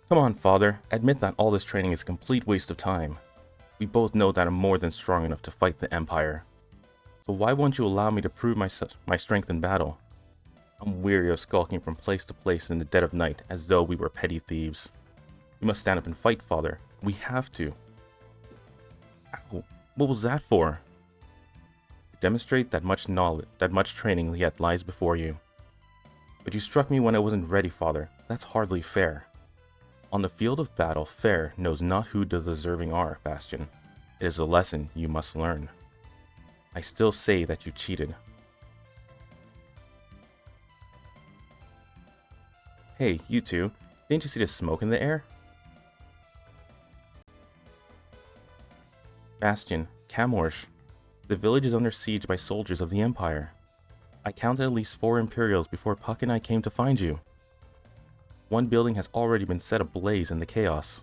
Come on, father. Admit that all this training is a complete waste of time. We both know that I'm more than strong enough to fight the Empire. So why won't you allow me to prove my strength in battle? I'm weary of skulking from place to place in the dead of night as though we were petty thieves. We must stand up and fight, father. We have to. Ow, what was that for? To demonstrate that much knowledge, that much training yet lies before you. But you struck me when I wasn't ready, father. That's hardly fair. On the field of battle, fair knows not who the deserving are, Bastion. It is a lesson you must learn. I still say that you cheated. Hey, you two. Didn't you see the smoke in the air? Bastion, Camorsh. The village is under siege by soldiers of the Empire. I counted at least 4 Imperials before Puck and I came to find you. One building has already been set ablaze in the chaos.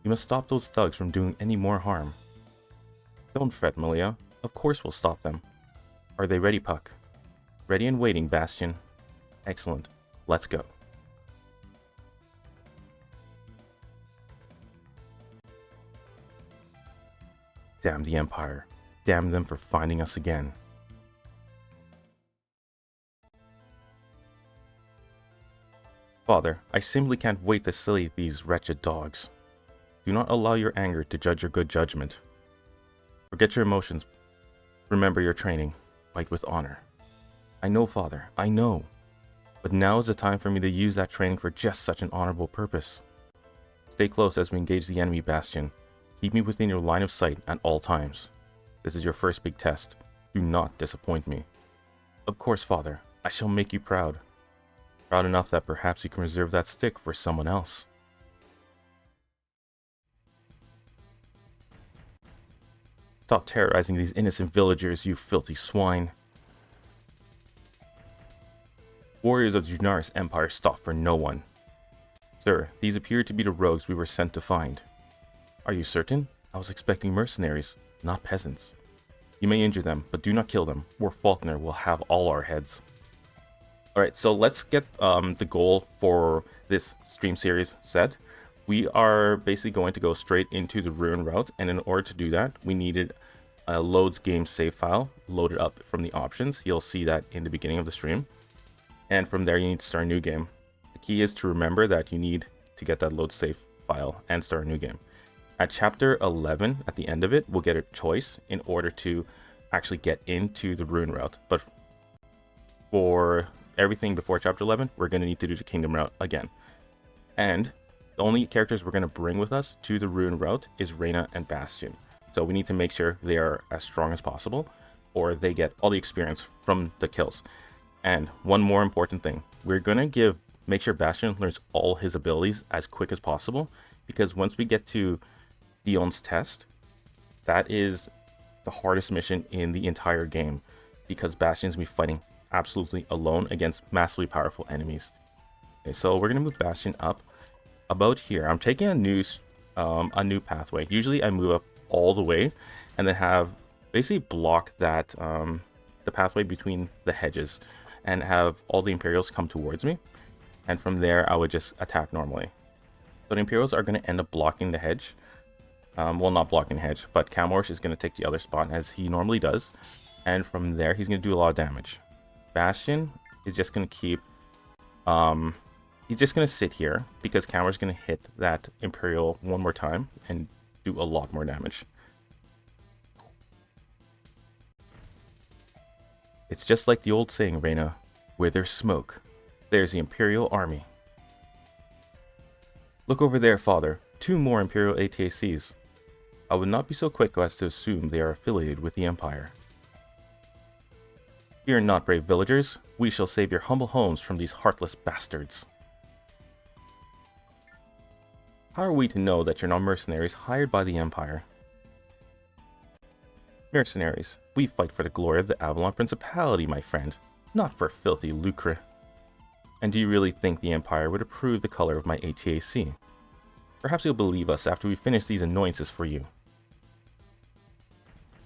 You must stop those thugs from doing any more harm. Don't fret, Malia. Of course we'll stop them. Are they ready, Puck? Ready and waiting, Bastion. Excellent. Let's go. Damn the Empire. Damn them for finding us again. Father, I simply can't wait to slay these wretched dogs. Do not allow your anger to judge your good judgment. Forget your emotions. Remember your training. Fight with honor. I know, Father, I know. But now is the time for me to use that training for just such an honorable purpose. Stay close as we engage the enemy, Bastion. Keep me within your line of sight at all times. This is your first big test. Do not disappoint me. Of course, Father. I shall make you proud. Proud enough that perhaps you can reserve that stick for someone else. Stop terrorizing these innocent villagers, you filthy swine. Warriors of Junaris Empire stop for no one. Sir, these appear to be the rogues we were sent to find. Are you certain? I was expecting mercenaries, not peasants. You may injure them, but do not kill them, or Faulkner will have all our heads. Alright, so let's get the goal for this stream series set. We are basically going to go straight into the ruin route, and in order to do that, we needed a loads game save file loaded up from the options. You'll see that in the beginning of the stream. And from there, you need to start a new game. The key is to remember that you need to get that load save file and start a new game. At chapter 11, at the end of it, we'll get a choice in order to actually get into the ruin route. But for everything before chapter 11, we're going to need to do the kingdom route again. And the only characters we're going to bring with us to the ruin route is Reyna and Bastion. So we need to make sure they are as strong as possible, or they get all the experience from the kills. And one more important thing, we're going to make sure Bastion learns all his abilities as quick as possible, because once we get to Dionne's test, that is the hardest mission in the entire game, because Bastion's going to be fighting absolutely alone against massively powerful enemies. Okay, so we're going to move Bastion up about here. I'm taking a new pathway. Usually I move up all the way and then have basically block that the pathway between the hedges and have all the Imperials come towards me, and from there I would just attack normally. So the Imperials are going to end up blocking the hedge. Well, not blocking the hedge, but Camorsh is going to take the other spot as he normally does, and from there he's going to do a lot of damage. Bastion is just going to keep he's just going to sit here because Camorsh is going to hit that Imperial one more time and do a lot more damage. It's just like the old saying, Reyna, where there's smoke, there's the Imperial army. Look over there, Father. 2 more Imperial ATACs. I would not be so quick as to assume they are affiliated with the Empire. Fear not, brave villagers. We shall save your humble homes from these heartless bastards. How are we to know that you're not mercenaries hired by the Empire? Mercenaries, we fight for the glory of the Avalon Principality, my friend, not for filthy lucre. And do you really think the Empire would approve the color of my ATAC? Perhaps you'll believe us after we finish these annoyances for you.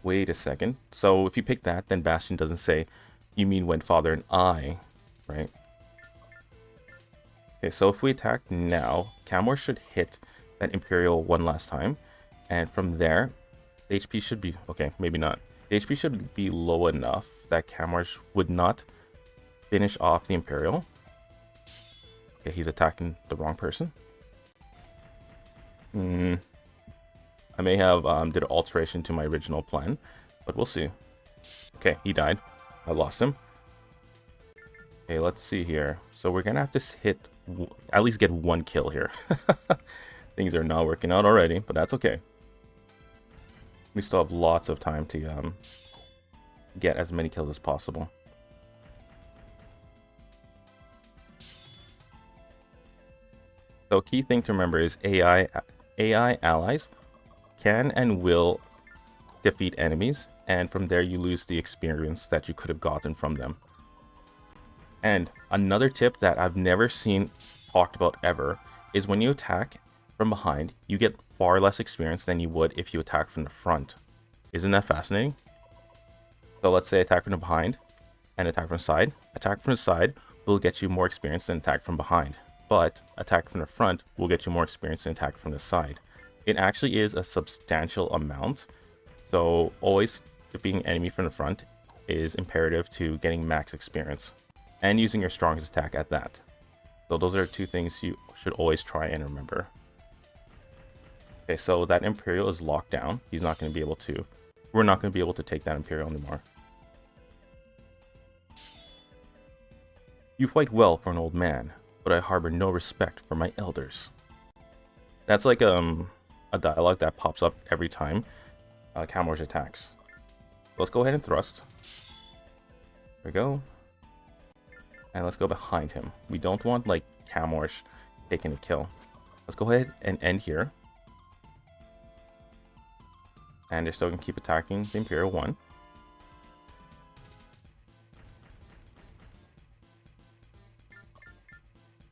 Wait a second. So if you pick that, then Bastion doesn't say, you mean when Father and I, right? Okay, so if we attack now, Camor should hit that Imperial one last time. And from there, the HP should be... Okay, maybe not. The HP should be low enough that Camor would not finish off the Imperial. Okay, he's attacking the wrong person. I may have did an alteration to my original plan, but we'll see. Okay, he died. I lost him. Okay, let's see here. So we're gonna have to hit, at least get one kill here. Things are not working out already, but that's okay. We still have lots of time to get as many kills as possible. So key thing to remember is AI allies can and will defeat enemies, and from there you lose the experience that you could have gotten from them. And another tip that I've never seen talked about ever is when you attack from behind, you get far less experience than you would if you attack from the front. Isn't that fascinating? So let's say attack from the behind and attack from the side. Attack from the side will get you more experience than attack from behind, but attack from the front will get you more experience than attack from the side. It actually is a substantial amount, so always defeating an enemy from the front is imperative to getting max experience and using your strongest attack at that. So those are two things you should always try and remember. Okay, so that Imperial is locked down. He's not going to be able to... We're not going to be able to take that Imperial anymore. You fight well for an old man, but I harbor no respect for my elders. That's like a dialogue that pops up every time Camor's attacks. Let's go ahead and thrust. There we go. And let's go behind him. We don't want like Camor taking a kill. Let's go ahead and end here. And they're still going to keep attacking the Imperial 1.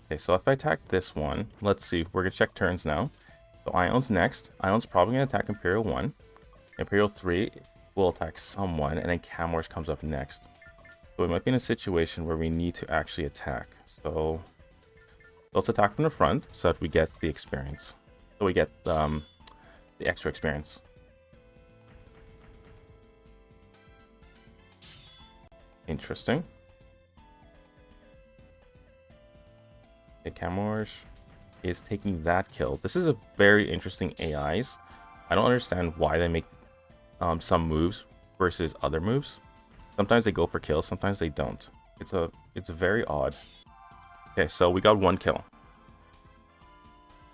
Okay, so if I attack this one, let's see. We're going to check turns now. So Ion's next. Ion's probably going to attack Imperial 1. Imperial 3 will attack someone, and then Camor's comes up next. So we might be in a situation where we need to actually attack. So let's attack from the front so that we get the experience. So we get the extra experience. Interesting. Okay, Camor is taking that kill. This is a very interesting AIs. I don't understand why they make some moves versus other moves. Sometimes they go for kills, sometimes they don't. It's very odd. Okay, so we got one kill.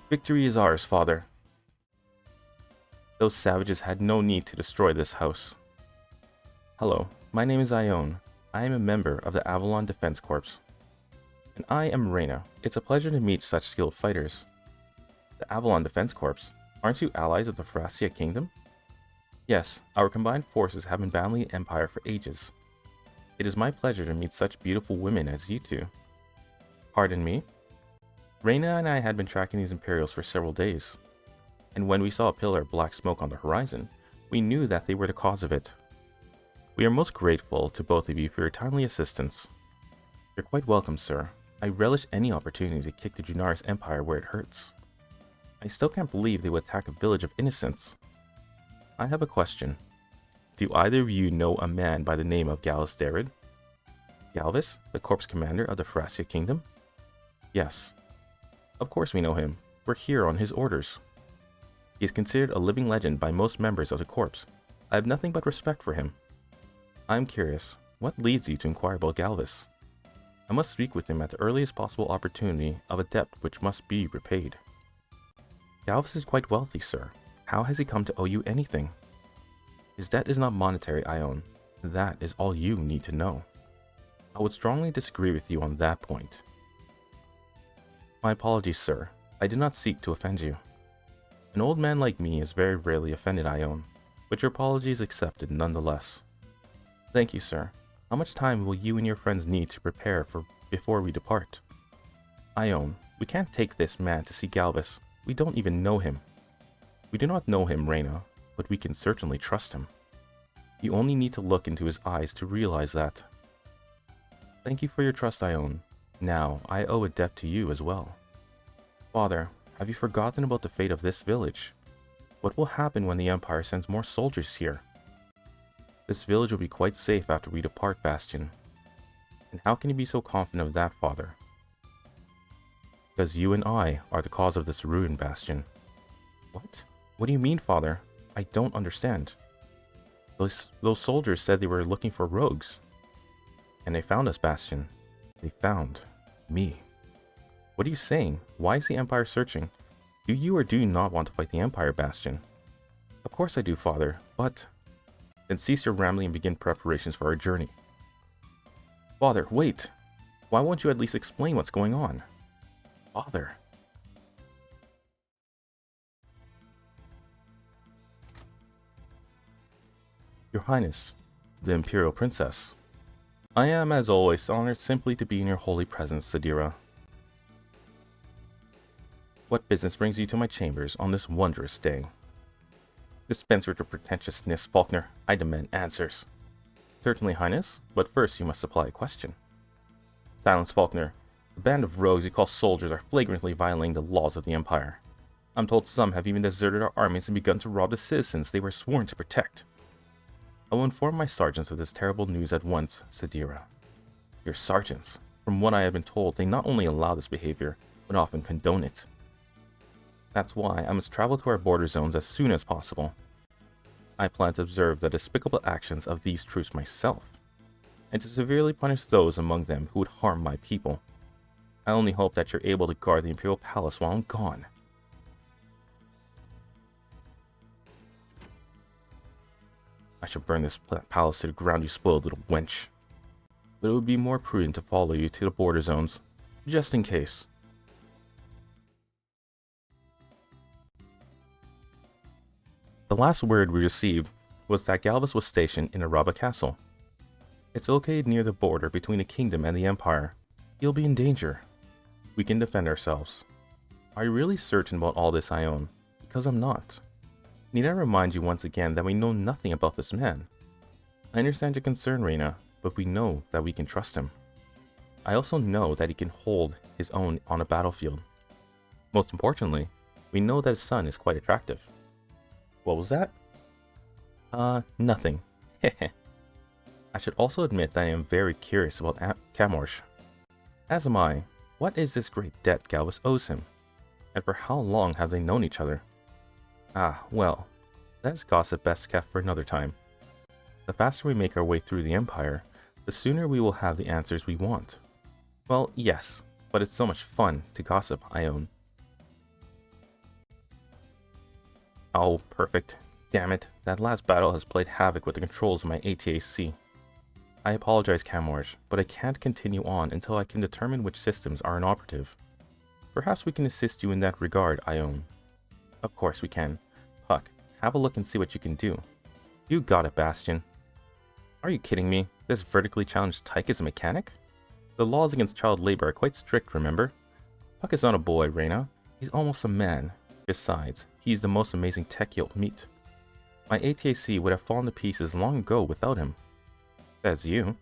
Victory is ours, father. Those savages had no need to destroy this house. Hello, my name is Dionne. I am a member of the Avalon Defense Corps. And I am Reyna. It's a pleasure to meet such skilled fighters. The Avalon Defense Corps, aren't you allies of the Thracia Kingdom? Yes, our combined forces have been battling the Empire for ages. It is my pleasure to meet such beautiful women as you two. Pardon me? Reyna and I had been tracking these Imperials for several days, and when we saw a pillar of black smoke on the horizon, we knew that they were the cause of it. We are most grateful to both of you for your timely assistance. You're quite welcome, sir. I relish any opportunity to kick the Junaris Empire where it hurts. I still can't believe they would attack a village of innocents. I have a question. Do either of you know a man by the name of Galvis Darid? Galvis, the corps commander of the Thracia Kingdom? Yes. Of course we know him. We're here on his orders. He is considered a living legend by most members of the corps. I have nothing but respect for him. I'm curious, what leads you to inquire about Galvis? I must speak with him at the earliest possible opportunity of a debt which must be repaid. Galvis is quite wealthy, sir. How has he come to owe you anything? His debt is not monetary, Dionne. That is all you need to know. I would strongly disagree with you on that point. My apologies, sir. I did not seek to offend you. An old man like me is very rarely offended, Dionne, but your apology is accepted nonetheless. Thank you, sir. How much time will you and your friends need to prepare before we depart? Dionne, we can't take this man to see Galvis. We don't even know him. We do not know him, Reyna, but we can certainly trust him. You only need to look into his eyes to realize that. Thank you for your trust, Dionne. Now, I owe a debt to you as well. Father, have you forgotten about the fate of this village? What will happen when the Empire sends more soldiers here? This village will be quite safe after we depart, Bastion. And how can you be so confident of that, Father? Because you and I are the cause of this ruin, Bastion. What? What do you mean, Father? I don't understand. Those soldiers said they were looking for rogues. And they found us, Bastion. They found me. What are you saying? Why is the Empire searching? Do you or do you not want to fight the Empire, Bastion? Of course I do, Father, but... Then cease your rambling and begin preparations for our journey. Father, wait! Why won't you at least explain what's going on? Father... Your Highness, the Imperial Princess. I am, as always, honored simply to be in your holy presence, Sadira. What business brings you to my chambers on this wondrous day? Dispense with your pretentiousness, Faulkner. I demand answers. Certainly, Highness, but first you must supply a question. Silence, Faulkner. The band of rogues you call soldiers are flagrantly violating the laws of the Empire. I'm told some have even deserted our armies and begun to rob the citizens they were sworn to protect. I will inform my sergeants of this terrible news at once, Sadira. Your sergeants? From what I have been told, they not only allow this behavior, but often condone it. That's why I must travel to our border zones as soon as possible. I plan to observe the despicable actions of these troops myself, and to severely punish those among them who would harm my people. I only hope that you're able to guard the Imperial Palace while I'm gone. I shall burn this palace to the ground, you spoiled little wench. But it would be more prudent to follow you to the border zones, just in case. The last word we received was that Galvus was stationed in Araba Castle. It's located near the border between the kingdom and the Empire. You'll be in danger. We can defend ourselves. Are you really certain about all this, Ione? Because I'm not. Need I remind you once again that we know nothing about this man? I understand your concern, Reina, but we know that we can trust him. I also know that he can hold his own on a battlefield. Most importantly, we know that his son is quite attractive. What was that? Nothing. Heh. I should also admit that I am very curious about Camorsh. As am I. What is this great debt Galvus owes him? And for how long have they known each other? Ah, well, that's gossip best kept for another time. The faster we make our way through the Empire, the sooner we will have the answers we want. Well, yes, but it's so much fun to gossip, Ione. Oh, perfect. Damn it, that last battle has played havoc with the controls of my ATAC. I apologize, Camorsh, but I can't continue on until I can determine which systems are inoperative. Perhaps we can assist you in that regard, Ione. Of course we can. Puck, have a look and see what you can do. You got it, Bastion. Are you kidding me? This vertically challenged TIC is a mechanic? The laws against child labor are quite strict, remember? Puck is not a boy, Reina. He's almost a man. Besides, he's the most amazing tech you'll meet. My ATAC would have fallen to pieces long ago without him. Says you.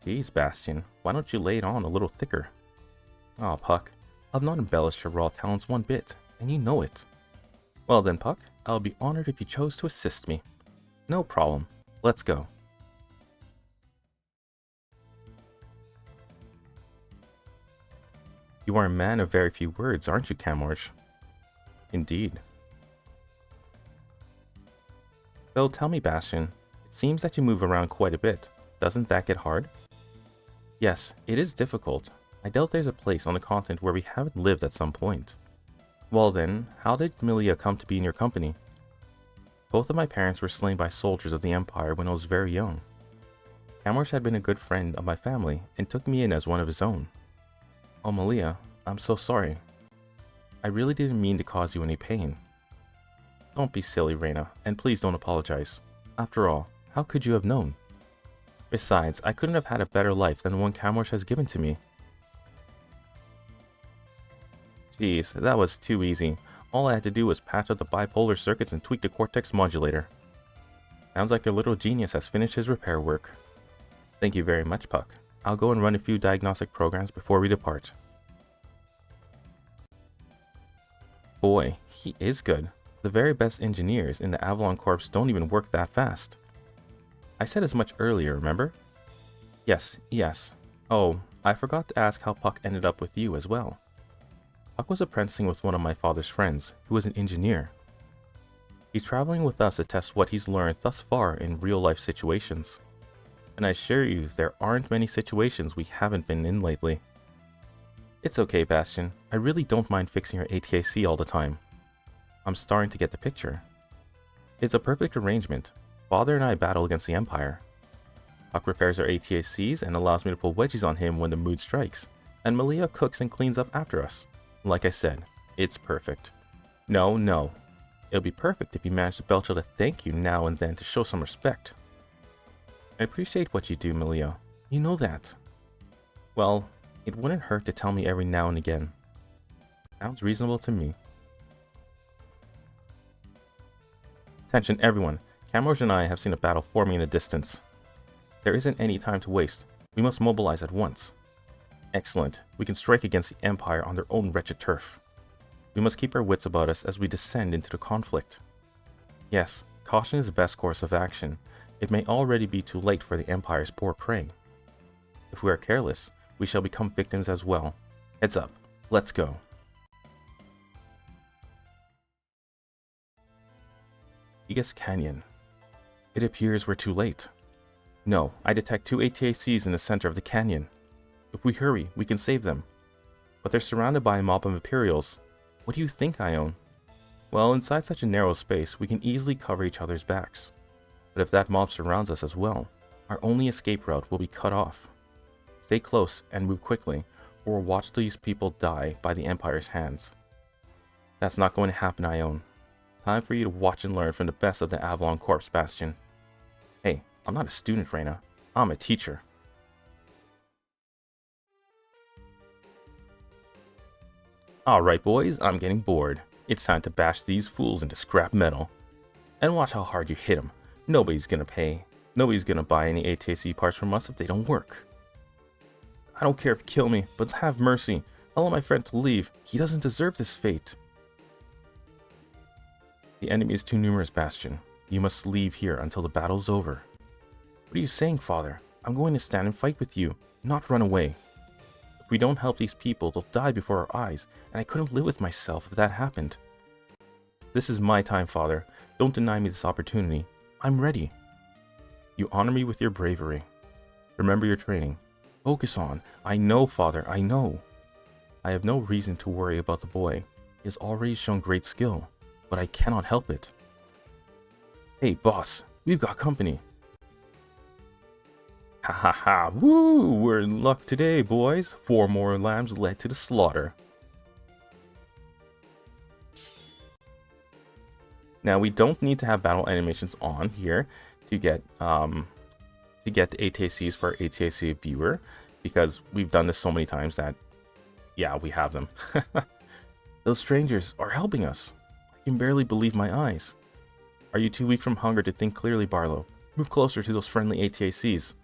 Geez, Bastion, why don't you lay it on a little thicker? Aw, Puck, I've not embellished your raw talents one bit, and you know it. Well then, Puck, I'll be honored if you chose to assist me. No problem. Let's go. You are a man of very few words, aren't you, Camorsh? Indeed. So tell me, Bastion, it seems that you move around quite a bit. Doesn't that get hard? Yes, it is difficult. I doubt there's a place on the continent where we haven't lived at some point. Well then, how did Milia come to be in your company? Both of my parents were slain by soldiers of the Empire when I was very young. Camorsh had been a good friend of my family and took me in as one of his own. Oh, Milia, I'm so sorry. I really didn't mean to cause you any pain. Don't be silly, Reina, and please don't apologize. After all, how could you have known? Besides, I couldn't have had a better life than the one Camorsh has given to me. Geez, that was too easy. All I had to do was patch up the bipolar circuits and tweak the Cortex modulator. Sounds like your little genius has finished his repair work. Thank you very much, Puck. I'll go and run a few diagnostic programs before we depart. Boy, he is good. The very best engineers in the Avalon Corps don't even work that fast. I said as much earlier, remember? Yes. Oh, I forgot to ask how Puck ended up with you as well. Puck was apprenticing with one of my father's friends, who is an engineer. He's traveling with us to test what he's learned thus far in real-life situations. And I assure you, there aren't many situations we haven't been in lately. It's okay, Bastion. I really don't mind fixing your ATAC all the time. I'm starting to get the picture. It's a perfect arrangement. Father and I battle against the Empire. Puck repairs our ATACs and allows me to pull wedgies on him when the mood strikes. And Malia cooks and cleans up after us. Like I said, it's perfect. No. It'll be perfect if you manage to belch out a thank you now and then to show some respect. I appreciate what you do, Malia. You know that. Well, it wouldn't hurt to tell me every now and again. Sounds reasonable to me. Attention everyone. Camorge and I have seen a battle forming in the distance. There isn't any time to waste. We must mobilize at once. Excellent. We can strike against the Empire on their own wretched turf. We must keep our wits about us as we descend into the conflict. Yes, caution is the best course of action. It may already be too late for the Empire's poor prey. If we are careless, we shall become victims as well. Heads up. Let's go. Igas Canyon. It appears we're too late. No, I detect 2 ATACs in the center of the canyon. If we hurry, we can save them. But they're surrounded by a mob of Imperials. What do you think, Ione? Well, inside such a narrow space, we can easily cover each other's backs. But if that mob surrounds us as well, our only escape route will be cut off. Stay close and move quickly, or we'll watch these people die by the Empire's hands. That's not going to happen, Ione. Time for you to watch and learn from the best of the Avalon Corps, Bastion. Hey, I'm not a student, Reyna. I'm a teacher. Alright boys, I'm getting bored. It's time to bash these fools into scrap metal. And watch how hard you hit them. Nobody's gonna pay. Nobody's gonna buy any ATAC parts from us if they don't work. I don't care if you kill me, but have mercy. Allow my friend to leave. He doesn't deserve this fate. The enemy is too numerous, Bastion. You must leave here until the battle's over. What are you saying, Father? I'm going to stand and fight with you, not run away. If we don't help these people, they'll die before our eyes, and I couldn't live with myself if that happened. This is my time, Father. Don't deny me this opportunity. I'm ready. You honor me with your bravery. Remember your training. Focus on. I know, Father, I know. I have no reason to worry about the boy. He has already shown great skill, but I cannot help it. Hey, boss, we've got company. Ha ha ha, woo, we're in luck today, boys. 4 more lambs led to the slaughter. Now, we don't need to have battle animations on here to get the ATACs for our ATAC viewer, because we've done this so many times that, yeah, we have them. Those strangers are helping us. I can barely believe my eyes. Are you too weak from hunger to think clearly, Barlow? Move closer to those friendly ATACs.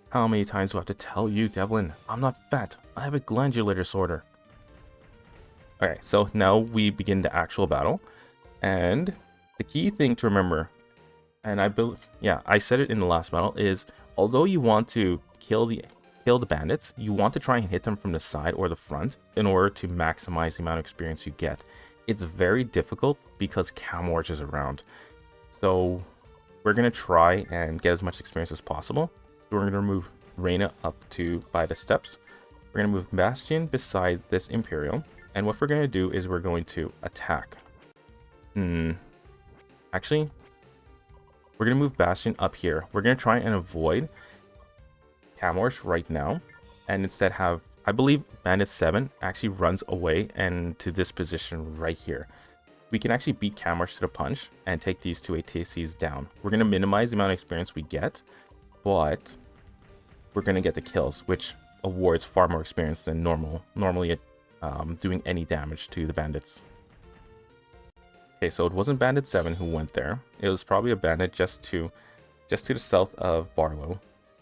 How many times do I have to tell you, Devlin? I'm not fat. I have a glandular disorder. Okay, so now we begin the actual battle. And the key thing to remember, and I said it in the last battle, is although you want to kill the bandits, you want to try and hit them from the side or the front in order to maximize the amount of experience you get. It's very difficult because Camorge is around. So we're going to try and get as much experience as possible. So we're going to move Reyna up by the steps. We're going to move Bastion beside this Imperial. And what we're going to do is we're going to attack. Actually, we're going to move Bastion up here. We're going to try and avoid Camorge right now. And instead have, I believe Bandit 7 actually runs away and to this position right here. We can actually beat Camorge to the punch and take these 2 ATACs down. We're going to minimize the amount of experience we get, but we're going to get the kills, which awards far more experience than normally doing any damage to the bandits. Okay, so it wasn't Bandit 7 who went there. It was probably a bandit just to the south of Barlow,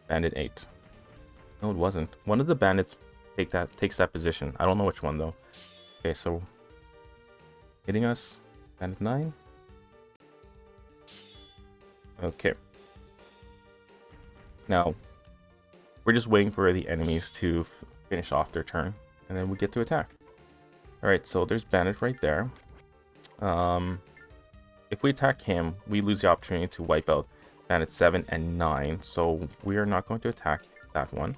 Bandit 8. No, it wasn't. One of the bandits takes that position. I don't know which one though. Okay, so hitting us, Bandit 9. Okay. Now we're just waiting for the enemies to finish off their turn, and then we get to attack. All right, so there's Bandit right there. If we attack him, we lose the opportunity to wipe out Bandit 7 and 9. So we are not going to attack that one.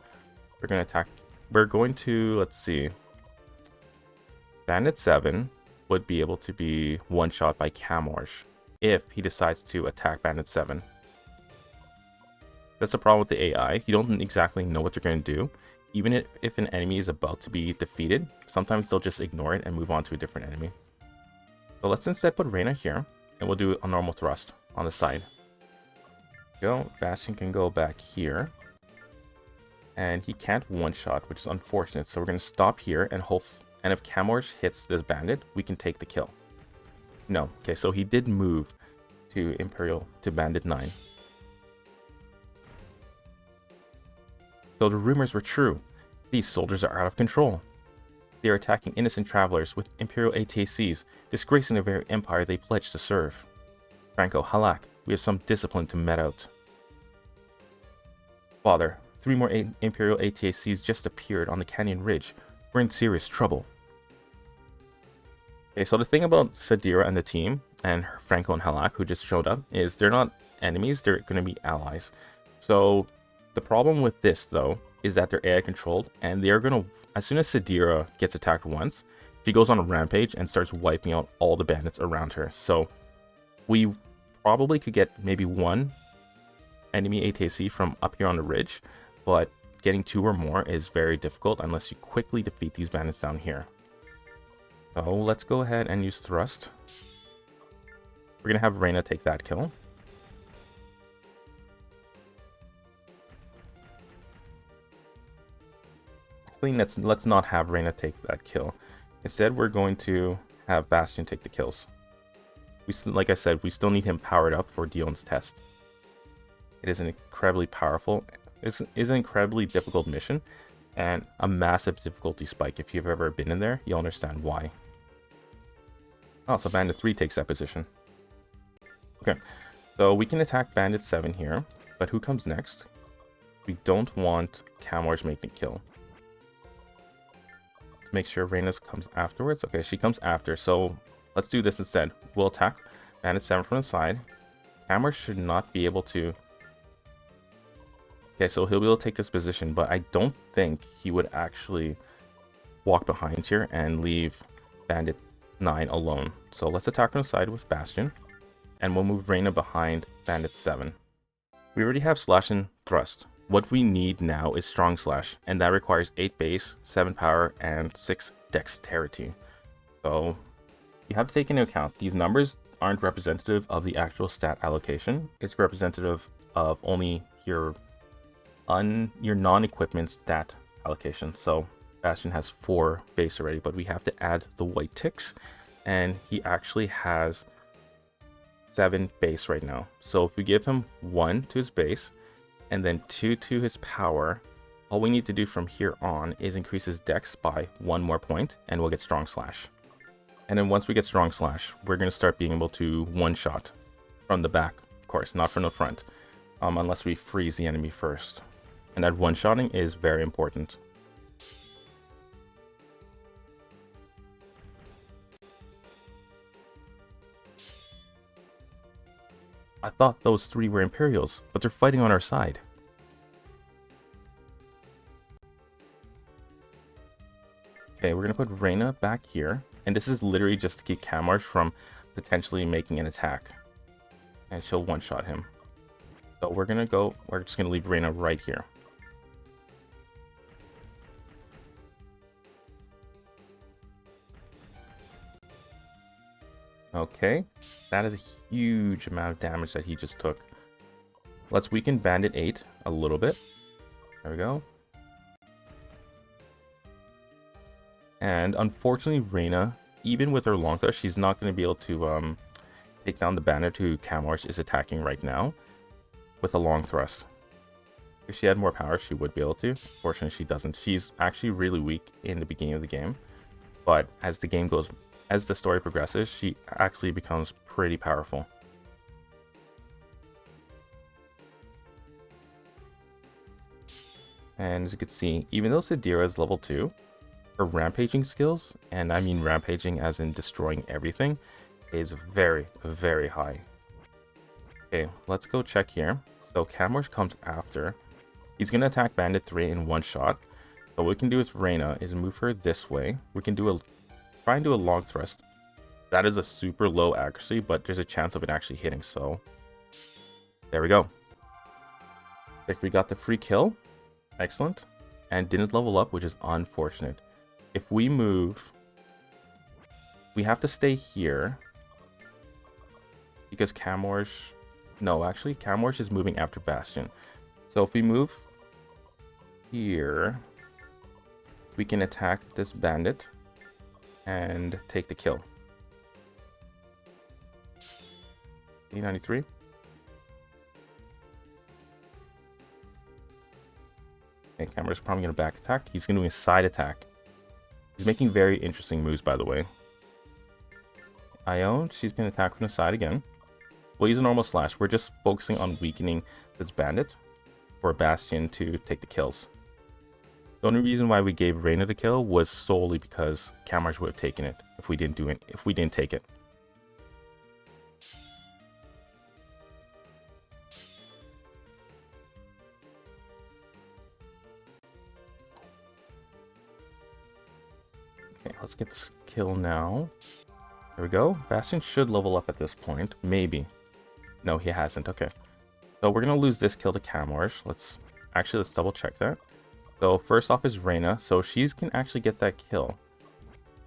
We're going to, let's see. Bandit 7 would be able to be one-shot by Camorge if he decides to attack Bandit 7. That's the problem with the AI. You don't exactly know what they're going to do. Even if an enemy is about to be defeated, sometimes they'll just ignore it and move on to a different enemy. So let's instead put Reyna here, and we'll do a normal thrust on the side. Go, Bastion can go back here. And he can't one-shot, which is unfortunate. So we're going to stop here and hope. And if Camorge hits this bandit, we can take the kill. No. Okay, so he did move to Bandit 9. So the rumors were true. These soldiers are out of control. They are attacking innocent travelers with Imperial ATACs, disgracing the very empire they pledged to serve. Franco, Halak, we have some discipline to met out. Father, 3 more Imperial ATACs just appeared on the canyon ridge. We're in serious trouble. Okay, so the thing about Sadira and the team, and Franco and Halak, who just showed up, is they're not enemies, they're going to be allies. So the problem with this, though, is that they're AI controlled, and they're going to, as soon as Sadira gets attacked once, she goes on a rampage and starts wiping out all the bandits around her. So we probably could get maybe 1 enemy ATAC from up here on the ridge, but getting 2 or more is very difficult unless you quickly defeat these bandits down here. So let's go ahead and use thrust. We're going to have Reyna take that kill. Let's not have Reyna take that kill. Instead, we're going to have Bastion take the kills. Like I said, we still need him powered up for Dionne's test. It is an incredibly powerful, it's an incredibly difficult mission, and a massive difficulty spike. If you've ever been in there, you'll understand why. Oh, so Bandit 3 takes that position. Okay, so we can attack Bandit 7 here, but who comes next? We don't want Camorge making a kill. Let's make sure Reyna comes afterwards. Okay, she comes after, so let's do this instead. We'll attack Bandit 7 from the side. Camorge should not be able to... Okay, so he'll be able to take this position, but I don't think he would actually walk behind here and leave Bandit 9 alone. So let's attack from the side with Bastion, and we'll move Reyna behind Bandit 7. We already have Slash and Thrust. What we need now is Strong Slash, and that requires 8 base, 7 power, and 6 dexterity. So you have to take into account these numbers aren't representative of the actual stat allocation. It's representative of only your non-equipment stat allocation. So Bastion has 4 base already, but we have to add the white ticks, and he actually has 7 base right now. So if we give him 1 to his base and then 2 to his power, all we need to do from here on is increase his dex by 1 more point, and we'll get Strong Slash. And then once we get Strong Slash, we're going to start being able to one-shot from the back, of course, not from the front, unless we freeze the enemy first. And that one-shotting is very important. I thought those 3 were Imperials, but they're fighting on our side. Okay, we're going to put Reyna back here. And this is literally just to keep Camorge from potentially making an attack. And she'll one-shot him. So we're just going to leave Reyna right here. Okay, that is a huge amount of damage that he just took. Let's weaken Bandit 8 a little bit. There we go. And unfortunately, Reyna, even with her long thrust, she's not going to be able to take down the bandit who Camorge is attacking right now with a long thrust. If she had more power, she would be able to. Fortunately, she doesn't. She's actually really weak in the beginning of the game, but as the game goes, as the story progresses, she actually becomes pretty powerful. And as you can see, even though Sadira is level 2, her rampaging skills, and I mean rampaging as in destroying everything, is very, very high. Okay, let's go check here. So Camorsh comes after. He's going to attack Bandit 3 in one shot. So what we can do with Reyna is move her this way. We can try and do a long thrust. That is a super low accuracy, but there's a chance of it actually hitting, so there we go. Like we got the free kill. Excellent. And didn't level up, which is unfortunate. If we move, we have to stay here because Camorsh... No, actually, Camorsh is moving after Bastion. So if we move here, we can attack this bandit and take the kill. 93. Okay, Camorsh is probably going to back attack. He's going to do a side attack. He's making very interesting moves, by the way. Ione, she's going to attack from the side again. We'll use a normal slash. We're just focusing on weakening this bandit for Bastion to take the kills. The only reason why we gave Reyna the kill was solely because Camorsh would have taken it if we didn't do it. If we didn't take it. Okay, let's get this kill now. There we go. Bastion should level up at this point. Maybe. No, he hasn't. Okay. So we're going to lose this kill to Camorsh. Let's double check that. So first off is Reyna. So she can actually get that kill.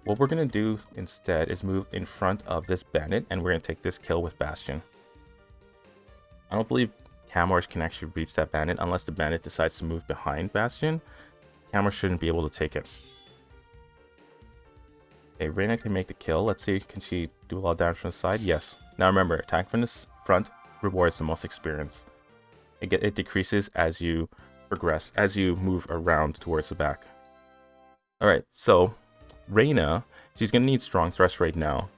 What we're going to do instead is move in front of this bandit, and we're going to take this kill with Bastion. I don't believe Camorsh can actually reach that bandit unless the bandit decides to move behind Bastion. Camorsh shouldn't be able to take it. Okay, Reyna can make the kill. Let's see, can she do a lot of damage from the side? Yes. Now remember, attack from the front rewards the most experience. It decreases as you progress, as you move around towards the back. Alright, so Reyna, she's going to need strong thrust right now.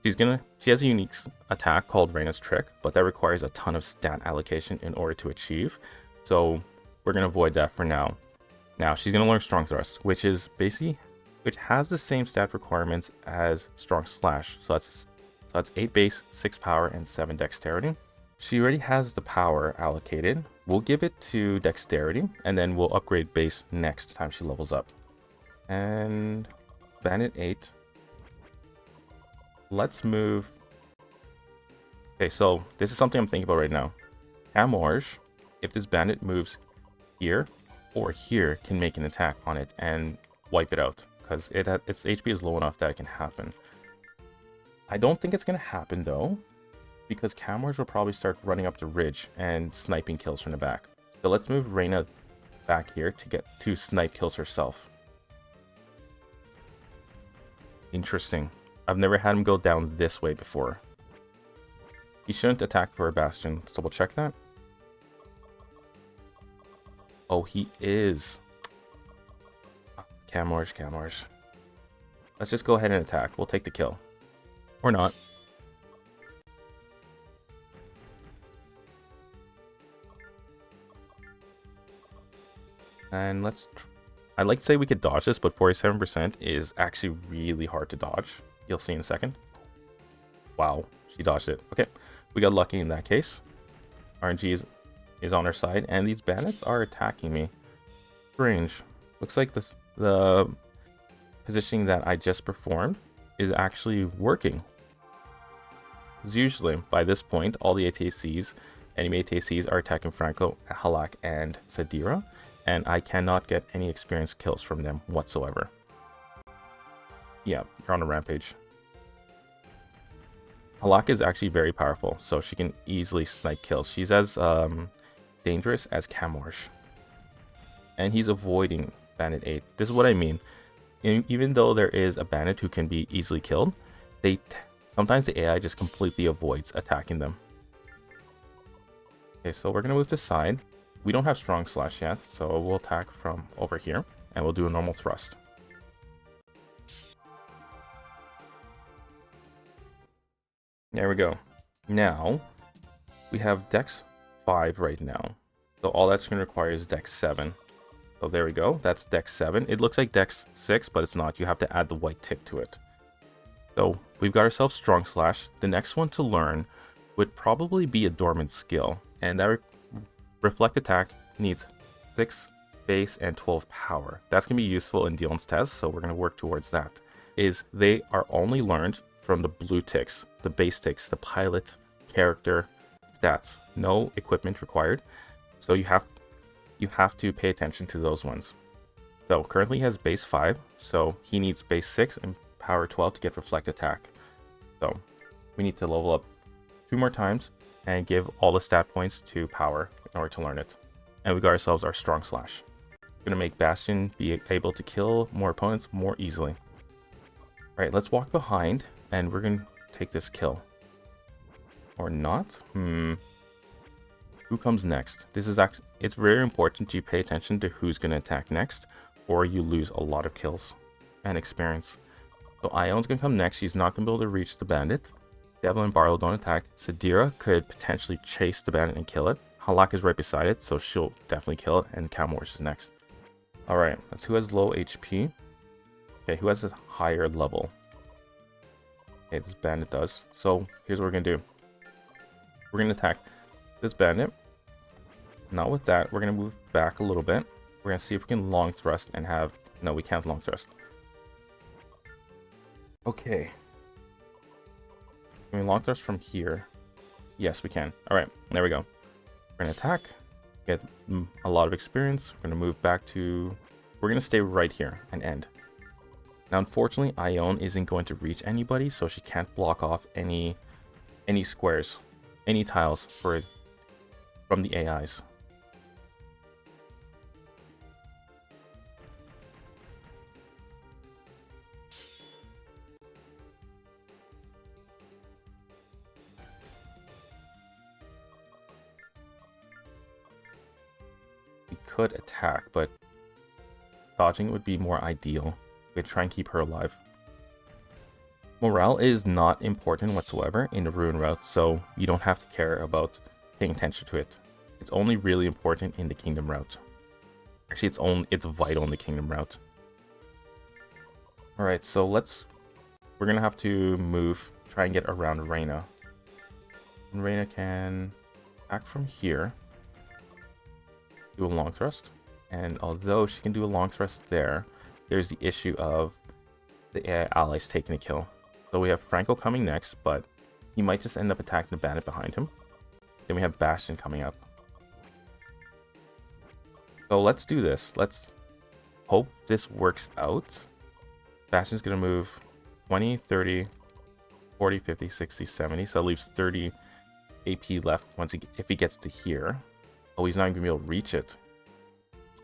She has a unique attack called Reyna's Trick, but that requires a ton of stat allocation in order to achieve. So we're going to avoid that for now. Now she's going to learn strong thrust, which has the same stat requirements as strong slash. So that's 8 base, 6 power, and 7 dexterity. She already has the power allocated. We'll give it to dexterity, and then we'll upgrade base next time she levels up. And Bandit 8. Let's move. Okay, so this is something I'm thinking about right now. Camorsh, if this bandit moves here or here, can make an attack on it and wipe it out, because its HP is low enough that it can happen. I don't think it's going to happen though, because Camorsh will probably start running up the ridge and sniping kills from the back. So let's move Reyna back here to get 2 snipe kills herself. Interesting. I've never had him go down this way before. He shouldn't attack for a Bastion. Let's double check that. Oh, he is. Camorsh. Let's just go ahead and attack. We'll take the kill. Or not. And I'd like to say we could dodge this, but 47% is actually really hard to dodge. You'll see in a second. Wow, she dodged it. Okay, we got lucky in that case. RNG is on our side, and these bandits are attacking me. Strange. Looks like the positioning that I just performed is actually working. Because usually, by this point, all the ATACs, enemy ATACs are attacking Franco, Halak, and Sadira, and I cannot get any experience kills from them whatsoever. Yeah, you're on a rampage. Halak is actually very powerful, so she can easily snipe kills. She's as dangerous as Camorsh. And he's avoiding Bandit 8. This is what I mean. Even though there is a bandit who can be easily killed, sometimes the AI just completely avoids attacking them. Okay, so we're going to move to side. we don't have strong slash yet, so we'll attack from over here, and we'll do a normal thrust. There we go. Now, we have Dex 5 right now. So all that's going to require is Dex 7. So there we go. That's Dex 7. It looks like Dex 6, but it's not. You have to add the white tick to it. So we've got ourselves Strong Slash. The next one to learn would probably be a Dormant skill. And that Reflect Attack needs 6 base and 12 power. That's going to be useful in Dionne's test, so we're going to work towards that. They are only learned from the blue ticks, the base ticks, the pilot, character, stats. No equipment required. So you have to pay attention to those ones. So currently he has base 5, so he needs base 6 and power 12 to get Reflect Attack. So we need to level up 2 more times and give all the stat points to power in order to learn it. And we got ourselves our Strong Slash. Gonna make Bastion be able to kill more opponents more easily. Alright, let's walk behind and we're gonna take this kill. Or not? Who comes next? This is actually, it's very important you pay attention to who's gonna attack next, or you lose a lot of kills and experience. So Ion's gonna come next. She's not gonna be able to reach the bandit. Devil and Barlow don't attack. Sadira could potentially chase the bandit and kill it. Halak is right beside it, so she'll definitely kill it, and Camorse is next. Alright, that's who has low HP. Okay, who has a higher level? Okay, this bandit does. So here's what we're gonna do. We're gonna attack this bandit. Not with that, we're gonna move back a little bit. We're gonna see if we can long thrust and have... No, we can't long thrust. Okay. Can we long thrust from here? Yes, we can. Alright, there we go. We're gonna attack, get a lot of experience. We're gonna move back to... We're gonna stay right here and end. Now, unfortunately, Dionne isn't going to reach anybody, so she can't block off any squares, any tiles from the AIs. We could attack, but dodging would be more ideal. We try and keep her alive. Morale is not important whatsoever in the Ruin route, so you don't have to care about paying attention to it. It's only really important in the Kingdom route. Actually, it's vital in the Kingdom route. Alright, so we're gonna have to move, try and get around Reyna. And Reyna can act from here, do a long thrust, and although she can do a long thrust there, there's the issue of the AI allies taking a kill. So we have Franco coming next, but he might just end up attacking the bandit behind him. Then we have Bastion coming up. So let's do this. Let's hope this works out. Bastion's going to move 20, 30, 40, 50, 60, 70. So that leaves 30 AP left if he gets to here. Oh, he's not even going to be able to reach it.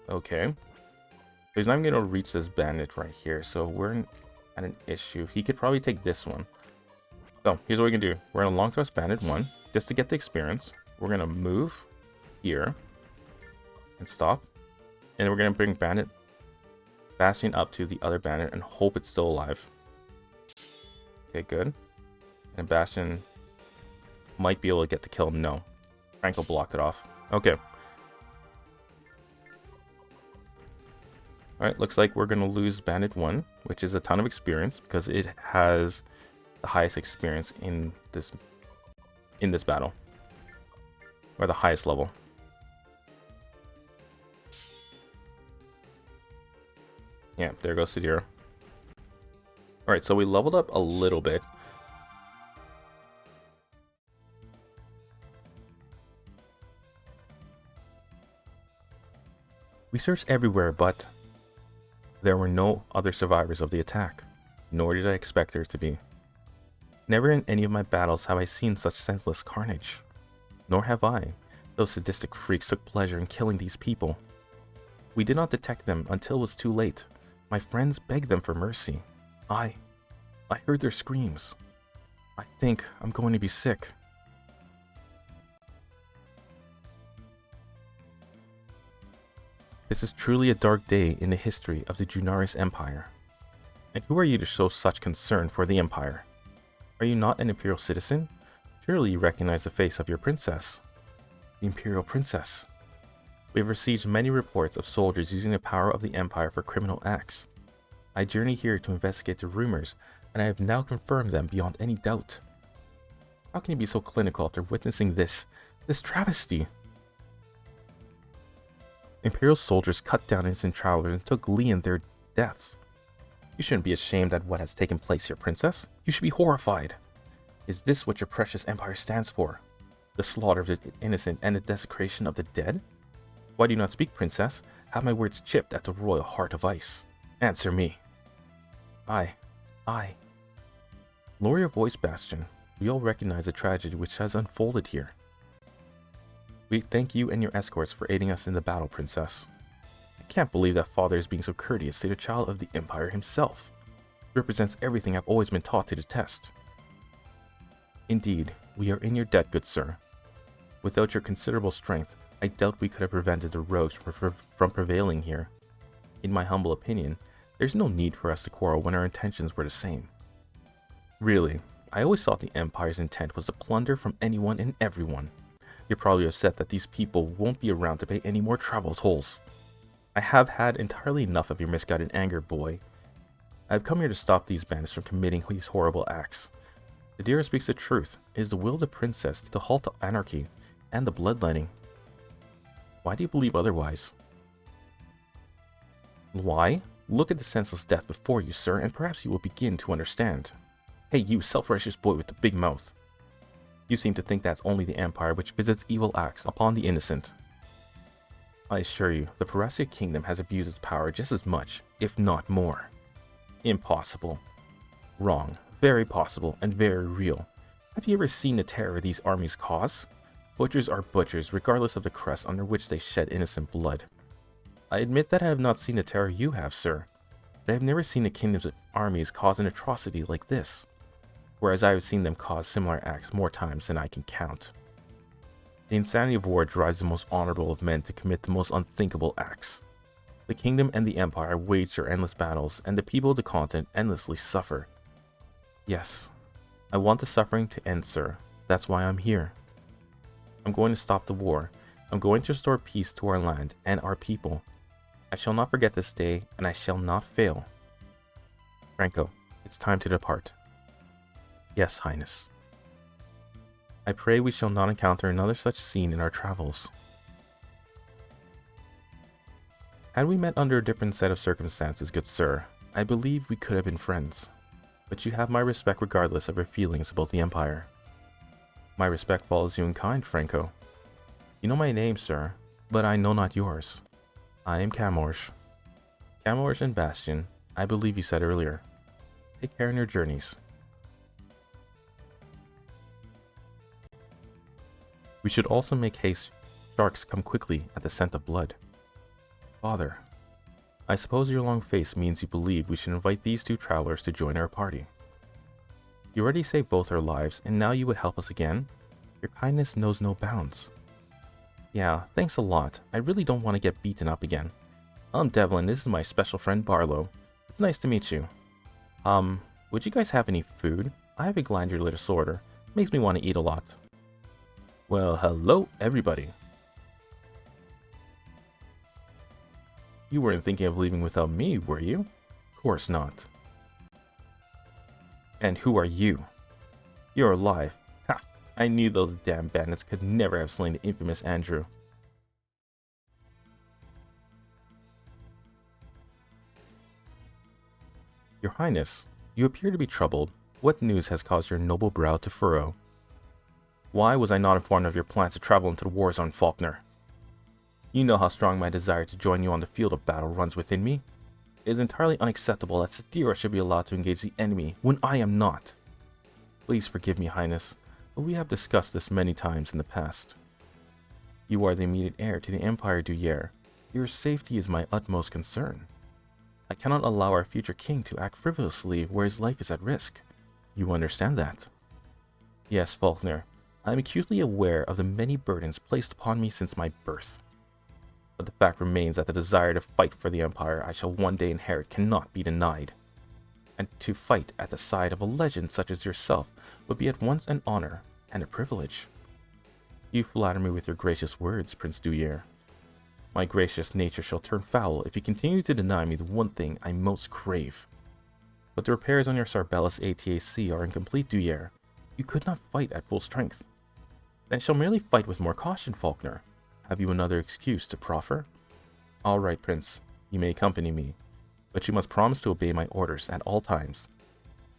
Okay. So he's not even going to reach this bandit right here. So we're at an issue. He could probably take this one. So here's what we can do. We're going to long thrust bandit 1 just to get the experience. We're going to move here and stop. And we're going to bring Bastion up to the other bandit and hope it's still alive. Okay, good. And Bastion might be able to get the kill. No. Franco blocked it off. Okay. Alright, looks like we're going to lose Bandit 1, which is a ton of experience because it has the highest experience in this battle. Or the highest level. Yeah, there goes Sadira. Alright, so we leveled up a little bit. We searched everywhere, but there were no other survivors of the attack, nor did I expect there to be. Never in any of my battles have I seen such senseless carnage. Nor have I. Those sadistic freaks took pleasure in killing these people. We did not detect them until it was too late. My friends begged them for mercy. I heard their screams. I think I'm going to be sick. This is truly a dark day in the history of the Junaris Empire. And who are you to show such concern for the Empire? Are you not an Imperial citizen? Surely you recognize the face of your princess. The Imperial Princess. We have received many reports of soldiers using the power of the Empire for criminal acts. I journey here to investigate the rumors, and I have now confirmed them beyond any doubt. How can you be so clinical after witnessing this travesty? Imperial soldiers cut down innocent travelers and took glee in their deaths. You shouldn't be ashamed at what has taken place here, Princess. You should be horrified. Is this what your precious empire stands for? The slaughter of the innocent and the desecration of the dead? Why do you not speak, Princess? Have my words chipped at the royal heart of ice. Answer me. I. Lower your voice, Bastion. We all recognize the tragedy which has unfolded here. We thank you and your escorts for aiding us in the battle, Princess. I can't believe that father is being so courteous to the child of the Empire himself. He represents everything I've always been taught to detest. Indeed, we are in your debt, good sir. Without your considerable strength, I doubt we could have prevented the rogues from prevailing here. In my humble opinion, there's no need for us to quarrel when our intentions were the same. Really, I always thought the Empire's intent was to plunder from anyone and everyone. You're probably upset that these people won't be around to pay any more travel tolls. I have had entirely enough of your misguided anger, boy. I've come here to stop these bandits from committing these horrible acts. Sadira speaks the truth. It is the will of the princess to halt the anarchy and the bloodletting. Why do you believe otherwise? Why? Look at the senseless death before you, sir, and perhaps you will begin to understand. Hey, you self-righteous boy with the big mouth. You seem to think that's only the Empire which visits evil acts upon the innocent. I assure you, the Parasia Kingdom has abused its power just as much, if not more. Impossible. Wrong. Very possible and very real. Have you ever seen the terror these armies cause? Butchers are butchers, regardless of the crust under which they shed innocent blood. I admit that I have not seen the terror you have, sir, but I have never seen the kingdom's armies cause an atrocity like this, whereas I have seen them cause similar acts more times than I can count. The insanity of war drives the most honorable of men to commit the most unthinkable acts. The kingdom and the empire wage their endless battles, and the people of the continent endlessly suffer. Yes, I want the suffering to end, sir. That's why I'm here. I'm going to stop the war. I'm going to restore peace to our land and our people. I shall not forget this day, and I shall not fail. Franco, it's time to depart. Yes, Highness. I pray we shall not encounter another such scene in our travels. Had we met under a different set of circumstances, good sir, I believe we could have been friends. But you have my respect regardless of your feelings about the Empire. My respect follows you in kind, Franco. You know my name, sir, but I know not yours. I am Camorge. Camorge and Bastion, I believe you said earlier. Take care in your journeys. We should also make haste. Sharks come quickly at the scent of blood. Father, I suppose your long face means you believe we should invite these two travelers to join our party. You already saved both our lives, and now you would help us again? Your kindness knows no bounds. Yeah, thanks a lot. I really don't want to get beaten up again. I'm Devlin, this is my special friend Barlow. It's nice to meet you. Would you guys have any food? I have a glandular disorder. Makes me want to eat a lot. Well, hello everybody. You weren't thinking of leaving without me, were you? Of course not. And who are you? You're alive. Ha! I knew those damn bandits could never have slain the infamous Andrew. Your Highness, you appear to be troubled. What news has caused your noble brow to furrow? Why was I not informed of your plans to travel into the war zone, Faulkner? You know how strong my desire to join you on the field of battle runs within me. It is entirely unacceptable that Sadira should be allowed to engage the enemy when I am not. Please forgive me, Highness, but we have discussed this many times in the past. You are the immediate heir to the Empire Duyere. Your safety is my utmost concern. I cannot allow our future king to act frivolously where his life is at risk. You understand that? Yes, Faulkner. I am acutely aware of the many burdens placed upon me since my birth. But the fact remains that the desire to fight for the Empire I shall one day inherit cannot be denied. And to fight at the side of a legend such as yourself would be at once an honor and a privilege. You flatter me with your gracious words, Prince Duyere. My gracious nature shall turn foul if you continue to deny me the one thing I most crave. But the repairs on your Sarbellus ATAC are incomplete, Duyere. You could not fight at full strength. Then shall merely fight with more caution, Faulkner. Have you another excuse to proffer? All right, Prince. You may accompany me, but you must promise to obey my orders at all times.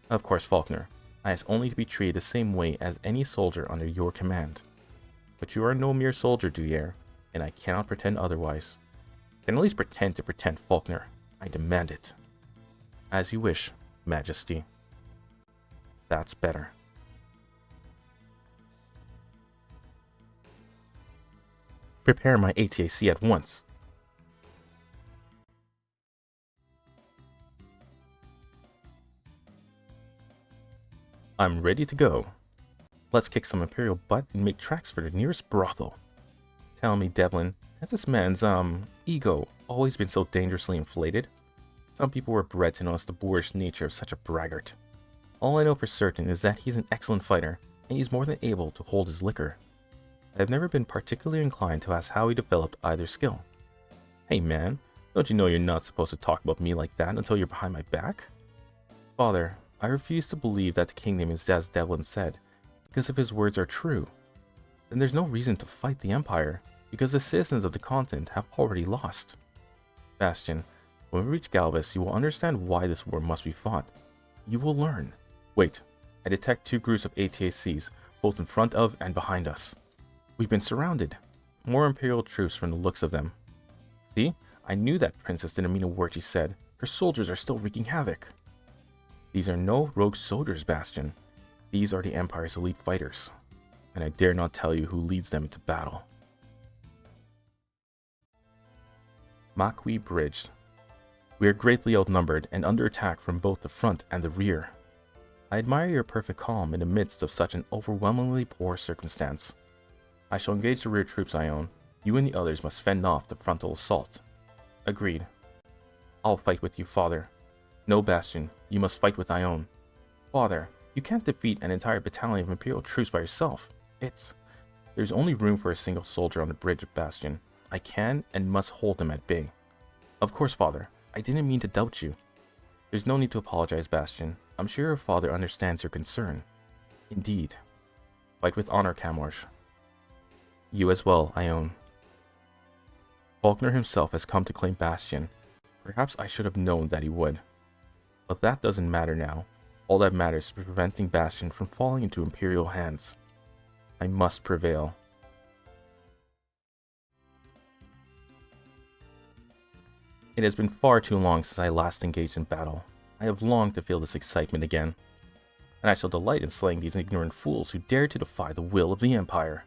Of course, Faulkner. I ask only to be treated the same way as any soldier under your command. But you are no mere soldier, Duyere, and I cannot pretend otherwise. Can at least pretend to pretend, Faulkner. I demand it. As you wish, Majesty. That's better. Prepare my ATAC at once. I'm ready to go. Let's kick some Imperial butt and make tracks for the nearest brothel. Tell me, Devlin, has this man's, ego always been so dangerously inflated? Some people were bred to notice the boorish nature of such a braggart. All I know for certain is that he's an excellent fighter, and he's more than able to hold his liquor. I have never been particularly inclined to ask how he developed either skill. Hey man, don't you know you're not supposed to talk about me like that until you're behind my back? Father, I refuse to believe that the kingdom is as Devlin said, because if his words are true, then there's no reason to fight the Empire, because the citizens of the continent have already lost. Bastion, when we reach Galvus, you will understand why this war must be fought. You will learn. Wait, I detect 2 groups of ATACs, both in front of and behind us. We've been surrounded. More Imperial troops from the looks of them. See, I knew that princess didn't mean a word she said. Her soldiers are still wreaking havoc. These are no rogue soldiers, Bastion. These are the Empire's elite fighters. And I dare not tell you who leads them into battle. Makwi Bridge. We are greatly outnumbered and under attack from both the front and the rear. I admire your perfect calm in the midst of such an overwhelmingly poor circumstance. I shall engage the rear troops I own. You and the others must fend off the frontal assault. Agreed. I'll fight with you, Father. No, Bastion, you must fight with Dionne. Father, you can't defeat an entire battalion of Imperial troops by yourself. There's only room for a single soldier on the bridge of Bastion. I can and must hold him at bay. Of course, Father. I didn't mean to doubt you. There's no need to apologize, Bastion. I'm sure your father understands your concern. Indeed. Fight with honor, Camorge. You as well, Dionne. Faulkner himself has come to claim Bastion. Perhaps I should have known that he would. But that doesn't matter now. All that matters is preventing Bastion from falling into Imperial hands. I must prevail. It has been far too long since I last engaged in battle. I have longed to feel this excitement again. And I shall delight in slaying these ignorant fools who dare to defy the will of the Empire.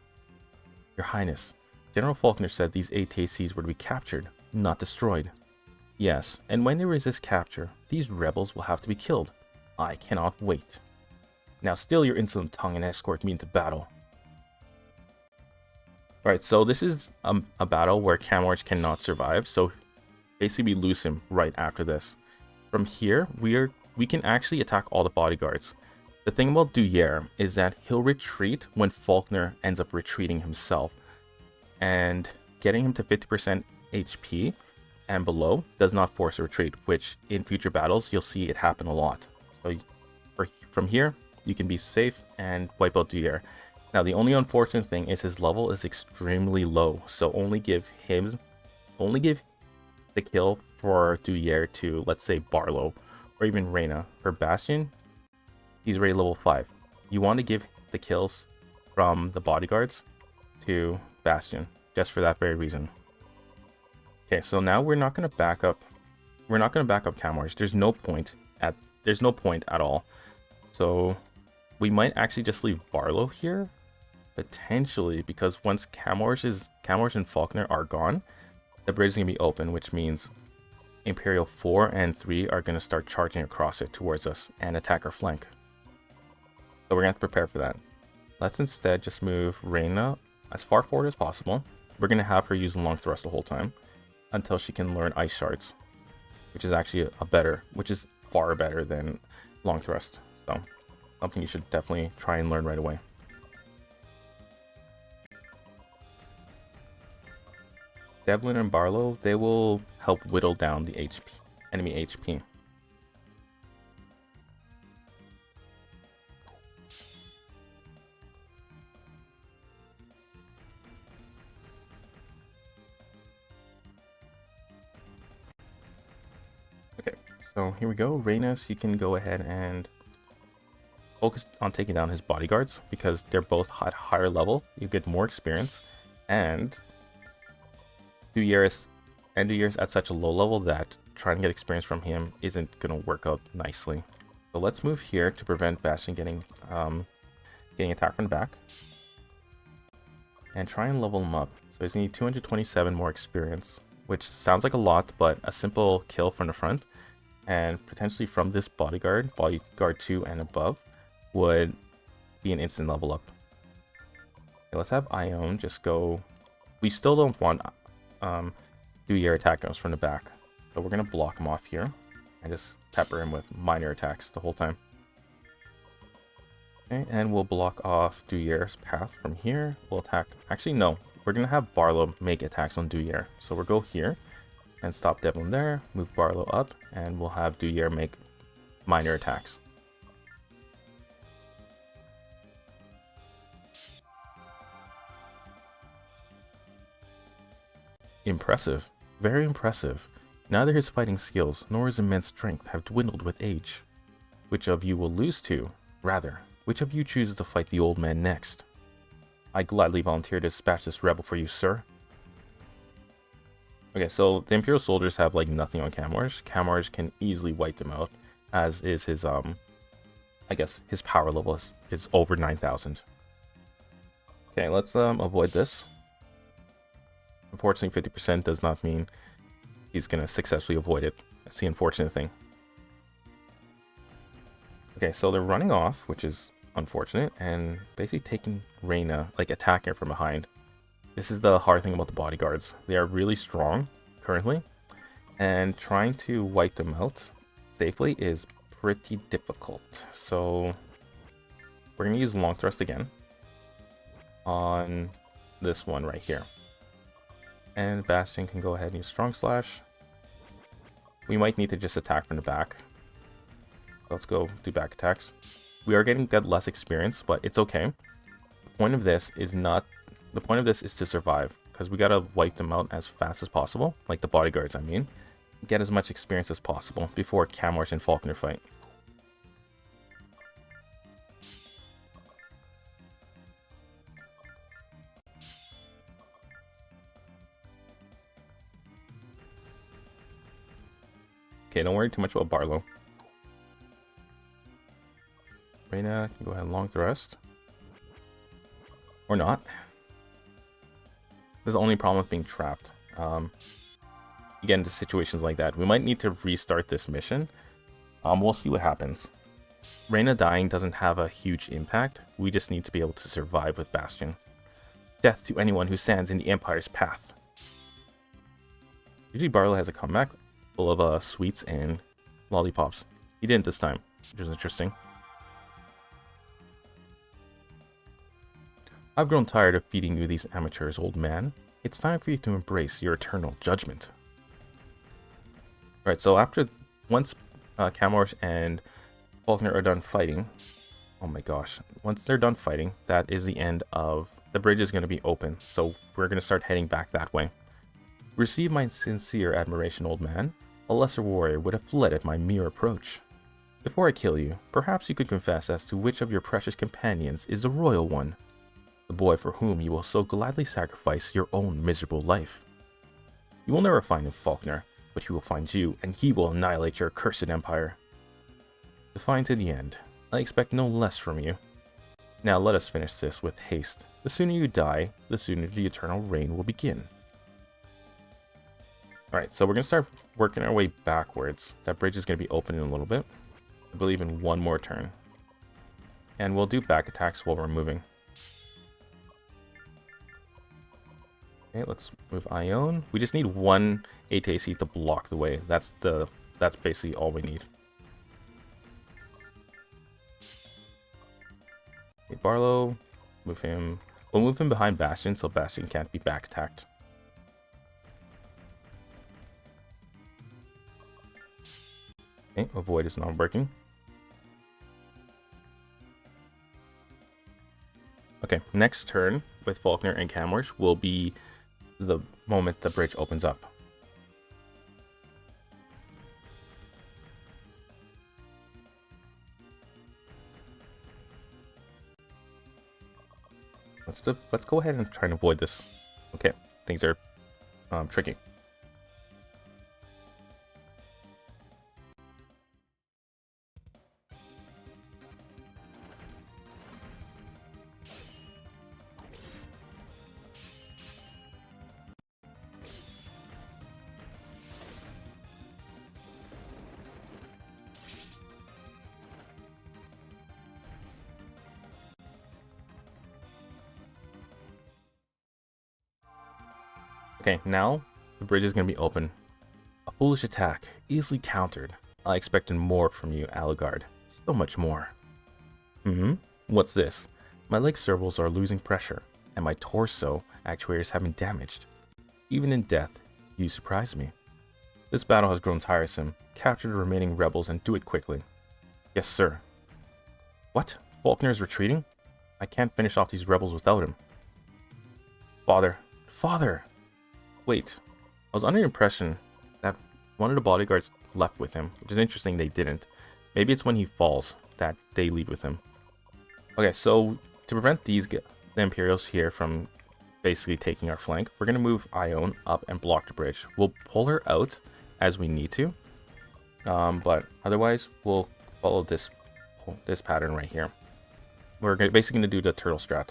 Your Highness, General Faulkner said these ATACs were to be captured, not destroyed. Yes, and when they resist capture, these rebels will have to be killed. I cannot wait. Now still your insolent tongue and escort me into battle. Alright, so this is a battle where Camorge cannot survive, so basically we lose him right after this. From here, we can actually attack all the bodyguards. The thing about Duyere is that he'll retreat when Faulkner ends up retreating himself. And getting him to 50% HP and below does not force a retreat, which in future battles, you'll see it happen a lot. So from here, you can be safe and wipe out Duyere. Now, the only unfortunate thing is his level is extremely low, so only give the kill for Duyere to, let's say, Barlow, or even Reyna. For Bastion, he's already level 5. You want to give the kills from the bodyguards to Bastion, just for that very reason. Okay, so now we're not going to back up. We're not going to back up Camorge. There's no point at all. So we might actually just leave Barlow here, potentially, because once Camorge and Faulkner are gone, the bridge is going to be open, which means Imperial 4 and 3 are going to start charging across it towards us and attack our flank. So we're going to have to prepare for that. Let's instead just move Reyna as far forward as possible. we're going to have her use long thrust the whole time until she can learn ice shards, which is actually which is far better than long thrust. So something you should definitely try and learn right away. Devlin and Barlow, they will help whittle down the enemy HP. Okay, so here we go. Reynas, you can go ahead and focus on taking down his bodyguards because they're both at higher level. You get more experience, and Duyere's at such a low level that trying to get experience from him isn't going to work out nicely. So let's move here to prevent Bastion getting attacked from the back. And try and level him up. So he's going to need 227 more experience, which sounds like a lot, but a simple kill from the front and potentially from this bodyguard 2 and above, would be an instant level up. Okay, let's have Ione just go. We still don't want Duyere attacking us from the back, so we're going to block him off here and just pepper him with minor attacks the whole time. Okay, and we'll block off Duyere's path from here. We'll attack. Actually, no. We're going to have Barlow make attacks on Duyere. So we'll go here and stop Devlin there, move Barlow up, and we'll have Duyere make minor attacks. Impressive. Very impressive. Neither his fighting skills nor his immense strength have dwindled with age. Which of you will lose to? Rather, which of you chooses to fight the old man next? I gladly volunteer to dispatch this rebel for you, sir. Okay, so the Imperial soldiers have like nothing on Camorge. Camorge can easily wipe them out, as is his I guess his power level is over 9,000. Okay, let's avoid this. Unfortunately, 50% does not mean he's gonna successfully avoid it. That's the unfortunate thing. Okay, so they're running off, which is unfortunate, and basically taking Reyna, like attacking her from behind. This is the hard thing about the bodyguards. They are really strong currently, and trying to wipe them out safely is pretty difficult. So we're gonna use long thrust again on this one right here. And Bastion can go ahead and use strong slash. We might need to just attack from the back. Let's go do back attacks. We are getting less experience, but it's okay. The point of this is to survive, because we gotta wipe them out as fast as possible, like the bodyguards, I mean. Get as much experience as possible before Camorge and Faulkner fight. Okay, don't worry too much about Barlow. Reyna can go ahead and long thrust. Or not. This is the only problem with being trapped. You get into situations like that. We might need to restart this mission. We'll see what happens. Reyna dying doesn't have a huge impact. We just need to be able to survive with Bastion. Death to anyone who stands in the Empire's path. Usually Barlow has a comeback full of sweets and lollipops. He didn't this time, which is interesting. I've grown tired of feeding you these amateurs, old man. It's time for you to embrace your eternal judgment. Alright, so once Camorge and Faulkner are done fighting, oh my gosh, once they're done fighting, that is the end of, the bridge is going to be open, so we're going to start heading back that way. Receive my sincere admiration, old man. A lesser warrior would have fled at my mere approach. Before I kill you, perhaps you could confess as to which of your precious companions is the royal one. The boy for whom you will so gladly sacrifice your own miserable life. You will never find him, Faulkner, but he will find you, and he will annihilate your accursed empire. Defiant to the end, I expect no less from you. Now let us finish this with haste. The sooner you die, the sooner the eternal reign will begin. Alright, so we're going to start working our way backwards. That bridge is going to be open in a little bit. I believe in one more turn. And we'll do back attacks while we're moving. Okay, let's move Ione. We just need one ATAC to block the way. That's basically all we need. Okay, Barlow, move him. We'll move him behind Bastion so Bastion can't be back attacked. Okay, avoid is not working. Okay, next turn with Faulkner and Camworth will be the moment the bridge opens up. Let's go ahead and try and avoid this. Okay, things are tricky. Okay, now the bridge is going to be open. A foolish attack, easily countered. I expected more from you, Alagard. So much more. What's this? My leg servals are losing pressure, and my torso actuators have been damaged. Even in death, you surprise me. This battle has grown tiresome. Capture the remaining rebels and do it quickly. Yes, sir. What? Faulkner is retreating? I can't finish off these rebels without him. Father. Father! Wait, I was under the impression that one of the bodyguards left with him, which is interesting they didn't. Maybe it's when he falls that they leave with him. Okay, so to prevent the Imperials here from basically taking our flank, we're going to move Ione up and block the bridge. We'll pull her out as we need to, but otherwise we'll follow this pattern right here. We're basically going to do the turtle strat.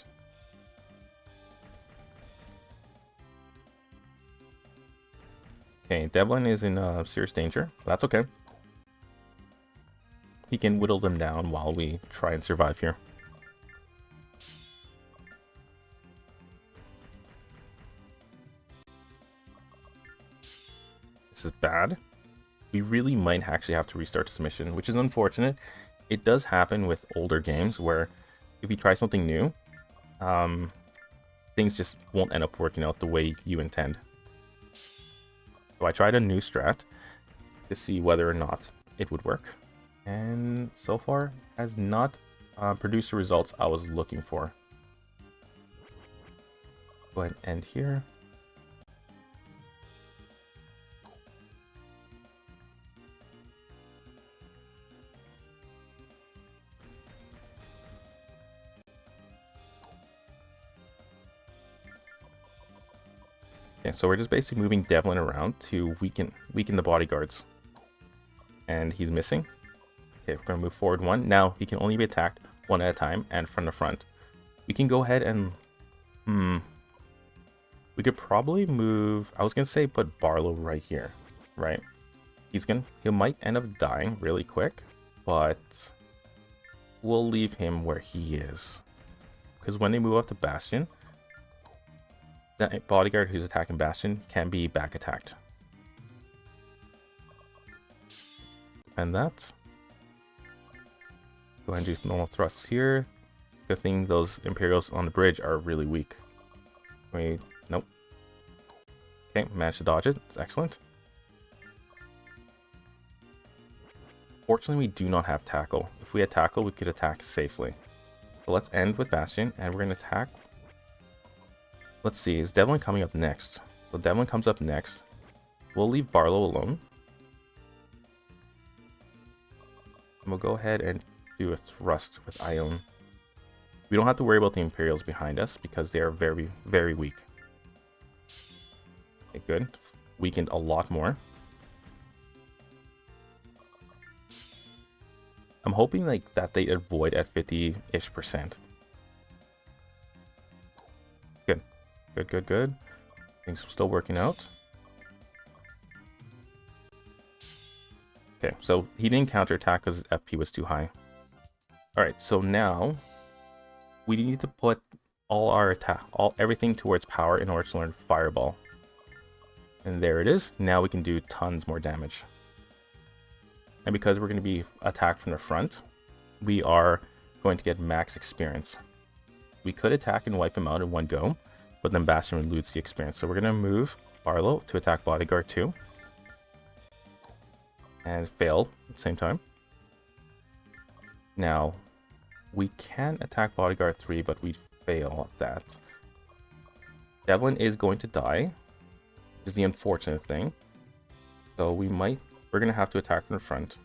Okay, Devlin is in serious danger, but that's okay. He can whittle them down while we try and survive here. This is bad. We really might actually have to restart this mission, which is unfortunate. It does happen with older games where if you try something new, things just won't end up working out the way you intend. So I tried a new strat to see whether or not it would work, and so far has not produced the results I was looking for. Go ahead and end here. Okay, so we're just basically moving Devlin around to weaken the bodyguards. And he's missing. Okay, we're gonna move forward one. Now he can only be attacked one at a time and from the front. We can go ahead and we could probably move, I was gonna say put Barlow right here, right? He might end up dying really quick, but we'll leave him where he is. Because when they move up to Bastion, that bodyguard who's attacking Bastion can be back attacked. And that. Go ahead and do normal thrusts here. Good thing those Imperials on the bridge are really weak. Wait, nope. Okay, managed to dodge it. It's excellent. Fortunately, we do not have tackle. If we had tackle, we could attack safely. So let's end with Bastion, and we're going to attack. Let's see, is Devlin coming up next? So Devlin comes up next. We'll leave Barlow alone. And we'll go ahead and do a thrust with Ione. We don't have to worry about the Imperials behind us because they are very, very weak. Okay, good. Weakened a lot more. I'm hoping like that they avoid at 50-ish%. Good. Good, good, good. Things still working out. Okay, so he didn't counterattack because his FP was too high. Alright, so now we need to put all our attack, everything towards power in order to learn Fireball. And there it is. Now we can do tons more damage. And because we're going to be attacked from the front, we are going to get max experience. We could attack and wipe him out in one go, but then Bastion would lose the experience. So we're going to move Barlow to attack Bodyguard 2. And fail at the same time. Now, we can attack Bodyguard 3, but we fail at that. Devlin is going to die, is the unfortunate thing. So we're going to have to attack from the front.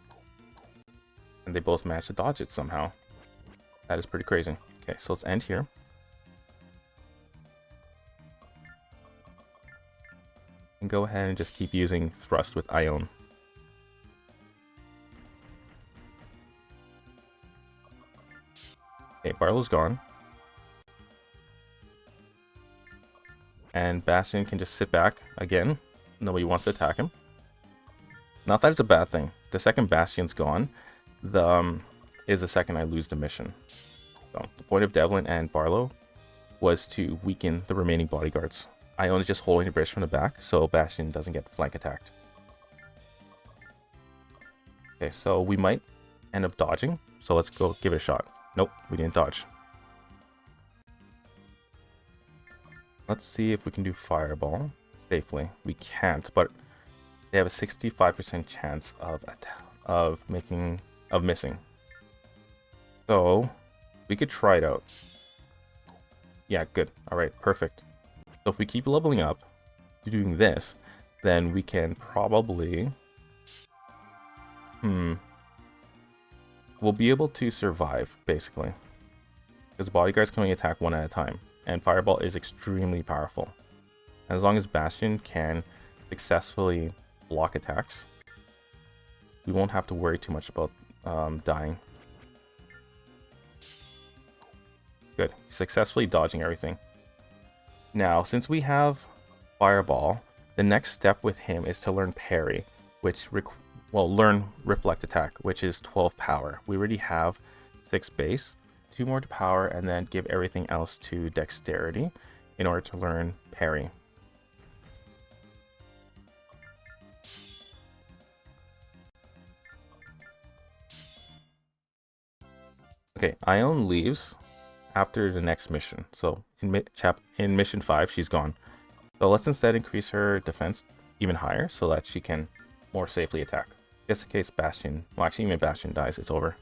And they both managed to dodge it somehow. That is pretty crazy. Okay, so let's end here. And go ahead and just keep using Thrust with Ione. Okay, Barlow's gone. And Bastion can just sit back again. Nobody wants to attack him. Not that it's a bad thing. The second Bastion's gone, is the second I lose the mission. So the point of Devlin and Barlow was to weaken the remaining bodyguards. Ione is just holding the bridge from the back, so Bastion doesn't get flank attacked. Okay, so we might end up dodging. So let's go give it a shot. Nope, we didn't dodge. Let's see if we can do Fireball safely. We can't, but they have a 65% chance of missing. So we could try it out. Yeah, good. All right, perfect. So if we keep leveling up, doing this, then we can probably we'll be able to survive, basically. Because bodyguards can only attack one at a time. And Fireball is extremely powerful. As long as Bastion can successfully block attacks, we won't have to worry too much about dying. Good. Successfully dodging everything. Now, since we have Fireball, the next step with him is to learn Parry, which learn Reflect Attack, which is 12 power. We already have 6 base, 2 more to power, and then give everything else to Dexterity in order to learn Parry. Okay, Ione leaves after the next mission. So in mission 5, she's gone. So let's instead increase her defense even higher so that she can more safely attack. Just in case Bastion, well actually even Bastion dies, it's over.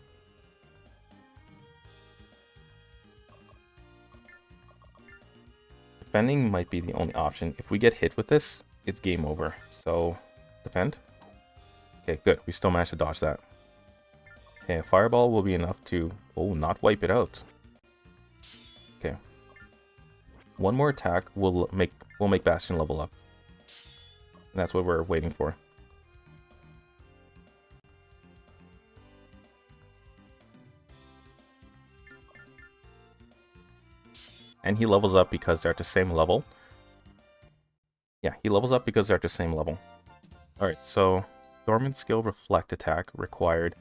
Defending might be the only option. If we get hit with this, it's game over. So defend. Okay, good. We still managed to dodge that. Okay, Fireball will be enough to not wipe it out. Okay. One more attack will make Bastion level up. And that's what we're waiting for. And he levels up because they're at the same level. Yeah, he levels up because they're at the same level. Alright, so Dormant skill Reflect Attack required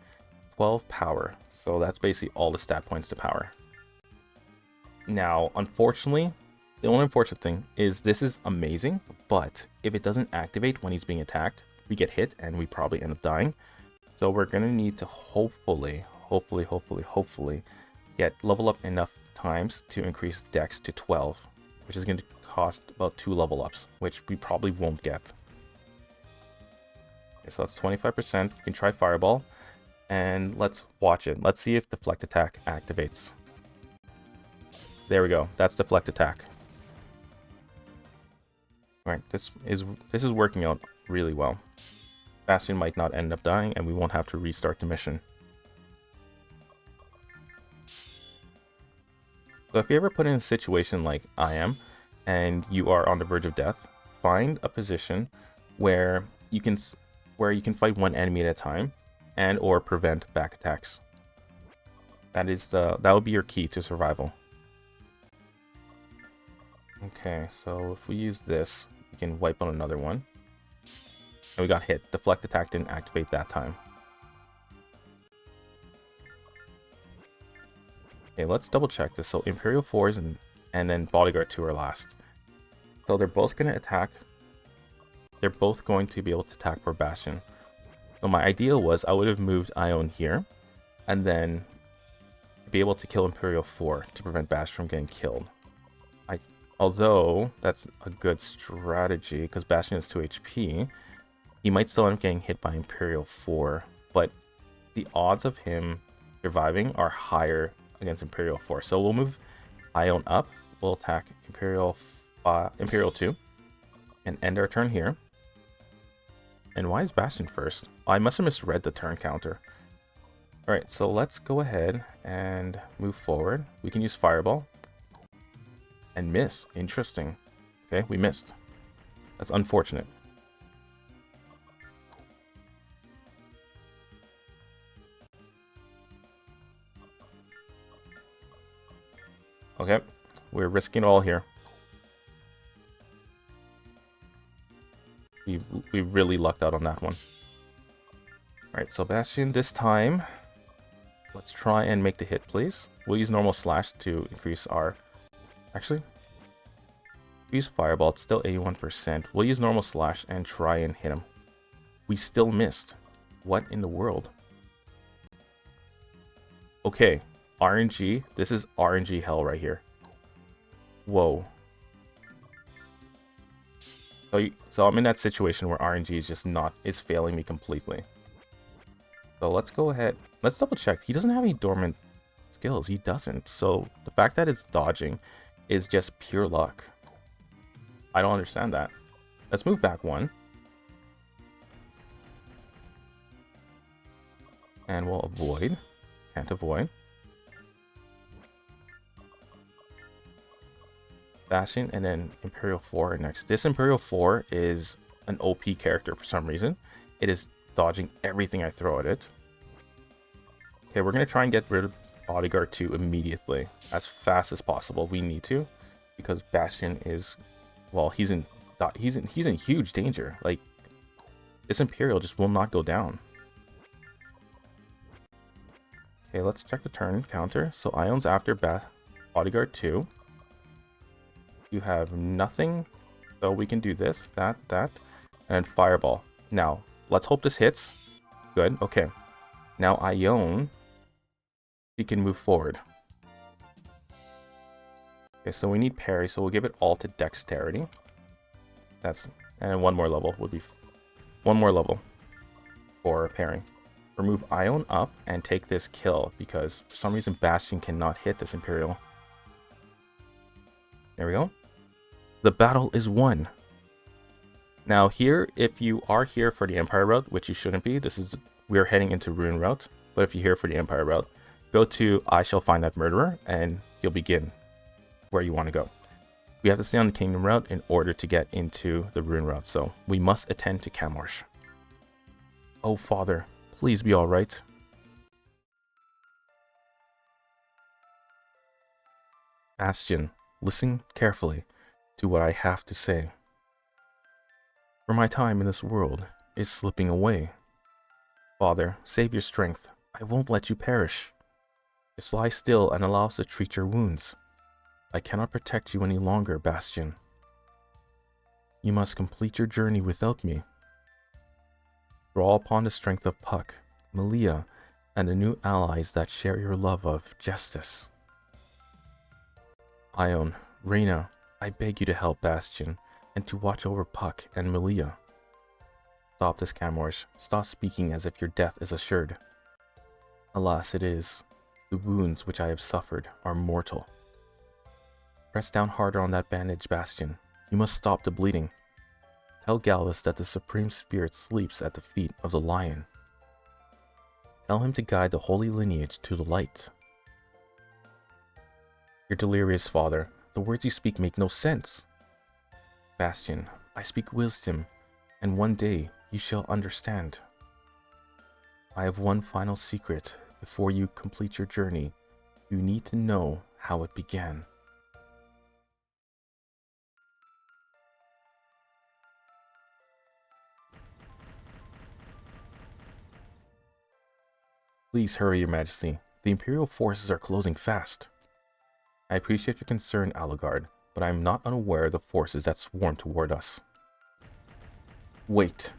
12 power. So that's basically all the stat points to power. Now, unfortunately, the only unfortunate thing is this is amazing, but if it doesn't activate when he's being attacked, we get hit and we probably end up dying. So we're going to need to hopefully get level up enough times to increase Dex to 12, which is going to cost about 2 level ups, which we probably won't get. Okay, so that's 25%. We can try Fireball, and let's watch it. Let's see if Deflect Attack activates. There we go. That's Deflect Attack. Alright, this is working out really well. Bastion might not end up dying, and we won't have to restart the mission. So if you ever put in a situation like I am, and you are on the verge of death, find a position where you can fight one enemy at a time, and or prevent back attacks. That would be your key to survival. Okay, so if we use this, we can wipe out another one. And we got hit. Deflect Attack didn't activate that time. Okay, let's double check this. So Imperial 4 is and then Bodyguard 2 are last. So they're both going to attack. They're both going to be able to attack for Bastion. So my idea was I would have moved Ione here, and then be able to kill Imperial 4 to prevent Bastion from getting killed. Although that's a good strategy because Bastion is 2 HP, he might still end up getting hit by Imperial 4, but the odds of him surviving are higher against Imperial 4. So we'll move Ione up, we'll attack Imperial 2, and end our turn here. And why is Bastion first? I must have misread the turn counter. Alright, so let's go ahead and move forward. We can use Fireball. And miss. Interesting. Okay, we missed. That's unfortunate. Okay, we're risking it all here. We really lucked out on that one. Alright, so Bastion this time. Let's try and make the hit, please. We'll use normal slash to increase our... Actually, use Fireball. It's still 81%. We'll use normal slash and try and hit him. We still missed. What in the world? Okay, RNG. This is RNG hell right here. Whoa. So I'm in that situation where RNG is just not... It's failing me completely. So let's go ahead. Let's double check. He doesn't have any dormant skills. He doesn't. So the fact that it's dodging is just pure luck. I don't understand that. Let's move back one. And we'll avoid. Can't avoid. Bastion and then Imperial 4 next. This Imperial 4 is an OP character for some reason. It is dodging everything I throw at it. Okay, we're going to try and get rid of Bodyguard 2 immediately. As fast as possible. We need to. Because Bastion is... Well, he's in huge danger. Like, this Imperial just will not go down. Okay, let's check the turn counter. So Ione's after Bodyguard 2. You have nothing. So we can do this, that, and Fireball. Now, let's hope this hits. Good, okay. Now Ione, he can move forward. Okay, so we need parry, so we'll give it all to Dexterity. And one more level would be... One more level for parrying. Remove Ione up and take this kill, because for some reason Bastion cannot hit this Imperial. There we go. The battle is won. Now here, if you are here for the Empire route, which you shouldn't be, we're heading into Ruin route, but if you're here for the Empire route, go to I shall find that murderer, and you'll begin where you want to go. We have to stay on the Kingdom route in order to get into the Ruin route, so we must attend to Camorsh. Oh, Father, please be alright. Bastion, listen carefully to what I have to say. For my time in this world is slipping away. Father, save your strength. I won't let you perish. Just lie still and allow us to treat your wounds. I cannot protect you any longer, Bastion. You must complete your journey without me. Draw upon the strength of Puck, Malia, and the new allies that share your love of justice. Ione, Reyna, I beg you to help Bastion, and to watch over Puck and Malia. Stop this, Camorsh. Stop speaking as if your death is assured. Alas, it is. The wounds which I have suffered are mortal. Press down harder on that bandage, Bastion. You must stop the bleeding. Tell Galvus that the Supreme Spirit sleeps at the feet of the Lion. Tell him to guide the holy lineage to the light. You're delirious, Father. The words you speak make no sense. Bastion, I speak wisdom, and one day you shall understand. I have one final secret. Before you complete your journey, you need to know how it began. Please hurry, Your Majesty. The Imperial forces are closing fast. I appreciate your concern, Alagard, but I am not unaware of the forces that swarm toward us. Wait.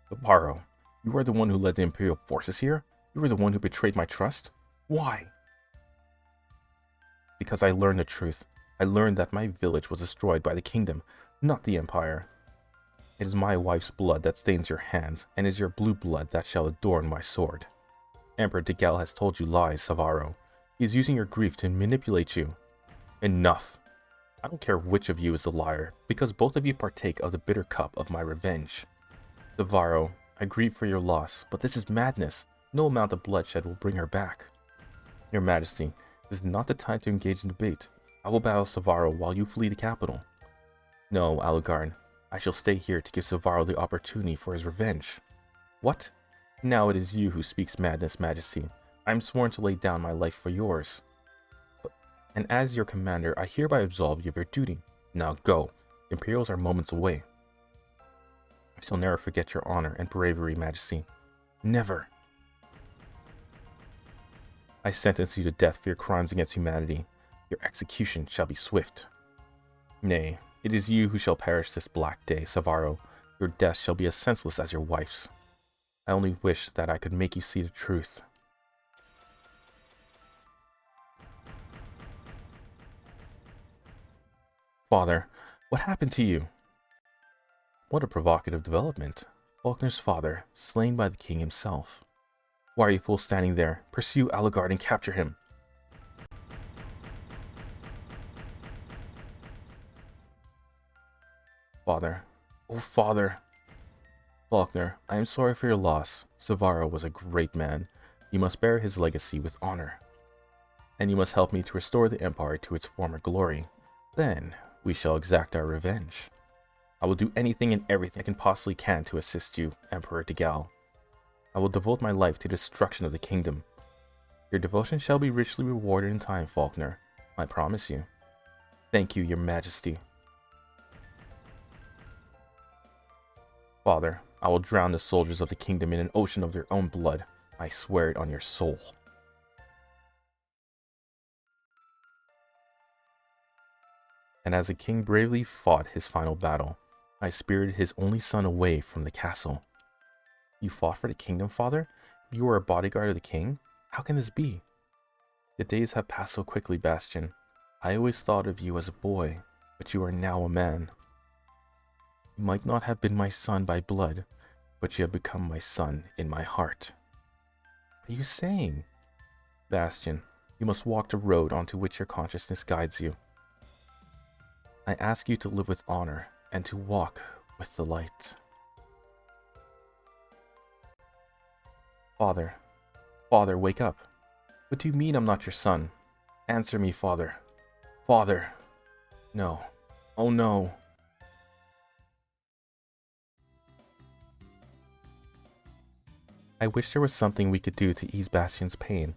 Savaro, you are the one who led the Imperial forces here? You were the one who betrayed my trust? Why? Because I learned the truth. I learned that my village was destroyed by the kingdom, not the Empire. It is my wife's blood that stains your hands, and is your blue blood that shall adorn my sword. Emperor Degal has told you lies, Savaro. He is using your grief to manipulate you. Enough. I don't care which of you is the liar, because both of you partake of the bitter cup of my revenge. Savaro, I grieve for your loss, but this is madness. No amount of bloodshed will bring her back. Your Majesty, this is not the time to engage in debate. I will battle Savaro while you flee the capital. No, Alagard, I shall stay here to give Savaro the opportunity for his revenge. What? Now it is you who speaks madness, Majesty. I am sworn to lay down my life for yours. And as your commander, I hereby absolve you of your duty. Now go. The Imperials are moments away. I shall never forget your honor and bravery, Majesty. Never. I sentence you to death for your crimes against humanity. Your execution shall be swift. Nay, it is you who shall perish this black day, Savaro. Your death shall be as senseless as your wife's. I only wish that I could make you see the truth. Father, what happened to you? What a provocative development. Faulkner's father, slain by the king himself. Why are you fools standing there? Pursue Alagard and capture him. Father. Oh, Father. Faulkner, I am sorry for your loss. Savaro was a great man. You must bear his legacy with honor. And you must help me to restore the Empire to its former glory. Then, we shall exact our revenge. I will do anything and everything I can possibly to assist you, Emperor Degal. I will devote my life to the destruction of the kingdom. Your devotion shall be richly rewarded in time, Faulkner. I promise you. Thank you, Your Majesty. Father, I will drown the soldiers of the kingdom in an ocean of their own blood. I swear it on your soul. And as the king bravely fought his final battle, I spirited his only son away from the castle. You fought for the kingdom, Father? You were a bodyguard of the king? How can this be? The days have passed so quickly, Bastion. I always thought of you as a boy, but you are now a man. You might not have been my son by blood, but you have become my son in my heart. What are you saying? Bastion, you must walk the road onto which your consciousness guides you. I ask you to live with honor and to walk with the light. Father, Father, wake up. What do you mean I'm not your son? Answer me, Father. Father. No. Oh no. I wish there was something we could do to ease Bastion's pain,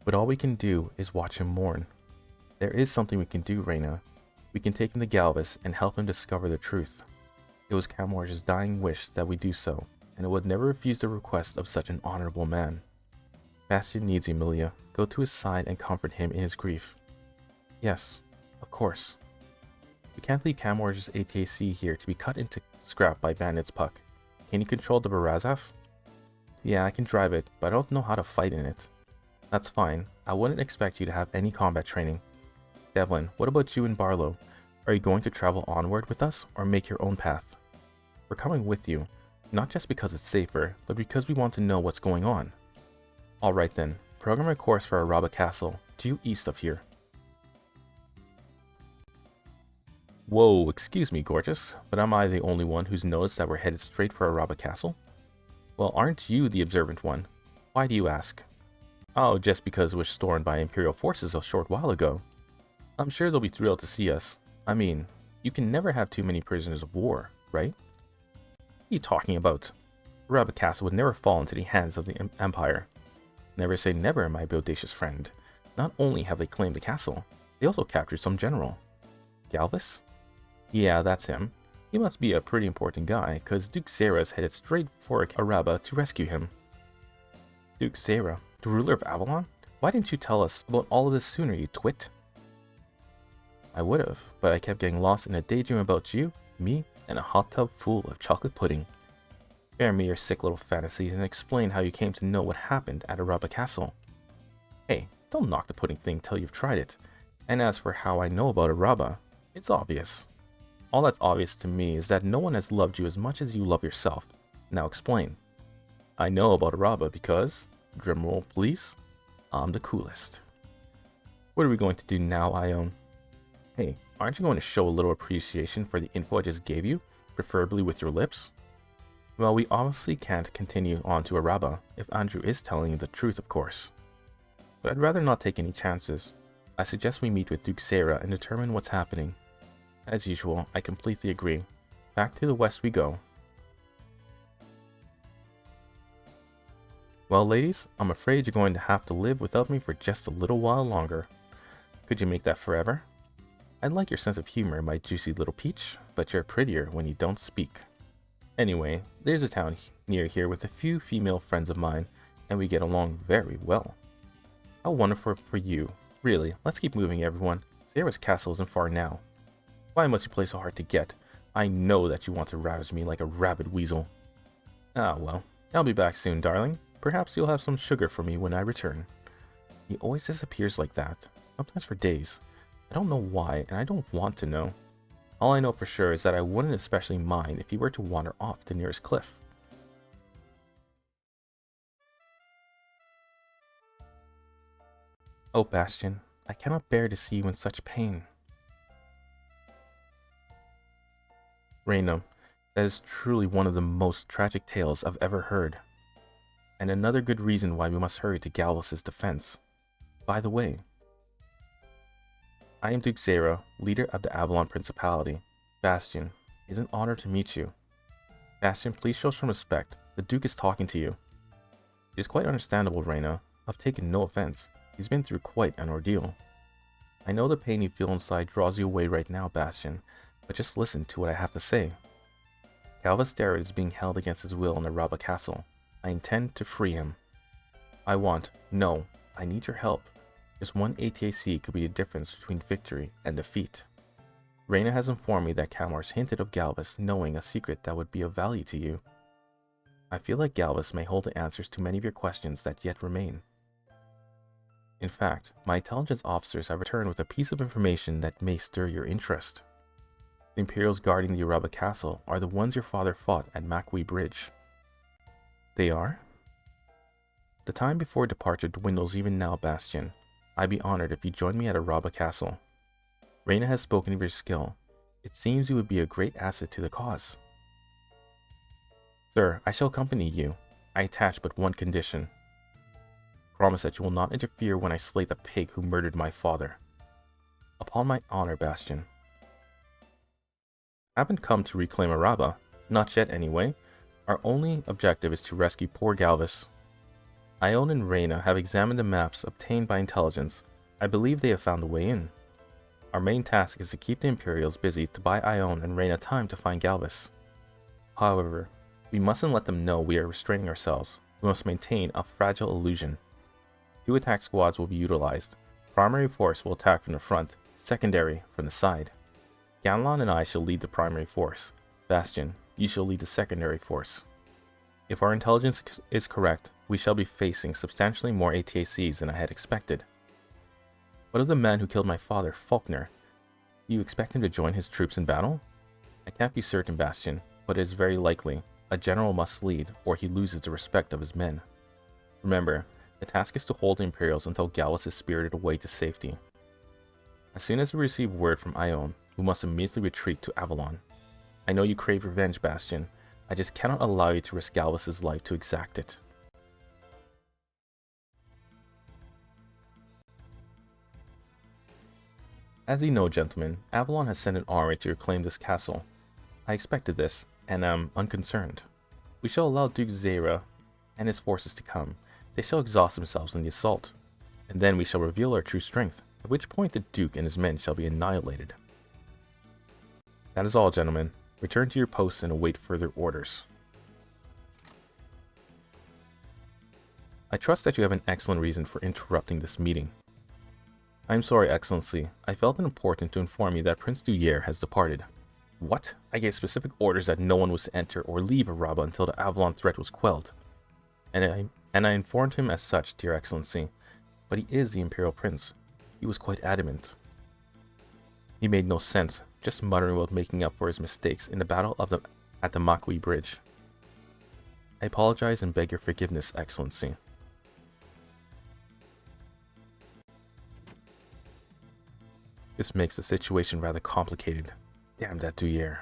but all we can do is watch him mourn. There is something we can do, Reyna. We can take him to Galvus and help him discover the truth. It was Camorge's dying wish that we do so, and it would never refuse the request of such an honorable man. Bastion needs Emilia. Go to his side and comfort him in his grief. Yes, of course. We can't leave Camorge's ATAC here to be cut into scrap by Bandit's puck. Can you control the Barazaf? Yeah, I can drive it, but I don't know how to fight in it. That's fine. I wouldn't expect you to have any combat training. Devlin, what about you and Barlow? Are you going to travel onward with us, or make your own path? We're coming with you, not just because it's safer, but because we want to know what's going on. Alright then, program a course for Araba Castle, due east of here. Whoa, excuse me, gorgeous, but am I the only one who's noticed that we're headed straight for Araba Castle? Well, aren't you the observant one? Why do you ask? Oh, just because it was stormed by Imperial forces a short while ago. I'm sure they'll be thrilled to see us. I mean, you can never have too many prisoners of war, right? What are you talking about? Araba Castle would never fall into the hands of the Empire. Never say never, my bodacious friend. Not only have they claimed the castle, they also captured some general. Galvus? Yeah, that's him. He must be a pretty important guy, cause Duke Zera's headed straight for Araba to rescue him. Duke Zera, the ruler of Avalon? Why didn't you tell us about all of this sooner, you twit? I would have, but I kept getting lost in a daydream about you, me, and a hot tub full of chocolate pudding. Spare me your sick little fantasies and explain how you came to know what happened at Araba Castle. Hey, don't knock the pudding thing till you've tried it. And as for how I know about Araba, it's obvious. All that's obvious to me is that no one has loved you as much as you love yourself. Now explain. I know about Araba because, drumroll please, I'm the coolest. What are we going to do now, Ione? Hey, aren't you going to show a little appreciation for the info I just gave you, preferably with your lips? Well, we obviously can't continue on to Araba, if Andrew is telling you the truth, of course. But I'd rather not take any chances. I suggest we meet with Duke Sarah and determine what's happening. As usual, I completely agree. Back to the west we go. Well, ladies, I'm afraid you're going to have to live without me for just a little while longer. Could you make that forever? I like your sense of humor, my juicy little peach, but you're prettier when you don't speak. Anyway, there's a town near here with a few female friends of mine, and we get along very well. How wonderful for you. Really, let's keep moving, everyone. Sarah's castle isn't far now. Why must you play so hard to get? I know that you want to ravage me like a rabid weasel. Ah, well, I'll be back soon, darling. Perhaps you'll have some sugar for me when I return. He always disappears like that, sometimes for days. I don't know why, and I don't want to know. All I know for sure is that I wouldn't especially mind if he were to wander off the nearest cliff. Oh, Bastion, I cannot bear to see you in such pain. Reina, that is truly one of the most tragic tales I've ever heard. And another good reason why we must hurry to Galvas' defense. By the way, I am Duke Zera, leader of the Avalon Principality. Bastion, it is an honor to meet you. Bastion, please show some respect. The Duke is talking to you. It is quite understandable, Reina. I've taken no offense. He's been through quite an ordeal. I know the pain you feel inside draws you away right now, Bastion, but just listen to what I have to say. Galvas Darrett is being held against his will in Araba Castle. I intend to free him. I need your help. Just one ATAC could be the difference between victory and defeat. Reina has informed me that Calmar's hinted of Galvas knowing a secret that would be of value to you. I feel like Galvas may hold the answers to many of your questions that yet remain. In fact, my intelligence officers have returned with a piece of information that may stir your interest. The Imperials guarding the Araba Castle are the ones your father fought at Makwi Bridge. They are? The time before departure dwindles even now, Bastion. I'd be honored if you joined me at Araba Castle. Reina has spoken of your skill. It seems you would be a great asset to the cause. Sir, I shall accompany you. I attach but one condition. Promise that you will not interfere when I slay the pig who murdered my father. Upon my honor, Bastion. I haven't come to reclaim Araba. Not yet, anyway. Our only objective is to rescue poor Galvas. Ione and Reina have examined the maps obtained by intelligence. I believe they have found a way in. Our main task is to keep the Imperials busy to buy Ione and Reina time to find Galvas. However, we mustn't let them know we are restraining ourselves. We must maintain a fragile illusion. 2 attack squads will be utilized. Primary force will attack from the front, secondary from the side. Ganlon and I shall lead the primary force. Bastion, you shall lead the secondary force. If our intelligence is correct, we shall be facing substantially more ATACs than I had expected. What of the man who killed my father, Faulkner? Do you expect him to join his troops in battle? I can't be certain, Bastion, but it is very likely. A general must lead, or he loses the respect of his men. Remember, the task is to hold the Imperials until Galvas is spirited away to safety. As soon as we receive word from Ione, we must immediately retreat to Avalon. I know you crave revenge, Bastion. I just cannot allow you to risk Galvas' life to exact it. As you know, gentlemen, Avalon has sent an army to reclaim this castle. I expected this, and am unconcerned. We shall allow Duke Zera and his forces to come. They shall exhaust themselves in the assault, and then we shall reveal our true strength, at which point the Duke and his men shall be annihilated. That is all, gentlemen. Return to your posts and await further orders. I trust that you have an excellent reason for interrupting this meeting. I'm sorry, Excellency. I felt it important to inform you that Prince Duyere has departed. What? I gave specific orders that no one was to enter or leave Araba until the Avalon threat was quelled. And I informed him as such, dear Excellency. But he is the Imperial Prince. He was quite adamant. He made no sense, just muttering while making up for his mistakes in the battle at the Makui Bridge. I apologize and beg your forgiveness, Excellency. This makes the situation rather complicated. Damn that Duyere.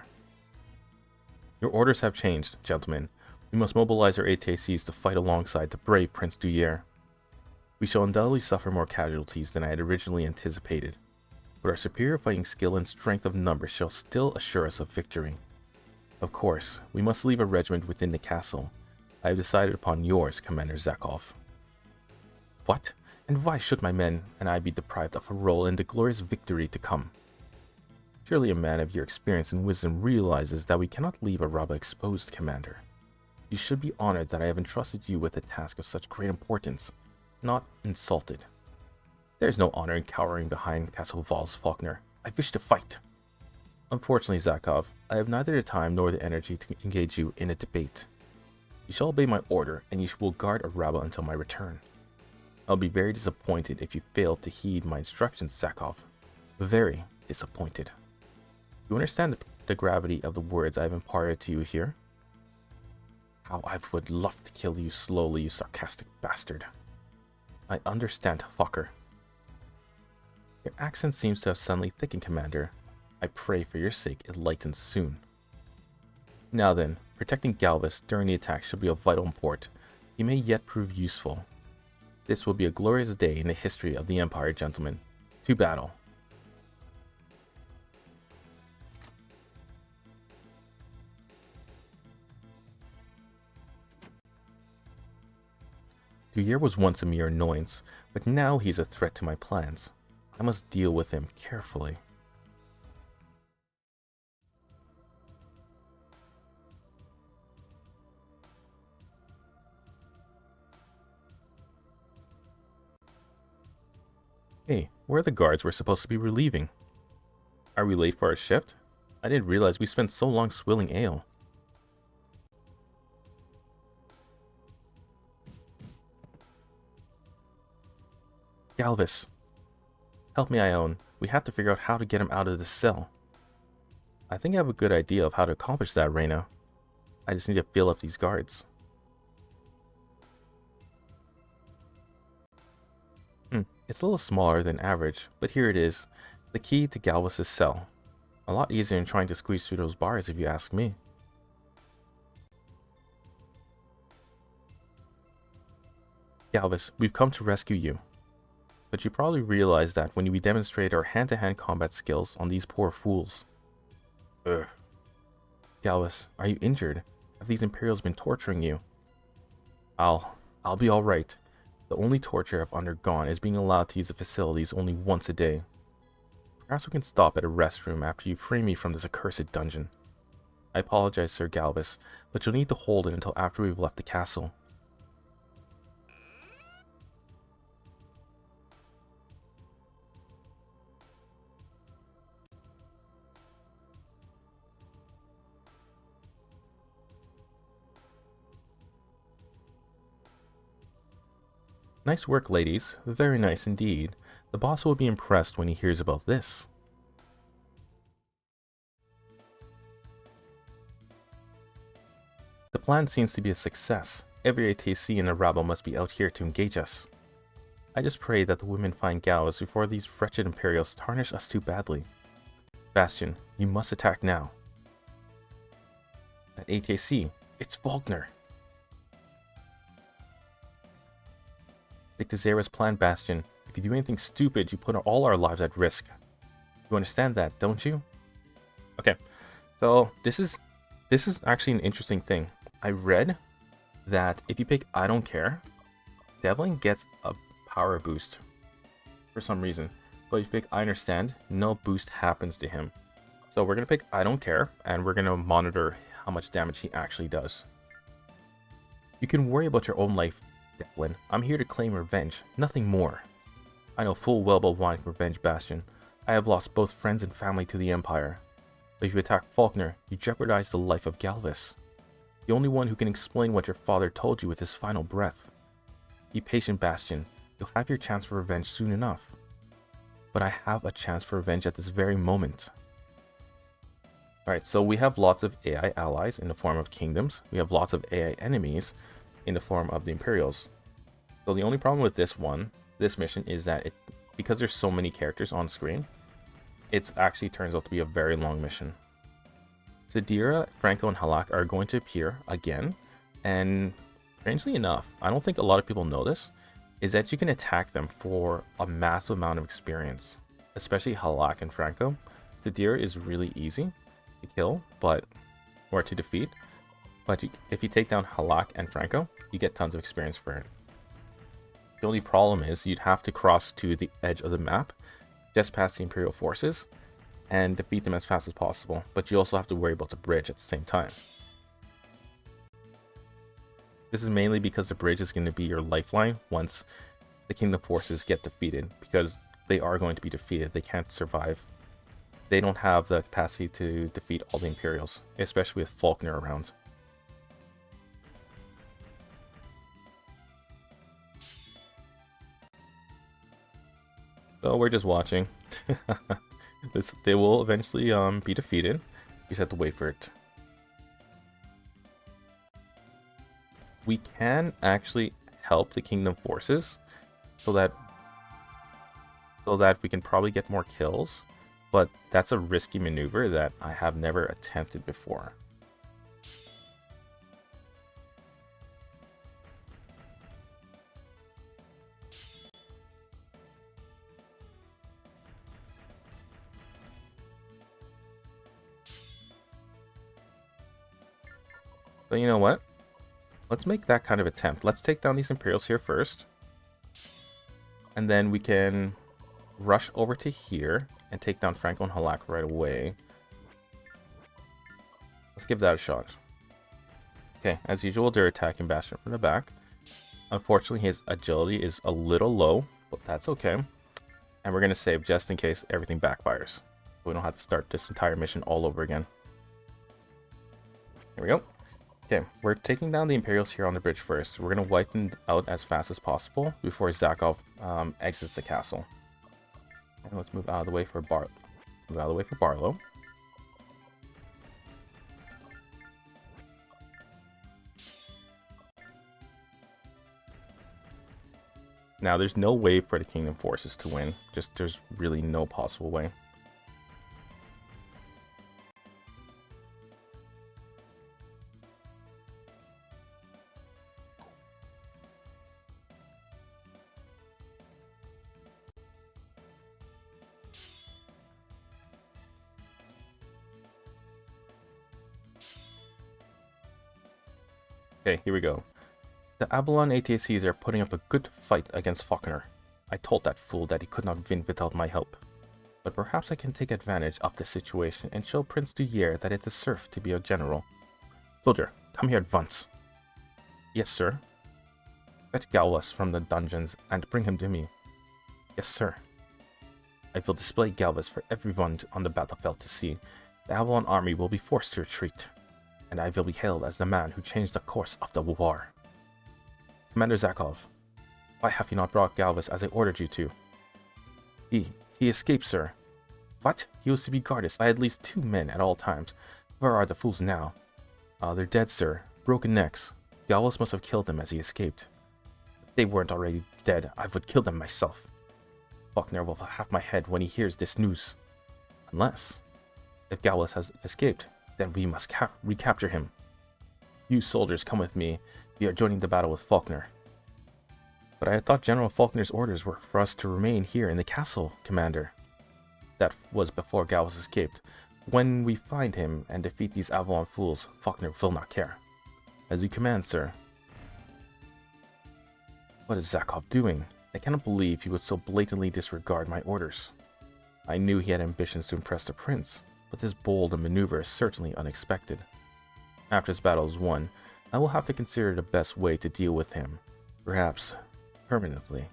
Your orders have changed, gentlemen. We must mobilize our ATACs to fight alongside the brave Prince Duyere. We shall undoubtedly suffer more casualties than I had originally anticipated, but our superior fighting skill and strength of numbers shall still assure us of victory. Of course, we must leave a regiment within the castle. I have decided upon yours, Commander Zakov. What? And why should my men and I be deprived of a role in the glorious victory to come? Surely a man of your experience and wisdom realizes that we cannot leave Araba exposed, Commander. You should be honored that I have entrusted you with a task of such great importance, not insulted. There is no honor in cowering behind castle walls, Faulkner. I wish to fight. Unfortunately, Zakov, I have neither the time nor the energy to engage you in a debate. You shall obey my order, and you will guard Araba until my return. I'll be very disappointed if you fail to heed my instructions, Zakov. Very disappointed. You understand the gravity of the words I have imparted to you here? How I would love to kill you slowly, you sarcastic bastard. I understand, fucker. Your accent seems to have suddenly thickened, Commander. I pray for your sake it lightens soon. Now then, protecting Galvus during the attack should be of vital import. He may yet prove useful. This will be a glorious day in the history of the Empire, gentlemen. To battle. Duyere was once a mere annoyance, but now he's a threat to my plans. I must deal with him carefully. Hey, where are the guards we're supposed to be relieving? Are we late for our shift? I didn't realize we spent so long swilling ale. Galvus. Help me, Ione. We have to figure out how to get him out of this cell. I think I have a good idea of how to accomplish that, Reyna. I just need to fill up these guards. It's a little smaller than average, but here it is. The key to Galvus' cell. A lot easier than trying to squeeze through those bars if you ask me. Galvus, we've come to rescue you. But you probably realize that when we demonstrate our hand-to-hand combat skills on these poor fools. Ugh. Galvus, are you injured? Have these Imperials been torturing you? I'll be alright. The only torture I've undergone is being allowed to use the facilities only once a day. Perhaps we can stop at a restroom after you free me from this accursed dungeon. I apologize, Sir Galvus, but you'll need to hold it until after we've left the castle. Nice work, ladies. Very nice indeed. The boss will be impressed when he hears about this. The plan seems to be a success. Every ATC in Araba must be out here to engage us. I just pray that the women find Galvus before these wretched Imperials tarnish us too badly. Bastion, you must attack now. That ATC, it's Faulkner. Stick to Zera's plan, Bastion. If you do anything stupid, you put all our lives at risk. You understand that, don't you? Okay, so this is actually an interesting thing. I read that if you pick I don't care, Devlin gets a power boost for some reason. But if you pick I understand, no boost happens to him. So we're gonna pick I don't care, and we're gonna monitor how much damage he actually does. You can worry about your own life, Devlin. I'm here to claim revenge, nothing more. I know full well about wanting revenge, Bastion. I have lost both friends and family to the Empire. But if you attack Faulkner, you jeopardize the life of Galvus, the only one who can explain what your father told you with his final breath. Be patient, Bastion. You'll have your chance for revenge soon enough. But I have a chance for revenge at this very moment. Alright, so we have lots of AI allies in the form of kingdoms. We have lots of AI enemies in the form of the Imperials. So the only problem with this mission, is that because there's so many characters on screen, it actually turns out to be a very long mission. Sadira, Franco, and Halak are going to appear again, and strangely enough, I don't think a lot of people know this, is that you can attack them for a massive amount of experience, especially Halak and Franco. Sadira is really easy to kill, or to defeat, but if you take down Halak and Franco, you get tons of experience for it. The only problem is you'd have to cross to the edge of the map, just past the Imperial forces, and defeat them as fast as possible, but you also have to worry about the bridge at the same time. This is mainly because the bridge is going to be your lifeline once the Kingdom forces get defeated, because they are going to be defeated. They can't survive. They don't have the capacity to defeat all the Imperials, especially with Faulkner around. So we're just watching. They will eventually be defeated. We just have to wait for it. We can actually help the Kingdom forces so that we can probably get more kills, but that's a risky maneuver that I have never attempted before. But you know what? Let's make that kind of attempt. Let's take down these Imperials here first. And then we can rush over to here and take down Franco and Halak right away. Let's give that a shot. Okay, as usual, they're attacking Bastion from the back. Unfortunately, his agility is a little low, but that's okay. And we're going to save just in case everything backfires, so we don't have to start this entire mission all over again. Here we go. Okay, we're taking down the Imperials here on the bridge first. We're going to wipe them out as fast as possible before Zakov exits the castle. And let's move out of the way for Barlow. Now, there's no way for the Kingdom forces to win. There's really no possible way. Okay, here we go. The Avalon ATACs are putting up a good fight against Faulkner. I told that fool that he could not win without my help. But perhaps I can take advantage of the situation and show Prince Duyere that it deserves to be a general. Soldier, come here at once. Yes, sir. Fetch Galvus from the dungeons and bring him to me. Yes, sir. I will display Galvus for everyone on the battlefield to see. The Avalon army will be forced to retreat, and I will be hailed as the man who changed the course of the war. Commander Zakov, why have you not brought Galvus as I ordered you to? He escaped, sir. What? He was to be guarded by at least 2 men at all times. Where are the fools now? They're dead, sir. Broken necks. Galvus must have killed them as he escaped. If they weren't already dead, I would kill them myself. Faulkner will have my head when he hears this news. Unless, if Galvus has escaped, then we must recapture him. You soldiers come with me. We are joining the battle with Faulkner. But I had thought General Faulkner's orders were for us to remain here in the castle, Commander. That was before Galvus escaped. When we find him and defeat these Avalon fools, Faulkner will not care. As you command, sir. What is Zakov doing? I cannot believe he would so blatantly disregard my orders. I knew he had ambitions to impress the prince, but this bold maneuver is certainly unexpected. After this battle is won, I will have to consider the best way to deal with him, perhaps permanently.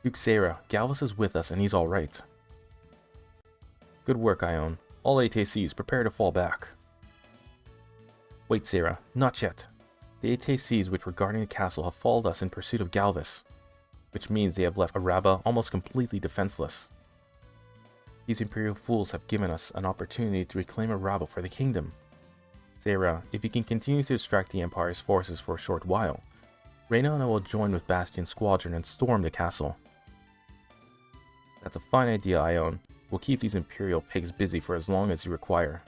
Duke Sarah, Galvus is with us and he's alright. Good work, Ione. All ATACs, prepare to fall back. Wait, Sarah, not yet. The ATACs which were guarding the castle have followed us in pursuit of Galvus, which means they have left Araba almost completely defenseless. These Imperial fools have given us an opportunity to reclaim Araba for the kingdom. Sarah, if you can continue to distract the Empire's forces for a short while, Reyna and I will join with Bastion's squadron and storm the castle. That's a fine idea, Ione. We'll keep these Imperial pigs busy for as long as you require.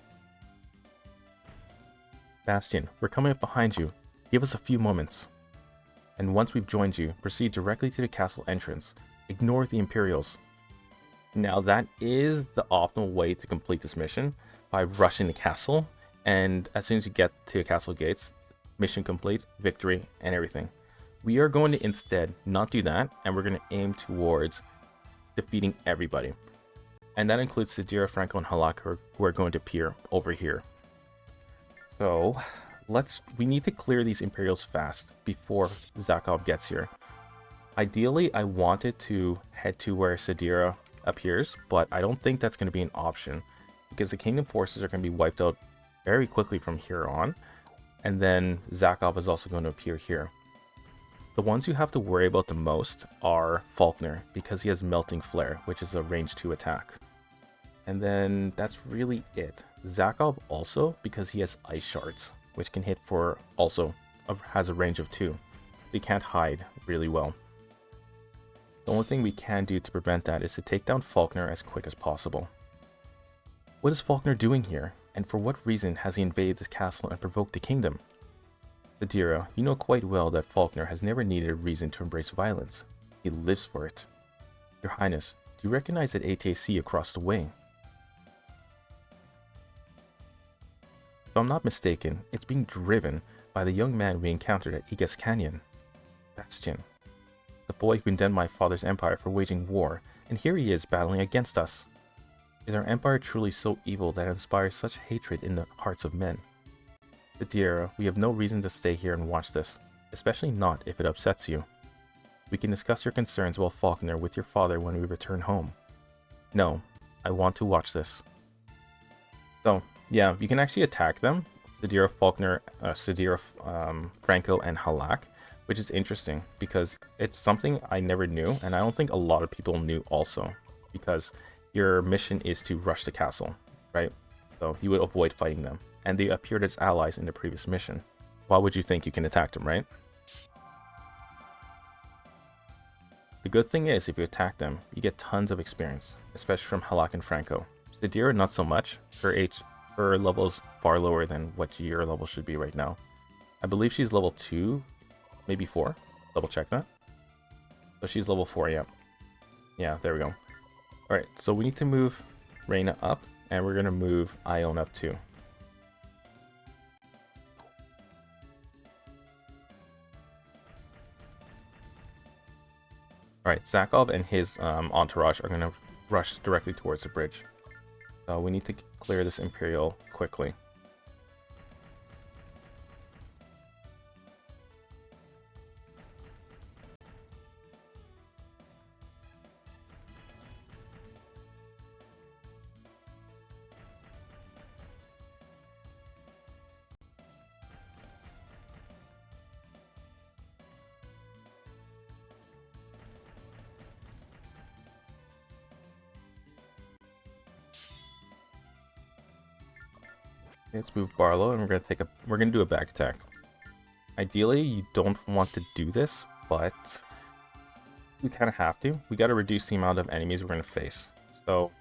Bastion, we're coming up behind you. Give us a few moments. And once we've joined you, proceed directly to the castle entrance. Ignore the Imperials. Now that is the optimal way to complete this mission, by rushing the castle, and as soon as you get to the castle gates, mission complete, victory, and everything. We are going to instead not do that, and we're going to aim towards defeating everybody. And that includes Sadira, Franco, and Halak, who are going to appear over here. So we need to clear these Imperials fast before Zakov gets here. Ideally, I wanted to head to where Sadira appears, but I don't think that's going to be an option because the Kingdom forces are going to be wiped out very quickly from here on, and then Zakov is also going to appear here. The ones you have to worry about the most are Faulkner, because he has Melting Flare, which is a range 2 attack. And then that's really it. Zakov also, because he has Ice Shards, which can hit for also has a range of 2. They can't hide really well. The only thing we can do to prevent that is to take down Faulkner as quick as possible. What is Faulkner doing here, and for what reason has he invaded this castle and provoked the kingdom? Sadira, you know quite well that Faulkner has never needed a reason to embrace violence. He lives for it. Your Highness, do you recognize that ATAC across the way? If I'm not mistaken, it's being driven by the young man we encountered at Igas Canyon. Bastion. The boy who condemned my father's empire for waging war, and here he is battling against us. Is our empire truly so evil that it inspires such hatred in the hearts of men? Duyere, we have no reason to stay here and watch this, especially not if it upsets you. We can discuss your concerns while Faulkner with your father when we return home. No, I want to watch this. So, yeah, you can actually attack them. Sadira, Faulkner, Franco, and Halak, which is interesting because it's something I never knew, and I don't think a lot of people knew also, because your mission is to rush the castle, right? So you would avoid fighting them, and they appeared as allies in the previous mission. Why would you think you can attack them, right? The good thing is, if you attack them, you get tons of experience, especially from Halak and Franco. Sadira, not so much. Her level is far lower than what your level should be right now. I believe she's level 2, maybe 4. Double check that. So she's level 4, yeah. Yeah, there we go. Alright, so we need to move Reyna up, and we're going to move Ione up too. Alright, Zakov and his entourage are going to rush directly towards the bridge. So we need to clear this Imperial quickly. Let's move Barlow, and we're gonna do a back attack. Ideally, you don't want to do this, but we kind of have to. We got to reduce the amount of enemies we're gonna face. So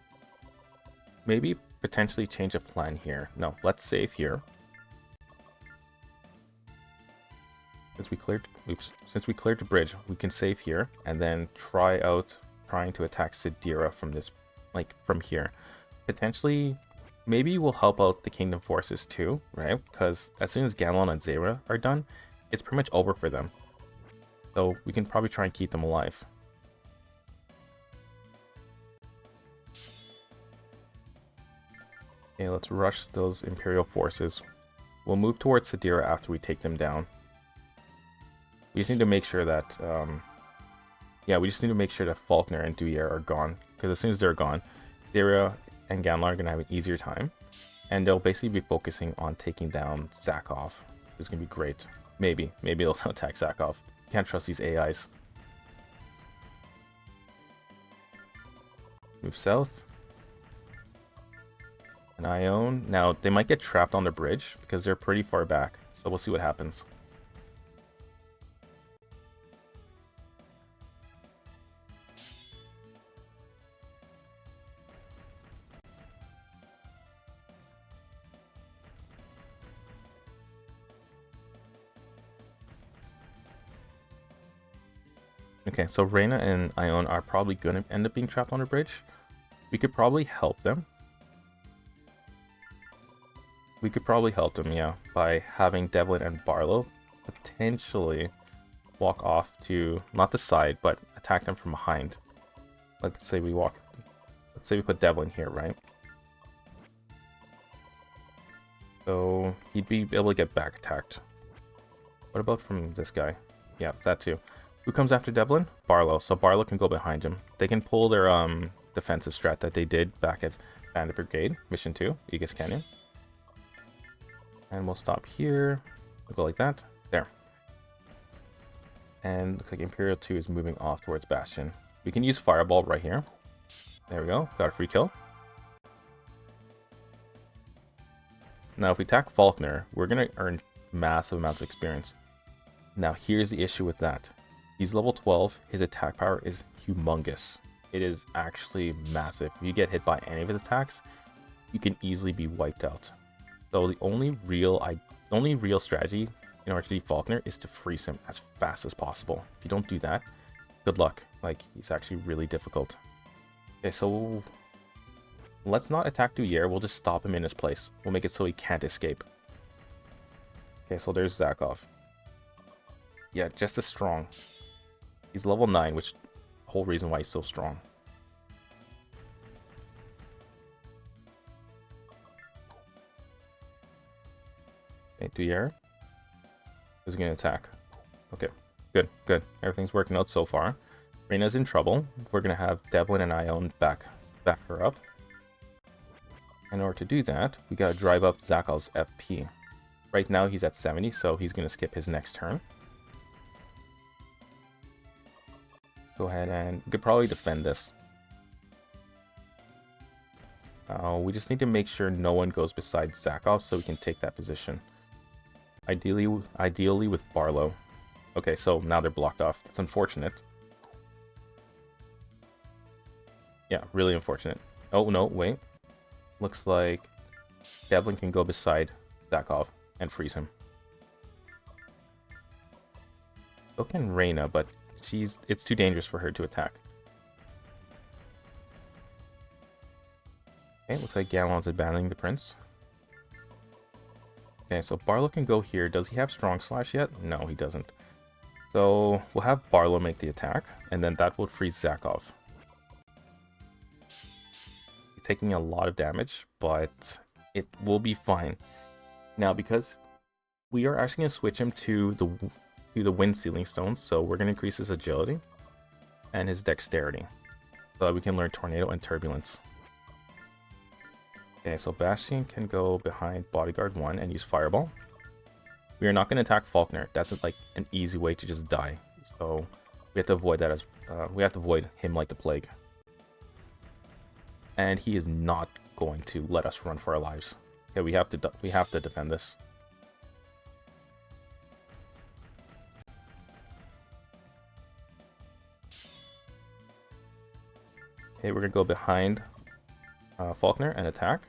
maybe potentially change a plan here. No, let's save here. Since we cleared the bridge, we can save here and then trying to attack Sadira from this, from here. Potentially. Maybe we'll help out the Kingdom forces too, right? Because as soon as Ganlon and Zera are done, it's pretty much over for them. So we can probably try and keep them alive. Okay, let's rush those Imperial forces. We'll move towards Sadira after we take them down. We just need to make sure that Yeah, we just need to make sure that Faulkner and Duyere are gone. Because as soon as they're gone, Sadira and Gamlar are going to have an easier time. And they'll basically be focusing on taking down Zakov. It's going to be great. Maybe they'll attack Zakov. Can't trust these AIs. Move south. And Ione. Now, they might get trapped on the bridge because they're pretty far back. So we'll see what happens. Okay, so Reyna and Ione are probably going to end up being trapped on the bridge. We could probably help them. Yeah, by having Devlin and Barlow potentially walk off to, not the side, but attack them from behind. Let's say we put Devlin here, right? So he'd be able to get back attacked. What about from this guy? Yeah, that too. Who comes after Devlin? Barlow. So Barlow can go behind him. They can pull their defensive strat that they did back at Bandit Brigade, Mission 2, Aegis Canyon. And we'll stop here. We'll go like that. There. And looks like Imperial 2 is moving off towards Bastion. We can use Fireball right here. There we go. Got a free kill. Now if we attack Faulkner, we're going to earn massive amounts of experience. Now here's the issue with that. He's level 12. His attack power is humongous. It is actually massive. If you get hit by any of his attacks, you can easily be wiped out. So the only real strategy in order to defeat Faulkner is to freeze him as fast as possible. If you don't do that, good luck. Like, he's actually really difficult. Okay, so let's not attack Duyere. We'll just stop him in his place. We'll make it so he can't escape. Okay, so there's Zakov. Yeah, just as strong. He's level 9, which is the whole reason why he's so strong. Okay, Duyere is going to attack. Okay, good. Everything's working out so far. Reyna's in trouble. We're going to have Devlin and Ione back her up. In order to do that, we got to drive up Zakov's FP. Right now he's at 70, so he's going to skip his next turn. Go ahead and we could probably defend this. We just need to make sure no one goes beside Zakov so we can take that position. Ideally with Barlow. Okay, so now they're blocked off. It's unfortunate. Yeah, really unfortunate. Oh, no, wait. Looks like Devlin can go beside Zakov and freeze him. So can Reyna, but it's too dangerous for her to attack. Okay, looks like Gallon's abandoning the prince. Okay, so Barlow can go here. Does he have Strong Slash yet? No, he doesn't. So we'll have Barlow make the attack, and then that will freeze Zakov. He's taking a lot of damage, but it will be fine. Now, because we are actually going to switch him to the Wind Sealing Stones, so we're going to increase his agility and his dexterity, so that we can learn Tornado and Turbulence. Okay, so Bastion can go behind Bodyguard 1 and use Fireball. We are not going to attack Faulkner. That's like an easy way to just die. So we have to avoid that we have to avoid him like the plague. And he is not going to let us run for our lives. Okay, we have to defend this. Okay, we're gonna go behind Faulkner and attack.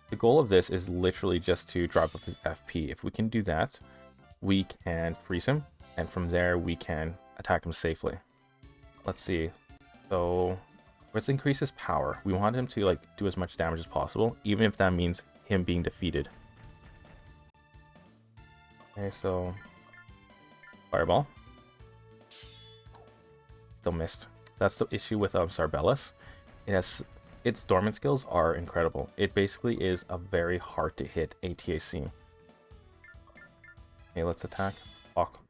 The goal of this is literally just to drop up his FP. If we can do that, we can freeze him, and from there we can attack him safely. Let's see. So let's increase his power. We want him to like do as much damage as possible, even if that means him being defeated. Okay, so Fireball. Still missed. That's the issue with Sarbellus. Its dormant skills are incredible. It basically is a very hard to hit ATAC. Okay, let's attack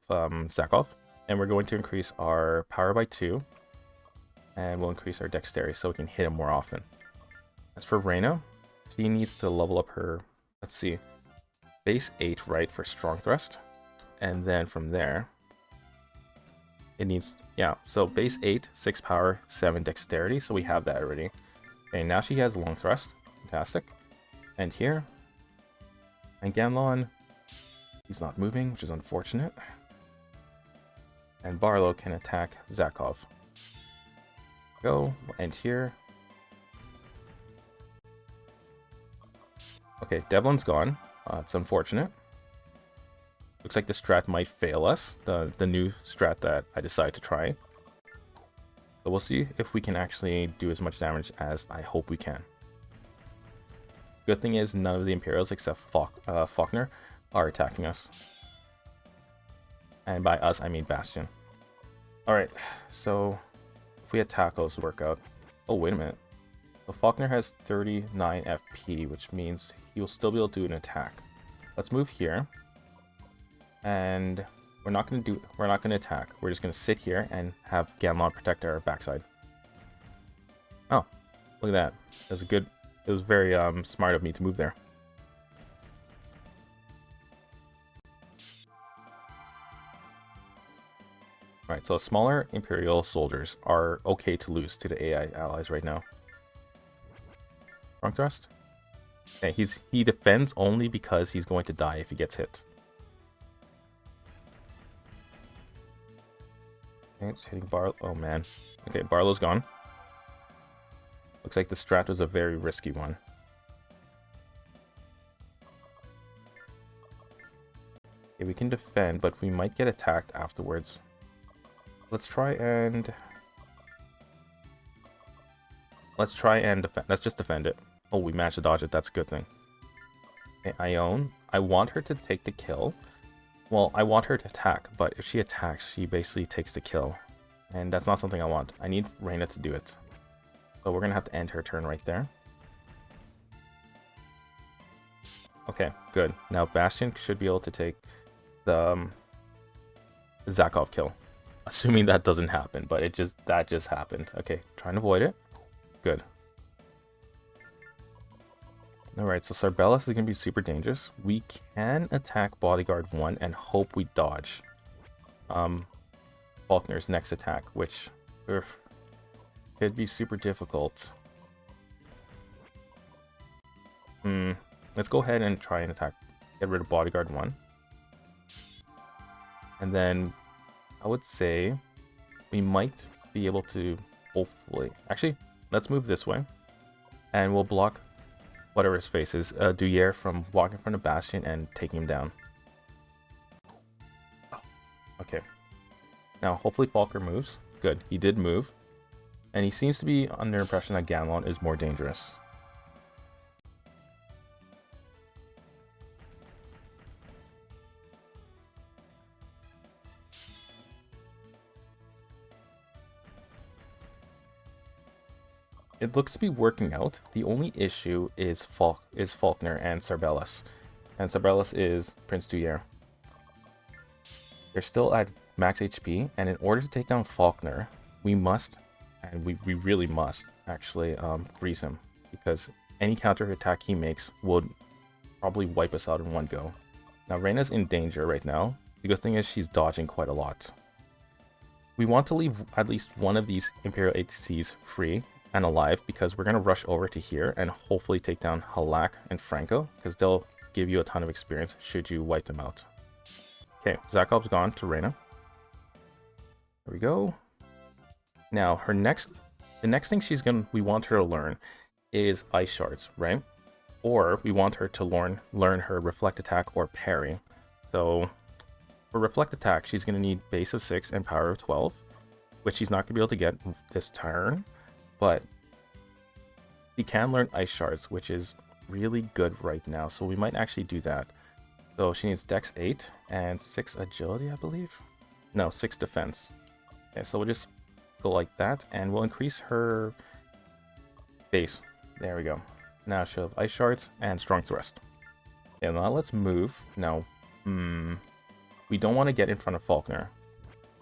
Zakov And we're going to increase our power by 2. And we'll increase our dexterity so we can hit him more often. As for Reyna, she needs to level up her, let's see, base 8, right, for strong thrust. And then from there, it needs, yeah, so base 8, 6 power, 7 dexterity. So we have that already. Okay, now she has long thrust. Fantastic. And here, and Ganlon, he's not moving, which is unfortunate. And Barlow can attack Zakov. Go, we'll end here. Okay, Devlin's gone. It's unfortunate. Looks like the strat might fail us, the new strat that I decided to try. So we'll see if we can actually do as much damage as I hope we can. Good thing is none of the Imperials except Faulkner are attacking us. And by us, I mean Bastion. Alright, so if we had tacos work out. Oh, wait a minute. So Faulkner has 39 FP, which means he will still be able to do an attack. Let's move here. And we're not gonna attack. We're just gonna sit here and have Ganlon protect our backside. Oh, look at that. It was very smart of me to move there. Alright, so smaller Imperial soldiers are okay to lose to the AI allies right now. Strong thrust? Okay, he defends only because he's going to die if he gets hit. Okay, it's hitting Barlow. Oh man. Okay, Barlow's gone. Looks like the strat was a very risky one. Okay, we can defend, but we might get attacked afterwards. Let's try and defend. Let's just defend it. Oh, we managed to dodge it. That's a good thing. Okay, Ione. I want her to take the kill. Well, I want her to attack, but if she attacks, she basically takes the kill. And that's not something I want. I need Reyna to do it. So we're going to have to end her turn right there. Okay, good. Now Bastion should be able to take the Zakov kill. Assuming that doesn't happen, but that just happened. Okay, trying to avoid it. Good. Alright, so Sarbellis is going to be super dangerous. We can attack Bodyguard 1 and hope we dodge Faulkner's next attack, which could be super difficult. Let's go ahead and try and attack, get rid of Bodyguard 1. And then I would say we might be able to, hopefully. Actually, let's move this way. And we'll block whatever his face is, Duyere, from walking in front of Bastion and taking him down. Okay. Now, hopefully Faulkner moves. Good, he did move. And he seems to be under impression that Ganlon is more dangerous. It looks to be working out. The only issue is Faulkner and Sarbellis. And Sarbellis is Prince Duyere. They're still at max HP, and in order to take down Faulkner, we must, and we really must, actually freeze him. Because any counter attack he makes would probably wipe us out in one go. Now Reyna's in danger right now. The good thing is she's dodging quite a lot. We want to leave at least one of these Imperial ATCs free and alive, because we're going to rush over to here and hopefully take down Halak and Franco, because they'll give you a ton of experience should you wipe them out. Okay, Zakov's gone to Reyna. There we go. Now, the next thing we want her to learn is Ice Shards, right? Or we want her to learn her Reflect Attack or Parry. So, for Reflect Attack, she's going to need base of 6 and power of 12, which she's not going to be able to get this turn. But she can learn Ice Shards, which is really good right now. So we might actually do that. So she needs Dex 8 and 6 Agility, I believe. No, 6 Defense. Okay, so we'll just go like that, and we'll increase her base. There we go. Now she'll have Ice Shards and Strong Thrust. Okay, now let's move. Now, we don't want to get in front of Faulkner.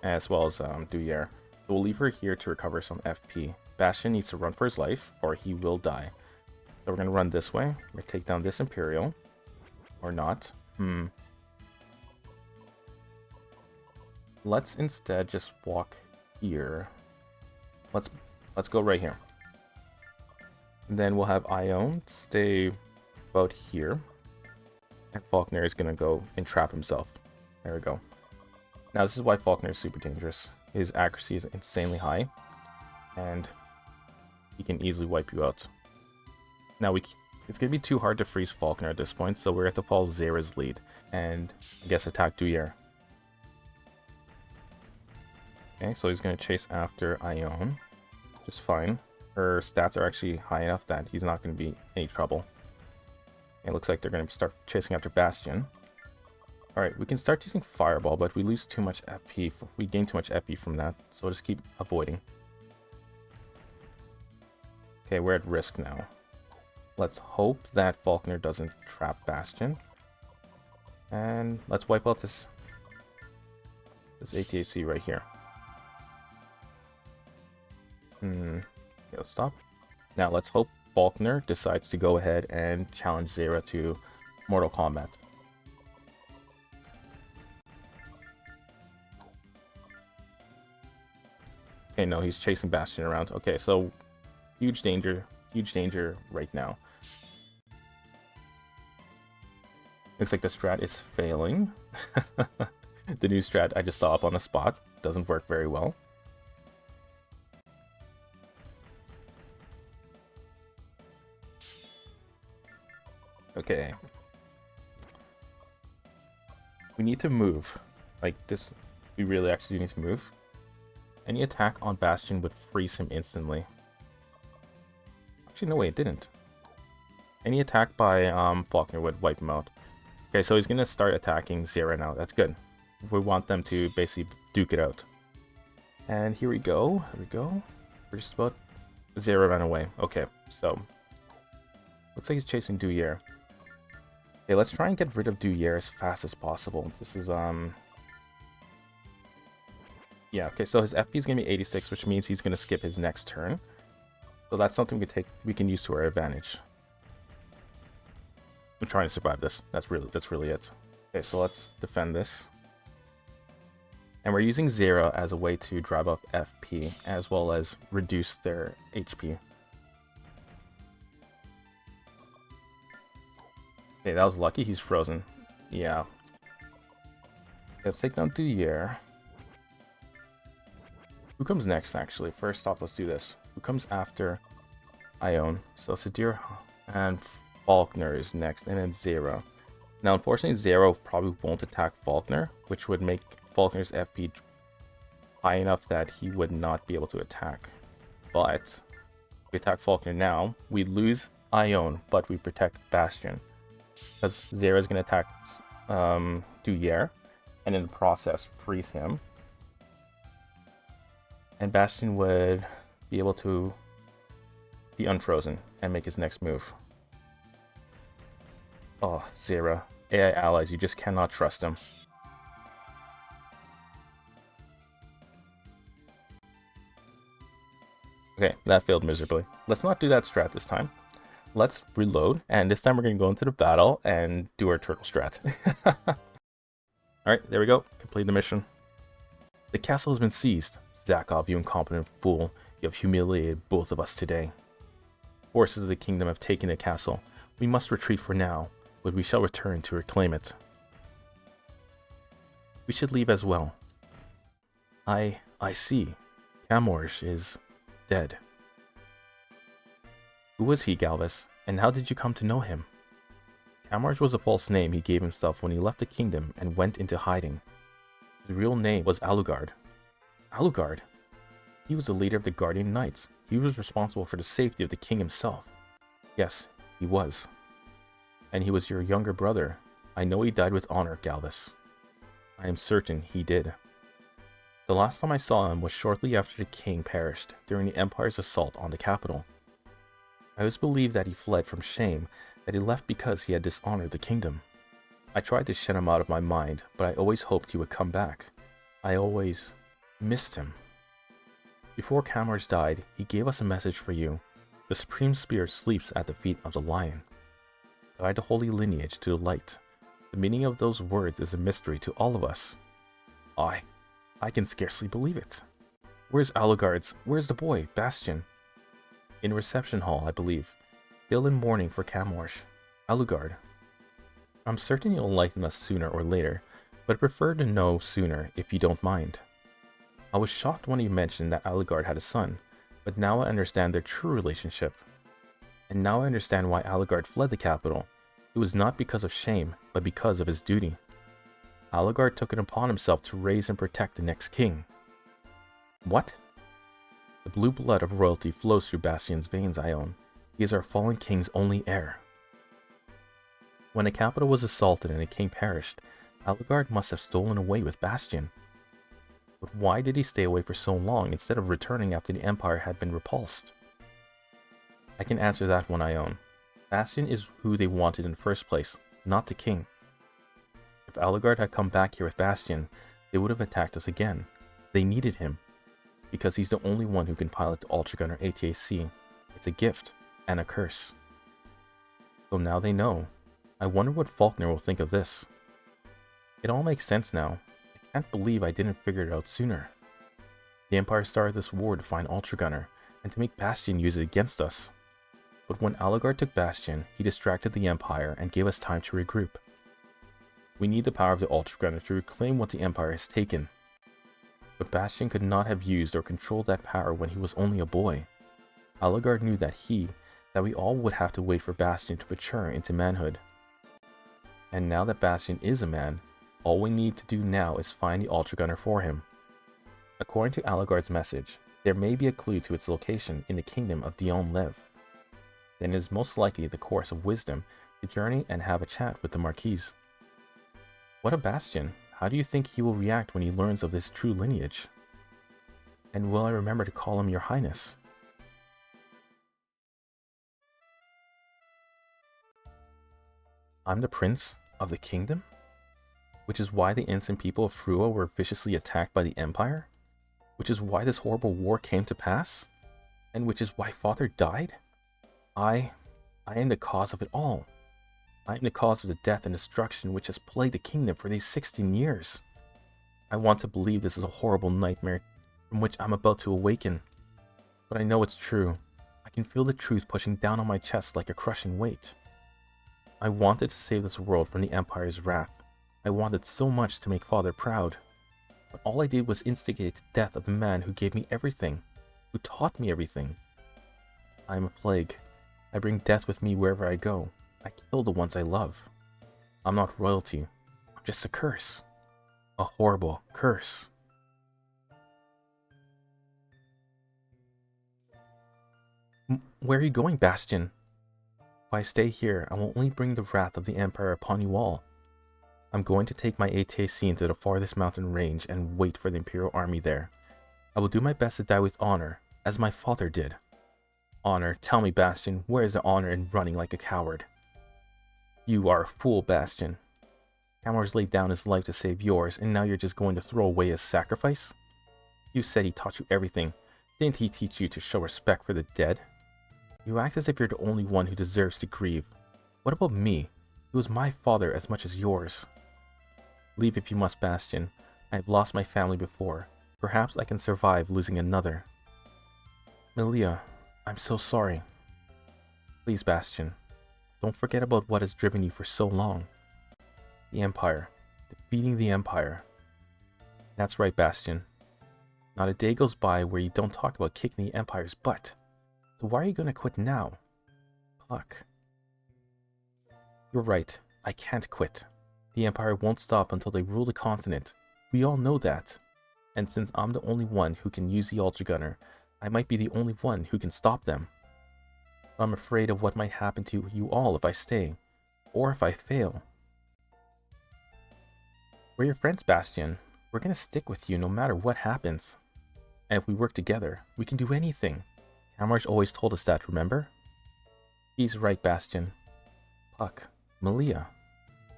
as well as Duyere. So we'll leave her here to recover some FP. Bastion needs to run for his life, or he will die. So we're going to run this way. We're going to take down this Imperial. Or not. Let's instead just walk here. Let's go right here. And then we'll have Ione stay about here. And Faulkner is going to go entrap himself. There we go. Now this is why Faulkner is super dangerous. His accuracy is insanely high. And he can easily wipe you out. Now it's going to be too hard to freeze Faulkner at this point, so we're going to follow Zera's lead. And I guess attack Duyere. Okay, so he's going to chase after Ione. Which is fine. Her stats are actually high enough that he's not going to be any trouble. It looks like they're going to start chasing after Bastion. Alright, we can start using Fireball, but we lose too much FP. We gain too much FP from that, so we'll just keep avoiding. Okay, we're at risk now. Let's hope that Faulkner doesn't trap Bastion. And let's wipe out this ATAC right here. Okay, let's stop. Now let's hope Faulkner decides to go ahead and challenge Zera to Mortal Kombat. Okay, no, he's chasing Bastion around. Okay, so huge danger right now. Looks like the strat is failing. The new strat I just saw up on the spot doesn't work very well. Okay. We need to move. Like this, we really actually do need to move. Any attack on Bastion would freeze him instantly. Actually, no way, it didn't. Any attack by Faulkner would wipe him out. Okay, so he's going to start attacking Zera now. That's good. We want them to basically duke it out. And here we go. Here we go. We're just about... Zera ran away. Okay, so... Looks like he's chasing Duyere. Okay, let's try and get rid of Duyere as fast as possible. This is, Yeah, okay, so his FP is going to be 86, which means he's going to skip his next turn. So that's something we can use to our advantage. We're trying to survive this. That's really it. Okay, so let's defend this. And we're using Zera as a way to drive up FP, as well as reduce their HP. Okay, that was lucky. He's frozen. Yeah. Let's take down Duyere. Who comes next, actually? First off, let's do this. Who comes after Ione? So Sadira and Faulkner is next, and then Zera. Now, unfortunately, Zera probably won't attack Faulkner, which would make Faulkner's FP high enough that he would not be able to attack. But if we attack Faulkner now, we lose Ione, but we protect Bastion. Because Zera is going to attack Duyere, and in the process, freeze him. And Bastion would be able to be unfrozen and make his next move. Oh, Zera. AI allies, you just cannot trust them. Okay, that failed miserably. Let's not do that strat this time. Let's reload, and this time we're going to go into the battle and do our turtle strat. Alright, there we go. Complete the mission. The castle has been seized. Zakov, you incompetent fool. You have humiliated both of us today. Forces of the kingdom have taken the castle. We must retreat for now, but we shall return to reclaim it. We should leave as well. I see. Camorge is dead. Who was he, Galvus, and how did you come to know him? Camorge was a false name he gave himself when he left the kingdom and went into hiding. His real name was Alucard. Alucard? He was the leader of the Guardian Knights. He was responsible for the safety of the king himself. Yes, he was. And he was your younger brother. I know he died with honor, Galvus. I am certain he did. The last time I saw him was shortly after the king perished during the Empire's assault on the capital. I always believed that he fled from shame, that he left because he had dishonored the kingdom. I tried to shut him out of my mind, but I always hoped he would come back. I always Missed him. Before Camorge died, he gave us a message for you. The Supreme Spirit sleeps at the feet of the lion. Guide the holy lineage to the light. The meaning of those words is a mystery to all of us. I can scarcely believe it. Where's Alucard's? Where's the boy, Bastion? In reception hall, I believe. Still in mourning for Camorge. Alucard. I'm certain you'll enlighten us sooner or later, but I'd prefer to know sooner if you don't mind. I was shocked when you mentioned that Alucard had a son, but now I understand their true relationship. And now I understand why Alucard fled the capital. It was not because of shame, but because of his duty. Alucard took it upon himself to raise and protect the next king. What? The blue blood of royalty flows through Bastion's veins, Ione. He is our fallen king's only heir. When a capital was assaulted and a king perished, Alucard must have stolen away with Bastion. But why did he stay away for so long instead of returning after the Empire had been repulsed? I can answer that one, Ione. Bastion is who they wanted in the first place, not the king. If Alucard had come back here with Bastion, they would have attacked us again. They needed him, because he's the only one who can pilot the Ultragunner ATAC. It's a gift and a curse. So now they know. I wonder what Faulkner will think of this. It all makes sense now. I can't believe I didn't figure it out sooner. The Empire started this war to find Ultragunner, and to make Bastion use it against us. But when Alucard took Bastion, he distracted the Empire and gave us time to regroup. We need the power of the Ultragunner to reclaim what the Empire has taken. But Bastion could not have used or controlled that power when he was only a boy. Alucard knew that we all would have to wait for Bastion to mature into manhood. And now that Bastion is a man, all we need to do now is find the Ultragunner for him. According to Alucard's message, there may be a clue to its location in the kingdom of Dionne. Then it is most likely the course of wisdom to journey and have a chat with the Marquise. What of Bastion? How do you think he will react when he learns of this true lineage? And will I remember to call him Your Highness? I'm the prince of the kingdom? Which is why the innocent people of Frua were viciously attacked by the Empire? Which is why this horrible war came to pass? And which is why Father died? I am the cause of it all. I am the cause of the death and destruction which has plagued the kingdom for these 16 years. I want to believe this is a horrible nightmare from which I'm about to awaken. But I know it's true. I can feel the truth pushing down on my chest like a crushing weight. I wanted to save this world from the Empire's wrath. I wanted so much to make Father proud. But all I did was instigate the death of the man who gave me everything, who taught me everything. I am a plague. I bring death with me wherever I go. I kill the ones I love. I'm not royalty. I'm just a curse. A horrible curse. Where are you going, Bastion? If I stay here, I will only bring the wrath of the Empire upon you all. I'm going to take my ATAC into the farthest mountain range and wait for the Imperial Army there. I will do my best to die with honor, as my father did. Honor, tell me, Bastion, where is the honor in running like a coward? You are a fool, Bastion. Camorge laid down his life to save yours, and now you're just going to throw away his sacrifice? You said he taught you everything. Didn't he teach you to show respect for the dead? You act as if you're the only one who deserves to grieve. What about me? He was my father as much as yours. Leave if you must, Bastion. I have lost my family before. Perhaps I can survive losing another. Melia, I'm so sorry. Please, Bastion, don't forget about what has driven you for so long. The Empire. Defeating the Empire. That's right, Bastion. Not a day goes by where you don't talk about kicking the Empire's butt. So why are you going to quit now? Puck. You're right. I can't quit. The Empire won't stop until they rule the continent. We all know that. And since I'm the only one who can use the Ultragunner, I might be the only one who can stop them. I'm afraid of what might happen to you all if I stay, or if I fail. We're your friends, Bastion. We're gonna stick with you no matter what happens. And if we work together, we can do anything. Camorge always told us that, remember? He's right, Bastion. Puck, Melia,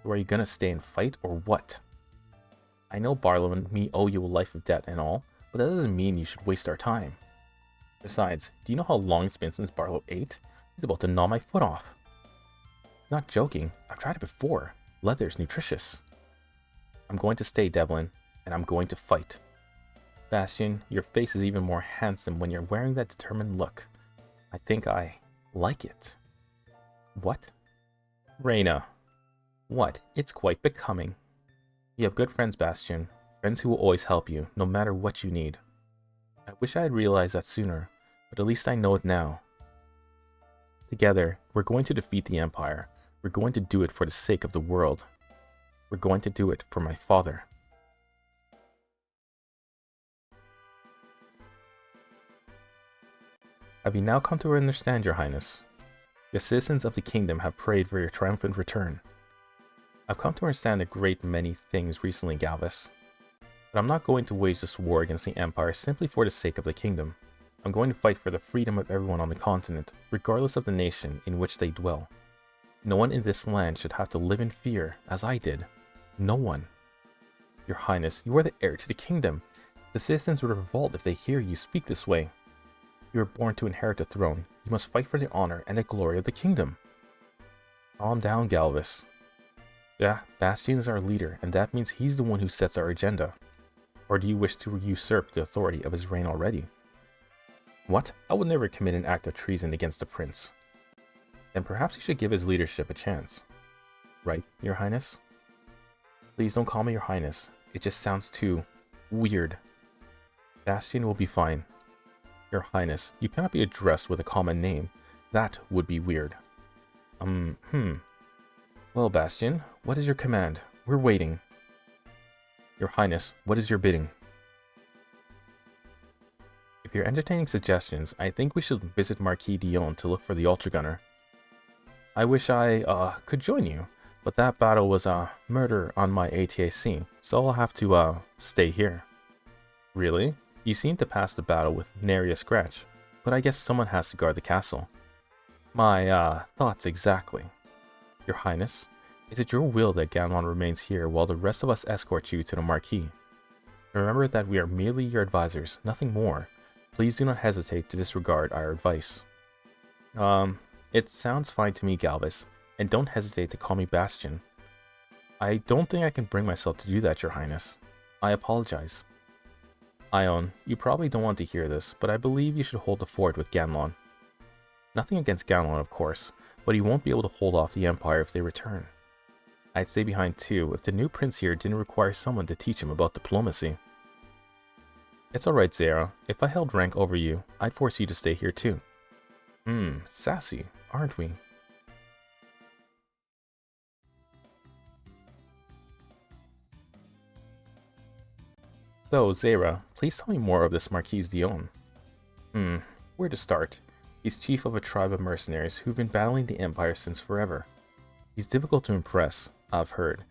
so are you gonna stay and fight, or what? I know Barlow and me owe you a life of debt and all, but that doesn't mean you should waste our time. Besides, do you know how long it's been since Barlow ate? He's about to gnaw my foot off. Not joking, I've tried it before. Leather's nutritious. I'm going to stay, Devlin, and I'm going to fight. Bastion, your face is even more handsome when you're wearing that determined look. I think I like it. What? Reyna. What? It's quite becoming. You have good friends, Bastion. Friends who will always help you, no matter what you need. I wish I had realized that sooner, but at least I know it now. Together, we're going to defeat the Empire. We're going to do it for the sake of the world. We're going to do it for my father. Have you now come to understand, Your Highness? The citizens of the kingdom have prayed for your triumphant return. I've come to understand a great many things recently, Galvus. But I'm not going to wage this war against the Empire simply for the sake of the kingdom. I'm going to fight for the freedom of everyone on the continent, regardless of the nation in which they dwell. No one in this land should have to live in fear, as I did. No one. Your Highness, you are the heir to the kingdom. The citizens would revolt if they hear you speak this way. You were born to inherit the throne. You must fight for the honor and the glory of the kingdom. Calm down, Galvus. Yeah, Bastion is our leader, and that means he's the one who sets our agenda. Or do you wish to usurp the authority of his reign already? What? I would never commit an act of treason against the prince. Then perhaps you should give his leadership a chance. Right, Your Highness? Please don't call me Your Highness. It just sounds too weird. Bastion will be fine. Your Highness, you cannot be addressed with a common name. That would be weird. Well, Bastion, what is your command? We're waiting. Your Highness, what is your bidding? If you're entertaining suggestions, I think we should visit Marquis Dionne to look for the Ultragunner. I wish I, could join you, but that battle was, murder on my ATAC, so I'll have to, stay here. Really? You seem to pass the battle with nary a scratch, but I guess someone has to guard the castle. My, thoughts exactly. Your Highness, is it your will that Ganlon remains here while the rest of us escort you to the Marquis? Remember that we are merely your advisors, nothing more. Please do not hesitate to disregard our advice. It sounds fine to me, Galvus, and don't hesitate to call me Bastion. I don't think I can bring myself to do that, Your Highness. I apologize. Ion, you probably don't want to hear this, but I believe you should hold the fort with Ganlon. Nothing against Ganlon, of course, but he won't be able to hold off the Empire if they return. I'd stay behind too if the new prince here didn't require someone to teach him about diplomacy. It's alright, Zara. If I held rank over you, I'd force you to stay here too. Sassy, aren't we? So, Zara, please tell me more of this Marquis Dionne. Where to start? He's chief of a tribe of mercenaries who've been battling the Empire since forever. He's difficult to impress, I've heard.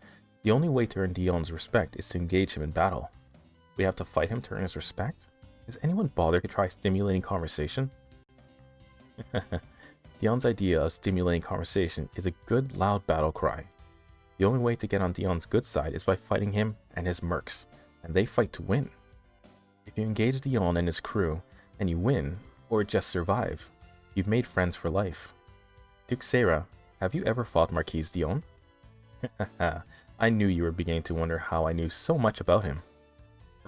The only way to earn Dionne's respect is to engage him in battle. We have to fight him to earn his respect? Is anyone bothered to try stimulating conversation? Dionne's idea of stimulating conversation is a good loud battle cry. The only way to get on Dionne's good side is by fighting him and his mercs, and they fight to win. If you engage Dionne and his crew, and you win, or just survive, you've made friends for life. Duke Sarah, have you ever fought Marquis Dionne? I knew you were beginning to wonder how I knew so much about him.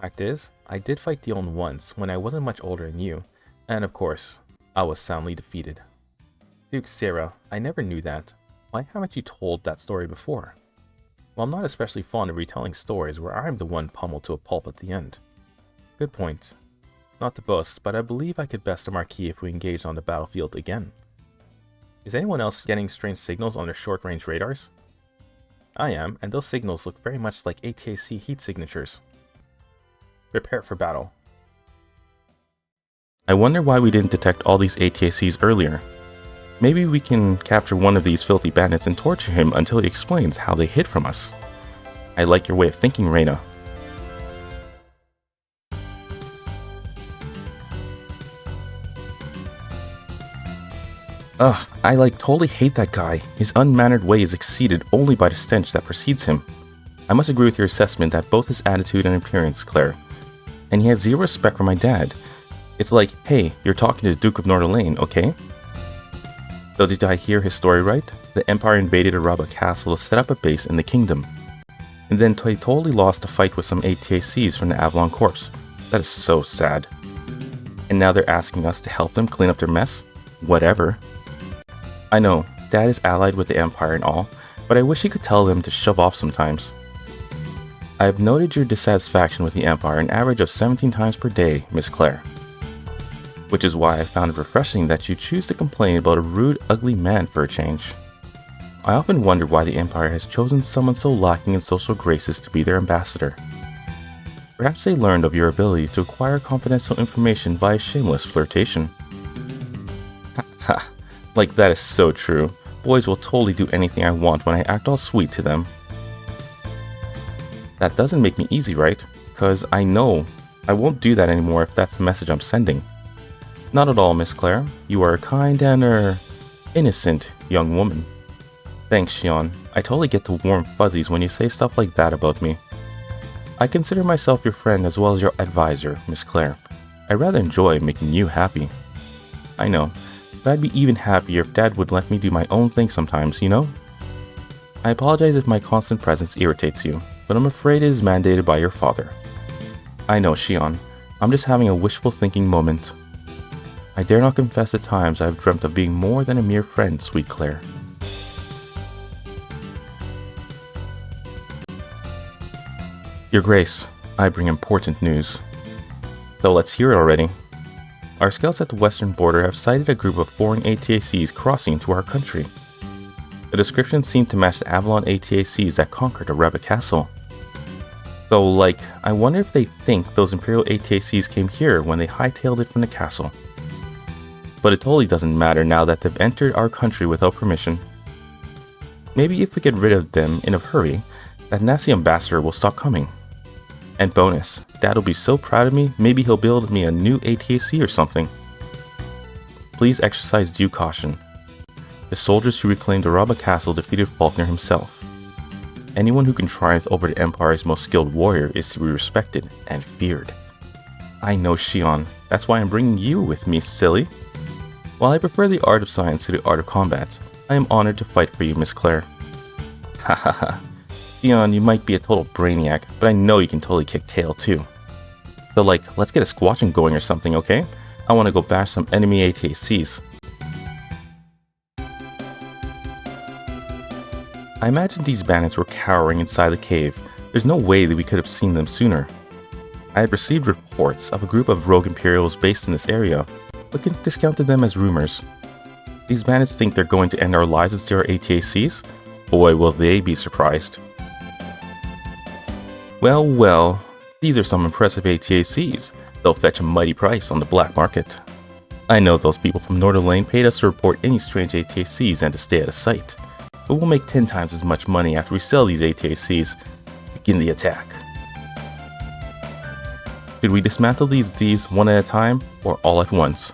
Fact is, I did fight Dionne once when I wasn't much older than you, and of course, I was soundly defeated. Duke Sarah, I never knew that. Why haven't you told that story before? Well, I'm not especially fond of retelling stories where I'm the one pummeled to a pulp at the end. Good point. Not to boast, but I believe I could best a Marquis if we engaged on the battlefield again. Is anyone else getting strange signals on their short-range radars? I am, and those signals look very much like ATAC heat signatures. Prepare for battle. I wonder why we didn't detect all these ATACs earlier. Maybe we can capture one of these filthy bandits and torture him until he explains how they hid from us. I like your way of thinking, Reyna. Ugh, I totally hate that guy. His unmannered way is exceeded only by the stench that precedes him. I must agree with your assessment that both his attitude and appearance, Claire. and he has zero respect for my dad. It's like, hey, you're talking to the Duke of Nordilain, okay? So did I hear his story right? The Empire invaded Araba castle to set up a base in the kingdom. And then they totally lost a fight with some ATACs from the Avalon Corps. That is so sad. And now they're asking us to help them clean up their mess? Whatever. I know, Dad is allied with the Empire and all, but I wish he could tell them to shove off sometimes. I have noted your dissatisfaction with the Empire an average of 17 times per day, Miss Claire. Which is why I found it refreshing that you choose to complain about a rude, ugly man for a change. I often wonder why the Empire has chosen someone so lacking in social graces to be their ambassador. Perhaps they learned of your ability to acquire confidential information via shameless flirtation. Ha, like that is so true. Boys will totally do anything I want when I act all sweet to them. That doesn't make me easy, right? Cause I know I won't do that anymore if that's the message I'm sending. Not at all, Miss Claire. You are a kind and, innocent young woman. Thanks, Dionne. I totally get the warm fuzzies when you say stuff like that about me. I consider myself your friend as well as your advisor, Miss Claire. I rather enjoy making you happy. I know, but I'd be even happier if Dad would let me do my own thing sometimes, you know? I apologize if my constant presence irritates you, but I'm afraid it is mandated by your father. I know, Dionne. I'm just having a wishful thinking moment. I dare not confess at times I have dreamt of being more than a mere friend, sweet Claire. Your Grace, I bring important news. So let's hear it already. Our scouts at the western border have sighted a group of foreign ATACs crossing into our country. The description seemed to match the Avalon ATACs that conquered Araba Castle. So I wonder if they think those Imperial ATACs came here when they hightailed it from the castle. But it totally doesn't matter now that they've entered our country without permission. Maybe if we get rid of them in a hurry, that nasty ambassador will stop coming. And bonus, Dad will be so proud of me, maybe he'll build me a new ATAC or something. Please exercise due caution. The soldiers who reclaimed Araba Castle defeated Faulkner himself. Anyone who can triumph over the Empire's most skilled warrior is to be respected and feared. I know, Dionne. That's why I'm bringing you with me, silly. While I prefer the art of science to the art of combat, I am honored to fight for you, Miss Claire. Hahaha. Dionne, you might be a total brainiac, but I know you can totally kick tail too. So let's get a squatching going or something, okay? I want to go bash some enemy ATACs. I imagine these bandits were cowering inside the cave. There's no way that we could have seen them sooner. I had received reports of a group of rogue Imperials based in this area, but discounted them as rumors. These bandits think they're going to end our lives as their ATACs? Boy, will they be surprised. Well, these are some impressive ATACs. They'll fetch a mighty price on the black market. I know those people from Nordilain paid us to report any strange ATACs and to stay out of sight. But we'll make 10 times as much money after we sell these ATACs. Begin the attack. Should we dismantle these thieves one at a time or all at once?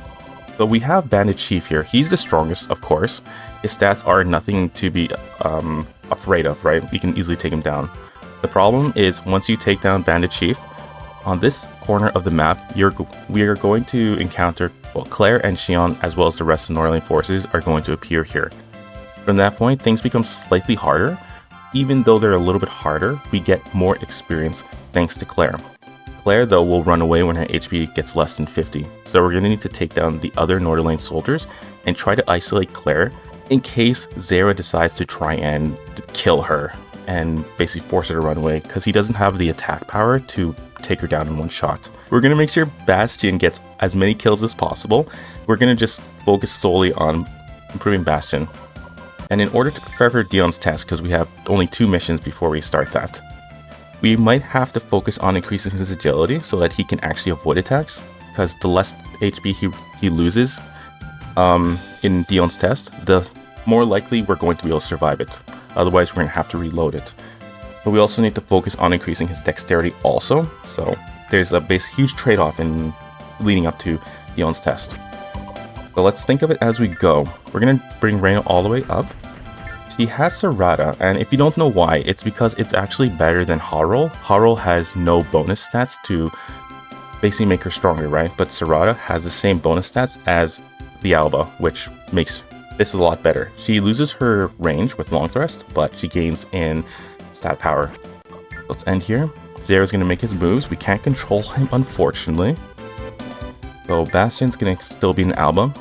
So we have Bandit Chief here. He's the strongest, of course. His stats are nothing to be afraid of, right? We can easily take him down. The problem is once you take down Bandit Chief, on this corner of the map, we are going to encounter, Claire and Dionne, as well as the rest of the Nordilain forces, are going to appear here. From that point, things become slightly harder. Even though they're a little bit harder, we get more experience thanks to Claire. Claire, though, will run away when her HP gets less than 50. So we're going to need to take down the other Nordilain soldiers and try to isolate Claire in case Zera decides to try and kill her and basically force her to run away because he doesn't have the attack power to take her down in one shot. We're going to make sure Bastion gets as many kills as possible. We're going to just focus solely on improving Bastion. And in order to prepare for Dionne's test, because we have only 2 missions before we start that, we might have to focus on increasing his agility so that he can actually avoid attacks, because the less HP he loses in Dionne's test, the more likely we're going to be able to survive it. Otherwise, we're going to have to reload it. But we also need to focus on increasing his dexterity also, so there's a huge trade-off in leading up to Dionne's test. So let's think of it as we go. We're going to bring Reyna all the way up. She has Sadira, and if you don't know why, it's because it's actually better than Howling. Howling has no bonus stats to basically make her stronger, right? But Sadira has the same bonus stats as the Araba, which makes this a lot better. She loses her range with long thrust, but she gains in stat power. Let's end here. Duyere going to make his moves. We can't control him, unfortunately. So Bastion's going to still be an Araba.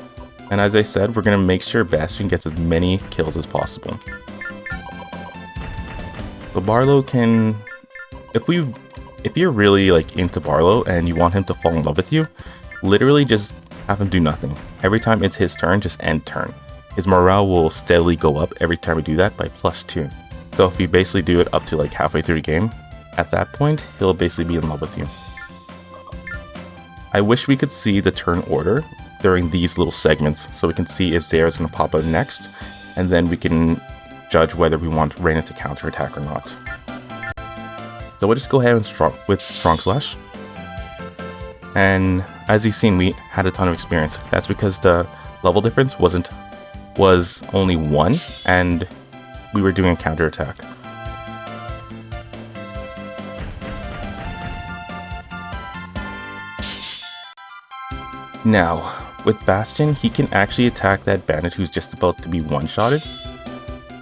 And as I said, we're going to make sure Bastion gets as many kills as possible. So Barlow can... If you're really like into Barlow and you want him to fall in love with you, literally just have him do nothing. Every time it's his turn, just end turn. His morale will steadily go up every time we do that by +2. So if we basically do it up to like halfway through the game, at that point, he'll basically be in love with you. I wish we could see the turn order during these little segments so we can see if Duyere is going to pop out next, and then we can judge whether we want Reyna to counterattack or not. So we'll just go ahead and strong slash. And as you've seen, we had a ton of experience. That's because the level difference was only 1, and we were doing a counterattack. Now, with Bastion, he can actually attack that bandit who's just about to be one-shotted,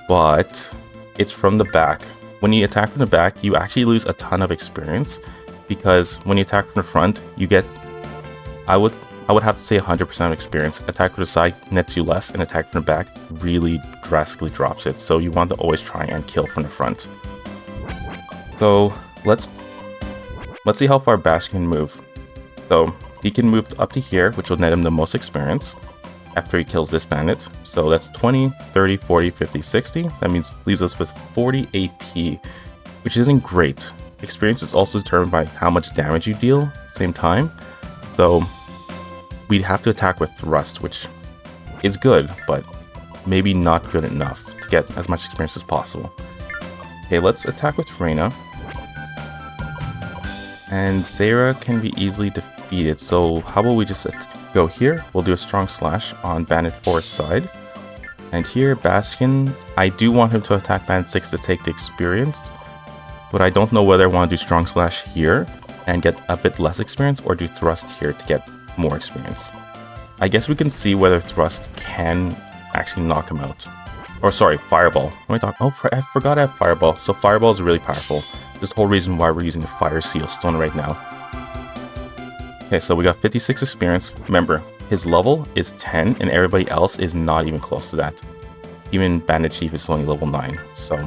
but it's from the back. When you attack from the back, you actually lose a ton of experience, because when you attack from the front, you get, I would have to say 100% of experience. Attack from the side nets you less, and attack from the back really drastically drops it. So you want to always try and kill from the front. So let's see how far Bastion can move. So he can move up to here, which will net him the most experience after he kills this bandit. So that's 20, 30, 40, 50, 60. That means leaves us with 40 AP, which isn't great. Experience is also determined by how much damage you deal at the same time. So we'd have to attack with thrust, which is good, but maybe not good enough to get as much experience as possible. Okay, let's attack with Reyna. And Sadira can be easily defeated, so how about we just go here? We'll do a strong slash on Bandit 4's side. And here, Bastion, I do want him to attack Bandit 6 to take the experience, but I don't know whether I want to do strong slash here and get a bit less experience, or do thrust here to get more experience. I guess we can see whether thrust can actually knock him out. Or sorry, fireball. What am I talking? Oh, I forgot I have fireball. So fireball is really powerful. This is the whole reason why we're using the fire seal stone right now. Okay, so we got 56 experience. Remember, his level is 10 and everybody else is not even close to that. Even Bandit Chief is only level 9. So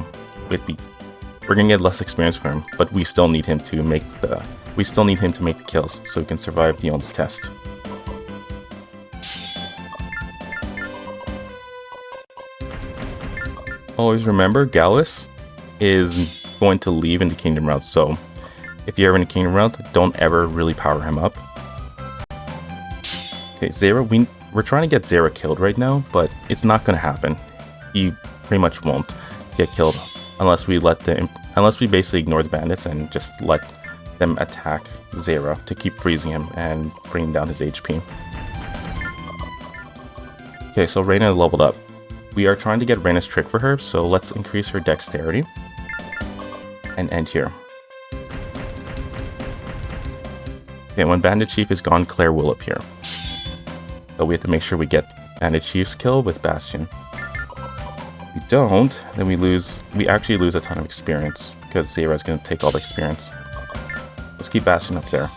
we're gonna get less experience from him, but we still need him to make the kills so we can survive Dionne's test. Always remember, Gallus is going to leave in the Kingdom route, so if you're ever in the Kingdom route, don't ever really power him up. Okay, Duyere, we're trying to get Duyere killed right now, but it's not going to happen. He pretty much won't get killed unless we basically ignore the bandits and just let them attack Duyere to keep freezing him and bringing down his HP. Okay, so Reyna leveled up. We are trying to get Reyna's trick for her, so let's increase her dexterity and end here. Okay, when Bandit Chief is gone, Claire will appear. So we have to make sure we get Bandit Chief's kill with Bastion. If we don't, then we actually lose a ton of experience, because Duyere is going to take all the experience. Let's keep Bastion up there.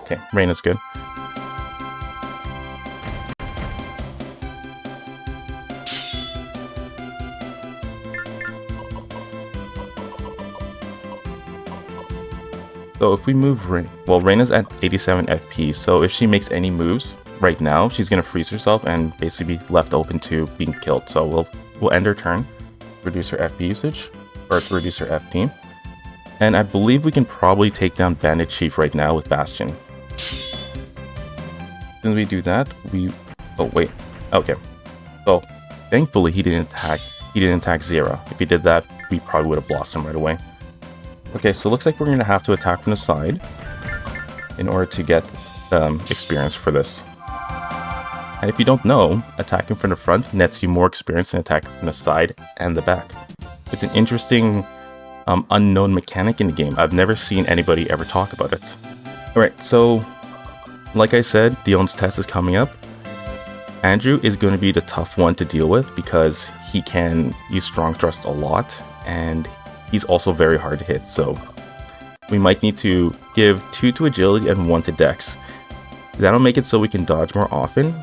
Okay, Reyna's good. So if we move Reyna's at 87 FP, so if she makes any moves right now, she's gonna freeze herself and basically be left open to being killed. So we'll end her turn, reduce her FP usage, or to reduce her FP. And I believe we can probably take down Bandit Chief right now with Bastion. As we do that, oh wait, okay. So thankfully he didn't attack Zera. If he did that, we probably would have lost him right away. Okay, so it looks like we're gonna have to attack from the side in order to get experience for this. And if you don't know, attacking from the front nets you more experience than attacking from the side and the back. It's an interesting unknown mechanic in the game. I've never seen anybody ever talk about it. Alright, so like I said, Dionne's test is coming up. Andrew is going to be the tough one to deal with because he can use strong thrust a lot and he's also very hard to hit, so we might need to give 2 to agility and 1 to dex. That'll make it so we can dodge more often,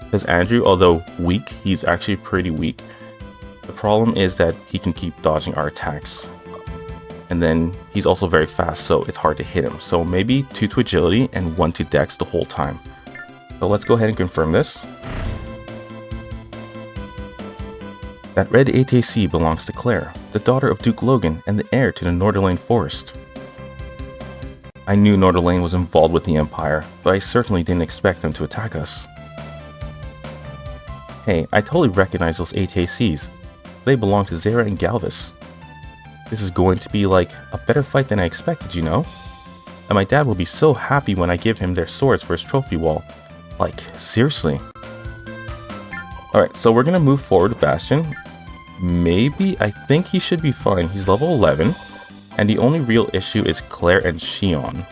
because Andrew, although weak, he's actually pretty weak. The problem is that he can keep dodging our attacks. And then he's also very fast, so it's hard to hit him. So maybe 2 to agility and 1 to dex the whole time. So let's go ahead and confirm this. That red ATAC belongs to Claire, the daughter of Duke Logan and the heir to the Nordilain forest. I knew Nordilain was involved with the Empire, but I certainly didn't expect them to attack us. Hey, I totally recognize those ATACs. They belong to Zera and Galvis. This is going to be like a better fight than I expected, you know? And my dad will be so happy when I give him their swords for his trophy wall. Like, seriously. Alright, so we're gonna move forward with Bastion. Maybe, I think he should be fine. He's level 11. And the only real issue is Claire and Xion.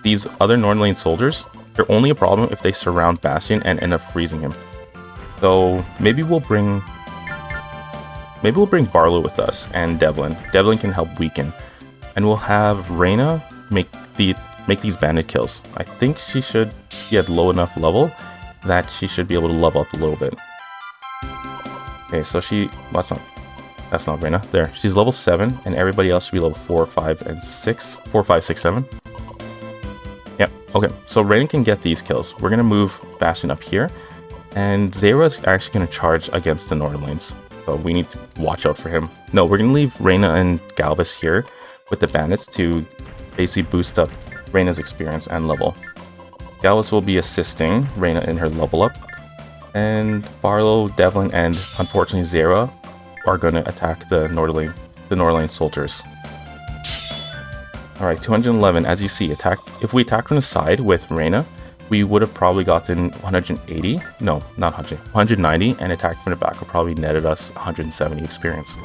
These other Nordilain soldiers, they're only a problem if they surround Bastion and end up freezing him. So maybe we'll bring Barlow with us and Devlin. Devlin can help weaken. And we'll have Reyna make these bandit kills. I think she should be at low enough level that she should be able to level up a little bit. Okay, so that's not Reyna. There, she's level 7, and everybody else should be level 4, 5, and 6. 4, 5, 6, 7. Yep, okay, so Reyna can get these kills. We're going to move Bastion up here, and Zera is actually going to charge against the Nordilains. So we need to watch out for him. No, we're going to leave Reyna and Galvis here with the bandits to basically boost up Reyna's experience and level. Galvis will be assisting Reyna in her level up, and Barlow, Devlin, and unfortunately Zera are going to attack the Nordilain soldiers. Alright, 211, as you see, if we attack from the side with Reyna, we would have probably gotten 180, no, not 100, 190, and attack from the back would probably netted us 170 experience.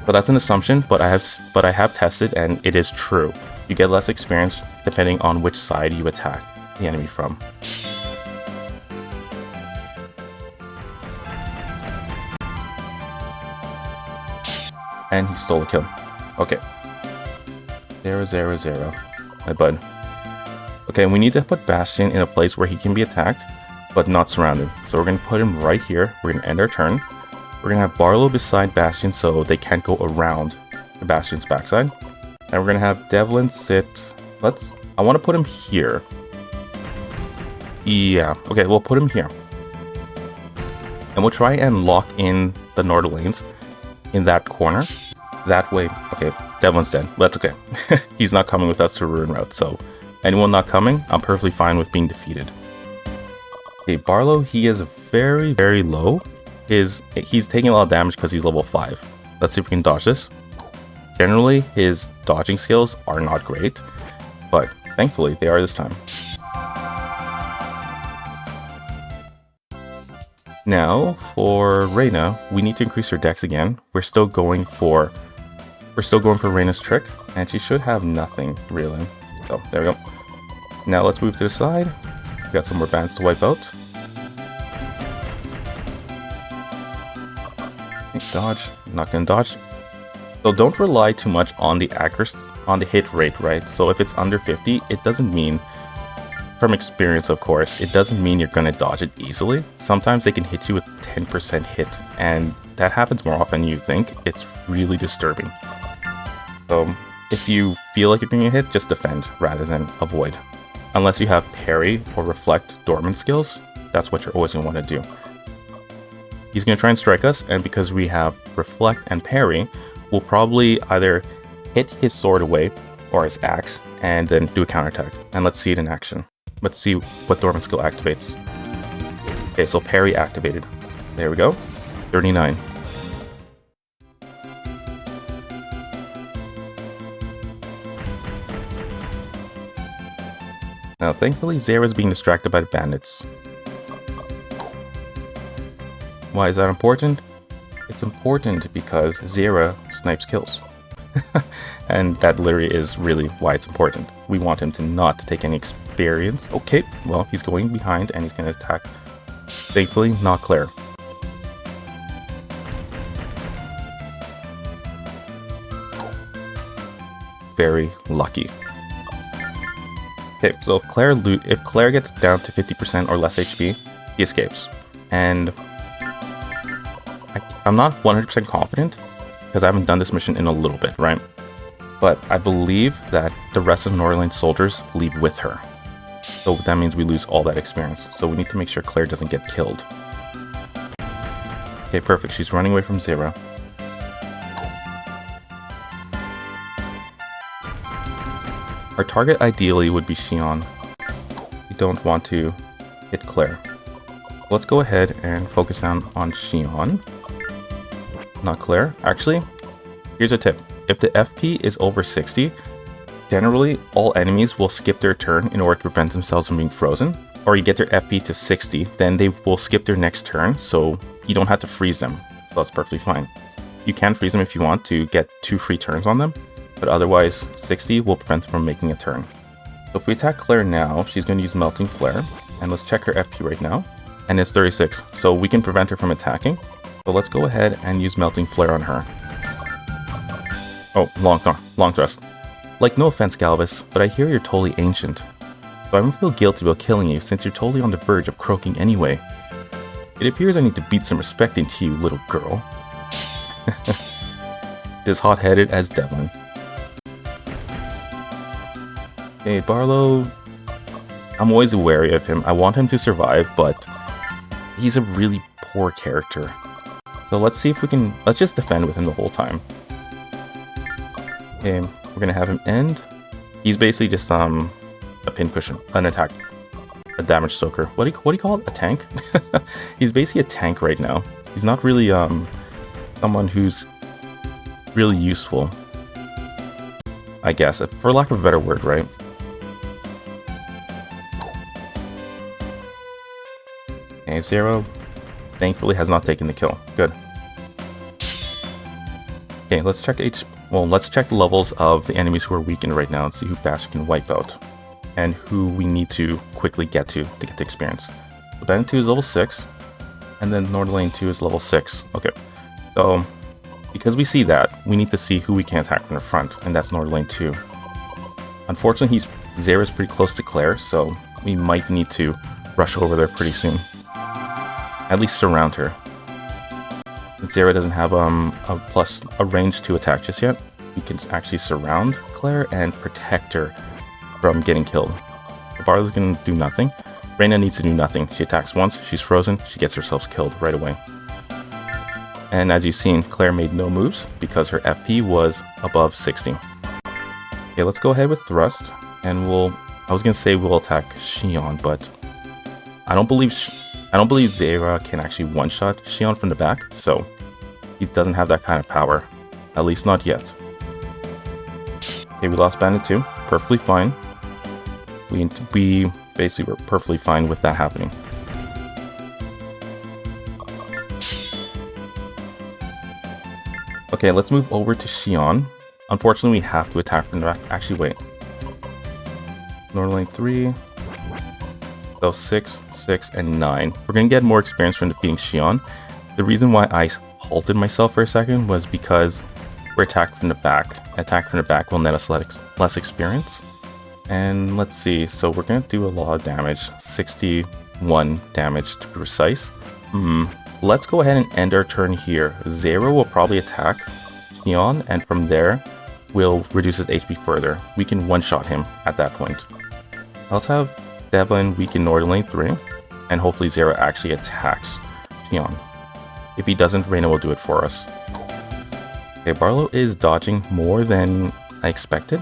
But that's an assumption, but I have tested and it is true. You get less experience depending on which side you attack the enemy from. And he stole a kill. Okay. 0, 0, 0. My bud. Okay, we need to put Bastion in a place where he can be attacked, but not surrounded. So we're going to put him right here. We're going to end our turn. We're going to have Barlow beside Bastion so they can't go around the Bastion's backside. And we're going to have Devlin sit... I want to put him here. Yeah, okay, we'll put him here. And we'll try and lock in the Nordilains in that corner. That way, okay, Devlin's dead. But that's okay. He's not coming with us to Ruin Route, so anyone not coming, I'm perfectly fine with being defeated. Okay, Barlow, he is very, very low. He's taking a lot of damage because he's level 5. Let's see if we can dodge this. Generally, his dodging skills are not great, but thankfully they are this time. Now, for Reyna, we need to increase her dex again. We're still going for Reyna's trick, and she should have nothing, really. So, there we go. Now, let's move to the side. We got some more bands to wipe out. Okay, dodge. I'm not gonna dodge. So, don't rely too much on the accuracy, on the hit rate, right? So, if it's under 50, it doesn't mean... From experience, of course, it doesn't mean you're going to dodge it easily. Sometimes they can hit you with 10% hit, and that happens more often than you think. It's really disturbing. So if you feel like you're going to hit, just defend rather than avoid. Unless you have parry or reflect dormant skills, that's what you're always going to want to do. He's going to try and strike us, and because we have reflect and parry, will probably either hit his sword away or his axe and then do a counterattack. And let's see it in action. Let's see what Dormant skill activates. Okay, so parry activated. There we go. 39. Now, thankfully, Zera's being distracted by the bandits. Why is that important? It's important because Zera snipes kills. And that literally is really why it's important. We want him to not take any experience. Okay, well, he's going behind and he's going to attack. Thankfully, not Claire. Very lucky. Okay, so if Claire gets down to 50% or less HP, he escapes. And I'm not 100% confident because I haven't done this mission in a little bit, right? But I believe that the rest of Nordilain's soldiers leave with her. So that means we lose all that experience. So we need to make sure Claire doesn't get killed. Okay, perfect. She's running away from Zera. Our target ideally would be Xion. We don't want to hit Claire. Let's go ahead and focus down on Xion. Not Claire. Actually, here's a tip. If the FP is over 60, generally all enemies will skip their turn in order to prevent themselves from being frozen. Or you get their FP to 60, then they will skip their next turn, so you don't have to freeze them. So that's perfectly fine. You can freeze them if you want to get 2 free turns on them, but otherwise 60 will prevent them from making a turn. So if we attack Claire now, she's going to use Melting Flare, and let's check her FP right now, and it's 36, so we can prevent her from attacking. So let's go ahead and use Melting Flare on her. Oh, long thrust. Like, no offense, Galvus, but I hear you're totally ancient. So I don't feel guilty about killing you since you're totally on the verge of croaking anyway. It appears I need to beat some respect into you, little girl. As hot-headed as Devlin. Okay, Barlow, I'm always wary of him. I want him to survive, but he's a really poor character. So let's see if we can, let's just defend with him the whole time. Okay, we're gonna have him end. He's basically just a pincushion, an attack, a damage soaker. What do you call it? A tank? He's basically a tank right now. He's not really someone who's really useful, I guess, for lack of a better word, right? Okay, Zero thankfully has not taken the kill. Good. Okay, let's check the levels of the enemies who are weakened right now and see who Bastion can wipe out and who we need to quickly get to get the experience. So Bandit 2 is level 6, and then Nordilain 2 is level 6. Okay, so because we see that, we need to see who we can attack from the front, and that's Nordilain 2. Unfortunately, Zera's pretty close to Claire, so we might need to rush over there pretty soon. At least surround her. Since Zera doesn't have a range to attack just yet, we can actually surround Claire and protect her from getting killed. The Barlow's gonna do nothing. Reyna needs to do nothing. She attacks once, she's frozen, she gets herself killed right away. And as you've seen, Claire made no moves because her FP was above 60. Okay, let's go ahead with Thrust, and I was gonna say we'll attack Xion, but I don't believe Zera can actually one-shot Xion from the back, so he doesn't have that kind of power. At least not yet. Okay, we lost Bandit 2. Perfectly fine. We basically were perfectly fine with that happening. Okay, let's move over to Xion. Unfortunately, we have to attack from the back. Actually, wait. Nordilain 3. So 6, 6, and 9. We're going to get more experience from defeating Xion. The reason why I halted myself for a second was because we're attacked from the back. Attack from the back will net us less experience. And let's see, so we're going to do a lot of damage. 61 damage to be precise. Let's go ahead and end our turn here. Zera will probably attack Xion, and from there, we'll reduce his HP further. We can one-shot him at that point. Let's have Devlin weaken Nordilain 3, and hopefully Zera actually attacks Xion. If he doesn't, Reyna will do it for us. Okay, Barlow is dodging more than I expected.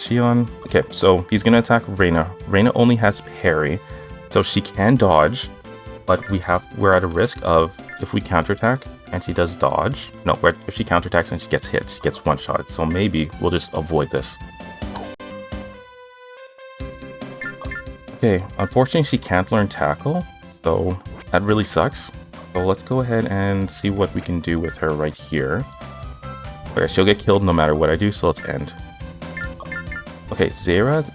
Dionne. Okay, so he's gonna attack Reyna. Reyna only has parry, so she can dodge, but we're at a risk of, if we counterattack and she does dodge, no, if she counterattacks and she gets hit, she gets one-shotted. So maybe we'll just avoid this. Okay, unfortunately she can't learn tackle, so that really sucks. So let's go ahead and see what we can do with her right here. Okay, she'll get killed no matter what I do, so let's end. Okay, Duyere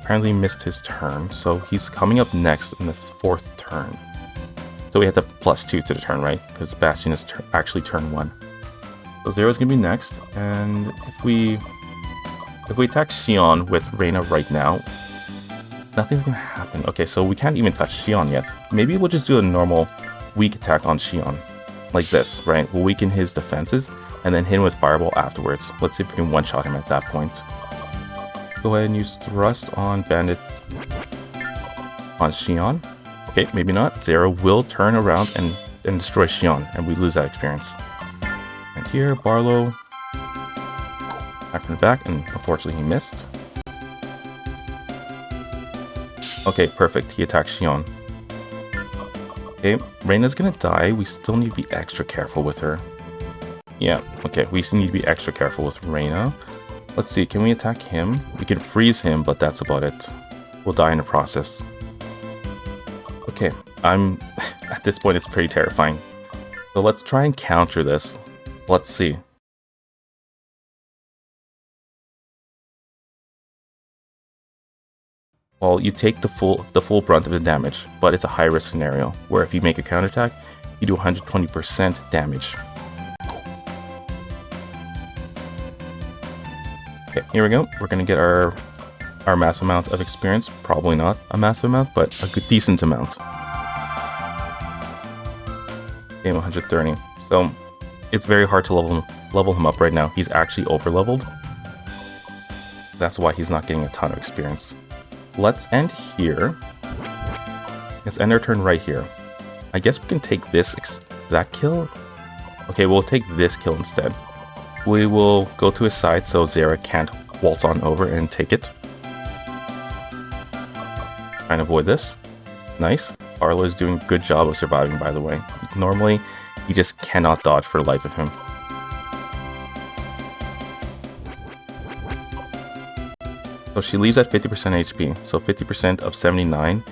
apparently missed his turn, so he's coming up next in the 4th turn. So we have the +2 to the turn, right? Because Bastion is actually turn 1. So Duyere's gonna be next, and if we attack Dionne with Reyna right now, nothing's gonna happen. Okay, so we can't even touch Dionne yet. Maybe we'll just do a normal weak attack on Dionne, like this, right? We'll weaken his defenses, and then hit him with Fireball afterwards. Let's see if we can one-shot him at that point. Go ahead and use Thrust on Bandit on Dionne. Okay, maybe not. Duyere will turn around and destroy Dionne, and we lose that experience. And here, Barlow back from the back, and unfortunately he missed. Okay, perfect. He attacks Dionne. Okay, Reyna's gonna die. We still need to be extra careful with her. Yeah, okay, we still need to be extra careful with Reyna. Let's see, can we attack him? We can freeze him, but that's about it. We'll die in the process. Okay, at this point it's pretty terrifying. So let's try and counter this. Let's see. Well, you take the full brunt of the damage, but it's a high risk scenario, where if you make a counterattack, you do 120% damage. Okay, here we go. We're gonna get our mass amount of experience. Probably not a massive amount, but a good decent amount. Game 130. So it's very hard to level him up right now. He's actually over leveled. That's why he's not getting a ton of experience. Let's end here. Let's end our turn right here. I guess we can take that kill. Okay, we'll take this kill instead. We will go to his side so Duyere can't waltz on over and take it. Try and avoid this. Nice. Barlow is doing a good job of surviving, by the way. Normally, he just cannot dodge for the life of him. So she leaves at 50% HP. So 50% of 79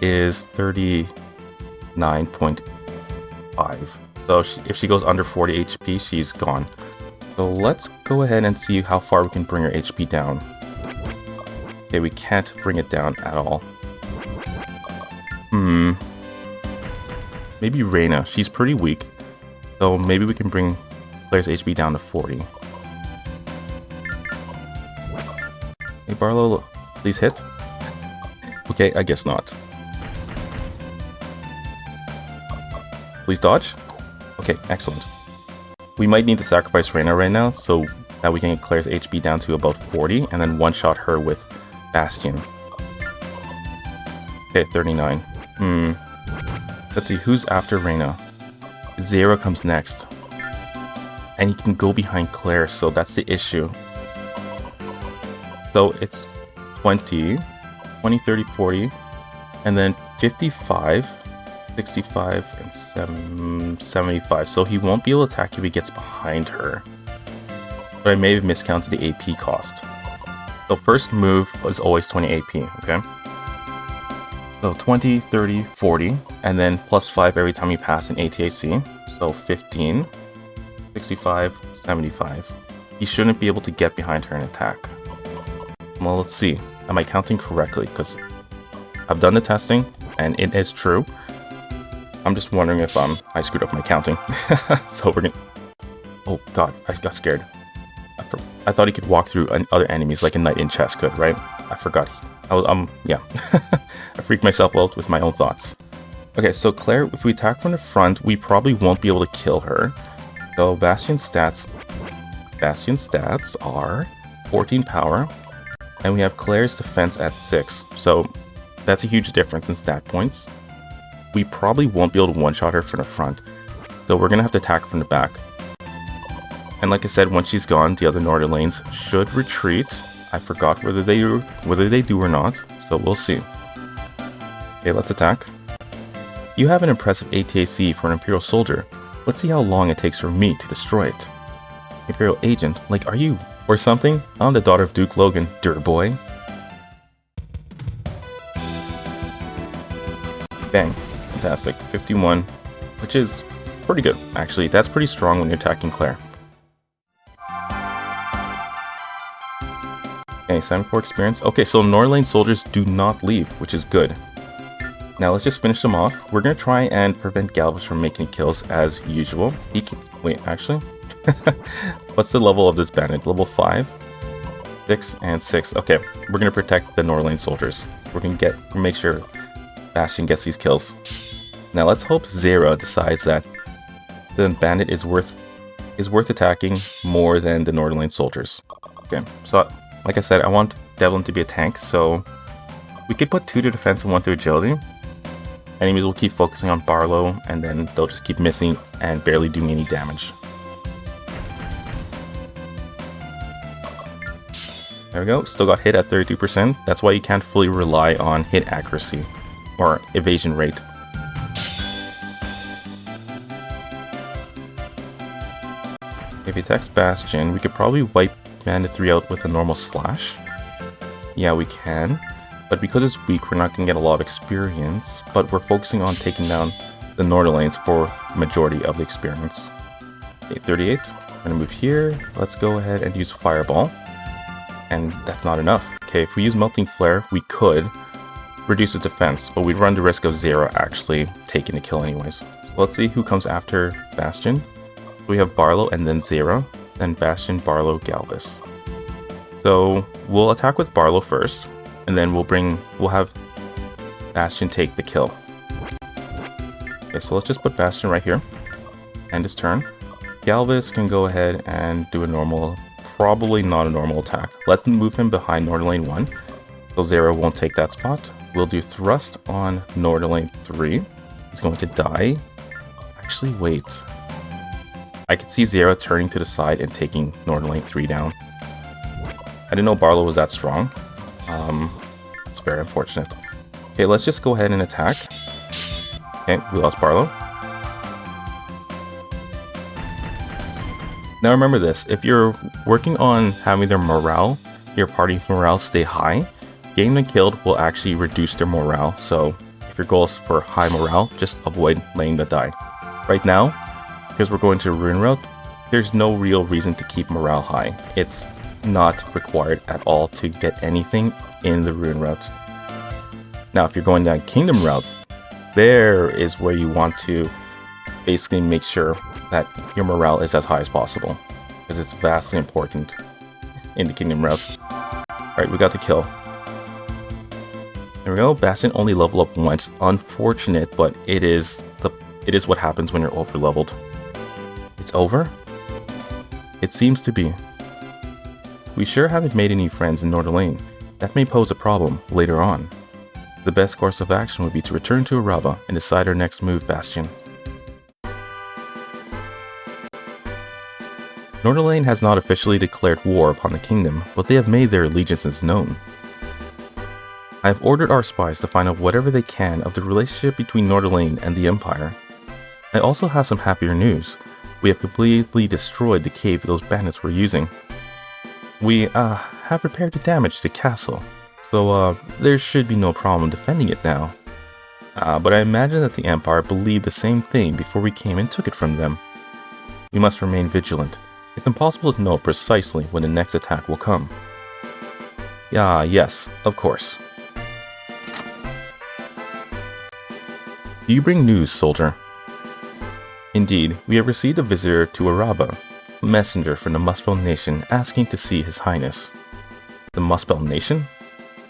is 39.5. So if she goes under 40 HP, she's gone. So let's go ahead and see how far we can bring her HP down. Okay, we can't bring it down at all. Maybe Reyna. She's pretty weak. So maybe we can bring Claire's HP down to 40. Hey, Barlow, please hit. Okay, I guess not. Please dodge. Okay, excellent. We might need to sacrifice Reyna right now so that we can get Claire's HP down to about 40 and then one-shot her with Bastion. Okay, 39. Let's see, who's after Reyna? Duyere comes next. And he can go behind Claire, so that's the issue. So it's 20, 30, 40, and then 55, 65, and 75. So he won't be able to attack if he gets behind her. But I may have miscounted the AP cost. So first move was always 20 AP, okay? So 20, 30, 40, and then +5 every time you pass an ATAC. So 15, 65, 75. He shouldn't be able to get behind her and attack. Well, let's see. Am I counting correctly? Because I've done the testing, and it is true. I'm just wondering if I screwed up my counting. So we're gonna... Oh god, I got scared. I thought he could walk through other enemies like a knight in chess could, right? I forgot. Yeah. I freaked myself out with my own thoughts. Okay, so Claire, if we attack from the front, we probably won't be able to kill her. So Bastion stats are 14 power, and we have Claire's defense at 6. So that's a huge difference in stat points. We probably won't be able to one-shot her from the front, so we're gonna have to attack from the back. And like I said, once she's gone, the other Nordilains should retreat. I forgot whether they do or not, so we'll see. Okay, let's attack. You have an impressive ATAC for an Imperial soldier. Let's see how long it takes for me to destroy it. Imperial agent, like are you or something? I'm the daughter of Duke Logan, dirt boy. Bang, fantastic, 51, which is pretty good actually. That's pretty strong when you're attacking Claire. Okay, 74 experience. Okay, so Nordilain soldiers do not leave, which is good. Now let's just finish them off. We're gonna try and prevent Galvus from making kills as usual. Wait, actually, what's the level of this bandit? Level 5, 6, and 6. Okay, we're gonna protect the Nordilain soldiers. We're gonna make sure Bastion gets these kills. Now let's hope Zera decides that the bandit is worth attacking more than the Nordilain soldiers. Okay, so like I said, I want Devlin to be a tank, so we could put 2 to defense and 1 to agility. Enemies will keep focusing on Barlow, and then they'll just keep missing and barely doing any damage. There we go, still got hit at 32%. That's why you can't fully rely on hit accuracy or evasion rate. If he attacks Bastion, we could probably wipe Bandit 3 out with a normal slash. Yeah, we can. But because it's weak, we're not going to get a lot of experience. But we're focusing on taking down the Nordilains for majority of the experience. Okay, 38. I'm going to move here. Let's go ahead and use Fireball. And that's not enough. Okay, if we use Melting Flare, we could reduce its defense. But we'd run the risk of Zera actually taking the kill anyways. So let's see who comes after Bastion. We have Barlow and then Zera. Then Bastion, Barlow, Galvus. So we'll attack with Barlow first, and then we'll have Bastion take the kill. Okay, so let's just put Bastion right here. End his turn. Galvus can go ahead and do a normal, probably not a normal attack. Let's move him behind Nordilain 1, so Zera won't take that spot. We'll do Thrust on Nordilain 3. He's going to die. Actually, wait. I could see Zera turning to the side and taking Nordilain 3 down. I didn't know Barlow was that strong. It's very unfortunate. Okay, let's just go ahead and attack. Okay, we lost Barlow. Now remember this, if you're working on having their morale, your party's morale stay high, getting them killed will actually reduce their morale. So if your goal is for high morale, just avoid letting them die. Right now, because we're going to a rune route, there's no real reason to keep morale high. It's not required at all to get anything in the rune route. Now, if you're going down kingdom route, there is where you want to basically make sure that your morale is as high as possible, because it's vastly important in the kingdom route. Alright, we got the kill. There we go. Bastion only level up once. Unfortunate, but it is what happens when you're over leveled. It's over? It seems to be. We sure haven't made any friends in Nordilain. That may pose a problem later on. The best course of action would be to return to Araba and decide our next move, Bastion. Nordilain has not officially declared war upon the kingdom, but they have made their allegiances known. I have ordered our spies to find out whatever they can of the relationship between Nordilain and the Empire. I also have some happier news. We have completely destroyed the cave those bandits were using. We, have repaired the damage to the castle, so, there should be no problem defending it now. But I imagine that the Empire believed the same thing before we came and took it from them. We must remain vigilant. It's impossible to know precisely when the next attack will come. Yes, of course. Do you bring news, soldier? Indeed, we have received a visitor to Araba, a messenger from the Muspel Nation asking to see His Highness. The Muspel Nation?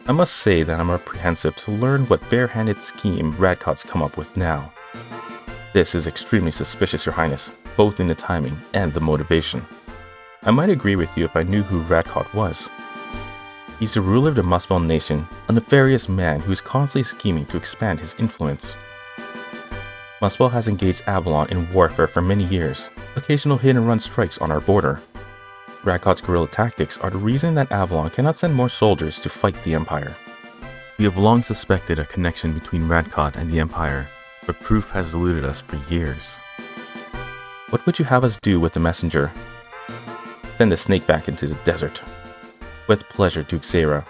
I must say that I'm apprehensive to learn what bare-handed scheme Radcot's come up with now. This is extremely suspicious, Your Highness. both in the timing and the motivation. I might agree with you if I knew who Radcot was. He's the ruler of the Muspel nation, a nefarious man who is constantly scheming to expand his influence. Muspel has engaged Avalon in warfare for many years, occasional hit-and-run strikes on our border. Radcot's guerrilla tactics are the reason that Avalon cannot send more soldiers to fight the Empire. We have long suspected a connection between Radcot and the Empire, but proof has eluded us for years. What would you have us do with the messenger? Send the snake back into the desert. With pleasure, Duke Zera.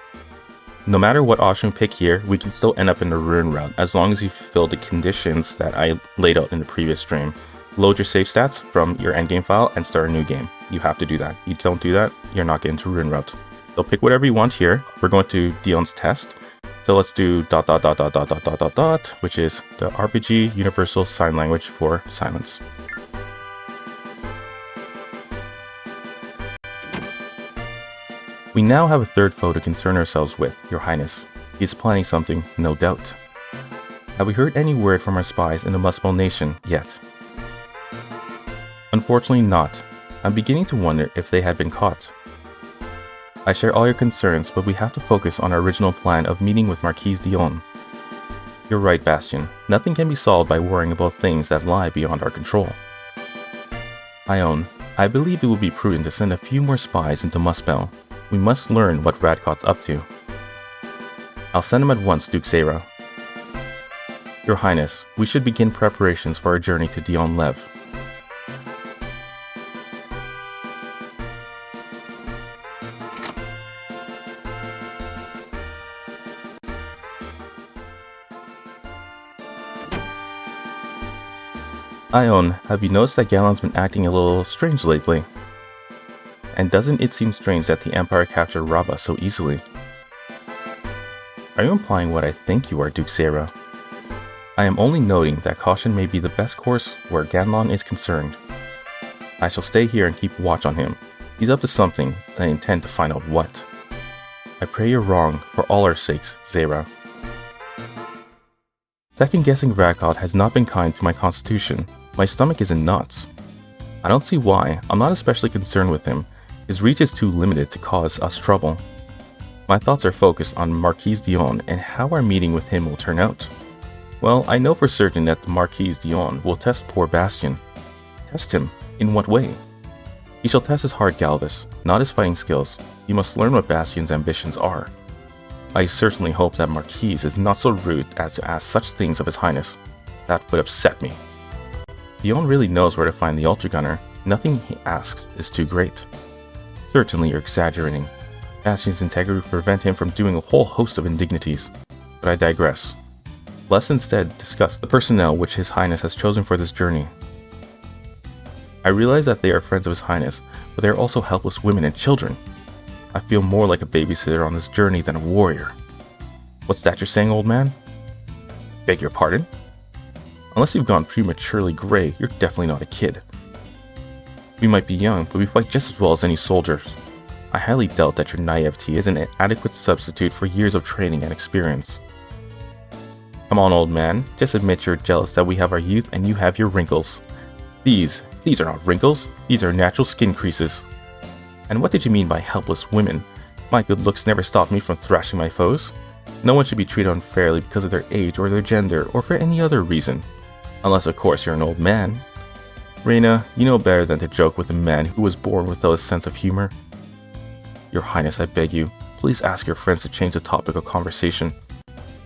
No matter what option we pick here, we can still end up in the ruin route as long as you fulfill the conditions that I laid out in the previous stream. Load your save stats from your endgame file and start a new game. You have to do that. You don't do that, you're not getting to ruin route. So pick whatever you want here. We're going to Dionne's test. So let's do ... which is the RPG Universal Sign Language for silence. We now have a third foe to concern ourselves with, Your Highness. He is planning something, no doubt. Have we heard any word from our spies in the Muspel Nation yet? Unfortunately not. I'm beginning to wonder if they had been caught. I share all your concerns, but we have to focus on our original plan of meeting with Marquise Dionne. You're right, Bastion. Nothing can be solved by worrying about things that lie beyond our control. I believe it would be prudent to send a few more spies into Muspel. We must learn what Radcot's up to. I'll send him at once, Duke Zera. Your Highness, we should begin preparations for our journey to Dionne Lev. Have you noticed that Galen's been acting a little strange lately? And doesn't it seem strange that the Empire captured Araba so easily? Are you implying what I think you are, Duke Zera? I am only noting that caution may be the best course where Gamelon is concerned. I shall stay here and keep watch on him. He's up to something, and I intend to find out what. I pray you're wrong, for all our sakes, Zera. Second-guessing Radcot has not been kind to my constitution. My stomach is in knots. I don't see why. I'm not especially concerned with him. His reach is too limited to cause us trouble. My thoughts are focused on Marquise Dionne and how our meeting with him will turn out. Well, I know for certain that the Marquise Dionne will test poor Bastion. Test him? In what way? He shall test his heart, Galvus, not his fighting skills. You must learn what Bastion's ambitions are. I certainly hope that Marquise is not so rude as to ask such things of His Highness. That would upset me. Dionne really knows where to find the Ultragunner. Nothing he asks is too great. Certainly you're exaggerating. Bastion's integrity would prevent him from doing a whole host of indignities. But I digress. Let's instead discuss the personnel which His Highness has chosen for this journey. I realize that they are friends of His Highness, but they are also helpless women and children. I feel more like a babysitter on this journey than a warrior. What's that you're saying, old man? Beg your pardon? Unless you've gone prematurely gray, you're definitely not a kid. We might be young, but we fight just as well as any soldiers. I highly doubt that your naivety is an adequate substitute for years of training and experience. Come on, old man, just admit you're jealous that we have our youth and you have your wrinkles. These are not wrinkles, these are natural skin creases. And what did you mean by helpless women? My good looks never stopped me from thrashing my foes. No one should be treated unfairly because of their age or their gender or for any other reason. Unless, of course, you're an old man. Reina, you know better than to joke with a man who was born without a sense of humor. Your Highness, I beg you, please ask your friends to change the topic of conversation.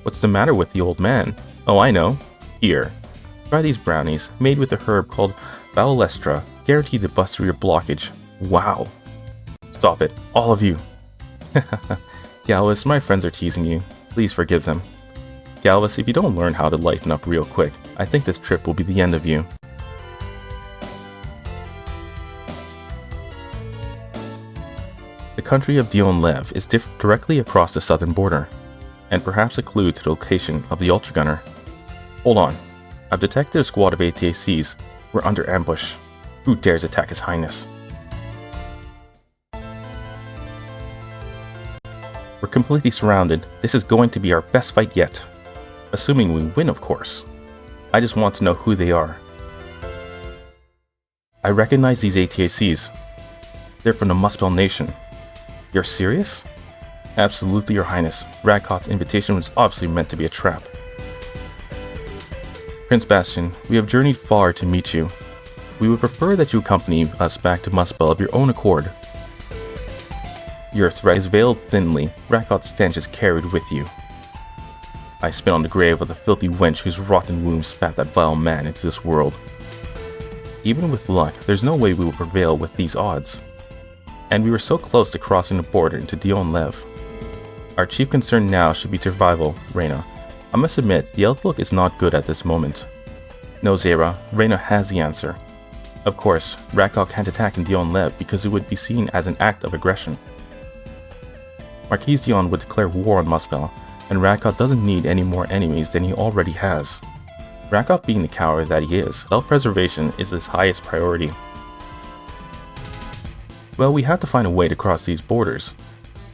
What's the matter with the old man? Oh, I know. Here. Try these brownies, made with a herb called Valestra, guaranteed to bust through your blockage. Wow. Stop it, all of you. Galvus, my friends are teasing you. Please forgive them. Galvus, if you don't learn how to lighten up real quick, I think this trip will be the end of you. The country of Dionne Lev is directly across the southern border, and perhaps a clue to the location of the Ultragunner. Hold on. I've detected a squad of ATACs. We're under ambush. Who dares attack His Highness? We're completely surrounded. This is going to be our best fight yet. Assuming we win, of course. I just want to know who they are. I recognize these ATACs. They're from the Muspel Nation. You're serious? Absolutely, Your Highness. Radcot's invitation was obviously meant to be a trap. Prince Bastion, we have journeyed far to meet you. We would prefer that you accompany us back to Muspel of your own accord. Your threat is veiled thinly. Radcot's stench is carried with you. I spit on the grave of the filthy wench whose rotten womb spat that vile man into this world. Even with luck, there's no way we will prevail with these odds. And we were so close to crossing the border into Dionne. Our chief concern now should be survival, Reyna. I must admit, the outlook is not good at this moment. No, Zera, Reyna has the answer. Of course, Radcot can't attack in Dionne because it would be seen as an act of aggression. Marquis Dionne would declare war on Muspel, and Radcot doesn't need any more enemies than he already has. Radcot being the coward that he is, self-preservation is his highest priority. Well, we have to find a way to cross these borders.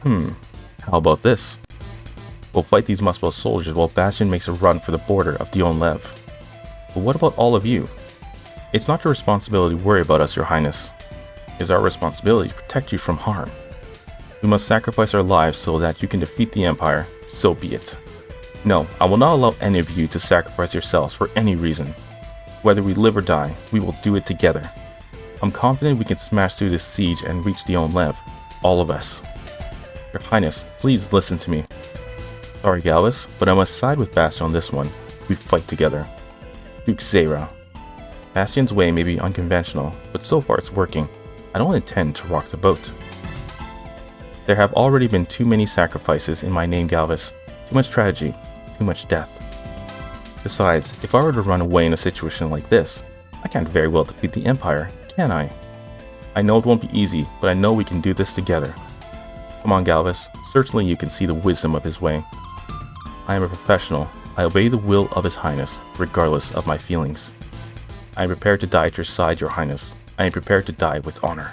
How about this? We'll fight these Muspel soldiers while Bastion makes a run for the border of Dionne. But what about all of you? It's not your responsibility to worry about us, Your Highness. It is our responsibility to protect you from harm. We must sacrifice our lives so that you can defeat the Empire, so be it. No, I will not allow any of you to sacrifice yourselves for any reason. Whether we live or die, we will do it together. I'm confident we can smash through this siege and reach Dionne, all of us. Your Highness, please listen to me. Sorry, Galvus, but I must side with Bastion on this one. We fight together. Duke Zera. Bastion's way may be unconventional, but so far it's working. I don't intend to rock the boat. There have already been too many sacrifices in my name, Galvus. Too much tragedy, too much death. Besides, if I were to run away in a situation like this, I can't very well defeat the Empire, can I? I know it won't be easy, but I know we can do this together. Come on, Galvus. Certainly you can see the wisdom of his way. I am a professional. I obey the will of His Highness, regardless of my feelings. I am prepared to die at your side, Your Highness. I am prepared to die with honor.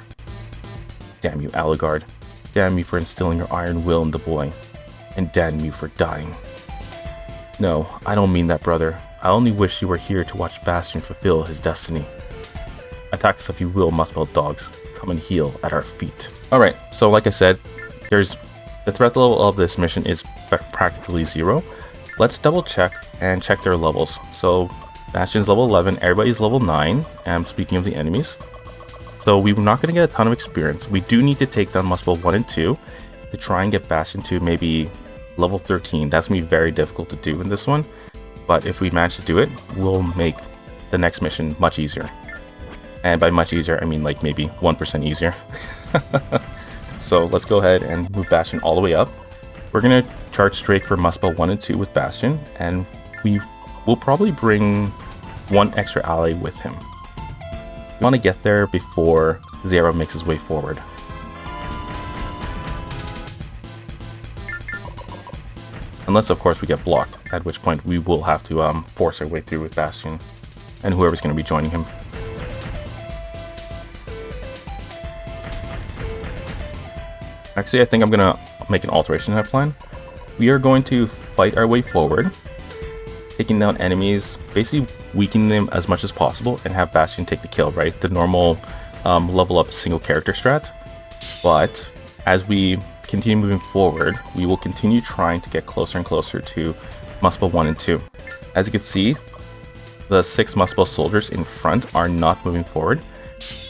Damn you, Aligard. Damn you for instilling your iron will in the boy. And damn you for dying. No, I don't mean that, brother. I only wish you were here to watch Bastion fulfill his destiny. Attack us if you will, Muspel dogs. Come and heal at our feet. Alright, so like I said, the threat level of this mission is practically 0. Let's double check and check their levels. So Bastion's level 11, everybody's level 9. And speaking of the enemies, so we're not going to get a ton of experience. We do need to take down Muspel 1 and 2 to try and get Bastion to maybe level 13. That's going to be very difficult to do in this one. But if we manage to do it, we'll make the next mission much easier. And by much easier, I mean like maybe 1% easier. So let's go ahead and move Bastion all the way up. We're going to charge straight for Muspel 1 and 2 with Bastion. And we will probably bring one extra ally with him. We want to get there before Zera makes his way forward. Unless, of course, we get blocked, at which point we will have to force our way through with Bastion and whoever's going to be joining him. Actually, I think I'm going to make an alteration in that plan. We are going to fight our way forward, taking down enemies, basically weakening them as much as possible, and have Bastion take the kill, right? The normal level up single character strat. But as we continue moving forward, we will continue trying to get closer and closer to Muspel 1 and 2. As you can see, the 6 Muspel soldiers in front are not moving forward.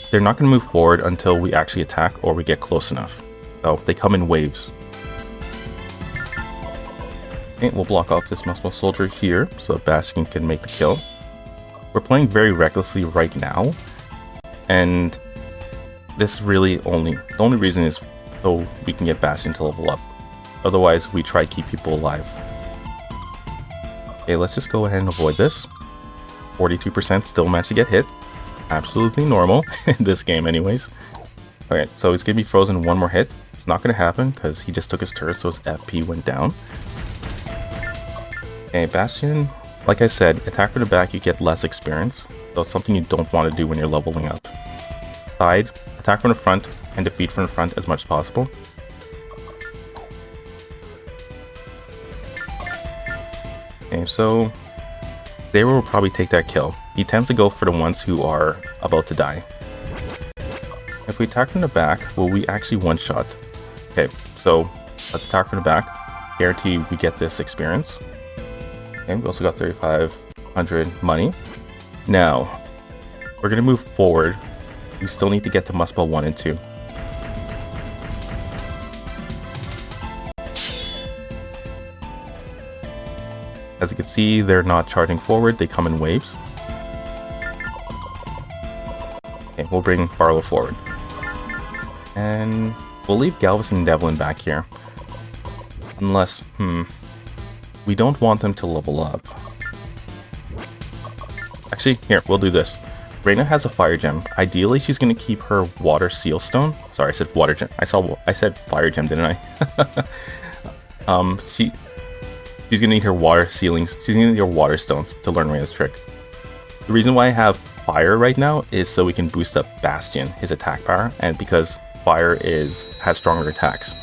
They're not going to move forward until we actually attack or we get close enough. So they come in waves. Okay, we'll block off this Muspel soldier here so Bastion can make the kill. We're playing very recklessly right now, and this really the only reason is so we can get Bastion to level up. Otherwise, we try to keep people alive. Okay, let's just go ahead and avoid this. 42% still managed to get hit. Absolutely normal in this game anyways. Alright, so he's going to be frozen one more hit. It's not going to happen because he just took his turret, so his FP went down. Okay, Bastion, like I said, attack from the back, you get less experience. So it's something you don't want to do when you're leveling up. Side, attack from the front, and defeat from the front as much as possible. Okay, so Zera will probably take that kill. He tends to go for the ones who are about to die. If we attack from the back, will we actually one-shot? Okay, so let's attack from the back. Guarantee we get this experience. Okay, we also got 3,500 money. Now, we're going to move forward. We still need to get to Muspel 1 and 2. As you can see, they're not charging forward, they come in waves. Okay, we'll bring Barlow forward. And we'll leave Galvus and Devlin back here. Unless, we don't want them to level up. Actually, here, we'll do this. Reyna has a fire gem. Ideally, she's going to keep her water seal stone. Sorry, I said water gem. I said fire gem, didn't I? She's going to need her water ceilings. She's going to need her water stones to learn Reyna's trick. The reason why I have fire right now is so we can boost up Bastion, his attack power, and because fire has stronger attacks.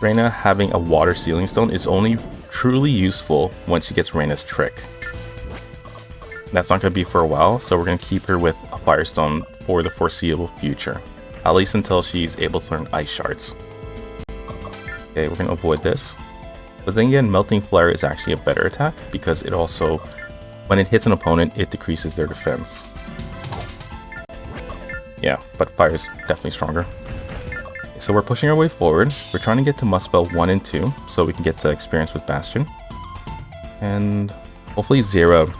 Reyna having a water sealing stone is only truly useful when she gets Reyna's trick. That's not going to be for a while, so we're going to keep her with a firestone for the foreseeable future. At least until she's able to learn ice shards. Okay, we're going to avoid this. But then again, Melting Flare is actually a better attack because it also, when it hits an opponent, it decreases their defense. Yeah, but fire is definitely stronger. So we're pushing our way forward. We're trying to get to Muspel 1 and 2 so we can get to experience with Bastion. And hopefully Zera,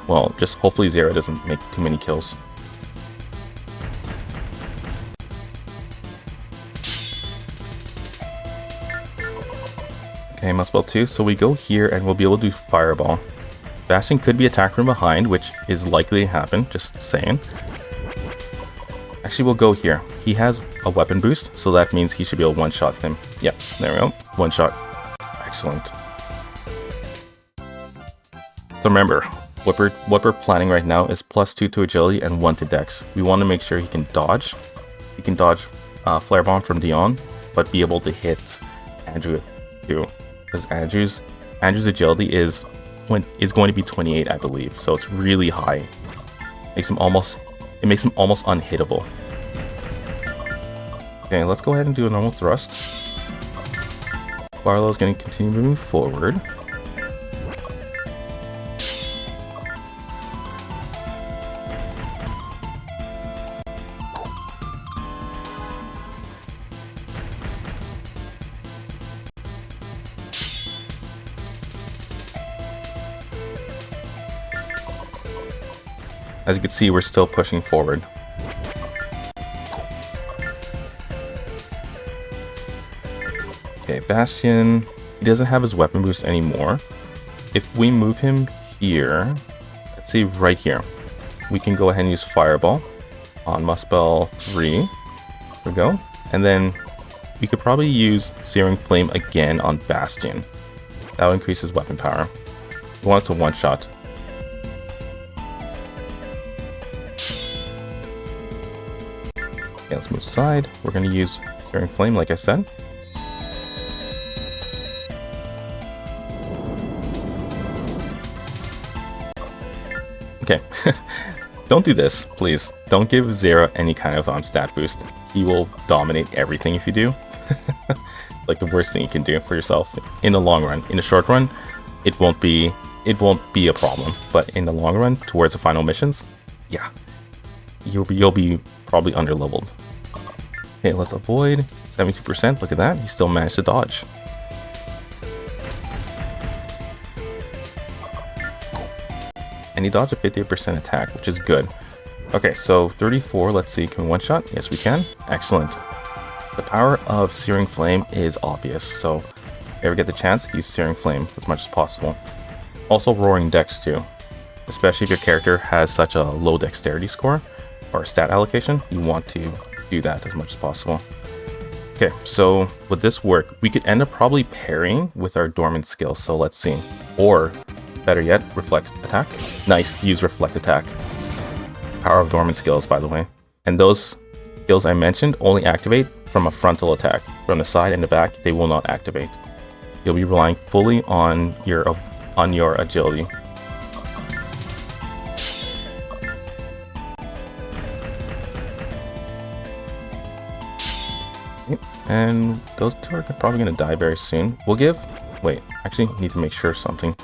well, just hopefully Zera doesn't make too many kills. Okay, Muspel 2, so we go here and we'll be able to do Fireball. Bastion could be attacked from behind, which is likely to happen, just saying. Actually, we'll go here. He has a weapon boost, so that means he should be able to one-shot him. Yep, there we go. One shot. Excellent. So remember, what we're planning right now is +2 to agility and 1 to dex. We want to make sure he can dodge. He can dodge Flare Bomb from Dionne, but be able to hit Andrew too. Because Andrew's agility is going to be 28, I believe. So it's really high. It makes him almost unhittable. Okay, let's go ahead and do a normal thrust. Barlow's going to continue moving forward. As you can see, we're still pushing forward. Okay, Bastion, he doesn't have his weapon boost anymore. If we move him here, let's see right here, we can go ahead and use Fireball on Muspel 3. There we go. And then we could probably use Searing Flame again on Bastion. That will increase his weapon power. We want it to one-shot. Okay, let's move aside. We're going to use Searing Flame, like I said. Okay, don't do this, please. Don't give Zera any kind of stat boost. He will dominate everything if you do. Like the worst thing you can do for yourself in the long run. In the short run, it won't be a problem. But in the long run, towards the final missions, yeah, you'll be probably underleveled. Okay, let's avoid 72%. Look at that, he still managed to dodge. And he dodged a 58% attack, which is good. Okay, so 34, let's see, can we one-shot? Yes, we can. Excellent. The power of Searing Flame is obvious, so if you ever get the chance, use Searing Flame as much as possible. Also Roaring Dex too, especially if your character has such a low dexterity score or stat allocation, you want to do that as much as possible. Okay, so with this work, we could end up probably pairing with our Dormant skill, so let's see. Or better yet, Reflect Attack. Nice, use Reflect Attack. Power of Dormant skills, by the way. And those skills I mentioned only activate from a frontal attack. From the side and the back, they will not activate. You'll be relying fully on your agility. And those two are probably going to die very soon. We'll give... Wait, actually, need to make sure of something.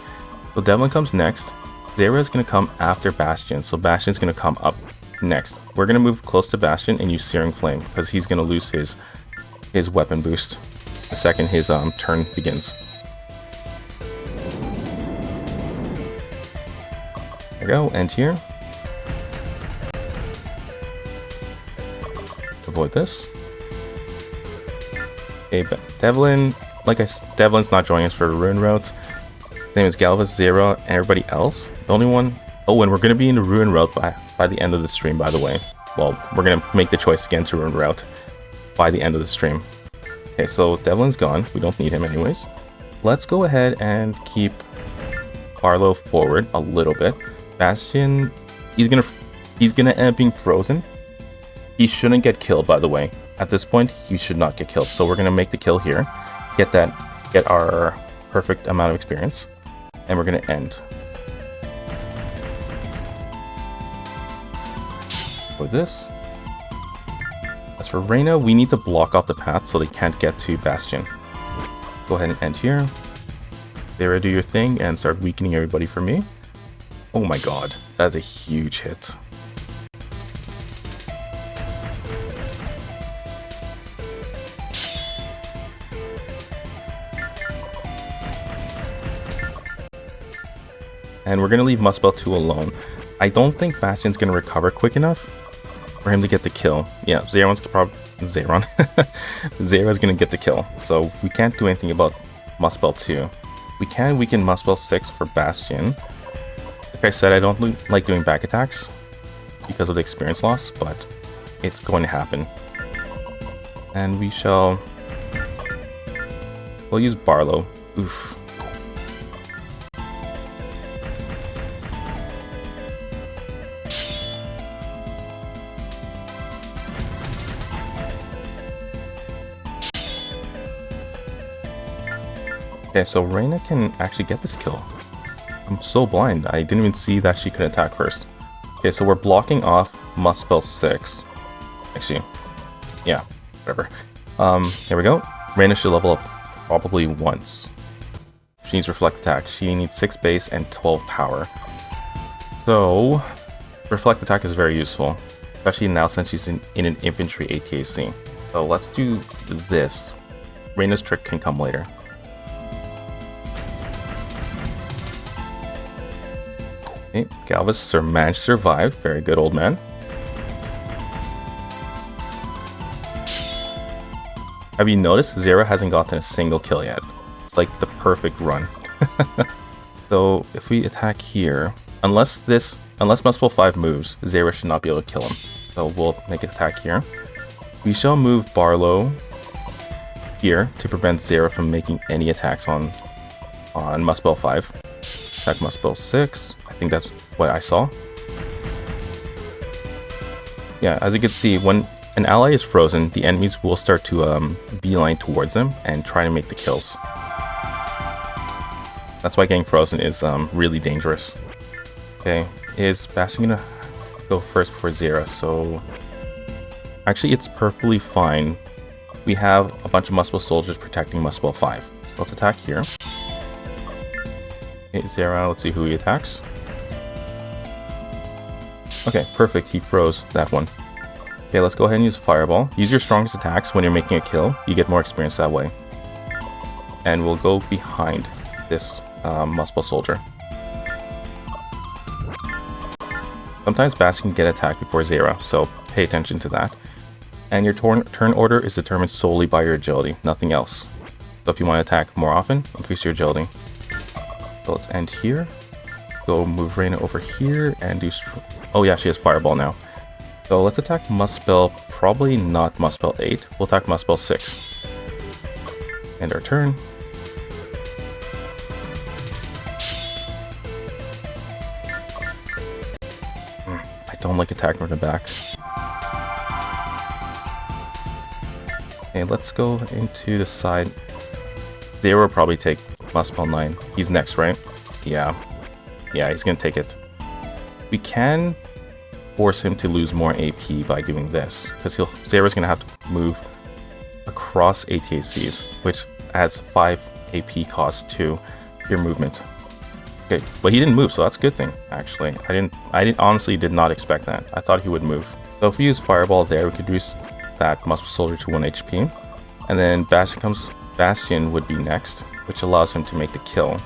So Devlin comes next. Zera is going to come after Bastion. So Bastion's going to come up next. We're going to move close to Bastion and use Searing Flame, because he's going to lose his weapon boost the second his turn begins. There we go, end here. Avoid this. Okay, but Devlin, Devlin's not joining us for the Ruin Route. Same as Galvus, Zera, and everybody else. The only one... Oh, and we're going to be in the Ruin Route by the end of the stream, by the way. Well, we're going to make the choice again to Ruin Route by the end of the stream. Okay, so Devlin's gone. We don't need him anyways. Let's go ahead and keep Barlow forward a little bit. Bastion, he's gonna end up being frozen. He shouldn't get killed, by the way. At this point, he should not get killed. So we're gonna make the kill here, get our perfect amount of experience, and we're gonna end. For this. As for Reyna, we need to block off the path so they can't get to Bastion. Go ahead and end here. Zera, do your thing and start weakening everybody for me. Oh my god, that's a huge hit. And we're going to leave Muspel 2 alone. I don't think Bastion's going to recover quick enough for him to get the kill. Yeah, Zera's going to get the kill. So we can't do anything about Muspel 2. We can weaken Muspel 6 for Bastion. Like I said, I don't like doing back attacks because of the experience loss, but it's going to happen. And we'll use Barlow. Oof. Okay, so Reyna can actually get this kill. I'm so blind. I didn't even see that she could attack first. Okay, so we're blocking off Muspel 6. Actually, yeah, whatever. Here we go. Reyna should level up probably once. She needs Reflect Attack. She needs 6 base and 12 power. So, Reflect Attack is very useful, especially now since she's in an infantry ATAC. So let's do this. Reyna's trick can come later. Okay, Galvus managed to survive. Very good, old man. Have you noticed Zera hasn't gotten a single kill yet? It's like the perfect run. So if we attack here, unless Muspel 5 moves, Zera should not be able to kill him. So we'll make an attack here. We shall move Barlow here to prevent Zera from making any attacks on Muspel 5. Attack Muspel 6. I think that's what I saw. Yeah, as you can see, when an ally is frozen, the enemies will start to beeline towards them and try to make the kills. That's why getting frozen is really dangerous. Okay, is Bastion gonna go first before Zera? So actually, it's perfectly fine. We have a bunch of Muspel soldiers protecting Muspel 5. So let's attack here. Okay, Zera, let's see who he attacks. Okay, perfect. He froze that one. Okay, let's go ahead and use Fireball. Use your strongest attacks when you're making a kill. You get more experience that way. And we'll go behind this Muspel soldier. Sometimes Bastion can get attacked before Zera, so pay attention to that. And your turn order is determined solely by your agility, nothing else. So if you want to attack more often, increase your agility. So let's end here. Go move Reyna over here and do... Oh yeah, she has Fireball now. So let's attack Muspel, probably not Muspel 8. We'll attack Muspel 6. End our turn. I don't like attacking from the back. Okay, let's go into the side. Zera will probably take Muspel 9. He's next, right? Yeah. Yeah, he's gonna take it. We can force him to lose more AP by doing this, because Zera's gonna have to move across ATACs, which adds 5 AP cost to your movement. Okay, but he didn't move, so that's a good thing, actually. I honestly did not expect that. I thought he would move. So if we use Fireball there, we could reduce that Muspel Soldier to 1 HP. And then Bastion would be next, which allows him to make the kill.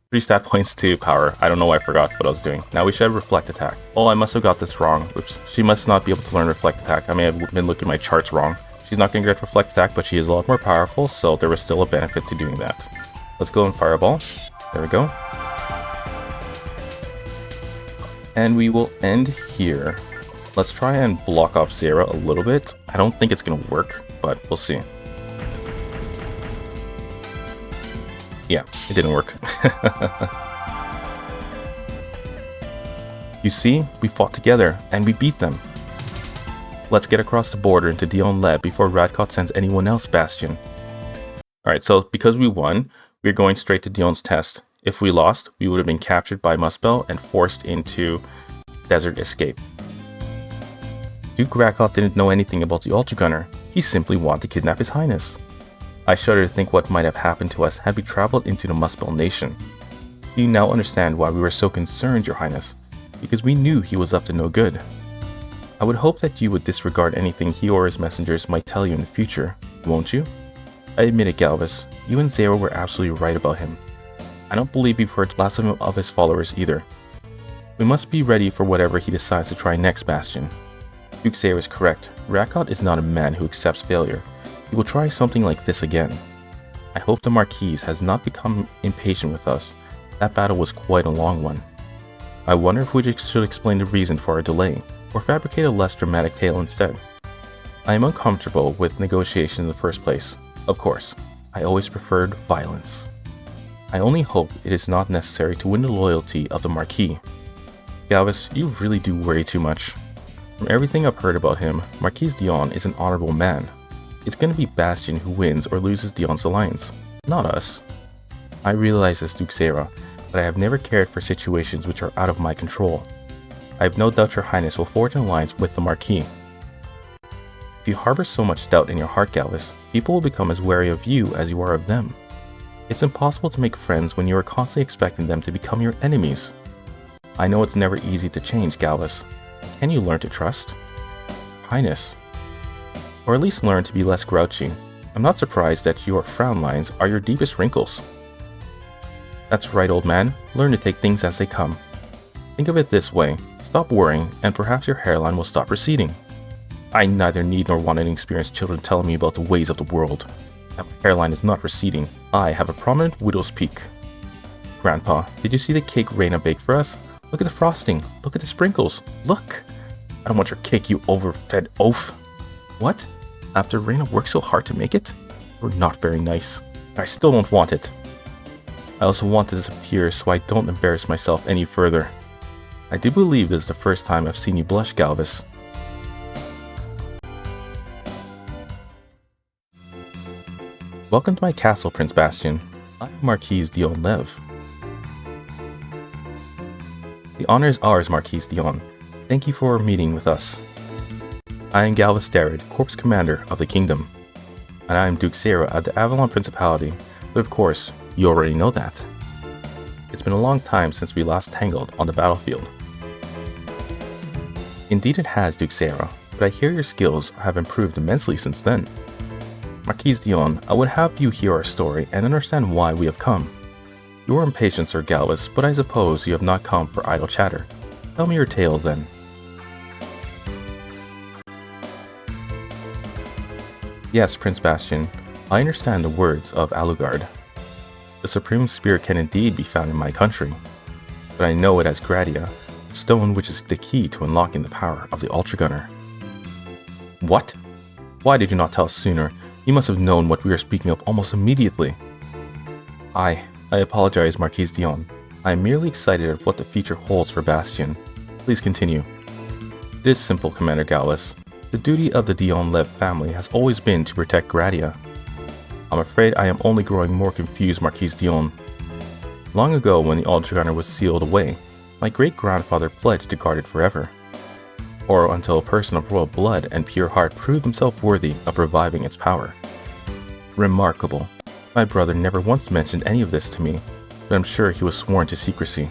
3 stat points to power. I don't know why I forgot what I was doing. Now we should have Reflect Attack. Oh, I must have got this wrong. Oops. She must not be able to learn Reflect Attack. I may have been looking at my charts wrong. She's not going to get Reflect Attack, but she is a lot more powerful, so there was still a benefit to doing that. Let's go in Fireball. There we go. And we will end here. Let's try and block off Zera a little bit. I don't think it's going to work, but we'll see. Yeah, it didn't work. You see, we fought together, and we beat them. Let's get across the border into Dionne before Radcot sends anyone else Bastion. Alright, so because we won, we're going straight to Dionne's test. If we lost, we would have been captured by Muspel and forced into Desert Escape. Duke Radcot didn't know anything about the Ultragunner. He simply wanted to kidnap His Highness. I shudder to think what might have happened to us had we traveled into the Muspel nation. Do you now understand why we were so concerned, Your Highness? Because we knew he was up to no good. I would hope that you would disregard anything he or his messengers might tell you in the future, won't you? I admit it, Galvus. You and Zera were absolutely right about him. I don't believe we've heard less of his followers either. We must be ready for whatever he decides to try next, Bastion. Duke Zera is correct. Radcot is not a man who accepts failure. He will try something like this again. I hope the Marquise has not become impatient with us. That battle was quite a long one. I wonder if we should explain the reason for our delay, or fabricate a less dramatic tale instead. I am uncomfortable with negotiations in the first place. Of course, I always preferred violence. I only hope it is not necessary to win the loyalty of the Marquis. Galvus, you really do worry too much. From everything I've heard about him, Marquis Dionne is an honorable man. It's going to be Bastion who wins or loses Dionne's alliance, not us. I realize this, Duke Zera, but I have never cared for situations which are out of my control. I have no doubt Your Highness will forge an alliance with the Marquis. If you harbor so much doubt in your heart, Galvus, people will become as wary of you as you are of them. It's impossible to make friends when you are constantly expecting them to become your enemies. I know it's never easy to change, Galvus. Can you learn to trust? Highness. Or at least learn to be less grouchy. I'm not surprised that your frown lines are your deepest wrinkles. That's right, old man. Learn to take things as they come. Think of it this way. Stop worrying, and perhaps your hairline will stop receding. I neither need nor want any experienced children telling me about the ways of the world. My hairline is not receding. I have a prominent widow's peak. Grandpa, did you see the cake Raina baked for us? Look at the frosting. Look at the sprinkles. Look! I don't want your cake, you overfed oaf. What? After Raina worked so hard to make it? You're not very nice. I still don't want it. I also want to disappear so I don't embarrass myself any further. I do believe this is the first time I've seen you blush, Galvus. Welcome to my castle, Prince Bastion. I'm Marquise Dionne. The honor is ours, Marquise Dionne. Thank you for meeting with us. I am Galvus Darrad, Corps Commander of the Kingdom. And I am Duke Zera of the Avalon Principality, but of course, you already know that. It's been a long time since we last tangled on the battlefield. Indeed it has, Duke Zera, but I hear your skills have improved immensely since then. Marquise Dionne, I would have you hear our story and understand why we have come. You are impatient, Sir Galvus, but I suppose you have not come for idle chatter. Tell me your tale, then. Yes, Prince Bastion, I understand the words of Alucard. The Supreme Spirit can indeed be found in my country, but I know it as Gradia, the stone which is the key to unlocking the power of the Ultragunner. What? Why did you not tell us sooner? You must have known what we are speaking of almost immediately. I apologize, Marquise Dionne. I am merely excited at what the future holds for Bastion. Please continue. It is simple, Commander Galvus. The duty of the Dionne family has always been to protect Gradia. I'm afraid I am only growing more confused, Marquise Dionne. Long ago, when the Ultragunner was sealed away, my great-grandfather pledged to guard it forever. or until a person of royal blood and pure heart proved himself worthy of reviving its power. Remarkable. My brother never once mentioned any of this to me, but I'm sure he was sworn to secrecy.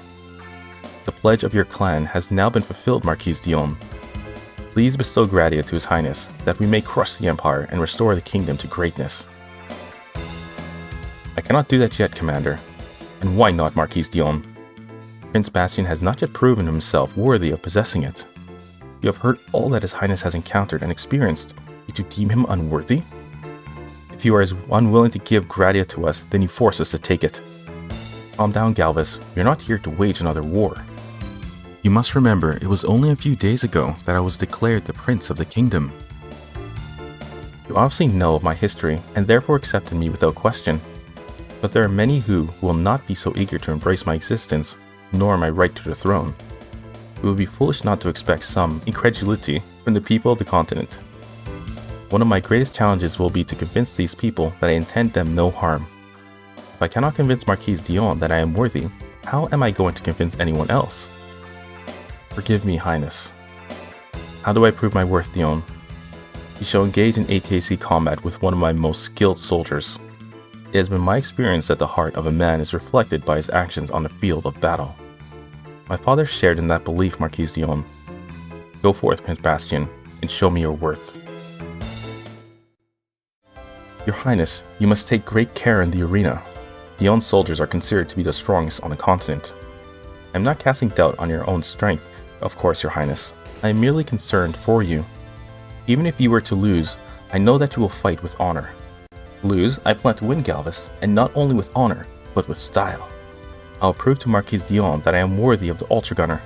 The pledge of your clan has now been fulfilled, Marquise Dionne. Please bestow Gratia to His Highness, that we may crush the Empire and restore the kingdom to greatness. I cannot do that yet, Commander. And why not, Marquise Dionne? Prince Bastion has not yet proven himself worthy of possessing it. You have heard all that His Highness has encountered and experienced, yet you deem him unworthy? If you are as unwilling to give Gratia to us, then you force us to take it. Calm down, Galvez. You're not here to wage another war. You must remember, it was only a few days ago that I was declared the Prince of the Kingdom. You obviously know of my history, and therefore accepted me without question. But there are many who will not be so eager to embrace my existence, nor my right to the throne. It would be foolish not to expect some incredulity from the people of the continent. One of my greatest challenges will be to convince these people that I intend them no harm. If I cannot convince Marquise Dionne that I am worthy, how am I going to convince anyone else? Forgive me, Highness. How do I prove my worth, Dionne? You shall engage in ATAC combat with one of my most skilled soldiers. It has been my experience that the heart of a man is reflected by his actions on the field of battle. My father shared in that belief, Marquise Dionne. Go forth, Prince Bastion, and show me your worth. Your Highness, you must take great care in the arena. Dionne's soldiers are considered to be the strongest on the continent. I am not casting doubt on your own strength, of course, Your Highness. I am merely concerned for you. Even if you were to lose, I know that you will fight with honor. Lose, I plan to win, Galvez, and not only with honor, but with style. I'll prove to Marquise Dionne that I am worthy of the Ultragunner.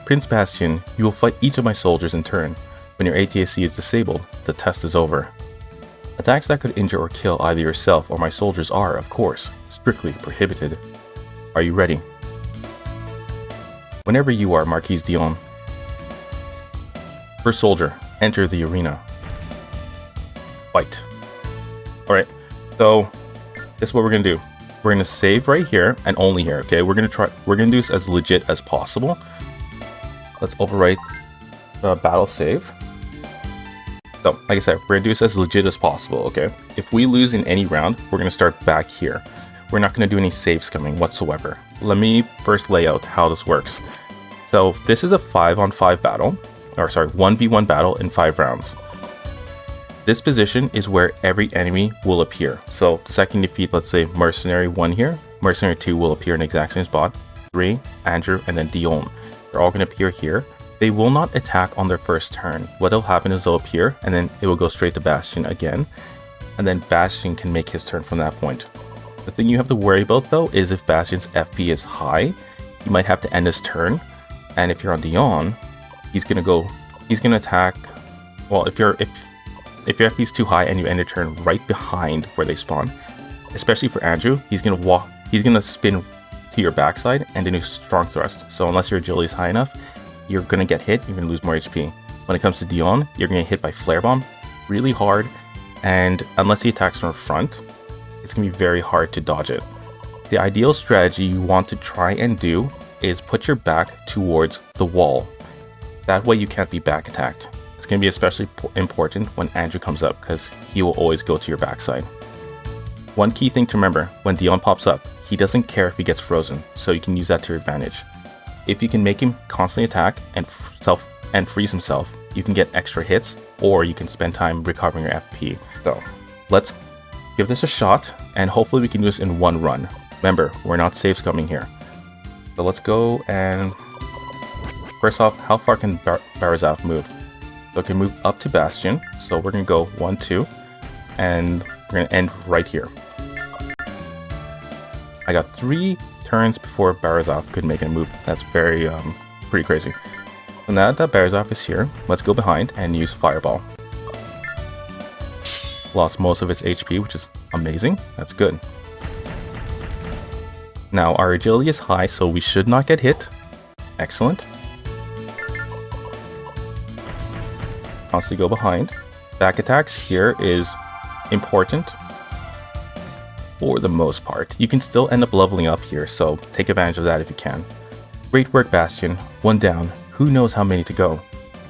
Prince Bastion, you will fight each of my soldiers in turn. When your ATAC is disabled, the test is over. Attacks that could injure or kill either yourself or my soldiers are, of course, strictly prohibited. Are you ready? Whenever you are, Marquise Dionne. First soldier, enter the arena. Fight. Alright, so this is what we're gonna do. We're gonna save right here and only here, okay? We're gonna do this as legit as possible. Let's overwrite the battle save. So, like I said, we're gonna do this as legit as possible, okay? If we lose in any round, we're gonna start back here. We're not gonna do any save scumming whatsoever. Let me first lay out how this works. So, this is a 5-on-5 battle. Or sorry, 1v1 battle in 5 rounds. This position is where every enemy will appear. So the second you defeat, let's say Mercenary 1 here, Mercenary 2 will appear in the exact same spot, 3, Andrew, and then Dionne. They're all going to appear here. They will not attack on their first turn. What will happen is they'll appear, and then it will go straight to Bastion again. And then Bastion can make his turn from that point. The thing you have to worry about though is if Bastion's FP is high, you might have to end his turn. And if you're on Dionne, he's gonna attack. Well, if your FP is too high and you end your turn right behind where they spawn, especially for Andrew, he's gonna spin to your backside and then do strong thrust. So unless your agility is high enough, you're gonna get hit, you're gonna lose more HP. When it comes to Dionne, you're gonna get hit by flare bomb really hard, and unless he attacks from the front, it's gonna be very hard to dodge it. The ideal strategy you want to try and do is put your back towards the wall. That way you can't be back attacked. It's going to be especially important when Andrew comes up because he will always go to your backside. One key thing to remember, when Dionne pops up, he doesn't care if he gets frozen, so you can use that to your advantage. If you can make him constantly attack and freeze himself, you can get extra hits, or you can spend time recovering your FP. So let's give this a shot, and hopefully we can do this in one run. Remember, we're not save scumming here. So let's go and... First off, how far can Barazov move? So it can move up to Bastion. So we're going to go 1, 2, and we're going to end right here. I got 3 turns before Barazov could make a move. That's pretty crazy. So now that Barazov is here, let's go behind and use Fireball. Lost most of its HP, which is amazing. That's good. Now our agility is high, so we should not get hit. Excellent. Constantly go behind. Back attacks here is important. for the most part. You can still end up leveling up here, so take advantage of that if you can. Great work, Bastion. 1 down. Who knows how many to go?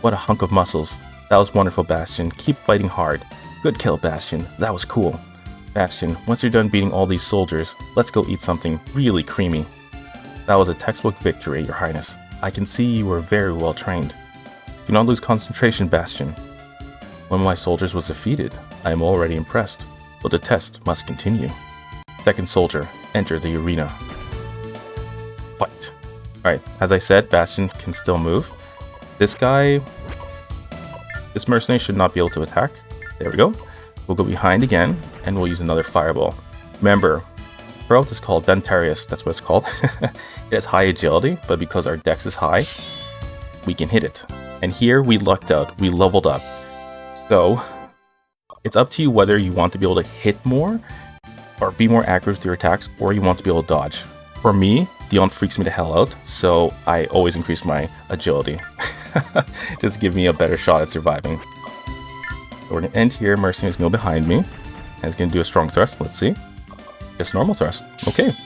What a hunk of muscles. That was wonderful, Bastion. Keep fighting hard. Good kill, Bastion. That was cool. Bastion, once you're done beating all these soldiers, let's go eat something really creamy. That was a textbook victory, Your Highness. I can see you were very well trained. Do not lose concentration, Bastion. One of my soldiers was defeated. I am already impressed, but the test must continue. Second soldier, enter the arena. Fight. Alright, as I said, Bastion can still move. This mercenary should not be able to attack. There we go. We'll go behind again, and we'll use another fireball. Remember, Pearl is called Dentarius, that's what it's called. It has high agility, but because our dex is high, we can hit it. And here we lucked out, we leveled up. So, it's up to you whether you want to be able to hit more, or be more accurate with your attacks, or you want to be able to dodge. For me, Dionne freaks me the hell out, so I always increase my agility. Just give me a better shot at surviving. So we're going to end here, Mercenary's going to go behind me, and it's going to do a strong thrust, let's see. Just normal thrust, okay.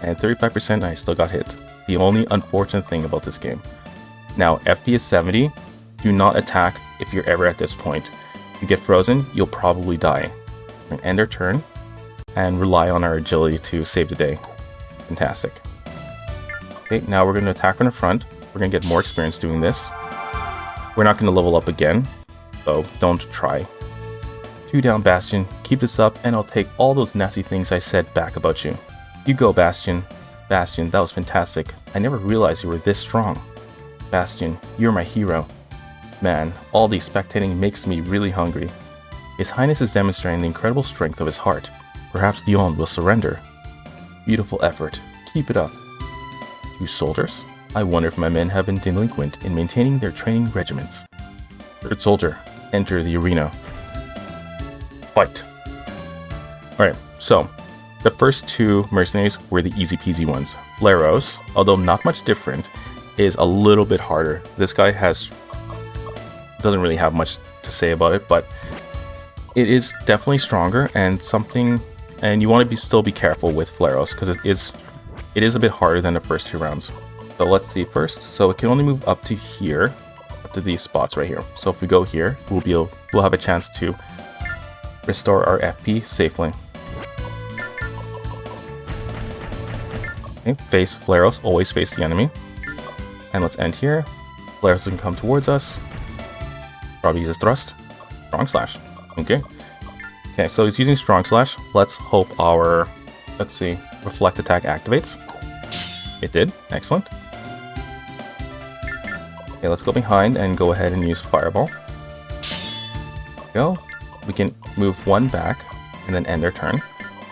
And 35%, I still got hit. The only unfortunate thing about this game. Now, FP is 70, do not attack if you're ever at this point. If you get frozen, you'll probably die. We're going to end our turn, and rely on our agility to save the day. Fantastic. Okay, now we're going to attack from the front. We're going to get more experience doing this. We're not going to level up again, so don't try. 2 down, Bastion. Keep this up, and I'll take all those nasty things I said back about you. You go, Bastion. Bastion, that was fantastic. I never realized you were this strong. Bastion, you're my hero. Man, all the spectating makes me really hungry. His Highness is demonstrating the incredible strength of his heart. Perhaps Dionne will surrender. Beautiful effort. Keep it up. 2 soldiers? I wonder if my men have been delinquent in maintaining their training regiments. 3rd soldier, enter the arena. Fight. Alright, so the first 2 mercenaries were the easy peasy ones. Bleros, although not much different, is a little bit harder. This guy doesn't really have much to say about it, but it is definitely stronger and you want to still be careful with Bleros because it is a bit harder than the first 2 rounds. So let's see first. So it can only move up to here, up to these spots right here. So if we go here, we'll have a chance to restore our FP safely. Okay, face Bleros, always face the enemy. And let's end here. Bleros can come towards us. Probably use thrust. Strong slash. Okay. Okay, so he's using strong slash. Let's hope our, reflect attack activates. It did. Excellent. Okay, let's go behind and go ahead and use fireball. There we go. We can move 1 back and then end our turn.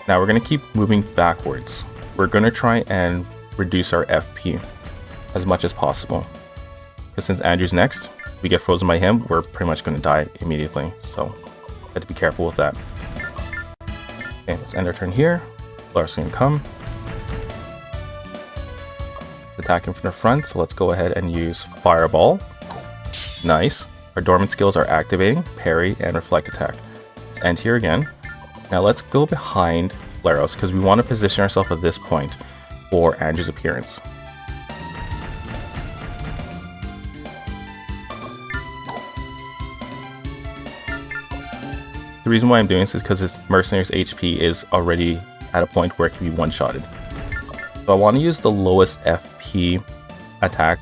Now we're going to keep moving backwards. We're going to try and reduce our FP as much as possible. Because since Andrew's next, we get frozen by him, we're pretty much going to die immediately. So, have to be careful with that. Okay, let's end our turn here. Bleros can come. Attacking from the front, so let's go ahead and use Fireball. Nice. Our Dormant skills are activating, parry, and reflect attack. Let's end here again. Now let's go behind Bleros, because we want to position ourselves at this point for Andrew's appearance. The reason why I'm doing this is because this mercenary's HP is already at a point where it can be one-shotted. So I want to use the lowest FP attack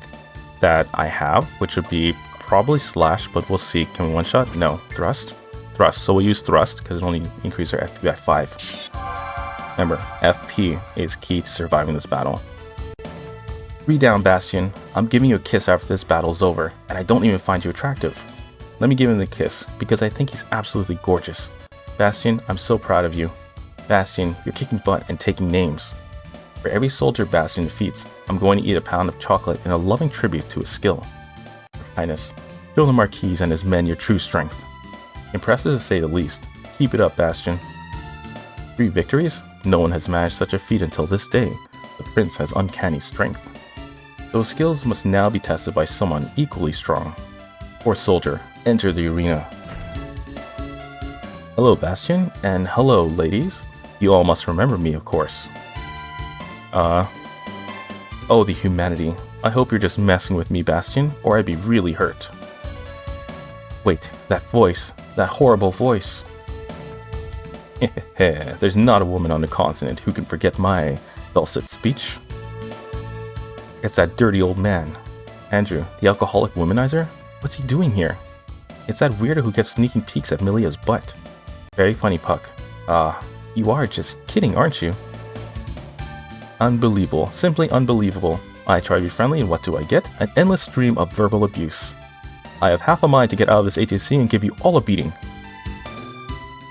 that I have, which would be probably slash, but we'll see. Can we one-shot? No. Thrust? Thrust. So we'll use thrust because it only increases our FP by 5. Remember, FP is key to surviving this battle. 3 down, Bastion. I'm giving you a kiss after this battle's over, and I don't even find you attractive. Let me give him the kiss, because I think he's absolutely gorgeous. Bastion, I'm so proud of you. Bastion, you're kicking butt and taking names. For every soldier Bastion defeats, I'm going to eat a pound of chocolate in a loving tribute to his skill. Your Highness, show the Marquis and his men your true strength. Impressive to say the least. Keep it up, Bastion. 3 victories? No one has managed such a feat until this day. The prince has uncanny strength. Those skills must now be tested by someone equally strong. 4th soldier, enter the arena. Hello, Bastion, and hello, ladies. You all must remember me, of course. Oh, the humanity. I hope you're just messing with me, Bastion, or I'd be really hurt. Wait, that voice. That horrible voice. There's not a woman on the continent who can forget my dulcet speech. It's that dirty old man. Andrew, the alcoholic womanizer? What's he doing here? It's that weirdo who kept sneaking peeks at Milia's butt. Very funny, Puck. You are just kidding, aren't you? Unbelievable. Simply unbelievable. I try to be friendly, and what do I get? An endless stream of verbal abuse. I have half a mind to get out of this ATC and give you all a beating.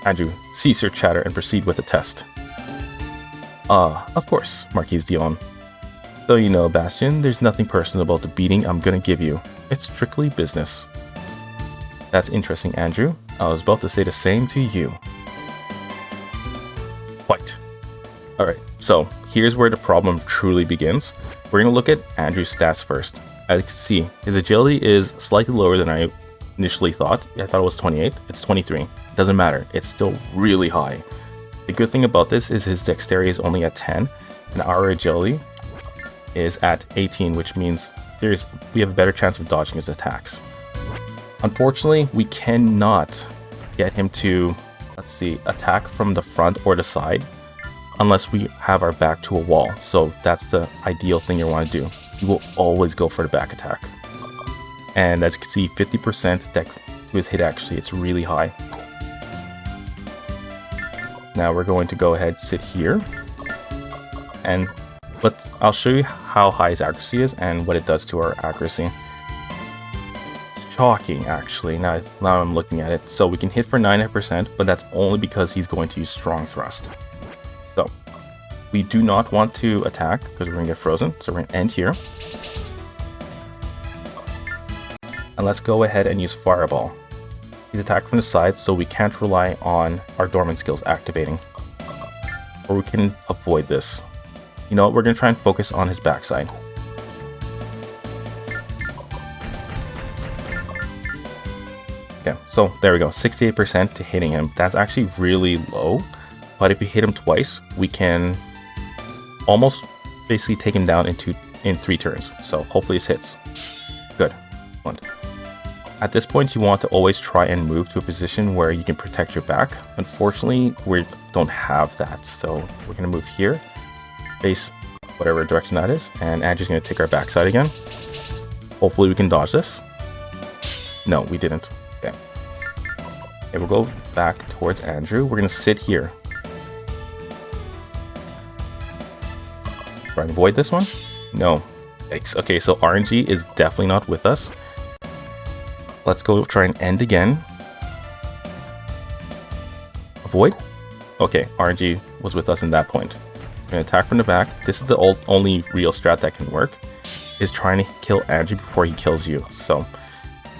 Andrew, cease your chatter and proceed with the test. Of course, Marquise Dionne. Though you know, Bastion, there's nothing personal about the beating I'm gonna give you. It's strictly business. That's interesting, Andrew. I was about to say the same to you. Fight. Alright, so here's where the problem truly begins. We're gonna look at Andrew's stats first. As you can see, his agility is slightly lower than I initially thought. I thought it was 28. It's 23. Doesn't matter. It's still really high. The good thing about this is his dexterity is only at 10, and our agility is at 18, which means we have a better chance of dodging his attacks. Unfortunately, we cannot get him to, let's see, attack from the front or the side unless we have our back to a wall. So that's the ideal thing you want to do. You will always go for the back attack. And as you can see, 50% dex to his hit actually, it's really high. Now we're going to go ahead, sit here, and I'll show you how high his accuracy is and what it does to our accuracy. Shocking, actually, now I'm looking at it. So we can hit for 90%, but that's only because he's going to use strong thrust. So we do not want to attack because we're going to get frozen. So we're going to end here. And let's go ahead and use Fireball. He's attacked from the side, so we can't rely on our Dormant skills activating. Or we can avoid this. You know what, we're going to try and focus on his backside. Okay, so there we go, 68% to hitting him. That's actually really low, but if we hit him twice, we can almost basically take him down in 3 turns. So hopefully this hits. Good. Excellent. At this point, you want to always try and move to a position where you can protect your back. Unfortunately, we don't have that, so we're going to move here, face whatever direction that is, and Andrew's going to take our backside again. Hopefully we can dodge this. No, we didn't. Okay. Okay, we'll go back towards Andrew. We're going to sit here. Try and avoid this one? No. Yikes. Okay, so RNG is definitely not with us. Let's go try and end again. Avoid? Okay, RNG was with us in that point. We're going to attack from the back. This is the only real strat that can work, is trying to kill Andrew before he kills you. So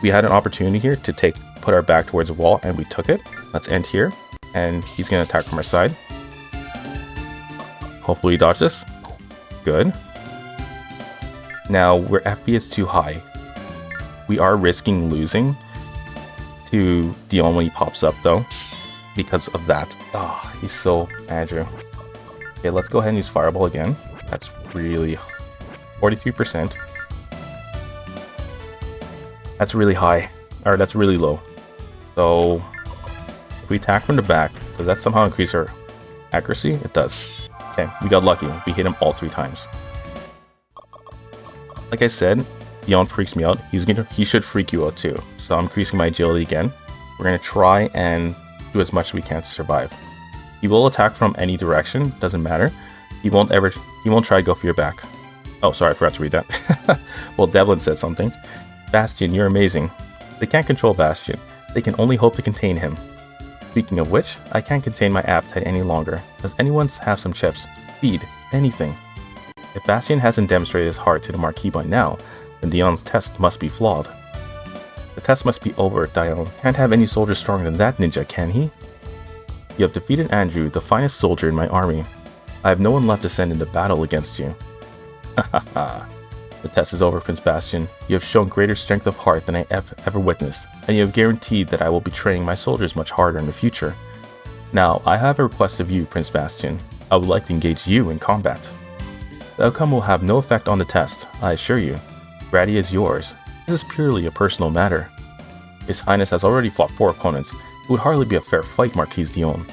we had an opportunity here to put our back towards the wall, and we took it. Let's end here, and he's going to attack from our side. Hopefully we dodge this. Good. Now, we're FPS too high. We are risking losing to Dionne when he pops up, though, because of that. Oh, he's so Andrew. Okay, let's go ahead and use Fireball again. That's really 43%. That's really high, or that's really low. So if we attack from the back, does that somehow increase our accuracy? It does. Okay, we got lucky. We hit him all 3 times. Like I said, Dionne freaks me out. He should freak you out too. So I'm increasing my agility again. We're gonna try and do as much as we can to survive. He will attack from any direction, doesn't matter. He won't try to go for your back. Oh, sorry, I forgot to read that. Well, Devlin said something. Bastion, you're amazing. They can't control Bastion. They can only hope to contain him. Speaking of which, I can't contain my appetite any longer. Does anyone have some chips? Feed. Anything. If Bastion hasn't demonstrated his heart to the Marquis by now, then Dionne's test must be flawed. The test must be over, Dionne. Can't have any soldier stronger than that ninja, can he? You have defeated Andrew, the finest soldier in my army. I have no one left to send into battle against you. Hahaha. The test is over, Prince Bastion. You have shown greater strength of heart than I ever witnessed, and you have guaranteed that I will be training my soldiers much harder in the future. Now, I have a request of you, Prince Bastion. I would like to engage you in combat. The outcome will have no effect on the test, I assure you. Grady is yours. This is purely a personal matter. His Highness has already fought 4 opponents. It would hardly be a fair fight, Marquise Dionne.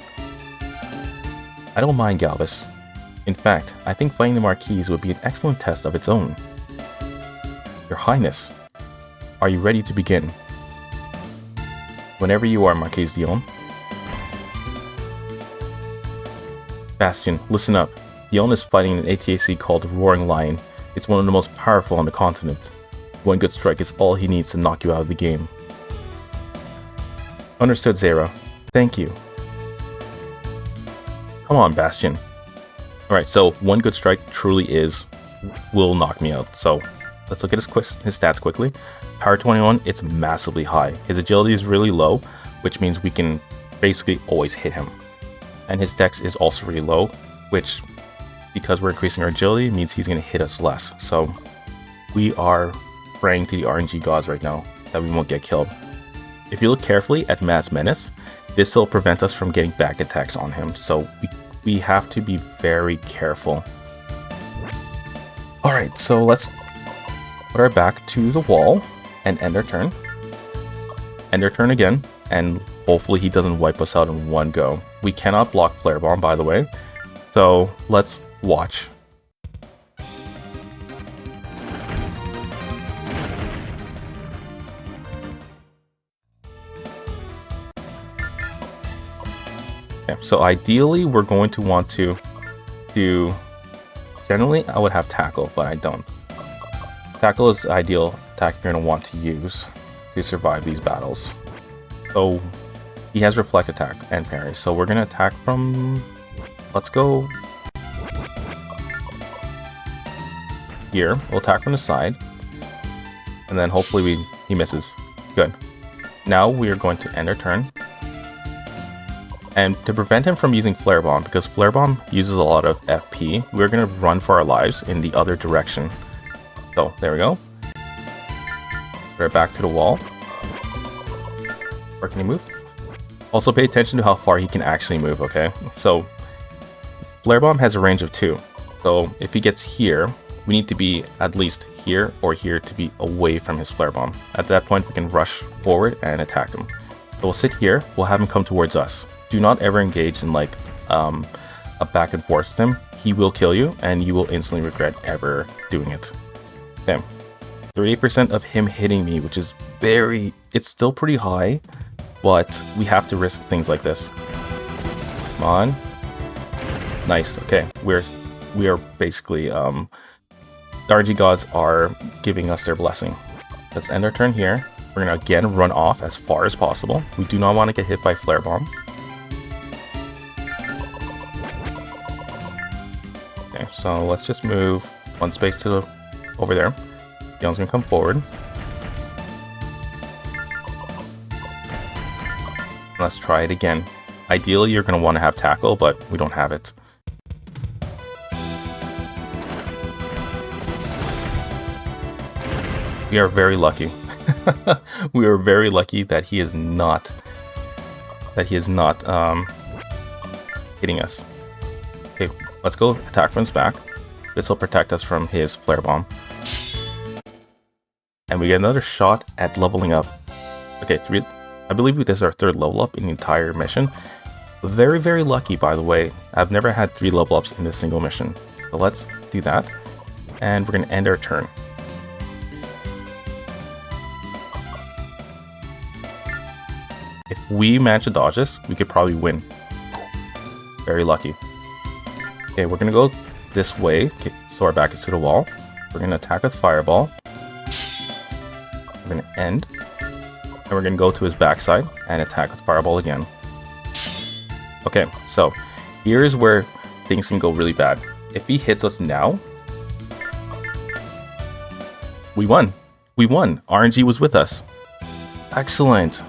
I don't mind, Galvis. In fact, I think fighting the Marquise would be an excellent test of its own. Your Highness, are you ready to begin? Whenever you are, Marquise Dionne. Bastion, listen up. Dionne is fighting an ATAC called Roaring Lion. It's one of the most powerful on the continent. One good strike is all he needs to knock you out of the game. Understood, Zera. Thank you. Come on, Bastion. Alright, so one good strike truly will knock me out. So let's look at his stats quickly. Power 21, it's massively high. His agility is really low, which means we can basically always hit him. And his dex is also really low, which, because we're increasing our agility, means he's going to hit us less. So we are praying to the RNG gods right now that we won't get killed. If you look carefully at Mass Menace, this will prevent us from getting back attacks on him. So we have to be very careful. Alright, so let's put our back to the wall and end our turn. End our turn again, and hopefully he doesn't wipe us out in one go. We cannot block Flare Bomb, by the way. So let's watch. Okay, so ideally we're going to want to do... Generally, I would have Tackle, but I don't. Tackle is the ideal attack you're going to want to use to survive these battles. So he has Reflect Attack and Parry, so we're going to attack from... Let's go... Here, we'll attack from the side. And then hopefully he misses. Good. Now we are going to end our turn. And to prevent him from using Flare Bomb, because Flare Bomb uses a lot of FP, we're going to run for our lives in the other direction. So, there we go. We're back to the wall. Where can he move? Also pay attention to how far he can actually move, okay? So, Flare Bomb has a range of 2. So, if he gets here, we need to be at least here or here to be away from his Flare Bomb. At that point, we can rush forward and attack him. So we'll sit here, we'll have him come towards us. Do not ever engage in like a back and forth with him. He will kill you and you will instantly regret ever doing it. Okay, 38% of him hitting me, which is it's still pretty high, but we have to risk things like this. Come on. Nice, okay, we are basically, the RG gods are giving us their blessing. Let's end our turn here. We're gonna again run off as far as possible. We do not want to get hit by Flare Bomb. Okay, so let's just move one space to over there. Dionne's gonna come forward. Let's try it again. Ideally, you're gonna want to have Tackle, but we don't have it. We are very lucky. We are very lucky that he is not hitting us. Okay, let's go attack from his back. This will protect us from his Flare Bomb. And we get another shot at leveling up. Okay, I believe this is our 3rd level up in the entire mission. Very, very lucky, by the way. I've never had 3 level ups in a single mission. So let's do that. And we're going to end our turn. If we manage to dodge this, we could probably win. Very lucky. Okay, we're going to go this way. Okay, so our back is to the wall. We're going to attack with Fireball. We're going to end. And we're going to go to his backside and attack with Fireball again. Okay, so here's where things can go really bad. If he hits us now, we won. We won. RNG was with us. Excellent.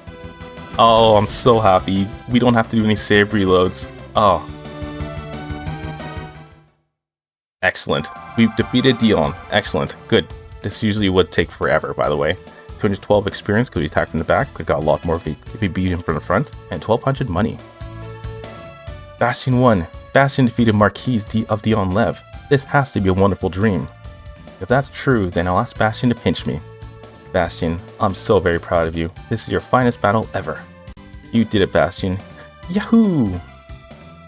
Oh, I'm so happy. We don't have to do any save reloads. Oh. Excellent. We've defeated Dionne. Excellent. Good. This usually would take forever, by the way. 212 experience because we attacked from the back. Could got a lot more if we beat him from the front. And 1200 money. Bastion won. Bastion defeated Marquise of Dionne. This has to be a wonderful dream. If that's true, then I'll ask Bastion to pinch me. Bastion, I'm so very proud of you. This is your finest battle ever. You did it, Bastion. Yahoo!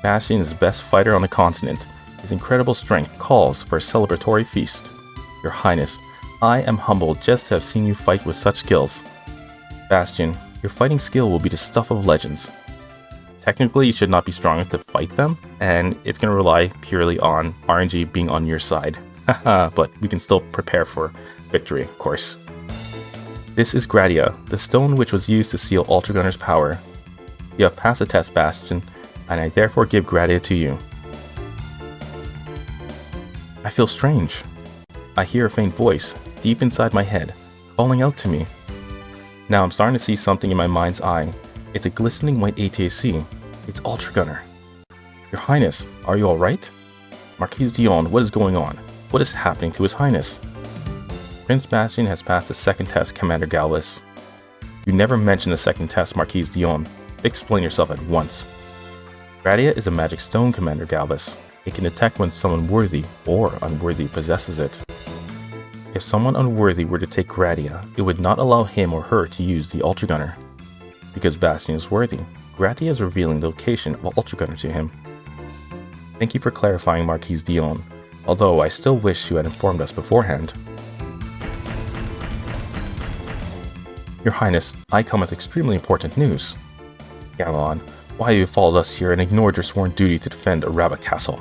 Bastion is the best fighter on the continent. His incredible strength calls for a celebratory feast. Your Highness, I am humbled just to have seen you fight with such skills. Bastion, your fighting skill will be the stuff of legends. Technically, you should not be strong enough to fight them, and it's going to rely purely on RNG being on your side. Haha, but we can still prepare for victory, of course. This is Gradia, the stone which was used to seal Ultragunner's power. You have passed the test, Bastion, and I therefore give Gradia to you. I feel strange. I hear a faint voice, deep inside my head, calling out to me. Now I'm starting to see something in my mind's eye. It's a glistening white ATAC. It's Ultragunner. Your Highness, are you alright? Marquise Dionne, what is going on? What is happening to His Highness? Prince Bastion has passed the second test, Commander Galvas. You never mentioned the second test, Marquise Dionne. Explain yourself at once. Gradia is a magic stone, Commander Galvas. It can detect when someone worthy or unworthy possesses it. If someone unworthy were to take Gradia, it would not allow him or her to use the Ultragunner. Because Bastion is worthy, Gradia is revealing the location of Ultragunner to him. Thank you for clarifying, Marquise Dionne, although I still wish you had informed us beforehand. Your Highness, I come with extremely important news. Galon, why have you followed us here and ignored your sworn duty to defend Araba Castle?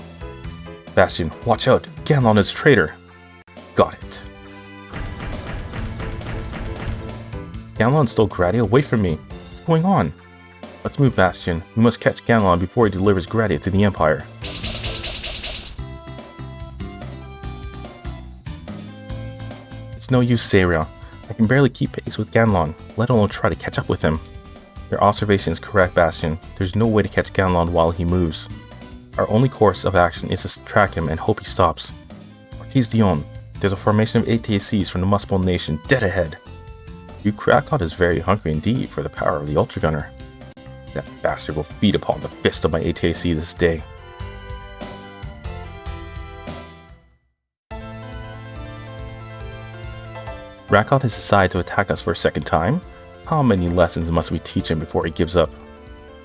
Bastion, watch out! Galon is a traitor! Got it. Galon stole Gradia away from me. What's going on? Let's move, Bastion. We must catch Galon before he delivers Gradia to the Empire. It's no use, Sadira. I can barely keep pace with Galon, let alone try to catch up with him. Your observation is correct, Bastion. There's no way to catch Galon while he moves. Our only course of action is to track him and hope he stops. Marquise Dionne, there's a formation of ATACs from the Muspel Nation dead ahead. Radcot is very hungry indeed for the power of the Ultragunner. That bastard will feed upon the fist of my ATAC this day. Radcot has decided to attack us for a second time? How many lessons must we teach him before he gives up?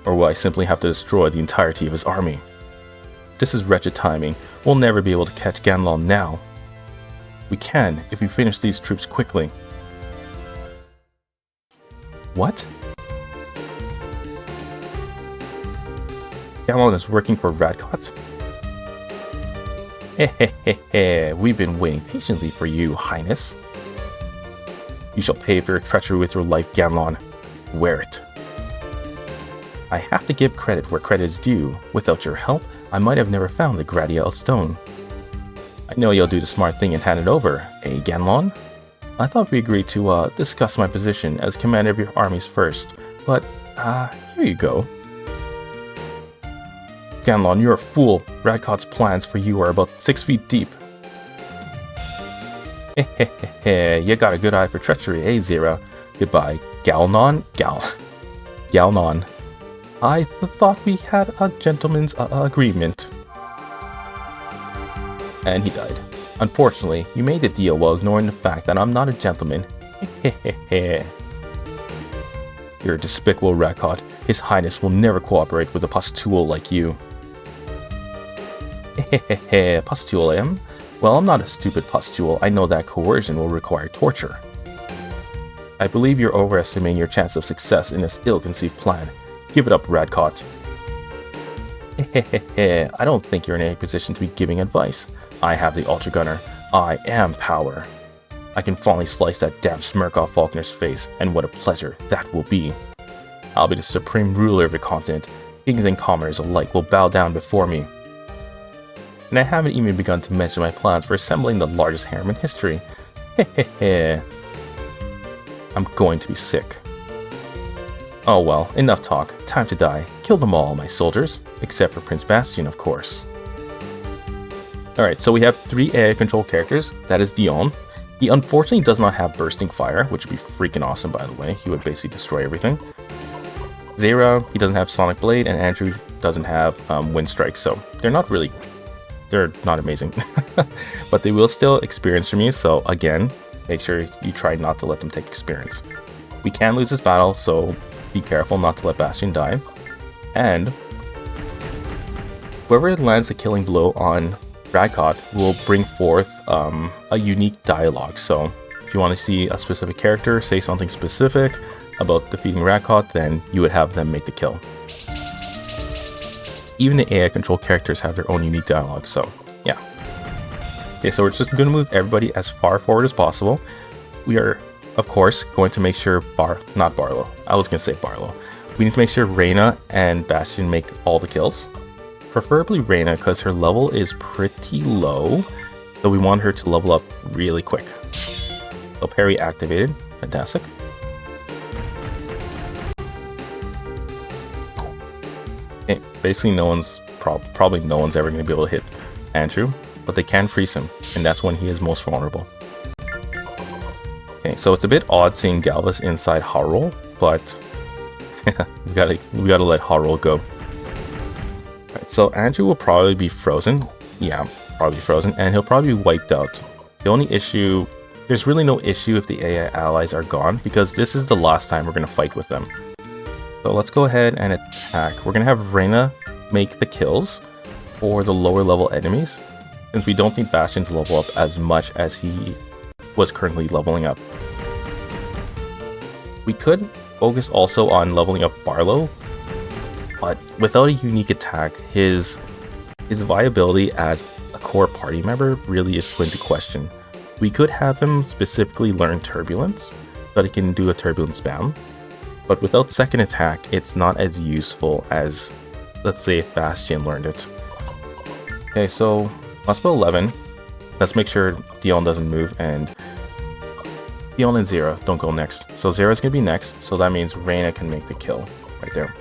Or will I simply have to destroy the entirety of his army? This is wretched timing. We'll never be able to catch Galon now. We can, if we finish these troops quickly. What? Galon is working for Radcot? Hehehehe, we've been waiting patiently for you, Highness. You shall pay for your treachery with your life, Galon. Wear it. I have to give credit where credit is due. Without your help, I might have never found the Gradia stone. I know you'll do the smart thing and hand it over, eh, Galon? I thought we agreed to, discuss my position as commander of your armies first, but, here you go. Galon, you're a fool. Radcot's plans for you are about 6 feet deep. Hehehehe, you got a good eye for treachery, eh, Zira? Goodbye, Galnon? Galnon. I thought we had a gentleman's agreement. And he died. Unfortunately, you made the deal while ignoring the fact that I'm not a gentleman. Hehehehe. You're a despicable Radcot. His Highness will never cooperate with a pustule like you. Hehehehe, pustule, eh? Well, I'm not a stupid pustule. I know that coercion will require torture. I believe you're overestimating your chance of success in this ill-conceived plan. Give it up, Radcot. Hehehehe, I don't think you're in a position to be giving advice. I have the Ultragunner. I am power. I can finally slice that damn smirk off Faulkner's face, and what a pleasure that will be. I'll be the supreme ruler of the continent. Kings and commoners alike will bow down before me. And I haven't even begun to mention my plans for assembling the largest harem in history. Hehehe. I'm going to be sick. Oh well, enough talk. Time to die. Kill them all, my soldiers. Except for Prince Bastion, of course. Alright, so we have 3 AI control characters. That is Dionne. He unfortunately does not have bursting fire, which would be freaking awesome, by the way. He would basically destroy everything. Zera, he doesn't have Sonic Blade, and Andrew doesn't have wind strikes, so they're not amazing. But they will still experience from you, so again, make sure you try not to let them take experience. We can lose this battle, so be careful not to let Bastion die. And whoever lands the killing blow on Radcot will bring forth a unique dialogue. So if you want to see a specific character say something specific about defeating Radcot, then you would have them make the kill. Even the AI control characters have their own unique dialogue, so yeah. Okay, so we're just going to move everybody as far forward as possible. We are, of course, going to make sure not Barlow. I was going to say Barlow. We need to make sure Reyna and Bastion make all the kills. Preferably Reyna, because her level is pretty low, so we want her to level up really quick. So parry activated. Fantastic. Okay, basically probably no one's ever going to be able to hit Andrew, but they can freeze him, and that's when he is most vulnerable. Okay, so it's a bit odd seeing Galvus inside Howling, but we gotta let Howling go. Right, so Andrew will probably be frozen. Yeah, probably frozen, and he'll probably be wiped out. The only issue, there's really no issue if the AI allies are gone, because this is the last time we're gonna fight with them. So let's go ahead and attack. We're gonna have Reyna make the kills for the lower level enemies, since we don't need Bastion to level up as much as he was currently leveling up. We could focus also on leveling up Barlow, but without a unique attack, his viability as a core party member really is put into question. We could have him specifically learn Turbulence, so that he can do a Turbulence spam, but without second attack, it's not as useful as, let's say, if Bastion learned it. Okay, so Muspel 11. Let's make sure Dionne doesn't move, and Dionne and Zera don't go next. So Zera's gonna be next, so that means Reyna can make the kill right there.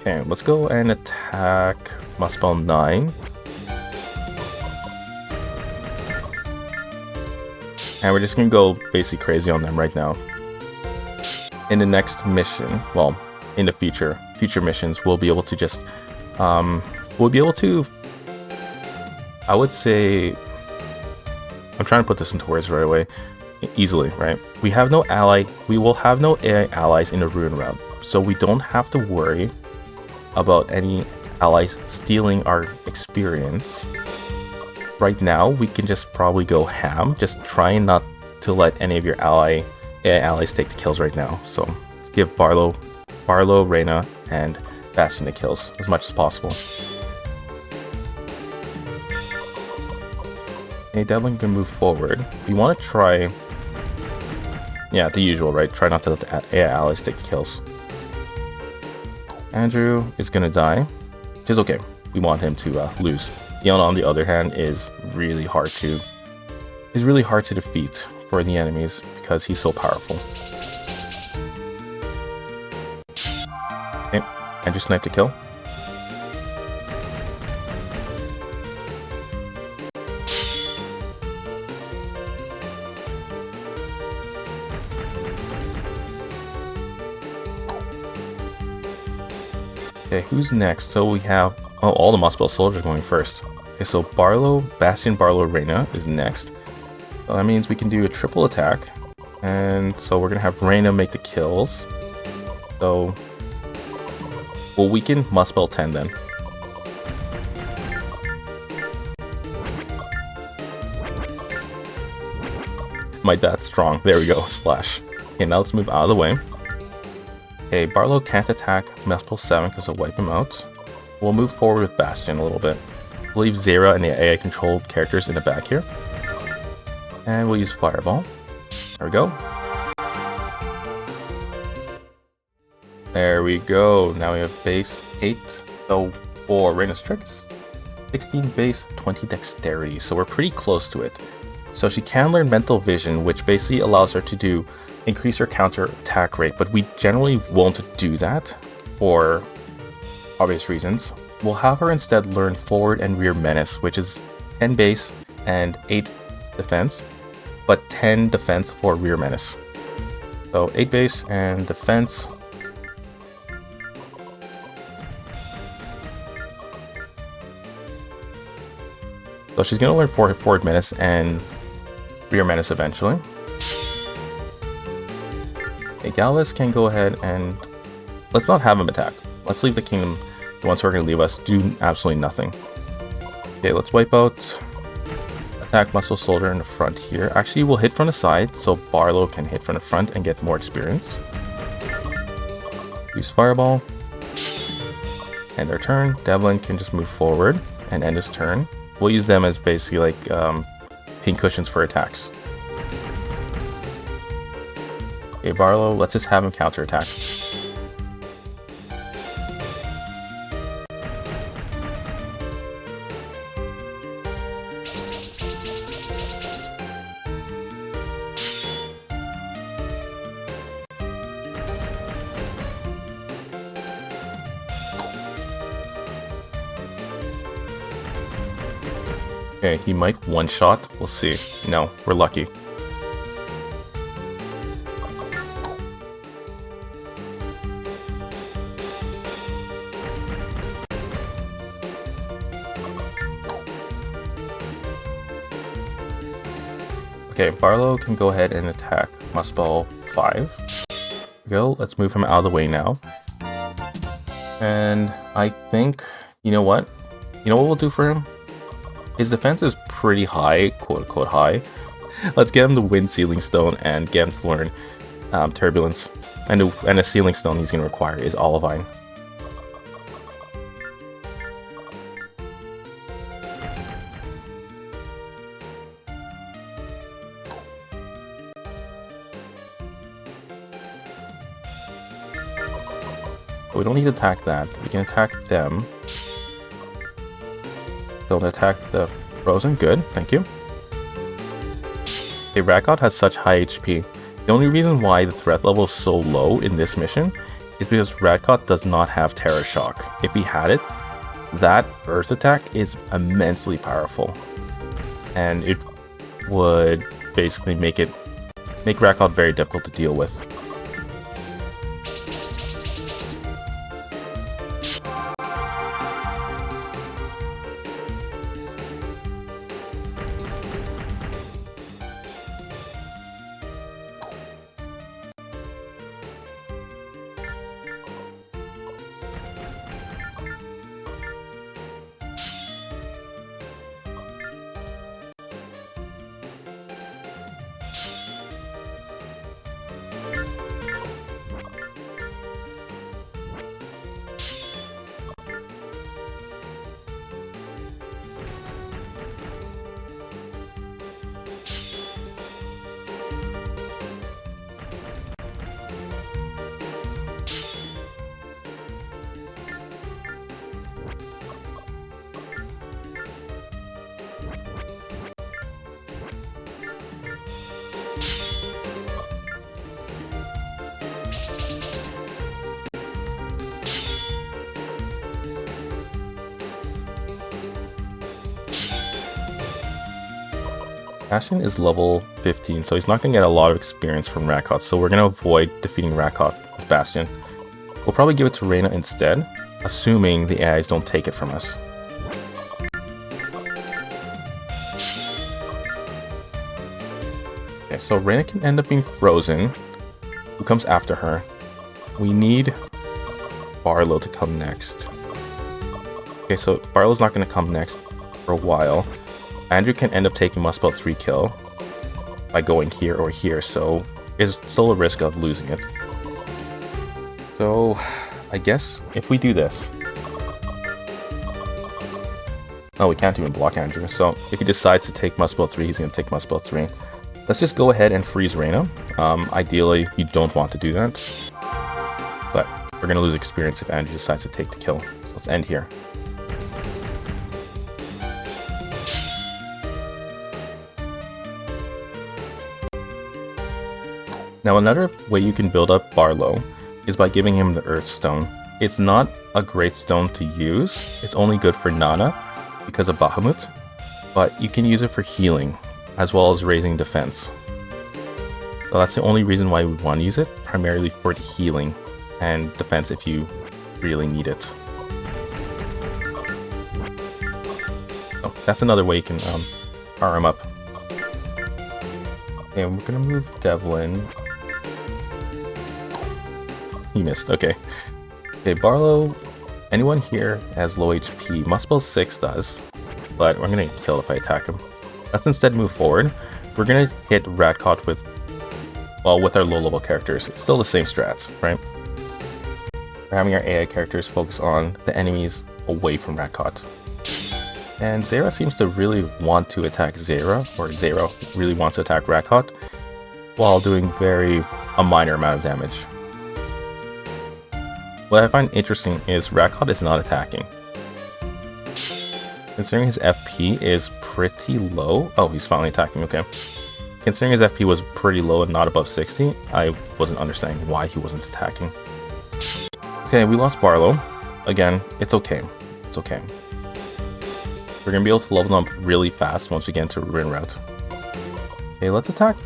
Okay, let's go and attack Muspel 9. And we're just gonna go basically crazy on them right now. In the next mission, well, in the future missions, we'll be able to just, I would say, I'm trying to put this into words right away, easily, right? We will have no AI allies in the Ruin route, so we don't have to worry about any allies stealing our experience. Right now, we can just probably go ham, just trying not to let any of your AI allies take the kills right now. So let's give Barlow, Reyna, and Bastion the kills as much as possible. Okay, Devlin can move forward. We want to try, yeah, the usual, right? Try not to let the AI allies take the kills. Andrew is gonna die, which is okay. We want him to lose. Dionne, on the other hand, is really hard to defeat for the enemies because he's so powerful. Okay, Andrew sniped a kill. Okay, who's next? So we have, all the Muspel soldiers going first. Okay, so Bastion, Barlow, Reyna is next. So that means we can do a triple attack. And so we're gonna have Reyna make the kills. So we'll weaken Muspel 10 then. My dad's strong. There we go, slash. Okay, now let's move out of the way. Okay, Barlow can't attack Muspel 7 because it'll wipe him out. We'll move forward with Bastion a little bit. We'll leave Zera and the AI controlled characters in the back here. And we'll use Fireball. There we go. There we go. Now we have base 8. So for Reyna's trick, 16 base, 20 dexterity. So we're pretty close to it. So she can learn mental vision, which basically allows her to increase her counter attack rate, but we generally won't do that for obvious reasons. We'll have her instead learn forward and rear menace, which is 10 base and 8 defense, but 10 defense for rear menace. So 8 base and defense. So she's going to learn forward menace and rear menace eventually. Okay, Galvus can go ahead and... let's not have him attack. Let's leave the kingdom. The ones who are going to leave us do absolutely nothing. Okay, let's wipe out... attack Muscle Soldier in the front here. Actually, we'll hit from the side, so Barlow can hit from the front and get more experience. Use Fireball. End their turn. Devlin can just move forward and end his turn. We'll use them as basically like pink cushions for attacks. Okay, Barlow, let's just have him counterattack. Okay, he might one-shot. We'll see. No, we're lucky. Okay, Barlow can go ahead and attack Muspel 5. Go, let's move him out of the way now. And I think, you know what? You know what we'll do for him? His defense is pretty high, quote-unquote high. Let's get him the Wind Sealing Stone and get him to learn Turbulence. And a Sealing Stone he's going to require is Olivine. We don't need to attack that. We can attack them. Don't attack the Frozen. Good, thank you. Okay, Radcot has such high HP. The only reason why the threat level is so low in this mission is because Radcot does not have Terror Shock. If he had it, that Earth attack is immensely powerful. And it would basically make Radcot very difficult to deal with. Bastion is level 15, so he's not going to get a lot of experience from Radcot, so we're going to avoid defeating Radcot with Bastion. We'll probably give it to Reyna instead, assuming the AIs don't take it from us. Okay, so Reyna can end up being frozen. Who comes after her? We need Barlow to come next. Okay, so Barlow's not going to come next for a while. Andrew can end up taking Muspel 3 kill by going here or here, so there's still a risk of losing it. So I guess if we do this... Oh, we can't even block Andrew, so if he decides to take Muspel 3, he's going to take Muspel 3. Let's just go ahead and freeze Reyna. Ideally, you don't want to do that, but we're going to lose experience if Andrew decides to take the kill. So let's end here. Now another way you can build up Barlow is by giving him the Earth Stone. It's not a great stone to use, it's only good for Nana because of Bahamut, but you can use it for healing as well as raising defense. So that's the only reason why we want to use it, primarily for the healing and defense if you really need it. Oh, that's another way you can power him up. And we're gonna move Devlin. He missed, okay. Okay, Barlow, anyone here has low HP. Muspel 6 does, but we're gonna get killed if I attack him. Let's instead move forward. We're gonna hit Radcot with, well, with our low level characters. It's still the same strats, right? We're having our AI characters focus on the enemies away from Radcot. And Zera seems to really want to attack Zera, or Zera really wants to attack Radcot, while doing a minor amount of damage. What I find interesting is Radcot is not attacking. Considering his FP is pretty low, oh, he's finally attacking, okay. Considering his FP was pretty low and not above 60, I wasn't understanding why he wasn't attacking. Okay, we lost Barlow. Again, it's okay. It's okay. We're gonna be able to level them up really fast once we get into Ruin Route. Okay, let's attack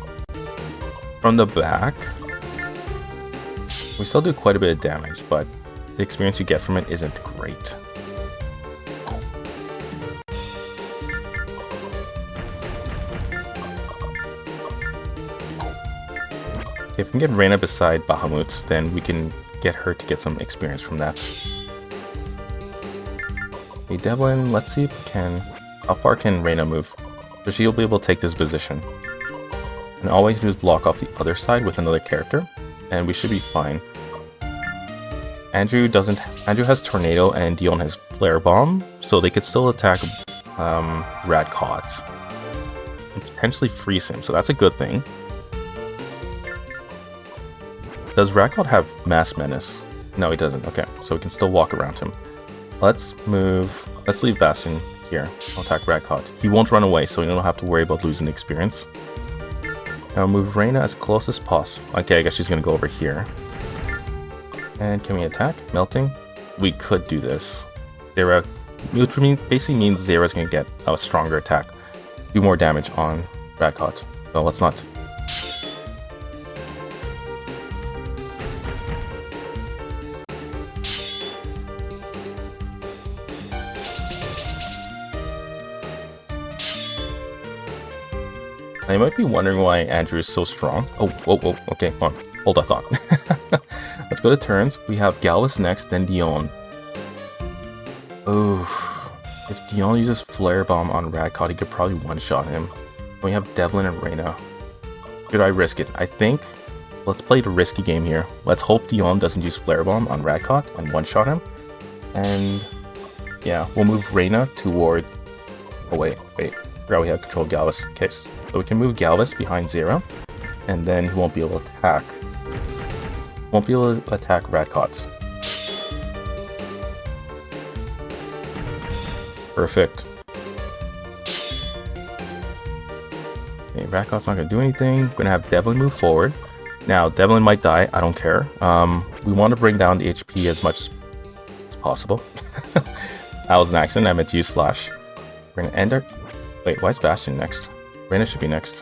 from the back. We still do quite a bit of damage, but the experience you get from it isn't great. Okay, if we can get Reyna beside Bahamut, then we can get her to get some experience from that. Okay, Devlin, let's see if we can... How far can Reyna move? So she'll be able to take this position. And all we have to do is block off the other side with another character, and we should be fine. Andrew has Tornado and Dionne has Flare Bomb, so they could still attack Radcot and potentially freeze him, so that's a good thing. Does Radcot have Mass Menace? No, he doesn't. Okay, so we can still walk around him. Let's leave Bastion here. I'll attack Radcot. He won't run away, so we don't have to worry about losing experience. Now move Reyna as close as possible. Okay, I guess she's gonna go over here. And can we attack? Melting? We could do this. Zera, which basically means Zera's gonna get a stronger attack. Do more damage on Radcot. No, let's not. Now you might be wondering why Andrew is so strong. Oh, whoa, whoa, okay, hold that thought. Let's go to turns. We have Galvus next, then Dionne. Oof. If Dionne uses Flare Bomb on Radcot, he could probably one-shot him. We have Devlin and Reyna. Should I risk it? I think let's play the risky game here. Let's hope Dionne doesn't use Flare Bomb on Radcot and one-shot him. And yeah, we'll move Reyna toward... Oh wait. Forgot we have control Galvus. Okay, so we can move Galvus behind Zera, and then he won't be able to attack. Won't be able to attack Radcot. Perfect. Okay, Radcot's not gonna do anything. We're gonna have Devlin move forward. Now, Devlin might die. I don't care. We want to bring down the HP as much as possible. That was an accident. I meant to use Slash. We're gonna end our... Wait, why is Bastion next? Reyna should be next.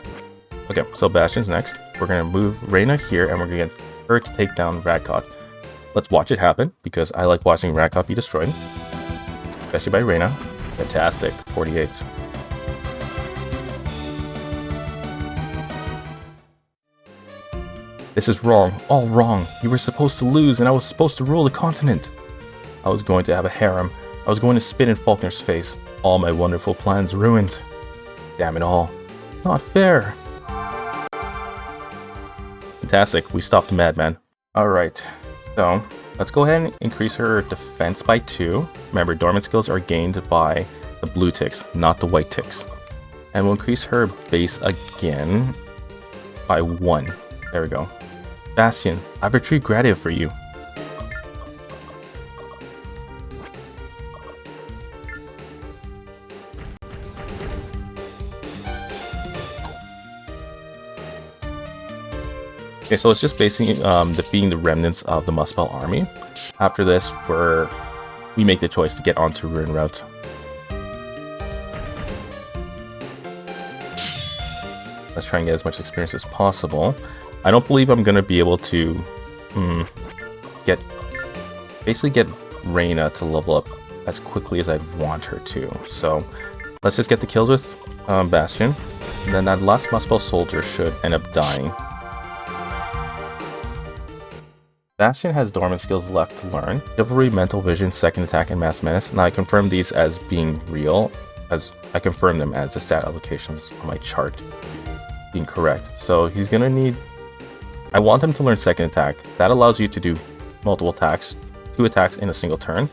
Okay, so Bastion's next. We're gonna move Reyna here, and we're gonna get her to take down Radcot. Let's watch it happen, because I like watching Radcot be destroyed. Especially by Reyna. Fantastic. 48. This is wrong. All wrong. You were supposed to lose, and I was supposed to rule the continent. I was going to have a harem. I was going to spit in Faulkner's face. All my wonderful plans ruined. Damn it all. Not fair. Fantastic. We stopped the madman. Alright. So, let's go ahead and increase her defense by 2. Remember, dormant skills are gained by the blue ticks, not the white ticks. And we'll increase her base again by 1. There we go. Bastion, I have a tree gratitude for you. Okay, so it's just basically defeating the remnants of the Muspel army. After this, we make the choice to get onto Ruin Route. Let's try and get as much experience as possible. I don't believe I'm going to be able to basically get Reyna to level up as quickly as I'd want her to. So let's just get the kills with Bastion. And then that last Muspel soldier should end up dying. Bastion has dormant skills left to learn. Chivalry, Mental Vision, Second Attack, and Mass Menace. Now I confirm these as being real, as I confirm them as the stat allocations on my chart being correct. So he's gonna need... I want him to learn Second Attack. That allows you to do multiple attacks, 2 attacks in a single turn.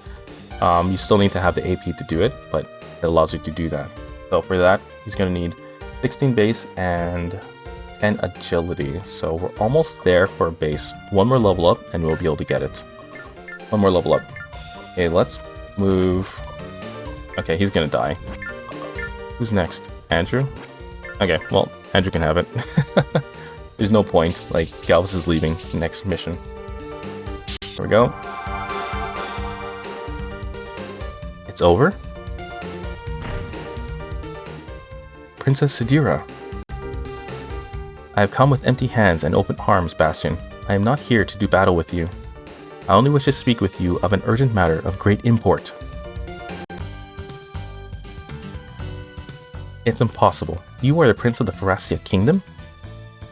You still need to have the AP to do it, but it allows you to do that. So for that, he's gonna need 16 base and 10 agility. So we're almost there for a base. One more level up and we'll be able to get it. One more level up. Okay, let's move. Okay, he's gonna die. Who's next? Andrew? Okay, well, Andrew can have it. There's no point. Like, Galvus is leaving next mission. There we go. It's over? Princess Sadira. I have come with empty hands and open arms, Bastion. I am not here to do battle with you. I only wish to speak with you of an urgent matter of great import. It's impossible. You are the Prince of the Farasia Kingdom?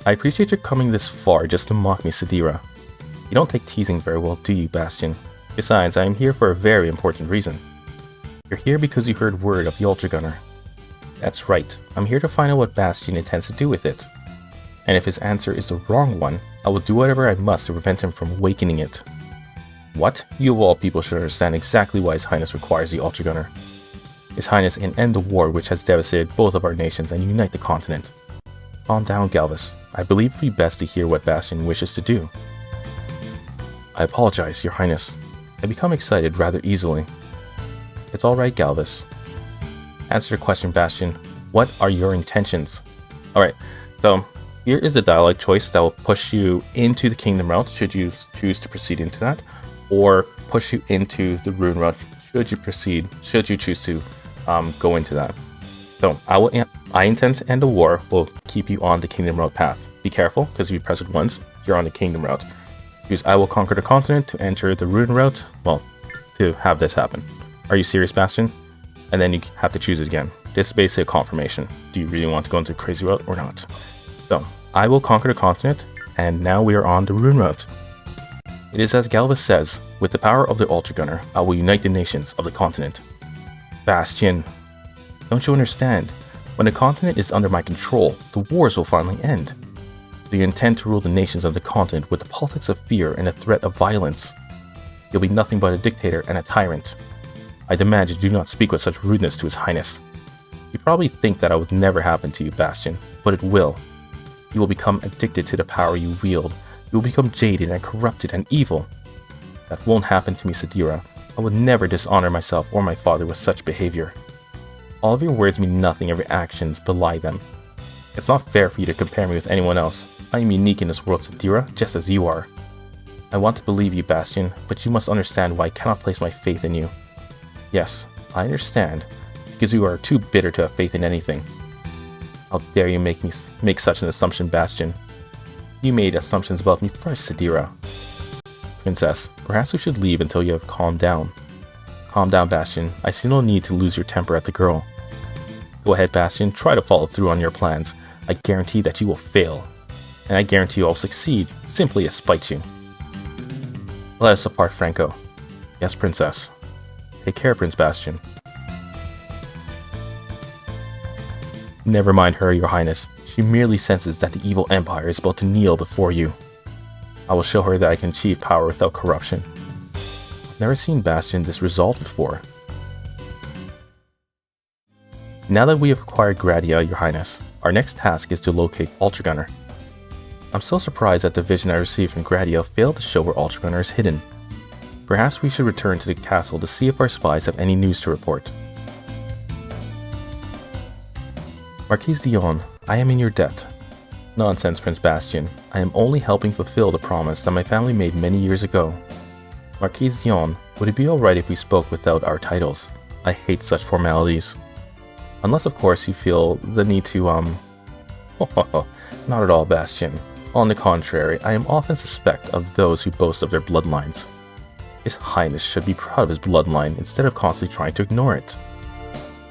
I appreciate your coming this far just to mock me, Sadira. You don't take teasing very well, do you, Bastion? Besides, I am here for a very important reason. You're here because you heard word of the Ultragunner. That's right. I'm here to find out what Bastion intends to do with it. And if his answer is the wrong one, I will do whatever I must to prevent him from awakening it. What? You of all people should understand exactly why His Highness requires the Ultragunner. His Highness can end the war which has devastated both of our nations and unite the continent. Calm down, Galvus. I believe it would be best to hear what Bastion wishes to do. I apologize, Your Highness. I become excited rather easily. It's alright, Galvus. Answer the question, Bastion. What are your intentions? Alright, so here is the dialogue choice that will push you into the Kingdom route, should you choose to proceed into that, or push you into the Rune route, should you choose to go into that. So I intend to end the war, will keep you on the Kingdom route path. Be careful, because if you press it once, you're on the Kingdom route. Choose I will conquer the continent to enter the Rune route, well, to have this happen. Are you serious, Bastion? And then you have to choose it again. This is basically a confirmation. Do you really want to go into the crazy route or not? So, I will conquer the continent, and now we are on the Rune route. It is as Galvus says, with the power of the Ultragunner, I will unite the nations of the continent. Bastion, don't you understand? When the continent is under my control, the wars will finally end. Do you intend to rule the nations of the continent with the politics of fear and the threat of violence? You'll be nothing but a dictator and a tyrant. I demand you do not speak with such rudeness to His Highness. You probably think that would never happen to you, Bastion, but it will. You will become addicted to the power you wield. You will become jaded and corrupted and evil. That won't happen to me, Sadira. I would never dishonor myself or my father with such behavior. All of your words mean nothing and your actions belie them. It's not fair for you to compare me with anyone else. I am unique in this world, Sadira, just as you are. I want to believe you, Bastion, but you must understand why I cannot place my faith in you. Yes, I understand, because you are too bitter to have faith in anything. How dare you make such an assumption, Bastion? You made assumptions about me first, Sadira. Princess, perhaps we should leave until you have calmed down. Calm down, Bastion. I see no need to lose your temper at the girl. Go ahead, Bastion, try to follow through on your plans. I guarantee that you will fail. And I guarantee I'll succeed, simply to spite you. Let us apart, Franco. Yes, Princess. Take care, Prince Bastion. Never mind her, Your Highness. She merely senses that the evil empire is about to kneel before you. I will show her that I can achieve power without corruption. I've never seen Bastion this resolved before. Now that we have acquired Gradia, Your Highness, our next task is to locate Ultragunner. I'm so surprised that the vision I received from Gradia failed to show where Ultragunner is hidden. Perhaps we should return to the castle to see if our spies have any news to report. Marquise Dionne, I am in your debt. Nonsense, Prince Bastion. I am only helping fulfill the promise that my family made many years ago. Marquise Dionne, would it be alright if we spoke without our titles? I hate such formalities. Unless, of course, you feel the need to, Not at all, Bastion. On the contrary, I am often suspect of those who boast of their bloodlines. His Highness should be proud of his bloodline instead of constantly trying to ignore it.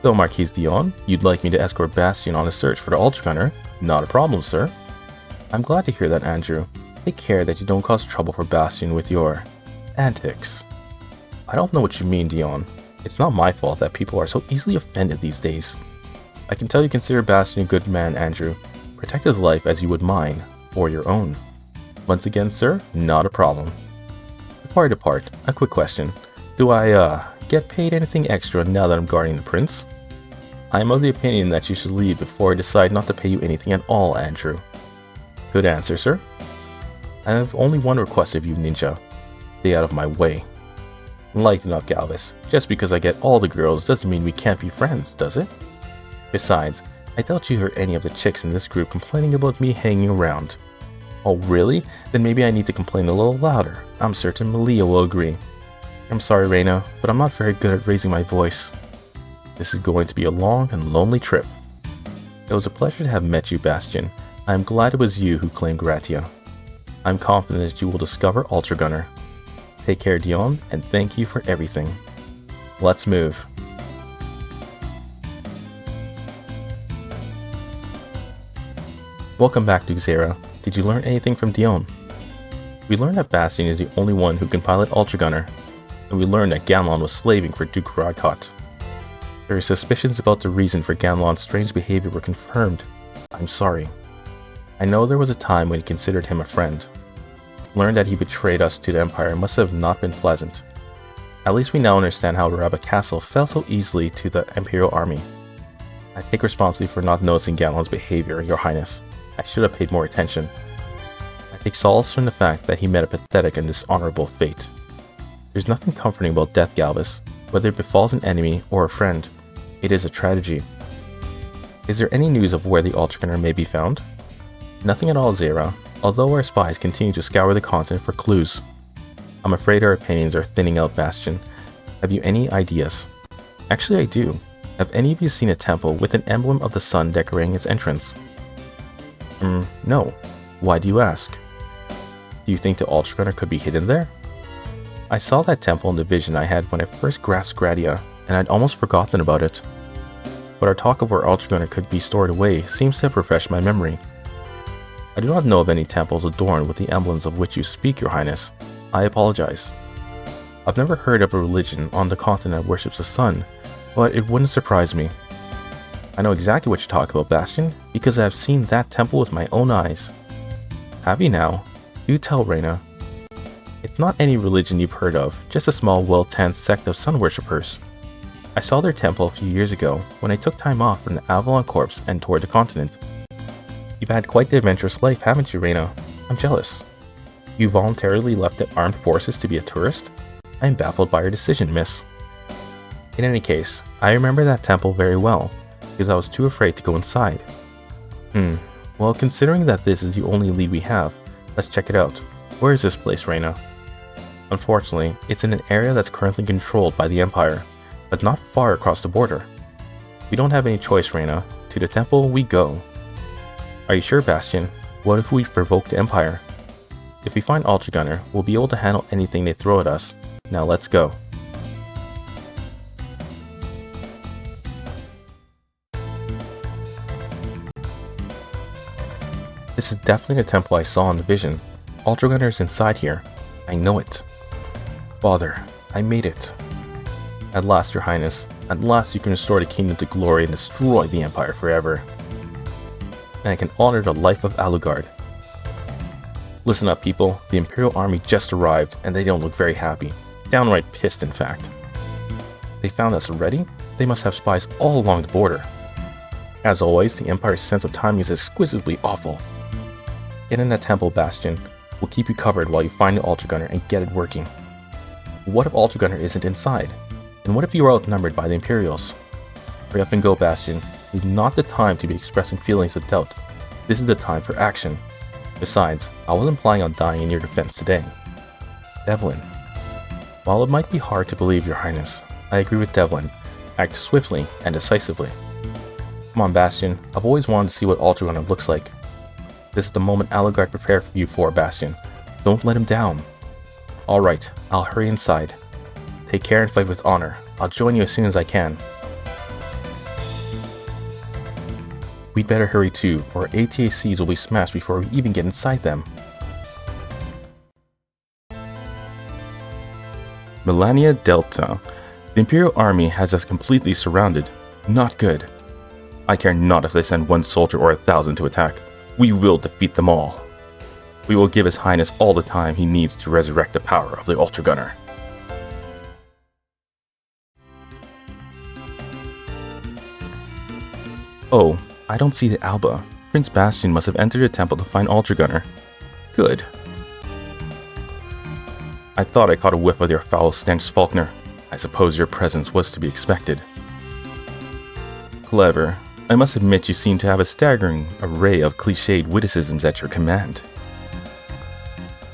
So, Marquise Dionne, you'd like me to escort Bastion on a search for the Ultragunner? Not a problem, sir. I'm glad to hear that, Andrew. Take care that you don't cause trouble for Bastion with your antics. I don't know what you mean, Dionne. It's not my fault that people are so easily offended these days. I can tell you consider Bastion a good man, Andrew. Protect his life as you would mine, or your own. Once again, sir, not a problem. Before I depart, a quick question. Do I, get paid anything extra now that I'm guarding the prince? I am of the opinion that you should leave before I decide not to pay you anything at all, Andrew. Good answer, sir. I have only one request of you, Ninja. Stay out of my way. Lighten up, Galvis. Just because I get all the girls doesn't mean we can't be friends, does it? Besides, I doubt you heard any of the chicks in this group complaining about me hanging around. Oh really? Then maybe I need to complain a little louder. I'm certain Malia will agree. I'm sorry, Reina, but I'm not very good at raising my voice. This is going to be a long and lonely trip. It was a pleasure to have met you, Bastion. I am glad it was you who claimed Gratia. I'm confident that you will discover Ultragunner. Take care, Dionne, and thank you for everything. Let's move. Welcome back, Duyere. Did you learn anything from Dionne? We learned that Bastion is the only one who can pilot Ultragunner, and we learned that Gamlon was slaving for Duke Radcot. There are suspicions about the reason for Gamlon's strange behavior were confirmed. I'm sorry. I know there was a time when he considered him a friend. Learned that he betrayed us to the Empire must have not been pleasant. At least we now understand how Araba Castle fell so easily to the Imperial Army. I take responsibility for not noticing Gamlon's behavior, Your Highness. I should have paid more attention. I take solace from the fact that he met a pathetic and dishonorable fate. There's nothing comforting about death, Galvis. Whether it befalls an enemy or a friend, it is a tragedy. Is there any news of where the Ultragunner may be found? Nothing at all, Zera, although our spies continue to scour the continent for clues. I'm afraid our opinions are thinning out, Bastion. Have you any ideas? Actually, I do. Have any of you seen a temple with an emblem of the sun decorating its entrance? No. Why do you ask? Do you think the Ultragunner could be hidden there? I saw that temple in the vision I had when I first grasped Gratia, and I'd almost forgotten about it. But our talk of where Ultragunner could be stored away seems to have refreshed my memory. I do not know of any temples adorned with the emblems of which you speak, Your Highness. I apologize. I've never heard of a religion on the continent that worships the sun, but it wouldn't surprise me. I know exactly what you're talking about, Bastion, because I have seen that temple with my own eyes. Have you now? Do tell, Reina. It's not any religion you've heard of, just a small, well-tanned sect of sun worshippers. I saw their temple a few years ago when I took time off from the Avalon Corps and toured the continent. You've had quite the adventurous life, haven't you, Reina? I'm jealous. You voluntarily left the armed forces to be a tourist? I am baffled by your decision, miss. In any case, I remember that temple very well, because I was too afraid to go inside. Well, considering that this is the only lead we have, let's check it out. Where is this place, Reina? Unfortunately, it's in an area that's currently controlled by the Empire, but not far across the border. We don't have any choice, Reina. To the temple we go. Are you sure, Bastion? What if we provoke the Empire? If we find Ultragunner, we'll be able to handle anything they throw at us. Now let's go. This is definitely the temple I saw in the vision. Ultragunner is inside here. I know it. Father, I made it. At last, Your Highness. At last you can restore the kingdom to glory and destroy the Empire forever. And I can honor the life of Alucard. Listen up, people. The Imperial Army just arrived, and they don't look very happy. Downright pissed, in fact. They found us already? They must have spies all along the border. As always, the Empire's sense of timing is exquisitely awful. Get in that temple, Bastion. We'll keep you covered while you find the Ultragunner and get it working. What if Ultragunner isn't inside? And what if you are outnumbered by the Imperials? Hurry up and go, Bastion. This is not the time to be expressing feelings of doubt. This is the time for action. Besides, I wasn't planning on dying in your defense today. Devlin. While it might be hard to believe, Your Highness, I agree with Devlin. Act swiftly and decisively. Come on, Bastion. I've always wanted to see what Ultragunner looks like. This is the moment Alucard prepared for you for, Bastion. Don't let him down. Alright, I'll hurry inside. Take care and fight with honor. I'll join you as soon as I can. we'd better hurry too, or ATACs will be smashed before we even get inside them. Melania Delta. The Imperial Army has us completely surrounded. Not good. I care not if they send 1 soldier or 1,000 to attack. We will defeat them all. We will give His Highness all the time he needs to resurrect the power of the Ultragunner. Oh, I don't see the Alba. Prince Bastion must have entered the temple to find Ultragunner. Good. I thought I caught a whiff of your foul stench, Faulkner. I suppose your presence was to be expected. Clever. I must admit you seem to have a staggering array of cliched witticisms at your command.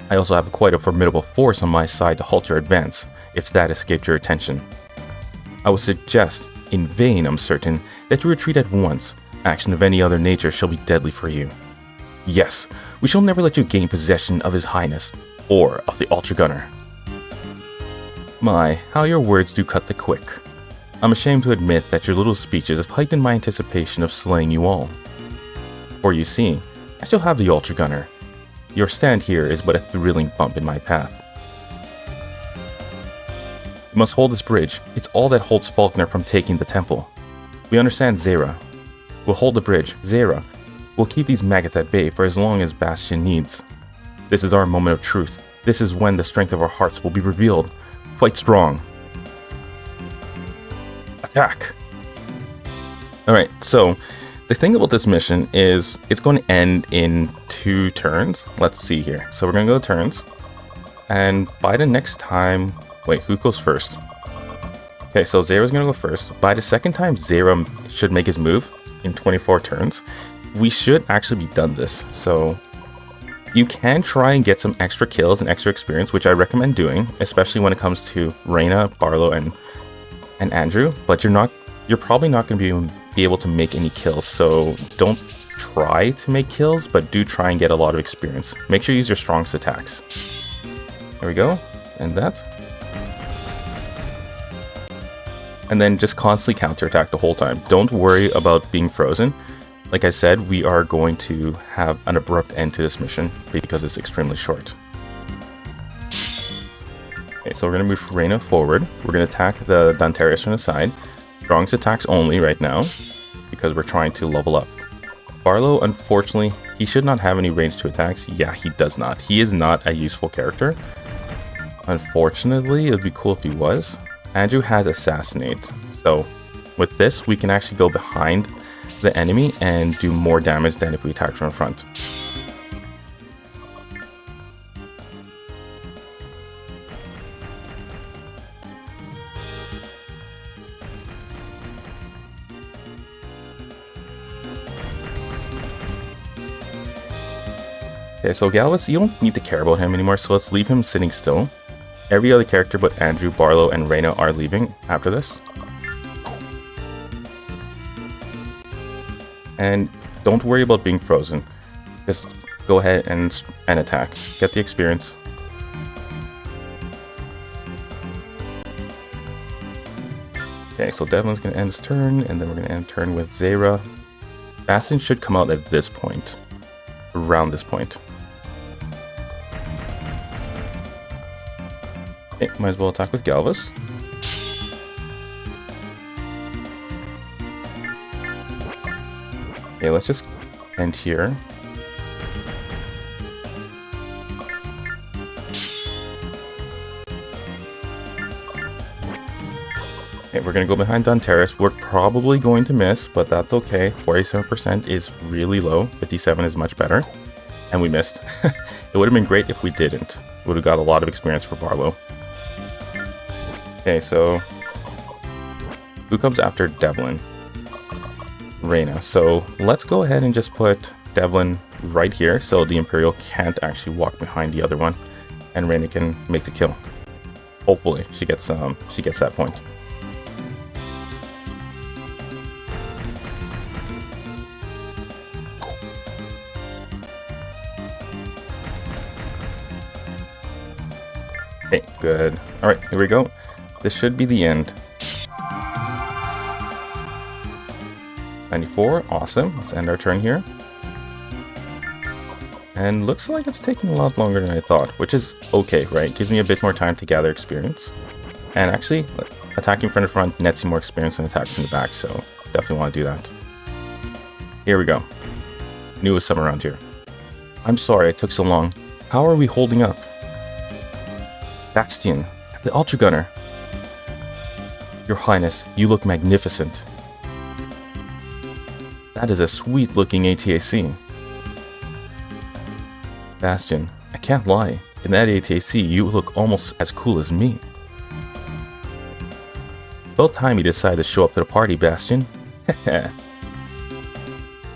I also have quite a formidable force on my side to halt your advance, if that escaped your attention. I would suggest, in vain I'm certain, that you retreat at once. Action of any other nature shall be deadly for you. Yes, we shall never let you gain possession of His Highness, or of the Ultragunner. My, how your words do cut the quick. I'm ashamed to admit that your little speeches have heightened my anticipation of slaying you all. For you see, I still have the Ultragunner. Your stand here is but a thrilling bump in my path. We must hold this bridge. It's all that holds Faulkner from taking the temple. We understand Zera. We'll hold the bridge, Zera. We'll keep these maggots at bay for as long as Bastion needs. This is our moment of truth. This is when the strength of our hearts will be revealed. Fight strong. Attack! Alright, so the thing about this mission is it's going to end in 2 turns. Let's see here. So we're going to go to turns. And by the next time... Wait, who goes first? Okay, so Zera's going to go first. By the second time Zera should make his move in 24 turns, we should actually be done this. So you can try and get some extra kills and extra experience, which I recommend doing, especially when it comes to Reyna, Barlow, and Andrew, but you're probably not going to be able to make any kills, so don't try to make kills, but do try and get a lot of experience. Make sure you use your strongest attacks. There we go, and that. And then just constantly counterattack the whole time. Don't worry about being frozen. Like I said, we are going to have an abrupt end to this mission because it's extremely short. Okay, so we're going to move Reyna forward. We're going to attack the Dantaris from the side. Strongest attacks only right now, because we're trying to level up. Barlow, unfortunately, he should not have any range 2 attacks. Yeah, he does not. He is not a useful character. Unfortunately, it would be cool if he was. Andrew has Assassinate. So with this, we can actually go behind the enemy and do more damage than if we attack from the front. Okay, so Galvus, you don't need to care about him anymore, so let's leave him sitting still. Every other character but Andrew, Barlow, and Reyna are leaving after this. And don't worry about being frozen. Just go ahead and attack. Get the experience. Okay, so Devlin's going to end his turn, and then we're going to end turn with Zera. Bastion should come out at this point. Around this point. Okay, might as well attack with Galvus. Okay, let's just end here. Okay, we're going to go behind Dantaris. We're probably going to miss, but that's okay. 47% is really low. 57 is much better. And we missed. It would have been great if we didn't. We would have got a lot of experience for Barlow. Okay, so who comes after Devlin? Reyna. So let's go ahead and just put Devlin right here so the Imperial can't actually walk behind the other one, and Reyna can make the kill. Hopefully she gets that point. Okay, good. All right, here we go. This should be the end. 94, awesome. Let's end our turn here. And looks like it's taking a lot longer than I thought, which is okay, right? Gives me a bit more time to gather experience. And actually, attacking from the front nets you more experience than attacking from the back, so definitely want to do that. Here we go. Knew it was somewhere around here. I'm sorry it took so long. How are we holding up? Bastion, the Ultragunner. Your Highness, you look magnificent. That is a sweet looking ATAC. Bastion, I can't lie. In that ATAC, you look almost as cool as me. It's about time you decided to show up to the party, Bastion. Heh.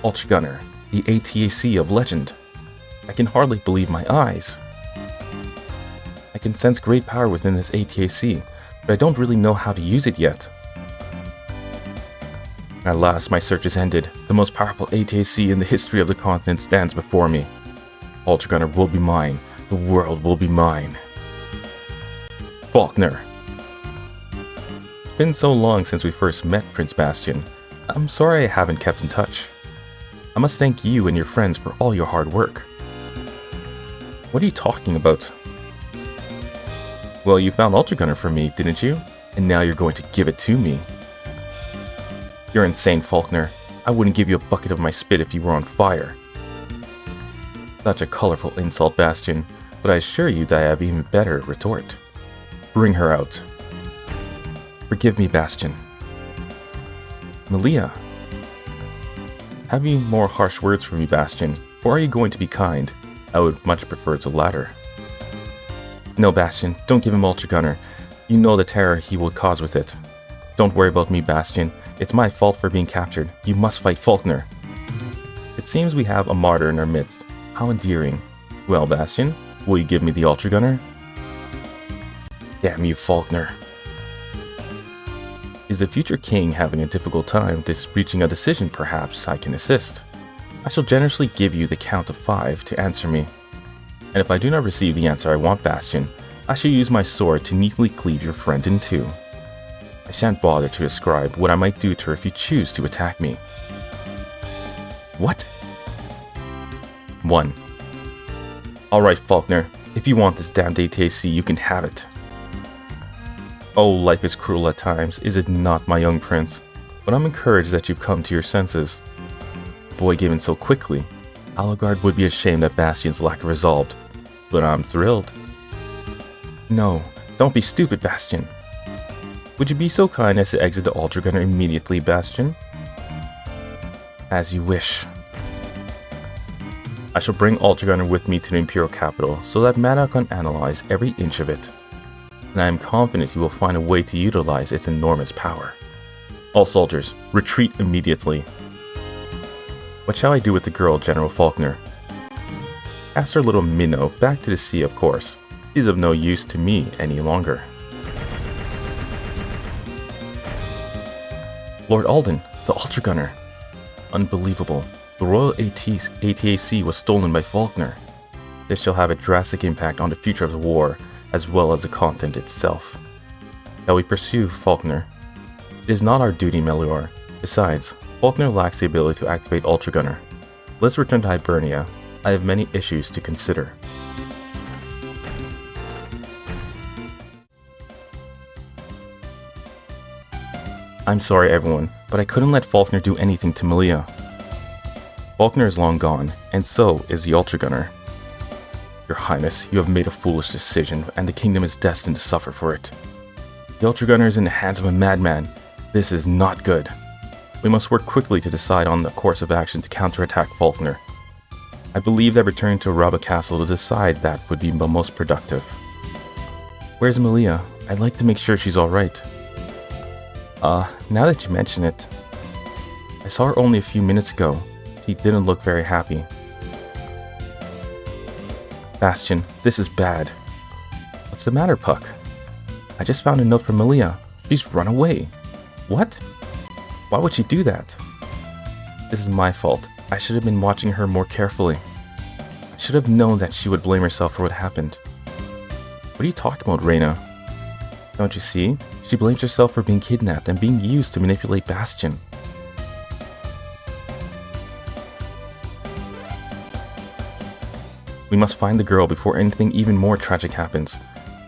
Ultragunner, the ATAC of legend. I can hardly believe my eyes. I can sense great power within this ATAC, but I don't really know how to use it yet. At last, my search is ended. The most powerful ATAC in the history of the continent stands before me. Ultragunner will be mine. The world will be mine. Faulkner. It's been so long since we first met, Prince Bastion. I'm sorry I haven't kept in touch. I must thank you and your friends for all your hard work. What are you talking about? Well, you found Ultragunner for me, didn't you? And now you're going to give it to me. You're insane, Faulkner. I wouldn't give you a bucket of my spit if you were on fire. Such a colorful insult, Bastion, but I assure you that I have even better retort. Bring her out. Forgive me, Bastion. Malia. Have you more harsh words for me, Bastion, or are you going to be kind? I would much prefer the latter. No, Bastion, don't give him Ultragunner. You know the terror he will cause with it. Don't worry about me, Bastion. It's my fault for being captured. You must fight Faulkner. It seems we have a martyr in our midst. How endearing. Well, Bastion, will you give me the Ultragunner? Damn you, Faulkner. Is the future king having a difficult time reaching a decision? Perhaps I can assist. I shall generously give you the count of 5 to answer me. And if I do not receive the answer I want, Bastion, I shall use my sword to neatly cleave your friend in two. I shan't bother to describe what I might do to her if you choose to attack me. What? 1. Alright, Faulkner, if you want this damned ATAC, you can have it. Oh, life is cruel at times, is it not, my young prince? But I'm encouraged that you've come to your senses. Boy given so quickly, Alagard would be ashamed at Bastion's lack of resolve, but I'm thrilled. No, don't be stupid, Bastion. Would you be so kind as to exit the Ultragunner immediately, Bastion? As you wish. I shall bring Ultragunner with me to the Imperial capital so that Mada can analyze every inch of it. And I am confident he will find a way to utilize its enormous power. All soldiers, retreat immediately. What shall I do with the girl, General Faulkner? Cast her little minnow back to the sea, of course. She's of no use to me any longer. Lord Alden, the Ultragunner. Unbelievable. The Royal ATAC was stolen by Faulkner. This shall have a drastic impact on the future of the war, as well as the continent itself. Shall we pursue Faulkner? It is not our duty, Melior. Besides, Faulkner lacks the ability to activate Ultragunner. Let's return to Hibernia. I have many issues to consider. I'm sorry, everyone, but I couldn't let Faulkner do anything to Malia. Faulkner is long gone, and so is the Ultragunner. Your Highness, you have made a foolish decision, and the kingdom is destined to suffer for it. The Ultragunner is in the hands of a madman. This is not good. We must work quickly to decide on the course of action to counterattack Faulkner. I believe that returning to Araba Castle to decide that would be the most productive. Where's Malia? I'd like to make sure she's alright. Now that you mention it, I saw her only a few minutes ago. She didn't look very happy. Bastion, this is bad. What's the matter, Puck? I just found a note from Malia. She's run away. What? Why would she do that? This is my fault. I should have been watching her more carefully. I should have known that she would blame herself for what happened. What are you talking about, Reyna? Don't you see? She blames herself for being kidnapped and being used to manipulate Bastion. We must find the girl before anything even more tragic happens.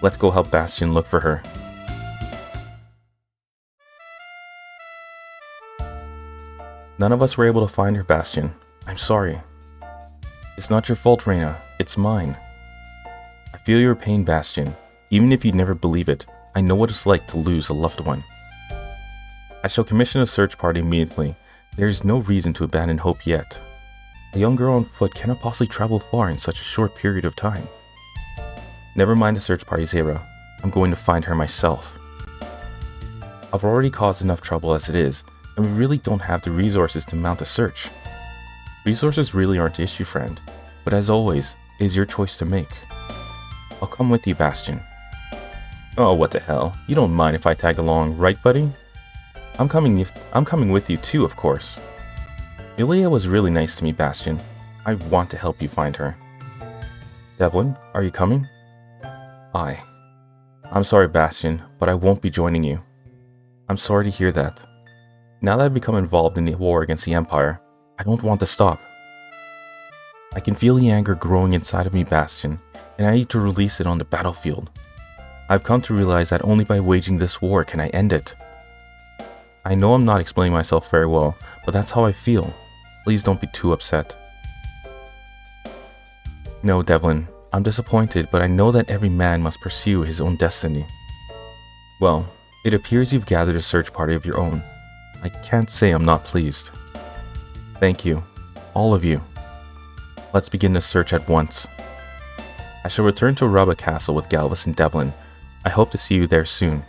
Let's go help Bastion look for her. None of us were able to find her, Bastion. I'm sorry. It's not your fault, Reyna. It's mine. I feel your pain, Bastion. Even if you'd never believe it, I know what it's like to lose a loved one. I shall commission a search party immediately. There is no reason to abandon hope yet. A young girl on foot cannot possibly travel far in such a short period of time. Never mind the search party, Zera. I'm going to find her myself. I've already caused enough trouble as it is, and we really don't have the resources to mount a search. Resources really aren't the issue, friend, but as always, it is your choice to make. I'll come with you, Bastion. Oh, what the hell. You don't mind if I tag along, right, buddy? I'm coming with you too, of course. Ilia was really nice to me, Bastion. I want to help you find her. Devlin, are you coming? Aye. I'm sorry, Bastion, but I won't be joining you. I'm sorry to hear that. Now that I've become involved in the war against the Empire, I don't want to stop. I can feel the anger growing inside of me, Bastion, and I need to release it on the battlefield. I've come to realize that only by waging this war can I end it. I know I'm not explaining myself very well, but that's how I feel. Please don't be too upset. No, Devlin, I'm disappointed, but I know that every man must pursue his own destiny. Well, it appears you've gathered a search party of your own. I can't say I'm not pleased. Thank you, all of you. Let's begin the search at once. I shall return to Araba Castle with Galvus and Devlin. I hope to see you there soon.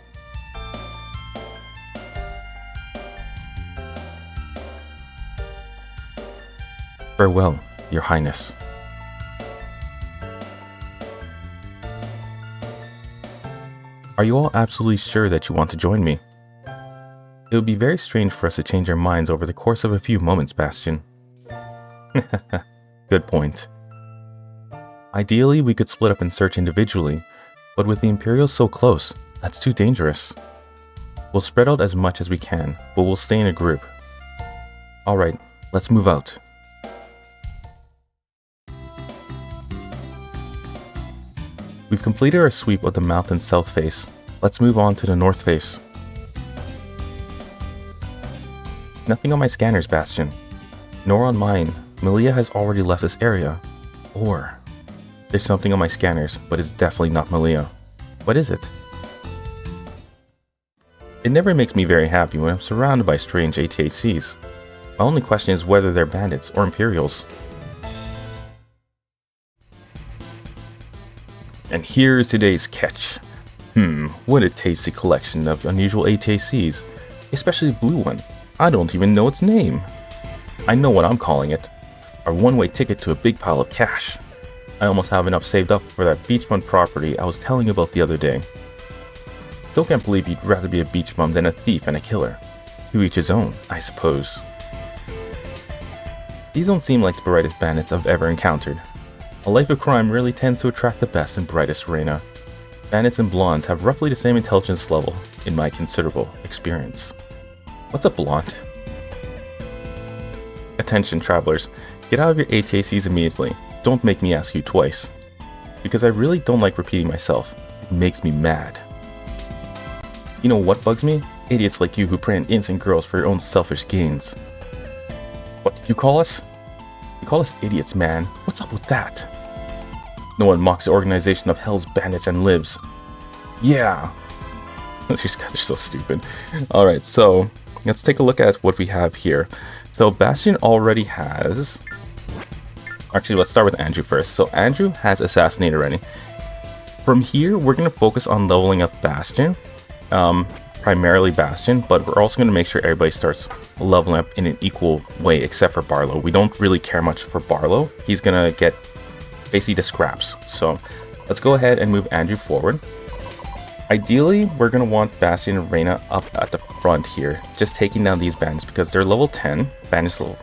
Farewell, Your Highness. Are you all absolutely sure that you want to join me? It would be very strange for us to change our minds over the course of a few moments, Bastion. Good point. Ideally, we could split up and search individually, but with the Imperials so close, that's too dangerous. We'll spread out as much as we can, but we'll stay in a group. Alright, let's move out. We've completed our sweep of the mountain's south face. Let's move on to the north face. Nothing on my scanners, Bastion. Nor on mine. Malia has already left this area. Or there's something on my scanners, but it's definitely not Malia. What is it? It never makes me very happy when I'm surrounded by strange ATACs. My only question is whether they're bandits or Imperials. And here's today's catch. What a tasty collection of unusual ATACs, especially the blue one. I don't even know its name. I know what I'm calling it. Our one-way ticket to a big pile of cash. I almost have enough saved up for that beachfront property I was telling you about the other day. Still can't believe you'd rather be a beach bum than a thief and a killer. To each his own, I suppose. These don't seem like the brightest bandits I've ever encountered. A life of crime really tends to attract the best and brightest, Reyna. Bandits and blondes have roughly the same intelligence level, in my considerable experience. What's a blonde? Attention, travelers. Get out of your ATACs immediately. Don't make me ask you twice. Because I really don't like repeating myself. It makes me mad. You know what bugs me? Idiots like you who prey on innocent girls for your own selfish gains. What did you call us? You call us idiots, man. What's up with that? No one mocks the organization of Hell's Bandits and lives. Yeah. These guys are so stupid. Alright, so let's take a look at what we have here. So Bastion already has... Actually, let's start with Andrew first. So Andrew has Assassinate already. From here, we're going to focus on leveling up Bastion. Primarily Bastion, but we're also going to make sure everybody starts leveling up in an equal way, except for Barlow. We don't really care much for Barlow. He's going to get basically the scraps. So let's go ahead and move Andrew forward. Ideally, we're going to want Bastion and Reyna up at the front here, just taking down these bandits because they're level 10, Bandit's level,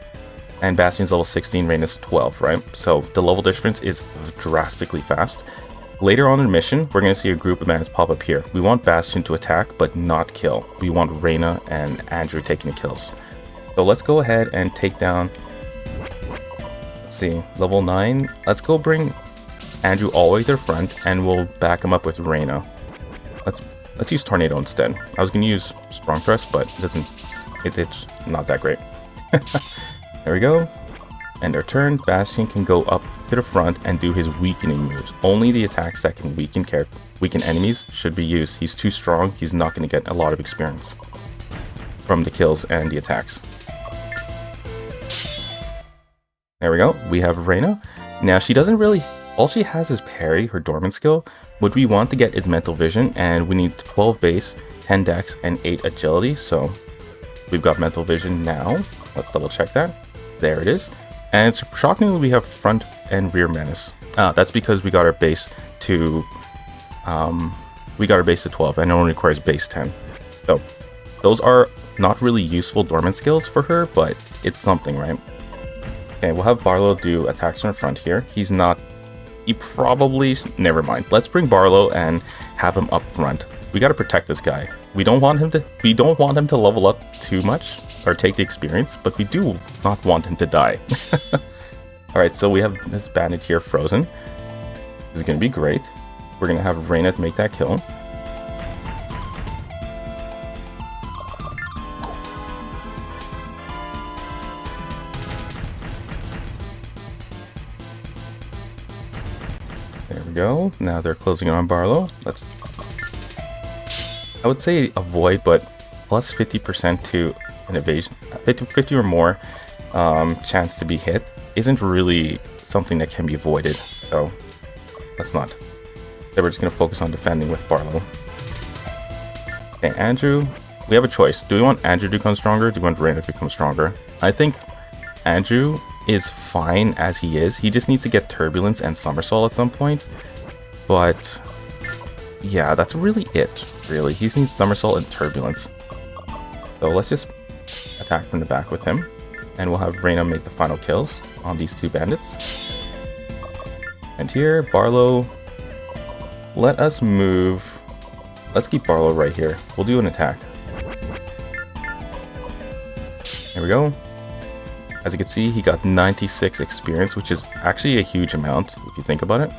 and Bastion's level 16, Reyna's 12, right? So the level difference is drastically fast. Later on in the mission, we're going to see a group of bandits pop up here. We want Bastion to attack, but not kill. We want Reyna and Andrew taking the kills. So let's go ahead and take down, let's see, level 9. Let's go bring Andrew all the way to the front, and we'll back him up with Reyna. Let's use Tornado instead. I was gonna use Strong Thrust, but it's not that great. There we go. End our turn. Bastion can go up to the front and do his weakening moves. Only the attacks that can weaken enemies should be used. He's too strong. He's not going to get a lot of experience from the kills and the attacks. There we go. We have Reyna. Now she doesn't really... All she has is parry, her Dormant skill. What we want to get is Mental Vision, and we need 12 base, 10 dex, and 8 agility. So we've got Mental Vision now. Let's double check that. There it is. And shockingly, we have front and rear menace. That's because we got our base to 12, and it only requires base 10. So those are not really useful Dormant skills for her, but it's something, right? Okay, we'll have Barlow do attacks in front here. Never mind. Let's bring Barlow and have him up front. We got to protect this guy. We don't want him to level up too much or take the experience, but we do not want him to die. Alright, so we have this bandit here frozen. This is going to be great. We're going to have Reyna make that kill. There we go. Now they're closing on Barlow. I would say avoid, but plus 50% to an evasion, 50 or more chance to be hit isn't really something that can be avoided, so let's not. So we're just going to focus on defending with Barlow. Okay, Andrew, we have a choice. Do we want Andrew to become stronger, or do we want Reyna to become stronger? I think Andrew is fine as he is. He just needs to get Turbulence and Somersault at some point, but yeah, that's really it, really. He needs Somersault and Turbulence. So let's just attack from the back with him, and we'll have Reyna make the final kills on these two bandits. And here, Barlow, let us move. Let's keep Barlow right here. We'll do an attack. There we go. As you can see, he got 96 experience, which is actually a huge amount if you think about it.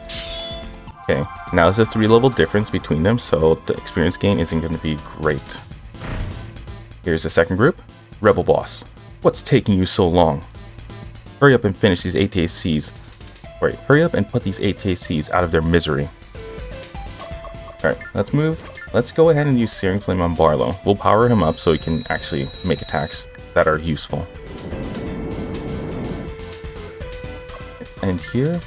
Okay, now there's a 3-level difference between them, so the experience gain isn't going to be great. Here's the second group. Rebel Boss, what's taking you so long? Hurry up and finish these ATACs. Wait, hurry up and put these ATACs out of their misery. Alright, let's move. Let's go ahead and use Searing Flame on Barlow. We'll power him up so he can actually make attacks that are useful. And here...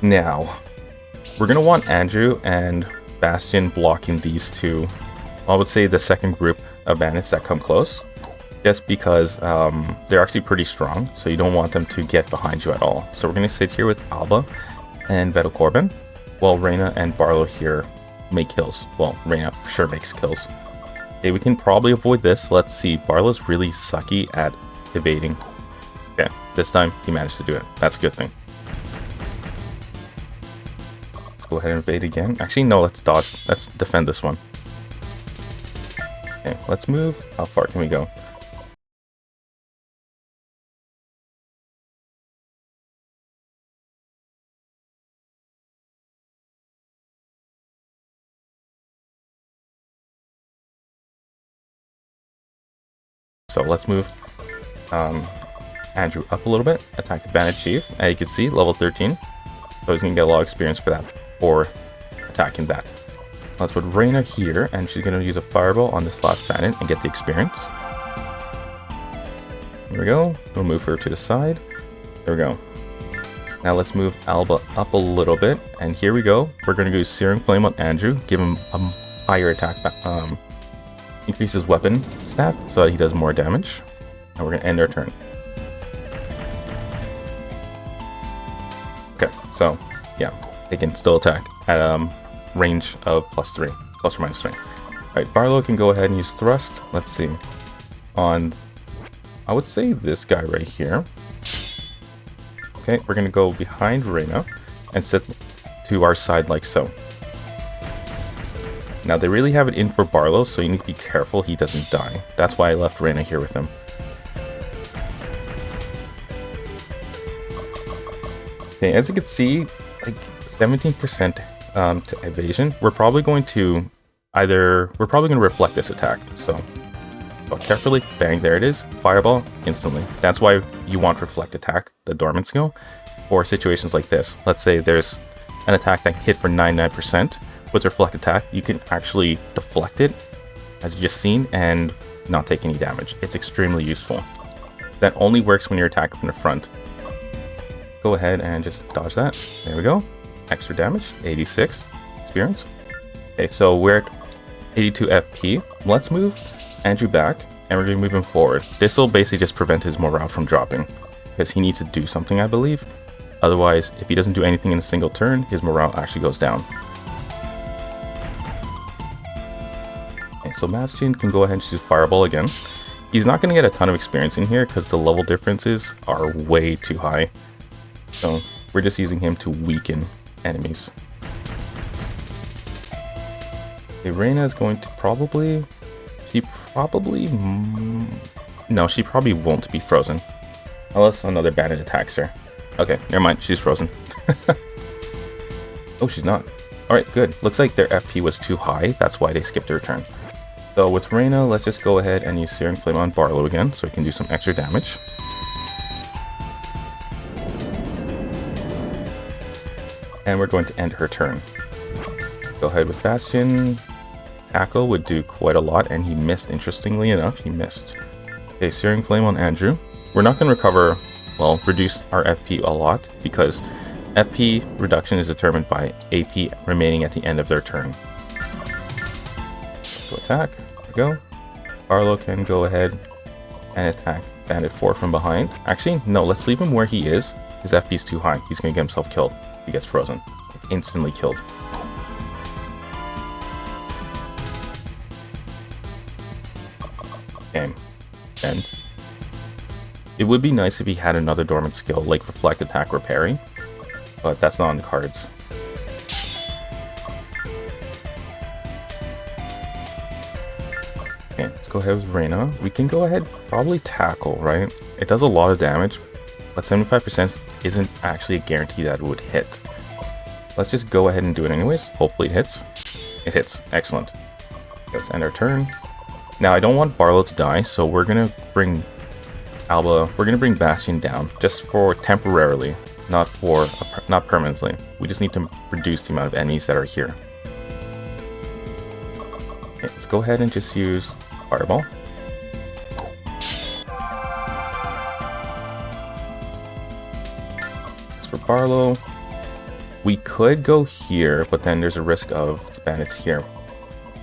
Now, we're going to want Andrew and Bastion blocking these two, I would say the second group of bandits that come close, just because they're actually pretty strong, so you don't want them to get behind you at all. So we're going to sit here with Araba and Vettel Corbin, while Reyna and Barlow here make kills. Well, Reyna for sure makes kills. Okay, we can probably avoid this. Let's see, Barlow's really sucky at evading. Okay, this time he managed to do it. That's a good thing. Go ahead and evade again. Actually, no, let's dodge. Let's defend this one. Okay, let's move. How far can we go? So let's move Andrew up a little bit. Attack the Bandit Chief. As you can see, level 13. So he's going to get a lot of experience for that. For attacking that. Let's put Reyna here, and she's going to use a fireball on this last bandit and get the experience. There we go. We'll move her to the side. There we go. Now let's move Alba up a little bit, and here we go. We're going to do Searing Flame on Andrew, give him a higher attack, increase his weapon stat so that he does more damage, and we're going to end our turn. Okay, so yeah. They can still attack at range of plus or minus 3. Alright, Barlow can go ahead and use Thrust. Let's see. On, I would say this guy right here. Okay, we're going to go behind Reyna and sit to our side like so. Now, they really have it in for Barlow, so you need to be careful he doesn't die. That's why I left Reyna here with him. Okay, as you can see, like 17% to evasion. We're probably going to reflect this attack. So carefully, bang, there it is. Fireball, instantly. That's why you want reflect attack, the Dormant skill, for situations like this. Let's say there's an attack that hit for 99%. With reflect attack, you can actually deflect it, as you just seen, and not take any damage. It's extremely useful. That only works when you're attacking from the front. Go ahead and just dodge that. There we go. Extra damage, 86 experience. Okay, so we're at 82 FP. Let's move Andrew back, and we're going to move him forward. This will basically just prevent his morale from dropping, because he needs to do something, I believe. Otherwise, if he doesn't do anything in a single turn, his morale actually goes down. Okay, so Bastion can go ahead and choose Fireball again. He's not going to get a ton of experience in here, because the level differences are way too high. So we're just using him to weaken enemies. Okay, Reyna is going to probably... No, she probably won't be frozen. Unless another bandit attacks her. Okay, never mind, she's frozen. Oh, she's not. Alright, good. Looks like their FP was too high, that's why they skipped their turn. So with Reyna, let's just go ahead and use Searing Flame on Barlow again, so he can do some extra damage. And we're going to end her turn. Go ahead with Bastion. Tackle would do quite a lot, and he missed, interestingly enough, he missed. Okay, Searing Flame on Andrew. We're not going to recover, well, reduce our FP a lot, because FP reduction is determined by AP remaining at the end of their turn. Go attack. There we go. Barlow can go ahead and attack Bandit 4 from behind. Actually, no, let's leave him where he is. His FP is too high. He's going to get himself killed. He gets frozen. Instantly killed. Game. End. It would be nice if he had another Dormant skill like Reflect Attack or Parry, but that's not on the cards. Okay, let's go ahead with Reyna. We can go ahead, probably Tackle, right? It does a lot of damage, but 75% isn't actually a guarantee that it would hit. Let's just go ahead and do it anyways. Hopefully it hits. It hits. Excellent. Let's end our turn. Now, I don't want Barlow to die, so we're going to bring Bastion down, just for temporarily, not permanently. We just need to reduce the amount of enemies that are here. Okay, let's go ahead and just use Fireball. As for Barlow, we could go here, but then there's a risk of the bandits here.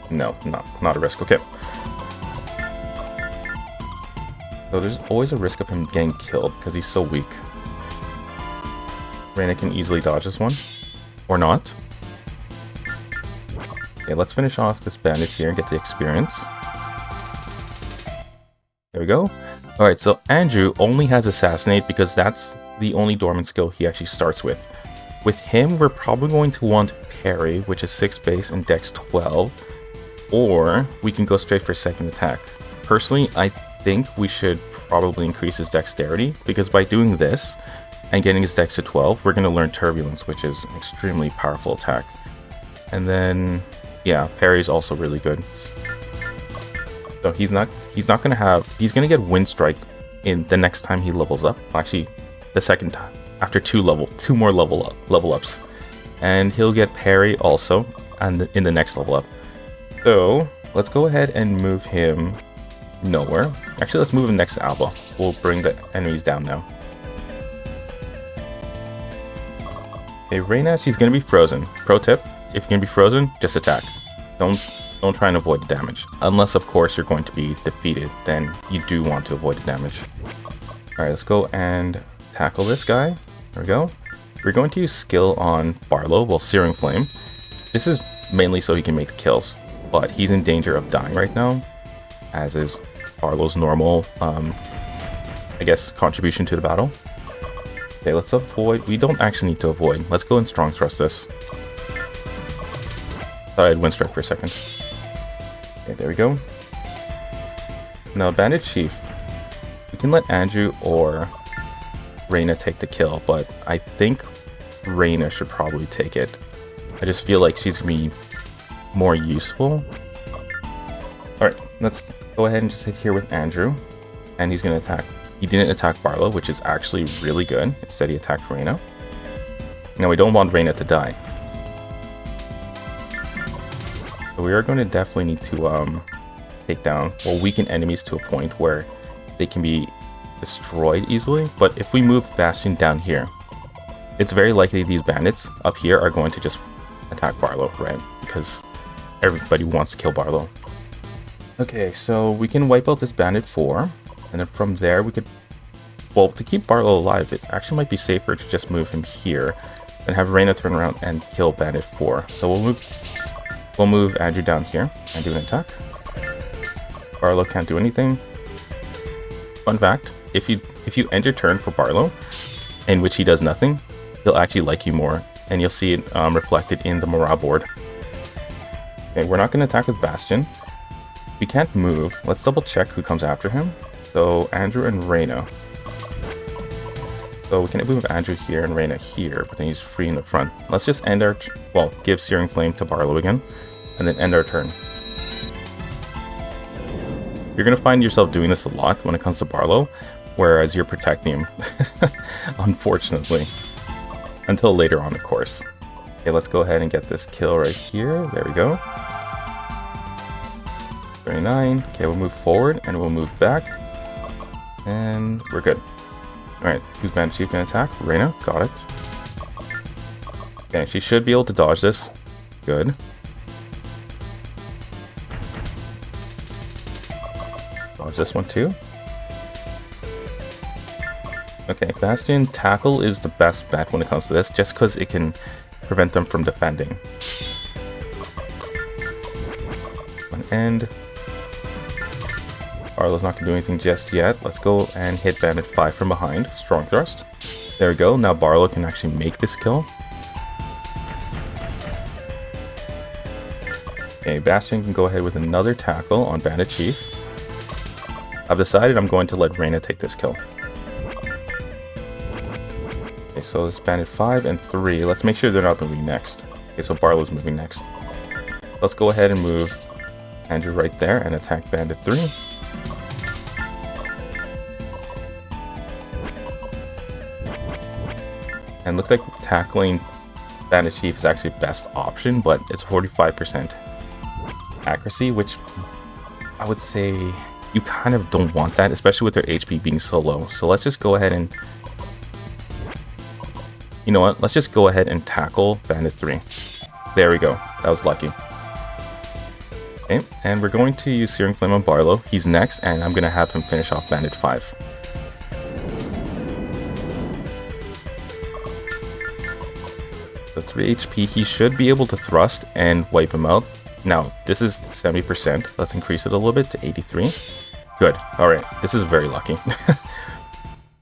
No, not a risk. Okay. So there's always a risk of him getting killed because he's so weak. Reyna can easily dodge this one. Or not. Okay, let's finish off this bandit here and get the experience. There we go. Alright, so Andrew only has Assassinate because that's the only Dormant skill he actually starts with. With him, we're probably going to want Parry, which is 6 base and Dex 12. Or we can go straight for second attack. Personally, I think we should probably increase his dexterity, because by doing this and getting his dex to 12, we're going to learn Turbulence, which is an extremely powerful attack. And then, yeah, Parry is also really good. So he's going to get Wind Strike in the next time he levels up. Actually, the second time, after two more level ups. And he'll get Parry also and in the next level up. So let's go ahead and move him nowhere. Actually, let's move him next to Araba. We'll bring the enemies down now. Okay, Reyna, she's gonna be frozen. Pro tip: if you're gonna be frozen, just attack. Don't try and avoid the damage. Unless, of course, you're going to be defeated, then you do want to avoid the damage. All right, let's go and tackle this guy. There we go. We're going to use skill on Barlow, well, Searing Flame. This is mainly so he can make the kills, but he's in danger of dying right now, as is Barlow's normal, I guess, contribution to the battle. Okay, let's avoid. We don't actually need to avoid. Let's go and strong thrust this. Thought I'd wind strike for a second. Okay, there we go. Now, Bandit Chief. We can let Andrew or Reyna take the kill, but I think Reyna should probably take it. I just feel like she's gonna be more useful. Alright, let's go ahead and just hit here with Andrew. And he's gonna attack. He didn't attack Barlow, which is actually really good. Instead, he attacked Reyna. Now, we don't want Reyna to die. So we are going to definitely need to take down or weaken enemies to a point where they can be destroyed easily. But if we move Bastion down here, it's very likely these bandits up here are going to just attack Barlow, right? Because everybody wants to kill Barlow. Okay, so we can wipe out this Bandit 4. And then from there, we could... Well, to keep Barlow alive, it actually might be safer to just move him here and have Reyna turn around and kill Bandit 4. So we'll move Andrew down here and do an attack. Barlow can't do anything. Fun fact, if you end your turn for Barlow, in which he does nothing, he'll actually like you more, and you'll see it reflected in the morale board. Okay, we're not going to attack with Bastion. We can't move. Let's double check who comes after him. So Andrew and Reyna. So we can move Andrew here and Reyna here, but then he's free in the front. Let's just end our, well, give Searing Flame to Barlow again, and then end our turn. You're gonna find yourself doing this a lot when it comes to Barlow, whereas you're protecting him, unfortunately, until later on, of course. Okay, let's go ahead and get this kill right here. There we go. 39. Okay, we'll move forward and we'll move back. And we're good. Alright, who's Bandit Chief gonna attack? Reyna, got it. Okay, she should be able to dodge this. Good. Dodge this one too. Okay, Bastion Tackle is the best bet when it comes to this, just because it can prevent them from defending. One end. Barlow's not going to do anything just yet. Let's go and hit Bandit 5 from behind. Strong thrust. There we go. Now Barlow can actually make this kill. Okay, Bastion can go ahead with another tackle on Bandit Chief. I've decided I'm going to let Reyna take this kill. Okay, so it's Bandit 5 and 3. Let's make sure they're not moving next. Okay, so Barlow's moving next. Let's go ahead and move Andrew right there and attack Bandit 3. And looks like tackling Bandit Chief is actually the best option, but it's 45% accuracy, which I would say you kind of don't want that, especially with their HP being so low. So let's just go ahead and... You know what? Let's just go ahead and tackle Bandit 3. There we go. That was lucky. Okay, and we're going to use Searing Flame on Barlow. He's next, and I'm going to have him finish off Bandit 5. So 3 HP, he should be able to thrust and wipe him out. Now, this is 70%. Let's increase it a little bit to 83. Good. Alright, this is very lucky.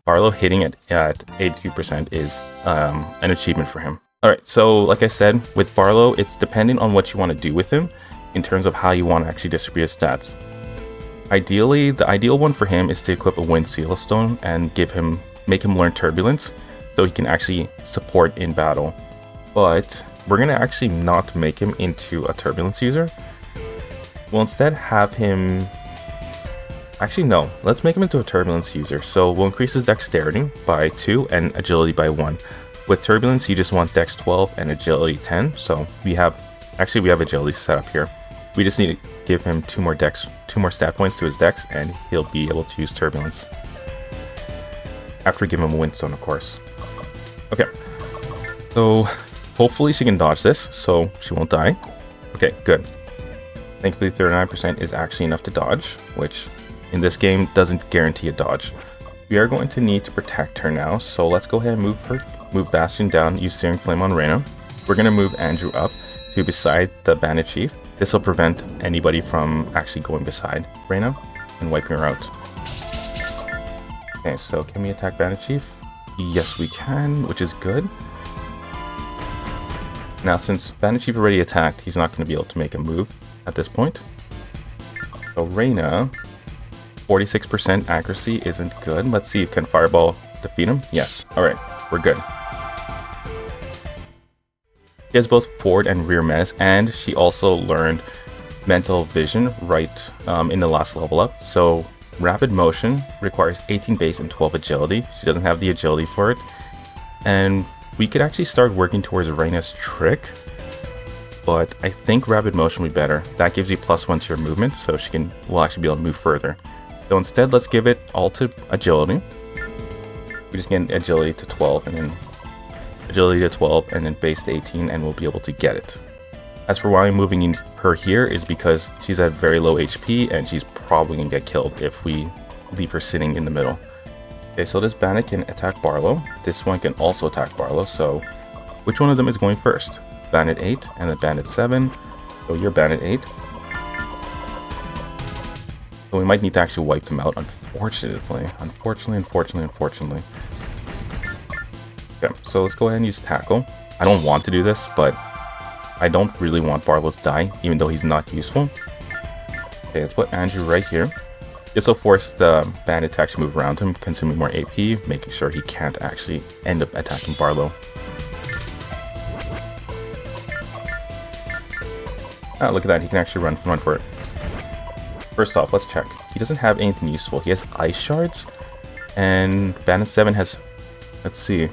Barlow hitting at 82% is an achievement for him. Alright, so like I said, with Barlow, it's depending on what you want to do with him in terms of how you want to actually distribute his stats. Ideally, the ideal one for him is to equip a Wind Seal Stone and make him learn Turbulence so he can actually support in battle. But we're going to actually not make him into a Turbulence user. We'll instead have him... Actually, no. Let's make him into a Turbulence user. So we'll increase his Dexterity by 2 and Agility by 1. With Turbulence, you just want Dex 12 and Agility 10. So we have... Actually, we have Agility set up here. We just need to give him 2 more stat points to his Dex, and he'll be able to use Turbulence. After we give him a Windstone, of course. Okay. So... Hopefully she can dodge this, so she won't die. Okay, good. Thankfully 39% is actually enough to dodge, which in this game doesn't guarantee a dodge. We are going to need to protect her now, so let's go ahead and move Bastion down, use Searing Flame on Reyna. We're going to move Andrew up to beside the Bandit Chief. This will prevent anybody from actually going beside Reyna and wiping her out. Okay, so can we attack Bandit Chief? Yes, we can, which is good. Now, since Bandit Chief already attacked, he's not going to be able to make a move at this point. So Reyna, 46% accuracy isn't good. Let's see if can Fireball defeat him. Yes. Alright, we're good. She has both forward and rear menace, and she also learned mental vision right in the last level up. So rapid motion requires 18 base and 12 agility. She doesn't have the agility for it. And we could actually start working towards Reyna's trick, but I think rapid motion would be better. That gives you +1 to your movement, so she will actually be able to move further. So instead, let's give it all to agility. We just get agility to 12, and then agility to 12, and then base to 18, and we'll be able to get it. As for why I'm moving her here is because she's at very low HP, and she's probably gonna get killed if we leave her sitting in the middle. Okay, so this Bandit can attack Barlow. This one can also attack Barlow, so which one of them is going first? Bandit 8 and then Bandit 7. So you're Bandit 8. So we might need to actually wipe them out, unfortunately. Unfortunately. Okay, so let's go ahead and use Tackle. I don't want to do this, but I don't really want Barlow to die, even though he's not useful. Okay, let's put Andrew right here. This will force the Bandit to actually move around him, consuming more AP, making sure he can't actually end up attacking Barlow. Ah, look at that, he can actually run for it. First off, let's check. He doesn't have anything useful. He has Ice Shards, and Bandit 7 has, let's see,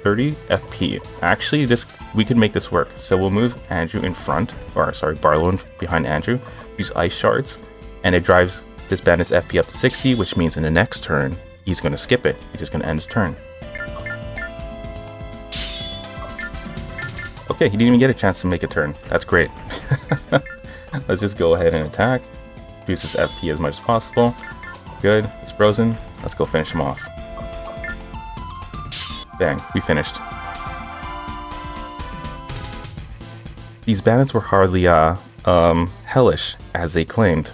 30 FP. Actually, we could make this work. So we'll move Andrew in front, or sorry, Barlow behind Andrew, use Ice Shards, and it drives this Bandit's FP up to 60, which means in the next turn, he's going to skip it. He's just going to end his turn. Okay, he didn't even get a chance to make a turn. That's great. Let's just go ahead and attack. Use his FP as much as possible. Good, he's frozen. Let's go finish him off. Bang, we finished. These bandits were hardly hellish, as they claimed.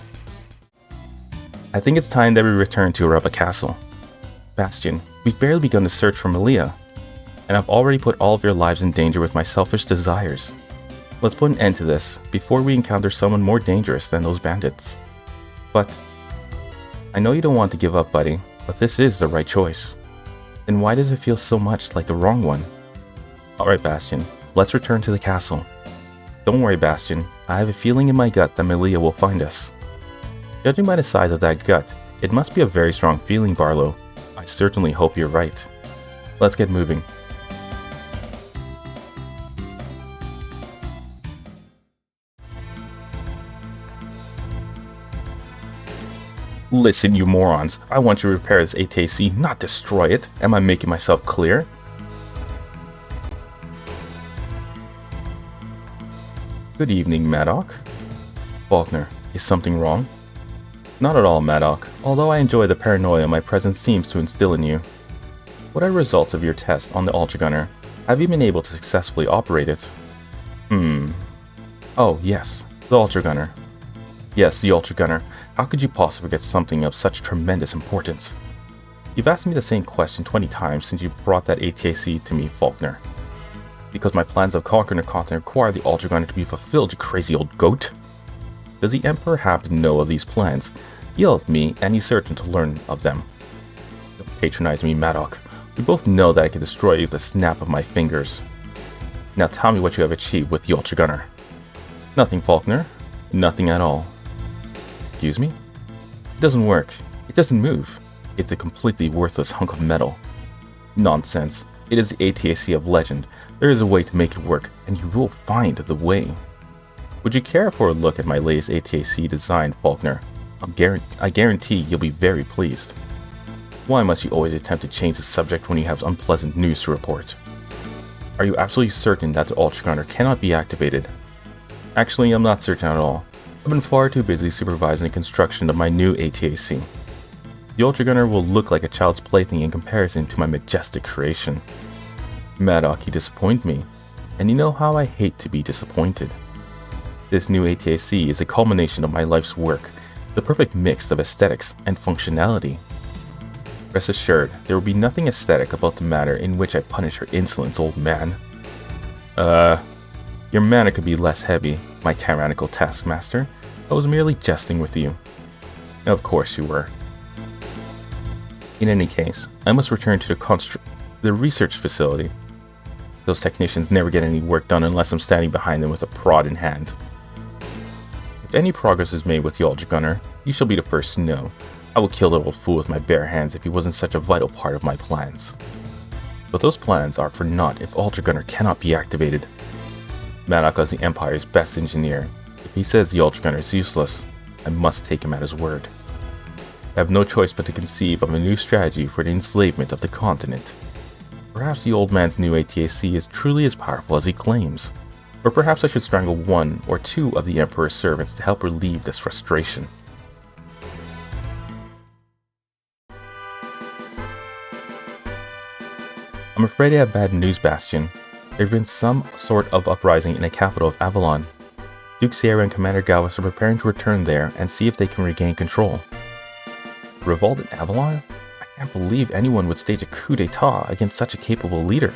I think it's time that we return to Araba Castle. Bastion, we've barely begun to search for Malia, and I've already put all of your lives in danger with my selfish desires. Let's put an end to this before we encounter someone more dangerous than those bandits. But I know you don't want to give up, buddy, but this is the right choice. Then why does it feel so much like the wrong one? Alright, Bastion, let's return to the castle. Don't worry, Bastion, I have a feeling in my gut that Malia will find us. Judging by the size of that gut, it must be a very strong feeling, Barlow. I certainly hope you're right. Let's get moving. Listen, you morons. I want you to repair this ATAC, not destroy it. Am I making myself clear? Good evening, Maddock. Faulkner, is something wrong? Not at all, Maddock, although I enjoy the paranoia my presence seems to instill in you. What are the results of your test on the Ultragunner? Have you been able to successfully operate it? Oh, yes, the Ultragunner. Yes, the Ultragunner. How could you possibly get something of such tremendous importance? You've asked me the same question 20 times since you brought that ATAC to me, Faulkner. Because my plans of conquering the continent require the Ultragunner to be fulfilled, you crazy old goat. Does the Emperor happen to know of these plans? Yell at me, and he's certain to learn of them. Don't patronize me, Maddock. We both know that I can destroy you with the snap of my fingers. Now tell me what you have achieved with the Ultragunner. Nothing, Faulkner. Nothing at all. Excuse me? It doesn't work. It doesn't move. It's a completely worthless hunk of metal. Nonsense. It is the ATAC of legend. There is a way to make it work, and you will find the way. Would you care for a look at my latest ATAC design, Faulkner? I guarantee you'll be very pleased. Why must you always attempt to change the subject when you have unpleasant news to report? Are you absolutely certain that the Ultragunner cannot be activated? Actually, I'm not certain at all. I've been far too busy supervising the construction of my new ATAC. The Ultragunner will look like a child's plaything in comparison to my majestic creation. Maddock, you disappoint me, and you know how I hate to be disappointed. This new ATAC is the culmination of my life's work, the perfect mix of aesthetics and functionality. Rest assured, there will be nothing aesthetic about the manner in which I punish her insolence, old man. Your manner could be less heavy, my tyrannical taskmaster. I was merely jesting with you. Of course you were. In any case, I must return to the research facility. Those technicians never get any work done unless I'm standing behind them with a prod in hand. If any progress is made with the Ultragunner, you shall be the first to know. I will kill the old fool with my bare hands if he wasn't such a vital part of my plans. But those plans are for naught if Ultragunner cannot be activated. Maddox is the Empire's best engineer. If he says the Ultragunner is useless, I must take him at his word. I have no choice but to conceive of a new strategy for the enslavement of the continent. Perhaps the old man's new ATAC is truly as powerful as he claims. Or perhaps I should strangle one or two of the Emperor's servants to help relieve this frustration. I'm afraid I have bad news, Bastion. There has been some sort of uprising in the capital of Avalon. Duke Sierra and Commander Galvas are preparing to return there and see if they can regain control. Revolt in Avalon? I can't believe anyone would stage a coup d'etat against such a capable leader.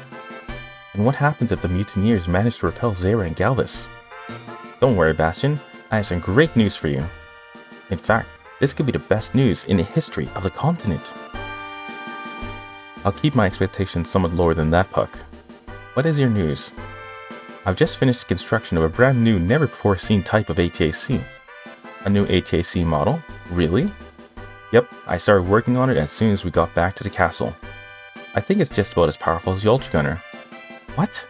And what happens if the mutineers manage to repel Zera and Galvas? Don't worry, Bastion. I have some great news for you. In fact, this could be the best news in the history of the continent. I'll keep my expectations somewhat lower than that, Puck. What is your news? I've just finished construction of a brand new, never-before-seen type of ATAC. A new ATAC model? Really? Yep, I started working on it as soon as we got back to the castle. I think it's just about as powerful as the Ultragunner. What?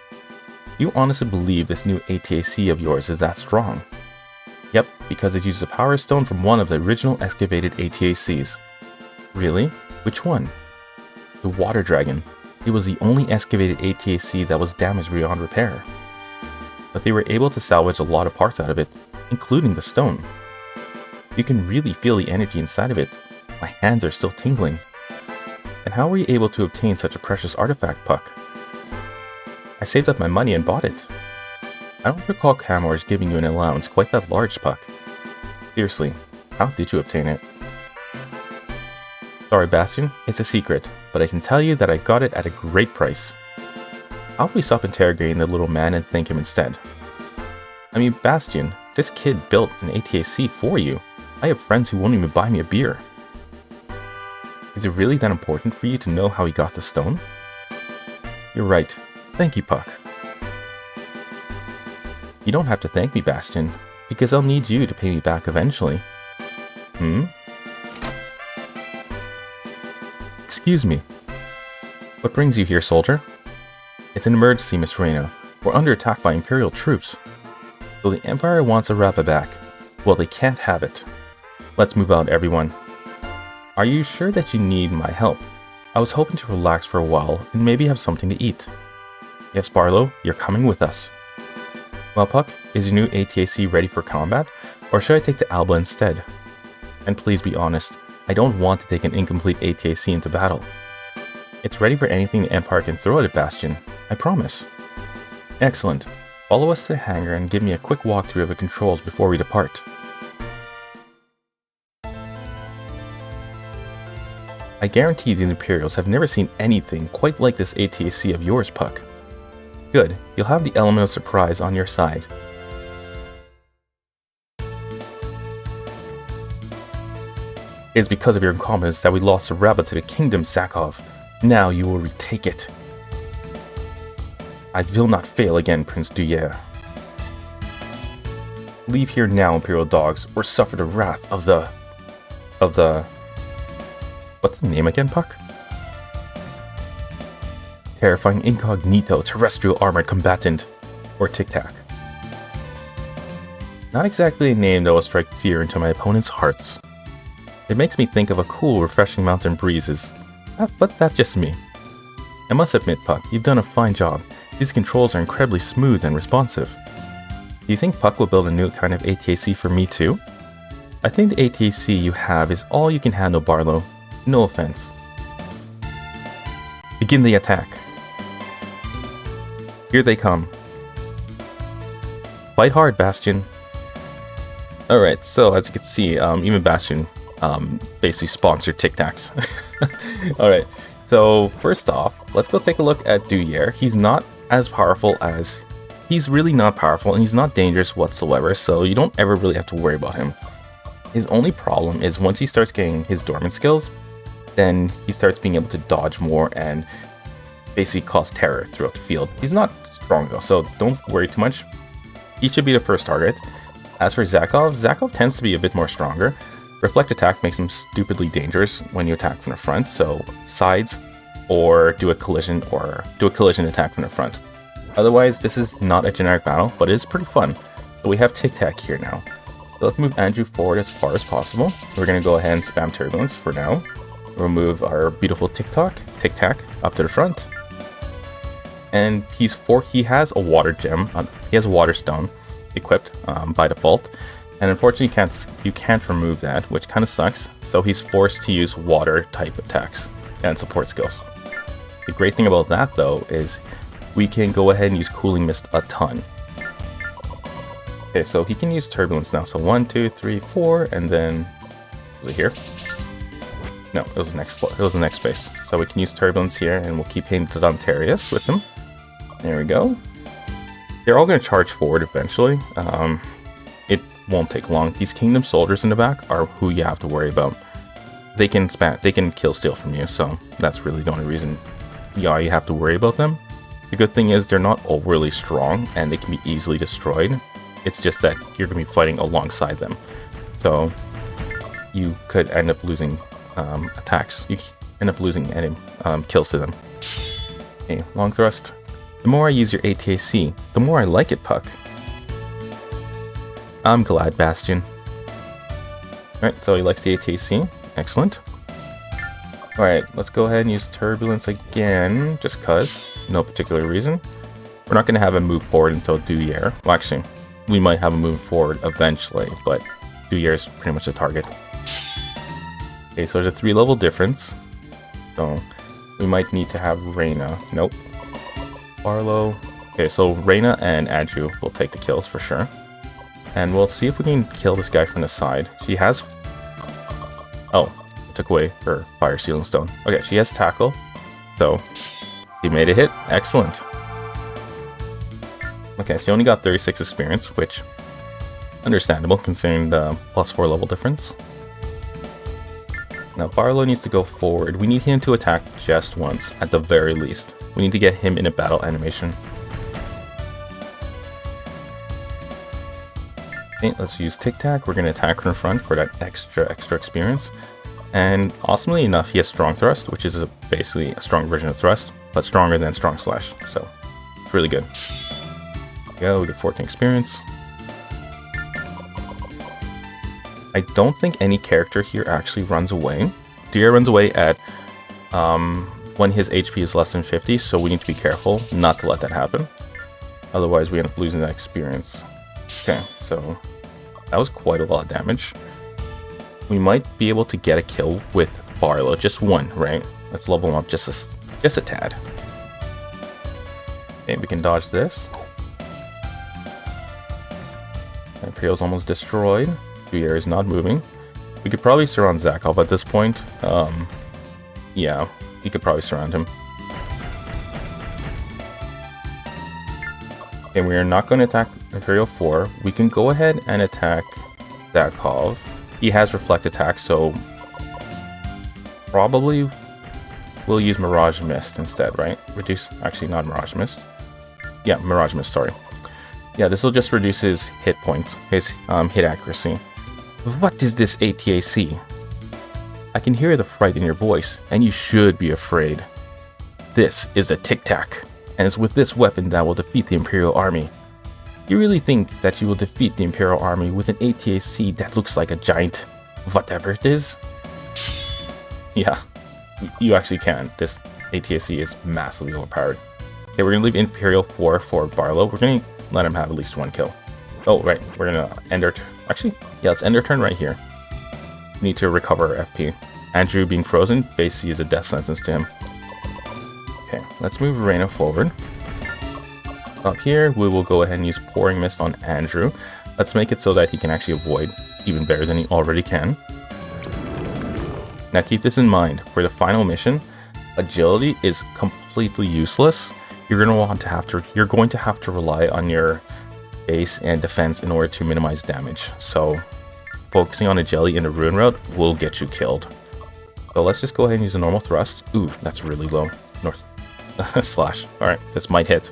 Do you honestly believe this new ATAC of yours is that strong? Yep, because it uses a power stone from one of the original excavated ATACs. Really? Which one? The Water Dragon. It was the only excavated ATAC that was damaged beyond repair. But they were able to salvage a lot of parts out of it, including the stone. You can really feel the energy inside of it. My hands are still tingling. And how were you able to obtain such a precious artifact, Puck? I saved up my money and bought it. I don't recall Camor's giving you an allowance quite that large, Puck. Seriously, how did you obtain it? Sorry, Bastion, it's a secret, but I can tell you that I got it at a great price. I'll probably stop interrogating the little man and thank him instead. I mean, Bastion, this kid built an ATAC for you. I have friends who won't even buy me a beer. Is it really that important for you to know how he got the stone? You're right. Thank you, Puck. You don't have to thank me, Bastion, because I'll need you to pay me back eventually. Excuse me. What brings you here, soldier? It's an emergency, Miss Reina. We're under attack by Imperial troops. So the Empire wants Araba back. Well, they can't have it. Let's move out, everyone. Are you sure that you need my help? I was hoping to relax for a while and maybe have something to eat. Yes, Barlow, you're coming with us. Well, Puck, is your new ATAC ready for combat, or should I take the Alba instead? And please be honest, I don't want to take an incomplete ATAC into battle. It's ready for anything the Empire can throw at it, Bastion. I promise. Excellent. Follow us to the hangar and give me a quick walkthrough of the controls before we depart. I guarantee these Imperials have never seen anything quite like this ATAC of yours, Puck. Good, you'll have the element of surprise on your side. It is because of your incompetence that we lost Araba to the Kingdom, Sakov. Now you will retake it. I will not fail again, Prince Duyere. Leave here now, Imperial dogs, or suffer the wrath of the... What's the name again, Puck? Terrifying Incognito Terrestrial Armored Combatant, or TIC TAC. Not exactly a name that will strike fear into my opponent's hearts. It makes me think of a cool, refreshing mountain breezes. But that's just me. I must admit, Puck, you've done a fine job. These controls are incredibly smooth and responsive. Do you think Puck will build a new kind of ATAC for me too? I think the ATAC you have is all you can handle, Barlow. No offense. Begin the attack. Here they come. Fight hard, Bastion. Alright, so as you can see, even Bastion basically sponsor Tic Tacs. Alright, so first off, let's go take a look at Duyere. He's not as powerful as... He's really not powerful, and he's not dangerous whatsoever, so you don't ever really have to worry about him. His only problem is once he starts getting his Dormant skills, then he starts being able to dodge more and basically cause terror throughout the field. He's not strong though, so don't worry too much. He should be the first target. As for Zakov, Zakov tends to be a bit more stronger. Reflect attack makes him stupidly dangerous when you attack from the front, so sides or do a collision attack from the front. Otherwise, this is not a generic battle, but it is pretty fun. So we have Tic Tac here now. So let's move Andrew forward as far as possible. We're going to go ahead and spam Turbulence for now. We'll move our beautiful Tic Tac up to the front. And he has a water gem, he has a water stone equipped by default. And unfortunately you can't remove that, which kind of sucks. So he's forced to use water type attacks and support skills. The great thing about that though is we can go ahead and use Cooling Mist a ton. Okay, so he can use Turbulence now. So 1, 2, 3, 4, and then was it here? No, it was the next space. So we can use Turbulence here, and we'll keep hitting the Dontarius with them. There we go. They're all going to charge forward eventually. It won't take long. These Kingdom Soldiers in the back are who you have to worry about. They can kill steal from you, so that's really the only reason you have to worry about them. The good thing is they're not overly strong, and they can be easily destroyed. It's just that you're going to be fighting alongside them. So you could end up losing attacks. You end up losing any kills to them. Okay, long thrust. The more I use your ATAC, the more I like it, Puck. I'm glad, Bastion. Alright, so he likes the ATAC. Excellent. Alright, let's go ahead and use Turbulence again, just cuz. No particular reason. We're not going to have him move forward until Duyere. Well, actually, we might have him move forward eventually, but Duyere is pretty much the target. Okay, so there's a 3-level difference. So we might need to have Reyna. Nope. Barlow. Okay, so Reyna and Andrew will take the kills for sure. And we'll see if we can kill this guy from the side. She has... Oh, took away her Fire Sealing Stone. Okay, she has Tackle. So, he made a hit. Excellent. Okay, she only got 36 experience, which... understandable, considering the +4 level difference. Now, Barlow needs to go forward. We need him to attack just once, at the very least. We need to get him in a battle animation. Okay, let's use Tic Tac. We're going to attack from the front for that extra experience. And awesomely enough, he has Strong Thrust, which is basically a strong version of Thrust, but stronger than Strong Slash. So, it's really good. There we go, we get 14 experience. I don't think any character here actually runs away. Duyere runs away at when his HP is less than 50, so we need to be careful not to let that happen. Otherwise, we end up losing that experience. Okay, so that was quite a lot of damage. We might be able to get a kill with Barlow, just one, right? Let's level him up just a tad. Okay, we can dodge this. Imperial's almost destroyed. Duyere is not moving. We could probably surround Zakov at this point. Yeah, we could probably surround him. Okay, we are not going to attack Imperial 4. We can go ahead and attack Zakov. He has Reflect Attack, so probably we'll use Mirage Mist instead, right? Actually not Mirage Mist. Yeah, Mirage Mist, sorry. Yeah, this will just reduce his hit points, his hit accuracy. What is this ATAC? I can hear the fright in your voice, and you should be afraid. This is a Tic Tac, and it's with this weapon that will defeat the Imperial Army. You really think that you will defeat the Imperial Army with an ATAC that looks like a giant whatever it is? Yeah, you actually can. This ATAC is massively overpowered. Okay, we're going to leave Imperial 4 for Barlow. We're going to let him have at least one kill. Oh, right. We're going to end our... Actually, yeah, let's end our turn right here. We need to recover our FP. Andrew being frozen basically is a death sentence to him. Okay, let's move Reyna forward. Up here, we will go ahead and use Pouring Mist on Andrew. Let's make it so that he can actually avoid even better than he already can. Now keep this in mind, for the final mission, agility is completely useless. You're going to have to rely on your base and defense in order to minimize damage. So focusing on agility in the ruin route will get you killed. So let's just go ahead and use a normal thrust. Ooh, that's really low. North slash. Alright, this might hit.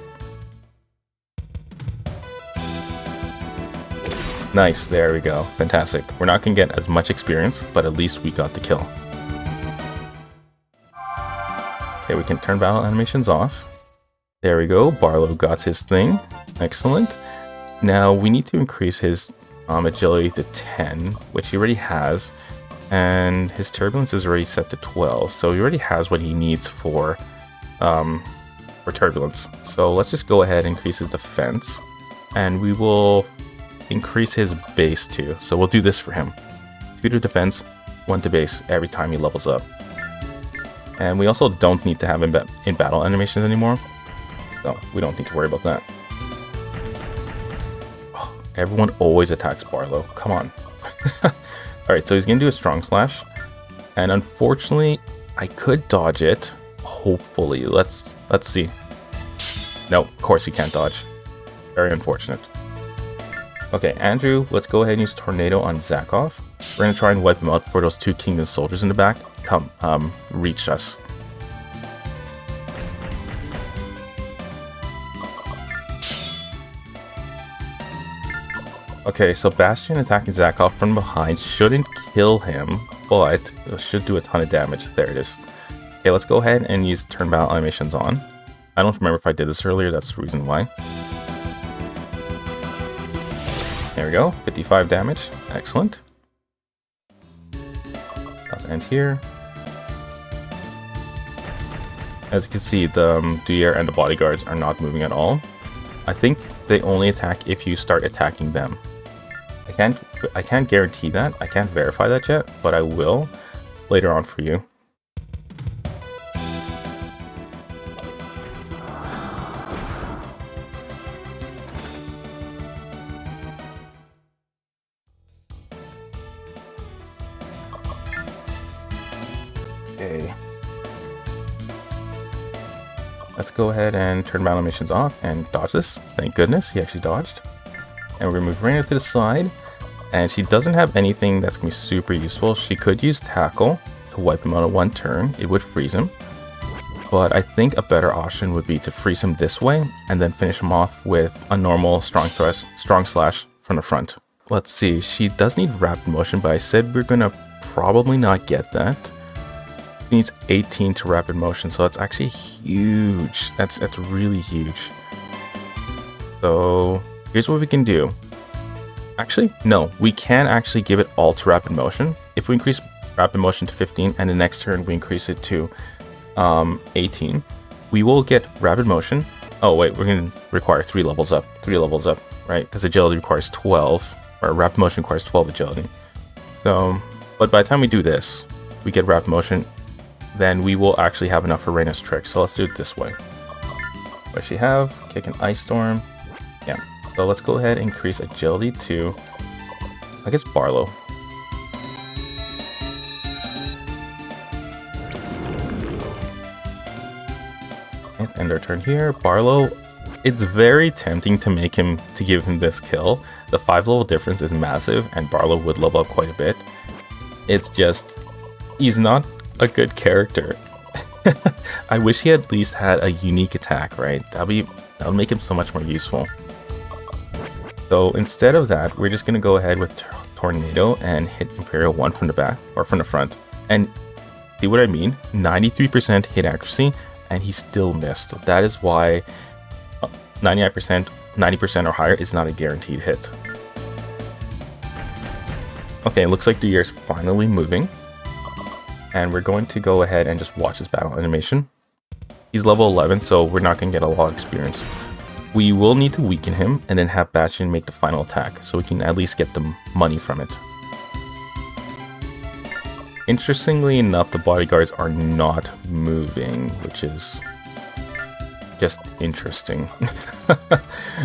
Nice, there we go. Fantastic. We're not going to get as much experience, but at least we got the kill. Okay, we can turn battle animations off. There we go. Barlow got his thing. Excellent. Now we need to increase his agility to 10, which he already has. And his turbulence is already set to 12, so he already has what he needs for turbulence. So let's just go ahead and increase his defense, and we will increase his base too. So we'll do this for him: 2 to defense, 1 to base every time he levels up. And we also don't need to have him in battle animations anymore, so we don't need to worry about that. Oh, everyone always attacks Barlow. Come on. Alright, so he's going to do a strong slash, and unfortunately, I could dodge it. Hopefully, let's see. No, of course you can't dodge. Very unfortunate. Okay, Andrew, let's go ahead and use Tornado on Zakov. We're going to try and wipe him out before those 2 Kingdom soldiers in the back come reach us. Okay, so Bastion attacking Zakov from behind shouldn't kill him, but it should do a ton of damage. There it is. Okay, let's go ahead and use turn battle animations on. I don't remember if I did this earlier, that's the reason why. There we go, 55 damage. Excellent. Let's end here. As you can see, the Duyere and the bodyguards are not moving at all. I think they only attack if you start attacking them. I can't guarantee that. I can't verify that yet, but I will later on for you. Okay. Let's go ahead and turn battle missions off and dodge this. Thank goodness, he actually dodged. And we're going to move Raina to the side. And she doesn't have anything that's going to be super useful. She could use Tackle to wipe him out at 1 turn. It would freeze him. But I think a better option would be to freeze him this way and then finish him off with a normal strong thrust, strong slash from the front. Let's see. She does need rapid motion, but I said we're going to probably not get that. She needs 18 to rapid motion, so that's actually huge. That's really huge. So here's what we can do. Actually, no, we can actually give it all to rapid motion. If we increase rapid motion to 15 and the next turn we increase it to 18, we will get rapid motion. Oh wait, we're going to require 3 levels up, right? Because agility requires 12, or rapid motion requires 12 agility. So, but by the time we do this, we get rapid motion, then we will actually have enough for Raina's trick. So let's do it this way. What does she have? Kick an Ice Storm. Yeah. So let's go ahead and increase agility to, I guess, Barlow. Let's end our turn here. Barlow, it's very tempting to give him this kill. The 5 level difference is massive, and Barlow would level up quite a bit. It's just, he's not a good character. I wish he at least had a unique attack, right? That'll make him so much more useful. So instead of that, we're just going to go ahead with Tornado and hit Imperial 1 from the back, or from the front. And see what I mean? 93% hit accuracy, and he still missed. That is why 99%, 90% or higher is not a guaranteed hit. Okay, it looks like Duyere is finally moving. And we're going to go ahead and just watch this battle animation. He's level 11, so we're not going to get a lot of experience. We will need to weaken him and then have Bastion make the final attack, so we can at least get the money from it. Interestingly enough, the bodyguards are not moving, which is just interesting.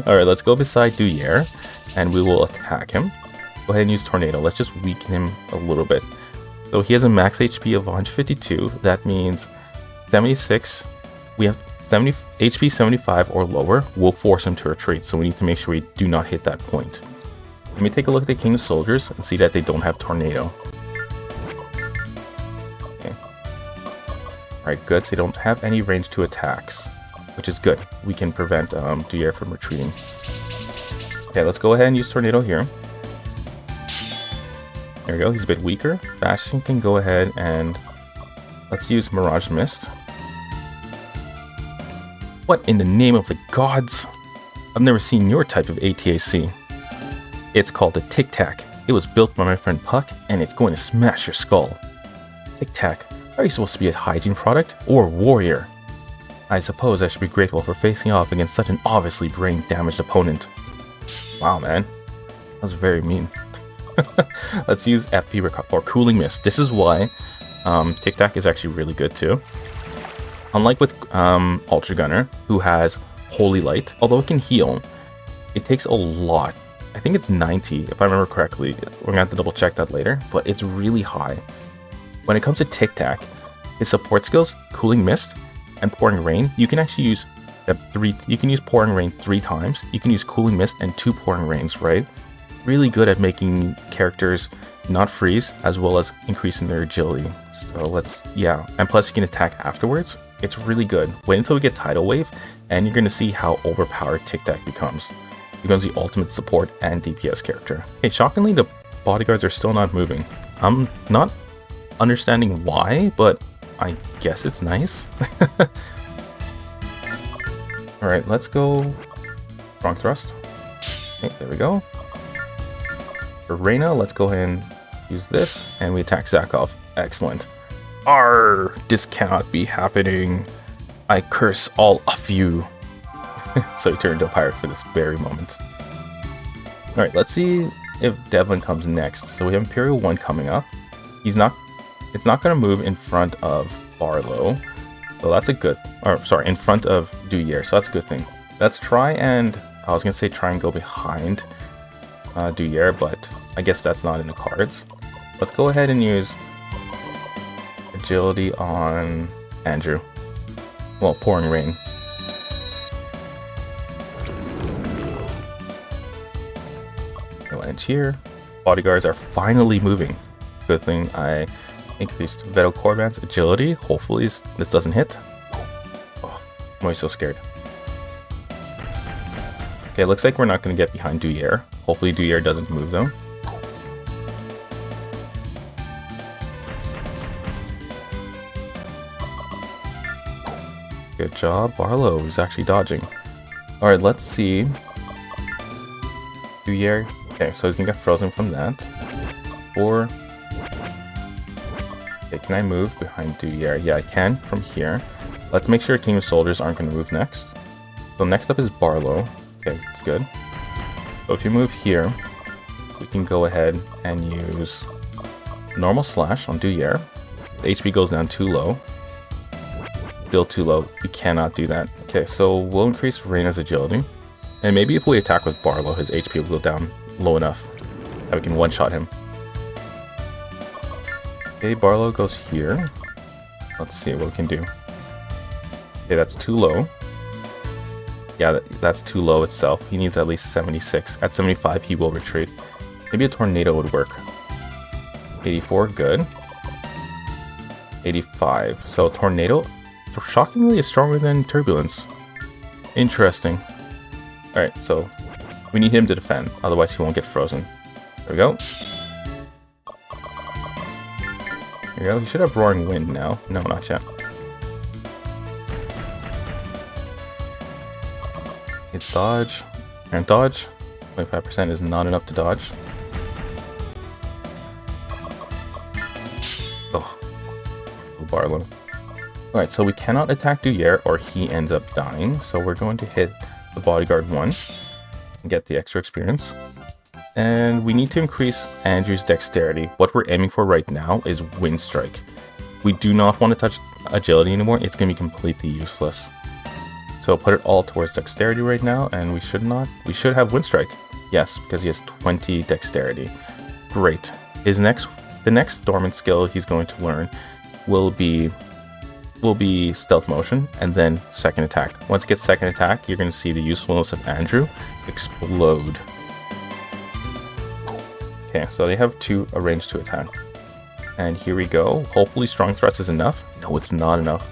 Alright, let's go beside Duyere, and we will attack him. Go ahead and use Tornado. Let's just weaken him a little bit. So he has a max HP of 152. That means 76. We have 70 HP 75 or lower will force him to retreat. So we need to make sure we do not hit that point. Let me take a look at the King's soldiers and see that they don't have tornado. Okay. Alright, good. So they don't have any range to attacks, which is good. We can prevent Duyere from retreating. Okay, let's go ahead and use tornado here. There we go, he's a bit weaker. Bastion can go ahead and let's use Mirage Mist. What in the name of the gods? I've never seen your type of ATAC. It's called the TIC TAC. It was built by my friend Puck, and it's going to smash your skull. TIC TAC, are you supposed to be a hygiene product or a warrior? I suppose I should be grateful for facing off against such an obviously brain-damaged opponent. Wow, man. That was very mean. Let's use FP or Cooling Mist. This is why TIC TAC is actually really good too. Unlike with Ultragunner, who has Holy Light, although it can heal, it takes a lot. I think it's 90, if I remember correctly. We're gonna have to double check that later, but it's really high. When it comes to TIC TAC, his support skills, Cooling Mist and Pouring Rain, you can actually use you can use Pouring Rain 3 times. You can use Cooling Mist and 2 Pouring Rains, right? Really good at making characters not freeze, as well as increasing their agility. So yeah. And plus you can attack afterwards. It's really good. Wait until we get Tidal Wave, and you're going to see how overpowered TIC TAC becomes. It becomes the ultimate support and DPS character. Hey, shockingly, the bodyguards are still not moving. I'm not understanding why, but I guess it's nice. Alright, let's go Strong Thrust. Okay, there we go. For Reyna, let's go ahead and use this, and we attack Zakov. Excellent. Arr! This cannot be happening. I curse all of you. So he turned into a pirate for this very moment. Alright, let's see if Devlin comes next. So we have Imperial 1 coming up. It's not going to move in front of Barlow. So that's a good, in front of Duyere, so that's a good thing. Let's try and, I was going to say try and go behind Duyere, but I guess that's not in the cards. Let's go ahead and use Agility on Andrew. Well, Pouring Rain. No edge here. Bodyguards are finally moving. Good thing I increased Veto Corband's agility. Hopefully this doesn't hit. Oh, I'm always so scared. Okay, looks like we're not going to get behind Duyere. Hopefully Duyere doesn't move though. Good job. Barlow is actually dodging. Alright, let's see. Duyere. Okay, so he's going to get frozen from that. Or... okay, can I move behind Duyere? Yeah, I can from here. Let's make sure Team of Soldiers aren't going to move next. So next up is Barlow. Okay, that's good. So if you move here, we can go ahead and use normal slash on Duyere. The HP goes down too low. Still too low. We cannot do that. Okay, so we'll increase Reyna's agility. And maybe if we attack with Barlow, his HP will go down low enough that we can one-shot him. Okay, Barlow goes here. Let's see what we can do. Okay, that's too low. Yeah, that's too low itself. He needs at least 76. At 75, he will retreat. Maybe a tornado would work. 84, good. 85. So tornado, shockingly, is stronger than turbulence. Interesting. Alright, so we need him to defend. Otherwise, he won't get frozen. There we go. There we go. He should have Roaring Wind now. No, not yet. It's dodge. And dodge. 25% is not enough to dodge. Oh. Barlow. Alright, so we cannot attack Duyere or he ends up dying. So we're going to hit the bodyguard 1 and get the extra experience. And we need to increase Andrew's dexterity. What we're aiming for right now is Wind Strike. We do not want to touch agility anymore. It's going to be completely useless. So put it all towards dexterity right now, and we should have Wind Strike. Yes, because he has 20 dexterity. Great. His next the next Dormant skill he's going to learn will be stealth motion and then second attack. Once it gets second attack, you're going to see the usefulness of Andrew explode. Okay, so they have a range to attack. And here we go. Hopefully strong thrust is enough. No, it's not enough.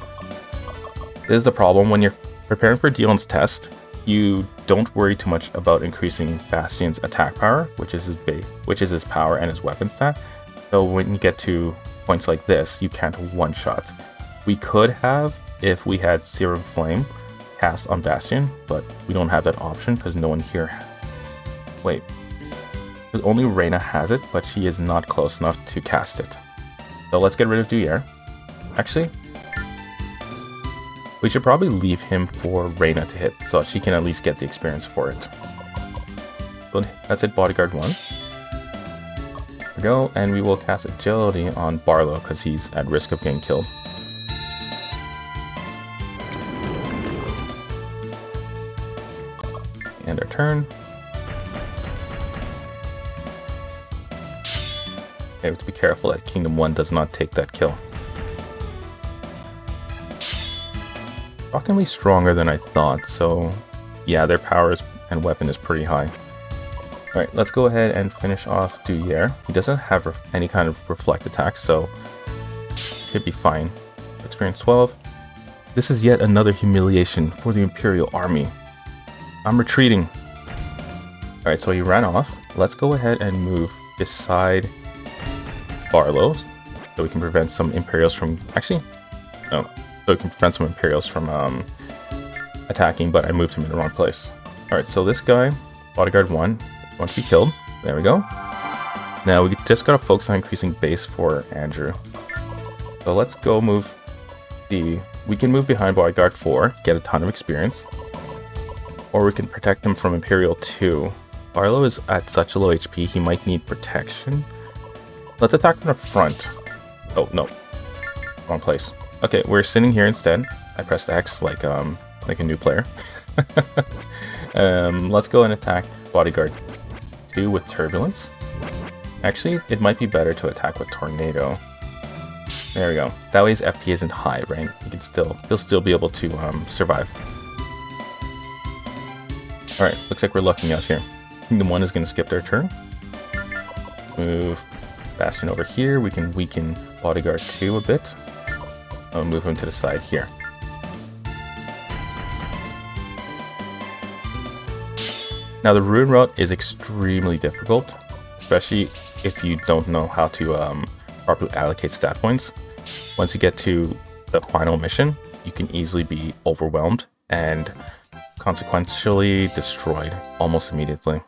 This is the problem when you're preparing for Dionne's test. You don't worry too much about increasing Bastion's attack power, which is his base, which is his power and his weapon stat. So when you get to points like this, you can't one-shot. We could have if we had Serum Flame cast on Bastion, but we don't have that option because no one here. Wait, only Reyna has it, but she is not close enough to cast it. So let's get rid of Duyere. Actually, we should probably leave him for Reyna to hit, so she can at least get the experience for it. But that's it, Bodyguard 1. There we go, and we will cast Agility on Barlow because he's at risk of getting killed. End our turn. Okay, we have to be careful that Kingdom 1 does not take that kill. Shockingly stronger than I thought, so yeah, their power and weapon is pretty high. Alright, let's go ahead and finish off Duyere. He doesn't have any kind of reflect attack, so should be fine. Experience 12. This is yet another humiliation for the Imperial Army. I'm retreating. Alright, so he ran off. Let's go ahead and move beside Barlow so we can prevent some Imperials from... Actually, no. So we can prevent some Imperials from attacking, but I moved him in the wrong place. Alright, so this guy, Bodyguard 1, wants to be killed. There we go. Now we just gotta focus on increasing base for Andrew. So let's go move we can move behind Bodyguard 4, get a ton of experience. Or we can protect him from Imperial 2. Barlow is at such a low HP, he might need protection. Let's attack from the front. Oh, no. Wrong place. Okay, we're sitting here instead. I pressed X like a new player. Let's go and attack Bodyguard 2 with Turbulence. Actually, it might be better to attack with Tornado. There we go. That way his FP isn't high, right? He'll still be able to survive. Alright, looks like we're lucking out here. Kingdom 1 is going to skip their turn. Move Bastion over here. We can weaken Bodyguard 2 a bit. I'll move him to the side here. Now the rune route is extremely difficult, especially if you don't know how to properly allocate stat points. Once you get to the final mission, you can easily be overwhelmed and consequentially destroyed almost immediately.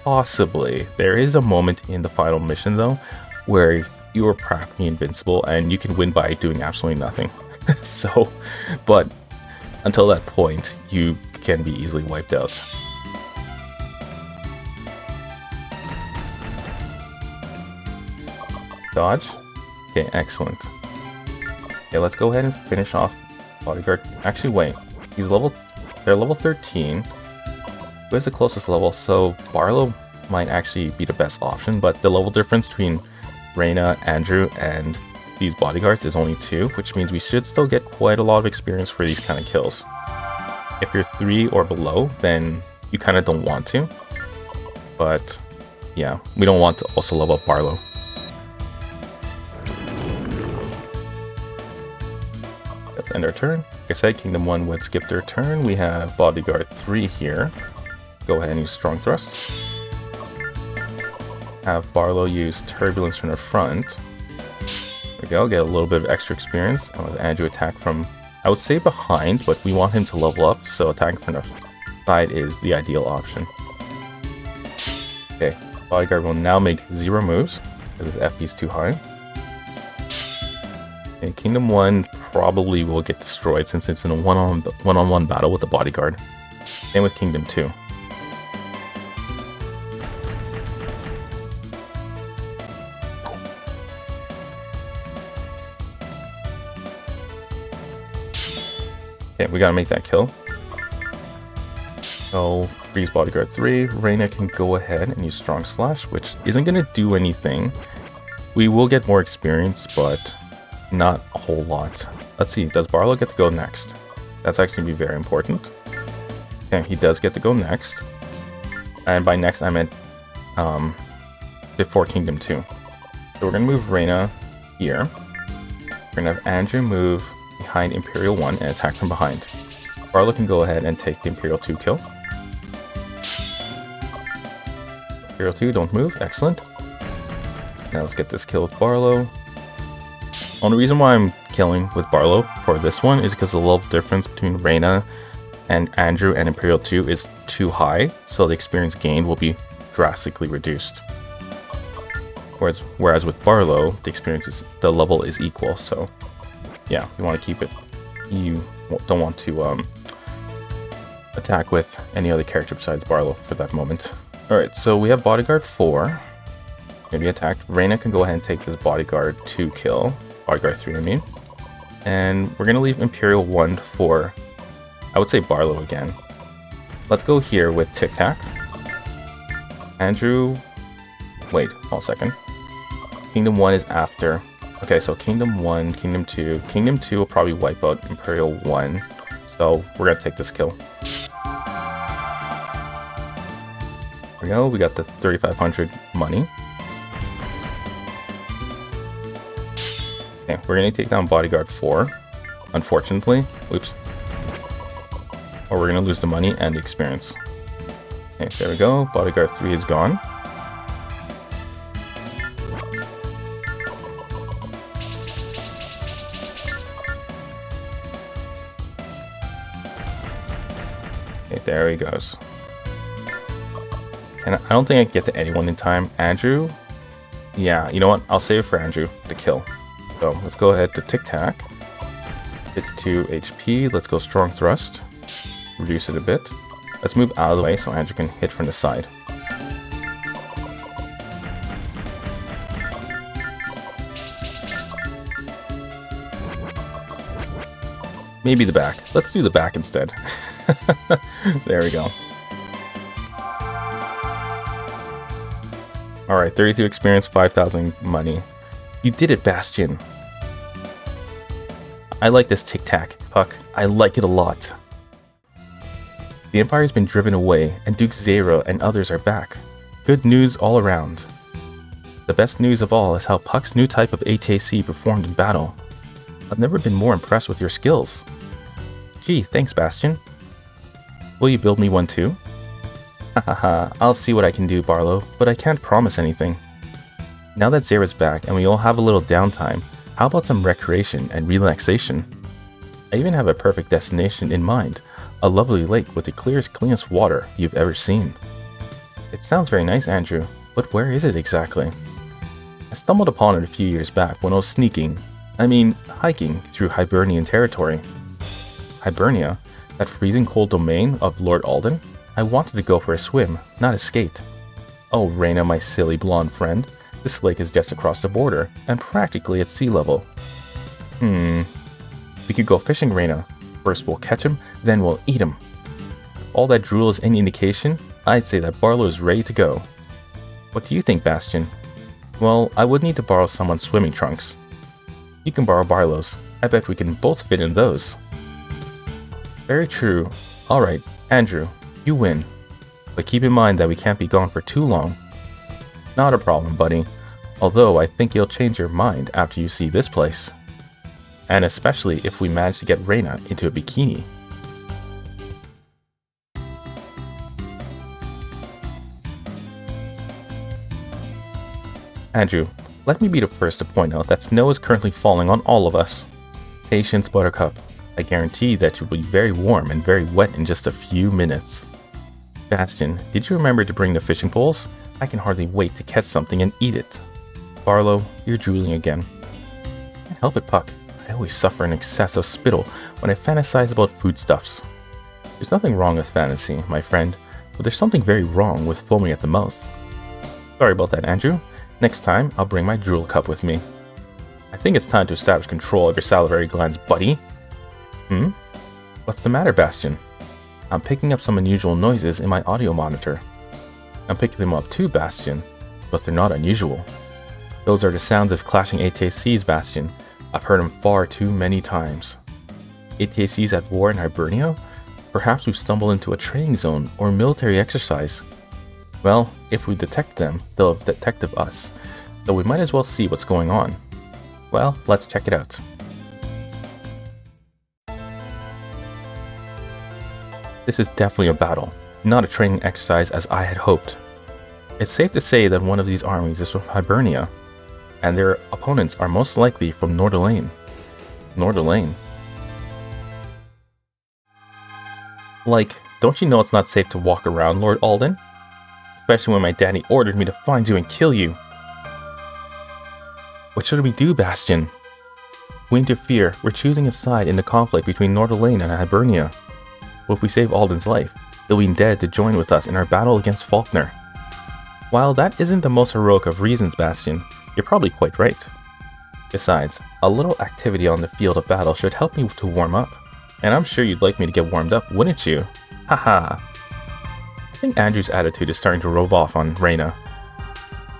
Possibly. There is a moment in the final mission though where you are practically invincible and you can win by doing absolutely nothing. So, but until that point, you can be easily wiped out. Dodge. Okay, excellent. Okay, let's go ahead and finish off Bodyguard. Actually, wait. They're level 13. Who is the closest level? So Barlow might actually be the best option, but the level difference between Reyna, Andrew, and these bodyguards is only 2, which means we should still get quite a lot of experience for these kind of kills. If you're 3 or below, then you kind of don't want to. But yeah, we don't want to also level up Barlow. Let's end our turn. Like I said, Kingdom 1 would skip their turn. We have Bodyguard 3 here. Go ahead and use Strong Thrust. Have Barlow use Turbulence from the front. There we go, get a little bit of extra experience. I'll have Andrew attack from, I would say behind, but we want him to level up, so attacking from the side is the ideal option. Okay, Bodyguard will now make 0 moves, because his FP is too high. Okay, Kingdom 1 probably will get destroyed since it's in a one-on-one battle with the Bodyguard. Same with Kingdom 2. Okay, we gotta make that kill. So, freeze Bodyguard 3. Reyna can go ahead and use Strong Slash, which isn't gonna do anything We will get more experience, but not a whole lot. Let's see, does Barlow get to go next? That's actually be very important. Okay, he does get to go next. And by next, I meant before Kingdom 2. So we're going to move Reyna here. We're going to have Andrew move behind Imperial 1 and attack from behind. Barlow can go ahead and take the Imperial 2 kill. Imperial 2, don't move. Excellent. Now let's get this kill with Barlow. Only reason why I'm killing with Barlow for this one is because the level difference between Reyna and Andrew and Imperial 2 is too high, so the experience gained will be drastically reduced. Whereas with Barlow, the level is equal, so yeah, you want to keep it. You don't want to attack with any other character besides Barlow for that moment. Alright, so we have Bodyguard 4. Maybe attacked. Reyna can go ahead and take this Bodyguard 2 kill. Bodyguard 3, I mean. And we're going to leave Imperial 1 for, I would say, Barlow again. Let's go here with TIC TAC. Andrew... Wait, hold a second. Kingdom 1 is after. Okay, so Kingdom 1, Kingdom 2. Kingdom 2 will probably wipe out Imperial 1. So we're going to take this kill. There we go, we got the 3,500 money. Okay, we're going to take down Bodyguard 4, unfortunately. Oops. Or we're going to lose the money and the experience. Okay, there we go, Bodyguard 3 is gone. Okay, there he goes. And I don't think I can get to anyone in time. Andrew? Yeah, you know what? I'll save it for Andrew to kill. So let's go ahead to TIC TAC. 52 HP. Let's go Strong Thrust. Reduce it a bit. Let's move out of the way so Andrew can hit from the side. Maybe the back. Let's do the back instead. There we go. Alright, 32 experience, 5,000 money. You did it, Bastion. I like this TIC TAC, Puck. I like it a lot. The Empire has been driven away, and Duke Zera and others are back. Good news all around. The best news of all is how Puck's new type of ATAC performed in battle. I've never been more impressed with your skills. Gee, thanks, Bastion. Will you build me one too? Hahaha, I'll see what I can do, Barlow, but I can't promise anything. Now that Zera's back and we all have a little downtime, how about some recreation and relaxation? I even have a perfect destination in mind, a lovely lake with the clearest, cleanest water you've ever seen. It sounds very nice, Andrew, but where is it exactly? I stumbled upon it a few years back when I was hiking through Hibernian territory. Hibernia? That freezing cold domain of Lord Alden? I wanted to go for a swim, not a skate. Oh, Reyna, my silly blonde friend. This lake is just across the border, and practically at sea level. We could go fishing, Reyna. First we'll catch him, then we'll eat him. If all that drool is any indication, I'd say that Barlow is ready to go. What do you think, Bastion? Well, I would need to borrow someone's swimming trunks. You can borrow Barlow's. I bet we can both fit in those. Very true. Alright, Andrew. You win, but keep in mind that we can't be gone for too long. Not a problem, buddy, although I think you'll change your mind after you see this place. And especially if we manage to get Reyna into a bikini. Andrew, let me be the first to point out that snow is currently falling on all of us. Patience, Buttercup. I guarantee that you'll be very warm and very wet in just a few minutes. Bastion, did you remember to bring the fishing poles? I can hardly wait to catch something and eat it. Barlow, you're drooling again. Can't help it, Puck. I always suffer an excess of spittle when I fantasize about foodstuffs. There's nothing wrong with fantasy, my friend, but there's something very wrong with foaming at the mouth. Sorry about that, Andrew. Next time, I'll bring my drool cup with me. I think it's time to establish control of your salivary glands, buddy. What's the matter, Bastion? I'm picking up some unusual noises in my audio monitor. I'm picking them up too, Bastion, but they're not unusual. Those are the sounds of clashing ATACs, Bastion. I've heard them far too many times. ATACs at war in Hibernia? Perhaps we've stumbled into a training zone or military exercise. Well, if we detect them, they'll have detected us, so we might as well see what's going on. Well, let's check it out. This is definitely a battle, not a training exercise as I had hoped. It's safe to say that one of these armies is from Hibernia, and their opponents are most likely from Nordilain. Nordilain? Like, don't you know it's not safe to walk around, Lord Alden? Especially when my daddy ordered me to find you and kill you. What should we do, Bastion? We interfere. We're choosing a side in the conflict between Nordilain and Hibernia. Well, if we save Alden's life, he'll be dead to join with us in our battle against Faulkner. While that isn't the most heroic of reasons, Bastion, you're probably quite right. Besides, a little activity on the field of battle should help me to warm up. And I'm sure you'd like me to get warmed up, wouldn't you? Haha. I think Andrew's attitude is starting to rub off on Reyna.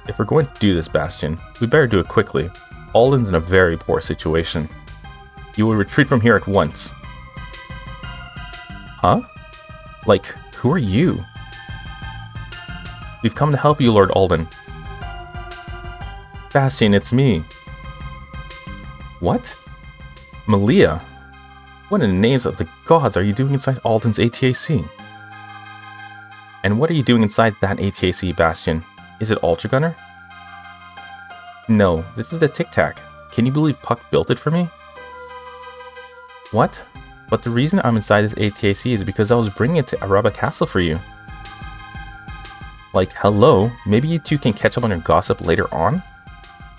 If we're going to do this, Bastion, we better do it quickly. Alden's in a very poor situation. You will retreat from here at once. Huh? Like, who are you? We've come to help you, Lord Alden. Bastion, it's me. What? Malia? What in the names of the gods are you doing inside Alden's ATAC? And what are you doing inside that ATAC, Bastion? Is it Ultragunner? No, this is the TIC TAC. Can you believe Puck built it for me? What? But the reason I'm inside this ATAC is because I was bringing it to Araba Castle for you. Like, hello, maybe you two can catch up on your gossip later on?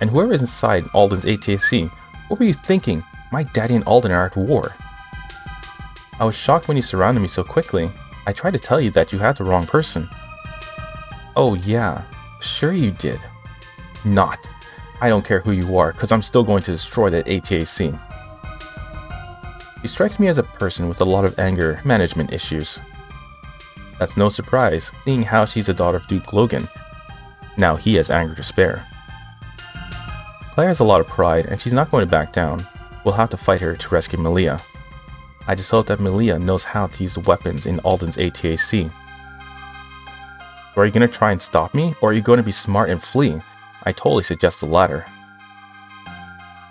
And whoever is inside Alden's ATAC, what were you thinking? My daddy and Alden are at war. I was shocked when you surrounded me so quickly. I tried to tell you that you had the wrong person. Oh yeah, sure you did. Not. I don't care who you are, because I'm still going to destroy that ATAC. She strikes me as a person with a lot of anger management issues. That's no surprise, seeing how she's the daughter of Duke Logan. Now he has anger to spare. Claire has a lot of pride, and she's not going to back down. We'll have to fight her to rescue Malia. I just hope that Malia knows how to use the weapons in Alden's ATAC. So are you going to try and stop me, or are you going to be smart and flee? I totally suggest the latter.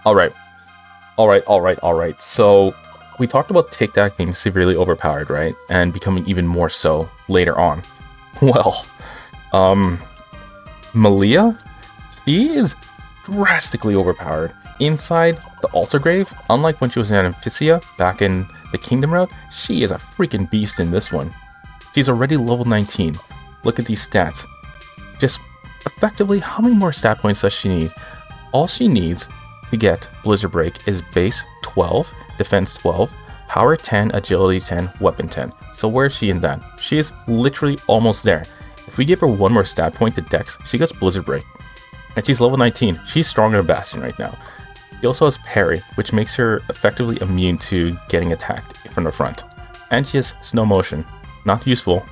Alright. So, we talked about TIC TAC being severely overpowered, right? And becoming even more so later on. Well, Malia? She is drastically overpowered. Inside the Altar Grave, unlike when she was in Amphicia back in the Kingdom route, she is a freaking beast in this one. She's already level 19. Look at these stats. Just effectively, how many more stat points does she need? All she needs to get Blizzard Break is base 12, defense 12, power 10, agility 10, weapon 10. So where is she in that? She is literally almost there. If we give her one more stat point to Dex, she gets Blizzard Break. And she's level 19. She's stronger than Bastion right now. She also has parry, which makes her effectively immune to getting attacked from the front. And she has snow motion. Not useful.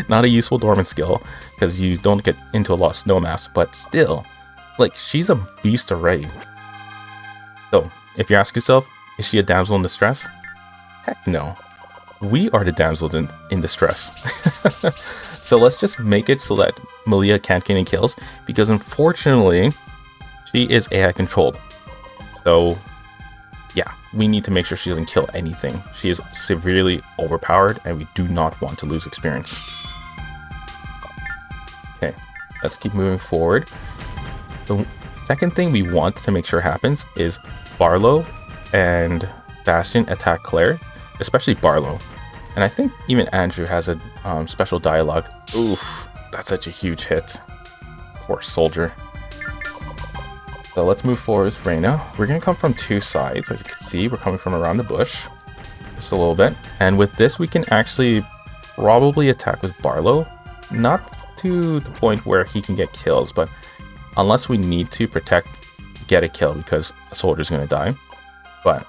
Not a useful Dormant skill, because you don't get into a lot of snow maps, but still, like, she's a beast already. So, if you ask yourself, is she a damsel in distress? Heck no. We are the damsel in distress. So let's just make it so that Malia can't get any kills, because unfortunately, she is AI controlled. So, yeah, we need to make sure she doesn't kill anything. She is severely overpowered, and we do not want to lose experience. Okay, let's keep moving forward. The second thing we want to make sure happens is Barlow and Bastion attack Claire, especially Barlow. And I think even Andrew has a special dialogue. Oof, that's such a huge hit. Poor soldier. So let's move forward with Reyna. We're going to come from two sides. As you can see, we're coming from around the bush. Just a little bit. And with this, we can actually probably attack with Barlow. Not to the point where he can get kills, but unless we need to get a kill because a soldier's going to die. But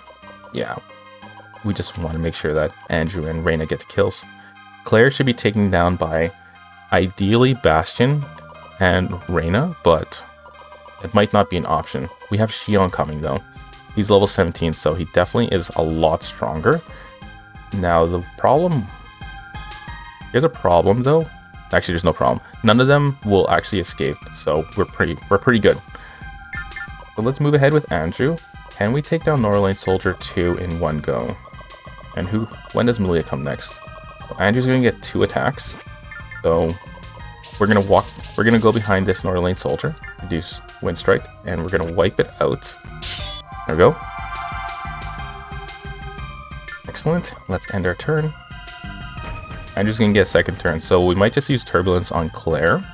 yeah, we just want to make sure that Andrew and Reyna get the kills. Claire should be taken down by ideally Bastion and Reyna, but it might not be an option. We have Xion coming though. He's level 17, so he definitely is a lot stronger. Now the problem, there's a problem though. Actually, there's no problem. None of them will actually escape, so we're pretty good. So let's move ahead with Andrew. Can we take down Nordilain Soldier 2 in one go? And when does Melia come next? So Andrew's gonna get 2 attacks. So we're gonna go behind this Nordilain Soldier, reduce Wind Strike, and we're gonna wipe it out. There we go. Excellent. Let's end our turn. Andrew's gonna get a second turn, so we might just use Turbulence on Claire.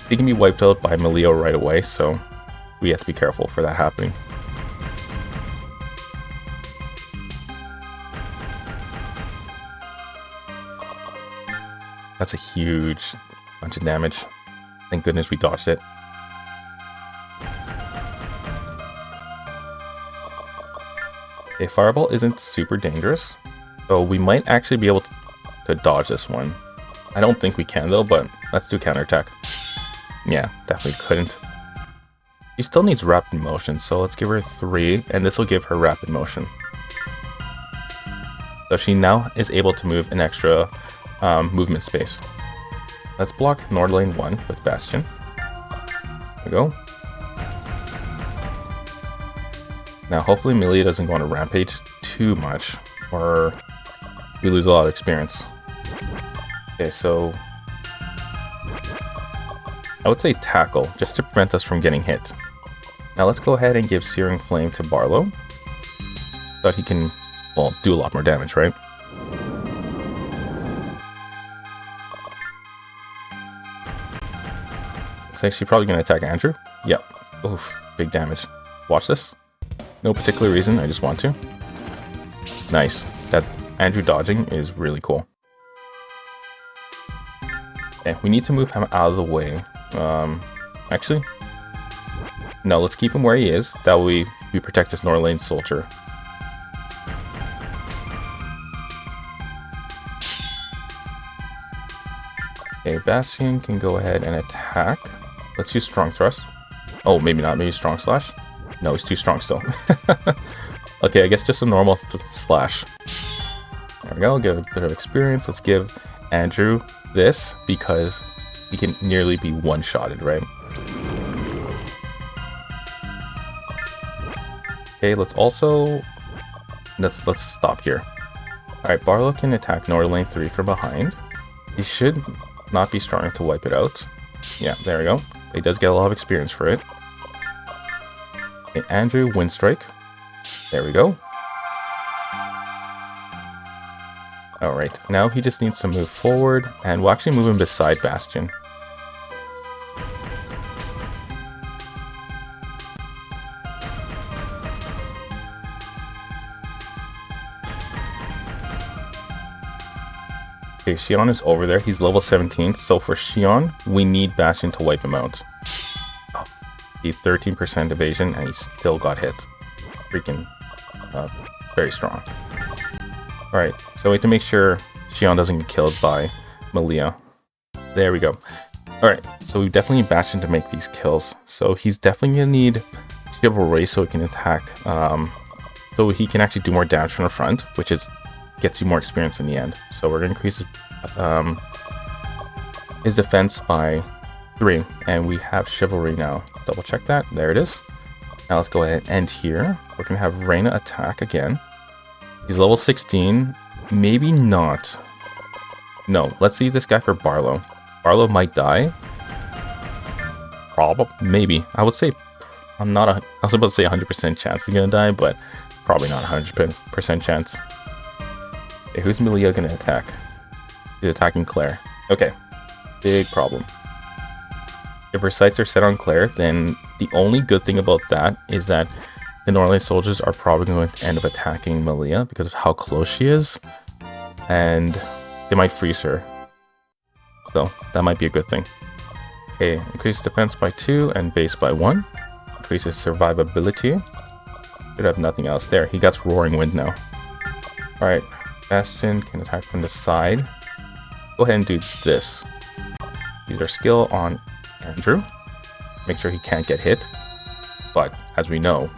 He can be wiped out by Melia right away, so we have to be careful for that happening. That's a huge bunch of damage. Thank goodness we dodged it. Okay, Fireball isn't super dangerous, so we might actually be able to dodge this one. I don't think we can though, but let's do counterattack. Yeah, definitely couldn't. She still needs rapid motion, so let's give her 3, and this will give her rapid motion. So she now is able to move an extra movement space. Let's block Nordilain 1 with Bastion. There we go. Now hopefully Melia doesn't go on a rampage too much, or we lose a lot of experience. Okay, so I would say tackle, just to prevent us from getting hit. Now let's go ahead and give Searing Flame to Barlow, so that he can, well, do a lot more damage, right? Looks like she's probably going to attack Andrew. Yep. Oof, big damage. Watch this. No particular reason, I just want to. Nice. That Andrew dodging is really cool. Okay, we need to move him out of the way. Actually, no, let's keep him where he is. That way we protect this Nordilain Soldier. Okay, Bastion can go ahead and attack. Let's use Strong Thrust. Oh, maybe not. Maybe Strong Slash. No, he's too strong still. Okay, I guess just a normal slash. There we go, give a bit of experience. Let's give Andrew this because he can nearly be one-shotted, right? Okay, let's stop here. Alright, Barlow can attack Nordilain 3 from behind. He should not be strong enough to wipe it out. Yeah, there we go. He does get a lot of experience for it. Okay, Andrew, Wind Strike. There we go. Alright, now he just needs to move forward, and we'll actually move him beside Bastion. Okay, Xion is over there. He's level 17, so for Xion, we need Bastion to wipe him out. Oh, he 13% evasion, and he still got hit. Freaking very strong. Alright, so we have to make sure Xion doesn't get killed by Melia. There we go. Alright, so we definitely need Bastion to make these kills. So he's definitely going to need Chivalry so he can attack, so he can actually do more damage from the front, which gets you more experience in the end. So we're going to increase his defense by 3, and we have Chivalry now. Double check that. There it is. Now let's go ahead and end here. We're going to have Reyna attack again. He's level 16. Maybe not. No, let's leave this guy for Barlow. Barlow might die. Probably. Maybe. I would say, I was about to say 100% chance he's going to die, but probably not 100% chance. Okay, who's Melia going to attack? He's attacking Claire. Okay. Big problem. If her sights are set on Claire, then the only good thing about that is that the Nordilain soldiers are probably going to end up attacking Melia because of how close she is, and they might freeze her. So that might be a good thing. Okay, increase defense by 2 and base by 1. Increases survivability. Should have nothing else there. He got Roaring Wind now. Alright, Bastion can attack from the side. Go ahead and do this. Use our skill on Andrew. Make sure he can't get hit. But as we know,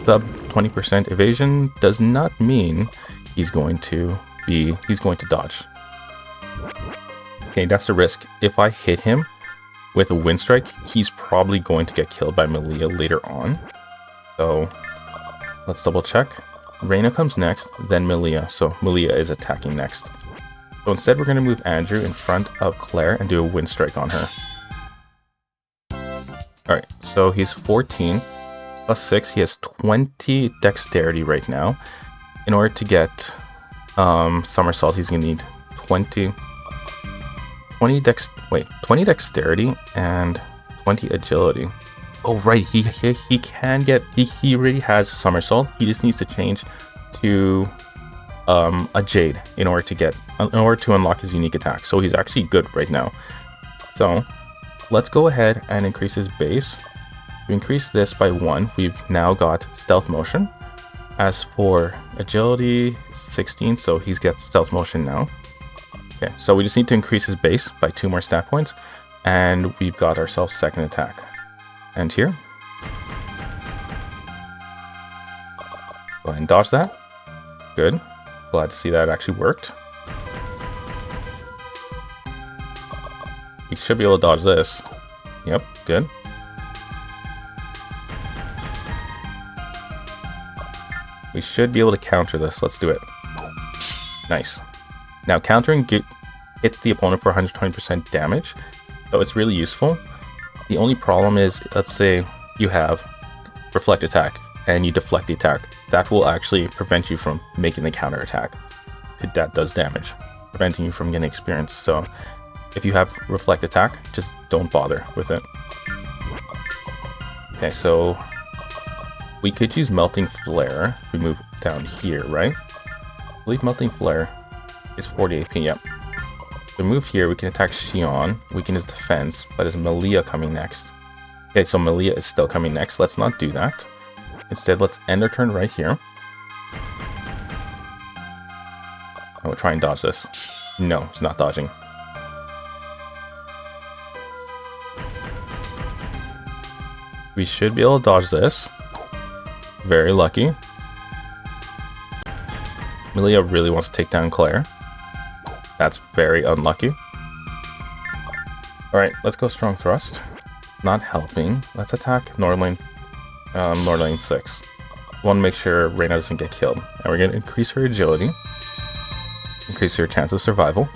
sub 20% evasion does not mean he's going to dodge. Okay, that's the risk. If I hit him with a wind strike, he's probably going to get killed by Melia later on. So let's double check. Reyna comes next, then Melia. So Melia is attacking next. So instead, we're going to move Andrew in front of Claire and do a wind strike on her. Alright, so he's 14 plus 6. He has 20 dexterity right now. In order to get somersault, he's going to need 20 dexterity and 20 agility. Oh right, he already has somersault. He just needs to change to a jade in order to unlock his unique attack. So he's actually good right now. So let's go ahead and increase his base. To increase this by 1, we've now got stealth motion. As for agility, 16, so he's got stealth motion now. Okay, so we just need to increase his base by 2 more stat points, and we've got ourselves second attack. And here. Go ahead and dodge that. Good. Glad to see that actually worked. We should be able to dodge this. Yep, good. We should be able to counter this. Let's do it. Nice. Now, countering hits the opponent for 120% damage, so it's really useful. The only problem is, let's say you have reflect attack and you deflect the attack. That will actually prevent you from making the counter attack. That does damage, preventing you from getting experience. So if you have reflect attack, just don't bother with it. Okay, so we could use melting flare if we move down here, right? I believe melting flare is 40 AP, yep. So move here, we can attack Xion, weaken his defense, but is Melia coming next? Okay, so Melia is still coming next. Let's not do that. Instead, let's end our turn right here. I will try and dodge this. No, it's not dodging. We should be able to dodge this. Very lucky. Melia really wants to take down Claire. That's very unlucky. Alright, let's go strong thrust. Not helping. Let's attack Nordilain 6. Want to make sure Reyna doesn't get killed. And we're going to increase her agility. Increase her chance of survival.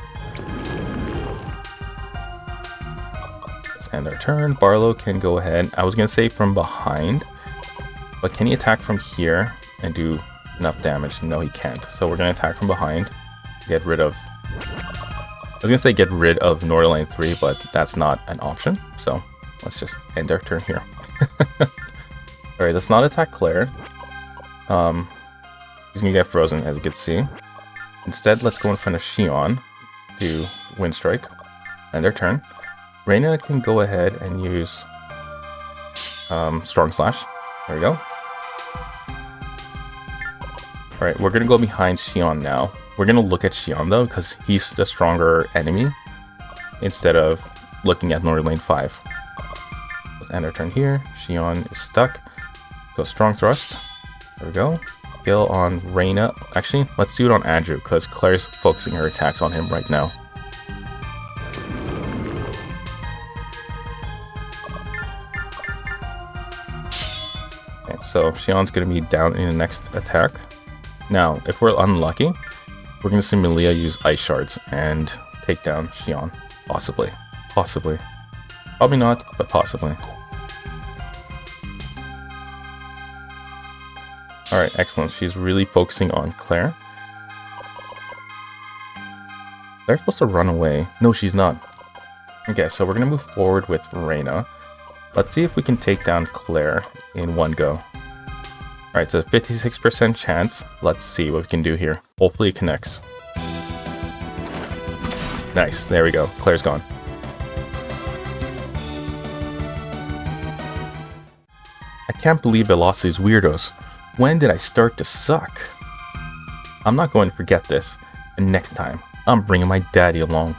Let's end our turn. Barlow can go ahead. I was going to say from behind. But can he attack from here and do enough damage? No, he can't. So we're going to attack from behind. Get rid of... I was going to say get rid of Nordilain 3, but that's not an option. So let's just end our turn here. Alright, let's not attack Claire. He's going to get frozen, as you can see. Instead, let's go in front of Xion. Do Wind Strike. End their turn. Reyna can go ahead and use Strong Slash. There we go. Alright, we're going to go behind Xion now. We're going to look at Xion though, because he's the stronger enemy, instead of looking at Nordilain 5. Let's end our turn here. Xion is stuck. Go Strong Thrust. There we go. Skill on Reyna. Actually, let's do it on Andrew, because Claire's focusing her attacks on him right now. Okay, so Xion's going to be down in the next attack. Now, if we're unlucky, we're going to see Melia use Ice Shards and take down Xion. Possibly. Possibly. Probably not, but possibly. Alright, excellent. She's really focusing on Claire. Claire's supposed to run away. No, she's not. Okay, so we're going to move forward with Reyna. Let's see if we can take down Claire in one go. Alright, so 56% chance. Let's see what we can do here. Hopefully it connects. Nice, there we go. Claire's gone. I can't believe I lost these weirdos. When did I start to suck? I'm not going to forget this. And next time, I'm bringing my daddy along.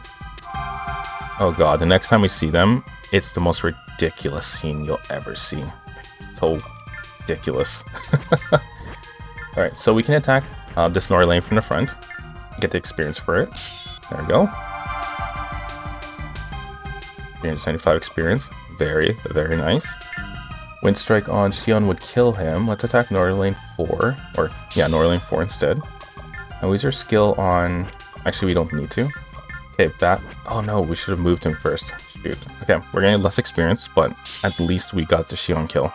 Oh god, the next time we see them, it's the most ridiculous scene you'll ever see. It's so so ridiculous. Alright, so we can attack this Nordilain from the front. Get the experience for it. There we go. 375 experience. Very, very nice. Wind Strike on Dionne would kill him. Let's attack Nordilain 4. Or, yeah, Nordilain 4 instead. And we use our skill on... Actually, we don't need to. Okay, oh no, we should have moved him first. Shoot. Okay, we're getting less experience, but at least we got the Dionne kill.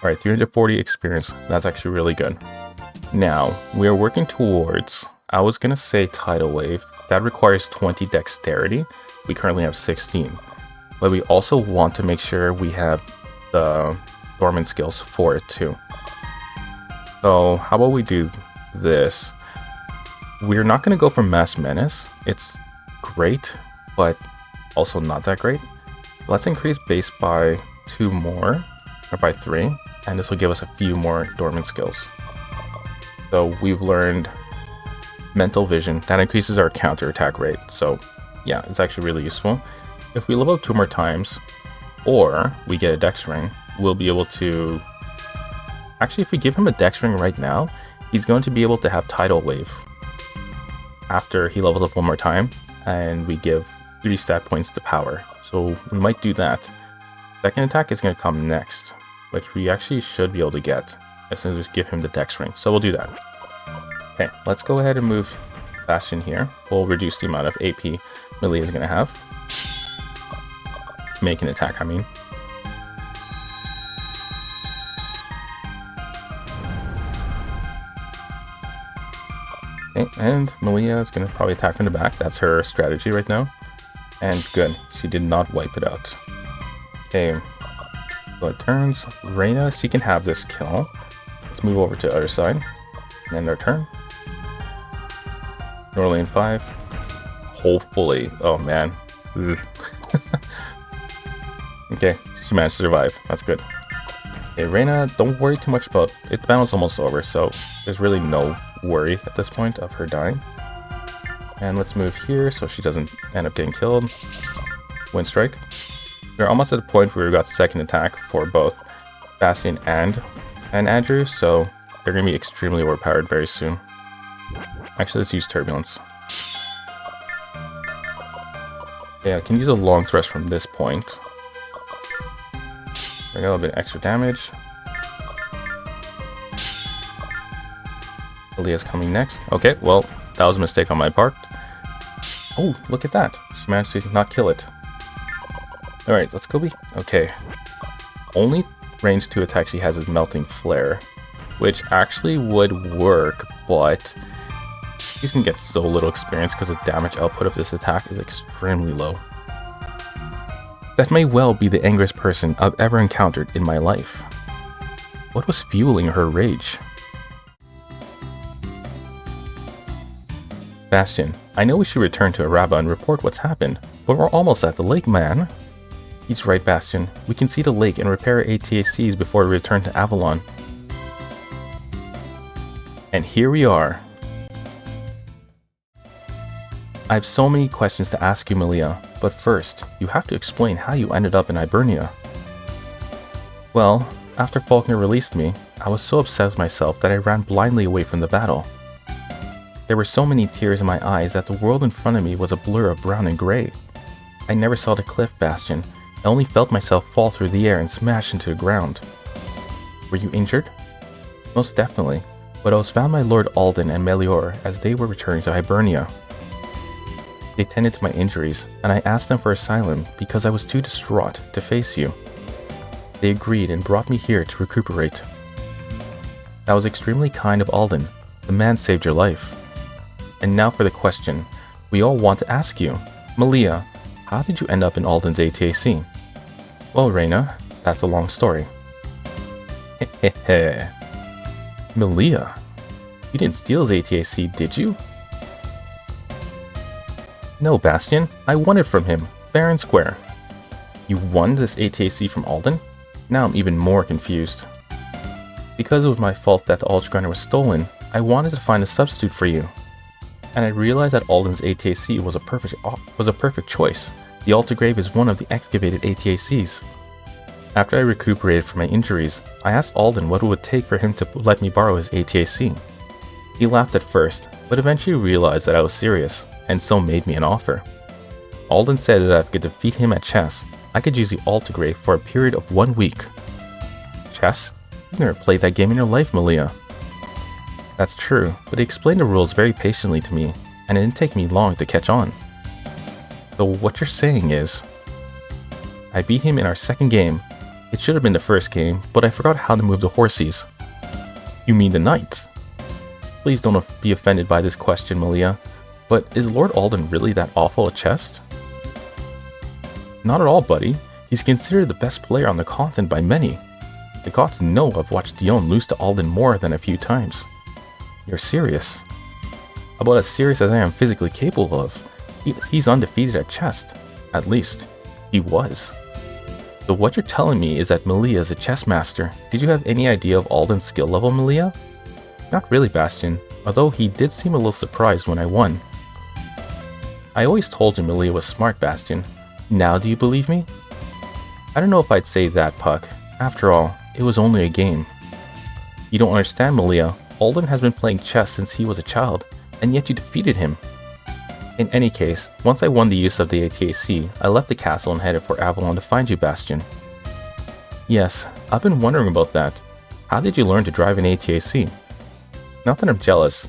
Alright, 340 experience. That's actually really good. Now, we are working towards... I was going to say Tidal Wave. That requires 20 dexterity. We currently have 16. But we also want to make sure we have the Dormant skills for it too. So, how about we do this? We're not going to go for Mass Menace. It's great, but also not that great. Let's increase base by 2 more, or by 3, and this will give us a few more Dormant skills. So we've learned Mental Vision. That increases our counterattack rate. So yeah, it's actually really useful. If we level up 2 more times, or we get a Dex Ring, we'll be able to... Actually, if we give him a Dex Ring right now, he's going to be able to have Tidal Wave after he levels up 1 more time, and we give 3 stat points to power. So we might do that. Second attack is going to come next, which we actually should be able to get as soon as we give him the Dex Ring. So we'll do that. Okay, let's go ahead and move Bastion here. We'll reduce the amount of AP Melee is going to have. Make an attack, I mean. Okay, and Melia is going to probably attack from the back. That's her strategy right now. And good, she did not wipe it out. Okay, so it turns. Reyna, she can have this kill. Let's move over to the other side. And end our turn. Nordilain 5. Hopefully. Oh man. Okay, she managed to survive. That's good. Okay, Reyna, don't worry too much about it. The battle's almost over, so there's really no worry at this point of her dying. And let's move here so she doesn't end up getting killed. Wind Strike. We're almost at the point where we got second attack for both Bastion and Andrew, so they're going to be extremely overpowered very soon. Actually, let's use Turbulence. Yeah, I can use a long thrust from this point. There we go, a bit of extra damage. Alia's coming next. Okay, well, that was a mistake on my part. Oh, look at that. She managed to not kill it. Alright, let's go okay. Only range 2 attack she has is Melting Flare, which actually would work, but she's gonna get so little experience because the damage output of this attack is extremely low. That may well be the angriest person I've ever encountered in my life. What was fueling her rage? Bastion, I know we should return to Araba and report what's happened, but we're almost at the lake, man. He's right, Bastion. We can see the lake and repair our ATACs before we return to Avalon. And here we are. I have so many questions to ask you, Melia, but first, you have to explain how you ended up in Hibernia. Well, after Faulkner released me, I was so upset with myself that I ran blindly away from the battle. There were so many tears in my eyes that the world in front of me was a blur of brown and gray. I never saw the cliff, Bastion. I only felt myself fall through the air and smash into the ground. Were you injured? Most definitely, but I was found by Lord Alden and Melior as they were returning to Hibernia. They tended to my injuries, and I asked them for asylum because I was too distraught to face you. They agreed and brought me here to recuperate. That was extremely kind of Alden. The man saved your life. And now for the question we all want to ask you. Melia, how did you end up in Alden's ATAC? Well, Reyna, that's a long story. Hehehe. Melia, you didn't steal his ATAC, did you? No, Bastion, I won it from him, fair and square. You won this ATAC from Alden? Now I'm even more confused. Because it was my fault that the Ultragunner was stolen, I wanted to find a substitute for you. And I realized that Alden's ATAC was a perfect choice. The Altargrave is one of the excavated ATACs. After I recuperated from my injuries, I asked Alden what it would take for him to let me borrow his ATAC. He laughed at first, but eventually realized that I was serious, and so made me an offer. Alden said that if I could defeat him at chess, I could use the Ultragunner for a period of 1 week. Chess? You've never played that game in your life, Malia. That's true, but he explained the rules very patiently to me, and it didn't take me long to catch on. So what you're saying is, I beat him in our second game. It should have been the first game, but I forgot how to move the horsies. You mean the knights? Please don't be offended by this question, Malia, but is Lord Alden really that awful at chess? Not at all, buddy. He's considered the best player on the continent by many. The gods know I've watched Dionne lose to Alden more than a few times. You're serious? About as serious as I am physically capable of. He's undefeated at chess. At least, he was. So what you're telling me is that Malia is a chess master. Did you have any idea of Alden's skill level, Malia? Not really, Bastion, although he did seem a little surprised when I won. I always told you Malia was smart, Bastion. Now do you believe me? I don't know if I'd say that, Puck. After all, it was only a game. You don't understand, Malia. Alden has been playing chess since he was a child, and yet you defeated him. In any case, once I won the use of the ATAC, I left the castle and headed for Avalon to find you, Bastion. Yes, I've been wondering about that. How did you learn to drive an ATAC? Not that I'm jealous.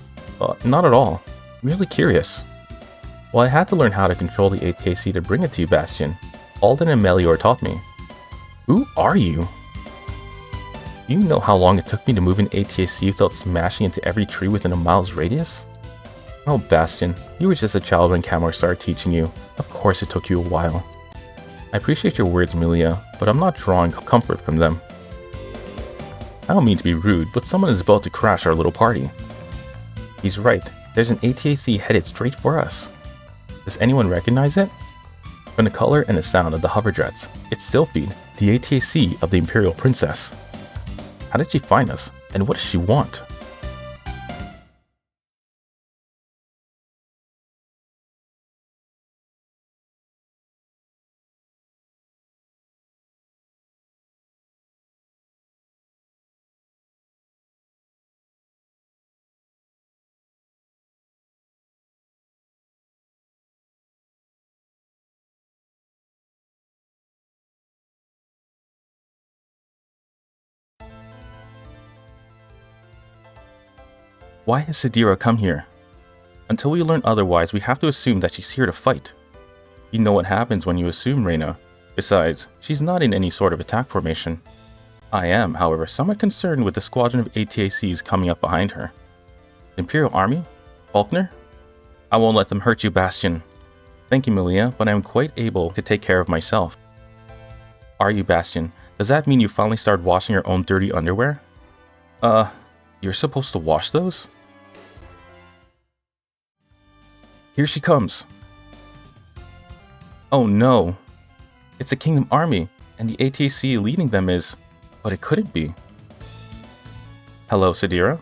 Not at all. Merely curious. Well, I had to learn how to control the ATAC to bring it to you, Bastion. Alden and Melior taught me. Who are you? Do you know how long it took me to move an ATAC without smashing into every tree within a mile's radius? Oh, Bastion, you were just a child when Camor started teaching you. Of course it took you a while. I appreciate your words, Malia, but I'm not drawing comfort from them. I don't mean to be rude, but someone is about to crash our little party. He's right, there's an ATAC headed straight for us. Does anyone recognize it? From the color and the sound of the hoverjets, it's Sylphide, the ATAC of the Imperial Princess. How did she find us, and what does she want? Why has Sadira come here? Until we learn otherwise, we have to assume that she's here to fight. You know what happens when you assume, Reyna. Besides, she's not in any sort of attack formation. I am, however, somewhat concerned with the squadron of ATACs coming up behind her. The Imperial Army? Faulkner? I won't let them hurt you, Bastion. Thank you, Malia, but I am quite able to take care of myself. Are you, Bastion? Does that mean you finally started washing your own dirty underwear? You're supposed to wash those? Here she comes. Oh no. It's a Kingdom Army, and the ATAC leading them is... But it couldn't be. Hello, Sadira?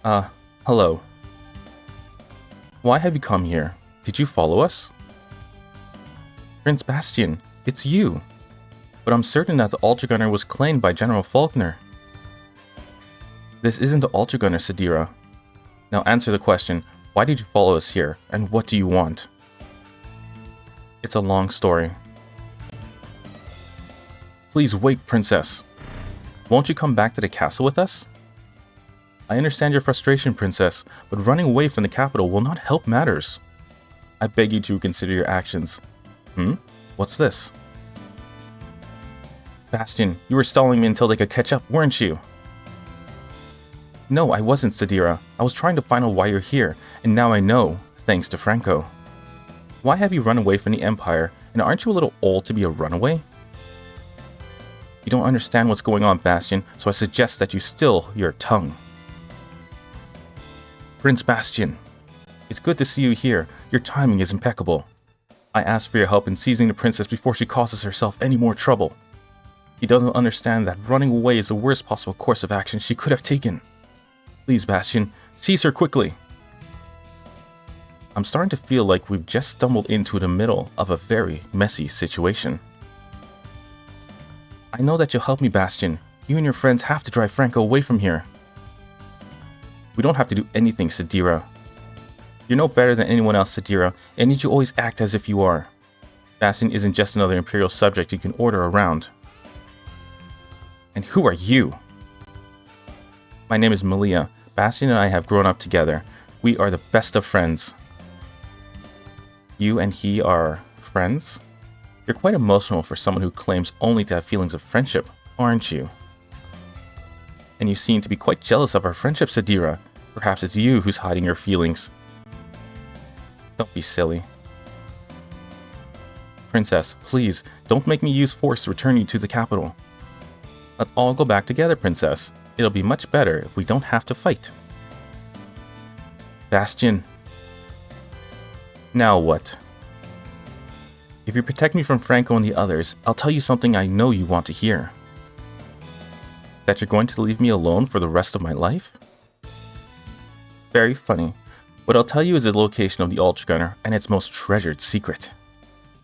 Hello. Why have you come here? Did you follow us? Prince Bastion, it's you. But I'm certain that the Ultragunner was claimed by General Faulkner. This isn't the Ultragunner, Sadira. Now answer the question, why did you follow us here, and what do you want? It's a long story. Please wait, Princess. Won't you come back to the castle with us? I understand your frustration, Princess, but running away from the capital will not help matters. I beg you to consider your actions. What's this? Bastion, you were stalling me until they could catch up, weren't you? No, I wasn't, Sadira. I was trying to find out why you're here, and now I know, thanks to Franco. Why have you run away from the Empire, and aren't you a little old to be a runaway? You don't understand what's going on, Bastion, so I suggest that you still your tongue. Prince Bastion, it's good to see you here. Your timing is impeccable. I asked for your help in seizing the princess before she causes herself any more trouble. She doesn't understand that running away is the worst possible course of action she could have taken. Please, Bastion, seize her quickly. I'm starting to feel like we've just stumbled into the middle of a very messy situation. I know that you'll help me, Bastion. You and your friends have to drive Franco away from here. We don't have to do anything, Sadira. You're no better than anyone else, Sadira, and need you always act as if you are. Bastion isn't just another Imperial subject you can order around. And who are you? My name is Malia. Bastion and I have grown up together. We are the best of friends. You and he are friends? You're quite emotional for someone who claims only to have feelings of friendship, aren't you? And you seem to be quite jealous of our friendship, Sadira. Perhaps it's you who's hiding your feelings. Don't be silly. Princess, please, don't make me use force to return you to the capital. Let's all go back together, Princess. It'll be much better if we don't have to fight. Bastion. Now what? If you protect me from Franco and the others, I'll tell you something I know you want to hear. That you're going to leave me alone for the rest of my life? Very funny. What I'll tell you is the location of the Ultragunner and its most treasured secret.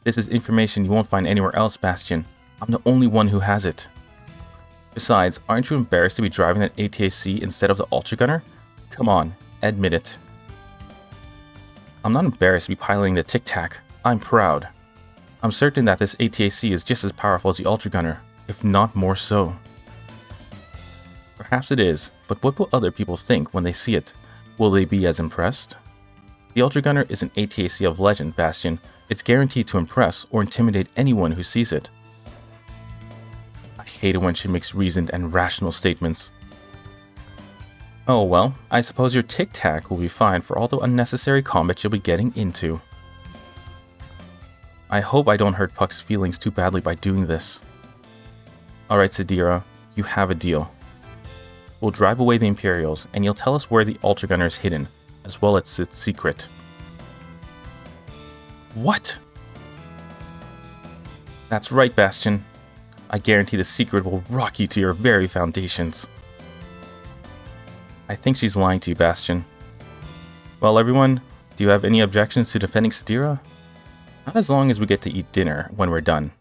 This is information you won't find anywhere else, Bastion. I'm the only one who has it. Besides, aren't you embarrassed to be driving that ATAC instead of the Ultragunner? Come on, admit it. I'm not embarrassed to be piloting the TIC TAC. I'm proud. I'm certain that this ATAC is just as powerful as the Ultragunner, if not more so. Perhaps it is, but what will other people think when they see it? Will they be as impressed? The Ultragunner is an ATAC of legend, Bastion. It's guaranteed to impress or intimidate anyone who sees it. I hate it when she makes reasoned and rational statements. Oh well, I suppose your TIC TAC will be fine for all the unnecessary combat you'll be getting into. I hope I don't hurt Puck's feelings too badly by doing this. Alright, Sadira, you have a deal. We'll drive away the Imperials, and you'll tell us where the Ultragunner is hidden, as well as its secret. What? That's right, Bastion. I guarantee the secret will rock you to your very foundations. I think she's lying to you, Bastion. Well, everyone, do you have any objections to defending Sadira? Not as long as we get to eat dinner when we're done.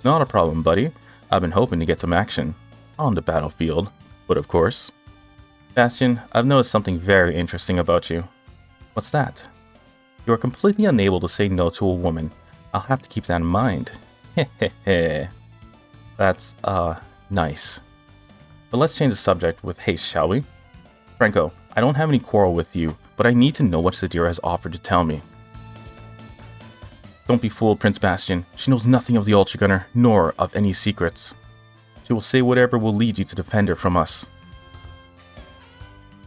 Not a problem, buddy. I've been hoping to get some action. On the battlefield. But of course. Bastion, I've noticed something very interesting about you. What's that? You are completely unable to say no to a woman. I'll have to keep that in mind. Hehehe. That's, nice. But let's change the subject with haste, shall we? Franco, I don't have any quarrel with you, but I need to know what Sadira has offered to tell me. Don't be fooled, Prince Bastion. She knows nothing of the Ultragunner, nor of any secrets. She will say whatever will lead you to defend her from us.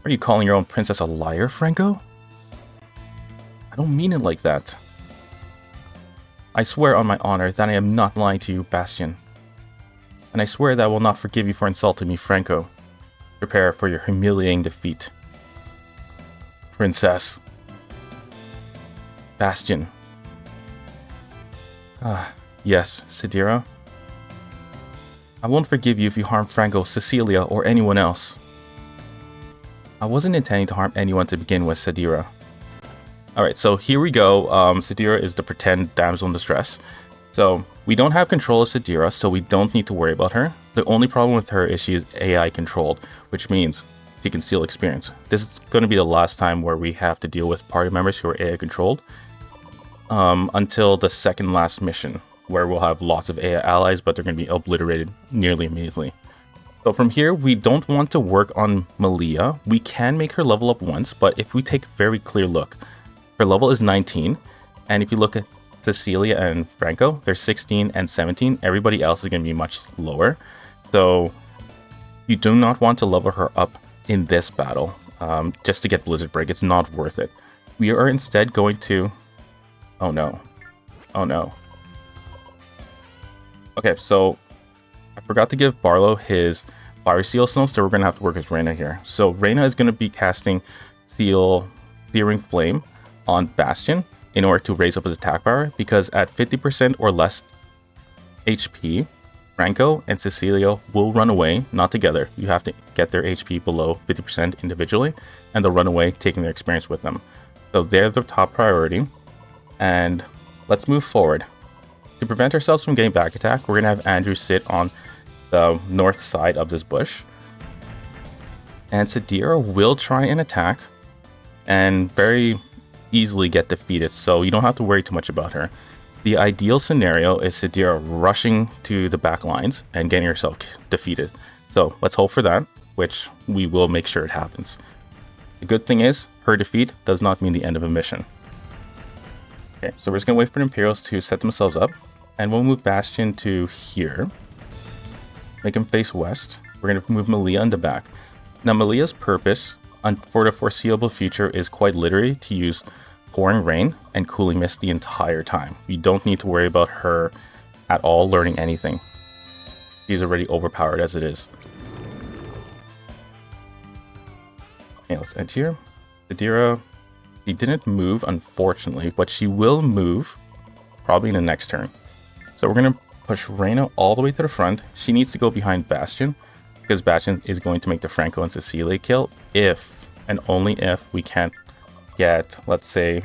Are you calling your own princess a liar, Franco? I don't mean it like that. I swear on my honor that I am not lying to you, Bastion. And I swear that I will not forgive you for insulting me, Franco. Prepare for your humiliating defeat. Princess. Bastion. Yes, Sadira. I won't forgive you if you harm Franco, Cecilia, or anyone else. I wasn't intending to harm anyone to begin with, Sadira. Alright, so here we go. Sadira is the pretend damsel in distress. So, we don't have control of Sadira, so we don't need to worry about her. The only problem with her is she is AI controlled, which means she can steal experience. This is going to be the last time where we have to deal with party members who are AI controlled. Until the second last mission, where we'll have lots of AI allies, but they're going to be obliterated nearly immediately. So from here, we don't want to work on Malia. We can make her level up once, but if we take a very clear look, her level is 19, and if you look at Cecilia and Franco, they're 16 and 17. Everybody else is going to be much lower. So you do not want to level her up in this battle, just to get Blizzard Break. It's not worth it. We are instead going to... Oh no. Oh no. Okay, so I forgot to give Barlow his Fire Seal Stone, so we're going to have to work with Reyna here. So Reyna is going to be casting Searing Flame on Bastion in order to raise up his attack power, because at 50% or less HP, Franco and Cecilia will run away, not together. You have to get their HP below 50% individually, and they'll run away, taking their experience with them. So they're the top priority. And let's move forward. To prevent ourselves from getting back attack, we're going to have Andrew sit on the north side of this bush. And Sadira will try and attack and very easily get defeated, so you don't have to worry too much about her. The ideal scenario is Sadira rushing to the back lines and getting herself defeated. So let's hope for that, which we will make sure it happens. The good thing is, her defeat does not mean the end of a mission. Okay, so we're just going to wait for the Imperials to set themselves up, and we'll move Bastion to here. Make him face west. We're going to move Malia in the back. Now, Malia's purpose for the foreseeable future is quite literally to use Pouring Rain and Cooling Mist the entire time. You don't need to worry about her at all learning anything. She's already overpowered as it is. Okay, let's end here. Sadira, she didn't move, unfortunately, but she will move probably in the next turn. So we're going to push Reyna all the way to the front. She needs to go behind Bastion, because Bastion is going to make the Franco and Cecilia kill if, and only if, we can't get, let's say,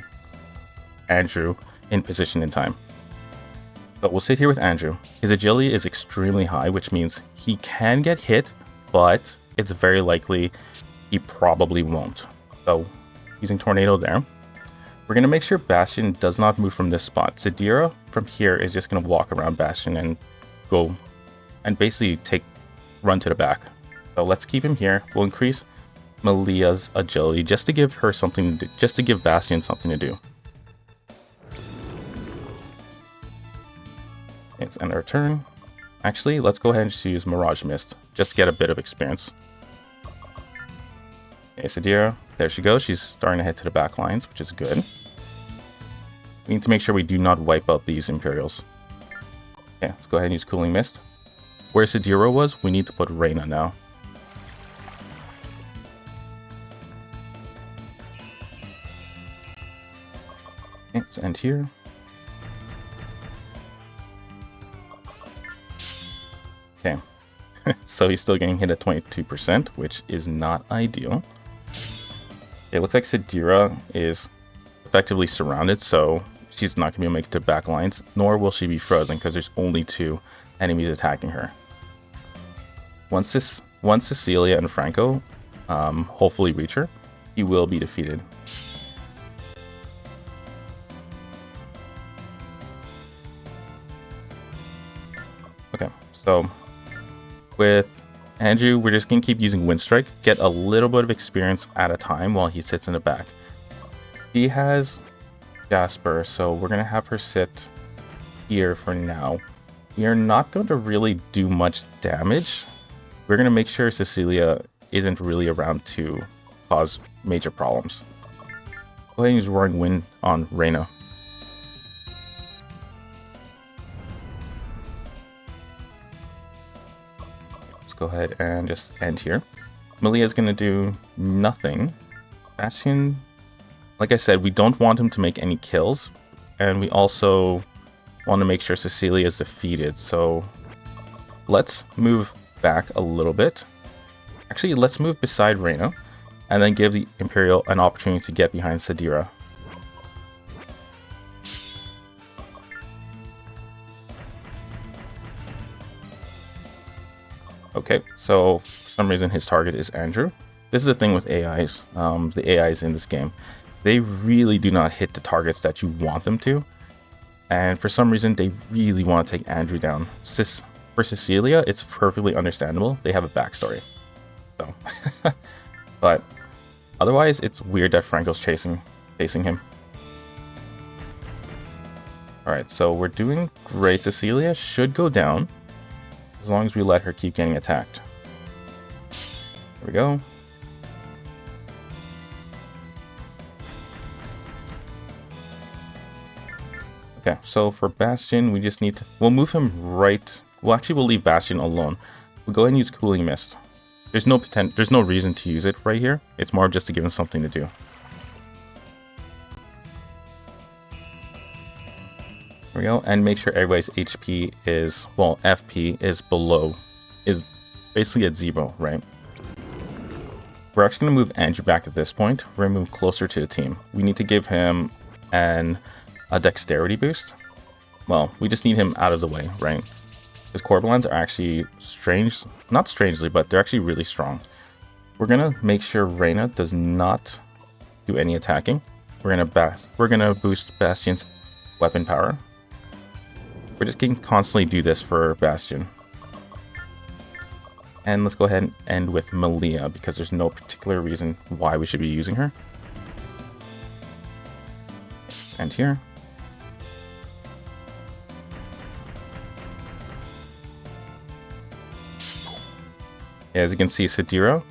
Andrew in position in time. But we'll sit here with Andrew. His agility is extremely high, which means he can get hit, but it's very likely he probably won't. So, using Tornado there. We're going to make sure Bastion does not move from this spot. Sadira from here is just going to walk around Bastion and go and basically run to the back. So let's keep him here. We'll increase Malia's agility just to give her something to do, just to give Bastion something to do. It's end our turn. Actually, let's go ahead and just use Mirage Mist, just to get a bit of experience. Okay, Sadira, there she goes. She's starting to head to the back lines, which is good. We need to make sure we do not wipe out these Imperials. Okay, let's go ahead and use Cooling Mist. Where Sadira was, we need to put Reyna now. Okay, let's end here. Okay, so he's still getting hit at 22%, which is not ideal. It looks like Sadira is effectively surrounded, so she's not going to be able to make it to back lines, nor will she be frozen because there's only 2 enemies attacking her. Once Cecilia and Franco hopefully reach her, he will be defeated. Okay, so with Andrew, we're just going to keep using Wind Strike, get a little bit of experience at a time while he sits in the back. He has Jasper, so we're going to have her sit here for now. We are not going to really do much damage. We're going to make sure Cecilia isn't really around to cause major problems. Go ahead and use Roaring Wind on Reyna. Let's go ahead and just end here. Malia is going to do nothing. Bastion, like I said, we don't want him to make any kills, and we also want to make sure Cecilia is defeated, so let's move back a little bit. Actually, let's move beside Reyna, and then give the Imperial an opportunity to get behind Sadira. Okay, so for some reason his target is Andrew. This is the thing with AIs, the AIs in this game. They really do not hit the targets that you want them to. And for some reason, they really want to take Andrew down. For Cecilia, it's perfectly understandable. They have a backstory. So, but otherwise, it's weird that Franco's facing him. Alright, so we're doing great. Cecilia should go down as long as we let her keep getting attacked. There we go. Okay, so for Bastion, we just need to... We'll move him right... Well, actually, we'll leave Bastion alone. We'll go ahead and use Cooling Mist. There's no reason to use it right here. It's more just to give him something to do. There we go. And make sure everybody's HP is... Well, FP is below... Is basically at 0, right? We're actually going to move Andrew back at this point. We're going to move closer to the team. We need to give him a dexterity boost. Well, we just need him out of the way, right? His Corblans are actually not strangely, but they're actually really strong. We're gonna make sure Reyna does not do any attacking. We're gonna boost Bastion's weapon power. We're just gonna constantly do this for Bastion. And let's go ahead and end with Malia, because there's no particular reason why we should be using her. Let's end here. As you can see, Sadira,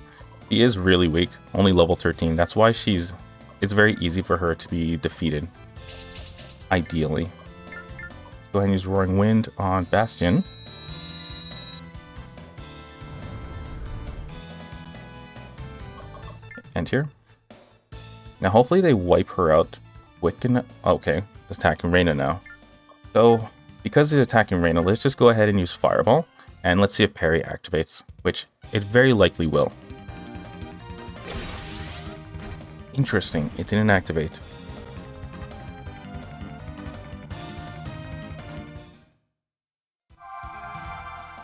she is really weak, only level 13. That's why it's very easy for her to be defeated, ideally. Go ahead and use Roaring Wind on Bastion. And here. Now hopefully they wipe her out quick enough. Okay, attacking Reyna now. So, because it's attacking Reyna, let's just go ahead and use Fireball. And let's see if parry activates, which it very likely will. Interesting, it didn't activate.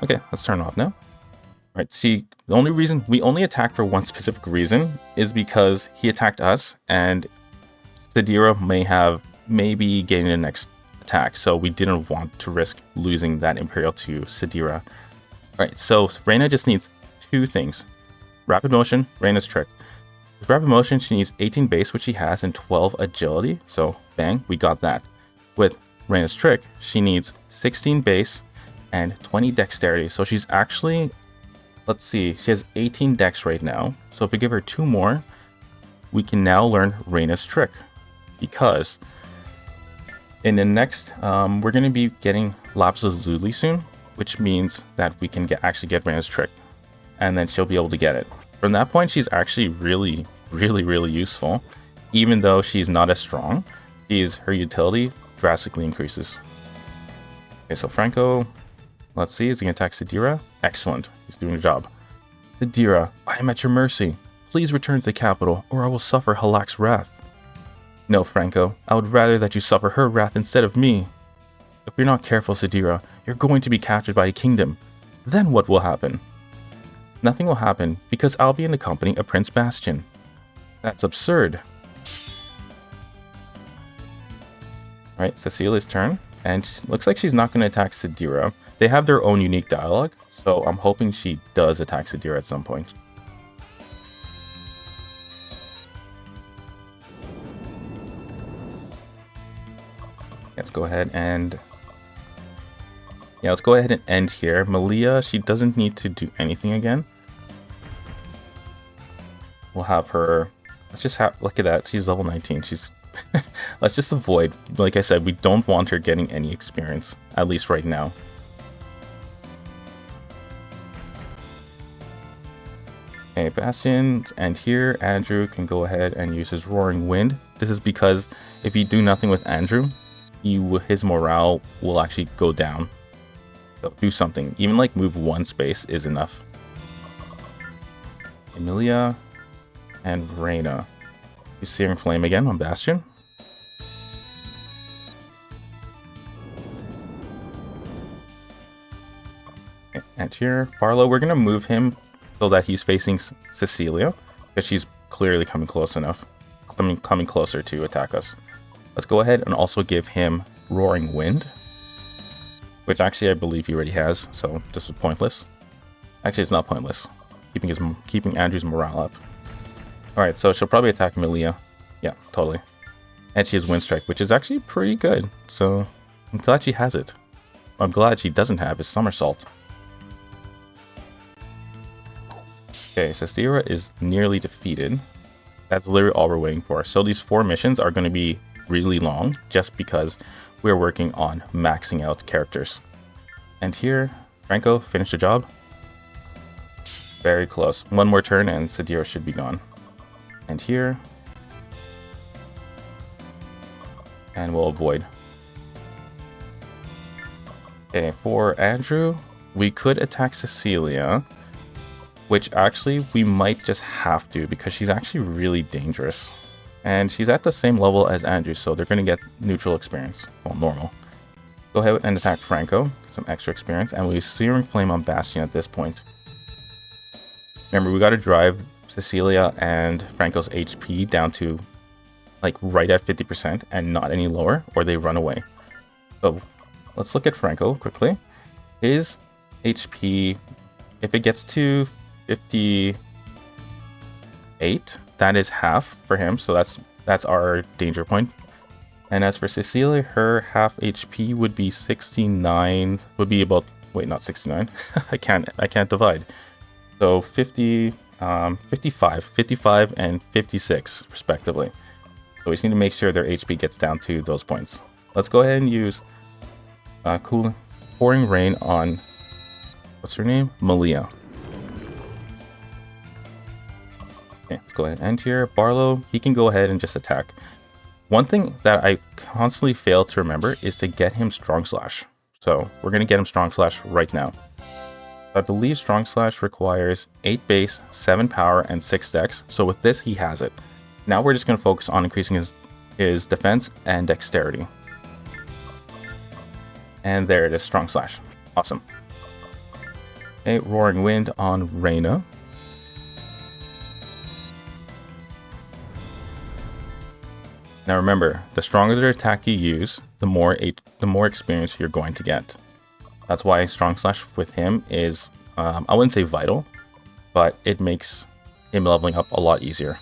Okay, let's turn off now. Alright, see, the only reason we only attack for one specific reason is because he attacked us, and Sadira maybe gain the next attack, so we didn't want to risk losing that Imperial to Sadira. Alright, so Reyna just needs two things. Rapid Motion, Reyna's Trick. With Rapid Motion, she needs 18 base, which she has, and 12 agility, so bang, we got that. With Reyna's Trick, she needs 16 base and 20 dexterity, so she's actually, let's see, she has 18 dex right now, so if we give her 2 more, we can now learn Reyna's Trick, because in the next, we're going to be getting Lapis Lazuli soon, which means that we can actually get Reyna's Trick, and then she'll be able to get it. From that point, she's actually really useful, even though she's not as strong. Her utility drastically increases. Okay, so Franco, let's see, is he going to attack Sadira? Excellent, he's doing the job. Sadira, I am at your mercy. Please return to the capital, or I will suffer Halak's wrath. No, Franco, I would rather that you suffer her wrath instead of me. If you're not careful, Sadira, you're going to be captured by a kingdom. Then what will happen? Nothing will happen, because I'll be in the company of Prince Bastion. That's absurd. Alright, Cecilia's turn, and looks like she's not going to attack Sadira. They have their own unique dialogue, so I'm hoping she does attack Sadira at some point. Let's go ahead and... yeah, let's go ahead and end here. Malia, she doesn't need to do anything again. We'll have her... let's just have... look at that, she's level 19. She's... let's just avoid... like I said, we don't want her getting any experience, at least right now. Okay, Bastion, and here Andrew can go ahead and use his Roaring Wind. This is because if you do nothing with Andrew, his morale will actually go down. So do something. Even like move one space is enough. Emilia and Reyna. Use Searing Flame again on Bastion. Okay, and here, Barlow, we're gonna move him so that he's facing Cecilia, because she's clearly coming close enough, coming closer to attack us. Let's go ahead and also give him Roaring Wind, which actually I believe he already has, so this is pointless. Actually, it's not pointless. Keeping Andrew's morale up. Alright, so she'll probably attack Malia. Yeah, totally. And she has Wind Strike, which is actually pretty good, so I'm glad she has it. What I'm glad she doesn't have is Somersault. Okay, Sadira is nearly defeated. That's literally all we're waiting for. So these 4 missions are going to be really long, just because we're working on maxing out characters. And here, Franco, finish the job. Very close. One more turn and Sadira should be gone. And here. And we'll avoid. Okay, for Andrew, we could attack Cecilia, which actually we might just have to, because she's actually really dangerous. And she's at the same level as Andrew, so they're going to get neutral experience. Well, normal. Go ahead and attack Franco, get some extra experience, and we'll use Searing Flame on Bastion at this point. Remember, we got to drive Cecilia and Franco's HP down to like right at 50% and not any lower, or they run away. So let's look at Franco quickly. His HP, if it gets to 58, that is half for him, so that's our danger point. And as for Cecilia, her half HP would be 69, would be about, wait, not 69. I can't divide. So 55 and 56 respectively. So we just need to make sure their HP gets down to those points. Let's go ahead and use Pouring Rain on, what's her name? Malia. Okay, let's go ahead and end here. Barlow, he can go ahead and just attack. One thing that I constantly fail to remember is to get him Strong Slash. So we're going to get him Strong Slash right now. I believe Strong Slash requires 8 base, 7 power, and 6 dex. So with this, he has it. Now we're just going to focus on increasing his defense and dexterity. And there it is, Strong Slash. Awesome. Okay, Roaring Wind on Reyna. Now remember, the stronger the attack you use, the more experience you're going to get. That's why Strong Slash with him is, I wouldn't say vital, but it makes him leveling up a lot easier.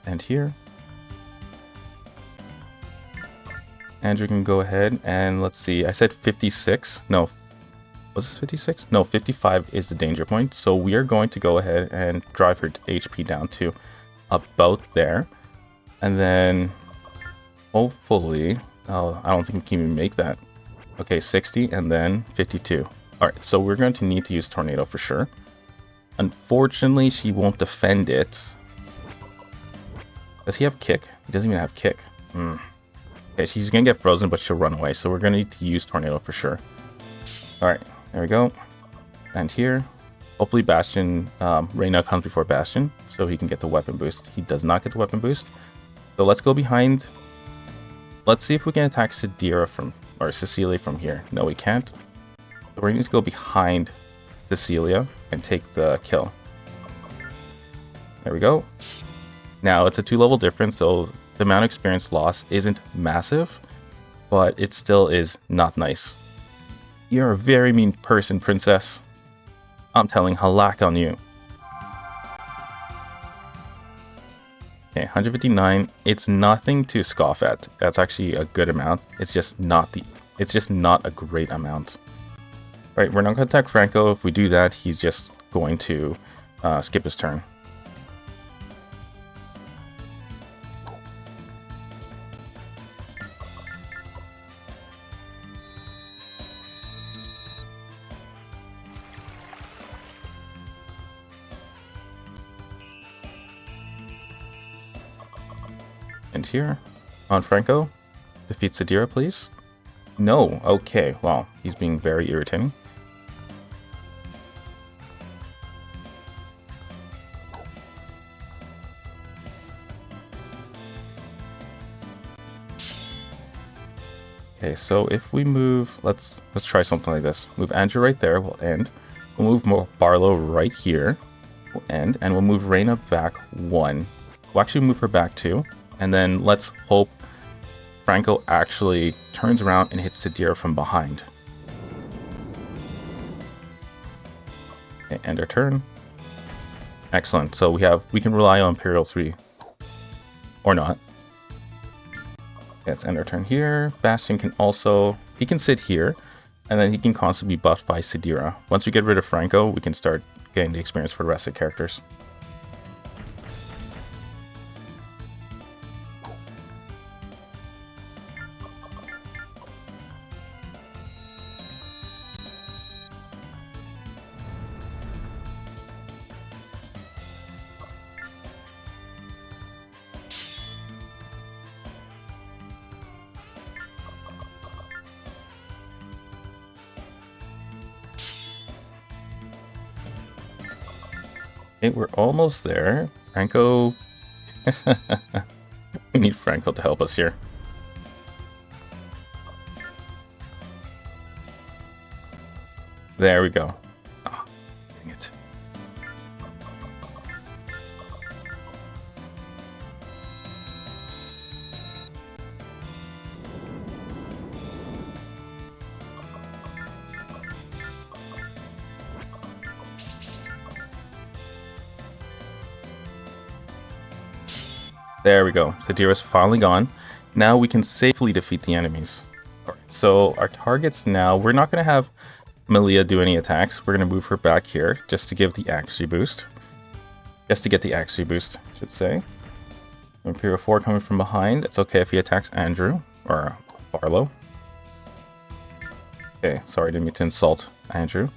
And here. Andrew can go ahead and let's see, I said 56. No, was this 56? No, 55 is the danger point. So we are going to go ahead and drive her HP down to about there. And then hopefully, oh, I don't think we can even make that. Okay, 60 and then 52. All right, so we're going to need to use Tornado for sure. Unfortunately, she won't defend it. Does he have kick? He doesn't even have kick. Okay, she's going to get frozen, but she'll run away. So we're going to need to use Tornado for sure. All right, there we go. And here, hopefully Bastion, Reyna comes before Bastion, so he can get the weapon boost. He does not get the weapon boost. So let's go behind. Let's see if we can attack Sadira or Cecilia from here. No, we can't. So we're going to go behind Cecilia and take the kill. There we go. Now, it's a 2-level difference, so the amount of experience loss isn't massive, but it still is not nice. You're a very mean person, princess. I'm telling halak on you. Okay, 159. It's nothing to scoff at. That's actually a good amount. It's just not a great amount. Right, we're not going to attack Franco. If we do that, he's just going to skip his turn. And here, on Franco, defeat Sadira, please. No, okay, well, he's being very irritating. Okay, so if we move, let's try something like this. Move Andrew right there, we'll end. We'll move Barlow right here, we'll end, and we'll move Reyna back 1. We'll actually move her back 2. And then let's hope Franco actually turns around and hits Sadira from behind. Okay, end our turn. Excellent. So we can rely on Imperial 3. Or not. Okay, let's end our turn here. Bastion can also, he can sit here, and then he can constantly be buffed by Sadira. Once we get rid of Franco, we can start getting the experience for the rest of the characters. Okay, we're almost there. Franco. We need Franco to help us here. There we go. Oh, dang it. There we go. Sadira's finally gone. Now we can safely defeat the enemies. Alright, so our targets now, we're not going to have Melia do any attacks. We're going to move her back here just to give the accuracy boost. Just to get the accuracy boost, I should say. Imperial 4 coming from behind. It's okay if he attacks Andrew or Barlow. Okay, sorry, didn't mean to insult Andrew.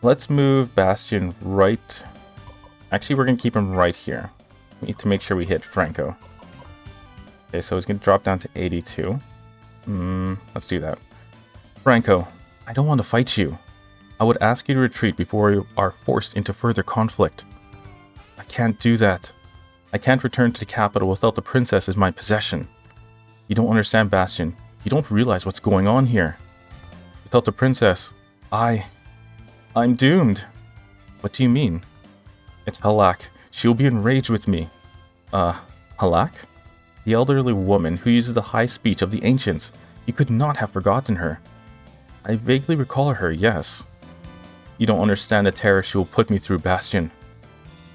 Let's move Bastion right. Actually, we're going to keep him right here. We need to make sure we hit Franco. Okay, so he's going to drop down to 82. Let's do that. Franco, I don't want to fight you. I would ask you to retreat before you are forced into further conflict. I can't do that. I can't return to the capital without the princess as my possession. You don't understand, Bastion. You don't realize what's going on here. Without the princess, I'm doomed. What do you mean? It's Halak. She will be enraged with me. Halak? The elderly woman who uses the high speech of the ancients. You could not have forgotten her. I vaguely recall her, yes. You don't understand the terror she will put me through, Bastion.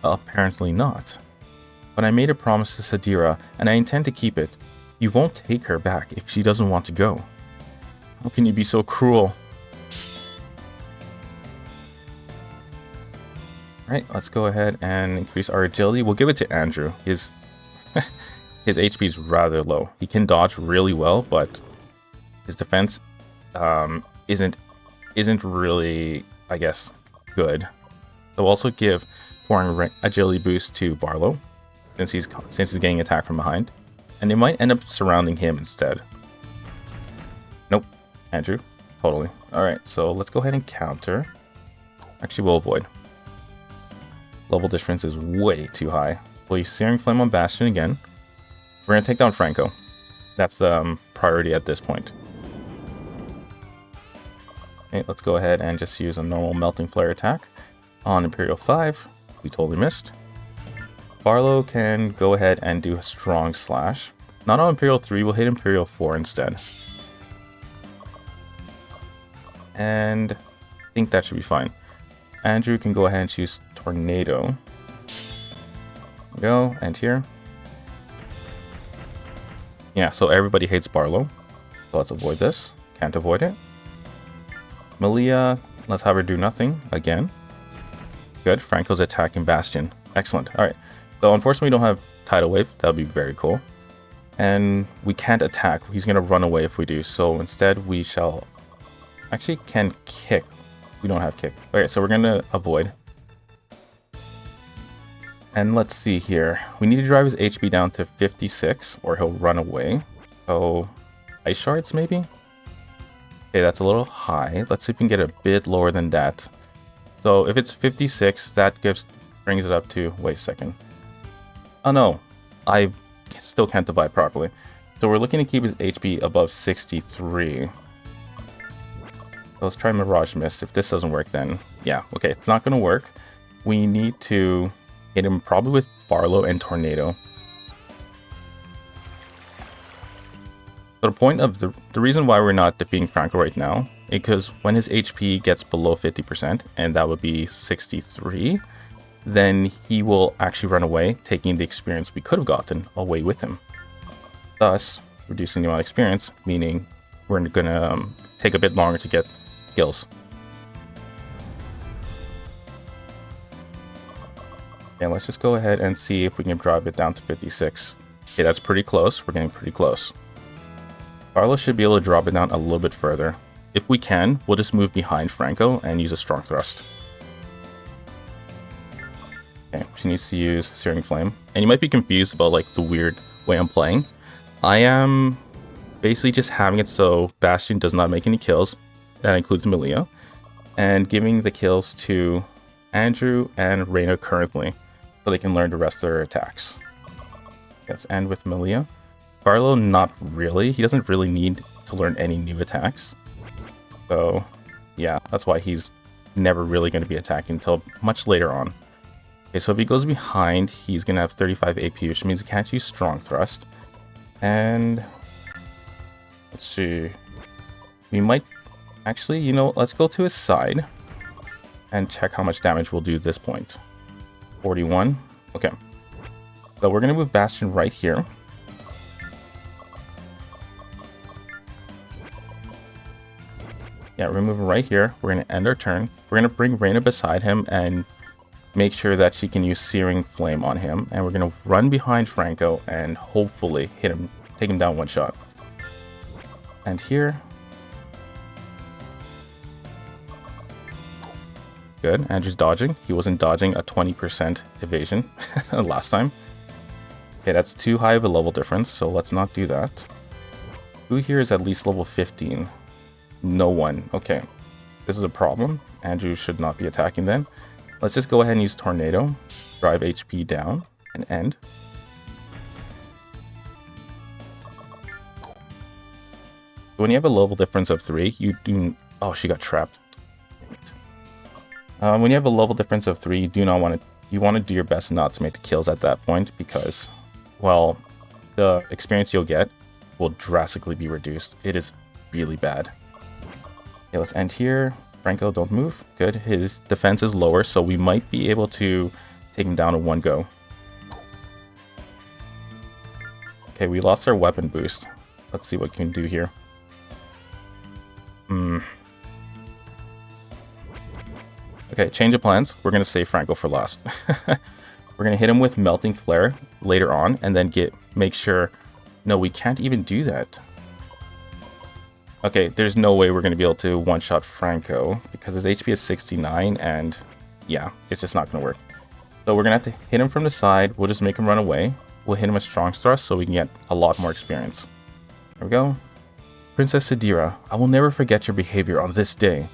Apparently not. But I made a promise to Sadira, and I intend to keep it. You won't take her back if she doesn't want to go. How can you be so cruel? Alright, let's go ahead and increase our agility. We'll give it to Andrew. His HP is rather low. He can dodge really well, but his defense isn't really, I guess, good. So we'll also give pouring agility boost to Barlow, since he's getting attacked from behind, and they might end up surrounding him instead. Nope, Andrew, totally. All right, so let's go ahead and counter. Actually, we'll avoid. Level difference is way too high. We'll use Searing Flame on Bastion again. We're gonna take down Franco. That's the priority at this point. Okay, let's go ahead and just use a normal Melting Flare attack on Imperial 5. We totally missed. Barlow can go ahead and do a strong slash. Not on Imperial 3, we'll hit Imperial 4 instead. And I think that should be fine. Andrew can go ahead and choose Tornado. There we go, and here. Yeah, so everybody hates Barlow. So let's avoid this. Can't avoid it. Melia, let's have her do nothing again. Good. Franco's attacking Bastion. Excellent. Alright. So unfortunately we don't have Tidal Wave. That would be very cool. And we can't attack. He's going to run away if we do. So instead we shall... Actually can kick. We don't have kick. Alright, so we're going to avoid. And let's see here. We need to drive his HP down to 56 or he'll run away. So Ice Shards maybe? Okay, that's a little high. Let's see if we can get a bit lower than that. So if it's 56, that brings it up to... Wait a second. Oh no, I still can't divide properly. So we're looking to keep his HP above 63. So let's try Mirage Mist. If this doesn't work, then yeah, okay, it's not going to work. We need to hit him probably with Barlow and Tornado. So the point of the reason why we're not defeating Franco right now, because when his HP gets below 50%, and that would be 63, then he will actually run away, taking the experience we could have gotten away with him. Thus, reducing the amount of experience, meaning we're going to take a bit longer to get kills. And let's just go ahead and see if we can drive it down to 56. Okay, that's pretty close. We're getting pretty close. Barlow should be able to drop it down a little bit further. If we can, we'll just move behind Franco and use a strong thrust. Okay, she needs to use Searing Flame. And you might be confused about like the weird way I'm playing. I am basically just having it so Bastion does not make any kills. That includes Melia. And giving the kills to Andrew and Reyna currently. so they can learn the rest of their attacks. Let's end with Melia. Barlow, not really. He doesn't really need to learn any new attacks. So, yeah, that's why he's never really going to be attacking until much later on. Okay, so if he goes behind, he's going to have 35 AP, which means he can't use Strong Thrust. And let's see. We might actually, you know, let's go to his side and check how much damage we'll do at this point. 41. Okay. So we're going to move Bastion right here. Yeah, we're going to move him right here. We're going to end our turn. We're going to bring Reyna beside him and make sure that she can use Searing Flame on him. And we're going to run behind Franco and hopefully hit him, take him down one shot. And here. Good. Andrew's dodging. He wasn't dodging a 20% evasion last time. Okay, that's too high of a level difference, so let's not do that. Who here is at least level 15? No one. Okay. This is a problem. Andrew should not be attacking then. Let's just go ahead and use Tornado. Drive HP down and end. When you have a level difference of 3, you do... Oh, she got trapped. When you have a level difference of 3, you do not want to... You want to do your best not to make the kills at that point because, well, the experience you'll get will drastically be reduced. It is really bad. Okay, let's end here. Franco, don't move. Good. His defense is lower, so we might be able to take him down in one go. Okay, we lost our weapon boost. Let's see what we can do here. Okay, change of plans. We're going to save Franco for last. We're going to hit him with Melting Flare later on, and then make sure... No, we can't even do that. Okay, there's no way we're going to be able to one-shot Franco, because his HP is 69, and yeah, it's just not going to work. So we're going to have to hit him from the side. We'll just make him run away. We'll hit him with Strong Thrust so we can get a lot more experience. There we go. Princess Sadira, I will never forget your behavior on this day.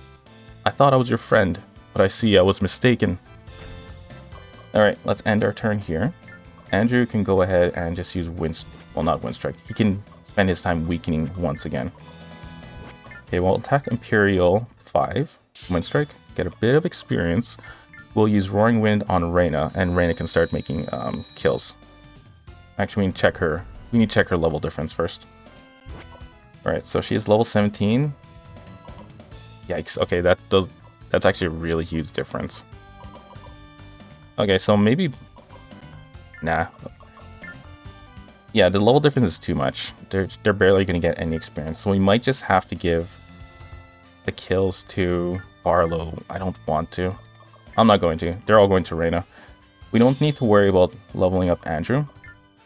I thought I was your friend, but I see I was mistaken. Alright, let's end our turn here. Andrew can go ahead and just use well, not Wind Strike. He can spend his time weakening once again. Okay, we'll attack Imperial 5. Wind Strike. Get a bit of experience. We'll use Roaring Wind on Reyna, and Reyna can start making kills. Actually, we need to check her. We need to check her level difference first. Alright, so she is level 17. Yikes. Okay, that's actually a really huge difference. Okay, so maybe... Nah. Yeah, the level difference is too much. They're barely going to get any experience. So we might just have to give the kills to Barlow. I don't want to. I'm not going to. They're all going to Reyna. We don't need to worry about leveling up Andrew.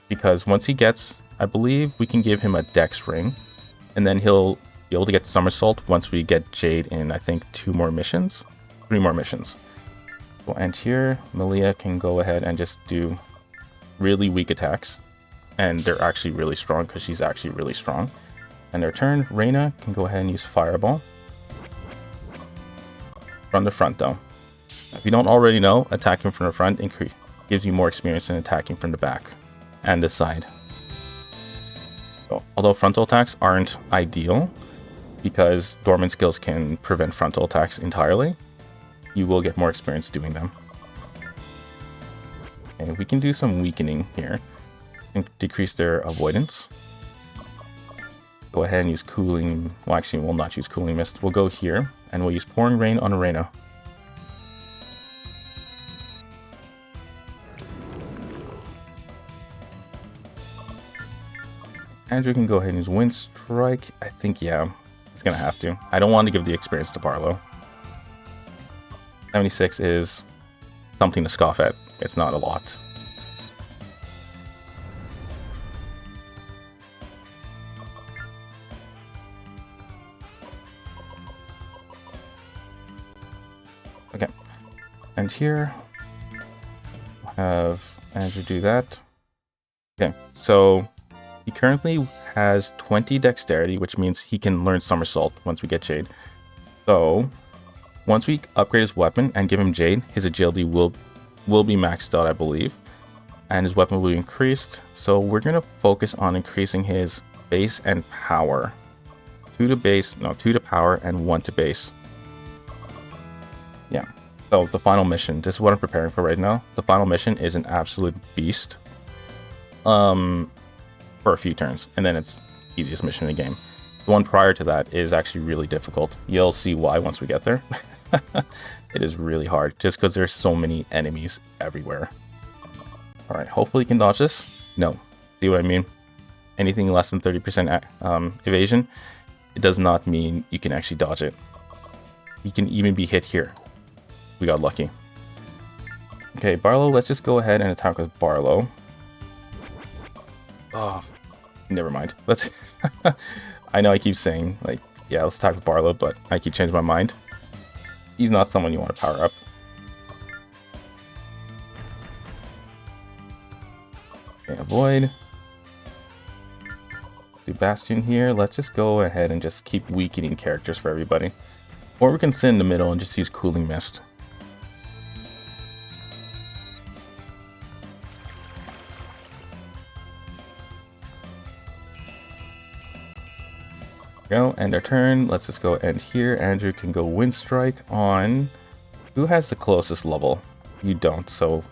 Because once he gets... I believe we can give him a Dex Ring. And then he'll be able to get Somersault once we get Jade in, I think, 2 more missions. 3 more missions. We'll end here. Melia can go ahead and just do really weak attacks. And they're actually really strong because she's actually really strong. And their turn, Reyna can go ahead and use Fireball. From the front, though. If you don't already know, attacking from the front gives you more experience than attacking from the back and the side. So, although frontal attacks aren't ideal, because Dormant skills can prevent frontal attacks entirely, you will get more experience doing them. And we can do some weakening here and decrease their avoidance. Go ahead and use Cooling... Well, actually, we'll not use Cooling Mist. We'll go here, and we'll use Pouring Rain on Reyna. Andrew can go ahead and use Wind Strike. I think, yeah, it's going to have to. I don't want to give the experience to Barlow. 76 is something to scoff at. It's not a lot. Okay. And here, we'll have Andrew do that. Okay, so... He currently has 20 dexterity, which means he can learn Somersault once we get Jade. So, once we upgrade his weapon and give him Jade, his agility will will be maxed out, I believe. And his weapon will be increased. So we're going to focus on increasing his base and power. 2 to power and 1 to base. Yeah. So the final mission, this is what I'm preparing for right now. The final mission is an absolute beast. For a few turns. And then it's easiest mission in the game. The one prior to that is actually really difficult. You'll see why once we get there. It is really hard just because there's so many enemies everywhere. Alright, hopefully you can dodge this. No. See what I mean? Anything less than 30% evasion, it does not mean you can actually dodge it. You can even be hit here. We got lucky. Okay, Barlow, let's just go ahead and attack with Barlow. Oh, never mind. Let's... I know I keep saying, like, yeah, let's attack with Barlow, but I keep changing my mind. He's not someone you want to power up. Okay, avoid. Do Bastion here. Let's just go ahead and just keep weakening characters for everybody. Or we can sit in the middle and just use Cooling Mist. Go, end our turn. Let's just go end here. Andrew can go Wind Strike on... Who has the closest level? You don't, so...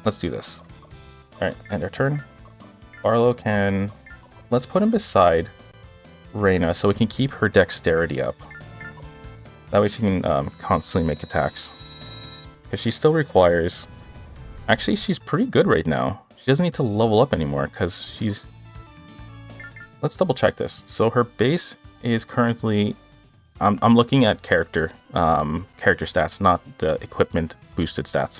Let's do this. Alright, end our turn. Barlow can... Let's put him beside Reyna so we can keep her dexterity up. That way she can constantly make attacks. Because she still requires... Actually, she's pretty good right now. She doesn't need to level up anymore because she's... Let's double check this. So her base is currently... I'm looking at character stats, not the equipment boosted stats.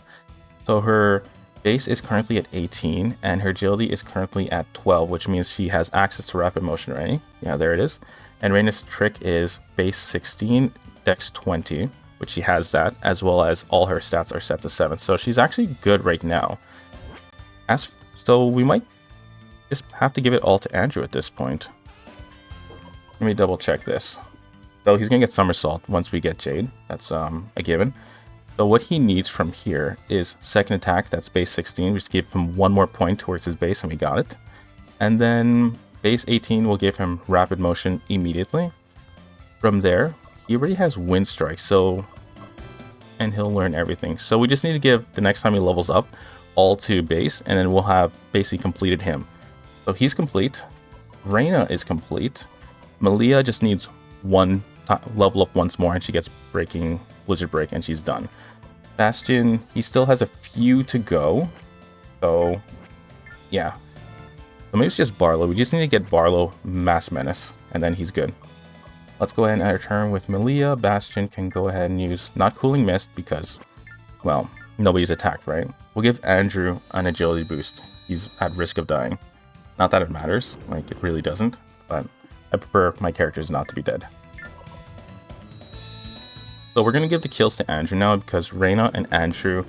So her base is currently at 18 and her agility is currently at 12, which means she has access to rapid motion already. Yeah, there it is. And Reyna's trick is base 16, dex 20, which she has that, as well as all her stats are set to 7. So she's actually good right now. So we might just have to give it all to Andrew at this point. Let me double check this. So he's going to get Somersault once we get Jade. That's a given. So what he needs from here is second attack. That's base 16. We just give him 1 more point towards his base and we got it. And then base 18 will give him rapid motion immediately. From there, he already has Wind Strike. And he'll learn everything. So we just need to give, the next time he levels up, all to base, and then we'll have basically completed him. So he's complete. Reyna is complete. Malia just needs 1 level up once more, and she gets Blizzard Break, and she's done. Bastion, he still has a few to go. So, yeah. So maybe it's just Barlow. We just need to get Barlow Mass Menace, and then he's good. Let's go ahead and add our turn with Malia. Bastion can go ahead and use not Cooling Mist because, well, nobody's attacked, right? We'll give Andrew an agility boost. He's at risk of dying. Not that it matters, like it really doesn't, but I prefer my characters not to be dead. So we're going to give the kills to Andrew now because Reyna and Andrew...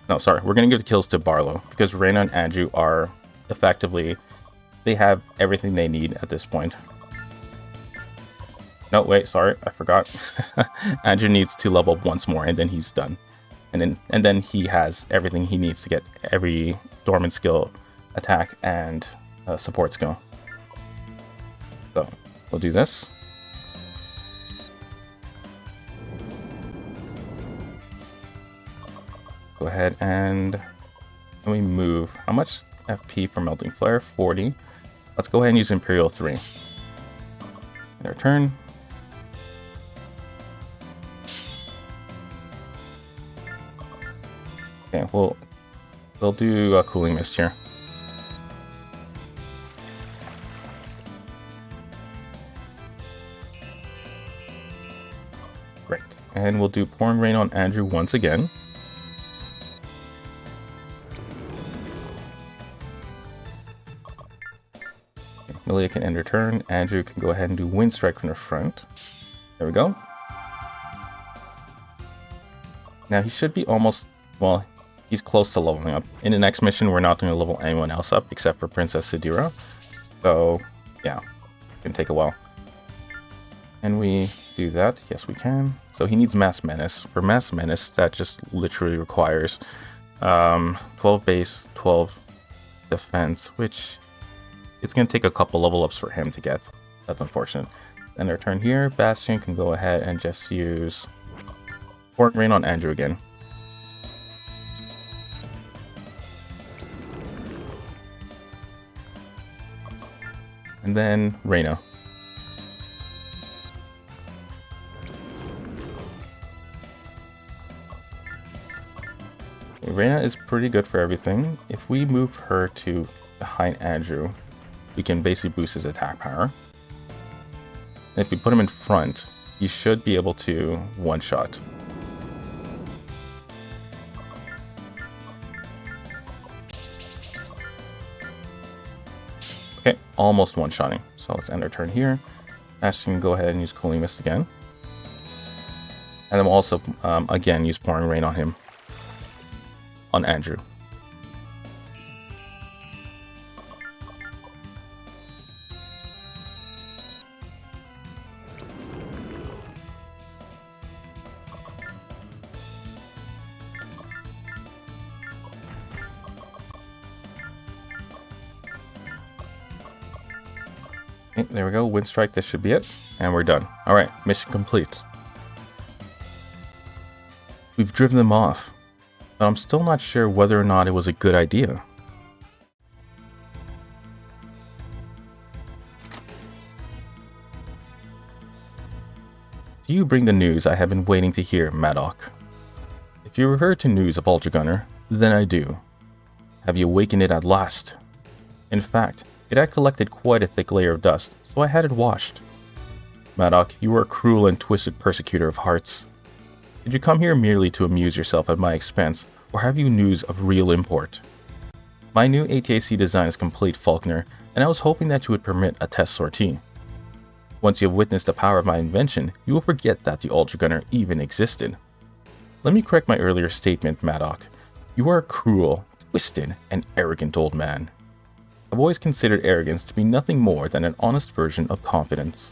No, sorry, we're going to give the kills to Barlow because Reyna and Andrew are effectively... They have everything they need at this point. No, wait, sorry, I forgot. Andrew needs to level up once more and then he's done. And then he has everything he needs to get every dormant skill, attack, and support skill. So we'll do this. Go ahead and we move. How much FP for Melting Flare? 40. Let's go ahead and use Imperial 3. And our turn. Okay, we'll do a Cooling Mist here. Great. And we'll do Pouring Rain on Andrew once again. Okay, Malia can end her turn. Andrew can go ahead and do Wind Strike from the front. There we go. Now he should be almost, well, he's close to leveling up. In the next mission, we're not going to level anyone else up except for Princess Sadira. So, yeah, it's going to take a while. Can we do that? Yes, we can. So he needs Mass Menace. For Mass Menace, that just literally requires 12 base, 12 defense, which it's going to take a couple level ups for him to get. That's unfortunate. And their turn here, Bastion can go ahead and just use Pouring Rain on Andrew again. And then Reyna. Reyna is pretty good for everything. If we move her to behind Andrew, we can basically boost his attack power. And if we put him in front, he should be able to one-shot. Okay, almost one-shotting. So let's end our turn here. Bastion can go ahead and use Cooling Mist again. And then we'll also, again, use Pouring Rain on him. On Andrew. Okay, there we go. Wind Strike, this should be it. And we're done. Alright, mission complete. We've driven them off, but I'm still not sure whether or not it was a good idea. Do you bring the news I have been waiting to hear, Maddock? If you refer to news of Ultragunner, then I do. Have you awakened it at last? In fact, it had collected quite a thick layer of dust, so I had it washed. Maddock, you are a cruel and twisted persecutor of hearts. Did you come here merely to amuse yourself at my expense, or have you news of real import? My new ATAC design is complete, Faulkner, and I was hoping that you would permit a test sortie. Once you have witnessed the power of my invention, you will forget that the Ultragunner even existed. Let me correct my earlier statement, Maddock. You are a cruel, twisted, and arrogant old man. I've always considered arrogance to be nothing more than an honest version of confidence.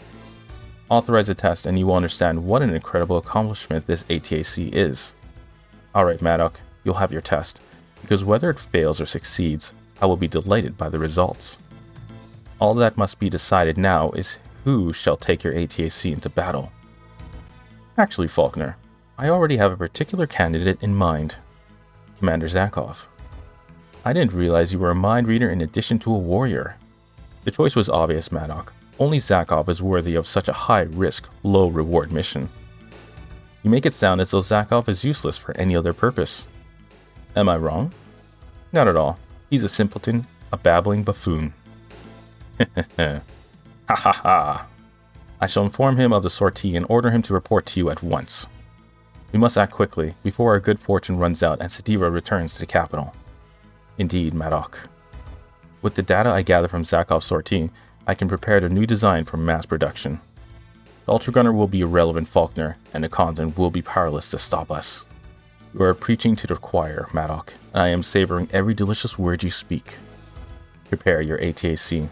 Authorize a test and you will understand what an incredible accomplishment this ATAC is. Alright, Maddock, you'll have your test, because whether it fails or succeeds, I will be delighted by the results. All that must be decided now is who shall take your ATAC into battle. Actually, Faulkner, I already have a particular candidate in mind. Commander Zakov. I didn't realize you were a mind reader in addition to a warrior. The choice was obvious, Maddock. Only Zakov is worthy of such a high-risk, low-reward mission. You make it sound as though Zakov is useless for any other purpose. Am I wrong? Not at all. He's a simpleton, a babbling buffoon. Ha ha ha. I shall inform him of the sortie and order him to report to you at once. We must act quickly, before our good fortune runs out and Sadira returns to the capital. Indeed, Maddock. With the data I gather from Zakov's sortie, I can prepare a new design for mass production. The Ultragunner will be irrelevant, Faulkner, and the content will be powerless to stop us. You are preaching to the choir, Maddock, and I am savoring every delicious word you speak. Prepare your ATAC.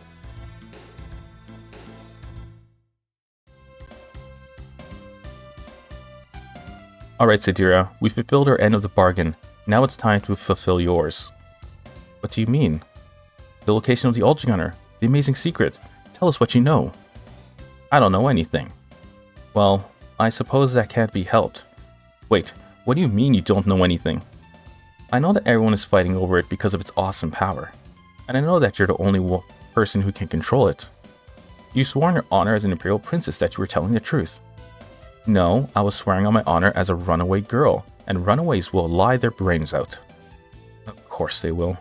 Alright, Sadira, we fulfilled our end of the bargain. Now it's time to fulfill yours. What do you mean? The location of the Ultragunner, the amazing secret. Tell us what you know. I don't know anything. Well, I suppose that can't be helped. Wait, what do you mean you don't know anything? I know that everyone is fighting over it because of its awesome power. And I know that you're the only person who can control it. You swore on your honor as an Imperial Princess that you were telling the truth. No, I was swearing on my honor as a runaway girl, and runaways will lie their brains out. Of course they will.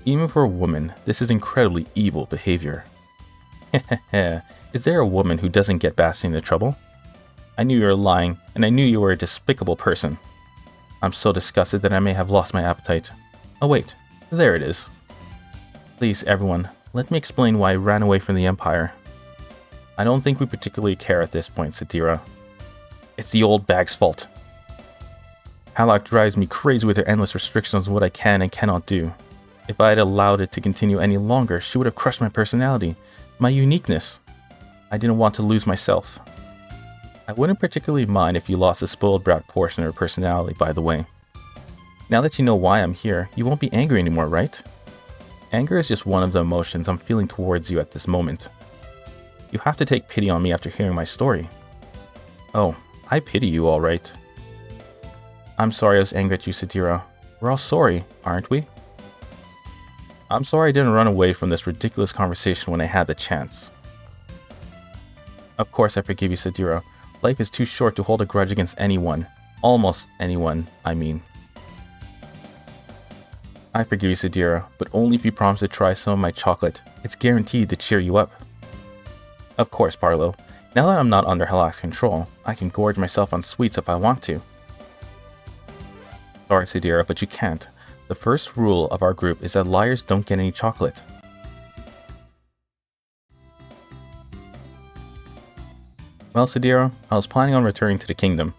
Even for a woman, this is incredibly evil behavior. Heh. Is there a woman who doesn't get Bastion into trouble? I knew you were lying, and I knew you were a despicable person. I'm so disgusted that I may have lost my appetite. Oh wait, there it is. Please, everyone, let me explain why I ran away from the Empire. I don't think we particularly care at this point, Sadira. It's the old bag's fault. Halak drives me crazy with her endless restrictions on what I can and cannot do. If I had allowed it to continue any longer, she would have crushed my personality, my uniqueness. I didn't want to lose myself. I wouldn't particularly mind if you lost the spoiled brat portion of your personality, by the way. Now that you know why I'm here, you won't be angry anymore, right? Anger is just one of the emotions I'm feeling towards you at this moment. You have to take pity on me after hearing my story. Oh, I pity you, alright. I'm sorry I was angry at you, Sadira. We're all sorry, aren't we? I'm sorry I didn't run away from this ridiculous conversation when I had the chance. Of course I forgive you, Sadira. Life is too short to hold a grudge against anyone. Almost anyone, I mean. I forgive you, Sadira, but only if you promise to try some of my chocolate. It's guaranteed to cheer you up. Of course, Barlow. Now that I'm not under Halak's control, I can gorge myself on sweets if I want to. Sorry, Sadira, but you can't. The first rule of our group is that liars don't get any chocolate. Well, Sadira, I was planning on returning to the kingdom.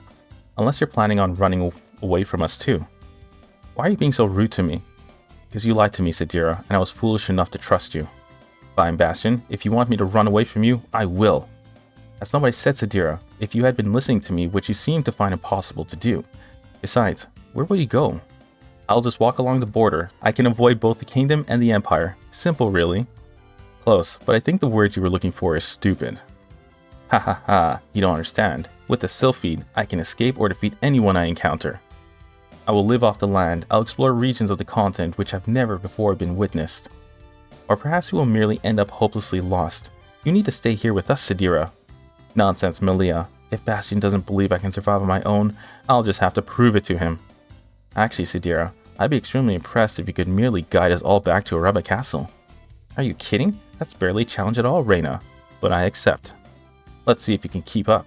Unless you're planning on running away from us too. Why are you being so rude to me? Because you lied to me, Sadira, and I was foolish enough to trust you. Fine, Bastion. If you want me to run away from you, I will. That's not what I said, Sadira. If you had been listening to me, which you seem to find impossible to do. Besides, where will you go? I'll just walk along the border. I can avoid both the kingdom and the empire. Simple, really. Close, but I think the word you were looking for is stupid. Ha ha ha, you don't understand. With the Sylphid, I can escape or defeat anyone I encounter. I will live off the land. I'll explore regions of the continent which have never before been witnessed. Or perhaps you will merely end up hopelessly lost. You need to stay here with us, Sadira. Nonsense, Malia. If Bastion doesn't believe I can survive on my own, I'll just have to prove it to him. Actually, Sadira, I'd be extremely impressed if you could merely guide us all back to Araba Castle. Are you kidding? That's barely a challenge at all, Reina. But I accept. Let's see if you can keep up.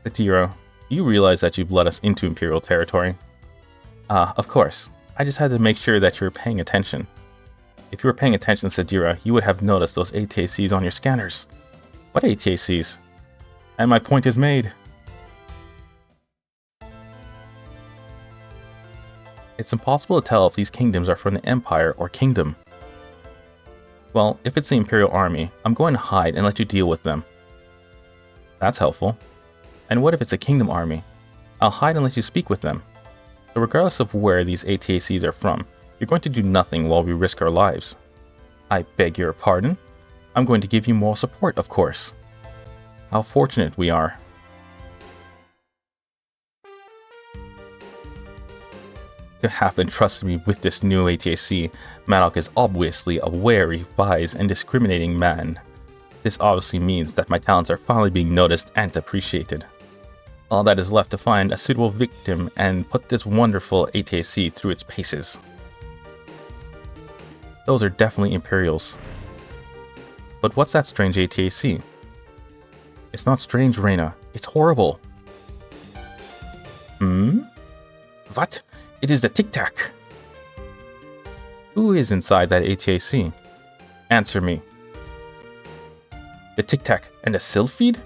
Sadira, you realize that you've led us into Imperial territory? Of course. I just had to make sure that you were paying attention. If you were paying attention, Sadira, you would have noticed those ATACs on your scanners. What ATACs? And my point is made. It's impossible to tell if these kingdoms are from the Empire or Kingdom. Well, if it's the Imperial Army, I'm going to hide and let you deal with them. That's helpful. And what if it's a Kingdom Army? I'll hide and let you speak with them. So regardless of where these ATACs are from, you're going to do nothing while we risk our lives. I beg your pardon? I'm going to give you moral support, of course. How fortunate we are. To have entrusted me with this new ATAC, Maddock is obviously a wary, wise, and discriminating man. This obviously means that my talents are finally being noticed and appreciated. All that is left to find a suitable victim and put this wonderful ATAC through its paces. Those are definitely Imperials. But what's that strange ATAC? It's not strange, Reina. It's horrible. What? It is the TIC TAC. Who is inside that ATAC? Answer me. The TIC TAC and the Sylphid?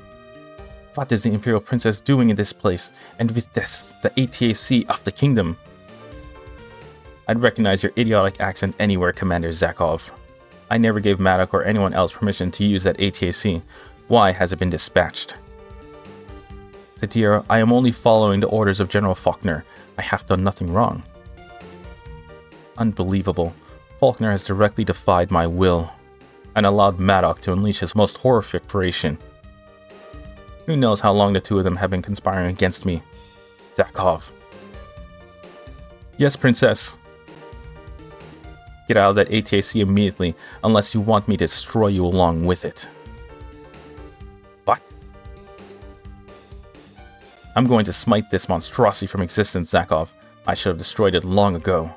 What is the Imperial Princess doing in this place, and with this, the ATAC of the kingdom? I'd recognize your idiotic accent anywhere, Commander Zakov. I never gave Maddock or anyone else permission to use that ATAC. Why has it been dispatched? Sadira, I am only following the orders of General Faulkner. I have done nothing wrong. Unbelievable. Faulkner has directly defied my will, and allowed Maddock to unleash his most horrific operation. Who knows how long the two of them have been conspiring against me? Zakov. Yes, Princess. Get out of that ATAC immediately, unless you want me to destroy you along with it. What? I'm going to smite this monstrosity from existence, Zakov. I should have destroyed it long ago.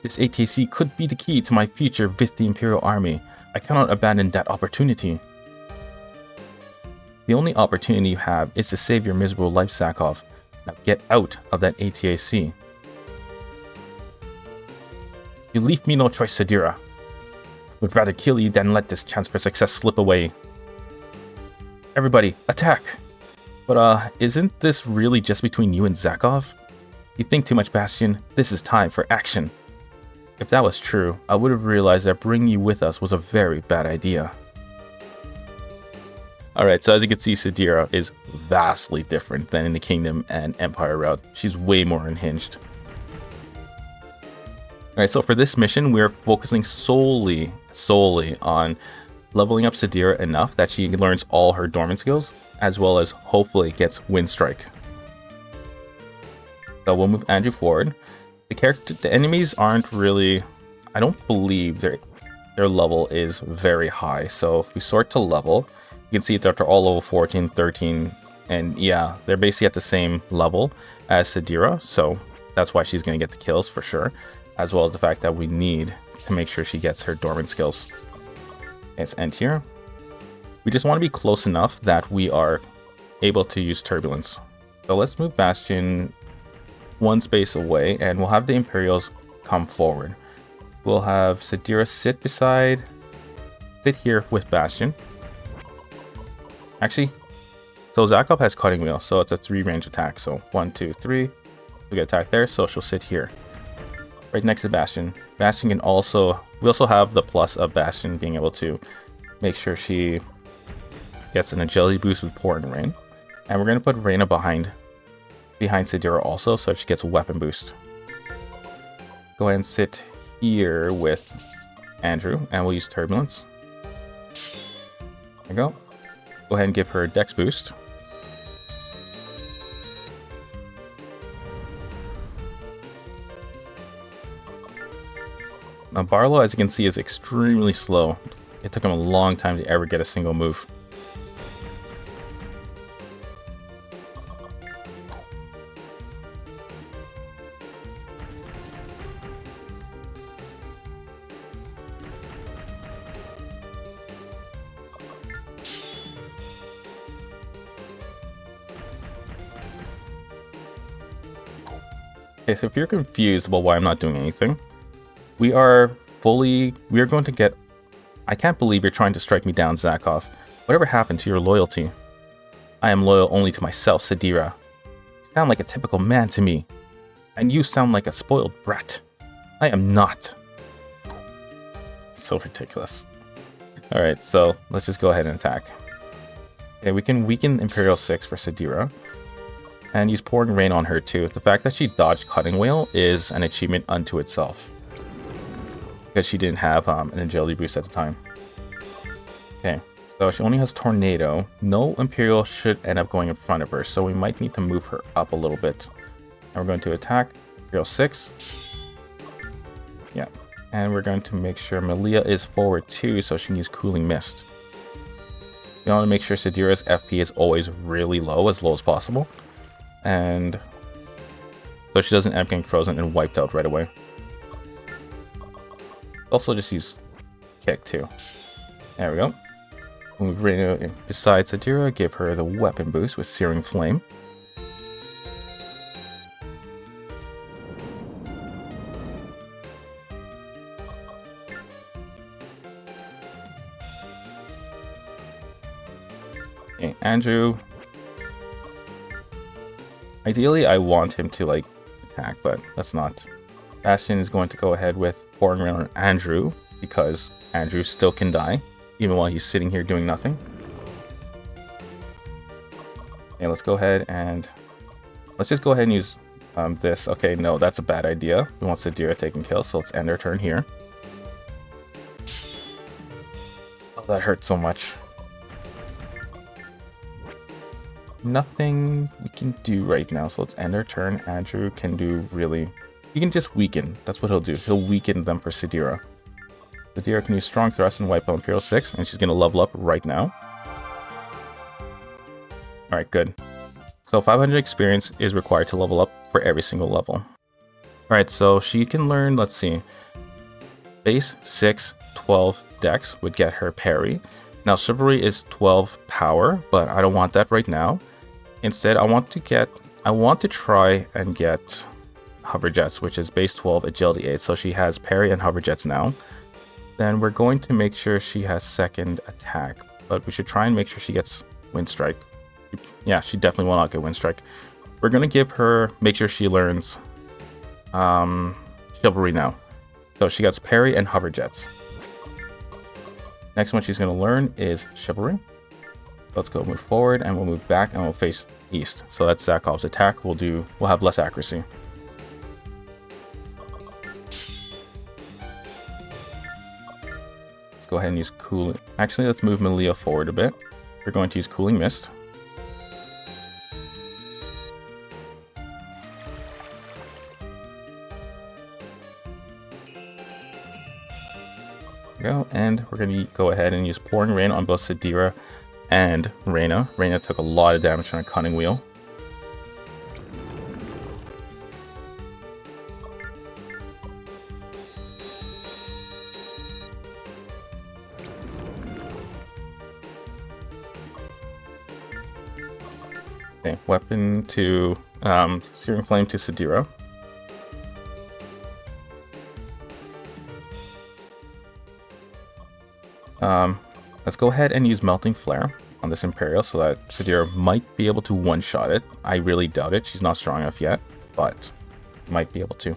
This ATAC could be the key to my future with the Imperial Army. I cannot abandon that opportunity. The only opportunity you have is to save your miserable life, Zakov. Now get out of that ATAC. You leave me no choice, Sadira. Would rather kill you than let this chance for success slip away. Everybody, attack! But isn't this really just between you and Zakov? You think too much, Bastion. This is time for action. If that was true, I would have realized that bringing you with us was a very bad idea. Alright, so as you can see, Sadira is vastly different than in the Kingdom and Empire route. She's way more unhinged. Alright, so for this mission, we're focusing solely on leveling up Sadira enough that she learns all her Dormant skills, as well as hopefully gets Wind Strike. So we'll move Andrew forward. The enemies aren't really, I don't believe their level is very high. So if we sort to level, you can see that they're all level 14, 13, and yeah, they're basically at the same level as Sadira. So that's why she's going to get the kills for sure, as well as the fact that we need to make sure she gets her Dormant skills. Let's end here. We just want to be close enough that we are able to use Turbulence. So let's move Bastion one space away, and we'll have the Imperials come forward. We'll have Sadira sit here with Bastion. Actually, so Zakop has Cutting Wheel, so it's a 3-range attack. So 1, 2, 3, we get attack there, so she'll sit here, right next to Bastion. Bastion can also, we also have the plus of Bastion being able to make sure she gets an agility boost with Pouring Rain, and we're going to put Reyna behind Sadira also, so she gets a weapon boost. Go ahead and sit here with Andrew, and we'll use Turbulence. There we go. Go ahead and give her a Dex boost. Now Barlow, as you can see, is extremely slow. It took him a long time to ever get a single move. Okay, so if you're confused about why I'm not doing anything, we are going to get... I can't believe you're trying to strike me down, Zakov. Whatever happened to your loyalty? I am loyal only to myself, Sadira. You sound like a typical man to me. And you sound like a spoiled brat. I am not. So ridiculous. Alright, so let's just go ahead and attack. Okay, we can weaken Imperial 6 for Sadira. And use Pouring Rain on her too. The fact that she dodged Cutting Whale is an achievement unto itself, because she didn't have an agility boost at the time. Okay, so she only has Tornado. No Imperial should end up going in front of her, so we might need to move her up a little bit. And we're going to attack Imperial 6. Yeah, and we're going to make sure Malia is forward too, so she can use Cooling Mist. We want to make sure Sadira's FP is always really low as possible. And so she doesn't end up getting frozen and wiped out right away. Also just use Kick too. There we go. Move Reyna beside Sadira, give her the weapon boost with Searing Flame. Okay, Andrew. Ideally, I want him to, like, attack, but let's not. Bastion is going to go ahead with Pouring Rain on Andrew, because Andrew still can die, even while he's sitting here doing nothing. Okay, let's go ahead and... let's just go ahead and use this. Okay, no, that's a bad idea. We want Sadira taking kills, so let's end our turn here. Oh, that hurt so much. Nothing we can do right now, so let's end our turn. Andrew can do really... he can just weaken. That's what he'll do. He'll weaken them for Sadira. Sadira can use Strong Thrust and wipe out Imperial 6, and she's going to level up right now. Alright, good. So 500 experience is required to level up for every single level. Alright, so she can learn, let's see. Base 6, 12 Dex would get her parry. Now Chivalry is 12 power, but I don't want that right now. Instead, I want to try and get Hover Jets, which is base 12, agility 8. So she has parry and Hover Jets now. Then we're going to make sure she has second attack, but we should try and make sure she gets Wind Strike. Yeah, she definitely will not get Wind Strike. We're going to give her, make sure she learns Chivalry now. So she gets Parry and Hover Jets. Next one she's going to learn is Chivalry. Let's go move forward, and we'll move back, and we'll face east. So that's Zakov's attack. We'll have less accuracy. Let's go ahead and use Cooling. Actually, let's move Malia forward a bit. We're going to use Cooling Mist. Go, and we're going to go ahead and use Pouring Rain on both Sadira and Reyna. Reyna took a lot of damage from a Cunning Wheel. Okay, weapon to Searing Flame to Sadira. Let's go ahead and use Melting Flare on this Imperial so that Sadira might be able to one-shot it. I really doubt it. She's not strong enough yet, but might be able to.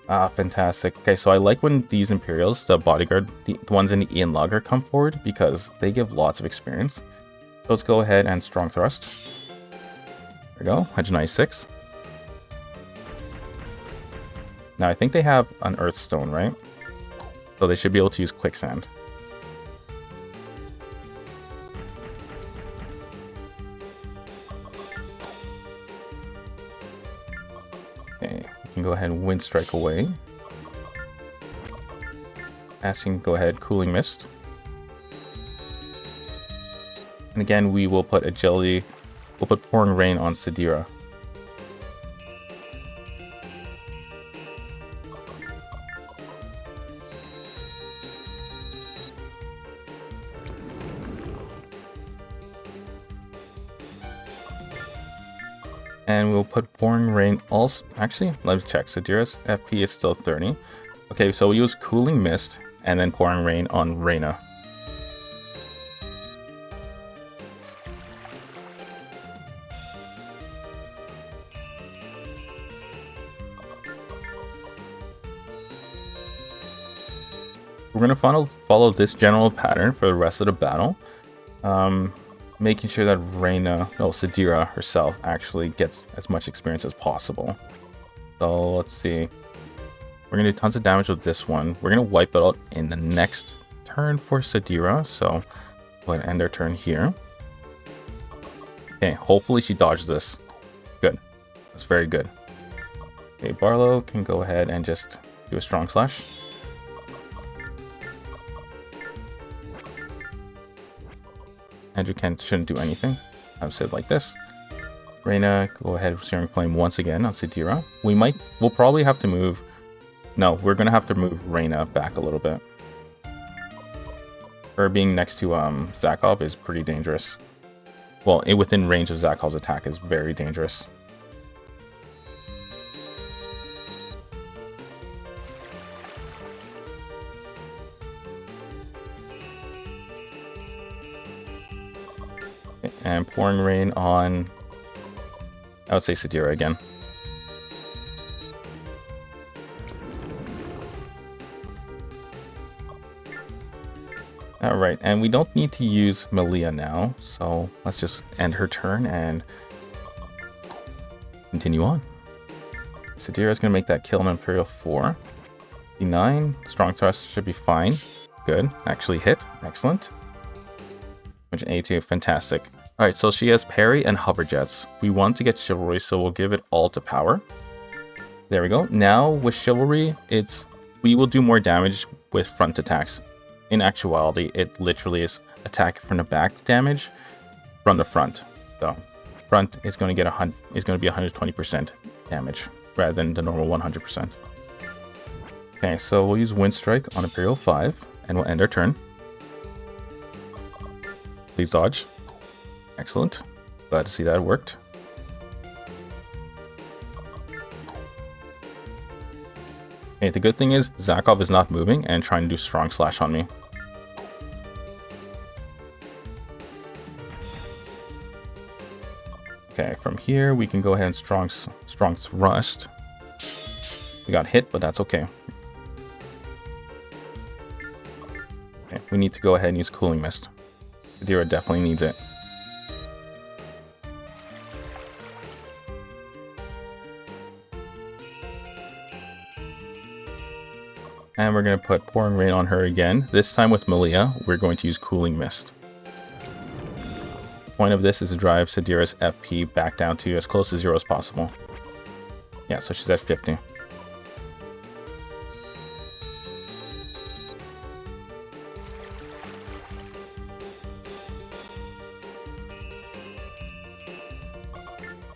Ah, fantastic. Okay, so I like when these Imperials, the bodyguard, the ones in the Ian Logger, come forward because they give lots of experience. So let's go ahead and Strong Thrust. There we go, 196. Now, I think they have an Earth Stone, right? So they should be able to use Quicksand. Okay, we can go ahead and Wind Strike away. Bastion, go ahead, Cooling Mist. And again, we will put Agility, we'll put Pouring Rain on Sadira. And we'll put Pouring Rain also. Actually, let's check. Sadira's FP is still 30. Okay, so we'll use Cooling Mist and then Pouring Rain on Reyna. We're going to follow this general pattern for the rest of the battle. Making sure that Sadira herself actually gets as much experience as possible. So let's see. We're going to do tons of damage with this one. We're going to wipe it out in the next turn for Sadira. So go ahead and end our turn here. Okay, hopefully she dodges this. Good. That's very good. Okay, Barlow can go ahead and just do a Strong Slash. Andrew shouldn't do anything. I've said like this. Reyna, go ahead with Searing Flame once again on Sadira. We'll probably have to move. No, we're gonna have to move Reyna back a little bit. Her being next to Zakov is pretty dangerous. Well, within range of Zakov's attack is very dangerous. And Pouring Rain on, I would say Sadira again. Alright, and we don't need to use Malia now, so let's just end her turn and continue on. Sadira is going to make that kill on Imperial 4. D9, Strong Thrust should be fine. Good, actually hit, excellent. Which A2, fantastic. Alright, so she has Parry and Hover Jets. We want to get Chivalry, so we'll give it all to power. There we go. Now, with Chivalry, we will do more damage with front attacks. In actuality, it literally is attack from the back damage from the front. So, front is going to get is going to be 120% damage, rather than the normal 100%. Okay, so we'll use Wind Strike on Imperial 5, and we'll end our turn. Please dodge. Excellent. Glad to see that worked. Okay, the good thing is Zakov is not moving and trying to do Strong Slash on me. Okay, from here we can go ahead and strong thrust. We got hit, but that's okay. Okay, we need to go ahead and use Cooling Mist. Sadira definitely needs it. And we're going to put Pouring Rain on her again. This time with Malia, we're going to use Cooling Mist. The point of this is to drive Sadira's FP back down to as close to 0 as possible. Yeah, so she's at 50.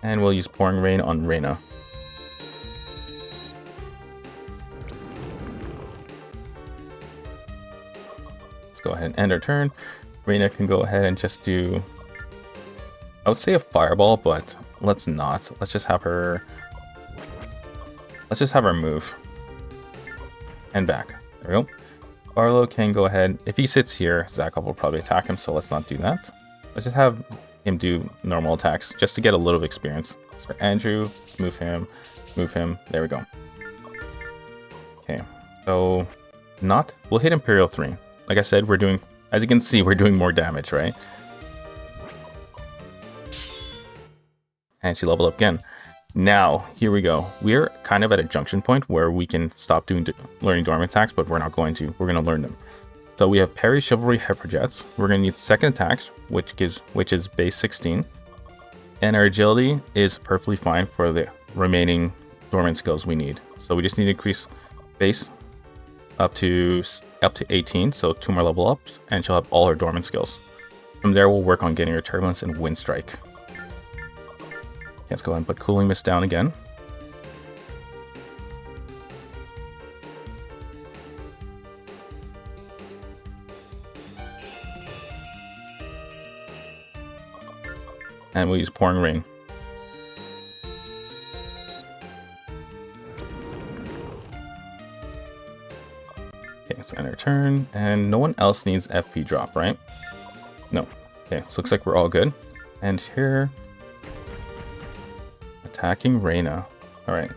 And we'll use Pouring Rain on Reyna. Let's go ahead and end our turn. Reyna can go ahead and just do, I would say a Fireball, but let's not. Let's just have her move. And back. There we go. Barlow can go ahead. If he sits here, Zakov will probably attack him, so let's not do that. Let's just have him do normal attacks just to get a little experienced. So for Andrew, let's move him. There we go. Okay, so we'll hit Imperial 3. Like I said, we're doing, as you can see, we're doing more damage, right? And she leveled up again. Now, here we go. We're kind of at a junction point where we can stop learning Dormant attacks, but we're not going to. We're going to learn them. So we have Parry, Chivalry, Hyperjets. We're going to need second attacks, which is base 16. And our agility is perfectly fine for the remaining Dormant skills we need. So we just need to increase base up to 18, so 2 more level ups, and she'll have all her Dormant skills. From there, we'll work on getting her Turbulence and Wind Strike. Let's go ahead and put Cooling Mist down again. And we'll use Pouring Rain. Okay, let's end our turn. And no one else needs FP drop, right? No. Okay, so looks like we're all good. And here, attacking Reyna. Alright.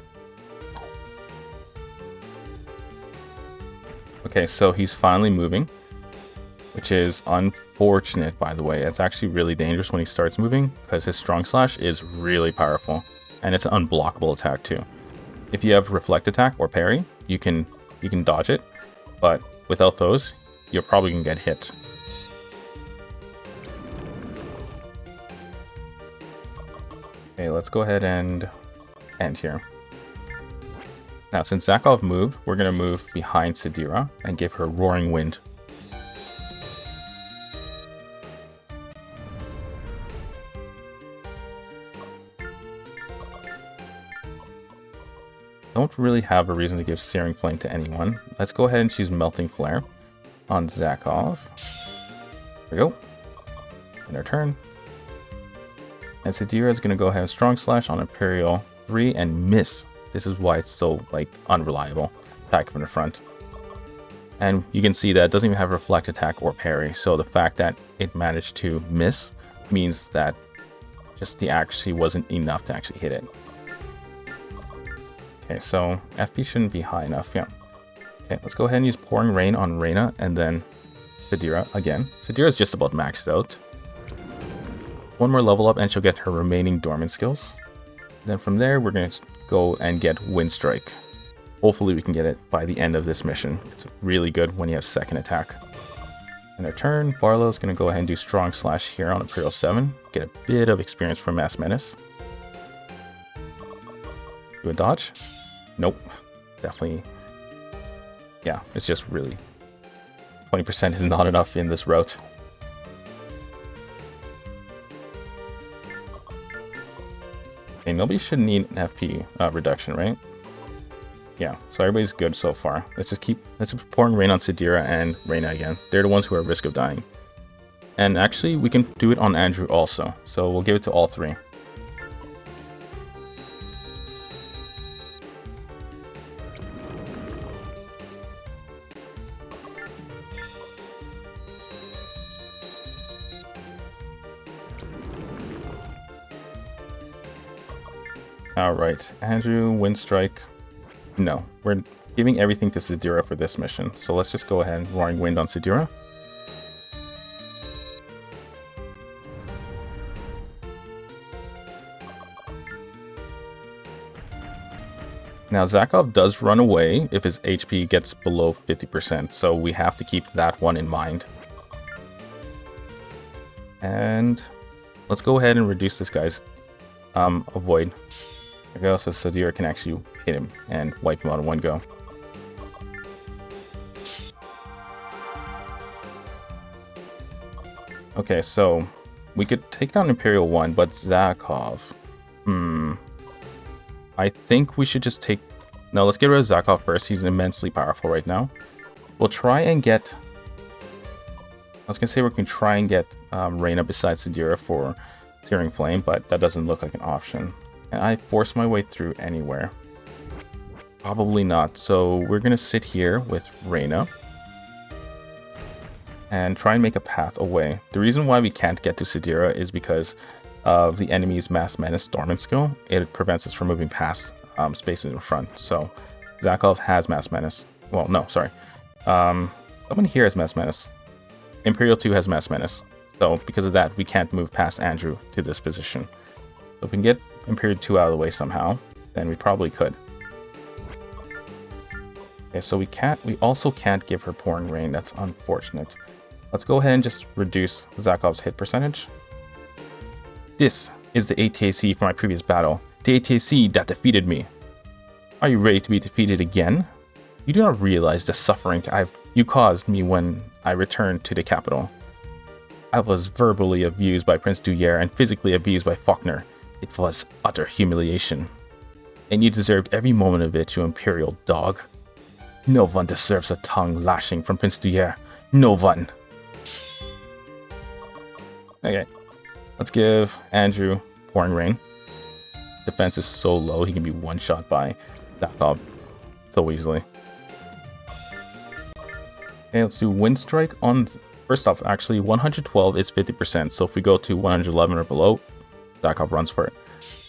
Okay, so he's finally moving, which is unfortunate, by the way. It's actually really dangerous when he starts moving because his Strong Slash is really powerful. And it's an unblockable attack too. If you have Reflect Attack or Parry, you can dodge it. But without those, you're probably going to get hit. Okay, let's go ahead and end here. Now, since Zakov moved, we're going to move behind Sadira and give her Roaring Wind. Don't really have a reason to give Searing Flame to anyone. Let's go ahead and choose Melting Flare on Zakov. There we go. In our turn. And Sadira is going to go ahead and Strong Slash on Imperial 3 and miss. This is why it's so, unreliable. Attack from the front. And you can see that it doesn't even have Reflect Attack or Parry. So the fact that it managed to miss means that just the accuracy wasn't enough to actually hit it. Okay, so FP shouldn't be high enough, yeah. Okay, let's go ahead and use Pouring Rain on Reyna and then Sadira again. Sadira is just about maxed out. One more level up and she'll get her remaining Dormant skills. Then from there, we're going to go and get Wind Strike. Hopefully we can get it by the end of this mission. It's really good when you have second attack. In our turn, Barlow's going to go ahead and do Strong Slash here on Imperial 7. Get a bit of experience from Mass Menace. Do a dodge? Nope. Definitely. Yeah, it's just really 20% is not enough in this route. Okay, nobody should need an FP reduction, right? Yeah, so everybody's good so far. Let's just Pouring Rain on Sadira and Reyna again. They're the ones who are at risk of dying. And actually, we can do it on Andrew also. So we'll give it to all three. Alright, Andrew, Wind Strike. No, we're giving everything to Sadira for this mission. So let's just go ahead and Roaring Wind on Sadira. Now, Zakov does run away if his HP gets below 50%, so we have to keep that one in mind. And let's go ahead and reduce this guy's avoid. There we go, so Sadira can actually hit him and wipe him out in one go. Okay, so we could take down Imperial 1, but Zakov... I think we should just take... No, let's get rid of Zakov first. He's immensely powerful right now. We'll try and get... I was going to say we can try and get Reyna besides Sadira for Searing Flame, but that doesn't look like an option. Can I force my way through anywhere? Probably not. So we're going to sit here with Reyna and try and make a path away. The reason why we can't get to Sadira is because of the enemy's Mass Menace Dormant skill. It prevents us from moving past spaces in front. So Zakov has Mass Menace. Well, no, sorry. Someone here has Mass Menace. Imperial 2 has Mass Menace. So because of that, we can't move past Andrew to this position. So if we can get Imperial 2 out of the way somehow, then we probably could. Okay, so we also can't give her Pouring Rain. That's unfortunate. Let's go ahead and just reduce Zakov's hit percentage. This is the ATAC from my previous battle. The ATAC that defeated me. Are you ready to be defeated again? You do not realize the suffering you caused me when I returned to the capital. I was verbally abused by Prince Duyere and physically abused by Faulkner. It was utter humiliation. And you deserved every moment of it, you imperial dog. No one deserves a tongue lashing from Prince Duyere. No one. Okay. Let's give Andrew Pouring Rain. Defense is so low, he can be one-shot by Zakov so easily. Okay, let's do Wind Strike on... First off, actually, 112 is 50%, so if we go to 111 or below, Zakov runs for it.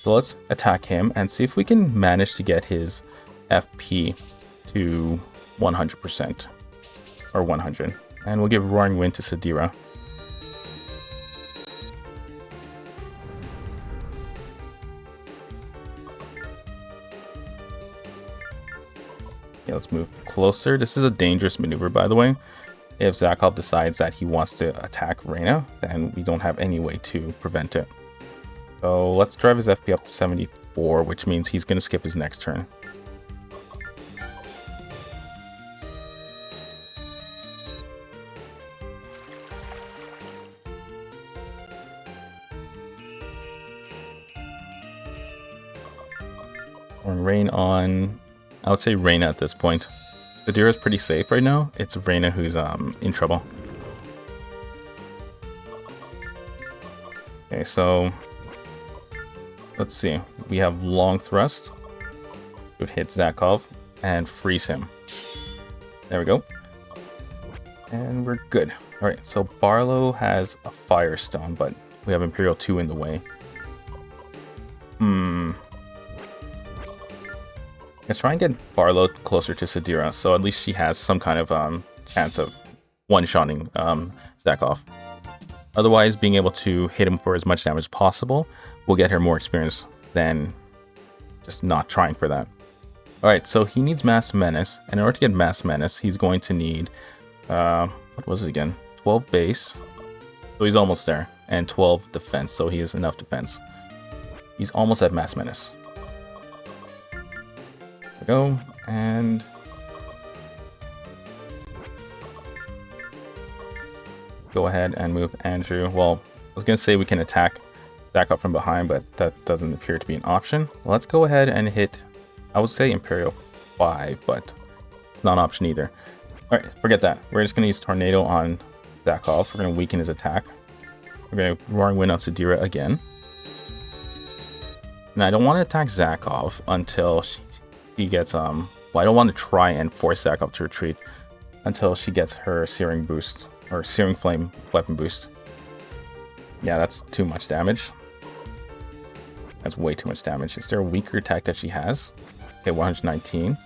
So let's attack him and see if we can manage to get his FP to 100%. Or 100. And we'll give Roaring Wind to Sadira. Okay, let's move closer. This is a dangerous maneuver, by the way. If Zakov decides that he wants to attack Reyna, then we don't have any way to prevent it. So let's drive his FP up to 74, which means he's going to skip his next turn. Pouring Rain on... I would say Reyna at this point. Sadira is pretty safe right now. It's Reyna who's in trouble. Okay, so let's see. We have Long Thrust. Would hit Zakov and freeze him. There we go. And we're good. All right, so Barlow has a Firestone, but we have Imperial 2 in the way. Let's try and get Barlow closer to Sadira, so at least she has some kind of chance of one-shotting Zakov. Otherwise, being able to hit him for as much damage as possible will get her more experience than just not trying for that. Alright, so he needs Mass Menace, and in order to get Mass Menace, he's going to need, what was it again? 12 base, so he's almost there, and 12 defense, so he has enough defense. He's almost at Mass Menace. Go and go ahead and move Andrew. Well, I was gonna say we can attack Zakov from behind, but that doesn't appear to be an option. Let's go ahead and hit, I would say Imperial 5, but it's not an option either. All right, forget that. We're just gonna use Tornado on Zakov. We're gonna weaken his attack. We're gonna Roaring Wind on Sadira again. And I don't want to attack Zakov until he gets, well, I don't want to try and force Zakov to retreat until she gets her Searing boost, or Searing Flame weapon boost. Yeah, that's too much damage. That's way too much damage. Is there a weaker attack that she has? Okay, 119.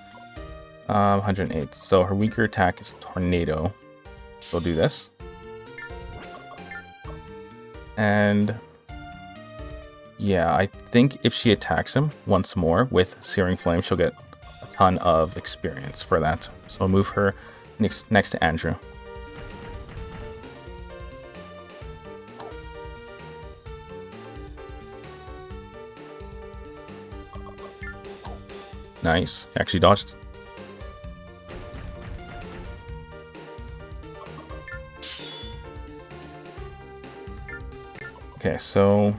108. So her weaker attack is Tornado. We'll do this. And yeah, I think if she attacks him once more with Searing Flame, she'll get a ton of experience for that. So I'll move her next to Andrew. Nice. Actually dodged. Okay, so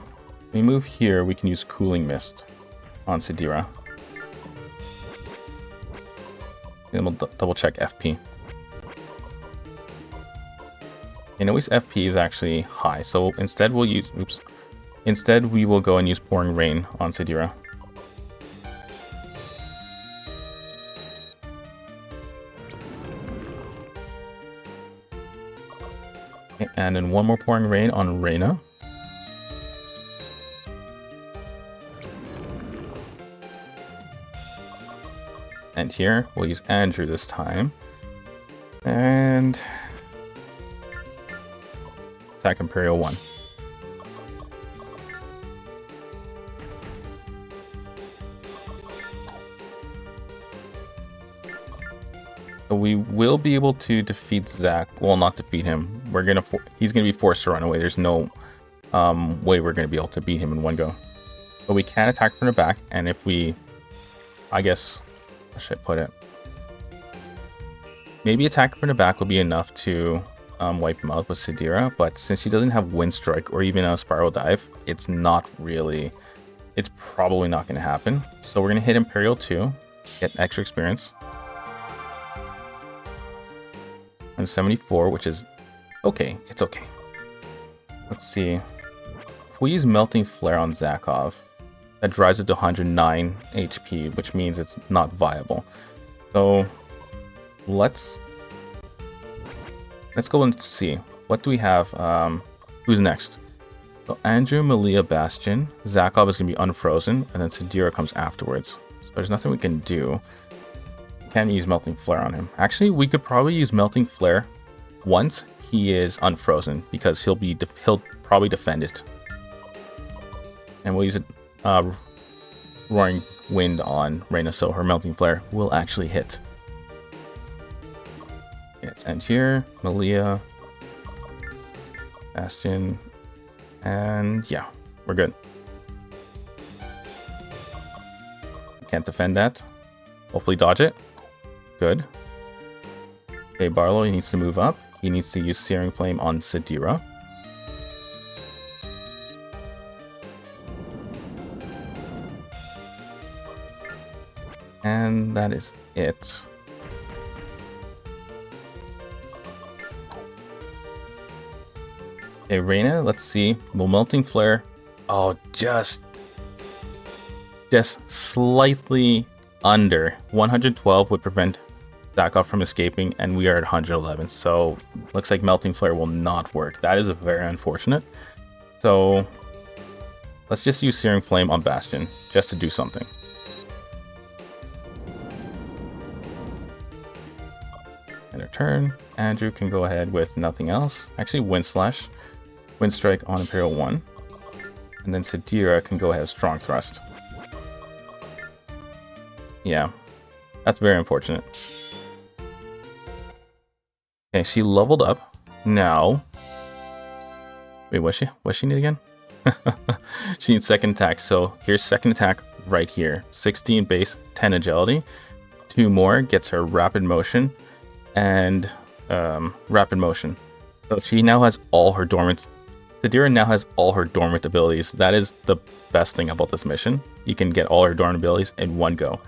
we move here, we can use Cooling Mist on Sadira. Then we'll double check FP. And always FP is actually high, so instead we'll use, instead we will go and use Pouring Rain on Sadira. And then one more Pouring Rain on Reyna. And here, we'll use Andrew this time. And attack Imperial 1. So we will be able to defeat Zach. Well, not defeat him. He's gonna be forced to run away. There's no way we're gonna be able to beat him in one go. But we can attack from the back, and if we, I guess, how should I put it? Maybe attack from the back will be enough to wipe him out with Sadira, but since she doesn't have Wind Strike or even a Spiral Dive, it's probably not going to happen. So we're going to hit Imperial 2, get extra experience. 174, which is okay. It's okay. Let's see. If we use Melting Flare on Zakov, that drives it to 109 HP, which means it's not viable. So let's go and see. What do we have? Who's next? So Andrew, Malia, Bastion. Zakov is going to be unfrozen, and then Sadira comes afterwards. So there's nothing we can do. Can't use Melting Flare on him. Actually, we could probably use Melting Flare once he is unfrozen, because he'll probably defend it. And we'll use it. Roaring Wind on Reyna, so her Melting Flare will actually hit. Let's end here. Malia, Bastion, and yeah, we're good. Can't defend that. Hopefully dodge it. Good. Okay, Barlow, he needs to move up. He needs to use Searing Flame on Sadira. And that is it. Okay, Reyna, let's see. Will Melting Flare... Oh, just slightly under. 112 would prevent Zakov from escaping, and we are at 111. So, looks like Melting Flare will not work. That is very unfortunate. So, let's just use Searing Flame on Bastion, just to do something. And a turn. Andrew can go ahead with nothing else. Actually, Wind Strike on Imperial 1. And then Sadira can go ahead with Strong Thrust. Yeah, that's very unfortunate. Okay, she leveled up. Now, wait, what's she need again? She needs second attack. So here's second attack right here. 16 base, 10 agility. 2 more gets her rapid motion and rapid motion. So she now has all her dormant. Sadira now has all her dormant abilities. That is the best thing about this mission. You can get all her dormant abilities in one go.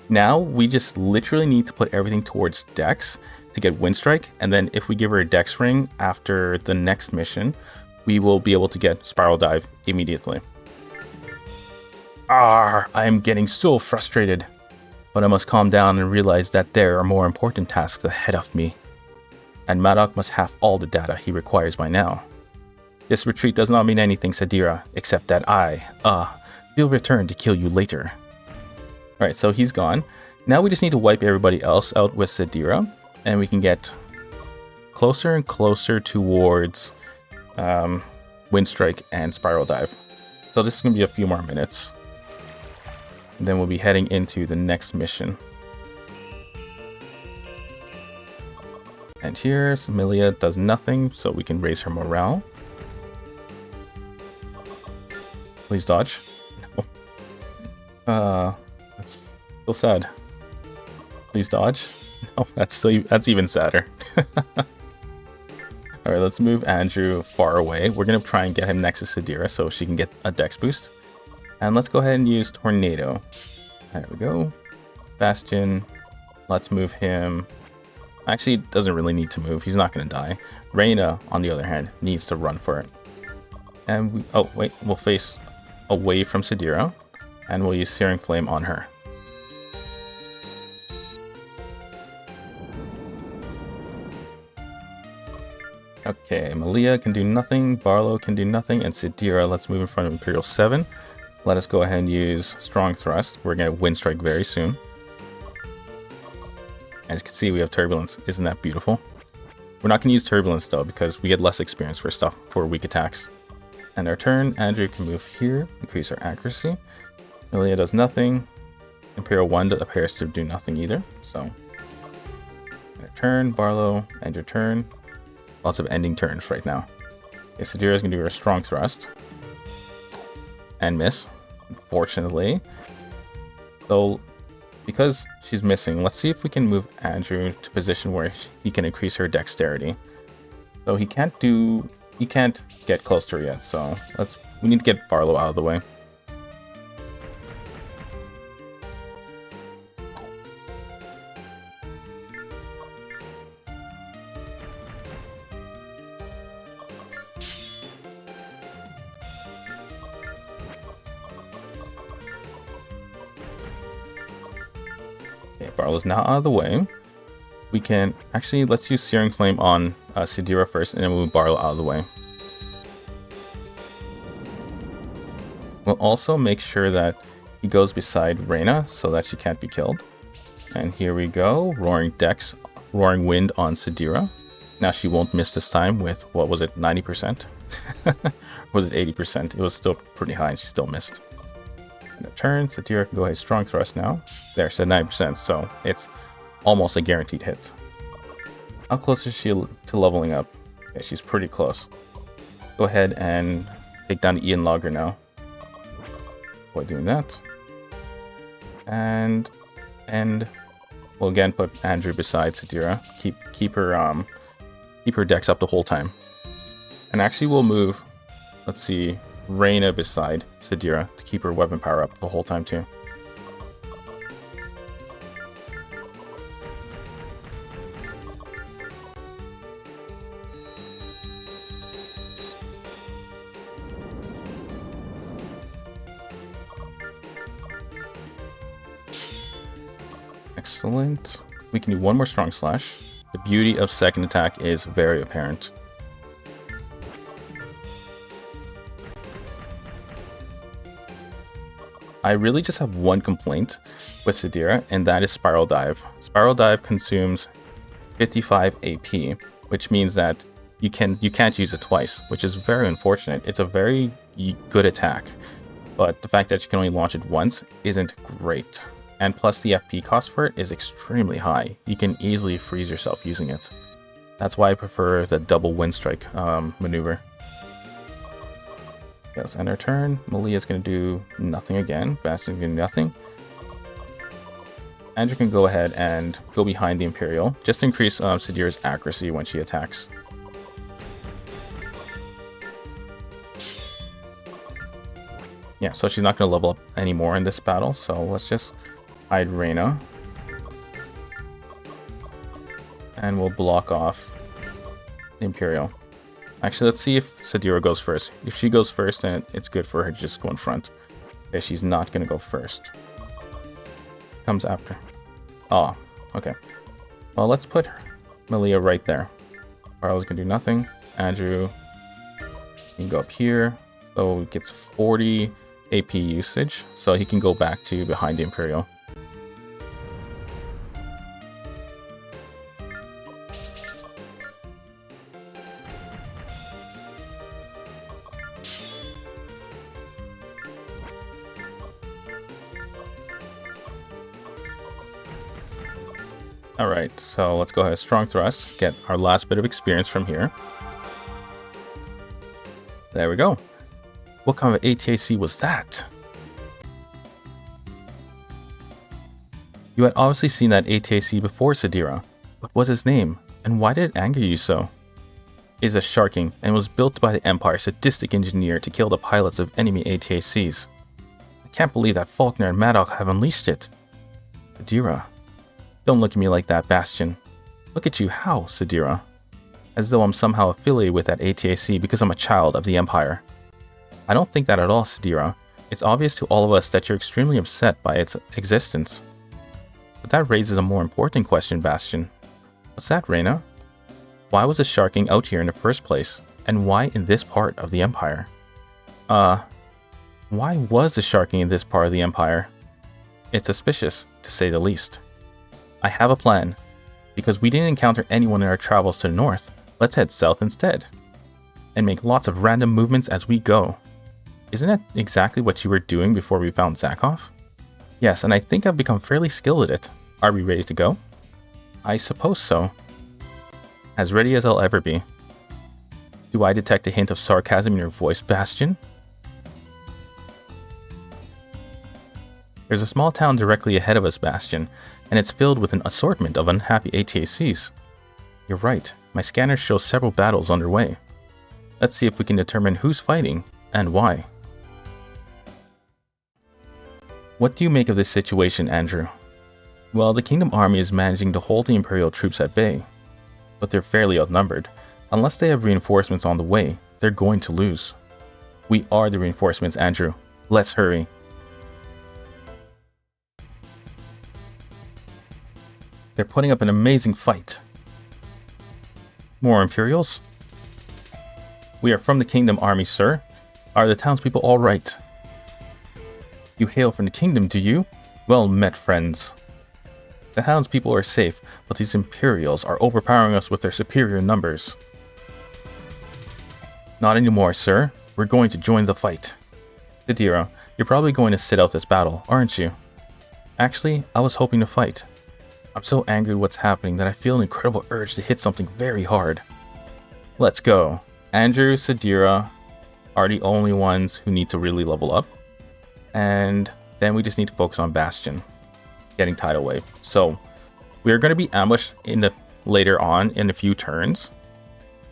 Now we just literally need to put everything towards Dex to get Wind Strike, and then if we give her a Dex ring after the next mission, we will be able to get Spiral Dive immediately. I am getting so frustrated, but I must calm down and realize that there are more important tasks ahead of me, and Maddox must have all the data he requires by now. This retreat does not mean anything, Sadira, except that I, He'll return to kill you later. Alright, so he's gone. Now we just need to wipe everybody else out with Sadira, and we can get closer and closer towards Wind Strike and Spiral Dive. So this is going to be a few more minutes. And then we'll be heading into the next mission. And here, Samilia does nothing, so we can raise her morale. Please dodge. No. That's so sad. Please dodge. No, that's even sadder. Alright, let's move Andrew far away. We're going to try and get him next to Sadira so she can get a dex boost. And let's go ahead and use Tornado. There we go. Bastion. Let's move him. Actually, doesn't really need to move. He's not going to die. Reyna, on the other hand, needs to run for it. And we... Oh, wait. We'll face away from Sadira. And we'll use Searing Flame on her. Okay, Malia can do nothing, Barlow can do nothing, and Sadira, let's move in front of Imperial 7. Let us go ahead and use Strong Thrust. We're going to Wind Strike very soon. As you can see, we have Turbulence. Isn't that beautiful? We're not going to use Turbulence, though, because we get less experience for stuff, for weak attacks. And our turn, Andrew can move here, increase our accuracy. Malia does nothing. Imperial 1 appears to do nothing either, so... Our turn, Barlow, end your turn. Lots of ending turns right now. Okay, Sadira is going to do her Strong Thrust. And miss, unfortunately. So, because she's missing, let's see if we can move Andrew to a position where he can increase her dexterity. So he can't get close to her yet, so we need to get Barlow out of the way. Barlow's now out of the way. We can actually, let's use Searing Flame on Sadira first, and then move Barlow out of the way. We'll also make sure that he goes beside Reyna so that she can't be killed. And here we go, Roaring Wind on Sadira. Now she won't miss this time with, what was it, 90%? Was it 80%? It was still pretty high and she still missed. A turn, Sadira can go ahead Strong Thrust now. There, said 90%, so it's almost a guaranteed hit. How close is she to leveling up? Okay, she's pretty close. Go ahead and take down the Ian Logger now. By doing that. And we'll again put Andrew beside Sadira. Keep her dex up the whole time. And actually we'll move, let's see, Reyna beside Sadira to keep her weapon power up the whole time too. Excellent. We can do one more Strong Slash. The beauty of second attack is very apparent. I really just have one complaint with Sadira, and that is Spiral Dive. Spiral Dive consumes 55 AP, which means that you can't use it twice, which is very unfortunate. It's a very good attack, but the fact that you can only launch it once isn't great. And plus the FP cost for it is extremely high. You can easily freeze yourself using it. That's why I prefer the double Wind Strike maneuver. Okay, let's end our turn. Malia's going to do nothing again. Bastion's going to do nothing. Andrew can go ahead and go behind the Imperial, just to increase Sadira's accuracy when she attacks. Yeah, so she's not going to level up anymore in this battle, so let's just hide Reyna. And we'll block off the Imperial. Actually, let's see if Sadira goes first. If she goes first, then it's good for her to just go in front. Okay, she's not going to go first. Comes after. Oh, okay. Well, let's put Malia right there. Barlow's going to do nothing. Andrew can go up here. So it gets 40 AP usage, so he can go back to behind the Imperial. Alright, so let's go ahead, strong thrust, get our last bit of experience from here. There we go. What kind of ATAC was that? You had obviously seen that ATAC before, Sadira. What was his name, and why did it anger you so? It is a Sharking, and was built by the Empire's sadistic engineer to kill the pilots of enemy ATACs. I can't believe that Faulkner and Maddox have unleashed it. Sadira. Don't look at me like that, Bastion. Look at you, how, Sadira? As though I'm somehow affiliated with that ATAC because I'm a child of the Empire. I don't think that at all, Sadira. It's obvious to all of us that you're extremely upset by its existence. But that raises a more important question, Bastion. What's that, Reyna? Why was the Sharking out here in the first place, and why in this part of the Empire? Why was the Sharking in this part of the Empire? It's suspicious, to say the least. I have a plan. Because we didn't encounter anyone in our travels to the north, let's head south instead. And make lots of random movements as we go. Isn't that exactly what you were doing before we found Zakov? Yes, and I think I've become fairly skilled at it. Are we ready to go? I suppose so. As ready as I'll ever be. Do I detect a hint of sarcasm in your voice, Bastion? There's a small town directly ahead of us, Bastion, and it's filled with an assortment of unhappy ATACs. You're right, my scanners show several battles underway. Let's see if we can determine who's fighting, and why. What do you make of this situation, Andrew? Well, the Kingdom Army is managing to hold the Imperial troops at bay, but they're fairly outnumbered. Unless they have reinforcements on the way, they're going to lose. We are the reinforcements, Andrew. Let's hurry. They're putting up an amazing fight. More Imperials? We are from the Kingdom Army, sir. Are the townspeople all right? You hail from the Kingdom, do you? Well met, friends. The townspeople are safe, but these Imperials are overpowering us with their superior numbers. Not anymore, sir. We're going to join the fight. Sadira, you're probably going to sit out this battle, aren't you? Actually, I was hoping to fight. I'm so angry at what's happening that I feel an incredible urge to hit something very hard. Let's go. Andrew, Sadira are the only ones who need to really level up. And then we just need to focus on Bastion getting tidal wave. So we are going to be ambushed later on in a few turns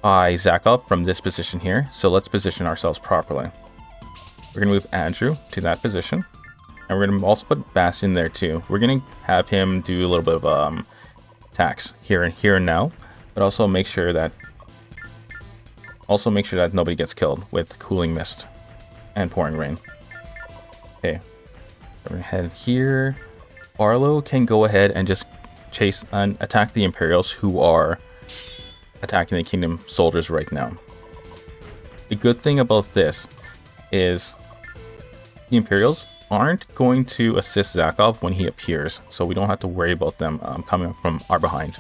by Zakov from this position here. So let's position ourselves properly. We're going to move Andrew to that position. And we're going to also put Bastion there too. We're going to have him do a little bit of attacks here and now, but also make sure that nobody gets killed with cooling mist and pouring rain. Okay, we're going to head here. Barlow can go ahead and just chase and attack the Imperials who are attacking the Kingdom soldiers right now. The good thing about this is the Imperials aren't going to assist Zakov when he appears, so we don't have to worry about them coming from our behind.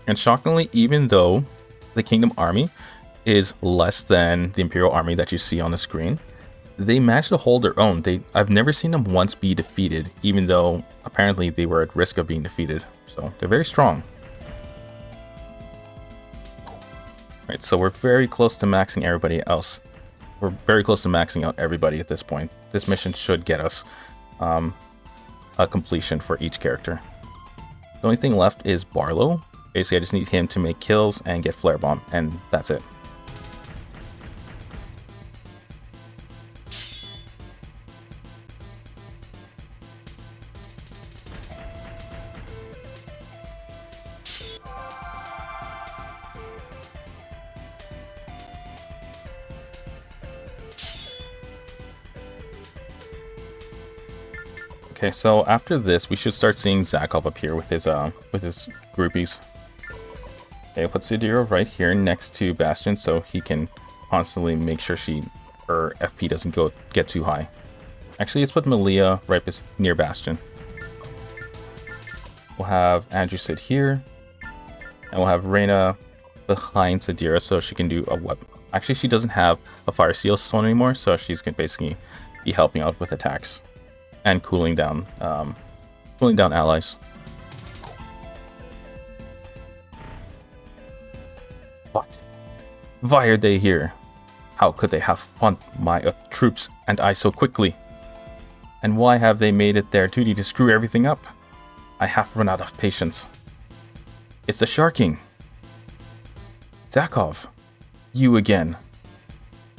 And shockingly, even though the Kingdom Army is less than the Imperial Army that you see on the screen, they managed to hold their own. I've never seen them once be defeated, even though apparently they were at risk of being defeated. So they're very strong. Right, so we're very close to maxing everybody else. We're very close to maxing out everybody at this point. This mission should get us a completion for each character. The only thing left is Barlow. Basically, I just need him to make kills and get Flare Bomb, and that's it. Okay, so after this, we should start seeing Zakov appear with his groupies. Okay, I'll put Sadira right here next to Bastion so he can constantly make sure her FP doesn't get too high. Actually, let's put Malia right near Bastion. We'll have Andrew sit here, and we'll have Reyna behind Sadira so she can do a weapon. Actually, she doesn't have a Fire Seal stone anymore, so she's going to basically be helping out with attacks and cooling down allies. What? Why are they here? How could they have fought my troops and I so quickly? And why have they made it their duty to screw everything up? I have run out of patience. It's the Sharking. Zakov. You again.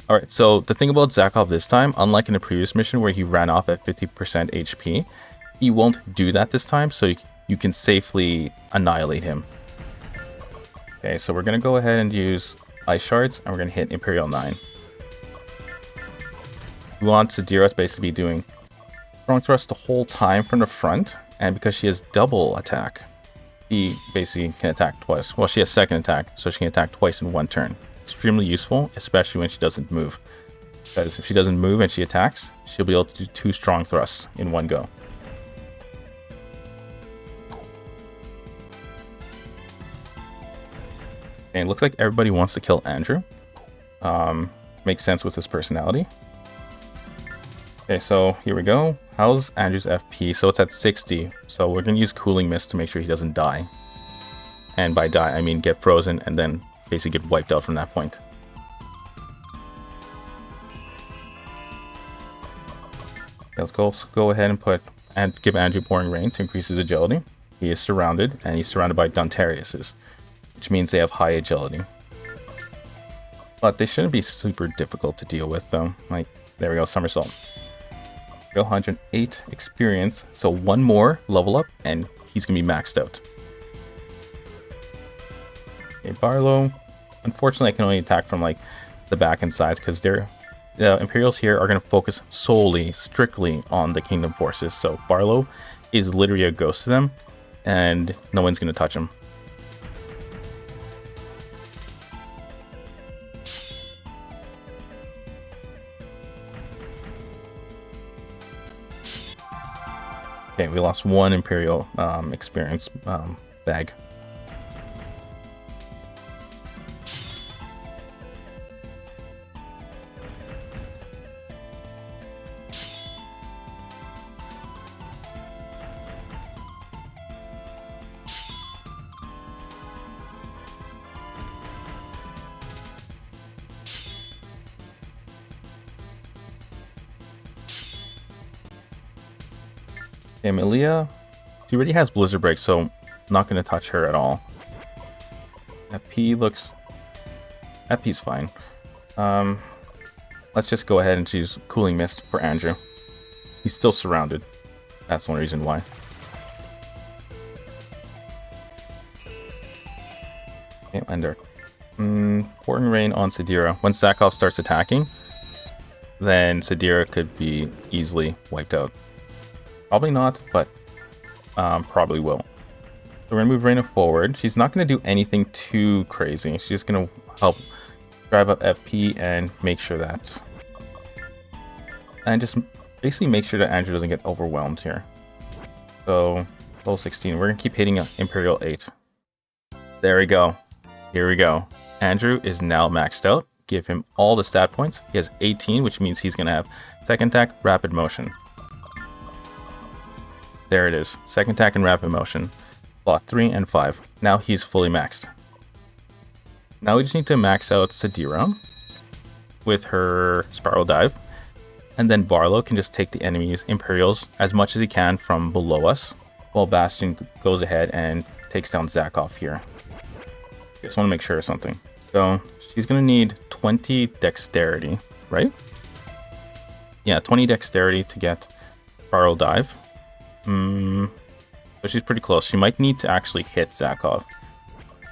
Alright, so the thing about Zakov this time, unlike in the previous mission where he ran off at 50% HP, he won't do that this time, so you can safely annihilate him. Okay, so we're going to go ahead and use Ice Shards, and we're going to hit Imperial 9. We want Sadira to basically be doing strong thrust the whole time from the front, and because she has double attack, she basically can attack twice. Well, she has second attack, so she can attack twice in one turn. Extremely useful, especially when she doesn't move. Because if she doesn't move and she attacks, she'll be able to do 2 strong thrusts in one go. And it looks like everybody wants to kill Andrew. Makes sense with his personality. Okay, so here we go. How's Andrew's FP? So it's at 60. So we're going to use Cooling Mist to make sure he doesn't die. And by die, I mean get frozen and then basically get wiped out from that point. Okay, let's go ahead and give Andrew Pouring Rain to increase his agility. He is surrounded, and he's surrounded by Dontariuses, which means they have high agility. But they shouldn't be super difficult to deal with, though. Like, there we go, Somersault. 108 experience, so one more level up, and he's gonna be maxed out. Okay, Barlow. Unfortunately, I can only attack from like the back and sides because the Imperials here are going to focus strictly on the Kingdom forces. So Barlow is literally a ghost to them, and no one's going to touch him. Okay, we lost one Imperial experience bag. Okay, Malia, she already has Blizzard Break, so I'm not going to touch her at all. FP's fine. Let's just go ahead and choose Cooling Mist for Andrew. He's still surrounded. That's one reason why. Okay, Ender. Pouring Rain on Sadira. When Zakov starts attacking, then Sadira could be easily wiped out. Probably not, but probably will. So we're going to move Reyna forward. She's not going to do anything too crazy. She's just going to help drive up FP and make sure that... And just basically make sure that Andrew doesn't get overwhelmed here. So, level 16. We're going to keep hitting Imperial 8. There we go. Here we go. Andrew is now maxed out. Give him all the stat points. He has 18, which means he's going to have second attack, rapid motion. There it is. Second attack and rapid motion. Slot 3 and 5. Now he's fully maxed. Now we just need to max out Sadira with her Spiral Dive. And then Barlow can just take the enemy's Imperials as much as he can from below us, while Bastion goes ahead and takes down Zakov here. Just want to make sure of something. So she's going to need 20 dexterity, right? Yeah, 20 dexterity to get Spiral Dive. So she's pretty close. She might need to actually hit Zakov.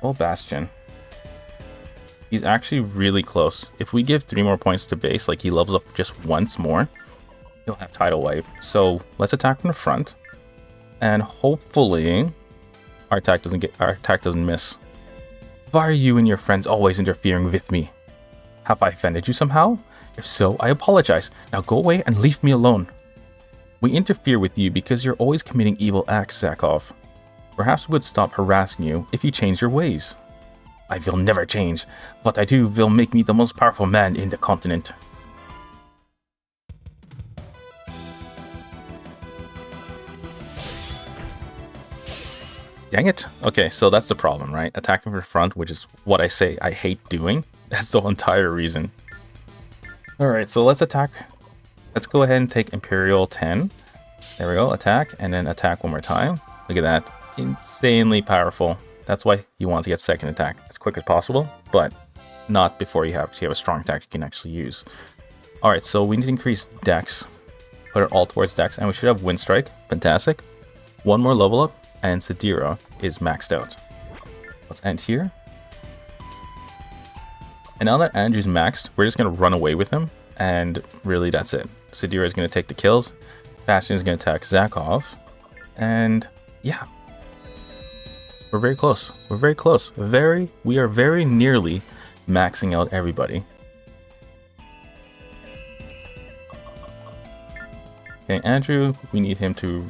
Oh, Bastion. He's actually really close. If we give 3 more points to base, like he levels up just once more, he'll have Tidal Wave. So let's attack from the front, and hopefully our attack doesn't miss. Why are you and your friends always interfering with me? Have I offended you somehow? If so, I apologize. Now go away and leave me alone. We interfere with you because you're always committing evil acts, Zakov. Perhaps we would stop harassing you if you change your ways. I will never change. What I do will make me the most powerful man in the continent. Dang it. Okay, so that's the problem, right? Attacking from the front, which is what I say I hate doing. That's the entire reason. Alright, so let's attack. Let's go ahead and take Imperial 10. There we go, attack, and then attack one more time. Look at that. Insanely powerful. That's why you want to get second attack as quick as possible, but not before you have a strong attack you can actually use. Alright, so we need to increase Dex. Put it all towards Dex, and we should have Wind Strike. Fantastic. One more level up, and Sadira is maxed out. Let's end here. And now that Andrew's maxed, we're just going to run away with him, and really that's it. Sadira is going to take the kills, Bastion is going to attack Zakov, and yeah. We're very close. We're very close. We are very nearly maxing out everybody. Okay, Andrew, we need him to...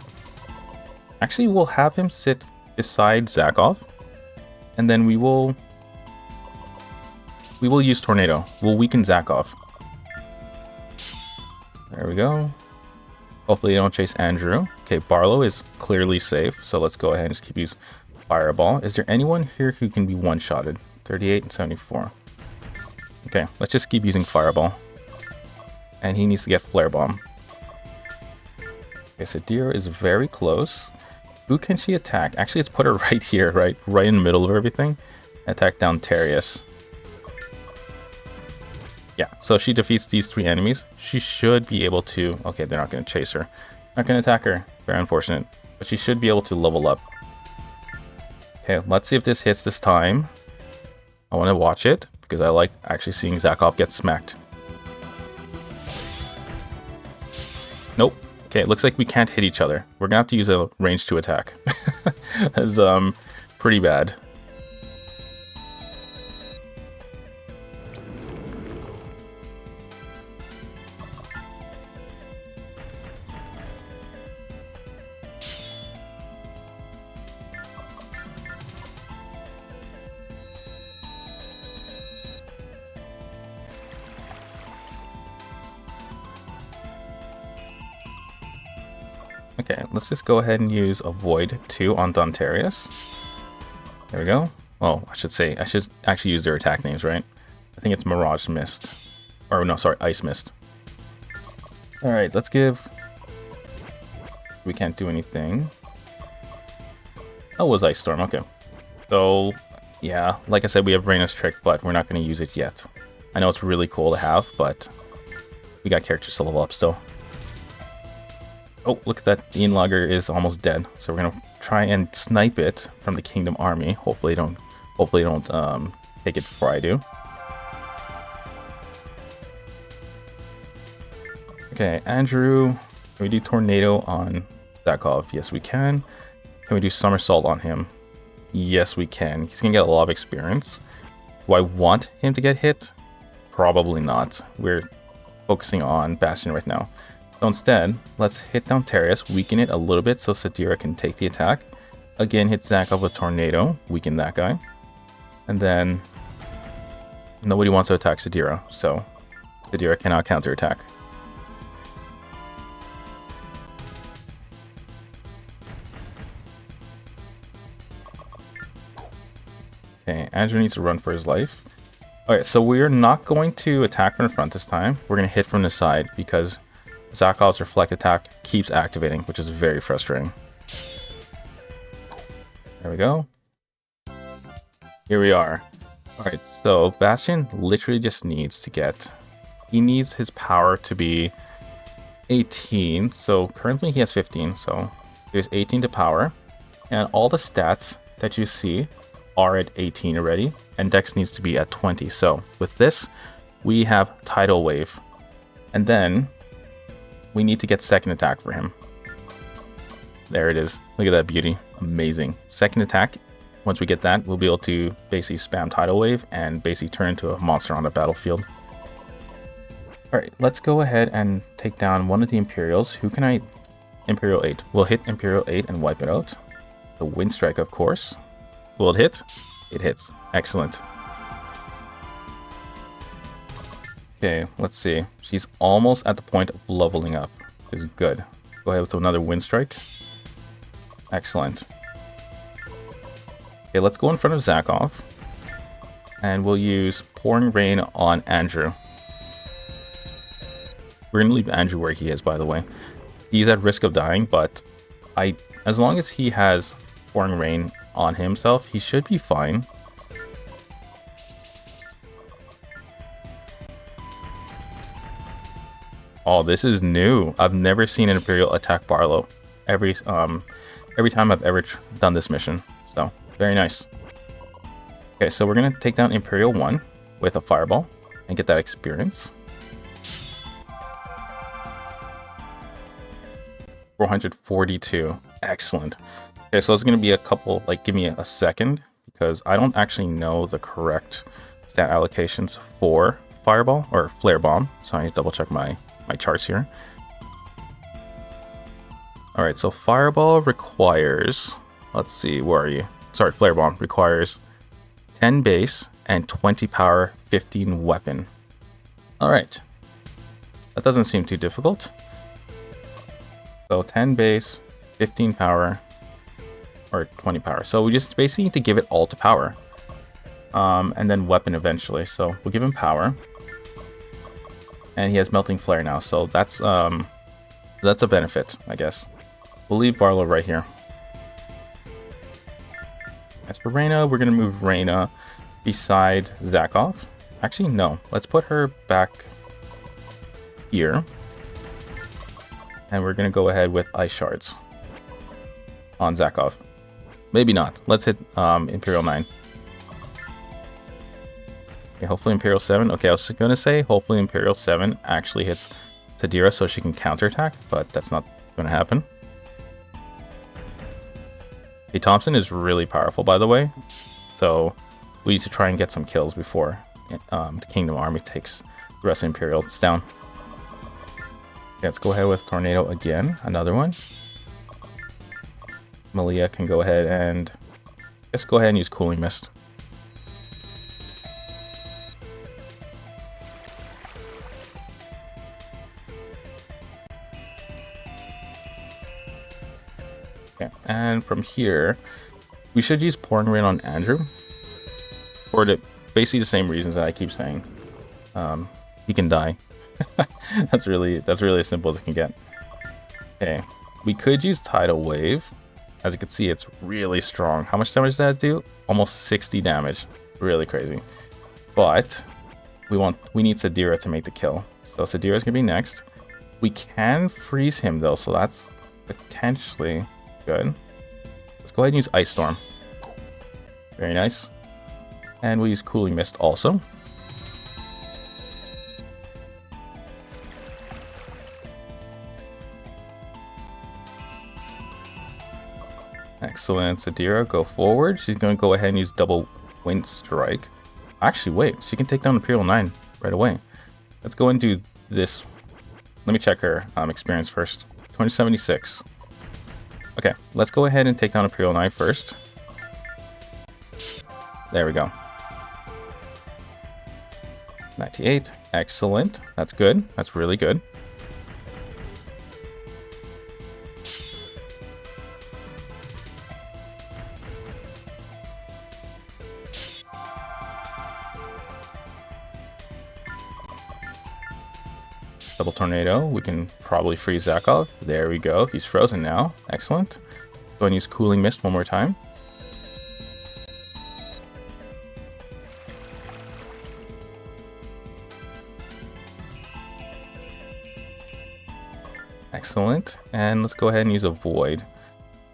Actually, we'll have him sit beside Zakov, and then we will use Tornado. We'll weaken Zakov. There we go. Hopefully they don't chase Andrew. Okay, Barlow is clearly safe, so let's go ahead and just keep using Fireball. Is there anyone here who can be one-shotted? 38 and 74. Okay, let's just keep using Fireball. And he needs to get Flare Bomb. Okay, Sadira is very close. Who can she attack? Actually, let's put her right here, right in the middle of everything. Attack down Terius. Yeah, so if she defeats these 3 enemies, she should be able to... Okay, they're not going to chase her. Not going to attack her. Very unfortunate. But she should be able to level up. Okay, let's see if this hits this time. I want to watch it, because I like actually seeing Zakov get smacked. Nope. Okay, it looks like we can't hit each other. We're going to have to use a range 2 attack. That's pretty bad. Okay, let's just go ahead and use Avoid 2 on Dontarius. There we go. Well, I should actually use their attack names, right? I think it's Mirage Mist. Or no, sorry, Ice Mist. Alright, let's give... We can't do anything. Oh, it was Ice Storm, okay. So, yeah, like I said, we have Reyna's Trick, but we're not going to use it yet. I know it's really cool to have, but we got characters to level up still. Oh, look at that. The Inlogger is almost dead. So we're going to try and snipe it from the Kingdom Army. Hopefully don't take it before I do. Okay, Andrew. Can we do Tornado on Zakov? Yes, we can. Can we do Somersault on him? Yes, we can. He's going to get a lot of experience. Do I want him to get hit? Probably not. We're focusing on Bastion right now. So instead, let's hit down Terius, weaken it a little bit so Sadira can take the attack. Again, hit Zakov with Tornado, weaken that guy. And then nobody wants to attack Sadira, so Sadira cannot counterattack. Okay, Andrew needs to run for his life. Alright, so we're not going to attack from the front this time. We're going to hit from the side because Zakov's Reflect attack keeps activating, which is very frustrating. There we go. Here we are. Alright, so Bastion literally just needs to get... He needs his power to be 18. So currently he has 15, so there's 18 to power. And all the stats that you see are at 18 already. And Dex needs to be at 20. So with this, we have Tidal Wave. And then we need to get second attack for him. There it is. Look at that beauty. Amazing. Second attack. Once we get that, we'll be able to basically spam Tidal Wave and basically turn into a monster on the battlefield. Alright, let's go ahead and take down one of the Imperials. Who can I... Imperial 8. We'll hit Imperial 8 and wipe it out. The Wind Strike, of course. Will it hit? It hits. Excellent. Okay, let's see. She's almost at the point of leveling up. Is good. Go ahead with another Wind Strike. Excellent. Okay, let's go in front of Zakov. And we'll use Pouring Rain on Andrew. We're going to leave Andrew where he is, by the way. He's at risk of dying, but as long as he has Pouring Rain on himself, he should be fine. Oh, this is new. I've never seen an Imperial attack Barlow every time I've ever done this mission. So, very nice. Okay, so we're going to take down Imperial 1 with a Fireball and get that experience. 442. Excellent. Okay, so it's going to be a couple, like, give me a second, because I don't actually know the correct stat allocations for Fireball or Flare Bomb, so I need to double check my charts here. Alright, so Fireball requires, let's see, where are you? Sorry, Flare Bomb requires 10 base and 20 power, 15 weapon. Alright, that doesn't seem too difficult. So 10 base, 15 power, or 20 power. So we just basically need to give it all to power. And then weapon eventually. So we'll give him power. And he has Melting Flare now, so that's a benefit, I guess. We'll leave Barlow right here. As for Reyna, we're going to move Reyna beside Zakov. Actually, no. Let's put her back here. And we're going to go ahead with Ice Shards on Zakov. Maybe not. Let's hit Imperial 9. Okay, hopefully Imperial 7. Okay, I was going to say hopefully Imperial 7 actually hits Sadira so she can counterattack, but that's not going to happen. Hey, Thompson is really powerful, by the way. So we need to try and get some kills before the Kingdom Army takes the rest of Imperial. It's down. Okay, let's go ahead with Tornado again. Another one. Malia can go ahead and just go ahead and use Cooling Mist. Okay, and from here, we should use Pouring Rain on Andrew. For basically the same reasons that I keep saying. He can die. That's really as simple as it can get. Okay, we could use Tidal Wave. As you can see, it's really strong. How much damage does that do? Almost 60 damage. Really crazy. But we need Sadira to make the kill. So Sadira's gonna be next. We can freeze him though, so that's potentially good. Let's go ahead and use Ice Storm. Very nice. And we'll use Cooling Mist also. Excellent. Sadira, go forward. She's going to go ahead and use double Wind Strike. Actually, wait. She can take down Imperial 9 right away. Let's go and do this. Let me check her experience first. 2076. Okay, let's go ahead and take down Imperial 9 first. There we go. 98. Excellent. That's good. That's really good. Double Tornado. We can probably freeze Zakov. There we go. He's frozen now. Excellent. Go and use Cooling Mist one more time. Excellent. And let's go ahead and use a Void.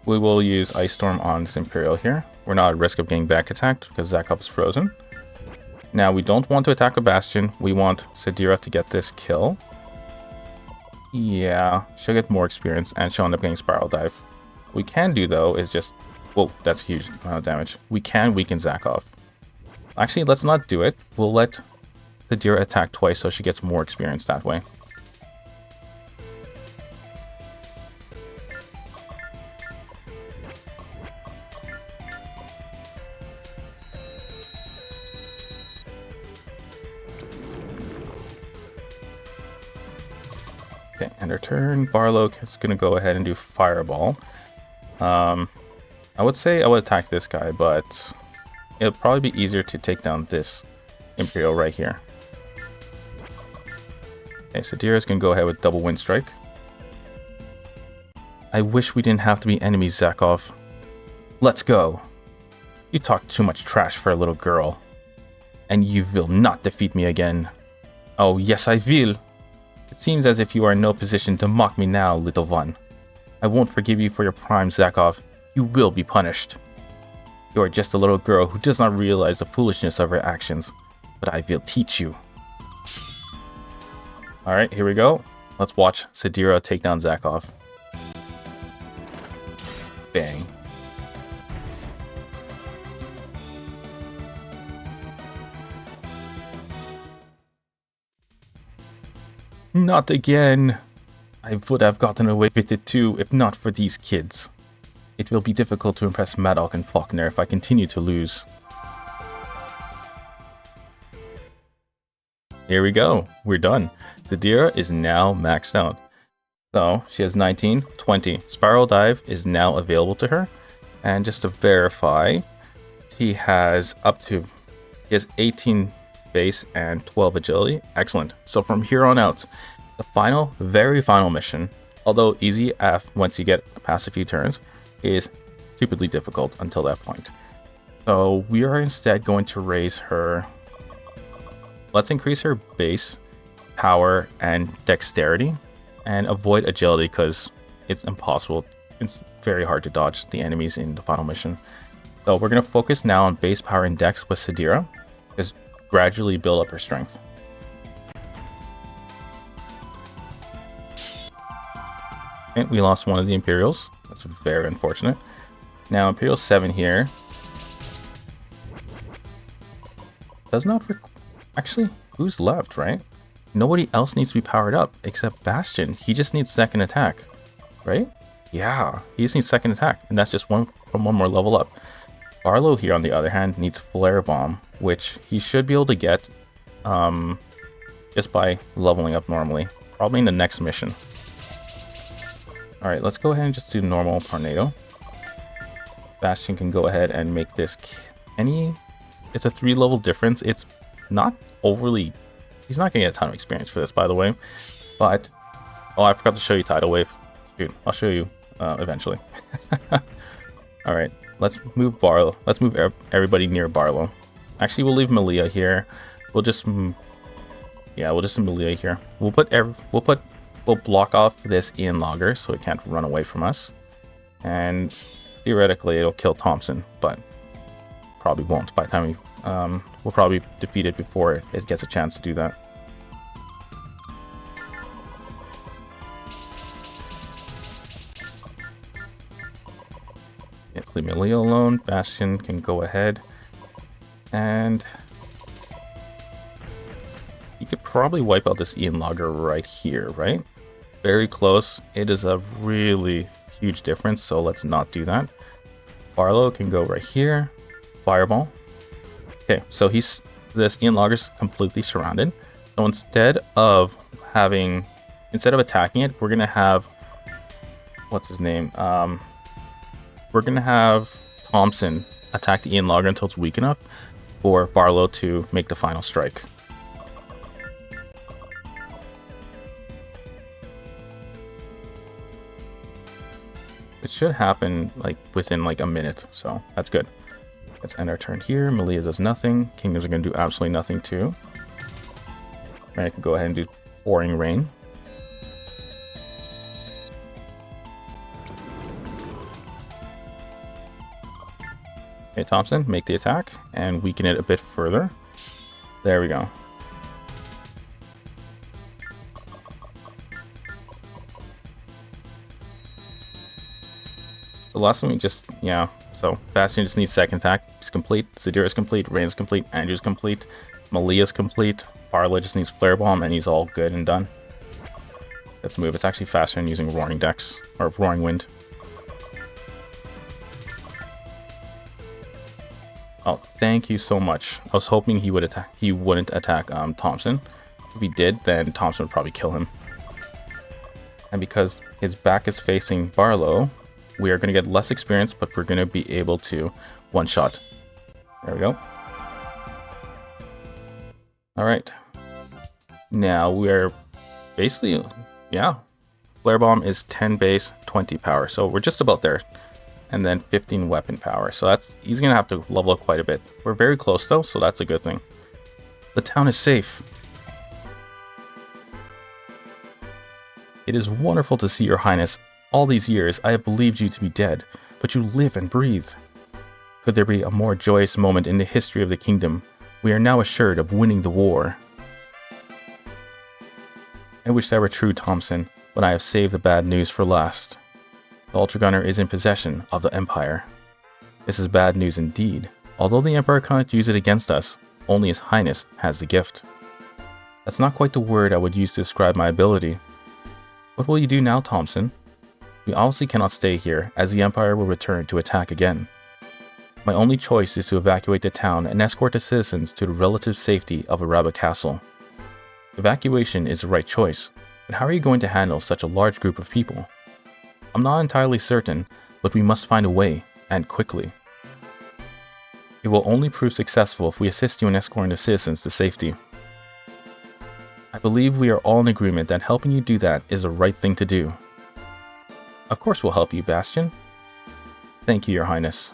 We will use Ice Storm on this Imperial here. We're not at risk of getting back attacked because Zakov is frozen. Now, we don't want to attack a Bastion. We want Sadira to get this kill. Yeah, she'll get more experience and she'll end up getting Spiral Dive. What we can do though is just... Whoa, that's huge amount of damage. We can weaken Zakov. Actually, let's not do it. We'll let Sadira attack twice so she gets more experience that way. Okay, end her turn. Barlow is going to go ahead and do Fireball. I would say I would attack this guy, but it'll probably be easier to take down this Imperial right here. Okay, Sadira's going to go ahead with double Wind Strike. I wish we didn't have to be enemies, Zakov. Let's go. You talk too much trash for a little girl. And you will not defeat me again. Oh, yes I will. It seems as if you are in no position to mock me now, little one. I won't forgive you for your crime, Zakov. You will be punished. You are just a little girl who does not realize the foolishness of her actions, but I will teach you. Alright, here we go. Let's watch Sadira take down Zakov. Bang. Not again. I would have gotten away with it too if not for these kids. It will be difficult to impress Maddock and Faulkner if I continue to lose. Here we go. We're done. Sadira is now maxed out. So she has 19, 20. Spiral Dive is now available to her. And just to verify, she has 18 base and 12 agility. Excellent. So from here on out, the final, very final mission, although easy once you get past a few turns, is stupidly difficult until that point. So we are instead going to raise her. Let's increase her base, power, and dexterity, and avoid agility because it's impossible. It's very hard to dodge the enemies in the final mission. So we're going to focus now on base, power, and dex with Sadira. Just gradually build up her strength. And we lost one of the Imperials. That's very unfortunate. Now Imperial 7 here does not actually, who's left, right? Nobody else needs to be powered up except Bastion. He just needs second attack, right? Yeah, he just needs second attack, and that's just one more level up. Barlow here, on the other hand, needs Flare Bomb, which he should be able to get just by leveling up normally, probably in the next mission. Alright, let's go ahead and just do normal Tornado. Bastion can go ahead and make this it's a 3-level difference. It's not overly, he's not going to get a ton of experience for this, by the way, but, oh, I forgot to show you Tidal Wave. Dude, I'll show you eventually. Alright, let's move Barlow. Let's move everybody near Barlow. Actually, we'll leave Malia here. We'll just Malia here. We'll block off this Ian Logger so it can't run away from us. And theoretically, it'll kill Thompson, but probably won't. By the time we'll probably defeat it before it gets a chance to do that. Let's leave Malia alone. Bastion can go ahead and you could probably wipe out this Ian Logger right here, right? Very close. It is a really huge difference, so let's not do that. Barlow can go right here. Fireball. Okay, so this Ian Logger's completely surrounded. So instead of attacking it, we're gonna have, what's his name? We're gonna have Thompson attack the Ian Logger until it's weak enough for Barlow to make the final strike. It should happen within a minute, so that's good. Let's end our turn here. Malia does nothing. Kingdoms are going to do absolutely nothing too. And I can go ahead and do Pouring Rain. Okay, Thompson, make the attack and weaken it a bit further. There we go. The last one so Bastion just needs second attack. He's complete. Sadira is complete. Rain is complete. Andrew's complete. Melee is complete. Barla just needs Flare Bomb and he's all good and done. Let's move. It's actually faster than using Roaring Dex, or Roaring Wind. Oh, thank you so much. I was hoping he wouldn't attack Thompson. If he did, then Thompson would probably kill him. And because his back is facing Barlow, we are going to get less experience, but we're going to be able to one-shot. There we go. Alright. Now we are basically, yeah. Flare Bomb is 10 base, 20 power. So we're just about there. And then 15 weapon power. So he's going to have to level up quite a bit. We're very close though, so that's a good thing. The town is safe. It is wonderful to see your highness. All these years I have believed you to be dead, but you live and breathe. Could there be a more joyous moment in the history of the kingdom? We are now assured of winning the war. I wish that were true, Thompson, but I have saved the bad news for last. The Ultragunner is in possession of the Empire. This is bad news indeed. Although the Emperor can't use it against us, only His Highness has the gift. That's not quite the word I would use to describe my ability. What will you do now, Thompson? We obviously cannot stay here, as the Empire will return to attack again. My only choice is to evacuate the town and escort the citizens to the relative safety of Araba Castle. Evacuation is the right choice, but how are you going to handle such a large group of people? I'm not entirely certain, but we must find a way, and quickly. It will only prove successful if we assist you in escorting the citizens to safety. I believe we are all in agreement that helping you do that is the right thing to do. Of course we'll help you, Bastion. Thank you, Your Highness.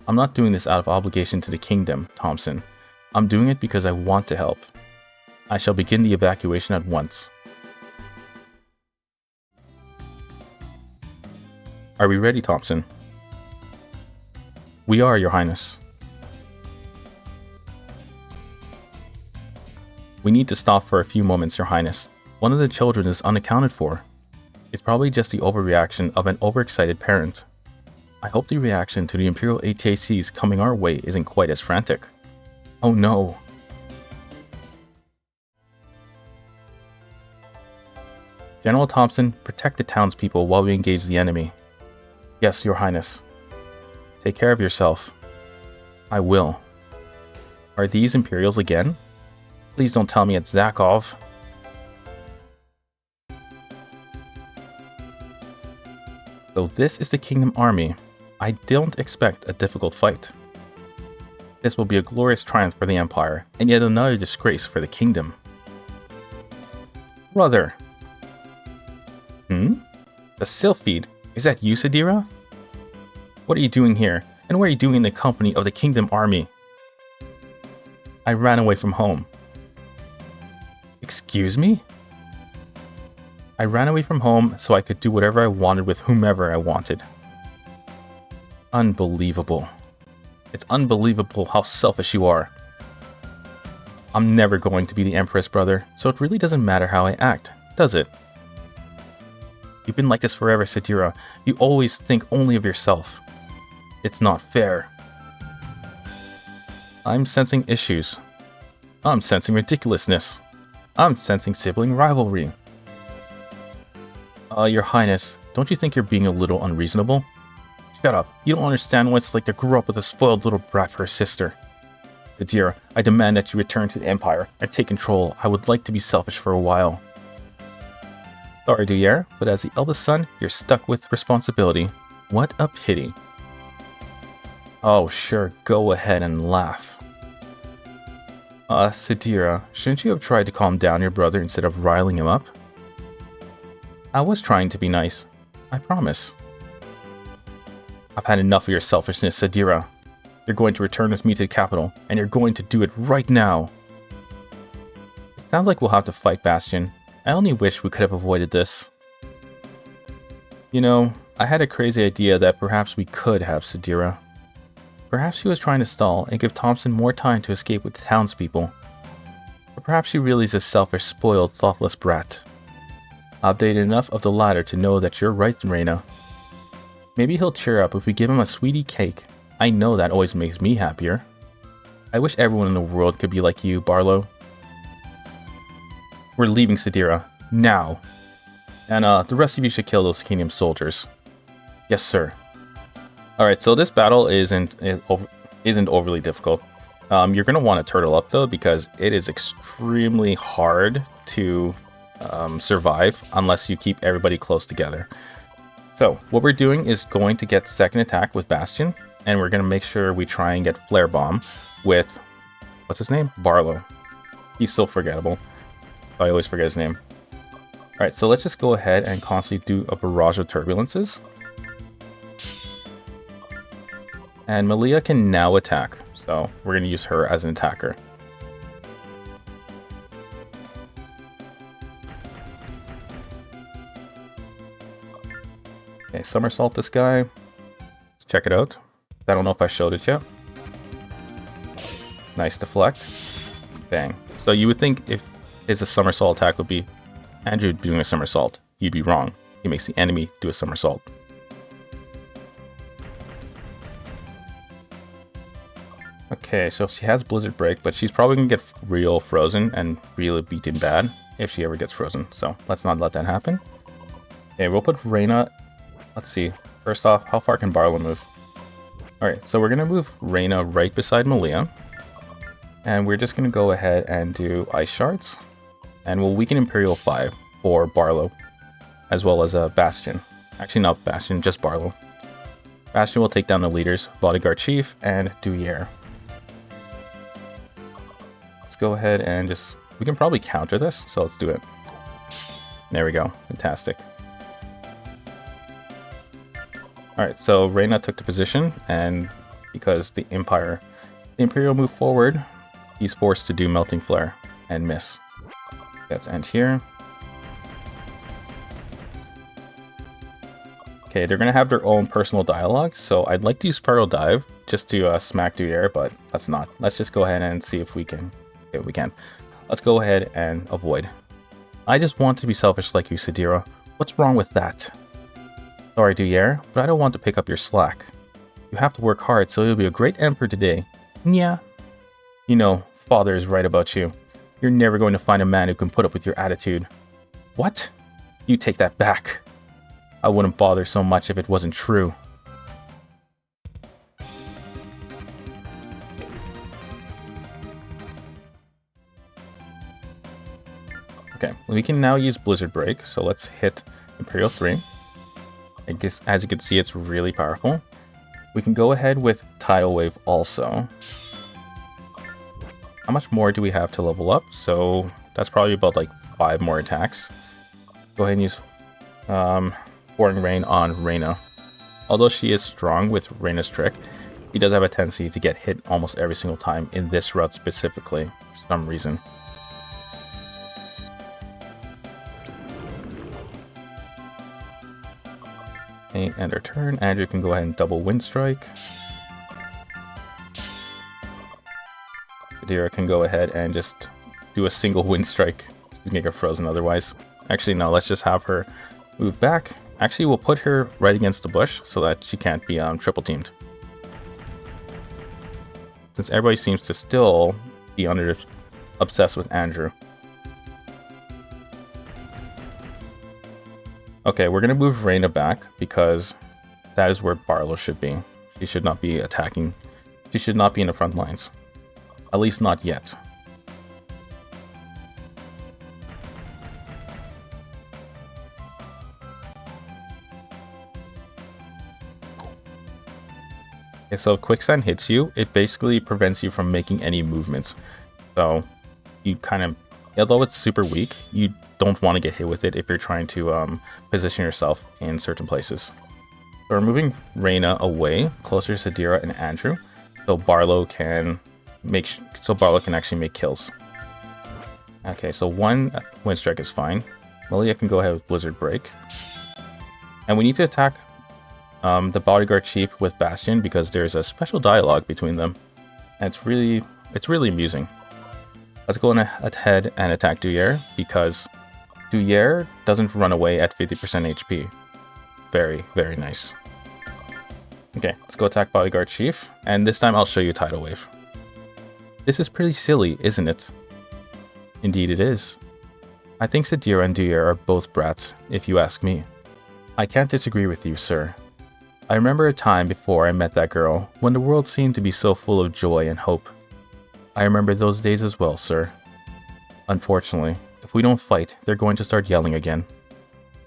I'm not doing this out of obligation to the kingdom, Thompson. I'm doing it because I want to help. I shall begin the evacuation at once. Are we ready, Thompson? We are, Your Highness. We need to stop for a few moments, Your Highness. One of the children is unaccounted for. It's probably just the overreaction of an overexcited parent. I hope the reaction to the Imperial ATACs coming our way isn't quite as frantic. Oh no. General Thompson, protect the townspeople while we engage the enemy. Yes, Your Highness. Take care of yourself. I will. Are these Imperials again? Please don't tell me it's Zakov. Though this is the Kingdom Army, I don't expect a difficult fight. This will be a glorious triumph for the Empire, and yet another disgrace for the Kingdom. Brother! The Sylphid? Is that you, Sadira? What are you doing here, and what are you doing in the company of the Kingdom Army? I ran away from home. Excuse me? I ran away from home so I could do whatever I wanted with whomever I wanted. Unbelievable. It's unbelievable how selfish you are. I'm never going to be the Empress, brother, so it really doesn't matter how I act, does it? You've been like this forever, Sadira. You always think only of yourself. It's not fair. I'm sensing issues. I'm sensing ridiculousness. I'm sensing sibling rivalry. Your Highness, don't you think you're being a little unreasonable? Shut up. You don't understand what it's like to grow up with a spoiled little brat for a sister. Sadira, I demand that you return to the Empire and take control. I would like to be selfish for a while. Sorry, Duyere, but as the eldest son, you're stuck with responsibility. What a pity. Oh, sure, go ahead and laugh. Sadira, shouldn't you have tried to calm down your brother instead of riling him up? I was trying to be nice. I promise. I've had enough of your selfishness, Sadira. You're going to return with me to the capital, and you're going to do it right now. It sounds like we'll have to fight, Bastion. I only wish we could have avoided this. You know, I had a crazy idea that perhaps we could have Sadira. Perhaps she was trying to stall and give Thompson more time to escape with the townspeople. Or perhaps she really is a selfish, spoiled, thoughtless brat. I've dated enough of the latter to know that you're right, Reina. Maybe he'll cheer up if we give him a sweetie cake. I know that always makes me happier. I wish everyone in the world could be like you, Barlow. We're leaving Sadira. Now. And the rest of you should kill those Kingdom soldiers. Yes, sir. Alright, so this battle isn't overly difficult. You're going to want to turtle up, though, because it is extremely hard to survive unless you keep everybody close together. So, what we're doing is going to get second attack with Bastion, and we're going to make sure we try and get Flare Bomb with, what's his name? Barlow. He's so forgettable. I always forget his name. Alright, so let's just go ahead and constantly do a barrage of turbulences. And Malia can now attack, so we're going to use her as an attacker. Okay, somersault this guy. Let's check it out. I don't know if I showed it yet. Nice deflect. Bang. So you would think if his somersault attack would be Andrew doing a somersault. You'd be wrong. He makes the enemy do a somersault. Okay, so she has Blizzard Break, but she's probably going to get real frozen and really beaten bad if she ever gets frozen. So let's not let that happen. Okay, we'll put Reyna. Let's see. First off, how far can Barlow move? Alright, so we're going to move Reyna right beside Malia. And we're just going to go ahead and do Ice Shards. And we'll weaken Imperial 5 for Barlow, as well as Bastion. Actually, not Bastion, just Barlow. Bastion will take down the leaders, Bodyguard Chief, and Duyere. Let's go ahead and just... We can probably counter this, so let's do it. There we go. Fantastic. Alright, so Reyna took the position, and because the Imperial moved forward, he's forced to do Melting Flare and miss. Let's end here. Okay, they're going to have their own personal dialogue, so I'd like to use Sparrow Dive just to smack Duyere, but let's not. Let's just go ahead and see if we can. Okay, we can. Let's go ahead and avoid. I just want to be selfish like you, Sadira. What's wrong with that? Sorry, Duyere, but I don't want to pick up your slack. You have to work hard, so you'll be a great emperor today. Yeah. You know, father is right about you. You're never going to find a man who can put up with your attitude. What? You take that back. I wouldn't bother so much if it wasn't true. Okay, we can now use Blizzard Break, so let's hit Imperial 3. I guess, as you can see, it's really powerful. We can go ahead with Tidal Wave also. How much more do we have to level up? So that's probably about like 5 more attacks. Go ahead and use Pouring Rain on Reyna. Although she is strong with Reyna's trick, he does have a tendency to get hit almost every single time in this route specifically, for some reason. Okay, end our turn. Andrew can go ahead and double Wind Strike. Sadira can go ahead and just do a single Wind Strike. She's gonna get frozen otherwise. Actually, no, let's just have her move back. Actually, we'll put her right against the bush so that she can't be triple teamed. Since everybody seems to still be obsessed with Andrew. Okay, we're gonna move Reyna back because that is where Barlow should be. She should not be attacking. She should not be in the front lines. At least not yet. Okay, so if Quicksand hits you, it basically prevents you from making any movements. So you kind of, although it's super weak, you don't want to get hit with it if you're trying to position yourself in certain places. So we're moving Reyna away, closer to Sadira and Andrew, so Barlow can actually make kills. Okay, so 1 Wind Strike is fine. Malia can go ahead with Blizzard Break. And we need to attack the Bodyguard Chief with Bastion because there's a special dialogue between them. And it's really amusing. Let's go ahead and attack Duyere because Duyere doesn't run away at 50% HP. Very, very nice. Okay, let's go attack Bodyguard Chief. And this time I'll show you Tidal Wave. This is pretty silly, isn't it? Indeed it is. I think Sadira and Duyere are both brats, if you ask me. I can't disagree with you, sir. I remember a time before I met that girl, when the world seemed to be so full of joy and hope. I remember those days as well, sir. Unfortunately, if we don't fight, they're going to start yelling again.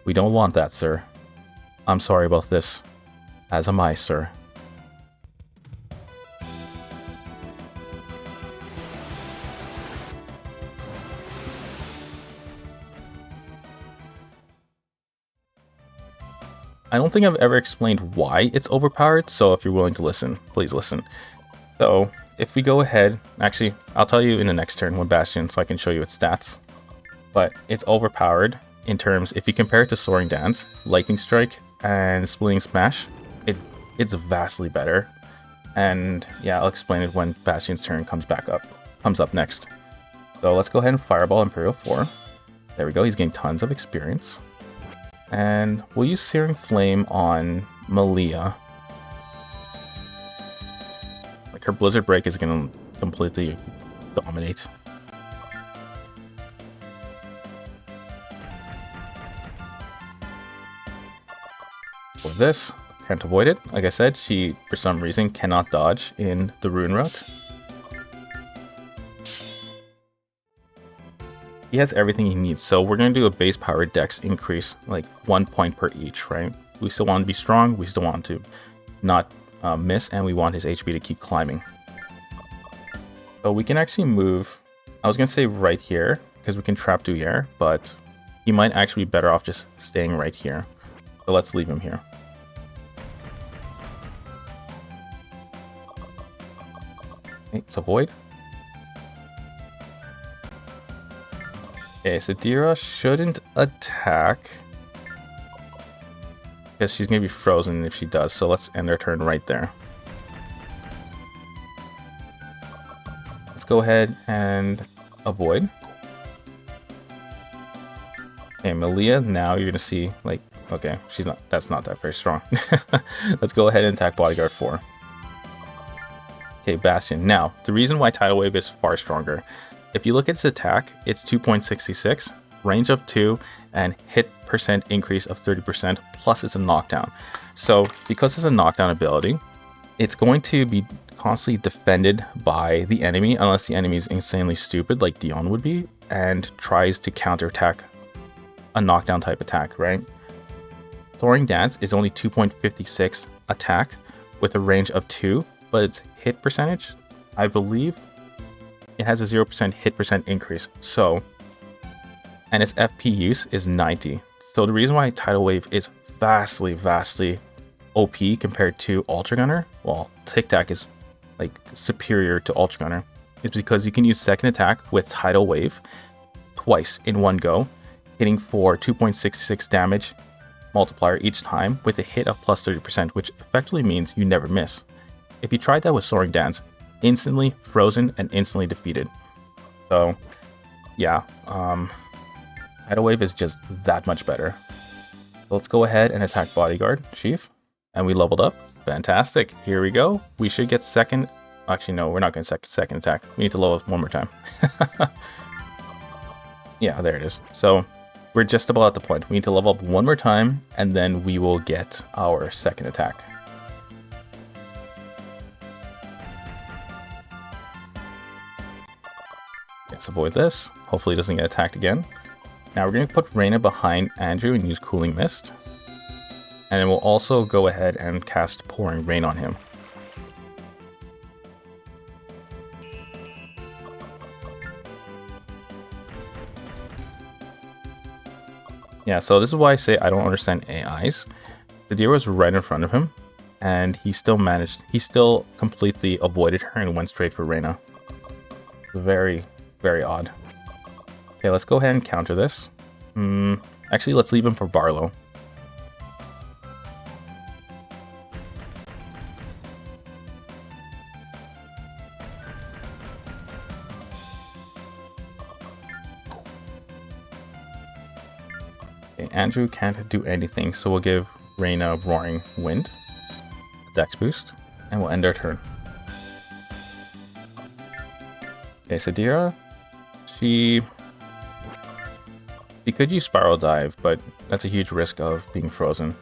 We don't want that, sir. I'm sorry about this. As am I, sir. I don't think I've ever explained why it's overpowered, so if you're willing to listen, please listen. So, if we go ahead, actually, I'll tell you in the next turn when Bastion, so I can show you its stats. But it's overpowered in terms, if you compare it to Soaring Dance, Lightning Strike, and Splitting Smash, it's vastly better. And yeah, I'll explain it when Bastion's turn comes up next. So let's go ahead and Fireball Imperial 4. There we go, he's getting tons of experience. And we'll use Searing Flame on Malia. Like, her Blizzard Break is going to completely dominate. For this, can't avoid it. Like I said, she, for some reason, cannot dodge in the Rune Route. He has everything he needs, so we're going to do a base power dex increase, like 1 point per each, right? We still want to be strong, we still want to not miss, and we want his HP to keep climbing. So we can actually move, I was going to say right here, because we can trap Duyere, but he might actually be better off just staying right here. So let's leave him here. Okay, so Void. Okay, Sadira shouldn't attack because she's going to be frozen if she does, so let's end our turn right there. Let's go ahead and avoid. Okay, Malia, now you're going to see, like, okay, that's not that very strong. Let's go ahead and attack Bodyguard 4. Okay, Bastion. Now, the reason why Tidal Wave is far stronger, if you look at its attack, it's 2.66, range of 2, and hit percent increase of 30%, plus it's a knockdown. So, because it's a knockdown ability, it's going to be constantly defended by the enemy, unless the enemy is insanely stupid, like Dionne would be, and tries to counterattack a knockdown type attack, right? Soaring Dance is only 2.56 attack with a range of 2, but its hit percentage, I believe, it has a 0% hit percent increase. So, and its FP use is 90. So the reason why Tidal Wave is vastly OP compared to Ultragunner, well, TIC TAC is like superior to Ultragunner, is because you can use second attack with Tidal Wave twice in one go, hitting for 2.66 damage multiplier each time with a hit of plus 30%, which effectively means you never miss. If you tried that with Soaring Dance, instantly frozen and instantly defeated. So yeah, Tidal Wave is just that much better. So let's go ahead and attack Bodyguard Chief, and we leveled up. Fantastic. Here we go. We should get second. Actually, no, we're not going to second attack. We need to level up one more time. Yeah, there it is. So we're just about at the point. We need to level up one more time, and then we will get our second attack. Let's avoid this. Hopefully it doesn't get attacked again. Now we're going to put Reyna behind Andrew and use Cooling Mist. And then we'll also go ahead and cast Pouring Rain on him. Yeah, so this is why I say I don't understand AIs. The deer was right in front of him, and he still completely avoided her and went straight for Reyna. Very odd. Okay, let's go ahead and counter this. Actually, let's leave him for Barlow. Okay, Andrew can't do anything, so we'll give Reyna Roaring Wind, Dex boost, and we'll end our turn. Okay, Sadira, she could use Spiral Dive, but that's a huge risk of being frozen.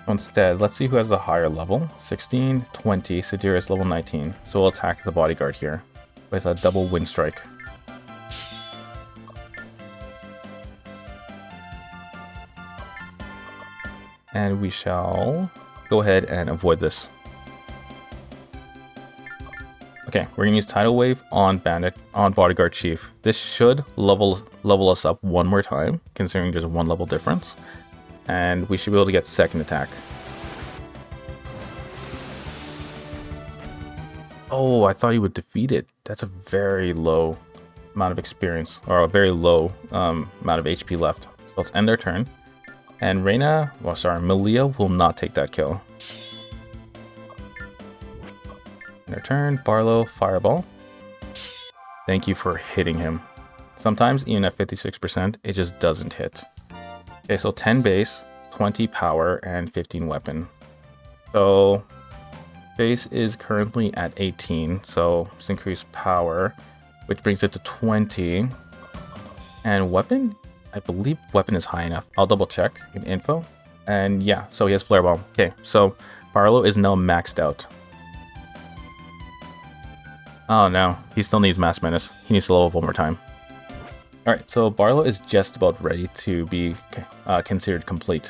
Instead, let's see who has the higher level. 16, 20, Sadira is level 19, so we'll attack the bodyguard here with a double wind strike. And we shall go ahead and avoid this. Okay, we're gonna use Tidal Wave on Bandit, on Bodyguard Chief. This should level us up one more time, considering there's a 1 level difference. And we should be able to get second attack. Oh, I thought he would defeat it. That's a very low amount of experience, or a very low amount of HP left. So let's end our turn. And Malia will not take that kill. End our turn, Barlow, Fireball. Thank you for hitting him. Sometimes, even at 56%, it just doesn't hit. Okay, so 10 base, 20 power, and 15 weapon. So base is currently at 18, so let's increase power, which brings it to 20. And weapon? I believe weapon is high enough. I'll double check in info. And yeah, so he has Flare Bomb. Okay, so Barlow is now maxed out. Oh no, he still needs Mass Menace. He needs to level up one more time. Alright, so Barlow is just about ready to be considered complete.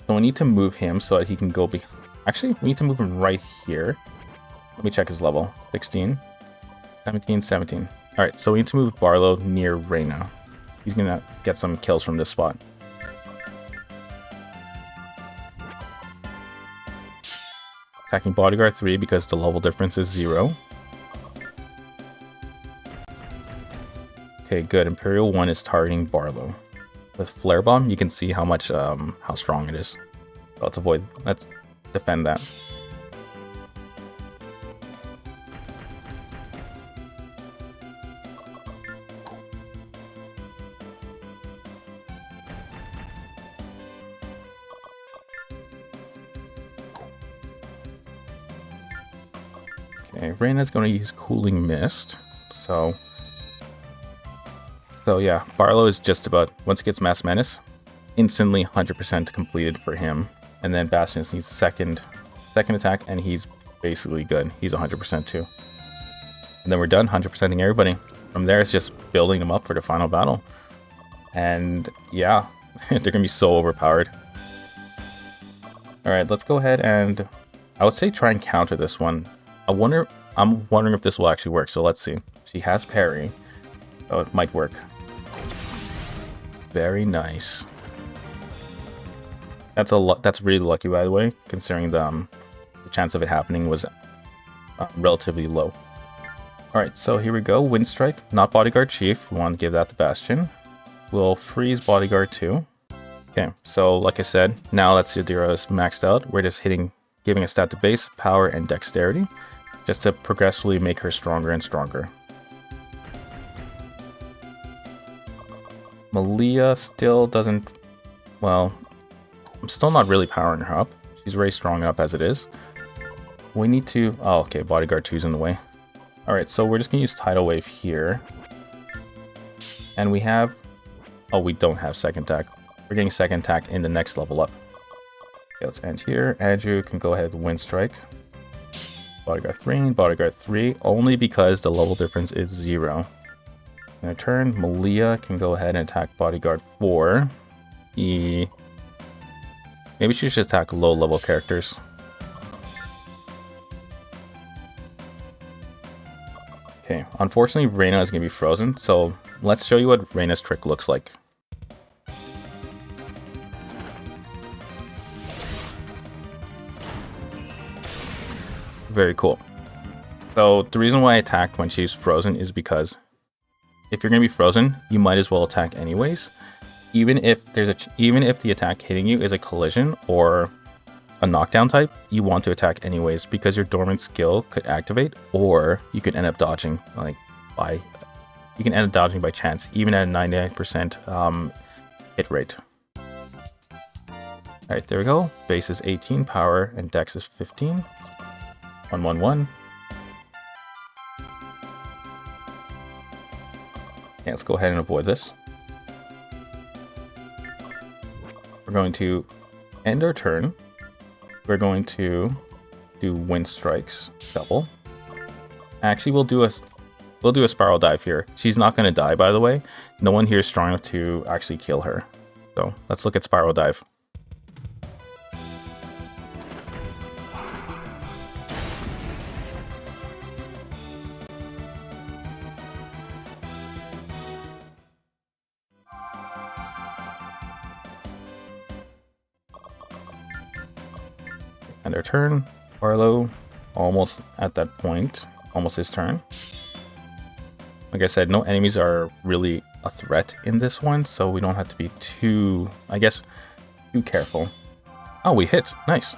So we need to move him so that he can go be... Actually, we need to move him right here. Let me check his level. 16, 17, 17. Alright, so we need to move Barlow near Reyna. He's gonna get some kills from this spot. Attacking Bodyguard 3 because the level difference is 0. Okay, good. Imperial 1 is targeting Barlow. With Flare Bomb, you can see how much, how strong it is. So let's defend that. Okay, Reyna's going to use Cooling Mist, so yeah, Barlow is just about, once he gets Mass Menace, instantly 100% completed for him. And then Bastion needs second attack, and he's basically good. He's 100% too. And then we're done 100%ing everybody. From there, it's just building them up for the final battle. And yeah, they're going to be so overpowered. Alright, let's go ahead and, I would say try and counter this one. I'm wondering if this will actually work, so let's see. She has parry, so it might work. Very nice. That's really lucky, by the way, considering the chance of it happening was relatively low. Alright, so here we go. Wind Strike, not Bodyguard Chief. We want to give that to Bastion. We'll freeze Bodyguard 2. Okay, so like I said, now that Sadira is maxed out, we're just giving a stat to base, power, and dexterity, just to progressively make her stronger and stronger. Malia still doesn't... Well, I'm still not really powering her up. She's very strong enough as it is. We need to... Oh, okay, Bodyguard 2's in the way. Alright, so we're just going to use Tidal Wave here. And we have... Oh, we don't have second attack. We're getting second attack in the next level up. Okay, let's end here. Andrew can go ahead and Wind Strike. Bodyguard 3, only because the level difference is 0. In a turn, Malia can go ahead and attack Bodyguard 4. Maybe she should attack low-level characters. Okay, unfortunately, Reyna is going to be frozen, so let's show you what Reyna's trick looks like. Very cool. So the reason why I attacked when she's frozen is because if you're going to be frozen, you might as well attack anyways. Even if the attack hitting you is a collision or a knockdown type, you want to attack anyways because your dormant skill could activate, or you could end up dodging by chance, even at a 99% hit rate. Alright, there we go. Base is 18, power, and dex is 15. 1, 1, 1. Okay, let's go ahead and avoid this. We're going to end our turn. We're going to do wind strikes, double. Actually, we'll do a spiral dive here. She's not going to die, by the way. No one here is strong enough to actually kill her. So let's look at spiral dive. And their turn. Barlow almost at that point. Almost his turn. Like I said, no enemies are really a threat in this one, so we don't have to be too, I guess, too careful. Oh, we hit. Nice.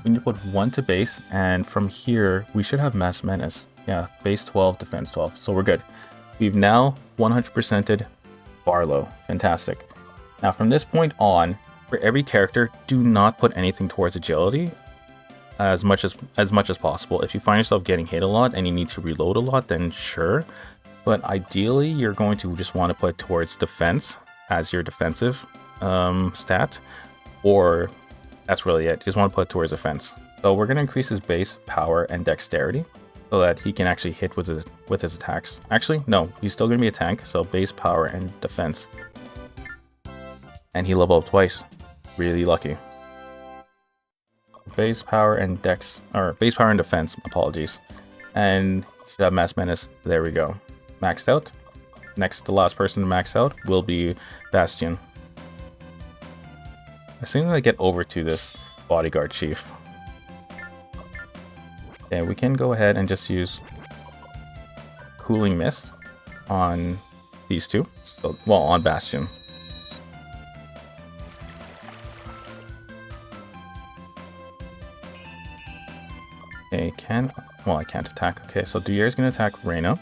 We need to put 1 to base, and from here, we should have Mass Menace. Yeah, base 12, defense 12, so we're good. We've now 100%ed Barlow. Fantastic. Now, from this point on, for every character, do not put anything towards agility as much as possible. If you find yourself getting hit a lot and you need to reload a lot, then sure. But ideally, you're going to just want to put towards defense as your defensive stat, or that's really it. You just want to put towards offense. So we're going to increase his base power and dexterity so that he can actually hit with his attacks. Actually, no, he's still going to be a tank. So base power and defense. And he leveled up twice. Really lucky. Base power and dex, or base power and defense, apologies. And he should have Mass Menace. There we go. Maxed out. Next, the last person to max out will be Bastion. As soon as I get over to this bodyguard chief. Okay, we can go ahead and just use Cooling Mist on these two. So, well, on Bastion. I can't attack. Okay, so Duyere is going to attack Reyna.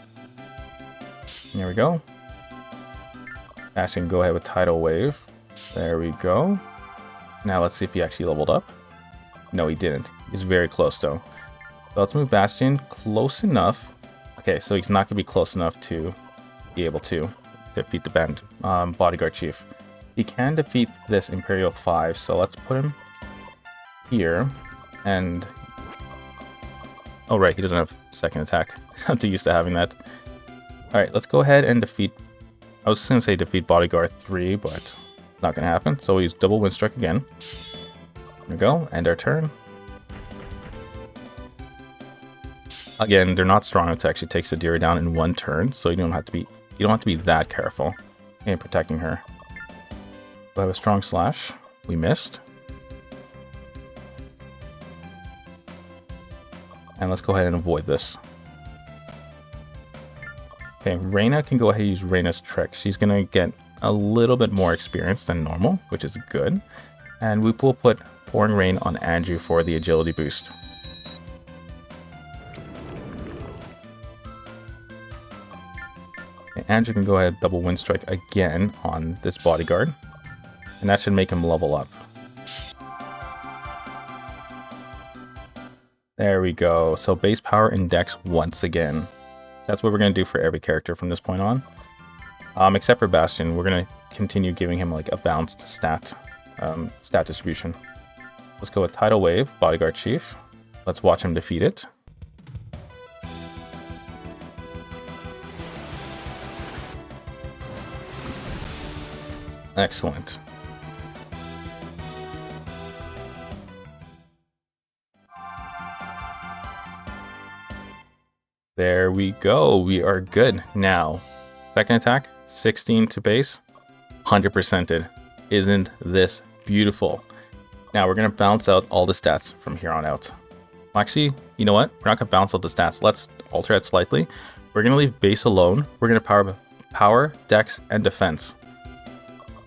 There we go. Bastion, go ahead with Tidal Wave. There we go. Now let's see if he actually leveled up. No, he didn't. He's very close though. So let's move Bastion close enough. Okay, so he's not going to be close enough to be able to defeat the bodyguard chief. He can defeat this Imperial 5, so let's put him here. And oh, right, he doesn't have second attack. I'm too used to having that. Alright, let's go ahead and defeat... I was going to say defeat Bodyguard 3, but not going to happen. So we use double wind strike again. There we go, end our turn. Again, they're not strong enough to actually take Sadira down in one turn, so you don't have to be that careful in protecting her. We have a strong slash. We missed. And let's go ahead and avoid this. Okay, Reyna can go ahead and use Reyna's trick. She's going to get a little bit more experience than normal, which is good. And we will put Pouring Rain on Andrew for the agility boost. Okay, Andrew can go ahead and double wind strike again on this bodyguard. And that should make him level up. There we go. So base power and dex once again. That's what we're going to do for every character from this point on. Except for Bastion, we're going to continue giving him like a balanced stat distribution. Let's go with Tidal Wave, Bodyguard Chief. Let's watch him defeat it. Excellent. There we go. We are good. Now, second attack, 16 to base, 100%ed. Isn't this beautiful? Now we're going to balance out all the stats from here on out. Actually, you know what? We're not going to balance out the stats. Let's alter it slightly. We're going to leave base alone. We're going to power, dex, and defense.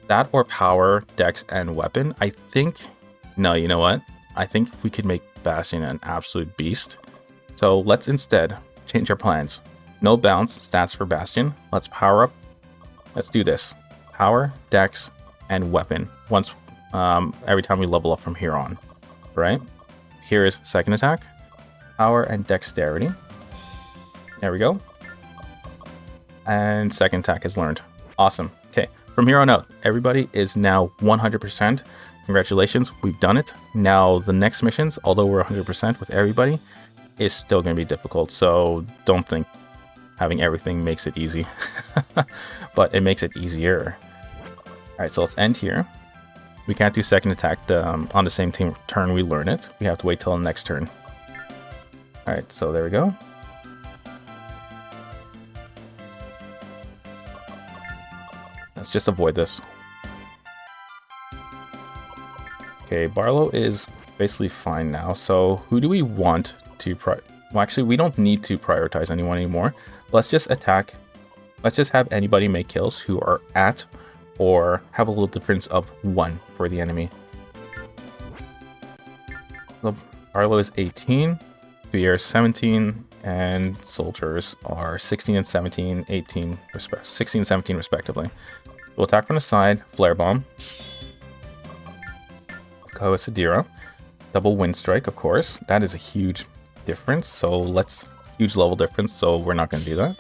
That or power, dex, and weapon. I think... No, you know what? I think we could make Bastion an absolute beast. So let's instead change our plans. No bounce stats for Bastion. Let's power up. Let's do this. Power, dex, and weapon. Once every time we level up from here on. Right? here is second attack, power and dexterity. There we go. And second attack is learned. Awesome. Okay, from here on out, everybody is now 100%. Congratulations, we've done it. Now the next missions, although we're 100% with everybody, is still going to be difficult. So don't think having everything makes it easy, but it makes it easier. All right, so let's end here. We can't do second attack on the same turn we learn it. We have to wait till the next turn. All right, so there we go. Let's just avoid this. Okay, Barlow is basically fine now. So who do we want to well, actually, we don't need to prioritize anyone anymore. Let's just attack. Let's just have anybody make kills who are at or have a little difference of 1 for the enemy. So Barlow is 18, Duyere is 17, and soldiers are 16 and 17, 16 and 17 respectively. We'll attack from the side, flare bomb. Go with Sadira. Double wind strike, of course. That is a huge difference. So huge level difference. So we're not going to do that.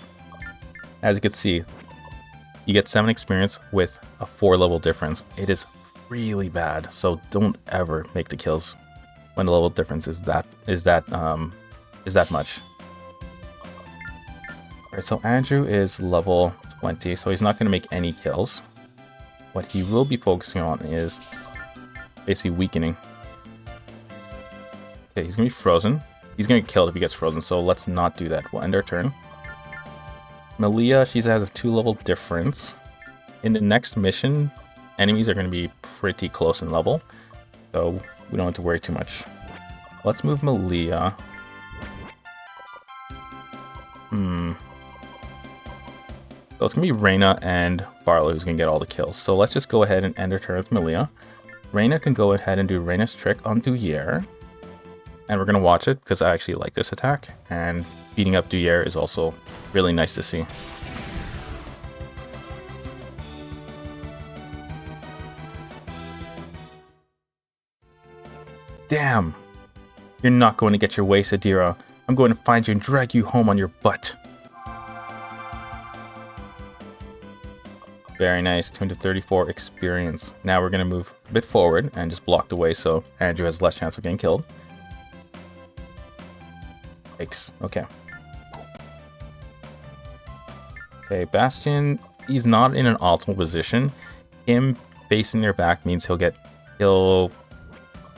As you can see, you get 7 experience with a 4 level difference. It is really bad. So don't ever make the kills when the level difference is that much. Alright, so Andrew is level 20, so he's not going to make any kills. What he will be focusing on is basically weakening. Okay, he's going to be frozen. He's going to get killed if he gets frozen, so let's not do that. We'll end our turn. Malia, she has a 2 level difference. In the next mission, enemies are going to be pretty close in level, so we don't have to worry too much. Let's move Malia. So it's going to be Reyna and Barlow who's going to get all the kills. So let's just go ahead and end our turn with Malia. Reyna can go ahead and do Reyna's trick on Duyere. And we're going to watch it because I actually like this attack. And beating up Duyere is also really nice to see. Damn! You're not going to get your way, Sadira. I'm going to find you and drag you home on your butt. Very nice, 234 experience. Now we're going to move a bit forward and just block the way so Andrew has less chance of getting killed. Yikes, okay. Okay, Bastion, he's not in an optimal position. Him facing their back means he'll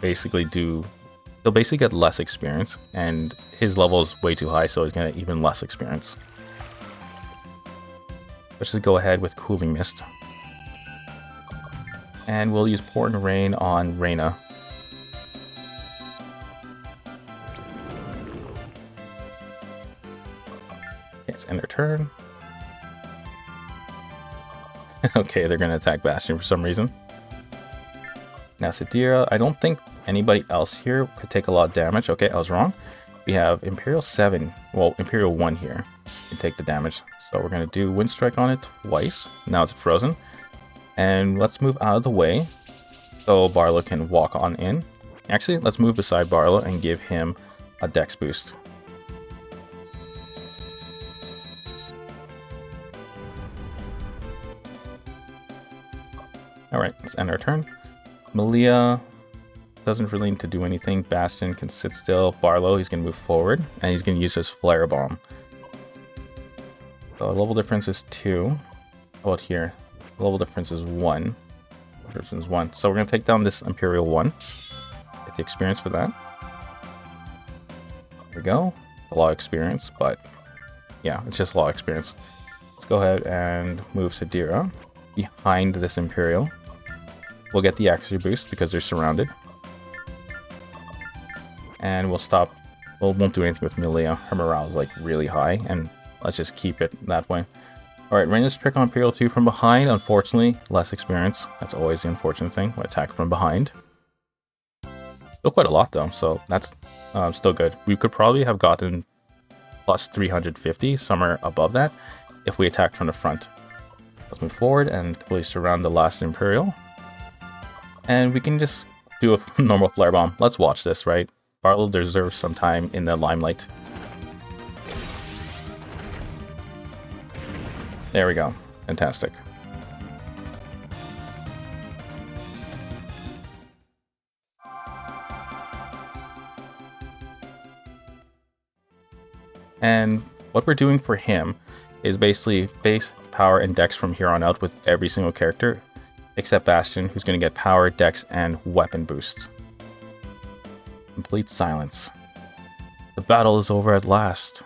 basically get less experience, and his level is way too high, so he's going to get even less experience. Let's just go ahead with Cooling Mist. And we'll use Pouring Rain on Reyna. Okay, let's end our turn. Okay, they're going to attack Bastion for some reason. Now Sadira, I don't think anybody else here could take a lot of damage. Okay, I was wrong. We have Imperial 7, well, Imperial 1 here can take the damage. So we're going to do Wind Strike on it twice. Now it's frozen. And let's move out of the way so Barlow can walk on in. Actually, let's move beside Barlow and give him a dex boost. Alright, let's end our turn. Malia doesn't really need to do anything. Bastion can sit still. Barlow, he's going to move forward, and he's going to use his Flare Bomb. So level difference is 2. How about here? Level difference is 1. Difference is 1. So we're going to take down this Imperial 1. Get the experience for that. There we go. A lot of experience, but yeah, it's just a lot of experience. Let's go ahead and move Sadira behind this Imperial. We'll get the accuracy boost because they're surrounded. And we'll stop. We won't do anything with Malia. Her morale is like really high, and let's just keep it that way. Alright, Reyna's trick on Imperial 2 from behind. Unfortunately, less experience. That's always the unfortunate thing. We attack from behind. Still quite a lot though, so that's still good. We could probably have gotten plus 350, somewhere above that, if we attacked from the front. Let's move forward and completely surround the last Imperial. And we can just do a normal Flare Bomb. Let's watch this, right? Barlow deserves some time in the limelight. There we go. Fantastic. And what we're doing for him is basically base, power, and dex from here on out with every single character, except Bastion, who's going to get power, dex, and weapon boosts. Complete silence. The battle is over at last.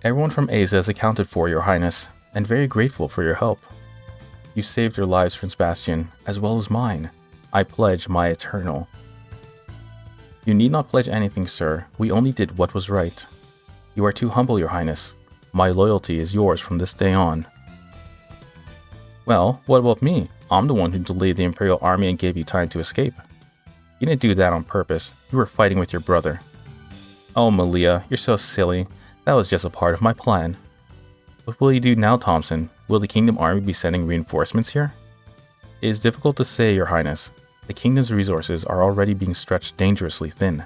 Everyone from Aza is accounted for, Your Highness, and very grateful for your help. You saved your lives, Prince Bastion, as well as mine. I pledge my eternal. You need not pledge anything, sir. We only did what was right. You are too humble, Your Highness. My loyalty is yours from this day on. Well, what about me? I'm the one who delayed the Imperial army and gave you time to escape. You didn't do that on purpose. You were fighting with your brother. Oh, Malia, you're so silly. That was just a part of my plan. What will you do now, Thompson? Will the Kingdom Army be sending reinforcements here? It is difficult to say, Your Highness. The Kingdom's resources are already being stretched dangerously thin.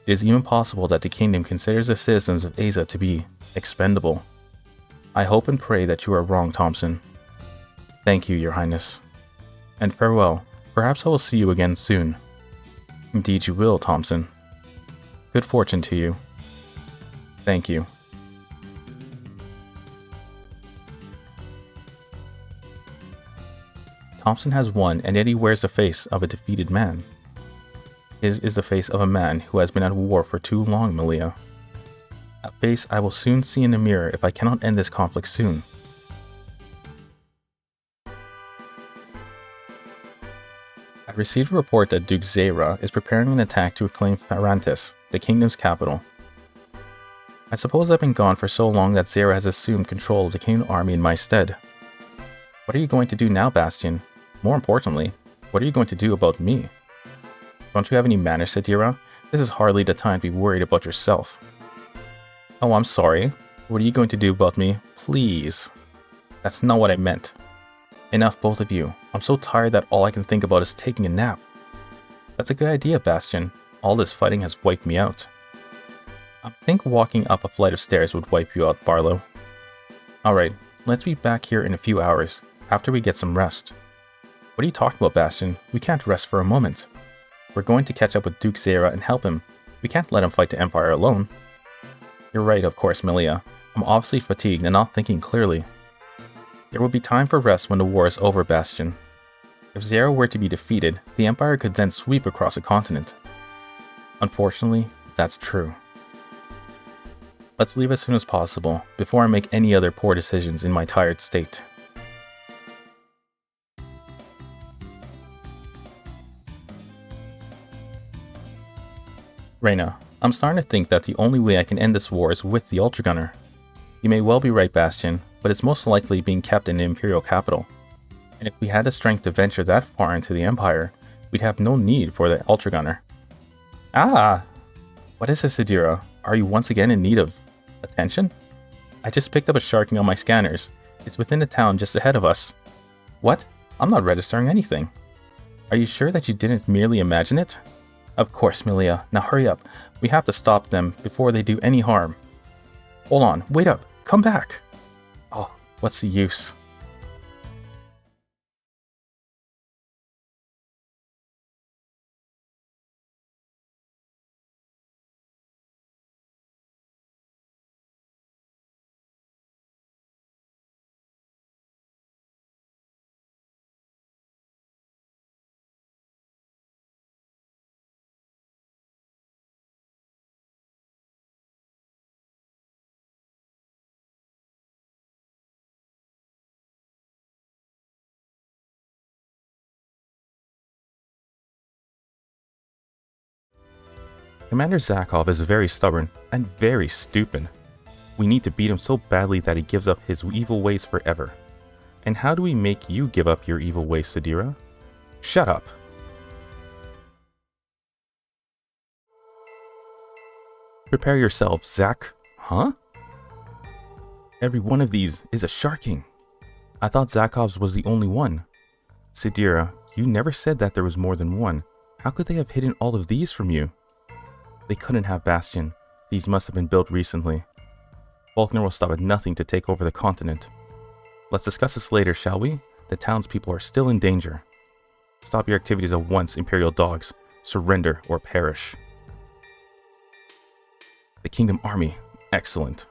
It is even possible that the Kingdom considers the citizens of Aza to be expendable. I hope and pray that you are wrong, Thompson. Thank you, Your Highness. And farewell. Perhaps I will see you again soon. Indeed you will, Thompson. Good fortune to you. Thank you. Thompson has won, and yet he wears the face of a defeated man. His is the face of a man who has been at war for too long, Malia. A face I will soon see in the mirror if I cannot end this conflict soon. I received a report that Duke Zera is preparing an attack to reclaim Farantis, the kingdom's capital. I suppose I've been gone for so long that Zera has assumed control of the kingdom army in my stead. What are you going to do now, Bastion? More importantly, what are you going to do about me? Don't you have any manners, Sadira? This is hardly the time to be worried about yourself. Oh, I'm sorry. What are you going to do about me? Please. That's not what I meant. Enough, both of you. I'm so tired that all I can think about is taking a nap. That's a good idea, Bastion. All this fighting has wiped me out. I think walking up a flight of stairs would wipe you out, Barlow. Alright, let's be back here in a few hours, after we get some rest. What are you talking about, Bastion? We can't rest for a moment. We're going to catch up with Duke Zera and help him. We can't let him fight the Empire alone. You're right, of course, Malia. I'm obviously fatigued and not thinking clearly. There will be time for rest when the war is over, Bastion. If Zera were to be defeated, the Empire could then sweep across a continent. Unfortunately, that's true. Let's leave as soon as possible, before I make any other poor decisions in my tired state. Reyna, I'm starting to think that the only way I can end this war is with the Ultragunner. You may well be right, Bastion, but it's most likely being kept in the Imperial capital. And if we had the strength to venture that far into the Empire, we'd have no need for the Ultragunner. Ah! What is this, Sadira? Are you once again in need of attention? I just picked up a sharking on my scanners. It's within the town just ahead of us. What? I'm not registering anything. Are you sure that you didn't merely imagine it? Of course, Malia. Now hurry up. We have to stop them before they do any harm. Hold on. Wait up. Come back. Oh, what's the use? Commander Zakov is very stubborn and very stupid. We need to beat him so badly that he gives up his evil ways forever. And how do we make you give up your evil ways, Sadira? Shut up. Prepare yourself, Zach. Huh? Every one of these is a sharking. I thought Zakov's was the only one. Sadira, You never said that there was more than one. How could they have hidden all of these from you? They couldn't have Bastion. These must have been built recently. Faulkner will stop at nothing to take over the continent. Let's discuss this later, shall we? The townspeople are still in danger. Stop your activities at once, Imperial dogs. Surrender or perish. The Kingdom Army. Excellent.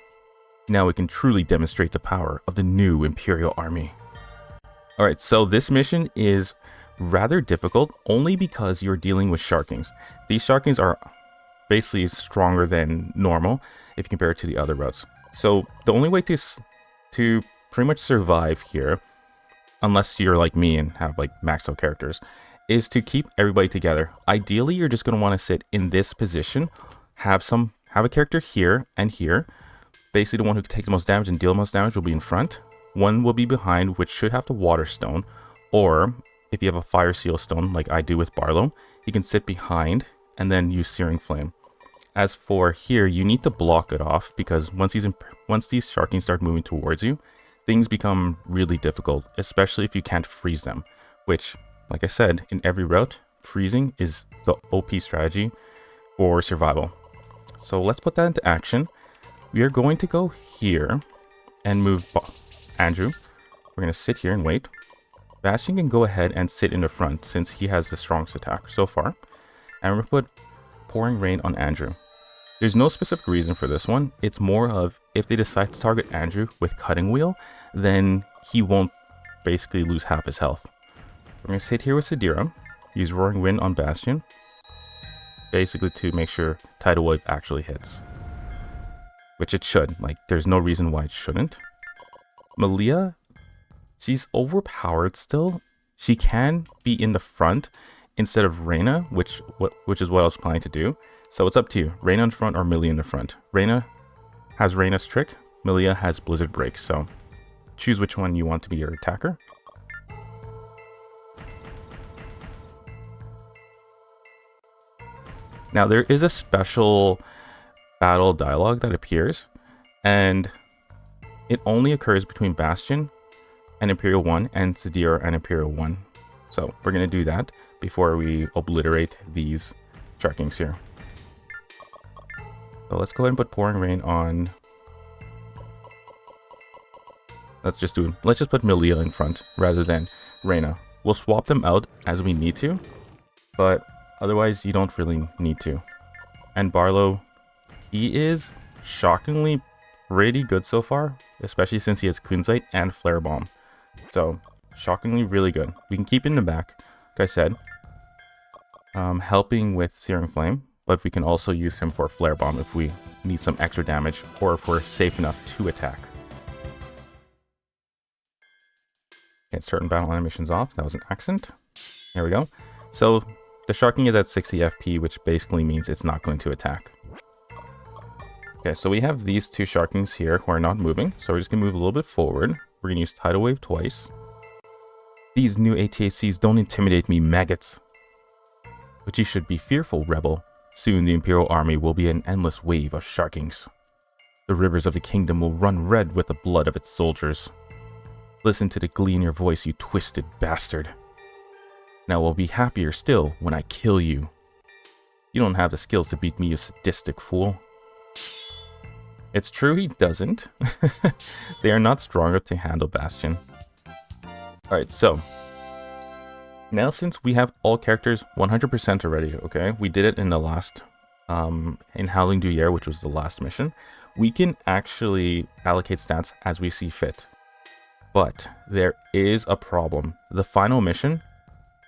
Now we can truly demonstrate the power of the new Imperial Army. Alright, so this mission is rather difficult only because you're dealing with Sharkings. These Sharkings are basically stronger than normal if you compare it to the other routes. So the only way to pretty much survive here, unless you're like me and have like maxed out characters, is to keep everybody together. Ideally, you're just going to want to sit in this position, have a character here and here. Basically, the one who can take the most damage and deal the most damage will be in front. One will be behind, which should have the Water Stone. Or, if you have a Fire Seal Stone, like I do with Barlow, you can sit behind and then use Searing Flame. As for here, you need to block it off, because once these Sharkings start moving towards you, things become really difficult, especially if you can't freeze them. Which, like I said, in every route, freezing is the OP strategy for survival. So let's put that into action. We are going to go here and move Andrew. We're going to sit here and wait. Bastion can go ahead and sit in the front since he has the strongest attack so far. And we're going to put Pouring Rain on Andrew. There's no specific reason for this one. It's more of if they decide to target Andrew with Cutting Wheel, then he won't basically lose half his health. We're going to sit here with Sadira. Use Roaring Wind on Bastion. Basically to make sure Tidal Wave actually hits. Which it should. Like, there's no reason why it shouldn't. Malia, she's overpowered still. She can be in the front instead of Reyna, which is what I was planning to do. So it's up to you. Reyna in front or Malia in the front. Reyna has Reyna's trick. Malia has Blizzard Break. So choose which one you want to be your attacker. Now there is a special battle dialogue that appears, and it only occurs between Bastion and Imperial 1 and Sadira and Imperial 1. So we're going to do that before we obliterate these Sharkings here. So let's go ahead and put Pouring Rain on. Let's just put Malia in front rather than Reyna. We'll swap them out as we need to, but otherwise you don't really need to. And Barlow, he is shockingly pretty good so far, especially since he has Kunzite and Flare Bomb. So shockingly really good. We can keep in the back, like I said, helping with Searing Flame, but we can also use him for Flare Bomb if we need some extra damage or if we're safe enough to attack. Get certain battle animations off. That was an accent. There we go. So the Sharking is at 60 FP, which basically means it's not going to attack. Okay, so we have these two Sharkings here who are not moving, so we're just going to move a little bit forward. We're going to use Tidal Wave twice. These new ATACs don't intimidate me, maggots. But you should be fearful, rebel. Soon the Imperial Army will be an endless wave of Sharkings. The rivers of the kingdom will run red with the blood of its soldiers. Listen to the glee in your voice, you twisted bastard. Now we'll be happier still when I kill you. You don't have the skills to beat me, you sadistic fool. It's true he doesn't. They are not strong enough to handle Bastion. Alright, so now since we have all characters 100% already, okay? We did it in the last, in Howling Duyere, which was the last mission. We can actually allocate stats as we see fit. But there is a problem. The final mission,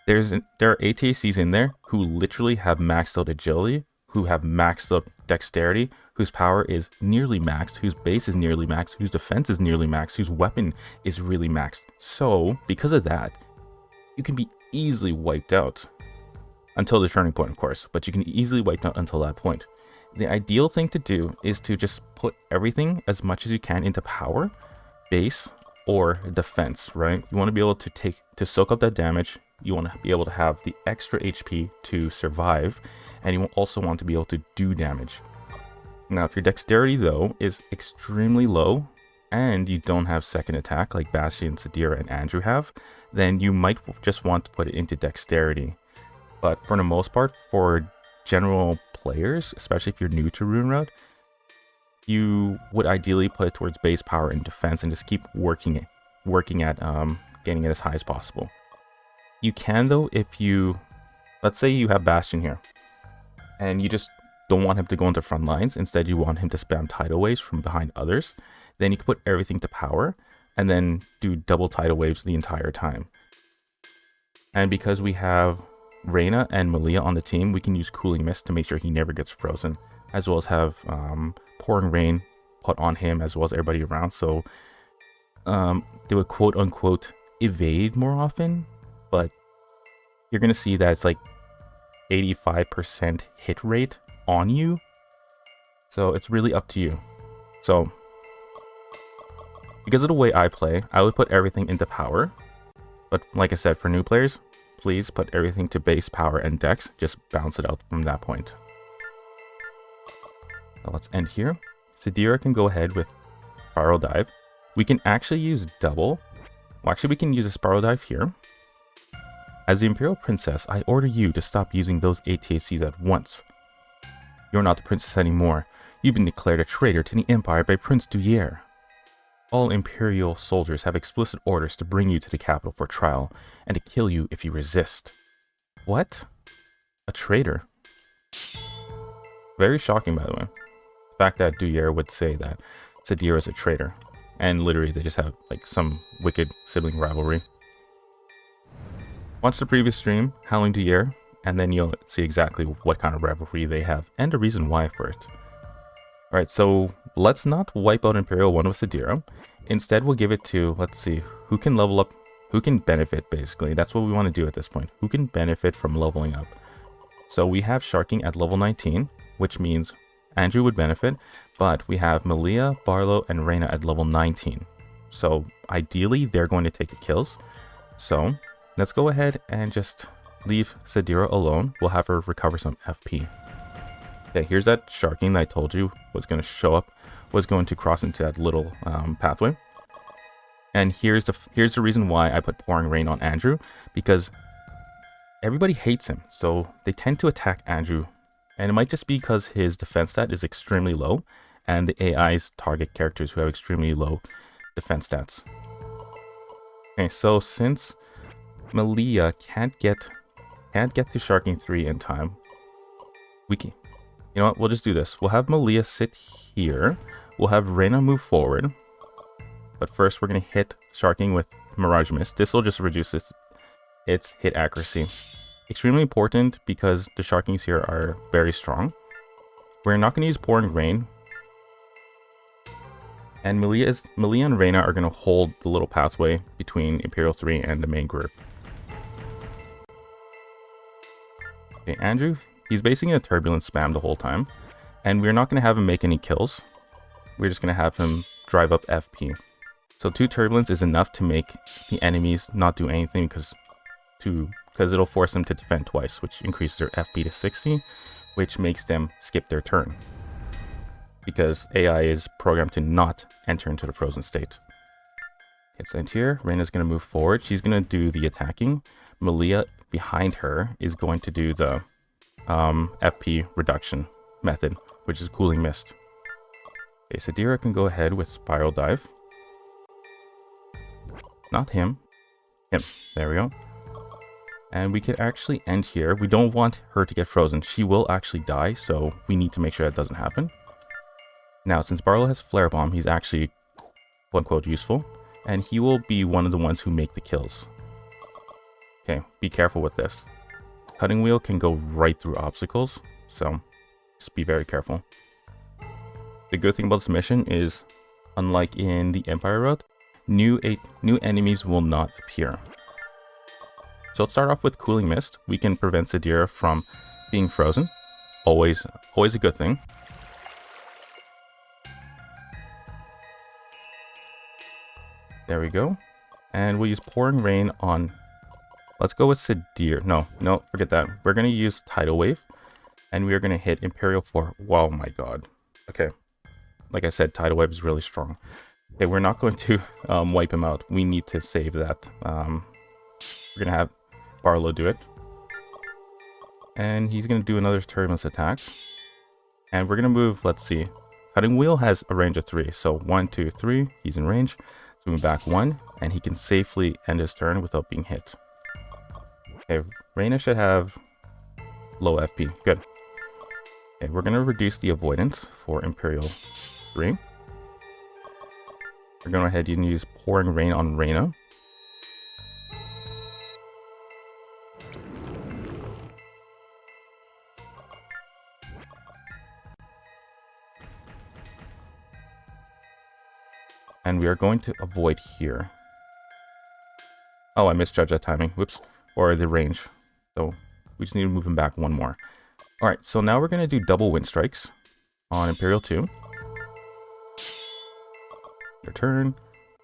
there are ATACs in there who literally have maxed out agility, who have maxed out dexterity, whose power is nearly maxed, whose base is nearly maxed, whose defense is nearly maxed, whose weapon is really maxed. So, because of that, you can be easily wiped out. Until the turning point, of course, but you can easily wipe out until that point. The ideal thing to do is to just put everything as much as you can into power, base, or defense, right? You want to be able to soak up that damage. You want to be able to have the extra HP to survive, and you also want to be able to do damage. Now, if your dexterity, though, is extremely low, and you don't have second attack like Bastion, Sadira, and Andrew have, then you might just want to put it into dexterity. But for the most part, for general players, especially if you're new to Rune Road, you would ideally put it towards base power and defense and just keep working at getting it as high as possible. You can though, if you, let's say you have Bastion here, and you just don't want him to go into front lines, instead you want him to spam tidal waves from behind others, then you can put everything to power and then do double tidal waves the entire time. And because we have Reyna and Malia on the team, we can use Cooling Mist to make sure he never gets frozen, as well as have Pouring Rain put on him as well as everybody around, so they would quote unquote evade more often, but you're gonna see that it's like 85% hit rate on you, so it's really up to you. So because of the way I play, I would put everything into power, but like I said, for new players, please put everything to base power and dex, just bounce it out from that point. So let's end here. Sadira can go ahead with Spiral Dive. We can actually use double, well actually we can use a Spiral Dive here. As the Imperial Princess, I order you to stop using those ATACs at once. You're not the princess anymore. You've been declared a traitor to the Empire by Prince Duyere. All Imperial soldiers have explicit orders to bring you to the capital for trial, and to kill you if you resist. What? A traitor? Very shocking, by the way. The fact that Duyere would say that Sadira is a traitor, and literally they just have like some wicked sibling rivalry. Watch the previous stream, Howling Duyere, and then you'll see exactly what kind of rivalry they have, and the reason why for it. Alright, so let's not wipe out Imperial 1 with Sadira. Instead, we'll give it to, let's see, who can level up, who can benefit, basically. That's what we want to do at this point. Who can benefit from leveling up? So we have Sharking at level 19, which means Andrew would benefit, but we have Malia, Barlow, and Reyna at level 19. So ideally, they're going to take the kills. So let's go ahead and just leave Sadira alone. We'll have her recover some FP. Okay, here's that Sharking that I told you was going to show up, was going to cross into that little pathway. And here's the reason why I put Pouring Rain on Andrew, because everybody hates him, so they tend to attack Andrew. And it might just be because his defense stat is extremely low, and the AIs target characters who have extremely low defense stats. Okay, so since Malia can't get to Sharking 3 in time, we can, you know what, we'll just do this. We'll have Malia sit here, we'll have Reyna move forward, but first we're going to hit Sharking with Mirage Mist. This will just reduce its hit accuracy. Extremely important because the Sharkings here are very strong. We're not going to use Pouring Rain. And Malia and Reyna are going to hold the little pathway between Imperial 3 and the main group. Okay, Andrew, he's basically a Turbulence spam the whole time. And we're not going to have him make any kills. We're just going to have him drive up FP. So 2 Turbulence is enough to make the enemies not do anything because it'll force them to defend twice, which increases their FP to 60, which makes them skip their turn. Because AI is programmed to not enter into the frozen state. It's end here. Reyna's going to move forward. She's going to do the attacking. Malia behind her is going to do the FP reduction method, which is Cooling Mist. Okay, Sadira can go ahead with Spiral Dive. Not him. Him. There we go. And we could actually end here. We don't want her to get frozen. She will actually die, so we need to make sure that doesn't happen. Now, since Barlow has Flare Bomb, he's actually, quote-unquote, useful. And he will be one of the ones who make the kills. Okay, be careful with this. Cutting Wheel can go right through obstacles, so just be very careful. The good thing about this mission is, unlike in the Empire Road, new enemies will not appear. So let's start off with Cooling Mist. We can prevent Sadira from being frozen. Always a good thing. There we go. And we'll use Pouring Rain on... Let's go with Sadira. No, forget that. We're going to use Tidal Wave. And we are going to hit Imperial 4. Oh my god. Okay. Like I said, Tidal Wave is really strong. Okay, we're not going to wipe him out. We need to save that. We're going to have Barlow do it. And he's going to do another turbulence attack. And we're going to move, let's see. Cutting Wheel has a range of 3. So 1, 2, 3, he's in range. So move back 1, and he can safely end his turn without being hit. Okay, Reyna should have low FP. Good. Okay, we're going to reduce the avoidance for Imperial 3. We're going to go ahead and use Pouring Rain on Reyna. And we are going to avoid here. Oh, I misjudged that timing. Whoops. Or the range. So we just need to move him back 1 more. Alright, so now we're going to do double wind strikes on Imperial 2. Your turn.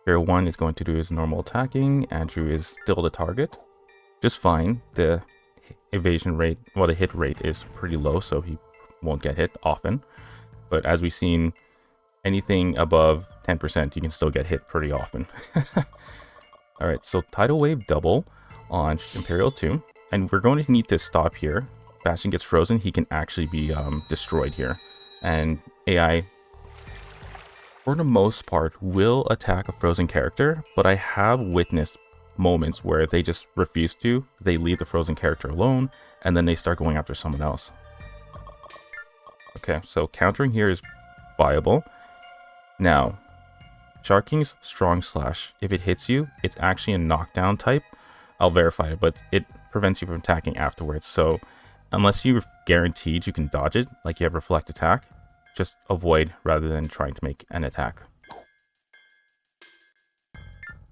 Imperial 1 is going to do his normal attacking. Andrew is still the target. Just fine. The evasion rate, well, the hit rate is pretty low, so he won't get hit often. But as we've seen, anything above 10%, you can still get hit pretty often. Alright, so Tidal Wave double on Imperial 2. And we're going to need to stop here. Bastion gets frozen, he can actually be destroyed here. And AI, for the most part, will attack a frozen character, but I have witnessed moments where they just refuse to. They leave the frozen character alone, and then they start going after someone else. Okay, so countering here is viable. Now, Shark King's Strong Slash, if it hits you, it's actually a knockdown type. I'll verify it, but it prevents you from attacking afterwards. So unless you're guaranteed you can dodge it, like you have Reflect Attack, just avoid rather than trying to make an attack.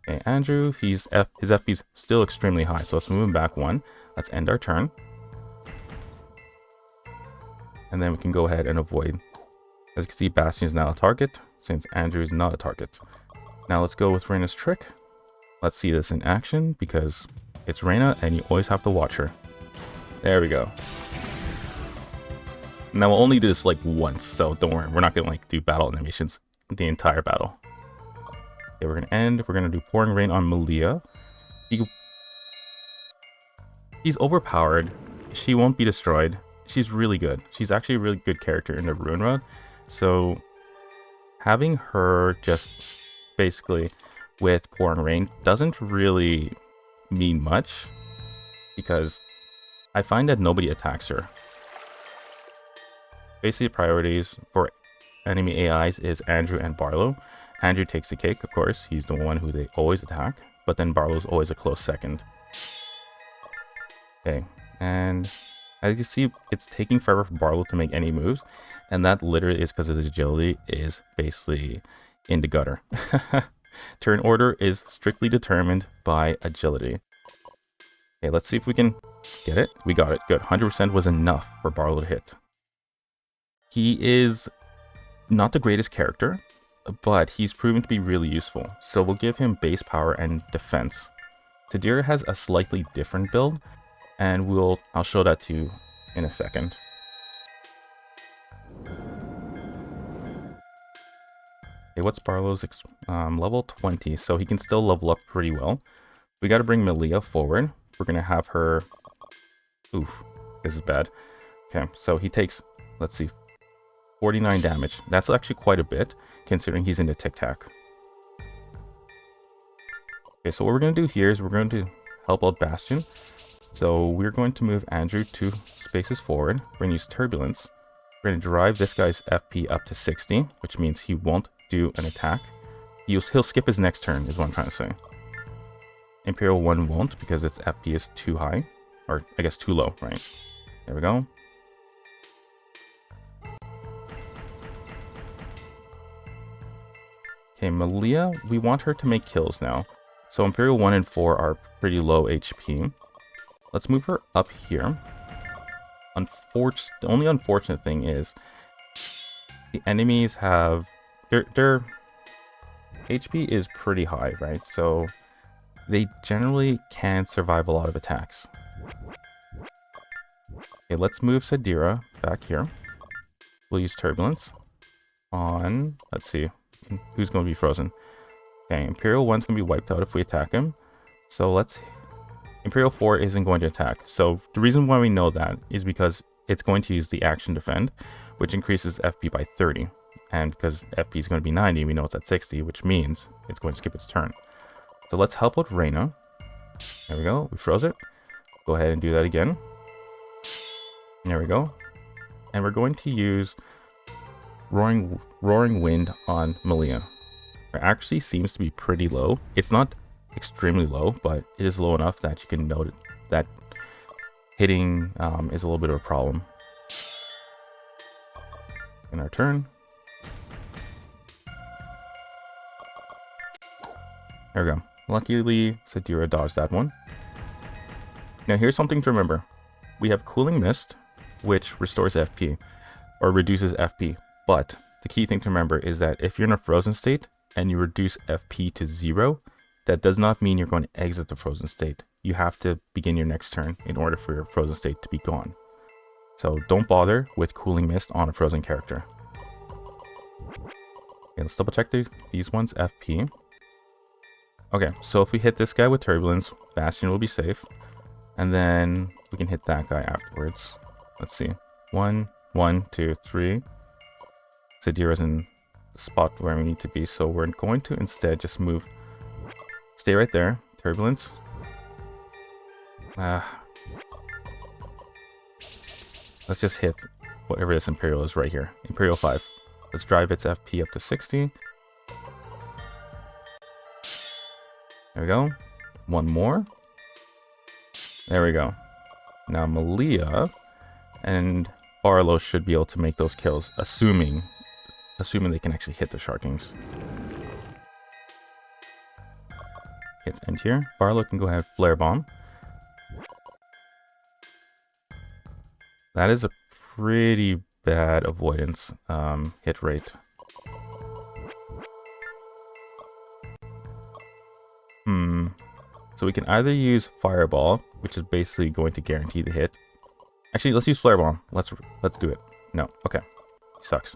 Okay, Andrew, his FP's still extremely high, so let's move him back 1. Let's end our turn. And then we can go ahead and avoid. As you can see, Bastion is now a target, since Andrew is not a target. Now let's go with Reyna's trick. Let's see this in action, because it's Reyna, and you always have to watch her. There we go. Now we'll only do this like once, so don't worry. We're not going to like do battle animations the entire battle. Okay, we're going to end. We're going to do Pouring Rain on Malia. She's overpowered. She won't be destroyed. She's really good. She's actually a really good character in the Ruin Road. So having her just basically with Pouring Rain doesn't really mean much, because I find that nobody attacks her. Basically, priorities for enemy AIs is Andrew and Barlow. Andrew takes the cake, of course. He's the one who they always attack, but then Barlow's always a close second. Okay, and as you can see, it's taking forever for Barlow to make any moves, and that literally is because his agility is basically in the gutter. Turn order is strictly determined by agility. Okay, let's see if we can get it. We got it. Good. 100% was enough for Barlow to hit. He is not the greatest character, but he's proven to be really useful. So we'll give him base power and defense. Sadira has a slightly different build, and I'll show that to you in a second. Okay, what's Barlow's level 20, so he can still level up pretty well. We got to bring Malia forward. We're going to have her... Oof, this is bad. Okay, so he takes, let's see, 49 damage. That's actually quite a bit, considering he's in the TIC TAC. Okay, so what we're going to do here is we're going to help out Bastion. So we're going to move Andrew 2 spaces forward. We're going to use Turbulence. We're going to drive this guy's FP up to 60, which means he won't do an attack. He'll skip his next turn, is what I'm trying to say. Imperial 1 won't, because its FP is too high. Or, I guess, too low, right? There we go. Okay, Malia, we want her to make kills now. So Imperial 1 and 4 are pretty low HP. Let's move her up here. The only unfortunate thing is the enemies have... Their HP is pretty high, right? So they generally can survive a lot of attacks. Okay, let's move Sadira back here. We'll use Turbulence on... Let's see. Who's going to be frozen? Okay, Imperial 1's going to be wiped out if we attack him. So let's... Imperial 4 isn't going to attack. So the reason why we know that is because it's going to use the action defend, which increases FP by 30. And because FP is going to be 90, we know it's at 60, which means it's going to skip its turn. So let's help out Reyna. There we go. We froze it. Go ahead and do that again. There we go. And we're going to use Roaring Wind on Malia. Her accuracy seems to be pretty low. It's not extremely low, but it is low enough that you can note that hitting is a little bit of a problem. In our turn. There we go. Luckily, Sadira dodged that one. Now here's something to remember. We have Cooling Mist, which restores FP, or reduces FP. But the key thing to remember is that if you're in a frozen state and you reduce FP to 0, that does not mean you're going to exit the frozen state. You have to begin your next turn in order for your frozen state to be gone. So don't bother with Cooling Mist on a frozen character. Okay, let's double check these ones, FP. Okay, so if we hit this guy with Turbulence, Bastion will be safe. And then we can hit that guy afterwards. Let's see. 1, 1, 2, 3. Sadira's in the spot where we need to be, so we're going to instead just move. Stay right there. Turbulence. Let's just hit whatever this Imperial is right here. Imperial 5. Let's drive its FP up to 60. There we go. One more. There we go. Now Malia and Barlow should be able to make those kills, assuming they can actually hit the Sharkings. Let's end here. Barlow can go ahead and Flare Bomb. That is a pretty bad avoidance hit rate. So we can either use Fireball, which is basically going to guarantee the hit. Actually, let's use Flare Bomb. Let's do it. No, okay. He sucks.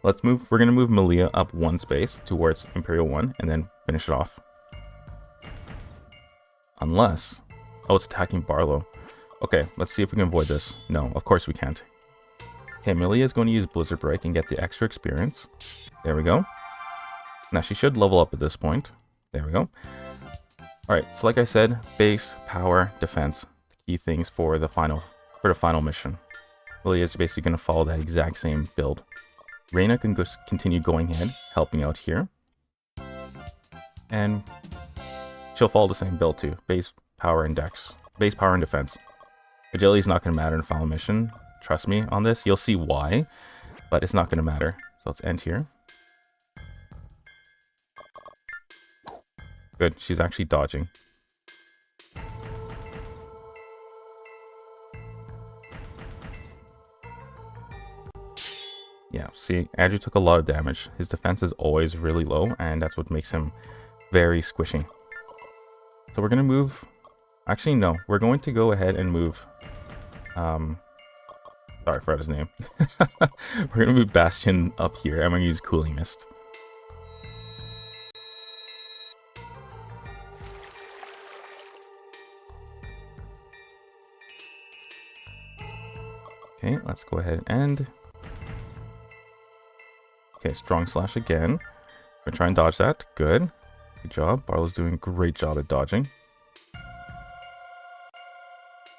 Let's move. We're gonna move Malia up 1 space towards Imperial 1 and then finish it off. Unless, oh, it's attacking Barlow. Okay, let's see if we can avoid this. No, of course we can't. Okay, Malia is going to use Blizzard Break and get the extra experience. There we go. Now she should level up at this point. There we go. Alright, so like I said, base, power, defense, the key things for the final mission. Malia is basically going to follow that exact same build. Reyna can continue going ahead, helping out here. And she'll follow the same build too. Base, power, and dex. Base, power, and defense. Agility is not going to matter in the final mission. Trust me on this. You'll see why, but it's not going to matter. So let's end here. Good, she's actually dodging. Yeah, see, Andrew took a lot of damage. His defense is always really low, and that's what makes him very squishy. So we're going to move... Actually, no. We're going to go ahead and move... Sorry, I forgot his name. We're going to move Bastion up here. I'm going to use Cooling Mist. Okay, let's go ahead and... Okay, Strong Slash again. I'm gonna try and dodge that. Good. Good job. Barlow's doing a great job at dodging.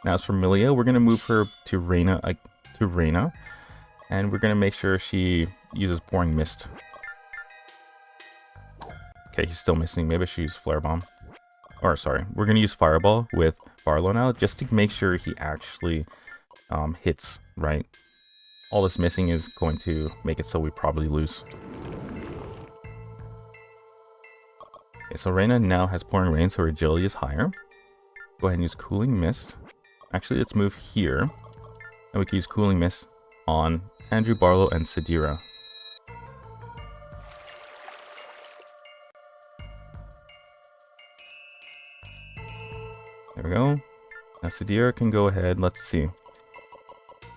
Now as for Malia, we're gonna move her to Reyna, and we're gonna make sure she uses Pouring Mist. Okay, he's still missing. Maybe I should use Flare Bomb. Or sorry, we're gonna use Fireball with Barlow now, just to make sure he actually hits right. All this missing is going to make it so we probably lose. Okay, so Reyna now has Pouring Rain, so her agility is higher. Go ahead and use Cooling Mist. Actually, let's move here, and we can use Cooling Mist on Andrew, Barlow, and Sadira. There we go. Now Sadira can go ahead, let's see.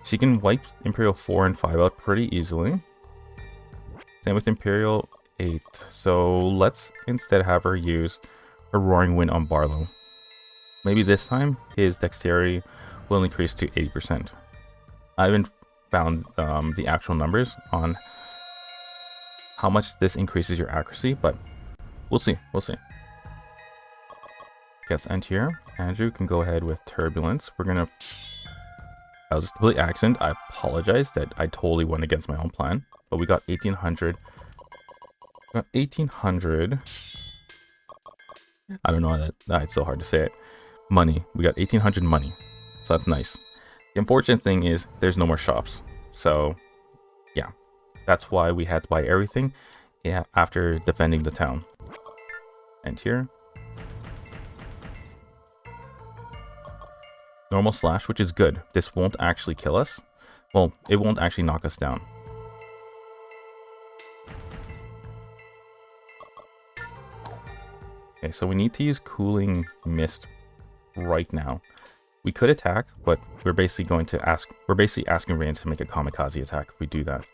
She can wipe Imperial 4 and 5 out pretty easily. Same with Imperial 8. So let's instead have her use a Roaring Wind on Barlow. Maybe this time his dexterity will increase to 80%. I haven't found the actual numbers on how much this increases your accuracy, but we'll see. We'll see. Let's end here. Andrew can go ahead with Turbulence. We're gonna... That was a complete accident. I apologize that I totally went against my own plan. But we got 1800. We got 1800. I don't know how that... it's so hard to say it. Money. We got 1800 money. So that's nice. The unfortunate thing is there's no more shops. So, yeah. That's why we had to buy everything after defending the town. And here. Normal slash, which is good. This won't actually kill us. Well, it won't actually knock us down. Okay, so we need to use Cooling Mist right now. We could attack, but we're basically going to ask... We're basically asking Rain to make a kamikaze attack if we do that.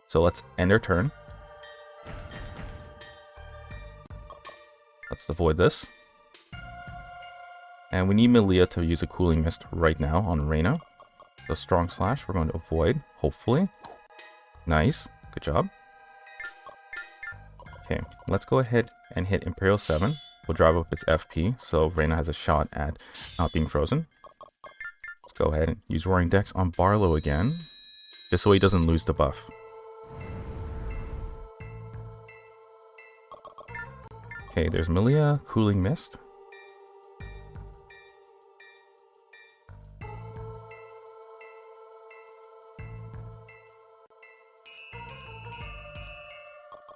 So let's end our turn. Let's avoid this. And we need Melia to use a Cooling Mist right now on Reyna. So Strong Slash, we're going to avoid, hopefully. Nice. Good job. Okay, let's go ahead and hit Imperial 7. We'll drive up its FP, so Reyna has a shot at not being frozen. Let's go ahead and use Roaring Dex on Barlow again, just so he doesn't lose the buff. Okay, there's Melia, Cooling Mist.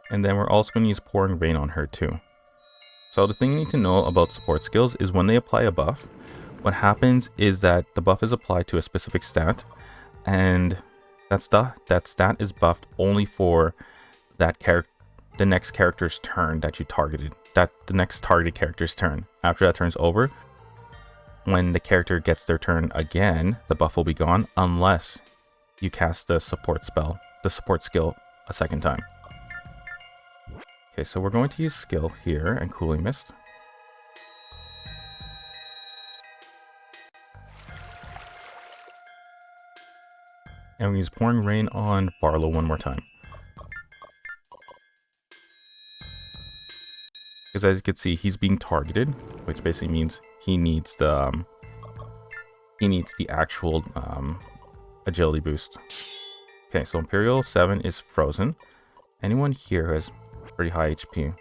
And then we're also going to use Pouring Rain on her too. So the thing you need to know about support skills is when they apply a buff, what happens is that the buff is applied to a specific stat, and that stat is buffed only for that the next character's turn that you targeted. The next targeted character's turn. After that turn's over, when the character gets their turn again, the buff will be gone unless you cast the support skill a second time. Okay, so we're going to use skill here and Cooling Mist. And we use Pouring Rain on Barlow one more time. Because as you can see, he's being targeted, which basically means he needs the actual agility boost. Okay, so Imperial 7 is frozen. Anyone here has pretty high HP.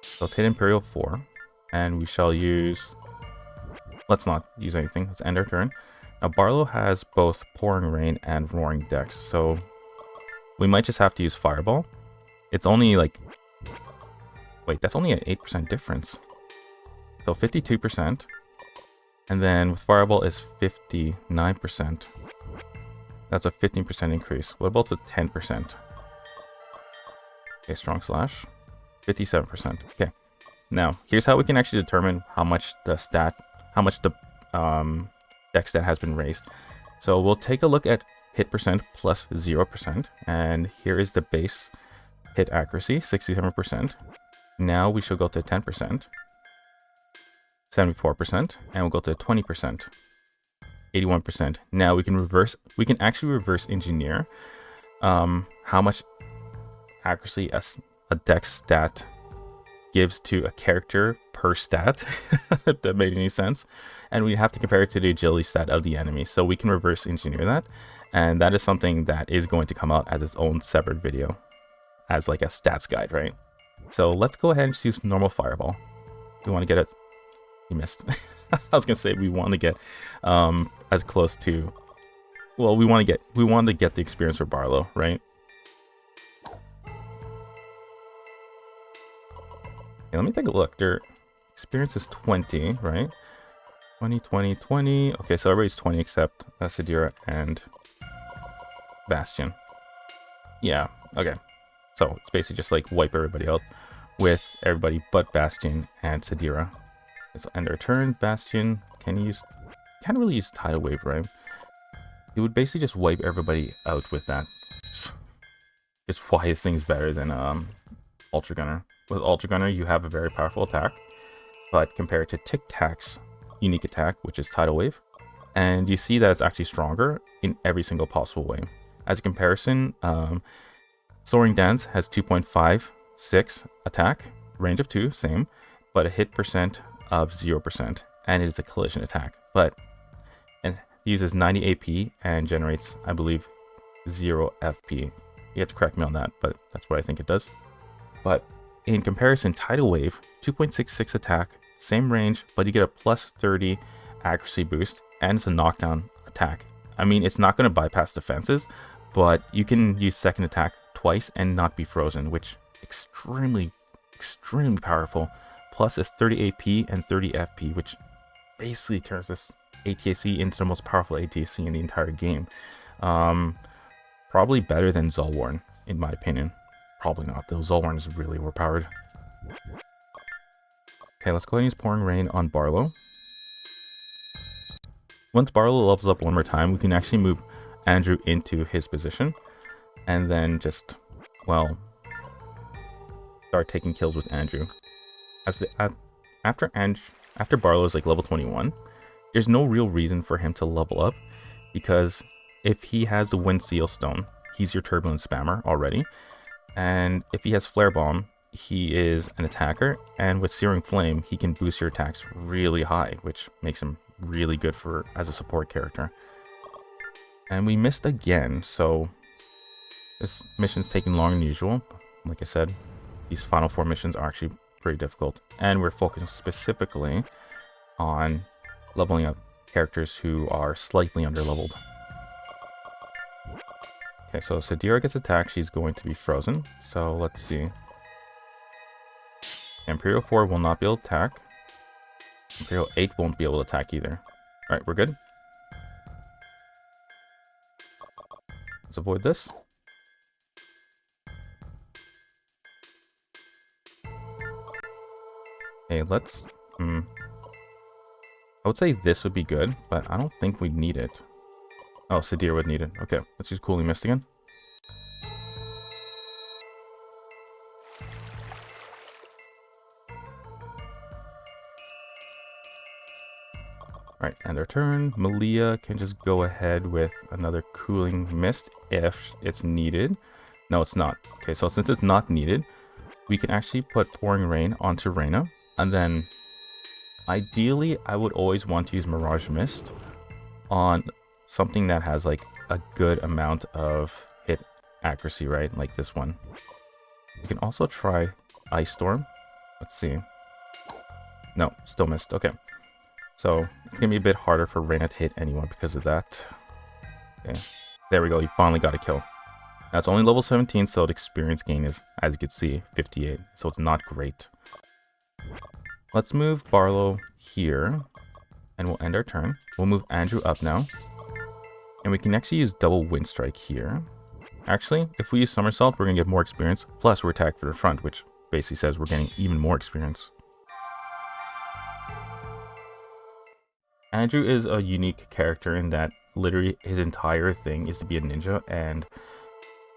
So let's hit Imperial 4, and we shall use... Let's not use anything. Let's end our turn. Now Barlow has both Pouring Rain and Roaring Dex, so we might just have to use Fireball. It's only like... Wait, that's only an 8% difference. So 52%. And then with Fireball is 59%. That's a 15% increase. What about the 10%? Okay, Strong Slash. 57%. Okay. Now, here's how we can actually determine how much the dex stat has been raised. So we'll take a look at hit percent plus 0%. And here is the base hit accuracy, 67%. Now we shall go to 10%, 74%, and we'll go to 20%, 81%. Now we can actually reverse engineer how much accuracy a dex stat gives to a character per stat, if that made any sense. And we have to compare it to the agility stat of the enemy. So we can reverse engineer that. And that is something that is going to come out as its own separate video, as like a stats guide, right? So let's go ahead and just use normal Fireball. We want to get it. You missed. I was gonna say we want to get as close to. Well, we want to get the experience for Barlow, right? Okay, let me take a look. Their experience is 20, right? 20, 20, 20. Okay, so everybody's 20 except Sadira and Bastion. Yeah. Okay. So it's basically just like wipe everybody out with everybody but Bastion and Sadira. So end our turn. Bastion can't really use Tidal Wave, right? It would basically just wipe everybody out with that. Just why this thing's better than Ultragunner. With Ultragunner, you have a very powerful attack, but compared to TIC TAC's unique attack, which is Tidal Wave, and you see that it's actually stronger in every single possible way. As a comparison, Soaring Dance has 2.56 attack, range of 2, same, but a hit percent of 0%, and it is a collision attack. But it uses 90 AP and generates, I believe, 0 FP. You have to correct me on that, but that's what I think it does. But in comparison, Tidal Wave, 2.66 attack, same range, but you get a plus 30 accuracy boost, and it's a knockdown attack. I mean, it's not going to bypass defenses, but you can use second attack twice and not be frozen, which extremely powerful. Plus it's 30 AP and 30 FP, which basically turns this ATAC into the most powerful ATAC in the entire game. Probably better than Zulwarn, in my opinion. Probably not, though. Zulwarn is really overpowered. Okay, let's go ahead and use Pouring Rain on Barlow. Once Barlow levels up one more time, we can actually move Andrew into his position, and then just, well, start taking kills with Andrew. After Barlow is like level 21, there's no real reason for him to level up, because if he has the Wind Seal Stone, he's your Turbulent Spammer already, and if he has Flare Bomb, he is an attacker, and with Searing Flame, he can boost your attacks really high, which makes him really good for as a support character. And we missed again, so this mission's taking longer than usual. Like I said, these final 4 missions are actually pretty difficult, and we're focusing specifically on leveling up characters who are slightly underleveled. Okay, so Sadira gets attacked. She's going to be frozen, so let's see. Imperial 4 will not be able to attack. Imperial 8 won't be able to attack either. Alright, we're good. Let's avoid this. Okay, let's... I would say this would be good, but I don't think we'd need it. Oh, Sadira would need it. Okay, let's use Cooling Mist again. Alright, end our turn. Malia can just go ahead with another Cooling Mist if it's needed. No, it's not. Okay, so since it's not needed, we can actually put Pouring Rain onto Reyna. And then, ideally, I would always want to use Mirage Mist on something that has like a good amount of hit accuracy, right? Like this one. You can also try Ice Storm. Let's see. No, still missed. Okay. So it's going to be a bit harder for Reyna to hit anyone because of that. Okay. There we go. He finally got a kill. Now it's only level 17, so the experience gain is, as you can see, 58. So it's not great. Let's move Barlow here, and we'll end our turn. We'll move Andrew up now. And we can actually use double Wind Strike here. Actually, if we use Somersault, we're going to get more experience. Plus, we're attacked for the front, which basically says we're getting even more experience. Andrew is a unique character in that literally his entire thing is to be a ninja and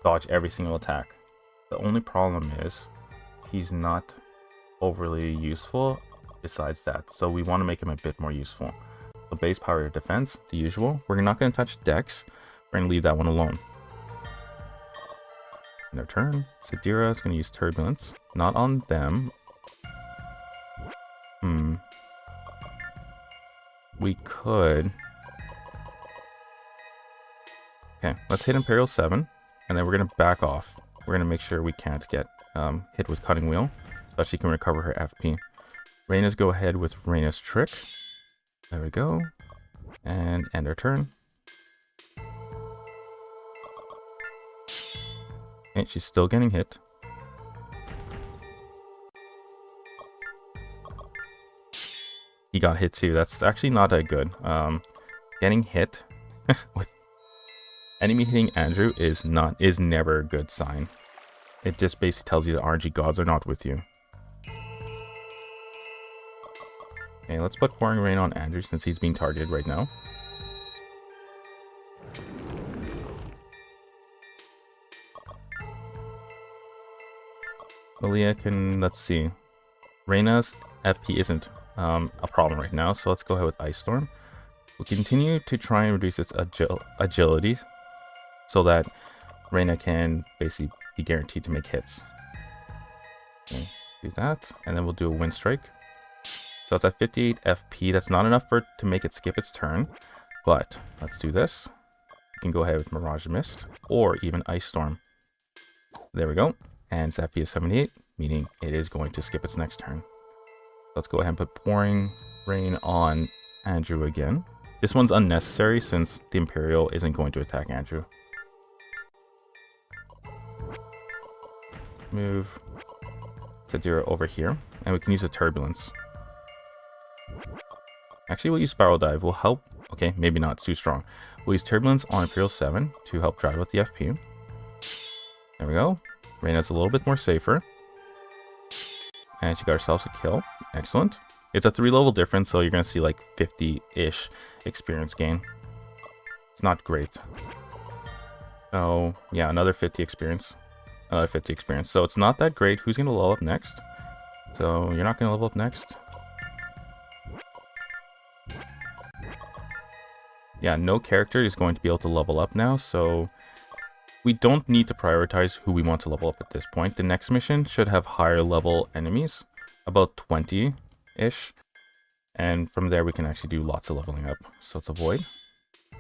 dodge every single attack. The only problem is he's not overly useful besides that, so we want to make him a bit more useful. The base power of defense, the usual. We're not going to touch Dex. We're going to leave that one alone. In their turn, Sadira is going to use Turbulence. Not on them. We could... Okay, let's hit Imperial 7, and then we're going to back off. We're going to make sure we can't get hit with Cutting Wheel, so that she can recover her FP. Reyna's go ahead with Reyna's Trick. There we go. And end our turn. And she's still getting hit. He got hit too. That's actually not that good. Getting hit with enemy hitting Andrew is never a good sign. It just basically tells you the RNG gods are not with you. Okay, let's put Pouring Rain on Andrew since he's being targeted right now. Malia can, let's see. Reyna's FP isn't a problem right now, so let's go ahead with Ice Storm. We'll continue to try and reduce its agility so that Reyna can basically be guaranteed to make hits. Okay, do that, and then we'll do a Wind Strike. So it's at 58 FP. That's not enough for it to make it skip its turn, but let's do this. You can go ahead with Mirage Mist or even Ice Storm. There we go. And its FP is 78, meaning it is going to skip its next turn. Let's go ahead and put Pouring Rain on Andrew again. This one's unnecessary since the Imperial isn't going to attack Andrew. Move Sadira over here, and we can use a Turbulence. Actually, we'll use Spiral Dive. Will help. Okay, maybe not. It's too strong. We'll use Turbulence on Imperial 7 to help drive out the FP. There we go. Reyna's a little bit more safer. And she got herself a kill. Excellent. It's a 3-level difference, so you're going to see like 50-ish experience gain. It's not great. Oh, yeah, another 50 experience. Another 50 experience. So it's not that great. Who's going to level up next? So you're not going to level up next. Yeah, no character is going to be able to level up now, so we don't need to prioritize who we want to level up at this point. The next mission should have higher level enemies, about 20-ish, and from there we can actually do lots of leveling up. So let's avoid.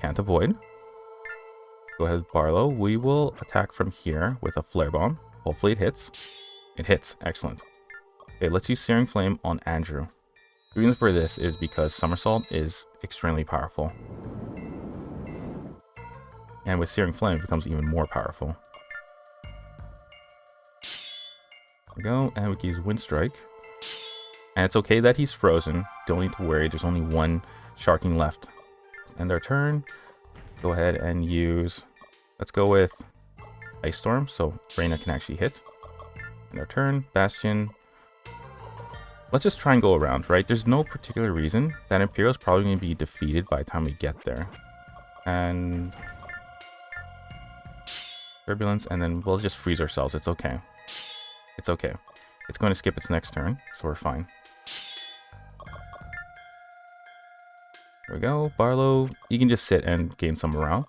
Can't avoid. Go ahead with Barlow. We will attack from here with a Flare Bomb. Hopefully it hits. It hits. Excellent. Okay, let's use Searing Flame on Andrew. The reason for this is because Somersault is extremely powerful. And with Searing Flame, it becomes even more powerful. There we go, and we can use Wind Strike. And it's okay that he's frozen. Don't need to worry, there's only one Sharking left. End our turn. Go ahead and use... Let's go with Ice Storm, so Reyna can actually hit. End our turn. Bastion. Let's just try and go around, right? There's no particular reason that Imperial's probably going to be defeated by the time we get there. And... Turbulence, and then we'll just freeze ourselves. It's okay. It's okay. It's going to skip its next turn, so we're fine. There we go. Barlow, you can just sit and gain some morale.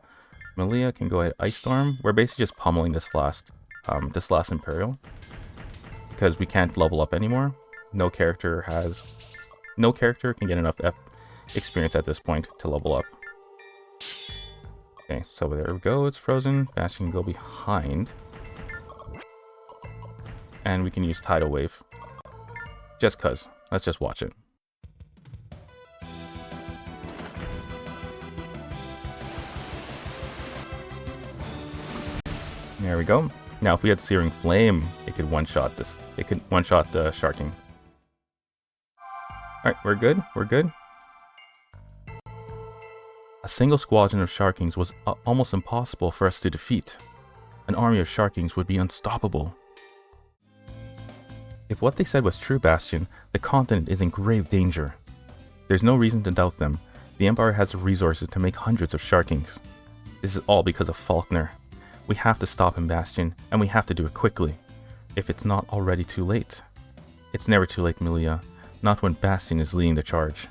Malia can go ahead Ice Storm. We're basically just pummeling this last Imperial. Because we can't level up anymore. No character can get enough experience at this point to level up. Okay, so there we go, it's frozen. Bastion can go behind. And we can use Tidal Wave. Just cuz. Let's just watch it. There we go. Now if we had Searing Flame, it could one-shot this. It could one-shot the Sharking. Alright, we're good. We're good. A single squadron of Sharkings was almost impossible for us to defeat. An army of Sharkings would be unstoppable. If what they said was true, Bastion, the continent is in grave danger. There's no reason to doubt them. The Empire has the resources to make hundreds of Sharkings. This is all because of Faulkner. We have to stop him, Bastion, and we have to do it quickly. If it's not already too late. It's never too late, Malia. Not when Bastion is leading the charge.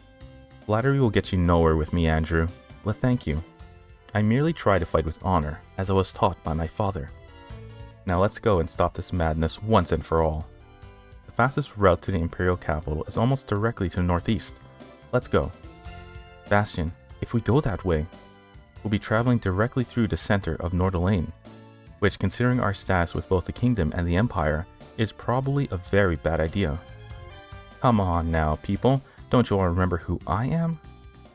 Flattery will get you nowhere with me, Andrew. But thank you. I merely try to fight with honor, as I was taught by my father. Now let's go and stop this madness once and for all. The fastest route to the Imperial capital is almost directly to the northeast. Let's go. Bastion, if we go that way, we'll be traveling directly through the center of Nordilain, which, considering our status with both the kingdom and the Empire, is probably a very bad idea. Come on now, people. Don't you all remember who I am?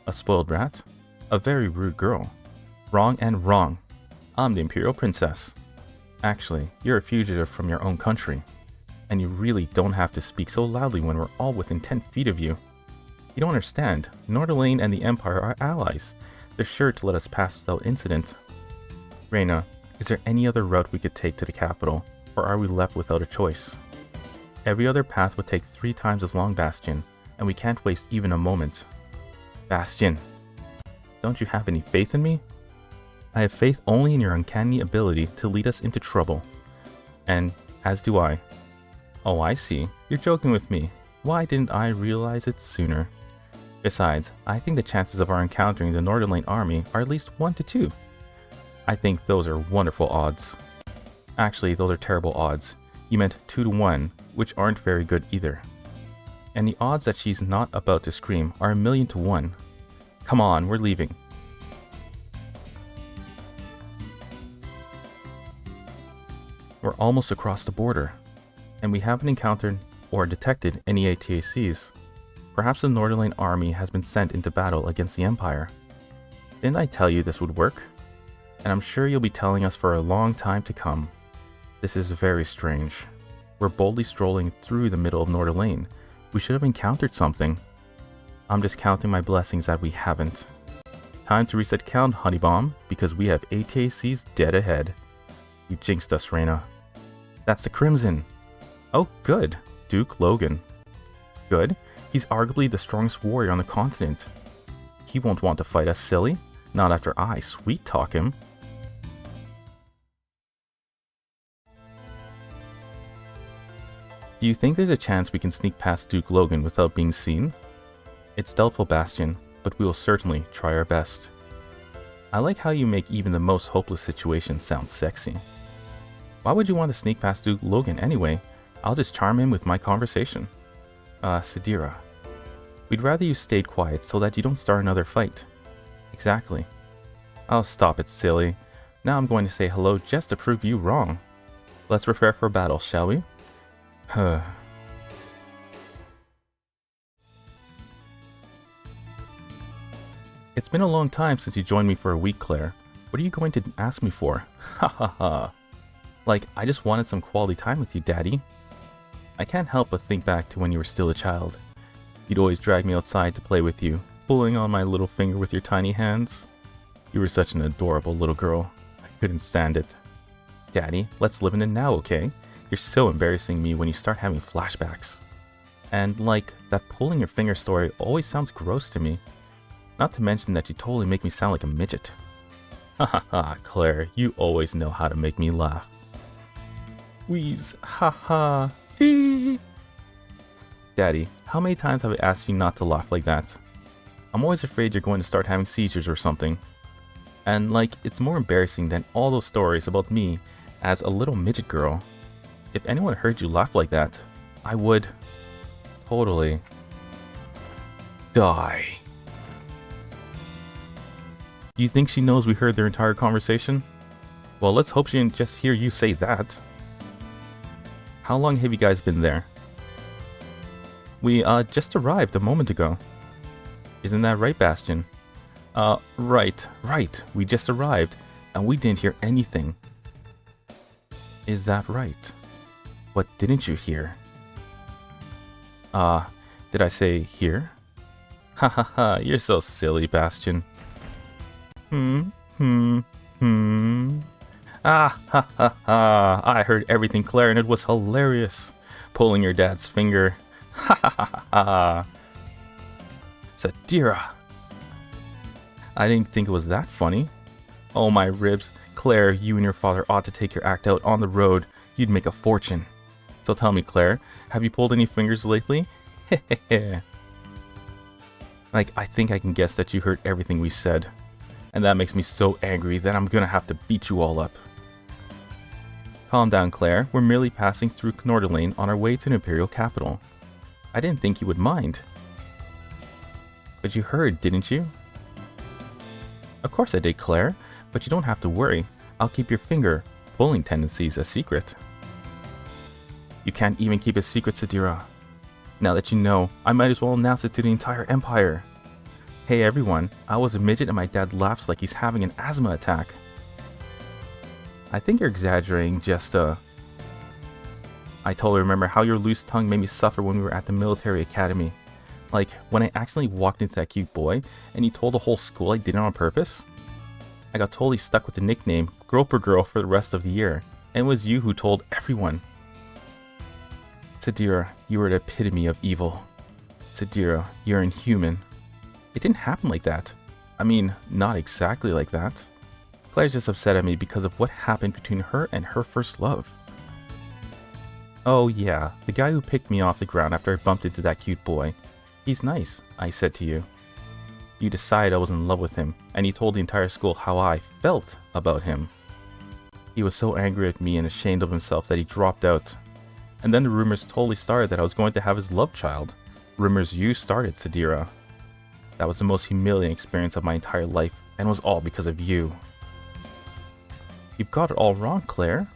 A spoiled rat? A very rude girl. Wrong and wrong. I'm the Imperial Princess. Actually, you're a fugitive from your own country. And you really don't have to speak so loudly when we're all within 10 feet of you. You don't understand. Nordilain and the Empire are allies. They're sure to let us pass without incident. Reyna, is there any other route we could take to the capital, or are we left without a choice? Every other path would take 3 times as long, Bastion, and we can't waste even a moment. Bastion, don't you have any faith in me? I have faith only in your uncanny ability to lead us into trouble. And, as do I. Oh, I see. You're joking with me. Why didn't I realize it sooner? Besides, I think the chances of our encountering the Nordilain army are at least 1 to 2. I think those are wonderful odds. Actually, those are terrible odds. You meant 2 to 1, which aren't very good either. And the odds that she's not about to scream are 1,000,000 to 1. Come on, we're leaving. We're almost across the border, and we haven't encountered or detected any ATACs. Perhaps the Nordilain army has been sent into battle against the Empire. Didn't I tell you this would work? And I'm sure you'll be telling us for a long time to come. This is very strange. We're boldly strolling through the middle of Nordilain. We should have encountered something. I'm just counting my blessings that we haven't. Time to reset count, Honeybomb, because we have ATACs dead ahead. You jinxed us, Reyna. That's the Crimson. Oh, good. Duke Logan. Good. He's arguably the strongest warrior on the continent. He won't want to fight us, silly. Not after I sweet-talk him. Do you think there's a chance we can sneak past Duke Logan without being seen? It's doubtful, Bastion, but we will certainly try our best. I like how you make even the most hopeless situations sound sexy. Why would you want to sneak past Duke Logan anyway? I'll just charm him with my conversation. Sadira. We'd rather you stayed quiet so that you don't start another fight. Exactly. Oh, stop it, silly. Now I'm going to say hello just to prove you wrong. Let's prepare for battle, shall we? It's been a long time since you joined me for a week, Claire. What are you going to ask me for? Ha ha ha. Like, I just wanted some quality time with you, Daddy. I can't help but think back to when you were still a child. You'd always drag me outside to play with you, pulling on my little finger with your tiny hands. You were such an adorable little girl. I couldn't stand it. Daddy, let's live in it now, okay? You're so embarrassing me when you start having flashbacks. And like, that pulling your finger story always sounds gross to me. Not to mention that you totally make me sound like a midget. Ha ha ha, Claire, you always know how to make me laugh. Wheeze, ha ha, hee. Daddy, how many times have I asked you not to laugh like that? I'm always afraid you're going to start having seizures or something. And like, it's more embarrassing than all those stories about me as a little midget girl. If anyone heard you laugh like that, I would totally die. Do you think she knows we heard their entire conversation? Well, let's hope she didn't just hear you say that. How long have you guys been there? We just arrived a moment ago. Isn't that right, Bastion? Right. We just arrived, and we didn't hear anything. Is that right? What didn't you hear? Did I say hear? Ha ha ha, you're so silly, Bastion. Ah, ha ha ha, I heard everything, Claire, and it was hilarious. Pulling your dad's finger. Ha ha ha ha. Sadira. I didn't think it was that funny. Oh my ribs. Claire, you and your father ought to take your act out on the road. You'd make a fortune. So tell me, Claire, have you pulled any fingers lately? Hehehe. Like, I think I can guess that you heard everything we said. And that makes me so angry that I'm gonna have to beat you all up. Calm down, Claire. We're merely passing through Nordilain on our way to the Imperial capital. I didn't think you would mind. But you heard, didn't you? Of course I did, Claire. But you don't have to worry. I'll keep your finger pulling tendencies a secret. You can't even keep a secret, Sadira. Now that you know, I might as well announce it to the entire Empire. Hey everyone, I was a midget and my dad laughs like he's having an asthma attack. I think you're exaggerating, I totally remember how your loose tongue made me suffer when we were at the military academy. Like, when I accidentally walked into that cute boy, and he told the whole school I did it on purpose. I got totally stuck with the nickname, Groper Girl, for the rest of the year, and it was you who told everyone. Sadira, you were the epitome of evil. Sadira, you're inhuman. It didn't happen like that. I mean, not exactly like that. Claire's just upset at me because of what happened between her and her first love. Oh yeah, the guy who picked me off the ground after I bumped into that cute boy. He's nice, I said to you. You decided I was in love with him, and he told the entire school how I felt about him. He was so angry at me and ashamed of himself that he dropped out. And then the rumors totally started that I was going to have his love child. Rumors you started, Sadira. That was the most humiliating experience of my entire life, and was all because of you. You've got it all wrong, Claire.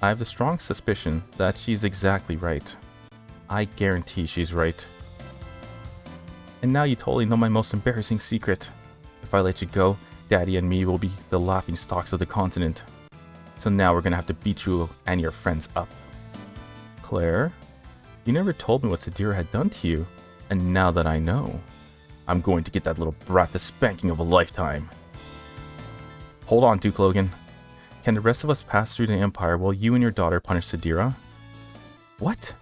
I have the strong suspicion that she's exactly right. I guarantee she's right. And now you totally know my most embarrassing secret. If I let you go, Daddy and me will be the laughing stocks of the continent. So now we're gonna have to beat you and your friends up. Claire, you never told me what Sadira had done to you, and now that I know, I'm going to get that little brat the spanking of a lifetime. Hold on, Duke Logan. Can the rest of us pass through the Empire while you and your daughter punish Sadira? What?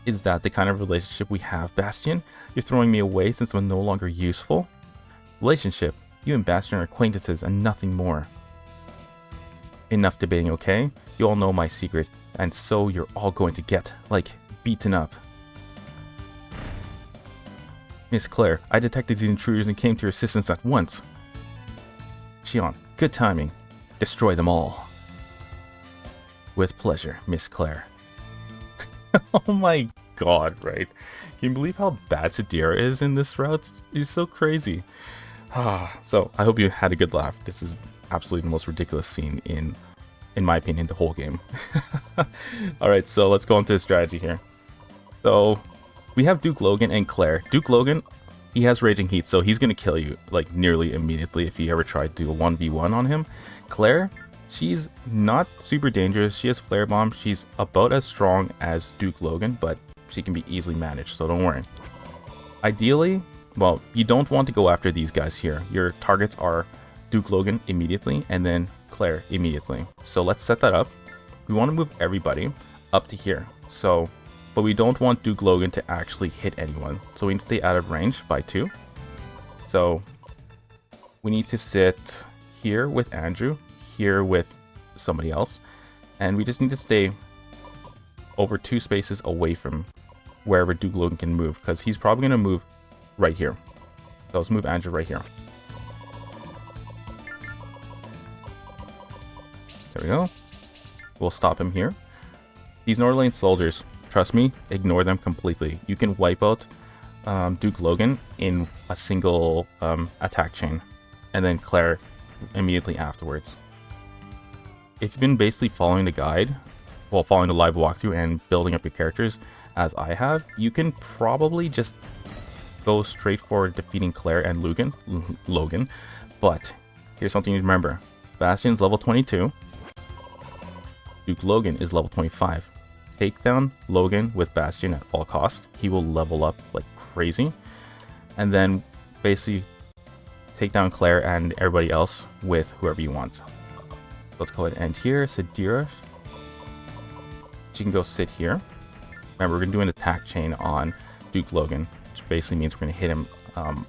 Is that the kind of relationship we have, Bastion? You're throwing me away since I'm no longer useful? Relationship? You and Bastion are acquaintances and nothing more. Enough debating, okay? You all know my secret, and so you're all going to get, like, beaten up. Miss Claire, I detected these intruders and came to your assistance at once. Shion, good timing. Destroy them all. With pleasure, Miss Claire. Oh my god, right? Can you believe how bad Sadira is in this route? He's so crazy. So, I hope you had a good laugh. This is absolutely the most ridiculous scene in my opinion, the whole game. Alright, so let's go into the strategy here. So, we have Duke Logan and Claire. Duke Logan, he has Raging Heat, so he's going to kill you, like, nearly immediately if you ever try to do a 1v1 on him. Claire, she's not super dangerous. She has Flare Bomb. She's about as strong as Duke Logan, but she can be easily managed, so don't worry. Ideally, well, you don't want to go after these guys here. Your targets are Duke Logan immediately, and then Claire immediately. So let's set that up. We want to move everybody up to here. So, but we don't want Duke Logan to actually hit anyone. So we need to stay out of range by 2. So we need to sit here with Andrew, here with somebody else, and we just need to stay over 2 spaces away from wherever Duke Logan can move, because he's probably going to move right here. So let's move Andrew right here. There we go. We'll stop him here. These Nordilain soldiers, trust me, ignore them completely. You can wipe out Duke Logan in a single attack chain, and then Claire immediately afterwards. If you've been basically following the guide, well, following the live walkthrough and building up your characters as I have, you can probably just go straight for defeating Claire and Logan. But here's something you remember. Bastion's level 22. Duke Logan is level 25. Take down Logan with Bastion at all costs. He will level up like crazy. And then basically take down Claire and everybody else with whoever you want. Let's go ahead and end here. Sadira, she can go sit here. Remember, we're going to do an attack chain on Duke Logan, which basically means we're going to hit him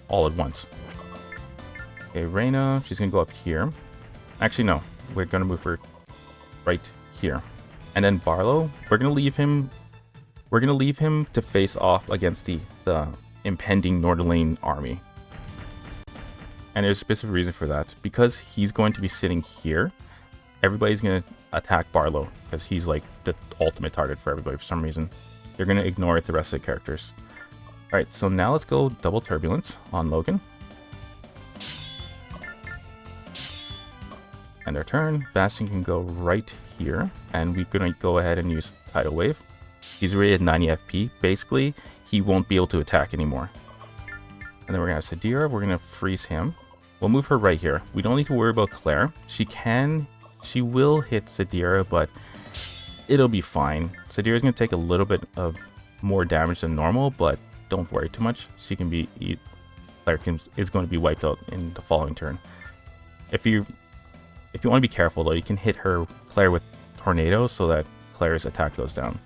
all at once. Okay, Reyna, she's going to go up here. Actually, no. We're going to move her right here. And then Barlow, we're going to leave him to face off against the impending Nordilain army. And there's a specific reason for that. Because he's going to be sitting here, everybody's going to attack Barlow, because he's like the ultimate target for everybody for some reason. They're going to ignore the rest of the characters. Alright, so now let's go double Turbulence on Logan. And their turn. Bastion can go right here, and we're going to go ahead and use Tidal Wave. He's already at 90 FP. Basically, he won't be able to attack anymore. And then we're going to have Sadira. We're going to freeze him. We'll move her right here. We don't need to worry about Claire. She will hit Sadira, but it'll be fine. Sadira's going to take a little bit of more damage than normal, but don't worry too much. She can be... Claire is going to be wiped out in the following turn. If you want to be careful, though, you can hit Claire with Tornado so that Claire's attack goes down.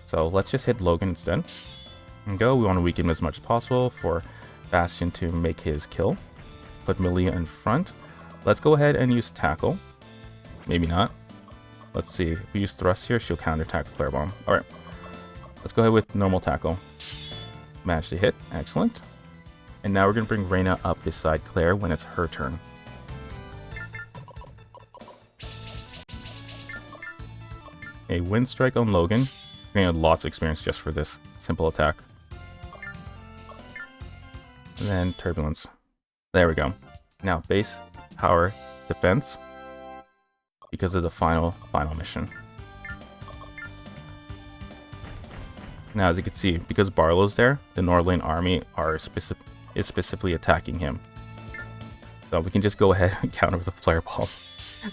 So let's just hit Logan instead. And go. We want to weaken him as much as possible for Bastion to make his kill. Put Malia in front. Let's go ahead and use Tackle. Maybe not. Let's see. If we use thrust here, she'll counterattack Flare Bomb. Alright. Let's go ahead with normal tackle. Managed to hit. Excellent. And now we're going to bring Reyna up beside Claire when it's her turn. A Wind Strike on Logan. We're going to have lots of experience just for this simple attack. And then Turbulence. There we go. Now base power defense because of the final mission. Now as you can see, because Barlow's there, the Nordilain army is specifically attacking him. So we can just go ahead and counter with a Flare Ball.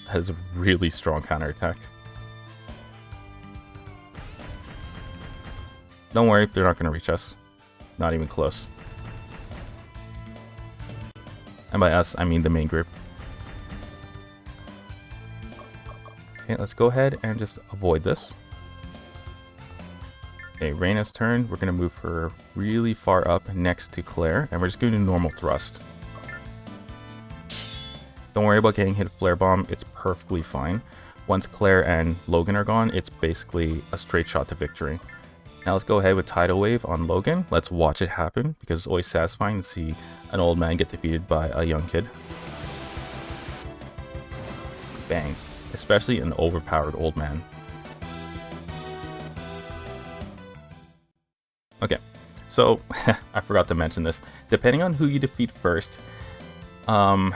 That is a really strong counterattack. Don't worry, they're not going to reach us. Not even close. And by us, I mean the main group. Okay, let's go ahead and just avoid this. Okay, Reyna's turn. We're going to move her really far up next to Claire, and we're just going to do normal thrust. Don't worry about getting hit Flare Bomb. It's perfectly fine. Once Claire and Logan are gone, it's basically a straight shot to victory. Now let's go ahead with Tidal Wave on Logan. Let's watch it happen, because it's always satisfying to see an old man get defeated by a young kid. Bang. Especially an overpowered old man. Okay, so I forgot to mention this. Depending on who you defeat first, well,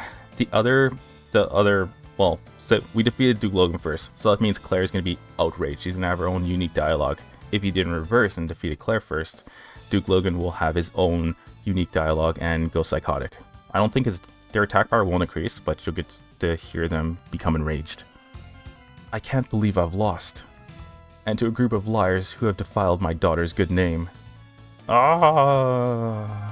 so we defeated Duke Logan first, so that means Claire's going to be outraged. She's going to have her own unique dialogue. If you did in reverse and defeated Claire first, Duke Logan will have his own unique dialogue and go psychotic. I don't think their attack power won't increase, but you'll get to hear them become enraged. I can't believe I've lost. And to a group of liars who have defiled my daughter's good name. Ah!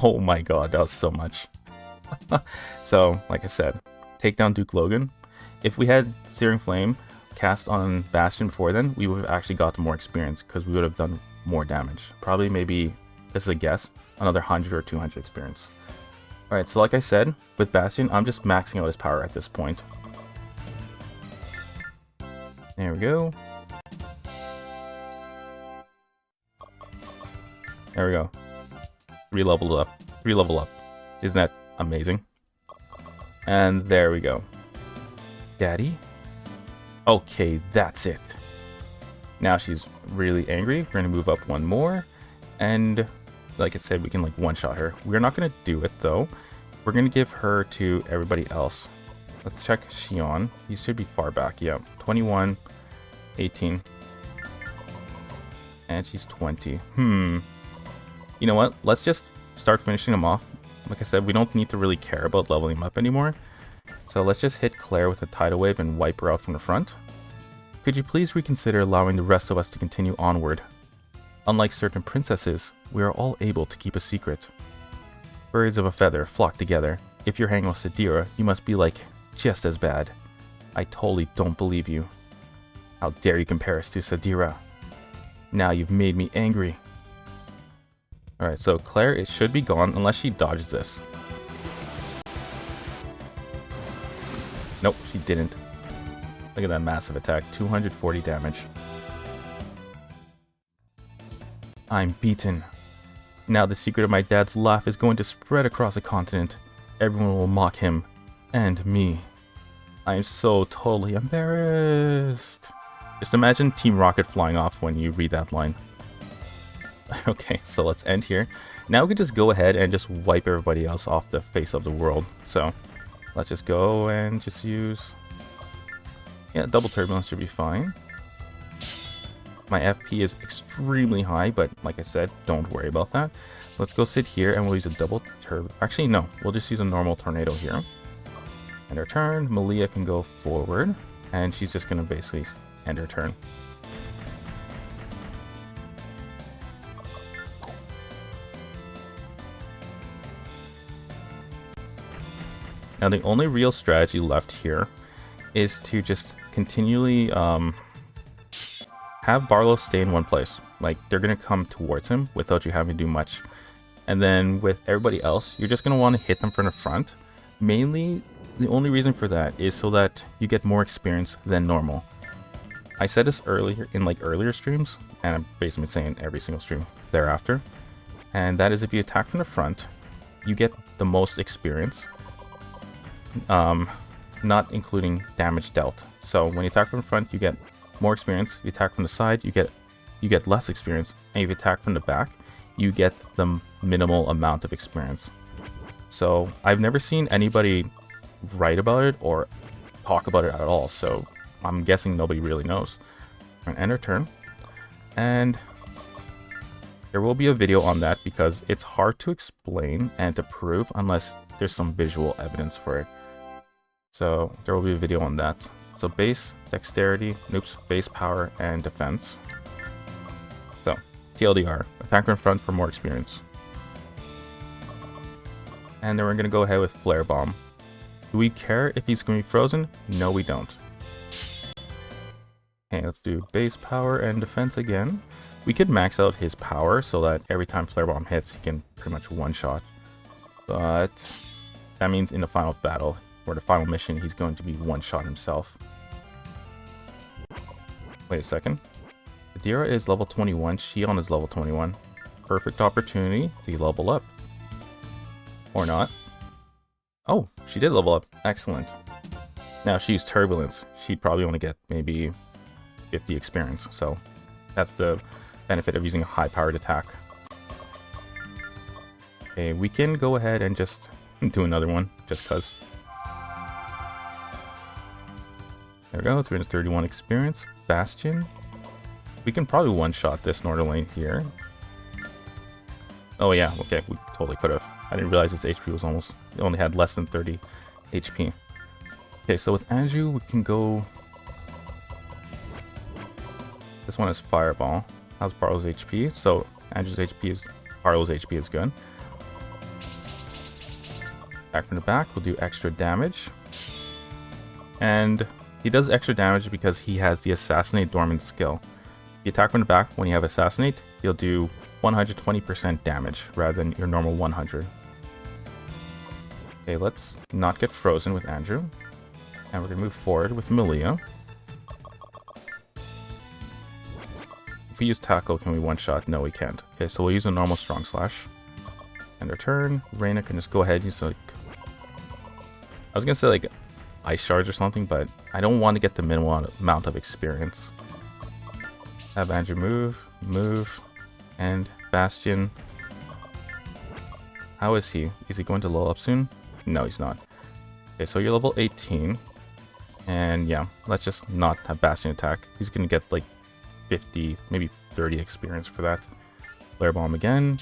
Oh my god, that was so much. So, like I said, take down Duke Logan. If we had Searing Flame cast on Bastion before then, we would have actually got more experience because we would have done more damage. Probably maybe, this is a guess, another 100 or 200 experience. Alright, so like I said, with Bastion, I'm just maxing out his power at this point. There we go. There we go. 3 level up. 3 level up. Isn't that amazing? And there we go. Daddy? Okay, that's it. Now she's really angry. We're going to move up one more. And like I said, we can like one-shot her. We're not going to do it though. We're going to give her to everybody else. Let's check Xion. He should be far back. Yeah, 21, 18. And she's 20. You know what? Let's just start finishing them off. Like I said, we don't need to really care about leveling them up anymore. So let's just hit Claire with a Tidal Wave and wipe her out from the front. Could you please reconsider allowing the rest of us to continue onward? Unlike certain princesses, we are all able to keep a secret. Birds of a feather flock together. If you're hanging with Sadira, you must be like, just as bad. I totally don't believe you. How dare you compare us to Sadira? Now you've made me angry. Alright, so Claire, it should be gone unless she dodges this. Nope, she didn't. Look at that massive attack, 240 damage. I'm beaten. Now the secret of my dad's laugh is going to spread across the continent. Everyone will mock him. And me. I am so totally embarrassed. Just imagine Team Rocket flying off when you read that line. Okay, so let's end here. Now we can just go ahead and just wipe everybody else off the face of the world. So let's just go and just use... Yeah, double turbulence should be fine. My FP is extremely high, but like I said, don't worry about that. Let's go sit here and we'll use a double turbo. Actually, no, we'll just use a normal tornado here. End her turn. Malia can go forward, and she's just going to basically end her turn. Now, the only real strategy left here is to just continually have Barlow stay in one place. Like, they're going to come towards him without you having to do much. And then with everybody else, you're just going to want to hit them from the front. Mainly The only reason for that is so that you get more experience than normal. I said this earlier in earlier streams, and I'm basically saying every single stream thereafter. And that is if you attack from the front, you get the most experience, not including damage dealt. So when you attack from the front, you get more experience. If you attack from the side, you get less experience. And if you attack from the back, you get the minimal amount of experience. So I've never seen anybody write about it or talk about it at all, so I'm guessing nobody really knows. We're gonna end our turn, and there will be a video on that because it's hard to explain and to prove unless there's some visual evidence for it. So there will be a video on that. So base, dexterity, base power, and defense. So TLDR, attack in front for more experience. And then we're gonna go ahead with Flare Bomb. Do we care if he's going to be frozen? No, we don't. Okay, let's do base power and defense again. We could max out his power so that every time Flare Bomb hits, he can pretty much one-shot. But that means in the final battle, or the final mission, he's going to be one-shot himself. Wait a second. Sadira is level 21, Shion is level 21. Perfect opportunity to level up. Or not. Oh, she did level up. Excellent. Now, if she used Turbulence, she'd probably only get maybe 50 experience. So that's the benefit of using a high-powered attack. Okay, we can go ahead and just do another one, just because. There we go, 331 experience. Bastion. We can probably one-shot this Nordilain here. Oh yeah, okay, we totally could have. I didn't realize his HP was almost, it only had less than 30 HP. Okay, so with Andrew, we can go... This one is Fireball. How's Barlow's HP? So Andrew's HP is... Barlow's HP is good. Back from the back, we'll do extra damage. And he does extra damage because he has the Assassinate Dormant skill. If you attack from the back when you have Assassinate, you'll do 120% damage rather than your normal 100. Okay, let's not get frozen with Andrew. And we're going to move forward with Malia. If we use Tackle, can we one-shot? No, we can't. Okay, so we'll use a normal Strong Slash. End our turn. Reyna can just go ahead and use I was going to say Ice Shards or something, but I don't want to get the minimal amount of experience. Have Andrew move, and Bastion. How is he? Is he going to level up soon? No, he's not. Okay, so you're level 18. And yeah, let's just not have Bastion attack. He's going to get 50, maybe 30 experience for that. Flare Bomb again.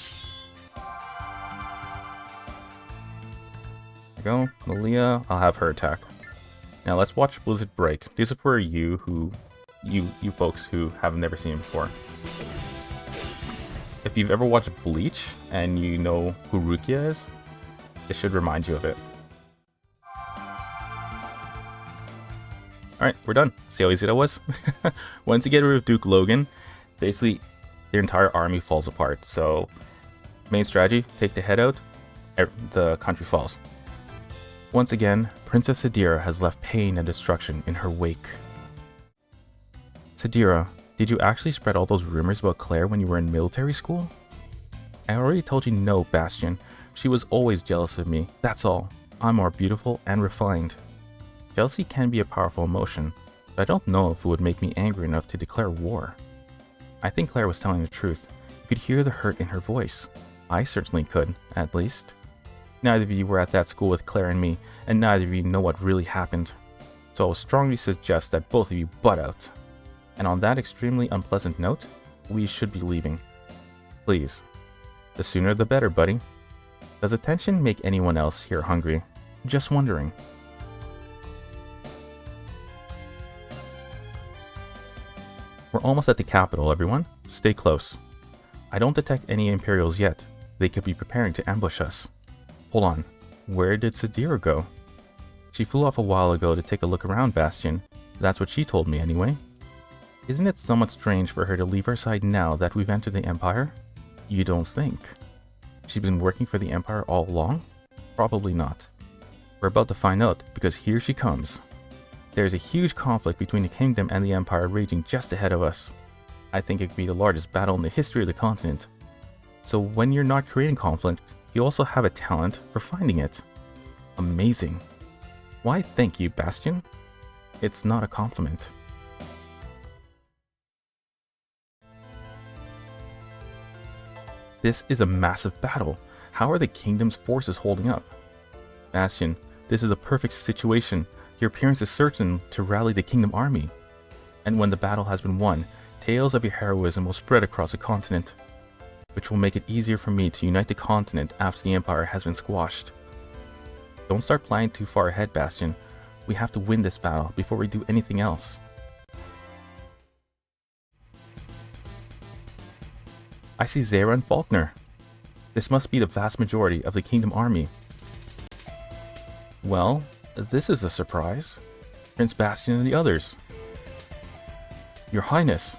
There we go. Malia, I'll have her attack. Now let's watch Blizzard Break. These are for you folks who have never seen it before. If you've ever watched Bleach and you know who Rukia is, it should remind you of it. Alright, we're done. See how easy that was? Once you get rid of Duke Logan, basically their entire army falls apart. So, main strategy, take the head out, the country falls. Once again, Princess Sadira has left pain and destruction in her wake. Sadira, did you actually spread all those rumors about Claire when you were in military school? I already told you no, Bastion. She was always jealous of me, that's all. I'm more beautiful and refined. Jealousy can be a powerful emotion, but I don't know if it would make me angry enough to declare war. I think Claire was telling the truth. You could hear the hurt in her voice. I certainly could, at least. Neither of you were at that school with Claire and me, and neither of you know what really happened. So I will strongly suggest that both of you butt out. And on that extremely unpleasant note, we should be leaving. Please. The sooner the better, buddy. Does attention make anyone else here hungry? Just wondering. We're almost at the capital, everyone. Stay close. I don't detect any Imperials yet. They could be preparing to ambush us. Hold on. Where did Sadira go? She flew off a while ago to take a look around, Bastion. That's what she told me anyway. Isn't it somewhat strange for her to leave our side now that we've entered the Empire? You don't think? She's been working for the Empire all along? Probably not. We're about to find out, because here she comes. There's a huge conflict between the kingdom and the empire raging just ahead of us. I think it could be the largest battle in the history of the continent. So when you're not creating conflict, you also have a talent for finding it. Amazing. Why thank you, Bastion. It's not a compliment. This is a massive battle. How are the kingdom's forces holding up? Bastion, this is a perfect situation. Your appearance is certain to rally the kingdom army. And when the battle has been won, tales of your heroism will spread across the continent, which will make it easier for me to unite the continent after the empire has been squashed. Don't start planning too far ahead, Bastion. We have to win this battle before we do anything else. I see Zera and Faulkner. This must be the vast majority of the kingdom army. Well, this is a surprise. Prince Bastion and the others. Your Highness.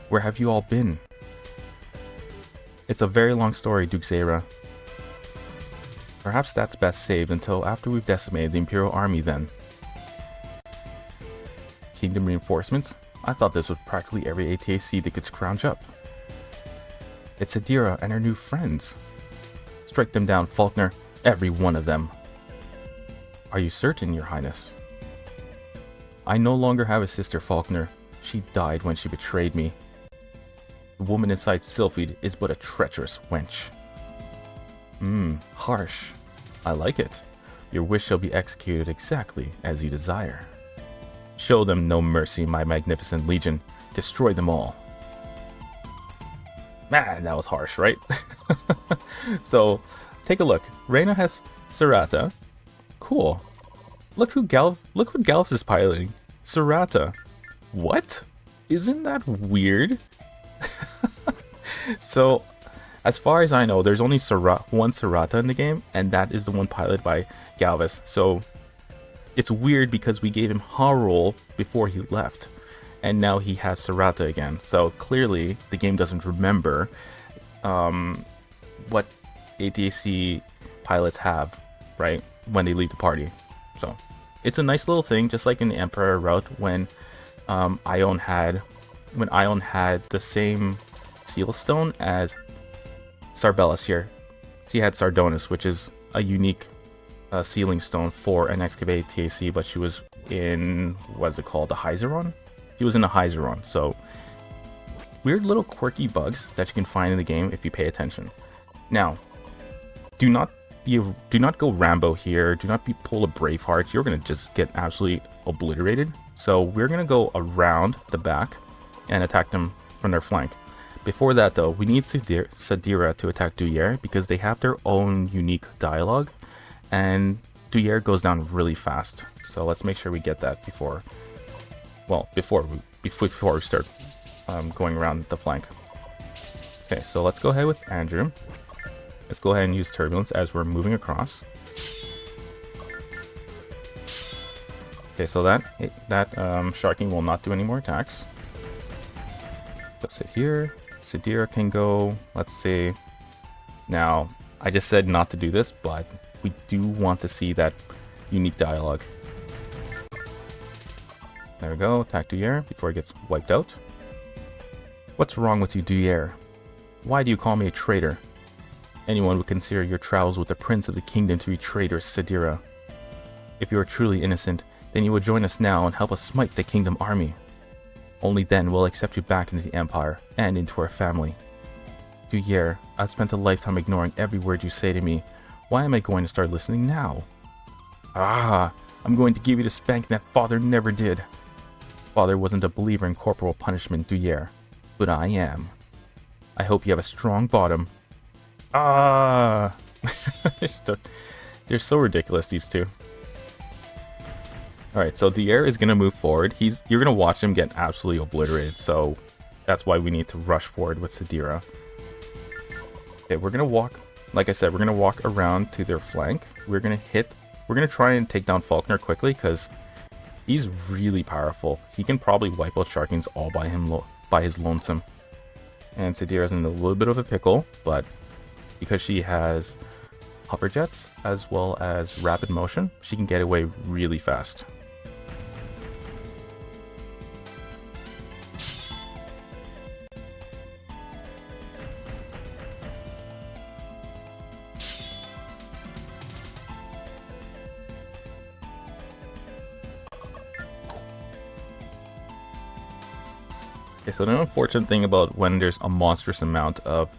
Where have you all been? It's a very long story, Duke Zera. Perhaps that's best saved until after we've decimated the Imperial Army then. Kingdom reinforcements? I thought this was practically every ATAC that could scrounge up. It's Sadira and her new friends. Strike them down, Faulkner. Every one of them. Are you certain, Your Highness? I no longer have a sister, Faulkner. She died when she betrayed me. The woman inside Sylphid is but a treacherous wench. Harsh. I like it. Your wish shall be executed exactly as you desire. Show them no mercy, my magnificent legion. Destroy them all. Man, that was harsh, right? So, take a look. Reyna has Serata. Cool. Look what Galv's is piloting. Serata. What? Isn't that weird? So, as far as I know, there's only one Serata in the game, and that is the one piloted by Galvus. So, it's weird because we gave him Harol before he left, and now he has Serata again. So, clearly, the game doesn't remember what ATAC pilots have, right, when they leave the party. So, it's a nice little thing, just like in the Emperor route when Ion had the same seal stone as Sarbellus here. She had Sardonus, which is a unique sealing stone for an excavated TAC, but she was in, what is it called, the Hyzeron? She was in the Hyzeron, so weird little quirky bugs that you can find in the game if you pay attention. Now, do not go Rambo here, do not pull a Braveheart, you're going to just get absolutely obliterated. So we're going to go around the back and attack them from their flank. Before that though, we need Sadira to attack Duyere because they have their own unique dialogue, and Duyere goes down really fast. So let's make sure we get that before we start going around the flank. Okay, so let's go ahead with Andrew. Let's go ahead and use Turbulence as we're moving across. Okay, so that Sharking will not do any more attacks. Let's sit here. Sadira can go, let's see. Now, I just said not to do this, but we do want to see that unique dialogue. There we go, attack Duyere before it gets wiped out. What's wrong with you, Duyere? Why do you call me a traitor? Anyone would consider your travels with the Prince of the Kingdom to be traitorous, Sadira. If you are truly innocent, then you would join us now and help us smite the Kingdom army. Only then we'll accept you back into the Empire and into our family. Duyere, I've spent a lifetime ignoring every word you say to me. Why am I going to start listening now? I'm going to give you the spanking that Father never did. Father wasn't a believer in corporal punishment, Duyere, but I am. I hope you have a strong bottom. They're so ridiculous, these two. Alright, so Duyere is going to move forward. You're going to watch him get absolutely obliterated, so that's why we need to rush forward with Sadira. Okay, we're going to walk, like I said, we're going to walk around to their flank. We're going to try and take down Faulkner quickly, because he's really powerful. He can probably wipe out Sharkings all by his lonesome. And Sadira's in a little bit of a pickle, but because she has hover jets as well as rapid motion, she can get away really fast. Okay, so the unfortunate thing about when there's a monstrous amount of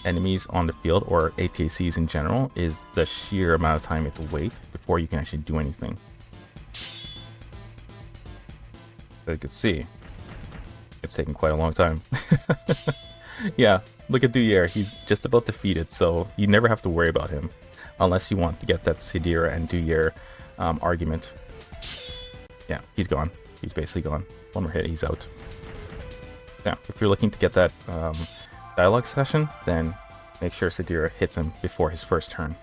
enemies on the field, or ATACs in general, is the sheer amount of time you have to wait before you can actually do anything. As you can see, it's taking quite a long time. Yeah, look at Duyere, he's just about defeated, so you never have to worry about him. Unless you want to get that Sadira and Duyere argument. Yeah, he's gone. He's basically gone. One more hit, he's out. Now, if you're looking to get that dialogue session, then make sure Sadira hits him before his first turn.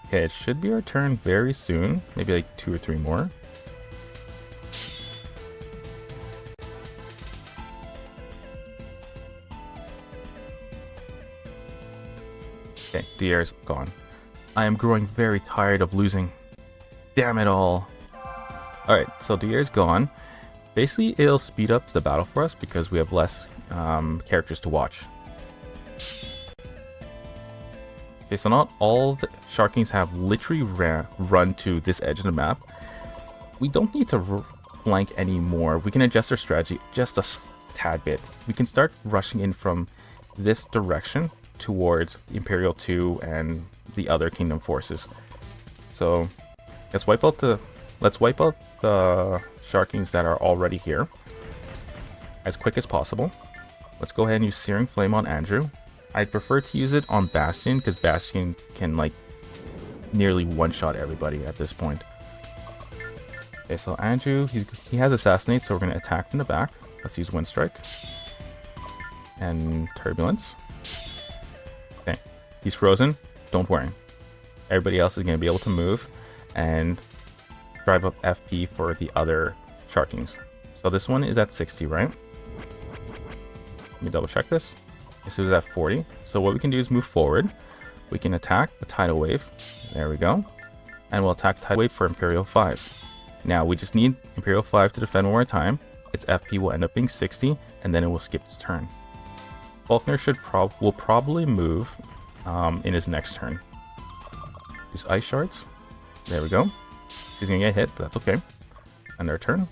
Okay, it should be our turn very soon. Maybe like 2 or 3 more. Okay, Duyere's gone. I am growing very tired of losing. Damn it all. Alright, so Duyere's gone. Basically, it'll speed up the battle for us because we have less characters to watch. Okay, so not all the Sharkings have literally run to this edge of the map. We don't need to flank anymore. We can adjust our strategy just a tad bit. We can start rushing in from this direction towards Imperial 2 and the other Kingdom forces. So let's wipe out the Sharkings that are already here as quick as possible. Let's go ahead and use Searing Flame on Andrew. I'd prefer to use it on Bastion because Bastion can like nearly one-shot everybody at this point. Okay, so Andrew, he has Assassinate, so we're going to attack from the back. Let's use Wind Strike and Turbulence. Okay, he's frozen. Don't worry. Everybody else is going to be able to move and drive up FP for the other Sharkings. So this one is at 60, right? Let me double check this. This is at 40. So what we can do is move forward. We can attack the Tidal Wave. There we go. And we'll attack Tidal Wave for Imperial 5. Now we just need Imperial 5 to defend one more time. Its FP will end up being 60, and then it will skip its turn. Faulkner will probably move in his next turn. Use Ice Shards. There we go. She's gonna get hit, but that's okay. And their turn.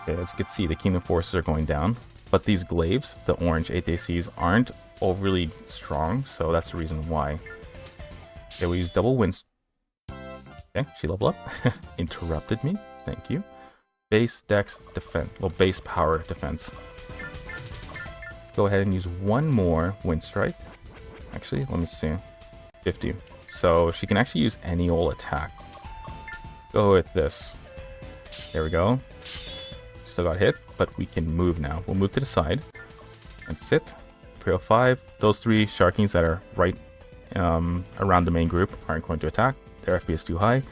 Okay, as you can see, the Kingdom forces are going down, but these glaives, the orange ATACs, aren't overly strong, so that's the reason why. Okay, we use double winds. Okay, she leveled up. Interrupted me. Thank you. Base Dex defense. Well, base power defense. Let's go ahead and use one more Wind Strike. Actually, let me see. 50. So she can actually use any old attack. Go with this. There we go. Still got hit, but we can move now. We'll move to the side and sit. Imperial 5. Those 3 Sharkings that are right around the main group aren't going to attack. Their FP is too high.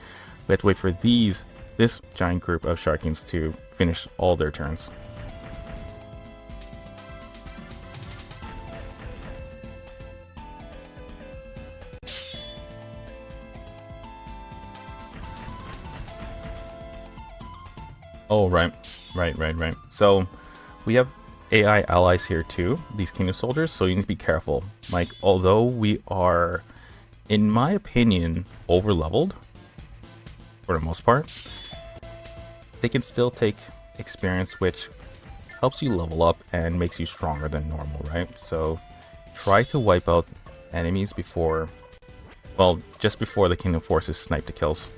We have to wait for this giant group of Sharkings to finish all their turns. Oh, right. So we have AI allies here too, these Kingdom soldiers, so you need to be careful. Like, although we are, in my opinion, over leveled for the most part, they can still take experience, which helps you level up and makes you stronger than normal, right? So try to wipe out enemies before, well, just before the Kingdom forces snipe the kills.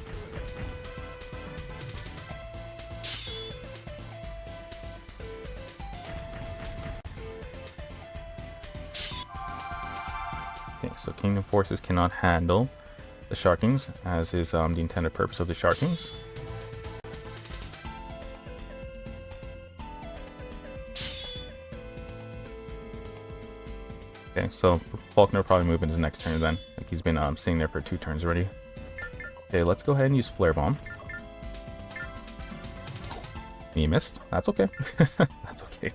Okay, so Kingdom forces cannot handle the Sharkings, as is the intended purpose of the Sharkings. Okay, so Faulkner will probably move in his next turn then. Like, he's been sitting there for 2 turns already. Okay, let's go ahead and use Flare Bomb. He missed. That's okay. That's okay.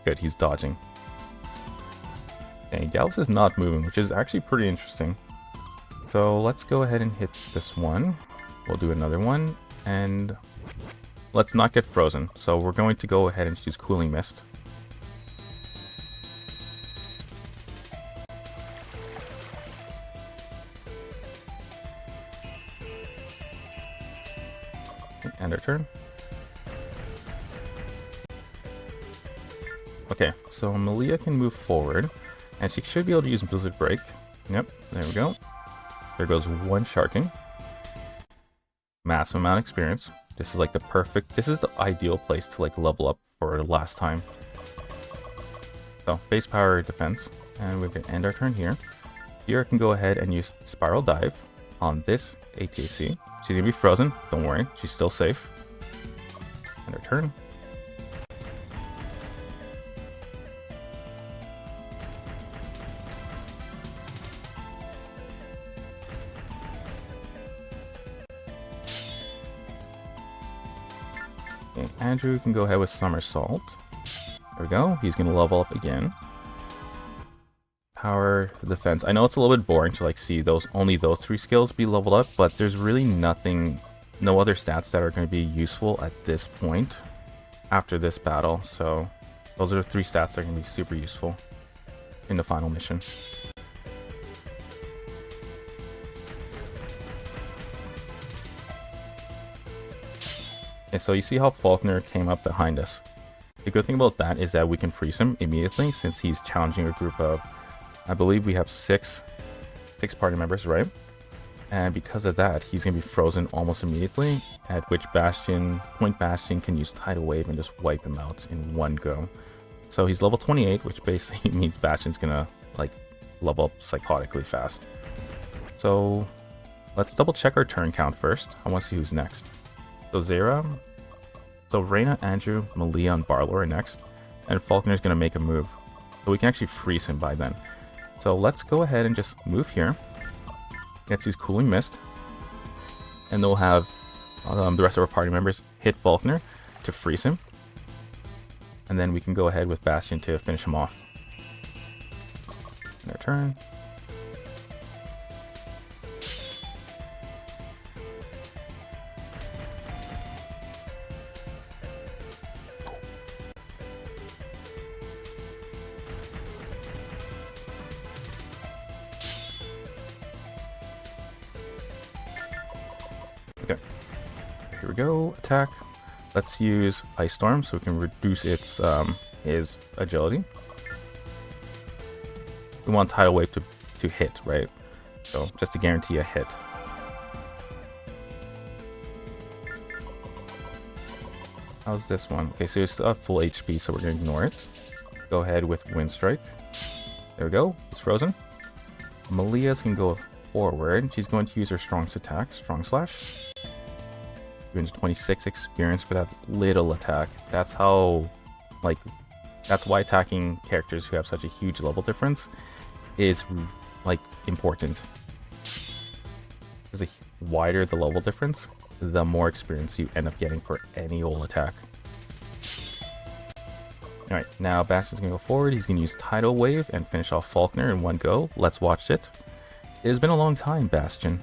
Good, he's dodging. Okay, Gallus is not moving, which is actually pretty interesting. So let's go ahead and hit this one. We'll do another one, and let's not get frozen. So we're going to go ahead and choose Cooling Mist. End our turn. Okay, so Malia can move forward, and she should be able to use Blizzard Break. Yep, there we go. There goes one Sharking. Massive amount of experience. This is like the perfect, this is the ideal place to like level up for last time. So, base power defense, and we're going to end our turn here. Duyere can go ahead and use Spiral Dive on this ATAC. She's going to be frozen, don't worry, she's still safe. End our turn. Okay, Andrew can go ahead with Somersault. There we go, he's going to level up again. Power defense. I know it's a little bit boring to like see those only those 3 skills be leveled up, but there's really nothing, no other stats that are going to be useful at this point after this battle. So those are the 3 stats that are going to be super useful in the final mission. Okay, so you see how Faulkner came up behind us. The good thing about that is that we can freeze him immediately since he's challenging a group of, I believe we have six party members, right? And because of that, he's going to be frozen almost immediately, at which Bastion can use Tidal Wave and just wipe him out in one go. So he's level 28, which basically means Bastion's going to like level up psychotically fast. So let's double check our turn count first. I want to see who's next. So Zera, so Reyna, Andrew, Malia, and Barlow are next, and Faulkner's going to make a move. So we can actually freeze him by then. So let's go ahead and just move here. Let's use Cooling Mist. And they'll have the rest of our party members hit Faulkner to freeze him. And then we can go ahead with Bastion to finish him off. Their turn. Okay, here we go. Attack. Let's use Ice Storm so we can reduce its his agility. We want Tidal Wave to hit, right? So just to guarantee a hit. How's this one? Okay, so it's still at full HP, so we're gonna ignore it. Go ahead with Wind Strike. There we go. It's frozen. Malia's can go forward. She's going to use her strongest attack, Strong Slash. 26 experience for that little attack. That's how, like, that's why attacking characters who have such a huge level difference is, like, important. Because the wider the level difference, the more experience you end up getting for any old attack. Alright, now Bastion's gonna go forward. He's gonna use Tidal Wave and finish off Faulkner in one go. Let's watch it. It has been a long time, Bastion.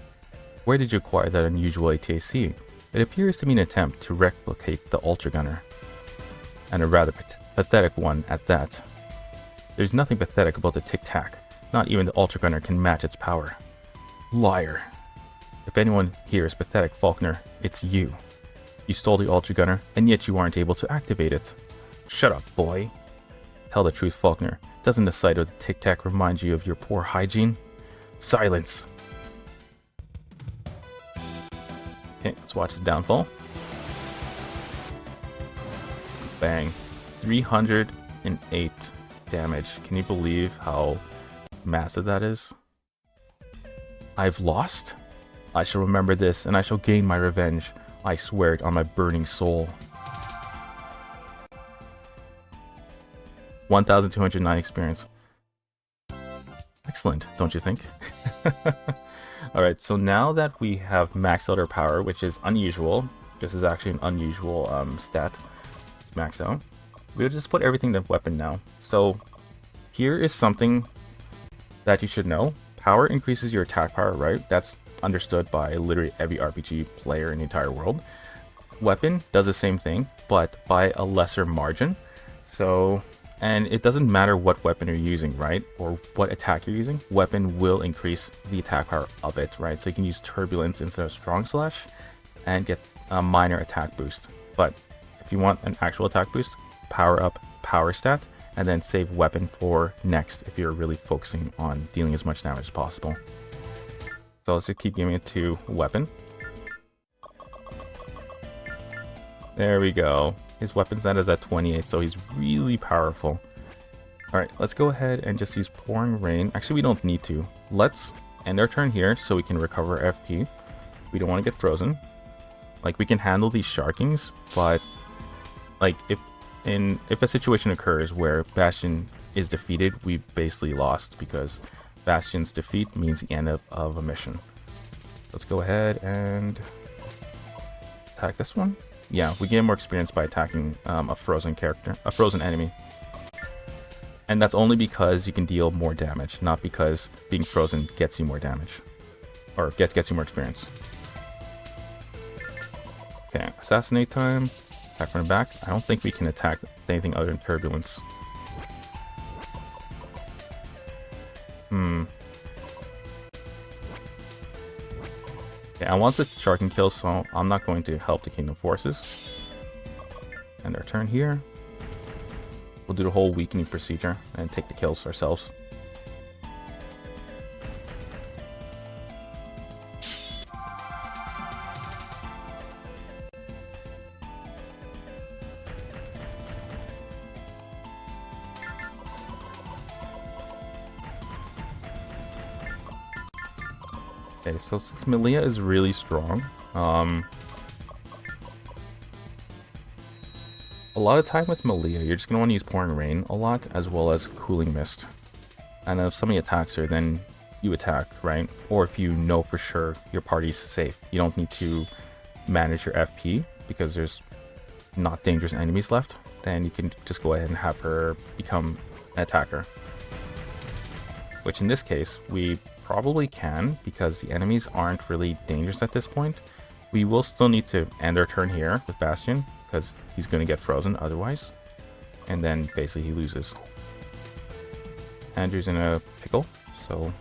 Where did you acquire that unusual ATAC? It appears to be an attempt to replicate the Ultragunner, and a rather pathetic one at that. There's nothing pathetic about the TIC TAC. Not even the Ultragunner can match its power. Liar. If anyone here is pathetic, Faulkner, it's you. You stole the Ultragunner, and yet you aren't able to activate it. Shut up, boy. Tell the truth, Faulkner. Doesn't the sight of the TIC TAC remind you of your poor hygiene? Silence. Okay, let's watch his downfall. Bang. 308 damage. Can you believe how massive that is? I've lost? I shall remember this, and I shall gain my revenge. I swear it on my burning soul. 1,209 experience. Excellent, don't you think? Alright, so now that we have maxed out our power, which is unusual, this is actually an unusual stat to max out. we'll just put everything to weapon now. So here is something that you should know. Power increases your attack power, right? That's understood by literally every RPG player in the entire world. Weapon does the same thing, but by a lesser margin. So, and it doesn't matter what weapon you're using, right? Or what attack you're using. Weapon will increase the attack power of it, right? So you can use Turbulence instead of Strong Slash and get a minor attack boost. But if you want an actual attack boost, power up power stat and then save weapon for next if you're really focusing on dealing as much damage as possible. So let's just keep giving it to weapon. There we go. His weapon stat is at 28, so he's really powerful. Alright, let's go ahead and just use Pouring Rain. Actually, we don't need to. Let's end our turn here so we can recover FP. We don't want to get frozen. Like, we can handle these sharkings, but like if a situation occurs where Bastion is defeated, we've basically lost because Bastion's defeat means the end of a mission. Let's go ahead and attack this one. Yeah, we gain more experience by attacking a frozen enemy. And that's only because you can deal more damage, not because being frozen gets you more damage. Or gets you more experience. Okay, assassinate time. Attack from the back. I don't think we can attack anything other than Turbulence. Okay, I want the Shark and kill, so I'm not going to help the Kingdom Forces. End our turn here. We'll do the whole weakening procedure and take the kills ourselves. Okay, so since Melia is really strong, a lot of time with Melia, you're just going to want to use Pouring Rain a lot, as well as Cooling Mist. And if somebody attacks her, then you attack, right? Or if you know for sure your party's safe, you don't need to manage your FP because there's not dangerous enemies left, then you can just go ahead and have her become an attacker. Which in this case, we probably can, because the enemies aren't really dangerous at this point. We will still need to end our turn here with Bastion, because he's going to get frozen otherwise. And then basically he loses. Andrew's in a pickle, so...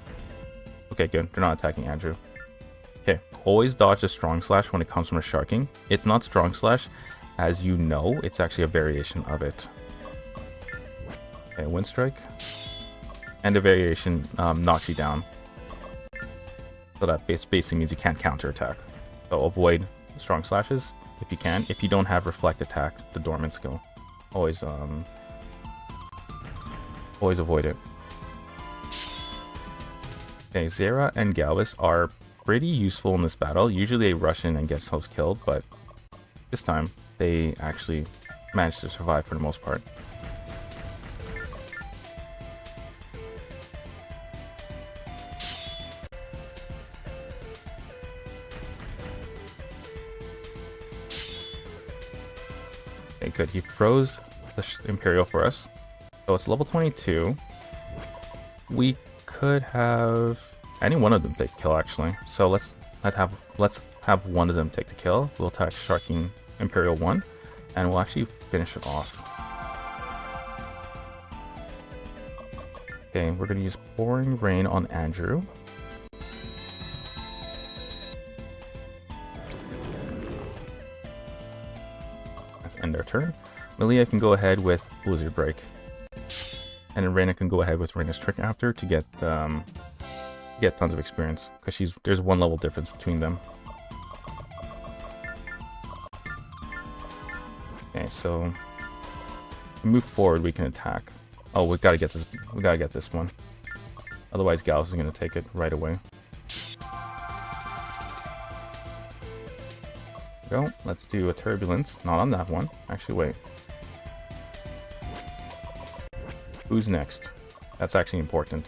Okay, good. They're not attacking Andrew. Okay, always dodge the Strong Slash when it comes from a Sharking. It's not Strong Slash, as you know, it's actually a variation of it. Okay, Wind Strike. And the variation knocks you down. So that basically means you can't counterattack. So avoid Strong Slashes if you can. If you don't have Reflect Attack, the Dormant skill, always avoid it. Okay, Zera and Galvus are pretty useful in this battle. Usually they rush in and get themselves killed, but this time they actually managed to survive for the most part. Okay, good. He froze the Imperial for us. So it's level 22. We could have any one of them take the kill, actually. So let's have one of them take the kill. We'll attack Sharking Imperial 1, and we'll actually finish it off. Okay, we're gonna use Pouring Rain on Andrew. Let's end our turn. Melia can go ahead with Blizzard Break. And then Reyna can go ahead with Reyna's Trick after to get tons of experience, because there's one level difference between them. Okay, so move forward, we can attack. Oh, we gotta get this. We gotta get this one. Otherwise, Gauss is gonna take it right away. Go. Let's do a Turbulence. Not on that one. Actually, wait. Who's next? That's actually important.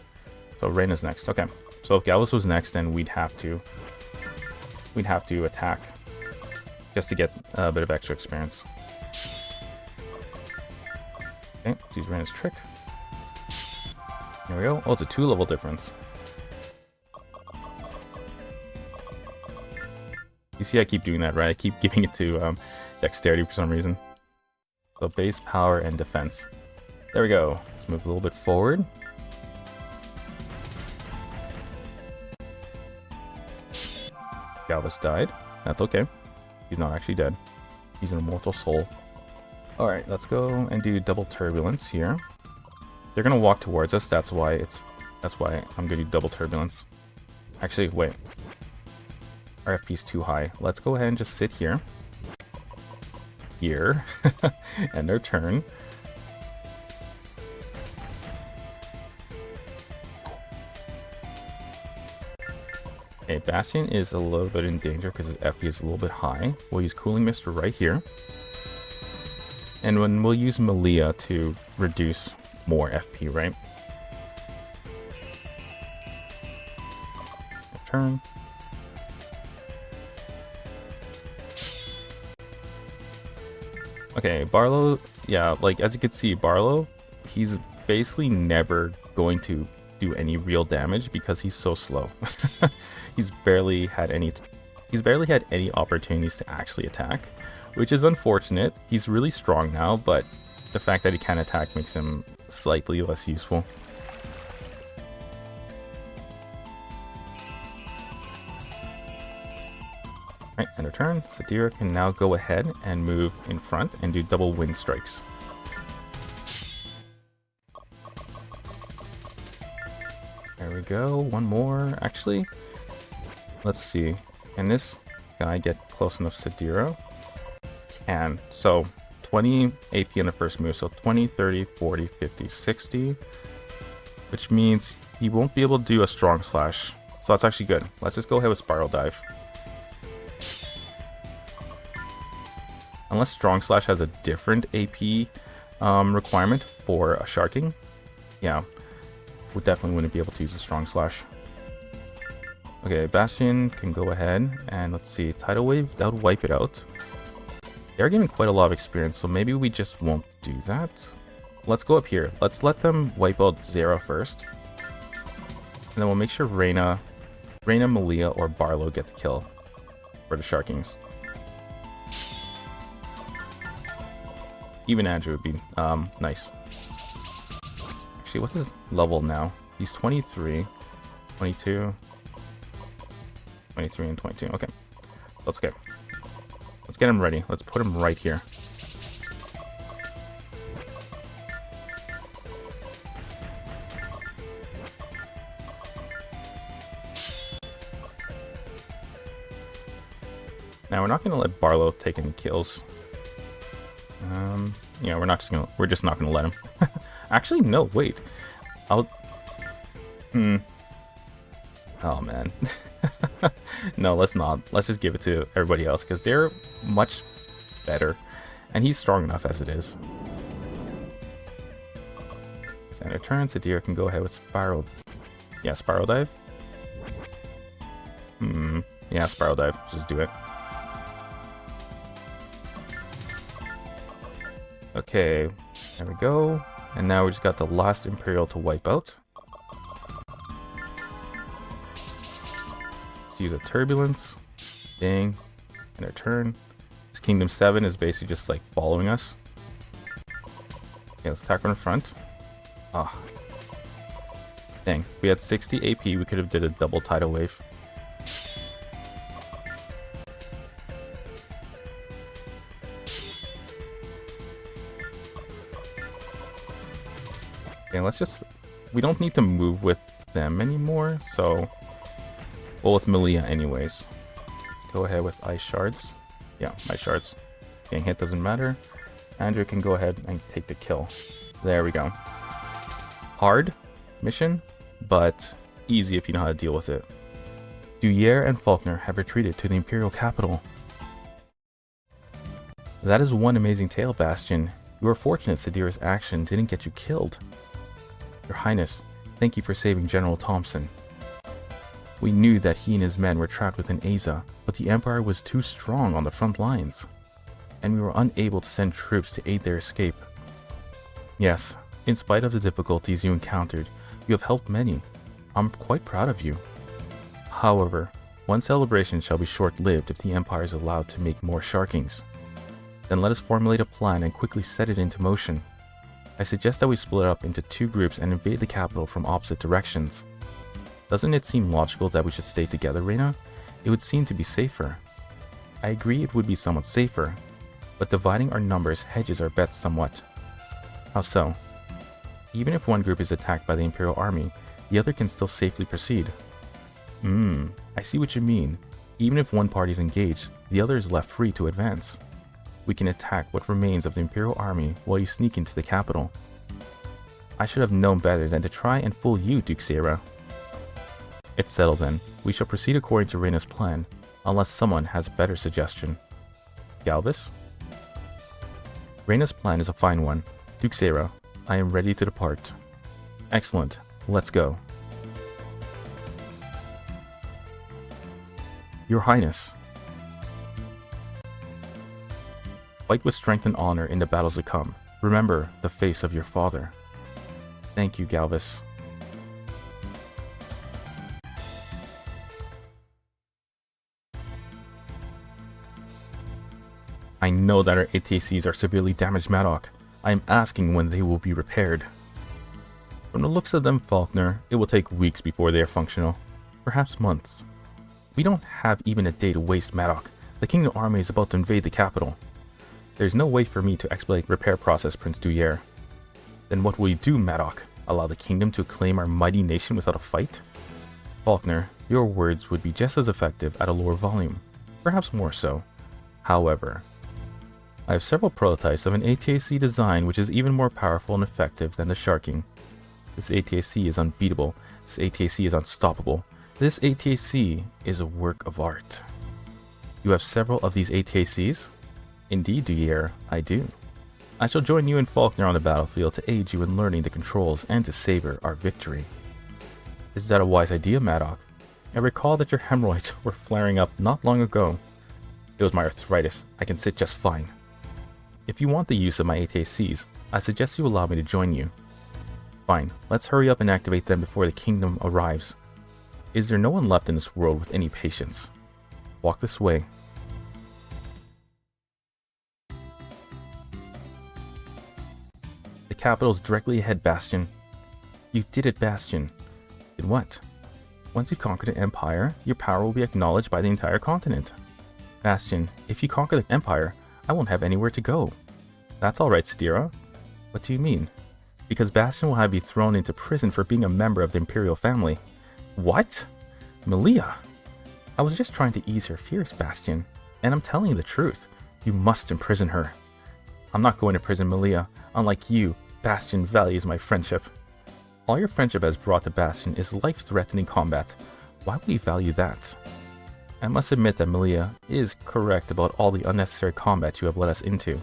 So Reyna's next. Okay. So if Galvus was next, then we'd have to attack just to get a bit of extra experience. Okay, let's use Reina's trick. There we go. Oh, it's a 2-level difference. You see I keep doing that, right? I keep giving it to dexterity for some reason. So base, power, and defense. There we go. Let's move a little bit forward. Galvus died. That's okay. He's not actually dead. He's an immortal soul. Alright, let's go and do double turbulence here. They're gonna walk towards us, that's why I'm gonna do double turbulence. Actually, wait. Our FP's too high. Let's go ahead and just sit here. Here. End their turn. Okay, Bastion is a little bit in danger because his FP is a little bit high. We'll use Cooling Mist right here. And when we'll use Malia to reduce more FP, right? Turn. Okay, Barlow, yeah, like as you can see, Barlow, he's basically never going to do any real damage because he's so slow. He's barely had any opportunities to actually attack, which is unfortunate. He's really strong now, but the fact that he can attack makes him slightly less useful. Alright, end of turn. Sadira can now go ahead and move in front and do double wind strikes. There we go. One more. Actually, let's see. Can this guy get close enough to Sadira? Can. So 20 AP on the first move. So 20, 30, 40, 50, 60. Which means he won't be able to do a strong slash. So that's actually good. Let's just go ahead with Spiral Dive. Unless Strong Slash has a different AP requirement for a Sharking. Yeah, we definitely wouldn't be able to use a Strong Slash. Okay, Bastion can go ahead and let's see. Tidal Wave, that would wipe it out. They're getting quite a lot of experience, so maybe we just won't do that. Let's go up here. Let's let them wipe out Zera first. And then we'll make sure Reina, Malia, or Barlow get the kill for the Sharkings. Even Andrew would be nice. Actually, what's his level now? He's 23, 22, 23, and 22. Okay. That's okay. Let's get him ready. Let's put him right here. Now, we're not going to let Barlow take any kills. Yeah, we're just not gonna let him. Actually, no, wait. Oh man. No, let's not. Let's just give it to everybody else because they're much better, and he's strong enough as it is. End of turn. Sadira can go ahead with Spiral. Yeah, Spiral Dive. Yeah, Spiral Dive. Just do it. Okay, there we go. And now we just got the last Imperial to wipe out. Let's use a Turbulence. Dang. And our turn. This Kingdom 7 is basically just like following us. Okay, let's attack from the front. Ah. Dang. We had 60 AP. We could have did a double Tidal Wave. Okay, let's just... We don't need to move with them anymore, so... Well, with Malia anyways. Go ahead with Ice Shards. Yeah, Ice Shards. Getting hit doesn't matter. Andrew can go ahead and take the kill. There we go. Hard mission, but easy if you know how to deal with it. Duyere and Faulkner have retreated to the Imperial capital. That is one amazing tale, Bastion. You were fortunate Sadira's action didn't get you killed. Your Highness, thank you for saving General Thompson. We knew that he and his men were trapped within Aza, but the Empire was too strong on the front lines, and we were unable to send troops to aid their escape. Yes, in spite of the difficulties you encountered, you have helped many. I'm quite proud of you. However, one celebration shall be short-lived if the Empire is allowed to make more sharkings. Then let us formulate a plan and quickly set it into motion. I suggest that we split up into 2 groups and invade the capital from opposite directions. Doesn't it seem logical that we should stay together, Reina? It would seem to be safer. I agree it would be somewhat safer, but dividing our numbers hedges our bets somewhat. How so? Even if one group is attacked by the Imperial Army, the other can still safely proceed. I see what you mean. Even if one party is engaged, the other is left free to advance. We can attack what remains of the Imperial Army while you sneak into the capital. I should have known better than to try and fool you, Duyere. It's settled then. We shall proceed according to Reina's plan, unless someone has a better suggestion. Galvis? Reina's plan is a fine one. Duyere, I am ready to depart. Excellent. Let's go. Your Highness. Fight with strength and honor in the battles to come. Remember the face of your father. Thank you, Galvis. I know that our ATACs are severely damaged, Maddock. I am asking when they will be repaired. From the looks of them, Faulkner, it will take weeks before they are functional. Perhaps months. We don't have even a day to waste, Maddock. The Kingdom Army is about to invade the capital. There's no way for me to expedite repair process, Prince Duyere. Then what will you do, Maddock? Allow the kingdom to claim our mighty nation without a fight? Faulkner, your words would be just as effective at a lower volume. Perhaps more so. However, I have several prototypes of an ATAC design which is even more powerful and effective than the sharking. This ATAC is unbeatable. This ATAC is unstoppable. This ATAC is a work of art. You have several of these ATACs? Indeed, Duyere, I do. I shall join you and Faulkner on the battlefield to aid you in learning the controls and to savor our victory. Is that a wise idea, Maddock? I recall that your hemorrhoids were flaring up not long ago. It was my arthritis. I can sit just fine. If you want the use of my ATACs, I suggest you allow me to join you. Fine, let's hurry up and activate them before the kingdom arrives. Is there no one left in this world with any patience? Walk this way. The capital is directly ahead, Bastion. You did it, Bastion. Did what? Once you conquer the Empire, your power will be acknowledged by the entire continent. Bastion, if you conquer the Empire, I won't have anywhere to go. That's alright, Sadira. What do you mean? Because Bastion will have you thrown into prison for being a member of the Imperial family. What? Melia? I was just trying to ease her fears, Bastion. And I'm telling you the truth. You must imprison her. I'm not going to prison Melia. Unlike you, Bastion values my friendship. All your friendship has brought to Bastion is life-threatening combat. Why would he value that? I must admit that Melia is correct about all the unnecessary combat you have led us into.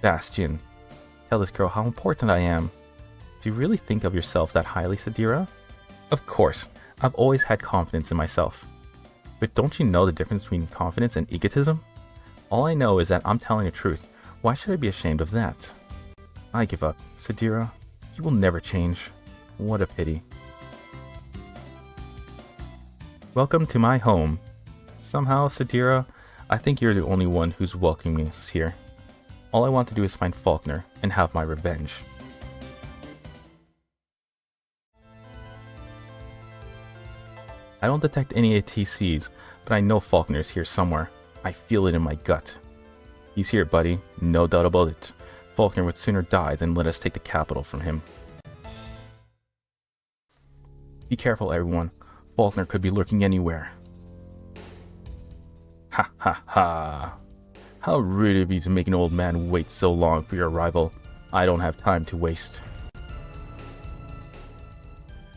Bastion, tell this girl how important I am. Do you really think of yourself that highly, Sadira? Of course, I've always had confidence in myself. But don't you know the difference between confidence and egotism? All I know is that I'm telling the truth. Why should I be ashamed of that? I give up. Sadira, you will never change. What a pity. Welcome to my home. Somehow, Sadira, I think you're the only one who's welcoming us here. All I want to do is find Faulkner and have my revenge. I don't detect any ATCs, but I know Faulkner's here somewhere. I feel it in my gut. He's here, buddy. No doubt about it. Faulkner would sooner die than let us take the capital from him. Be careful, everyone. Faulkner could be lurking anywhere. Ha ha ha. How rude it'd be to make an old man wait so long for your arrival. I don't have time to waste.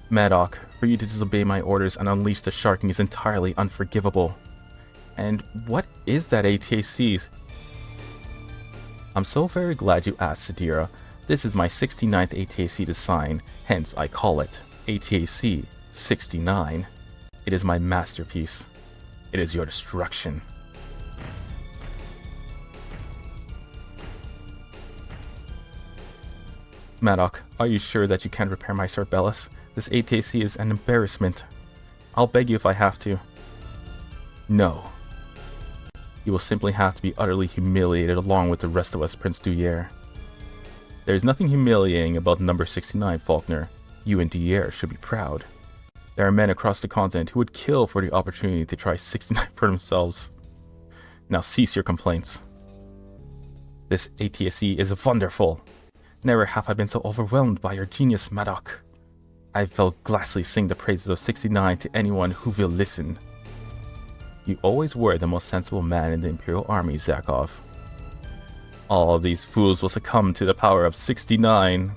Maddock, for you to disobey my orders and unleash the sharking is entirely unforgivable. And what is that ATACs? I'm so very glad you asked, Sadira. This is my 69th ATAC design, hence I call it ATAC 69. It is my masterpiece. It is your destruction. Maddock, are you sure that you can't repair my Sorbellus? This ATAC is an embarrassment. I'll beg you if I have to. No. You will simply have to be utterly humiliated along with the rest of us, Prince Duyere. There's nothing humiliating about number 69, Faulkner. You and Duyere should be proud. There are men across the continent who would kill for the opportunity to try 69 for themselves. Now cease your complaints. This ATAC is wonderful. Never have I been so overwhelmed by your genius, Maddock. I will gladly sing the praises of 69 to anyone who will listen. You always were the most sensible man in the Imperial Army, Zakov. All of these fools will succumb to the power of 69.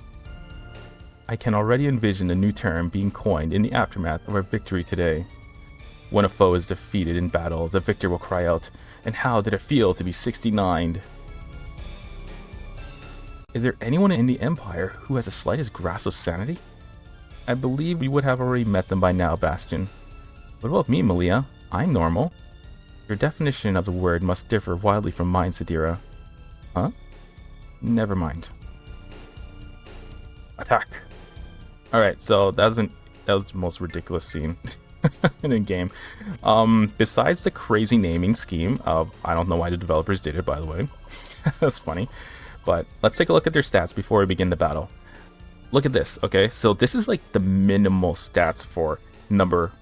I can already envision a new term being coined in the aftermath of our victory today. When a foe is defeated in battle, the victor will cry out, "And how did it feel to be 69'd?" Is there anyone in the Empire who has the slightest grasp of sanity? I believe we would have already met them by now, Bastion. What about me, Malia? I'm normal. Your definition of the word must differ wildly from mine, Sadira. Huh? Never mind. Attack! Alright, so that was the most ridiculous scene in the game. Besides the crazy naming scheme of, I don't know why the developers did it, by the way. That's funny. But let's take a look at their stats before we begin the battle. Look at this, okay? So this is like the minimal stats for number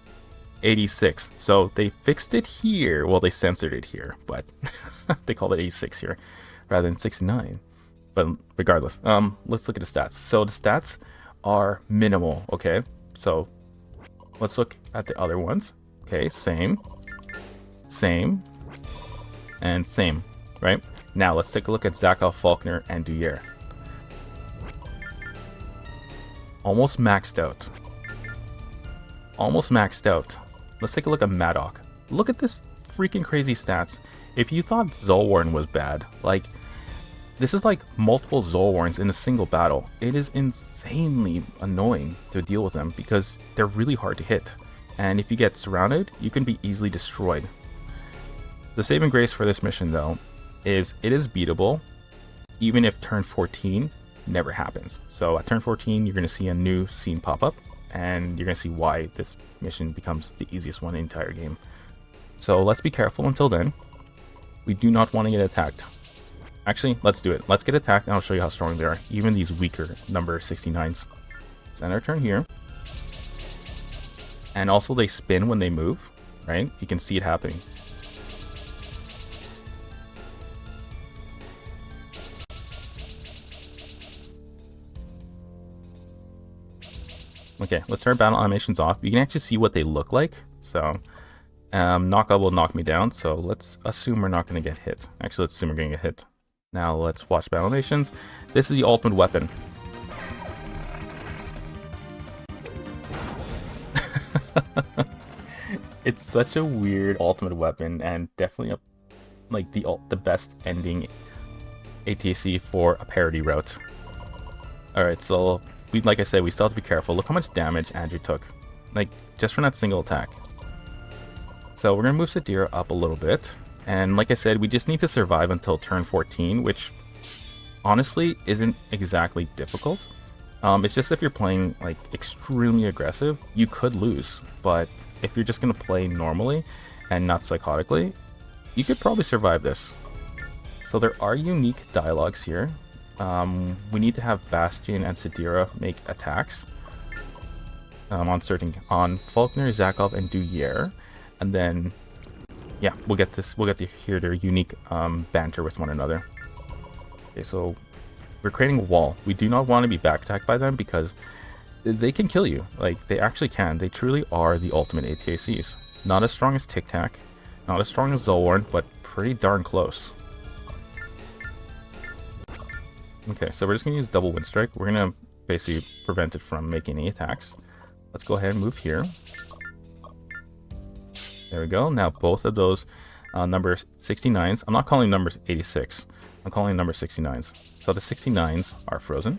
86. So they fixed it here. Well, they censored it here, but they called it 86 here rather than 69. But regardless, let's look at the stats. So the stats are minimal, okay? So let's look at the other ones. Okay, same, and same, right? Now let's take a look at Zakov, Faulkner, and Duyere. Almost maxed out. Almost maxed out. Let's take a look at Maddock. Look at this freaking crazy stats. If you thought Zolwarn was bad, like, this is like multiple Zolwarns in a single battle. It is insanely annoying to deal with them because they're really hard to hit. And if you get surrounded, you can be easily destroyed. The saving grace for this mission, though, is it is beatable, even if turn 14 never happens. So at turn 14, you're going to see a new scene pop up, and you're going to see why this mission becomes the easiest one in the entire game. So let's be careful until then. We do not want to get attacked. Actually, let's do it. Let's get attacked, and I'll show you how strong they are. Even these weaker number 69s. Let's end our turn here. And also they spin when they move, right? You can see it happening. Okay, let's start battle animations off. You can actually see what they look like. So, knockout will knock me down. So let's assume we're not going to get hit. Actually, let's assume we're going to get hit. Now let's watch battle animations. This is the ultimate weapon. It's such a weird ultimate weapon, and definitely like the best ending ATAC for a parody route. All right, so. Like I said, we still have to be careful. Look how much damage Andrew took, like just from that single attack. So we're gonna move Sadira up a little bit, and like I said, we just need to survive until turn 14, which honestly isn't exactly difficult. It's just if you're playing like extremely aggressive, you could lose. But if you're just gonna play normally and not psychotically, you could probably survive this. So there are unique dialogues here. We need to have Bastion and Sadira make attacks on Faulkner, Zakov, and Duyere, and then yeah, we'll get to hear their unique banter with one another. Okay, so we're creating a wall. We do not want to be back attacked by them because they can kill you. Like, they actually can. They truly are the ultimate ATACs. Not as strong as TIC TAC, not as strong as Zolwarn, but pretty darn close. Okay, so we're just going to use double wind strike. We're going to basically prevent it from making any attacks. Let's go ahead and move here. There we go. Now both of those number 69s, I'm not calling number 86, I'm calling number 69s. So the 69s are frozen.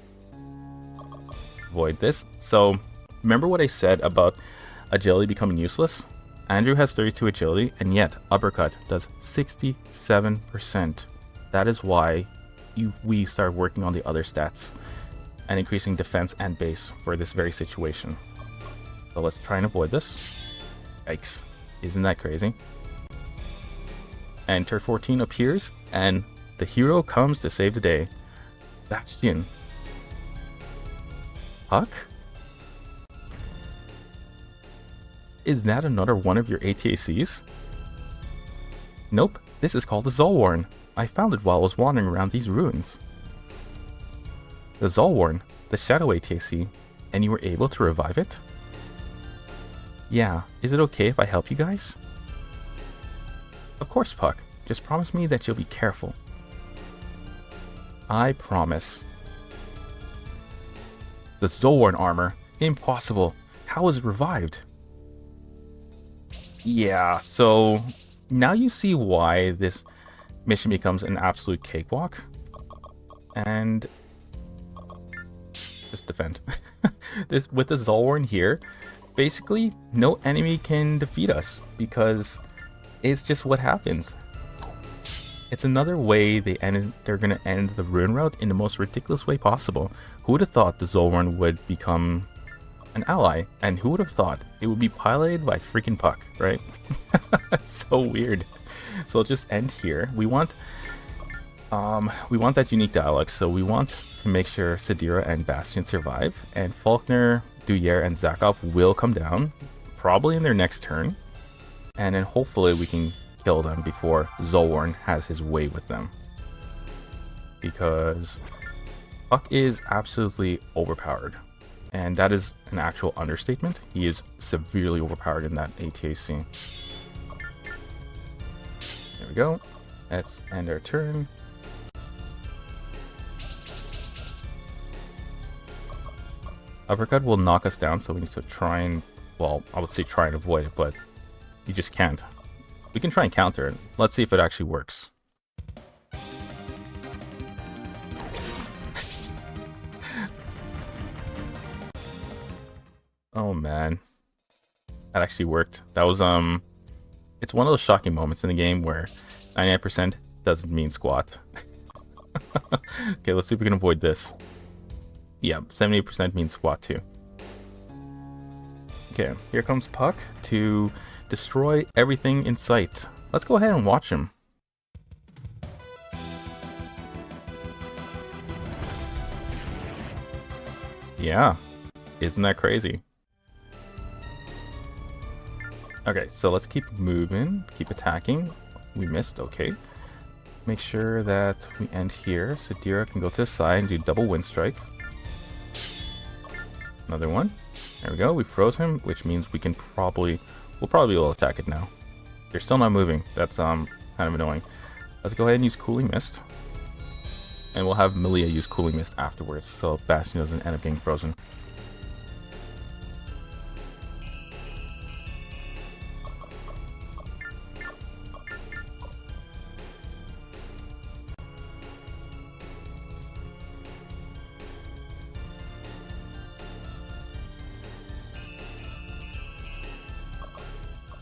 Avoid this. So remember what I said about agility becoming useless? Andrew has 32 agility, and yet Uppercut does 67%. That is why we start working on the other stats. and increasing defense and base for this very situation. So let's try and avoid this. Yikes. Isn't that crazy? And turn 14 appears, and the hero comes to save the day. Bastion. Puck? Is that another one of your ATACs? Nope, this is called the Zolwarn. I found it while I was wandering around these ruins. The Zolwarn, the Shadow ATAC, and you were able to revive it? Yeah, is it okay if I help you guys? Of course, Puck. Just promise me that you'll be careful. I promise. The Zolwarn armor? Impossible. How was it revived? Yeah, so now you see why this mission becomes an absolute cakewalk. And just defend. This with the Zolwarn here, basically no enemy can defeat us because it's just what happens. It's another way they're gonna end the ruin route in the most ridiculous way possible. Who would have thought the Zolwarn would become an ally, and who would have thought it would be piloted by freaking Puck, right? It's so weird. So it'll just end here. We want that unique dialogue, so we want to make sure Sadira and Bastion survive, and Faulkner, Duyere, and Zakov will come down, probably in their next turn, and then hopefully we can kill them before Zolwarn has his way with them. Because Puck is absolutely overpowered. And that is an actual understatement. He is severely overpowered in that ATAC. There we go. Let's end our turn. Uppercut will knock us down, so we need to try and, well, I would say try and avoid it, but you just can't. We can try and counter it. Let's see if it actually works. Oh man, that actually worked. That was it's one of those shocking moments in the game where 99% doesn't mean squat. Okay, let's see if we can avoid this. Yeah, 78% means squat too. Okay, here comes Puck to destroy everything in sight. Let's go ahead and watch him. Yeah, isn't that crazy? Okay, so let's keep moving, keep attacking. We missed, okay. Make sure that we end here. Sadira can go to the side and do double wind strike. Another one. There we go, we froze him, which means we'll probably be able to attack it now. You're still not moving, that's kind of annoying. Let's go ahead and use Cooling Mist. And we'll have Melia use Cooling Mist afterwards, so Bastion doesn't end up getting frozen.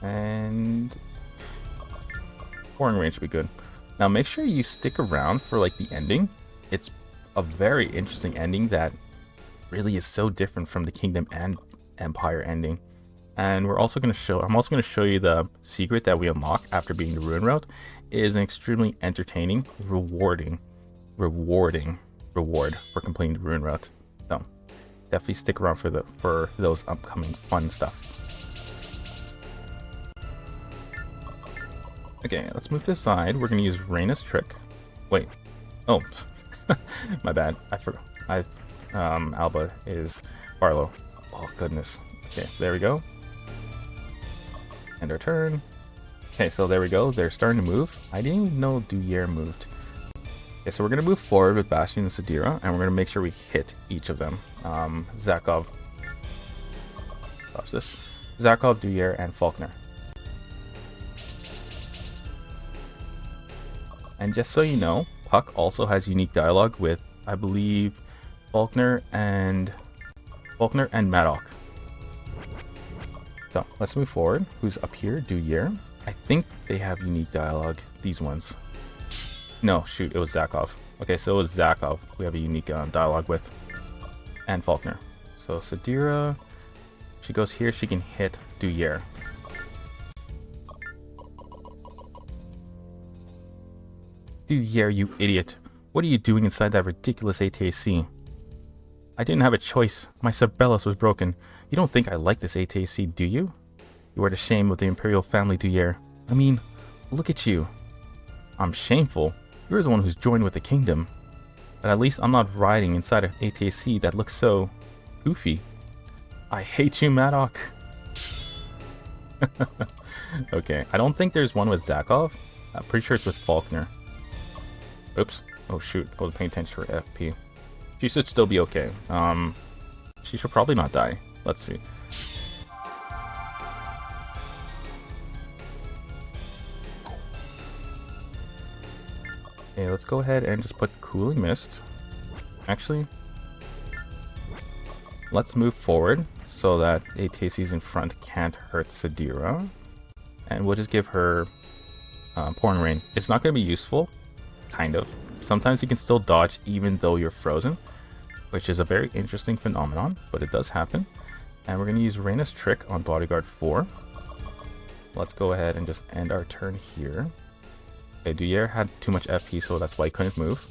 And pouring range would be good. Now make sure you stick around for like the ending. It's a very interesting ending that really is so different from the Kingdom and Empire ending. And I'm also going to show you the secret that we unlock after beating the Ruin Route. It is an extremely entertaining, reward for completing the Ruin Route. So definitely stick around for those upcoming fun stuff. Okay, let's move to the side. We're going to use Reyna's trick. Wait. Oh, my bad. I forgot. Alba is Barlow. Oh, goodness. Okay, there we go. End our turn. Okay, so there we go. They're starting to move. I didn't even know Duyere moved. Okay, so we're going to move forward with Bastion and Sadira, and we're going to make sure we hit each of them. Zakov. Watch this. Zakov, Duyere, and Faulkner. And just so you know, Puck also has unique dialogue with, I believe, Faulkner and Maddock. So let's move forward. Who's up here? Duyere. I think they have unique dialogue. These ones. No, shoot, it was Zakov. Okay, so it was Zakov we have a unique dialogue with. and Faulkner. So Sadira, she goes here, she can hit Duyere. Duyere, you idiot. What are you doing inside that ridiculous ATAC? I didn't have a choice. My Sabellus was broken. You don't think I like this ATAC, do you? You are the shame of the Imperial family, Duyere. I mean, look at you. I'm shameful. You're the one who's joined with the kingdom. But at least I'm not riding inside an ATAC that looks so goofy. I hate you, Maddock. Okay, I don't think there's one with Zakov. I'm pretty sure it's with Faulkner. Oops. Oh shoot, I wasn't paying attention for FP. She should still be okay. She should probably not die. Let's see. Okay, let's go ahead and just put Cooling Mist. Actually, let's move forward so that ATACs in front can't hurt Sadira. And we'll just give her Pouring Rain. It's not going to be useful, kind of. Sometimes you can still dodge even though you're frozen, which is a very interesting phenomenon, but it does happen. And we're going to use Reyna's Trick on Bodyguard 4. Let's go ahead and just end our turn here. Okay, Duyere had too much FP, so that's why he couldn't move.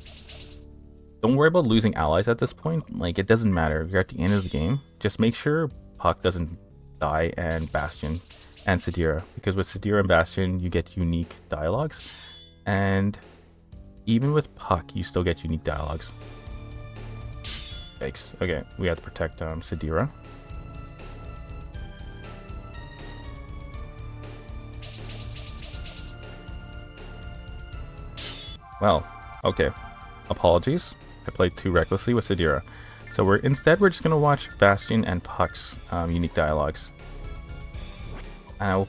Don't worry about losing allies at this point. Like, it doesn't matter. You're at the end of the game. Just make sure Puck doesn't die and Bastion and Sadira. Because with Sadira and Bastion, you get unique dialogues. And even with Puck, you still get unique dialogues. Yikes. Okay, we have to protect Sadira. Well, okay. Apologies. I played too recklessly with Sadira. So we're just gonna watch Bastion and Puck's unique dialogues. And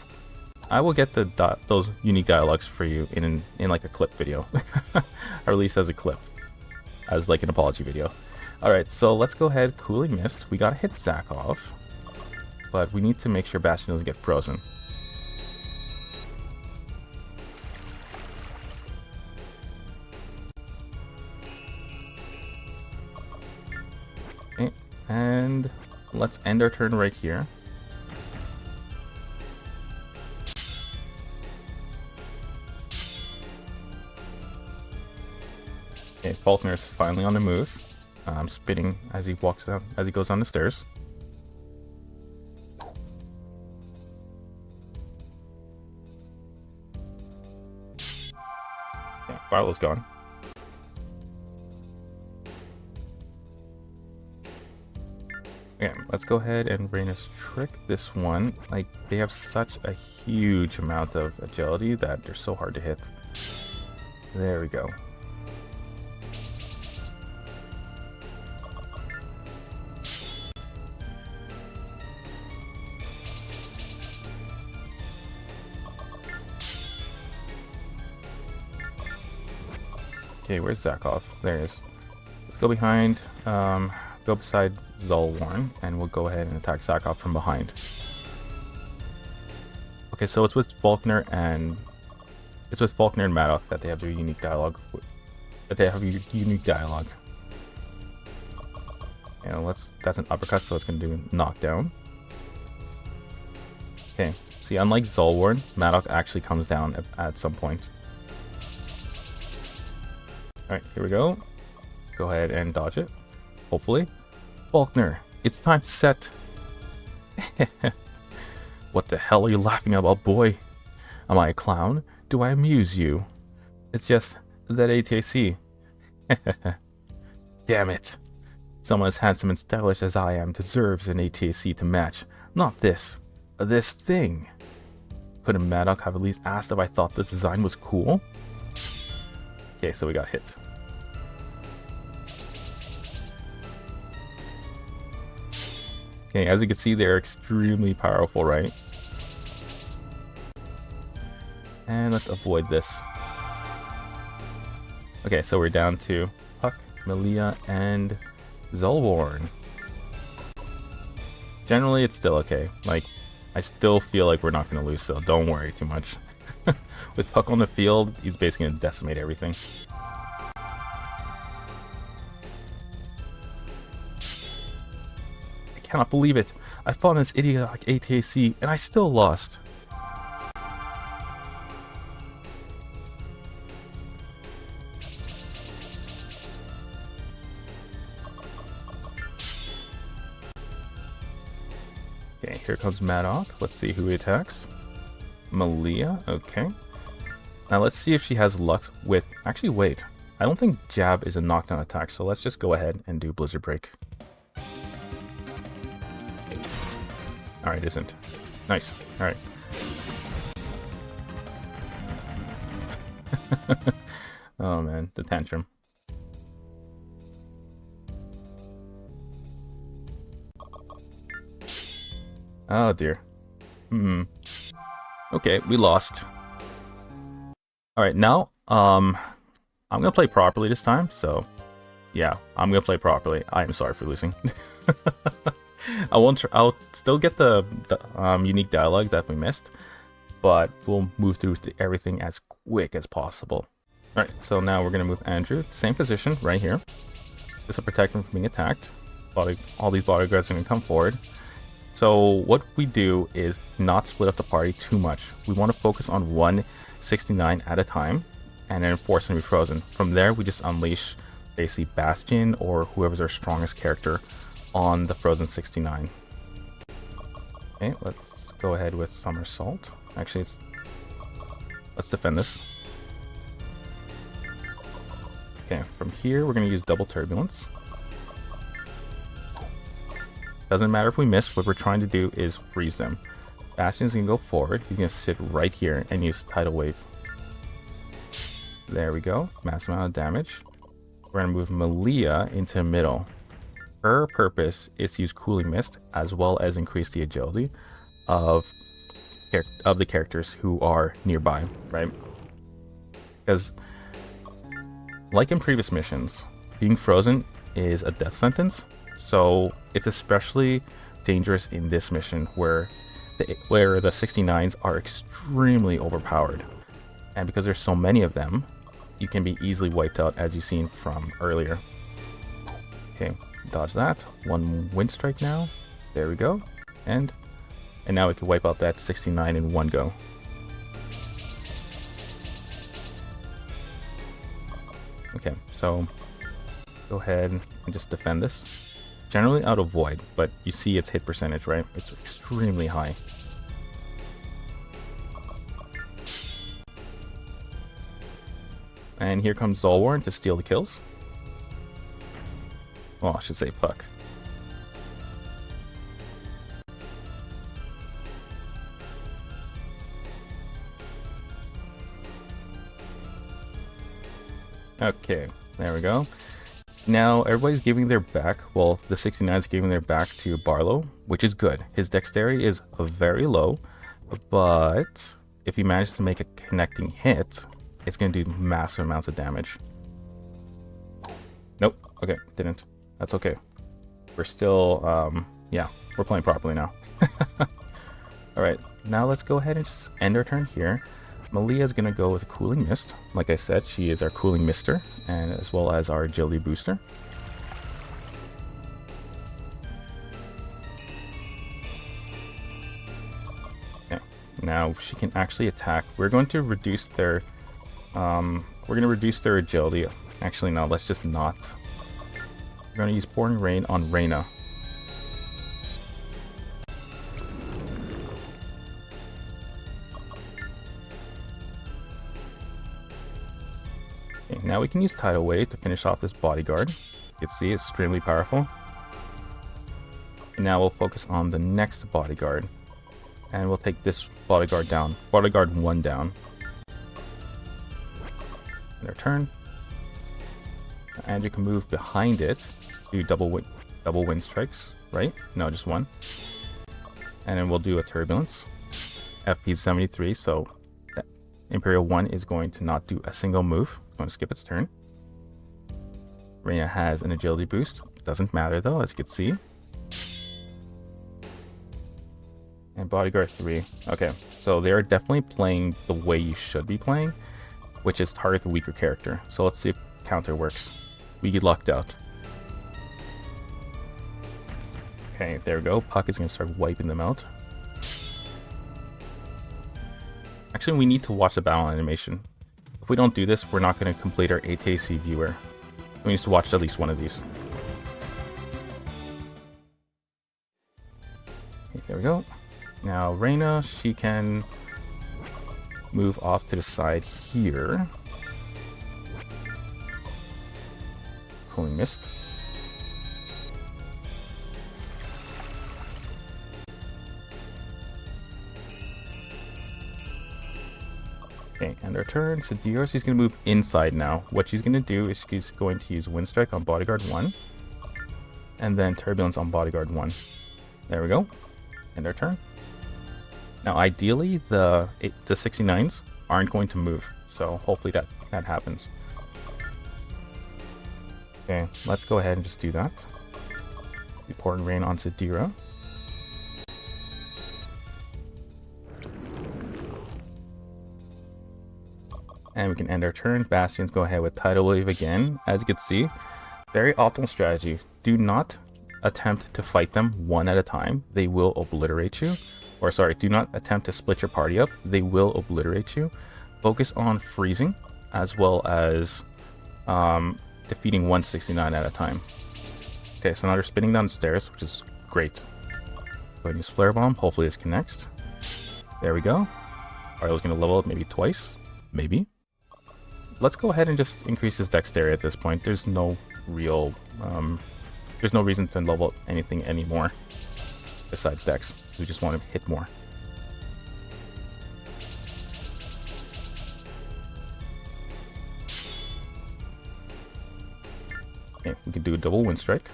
I will get those unique dialogues for you in like a clip video. I release as a clip, as like an apology video. All right, so let's go ahead. Cooling Mist. We gotta hit Zakov, but we need to make sure Bastion doesn't get frozen. Okay, and let's end our turn right here. Okay, Faulkner is finally on the move. Spinning as he walks down, as he goes down the stairs. Okay, Barlow's gone. Okay, let's go ahead and Reyna's Trick this one. Like, they have such a huge amount of agility that they're so hard to hit. There we go. Okay, where's Zakov? There he is. Let's go behind, go beside Zulwarn, and we'll go ahead and attack Zakov from behind. Okay, so it's with Faulkner and Maddock that they have their unique dialogue. Unique dialogue. And that's an uppercut, so it's gonna do a knockdown. Okay, see, unlike Zulwarn, Maddock actually comes down at some point. Alright, here we go. Go ahead and dodge it. Hopefully. Faulkner, it's time to set. What the hell are you laughing about, boy? Am I a clown? Do I amuse you? It's just that ATAC. Damn it. Someone as handsome and stylish as I am deserves an ATAC to match. Not this. This thing. Couldn't Maddock have at least asked if I thought this design was cool? Okay, so we got hit. Okay, as you can see, they're extremely powerful, right? And let's avoid this. Okay, so we're down to Puck, Melia, and Zulwarn. Generally, it's still okay. Like, I still feel like we're not going to lose, so don't worry too much. With Puck on the field, he's basically going to decimate cannot believe it. I fought in this idiot like ATAC and I still lost. Okay, here comes Maddock. Let's see who he attacks. Malia, okay. Now let's see if she has luck with... Actually, wait. I don't think Jab is a knockdown attack, so let's just go ahead and do Blizzard Break. Alright, isn't. Nice. Alright. Oh man, the tantrum. Oh dear. Okay, we lost. Alright, now, I'm gonna play properly this time, so yeah, I'm gonna play properly. I am sorry for losing. I'll still get the unique dialogue that we missed, but we'll move through everything as quick as possible. Alright, so now we're gonna move Andrew, same position right here. This will protect him from being attacked. All these bodyguards are gonna come forward. So what we do is not split up the party too much. We want to focus on 169 at a time and then force them to be frozen. From there, we just unleash basically Bastion or whoever's our strongest character on the frozen 69. Okay, let's go ahead with Somersault. Actually, let's defend this. Okay, from here, we're going to use Double Turbulence. Doesn't matter if we miss, what we're trying to do is freeze them. Bastion's gonna go forward, he's gonna sit right here and use Tidal Wave. There we go, massive amount of damage. We're gonna move Malia into the middle. Her purpose is to use Cooling Mist as well as increase the agility of the characters who are nearby, right? Because, like in previous missions, being frozen is a death sentence. So it's especially dangerous in this mission where the 69s are extremely overpowered. And because there's so many of them, you can be easily wiped out, as you've seen from earlier. Okay, dodge that. One wind strike now. There we go. And now we can wipe out that 69 in one go. Okay, so go ahead and just defend this. Generally out of void, but you see its hit percentage, right? It's extremely high. And here comes Zolwarn to steal the kills. Well, I should say Puck. Okay, there we go. Now, everybody's giving their back, well, the 69's giving their back to Barlow, which is good. His dexterity is very low, but if he manages to make a connecting hit, it's going to do massive amounts of damage. Nope, okay, didn't. That's okay. We're still, yeah, we're playing properly now. Alright, now let's go ahead and just end our turn here. Malia's gonna go with a Cooling Mist. Like I said, she is our Cooling Mister, and as well as our Agility Booster. Okay, now she can actually attack. We're going to reduce their, agility. Actually, no, let's just not. We're gonna use Pouring Rain on Reyna. Okay, now we can use Tidal Wave to finish off this bodyguard. You can see it's extremely powerful. And now we'll focus on the next bodyguard. And we'll take this bodyguard down. Bodyguard 1 down. Their turn. And you can move behind it. Do double wind strikes, right? No, just one. And then we'll do a Turbulence. FP 73, so Imperial 1 is going to not do a single move. It's going to skip its turn. Reyna has an agility boost. Doesn't matter though, as you can see. And Bodyguard 3. Okay, so they are definitely playing the way you should be playing, which is target the weaker character. So let's see if counter works. We get locked out. Okay, there we go. Puck is going to start wiping them out. Actually, we need to watch the battle animation. If we don't do this, we're not going to complete our ATAC viewer. We need to watch at least one of these. Okay, there we go. Now, Reyna, she can move off to the side here. Cooling Mist. Okay, and our turn. Sadira, she's going to move inside now. What she's going to do is she's going to use Wind Strike on Bodyguard 1. And then Turbulence on Bodyguard 1. There we go. End our turn. Now, ideally, the 69s aren't going to move. So hopefully that happens. Okay, let's go ahead and just do that. We Pouring Rain on Sadira. And we can end our turn. Bastions go ahead with Tidal Wave again. As you can see, very optimal strategy. Do not attempt to fight them one at a time. They will obliterate you. Or sorry, do not attempt to split your party up. They will obliterate you. Focus on freezing as well as defeating 169 at a time. Okay, so now they're spinning down the stairs, which is great. Go ahead and use Flare Bomb. Hopefully this connects. There we go. Arlo's going to level up maybe twice. Maybe. Let's go ahead and just increase his dexterity at this point. There's no real, there's no reason to level up anything anymore besides dex. We just want to hit more. Okay, we can do a double Wind Strike.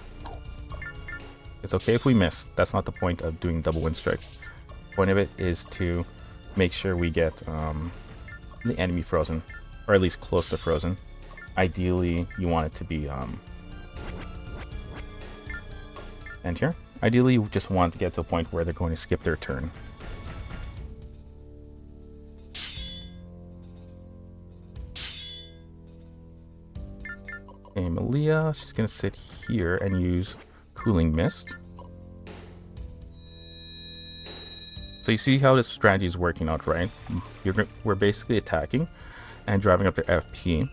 It's okay if we miss. That's not the point of doing double Wind Strike. The point of it is to make sure we get the enemy frozen. Or at least close to frozen. Ideally, you want it to be and here. Ideally, you just want to get to a point where they're going to skip their turn. Okay, Malia, she's going to sit here and use Cooling Mist. So you see how this strategy is working out, right? We're basically attacking and driving up their FP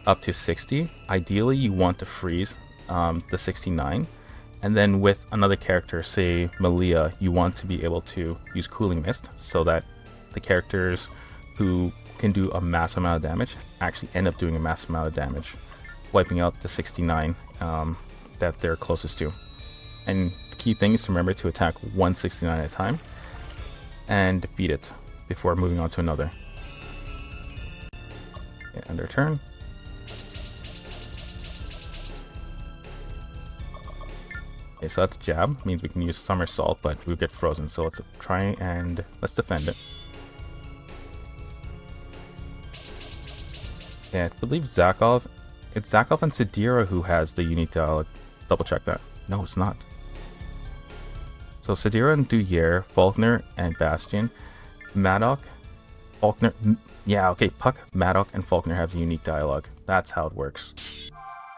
up to 60. Ideally, you want to freeze the 69. And then with another character, say Malia, you want to be able to use Cooling Mist so that the characters who can do a massive amount of damage actually end up doing a massive amount of damage, wiping out the 69 that they're closest to. And the key thing is to remember to attack 169 at a time and defeat it before moving on to another. Okay, end our turn. Okay, so that's jab, means we can use somersault, but we'll get frozen. So let's try and let's defend it. Yeah, I believe Zakov. It's Zakov and Sadira who has the unique dialogue. Double check that. No, it's not. So Sadira and Duyere, Faulkner and Bastion, Maddock, Faulkner. Yeah, okay, Puck, Maddock, and Faulkner have unique dialogue. That's how it works.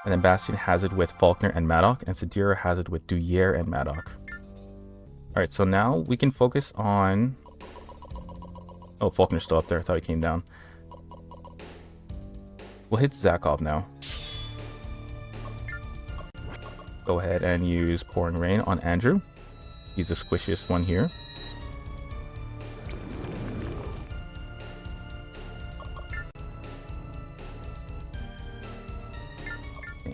And then Bastion has it with Faulkner and Maddock, and Sadira has it with Duyere and Maddock. Alright, so now we can focus on... Oh, Faulkner's still up there. I thought he came down. We'll hit Zakov now. Go ahead and use Pouring Rain on Andrew. He's the squishiest one here.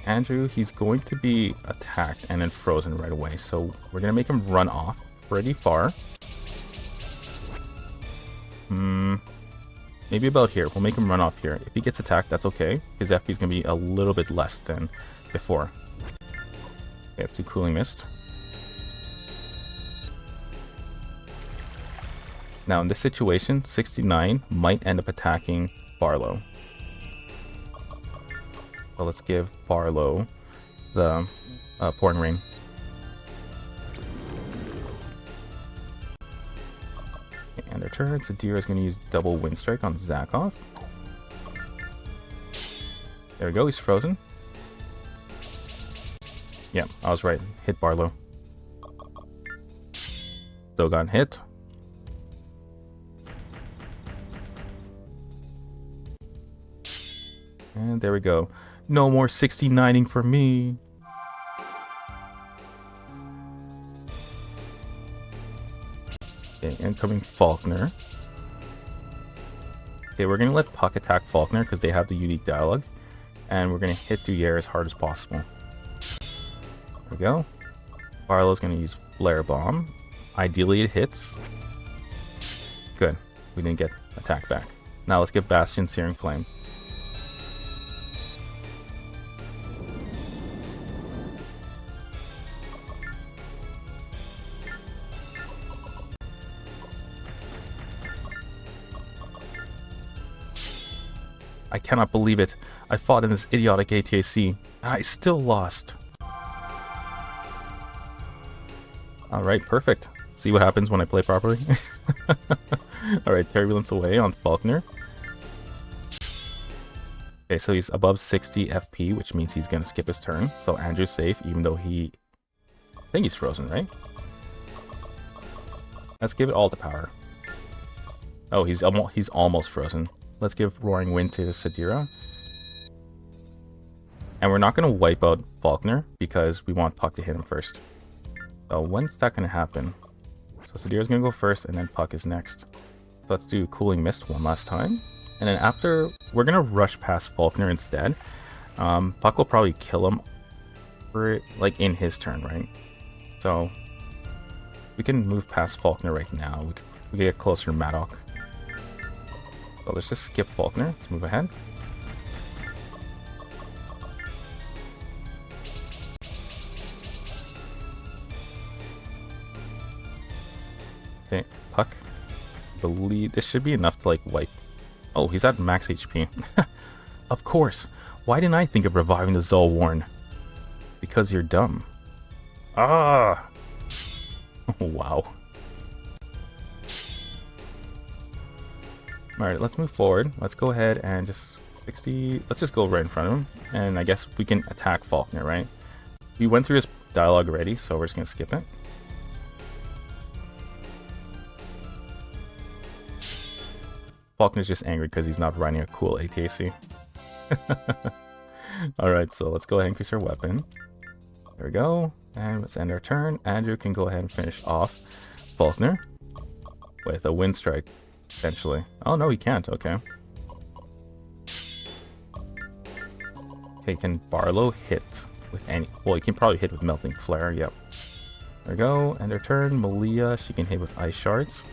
Andrew, he's going to be attacked and then frozen right away. So we're going to make him run off pretty far. Maybe about here. We'll make him run off here. If he gets attacked, that's okay. His FP is going to be a little bit less than before. Okay, let's do Cooling Mist. Now in this situation, 69 might end up attacking Barlow. So let's give Barlow the Pouring Rain. And our turn, Sadira is going to use double Wind Strike on Zakov. There we go, he's frozen. Yeah, I was right. Hit Barlow. Dogon hit. And there we go. No more 69ing for me. Okay, incoming Faulkner. Okay, we're going to let Puck attack Faulkner because they have the unique dialogue. And we're going to hit Duyere as hard as possible. There we go. Barlow's going to use Flare Bomb. Ideally it hits. Good. We didn't get attack back. Now let's get Bastion Searing Flame. I cannot believe it. I fought in this idiotic ATAC, and I still lost. Alright, perfect. See what happens when I play properly? Alright, Turbulence away on Faulkner. Okay, so he's above 60 FP, which means he's going to skip his turn. So Andrew's safe, even though I think he's frozen, right? Let's give it all the power. Oh, he's almost frozen. Let's give Roaring Wind to Sadira. And we're not going to wipe out Faulkner because we want Puck to hit him first. So when's that going to happen? So Sadira's going to go first and then Puck is next. So let's do Cooling Mist one last time. And then after, we're going to rush past Faulkner instead. Puck will probably kill him for like in his turn, right? So we can move past Faulkner right now. We can get closer to Maddock. So let's just skip Faulkner to move ahead. Okay, Puck. I believe this should be enough to like wipe. Oh, he's at max HP. Of course. Why didn't I think of reviving the Zulwarn? Because you're dumb. Ah! Wow. Alright, let's move forward. Let's go ahead and just 60... Let's just go right in front of him. And I guess we can attack Faulkner, right? We went through his dialogue already, so we're just going to skip it. Faulkner's just angry because he's not running a cool ATAC. Alright, so let's go ahead and increase our weapon. There we go. And let's end our turn. Andrew can go ahead and finish off Faulkner with a Wind Strike. Essentially. Oh, no, he can't. Okay. Okay, can Barlow hit with any... Well, he can probably hit with Melting Flare. Yep. There we go. End her turn. Malia, she can hit with Ice Shards.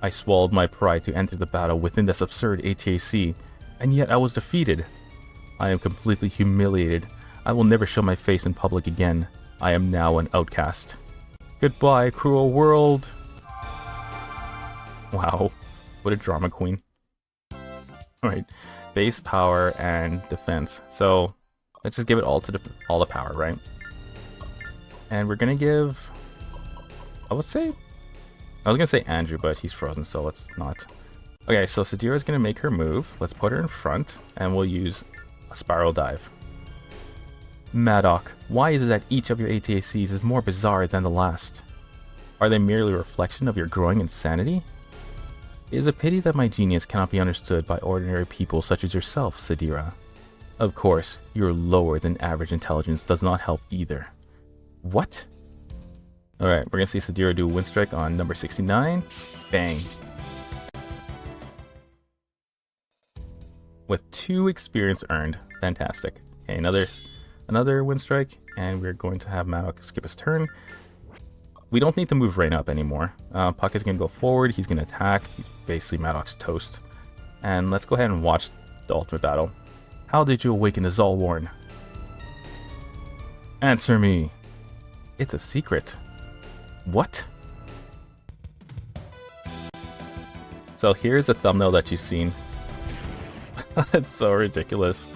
I swallowed my pride to enter the battle within this absurd ATAC, and yet I was defeated. I am completely humiliated. I will never show my face in public again. I am now an outcast. Goodbye, cruel world! Wow, what a drama queen. Alright, base power and defense. So, let's just give it all to all the power, right? And we're gonna give... I was gonna say Andrew, but he's frozen, so let's not. Okay, so Sadira's gonna make her move. Let's put her in front, and we'll use a Spiral Dive. Maddock, why is it that each of your ATACs is more bizarre than the last? Are they merely a reflection of your growing insanity? It is a pity that my genius cannot be understood by ordinary people such as yourself, Sadira. Of course, your lower than average intelligence does not help either. What? Alright, we're gonna see Sadira do a Wind Strike on number 69. Bang. With 2 experience earned. Fantastic. Okay, another Wind Strike, and we're going to have Maddock skip his turn. We don't need to move Rain up anymore. Puck is going to go forward, he's going to attack. He's basically Maddock's toast. And let's go ahead and watch the ultimate battle. How did you awaken the Zulwarn? Answer me. It's a secret. What? So here's the thumbnail that you've seen. That's so ridiculous.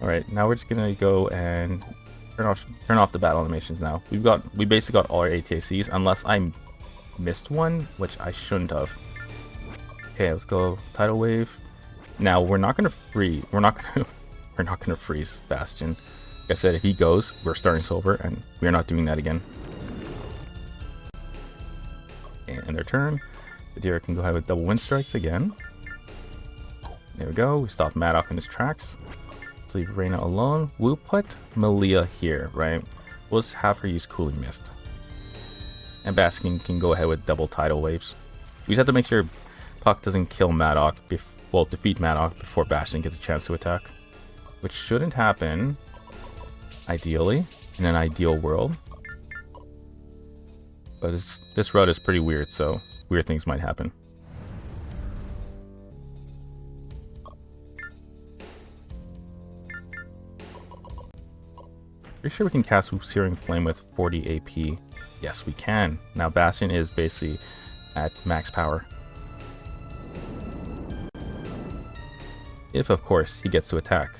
Alright, now we're just gonna go and turn off the battle animations now. We basically got all our ATACs, unless I missed one, which I shouldn't have. Okay, let's go Tidal Wave. Now we're not gonna freeze. We're not gonna freeze Bastion. We I said, if he goes, we're starting silver, and we're not doing that again. And their turn. Sadira can go ahead with double wind strikes again. There we go. We stopped Maddock in his tracks. Let's leave Reyna alone. We'll put Malia here, right? We'll just have her use Cooling Mist. And Bastion can go ahead with double Tidal Waves. We just have to make sure Puck doesn't kill Maddock, well, defeat Maddock before Bastion gets a chance to attack. Which shouldn't happen, ideally, in an ideal world. But this route is pretty weird, so weird things might happen. Pretty sure we can cast Searing Flame with 40 AP. Yes, we can. Now Bastion is basically at max power. If, of course, he gets to attack.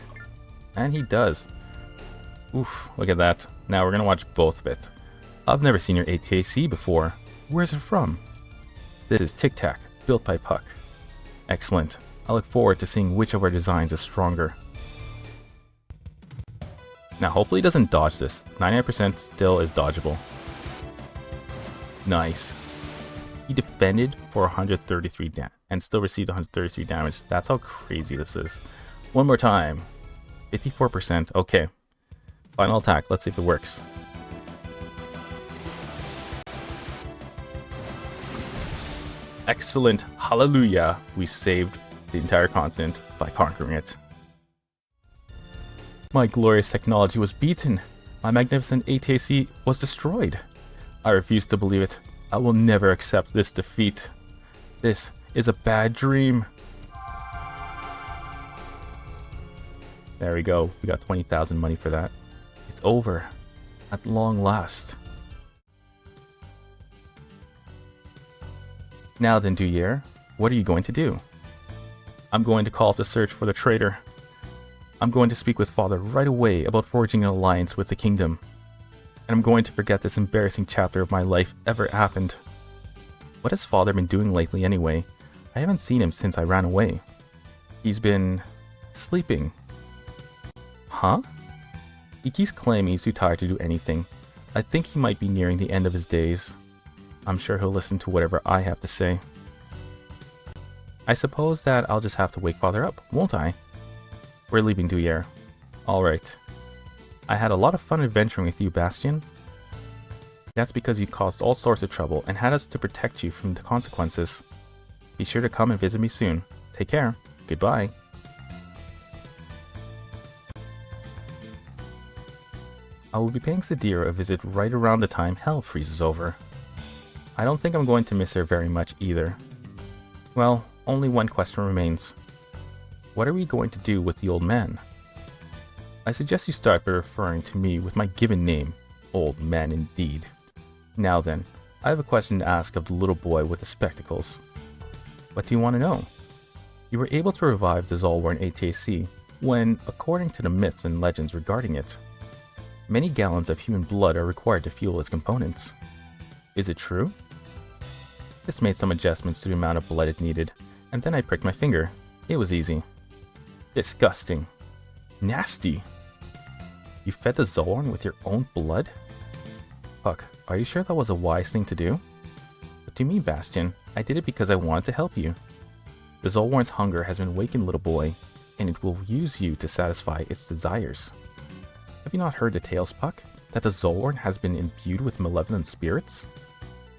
And he does. Oof, look at that. Now we're going to watch both of it. I've never seen your ATAC before. Where's it from? This is TIC TAC, built by Puck. Excellent. I look forward to seeing which of our designs is stronger. Now hopefully he doesn't dodge this. 99% still is dodgeable. Nice. He defended for 133 damage and still received 133 damage. That's how crazy this is. One more time. 54%. Okay. Final attack. Let's see if it works. Excellent. Hallelujah. We saved the entire continent by conquering it. My glorious technology was beaten. My magnificent ATAC was destroyed. I refuse to believe it. I will never accept this defeat. This is a bad dream. There we go. We got 20,000 money for that. It's over. At long last. Now then, Duyere, what are you going to do? I'm going to call off the search for the traitor. I'm going to speak with Father right away about forging an alliance with the kingdom. And I'm going to forget this embarrassing chapter of my life ever happened. What has Father been doing lately anyway? I haven't seen him since I ran away. He's been sleeping. Huh? He keeps claiming he's too tired to do anything. I think he might be nearing the end of his days. I'm sure he'll listen to whatever I have to say. I suppose that I'll just have to wake Father up, won't I? We're leaving Duyere. Alright. I had a lot of fun adventuring with you, Bastion. That's because you caused all sorts of trouble and had us to protect you from the consequences. Be sure to come and visit me soon. Take care. Goodbye. I will be paying Sadira a visit right around the time hell freezes over. I don't think I'm going to miss her very much either. Well, only one question remains. What are we going to do with the old man? I suggest you start by referring to me with my given name, Old Man indeed. Now then, I have a question to ask of the little boy with the spectacles. What do you want to know? You were able to revive the Zolwarn ATAC when, according to the myths and legends regarding it, many gallons of human blood are required to fuel its components. Is it true? Just made some adjustments to the amount of blood it needed, and then I pricked my finger. It was easy. Disgusting. Nasty. You fed the Zolwarn with your own blood? Puck, are you sure that was a wise thing to do? But to me, Bastion, I did it because I wanted to help you. The Zolwarn's hunger has been awakened, little boy, and it will use you to satisfy its desires. Have you not heard the tales, Puck? That the Zolwarn has been imbued with malevolent spirits?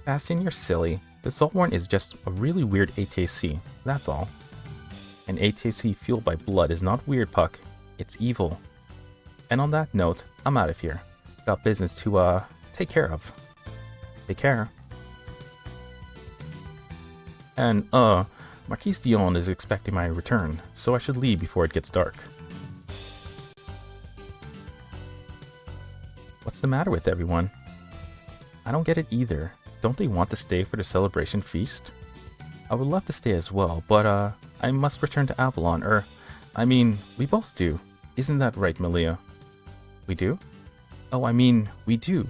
Bastion, you're silly. The Zolwarn is just a really weird ATAC, that's all. An ATAC fueled by blood is not weird, Puck. It's evil. And on that note, I'm out of here. Got business to, take care of. Take care. And, Marquise Dionne is expecting my return, so I should leave before it gets dark. What's the matter with everyone? I don't get it either. Don't they want to stay for the celebration feast? I would love to stay as well, but, I must return to Avalon, I mean, we both do. Isn't that right, Malia? We do? Oh, I mean, we do.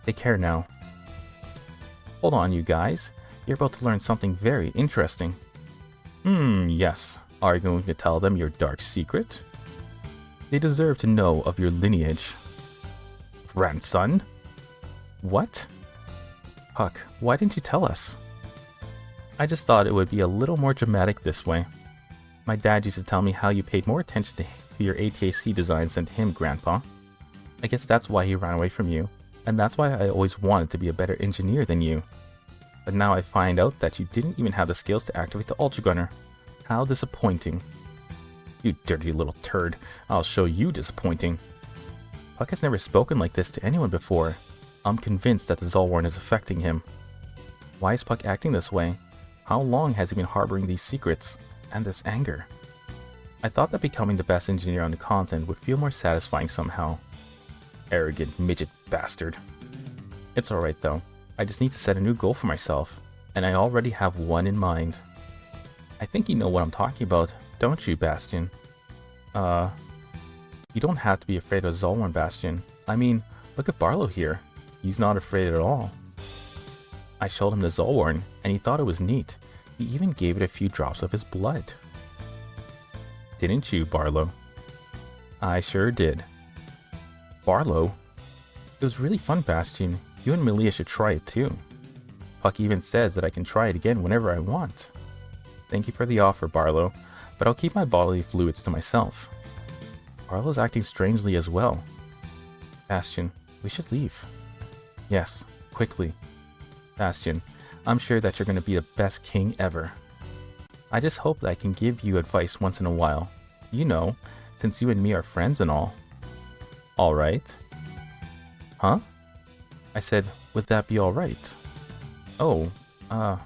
Take care now. Hold on, you guys. You're about to learn something very interesting. Yes. Are you going to tell them your dark secret? They deserve to know of your lineage. Grandson? What? Puck, why didn't you tell us? I just thought it would be a little more dramatic this way. My dad used to tell me how you paid more attention to your ATAC designs than to him, Grandpa. I guess that's why he ran away from you, and that's why I always wanted to be a better engineer than you. But now I find out that you didn't even have the skills to activate the Ultragunner. How disappointing. You dirty little turd, I'll show you disappointing. Puck has never spoken like this to anyone before. I'm convinced that the Zolwarn is affecting him. Why is Puck acting this way? How long has he been harboring these secrets and this anger? I thought that becoming the best engineer on the continent would feel more satisfying somehow. Arrogant midget bastard. It's alright though. I just need to set a new goal for myself, and I already have one in mind. I think you know what I'm talking about, don't you, Bastion? You don't have to be afraid of Zolwarn, Bastion. I mean, look at Barlow here. He's not afraid at all. I showed him the Zolwarn, and he thought it was neat. He even gave it a few drops of his blood. Didn't you, Barlow? I sure did. Barlow? It was really fun, Bastion. You and Malia should try it too. Puck even says that I can try it again whenever I want. Thank you for the offer, Barlow, but I'll keep my bodily fluids to myself. Barlow's acting strangely as well. Bastion, we should leave. Yes, quickly. Bastion, I'm sure that you're going to be the best king ever. I just hope that I can give you advice once in a while. You know, since you and me are friends and all. Alright. Huh? I said, would that be alright? Oh, of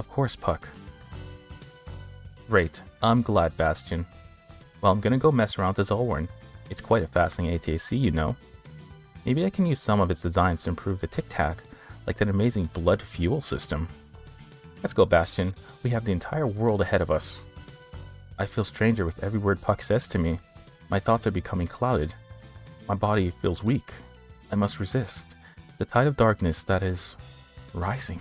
course, Puck. Great, I'm glad, Bastion. Well, I'm gonna go mess around with the Zolwarn. It's quite a fascinating ATAC, you know. Maybe I can use some of its designs to improve the TIC TAC, like that amazing blood fuel system. Let's go, Bastion. We have the entire world ahead of us. I feel stranger with every word Puck says to me. My thoughts are becoming clouded. My body feels weak. I must resist. The tide of darkness that is rising.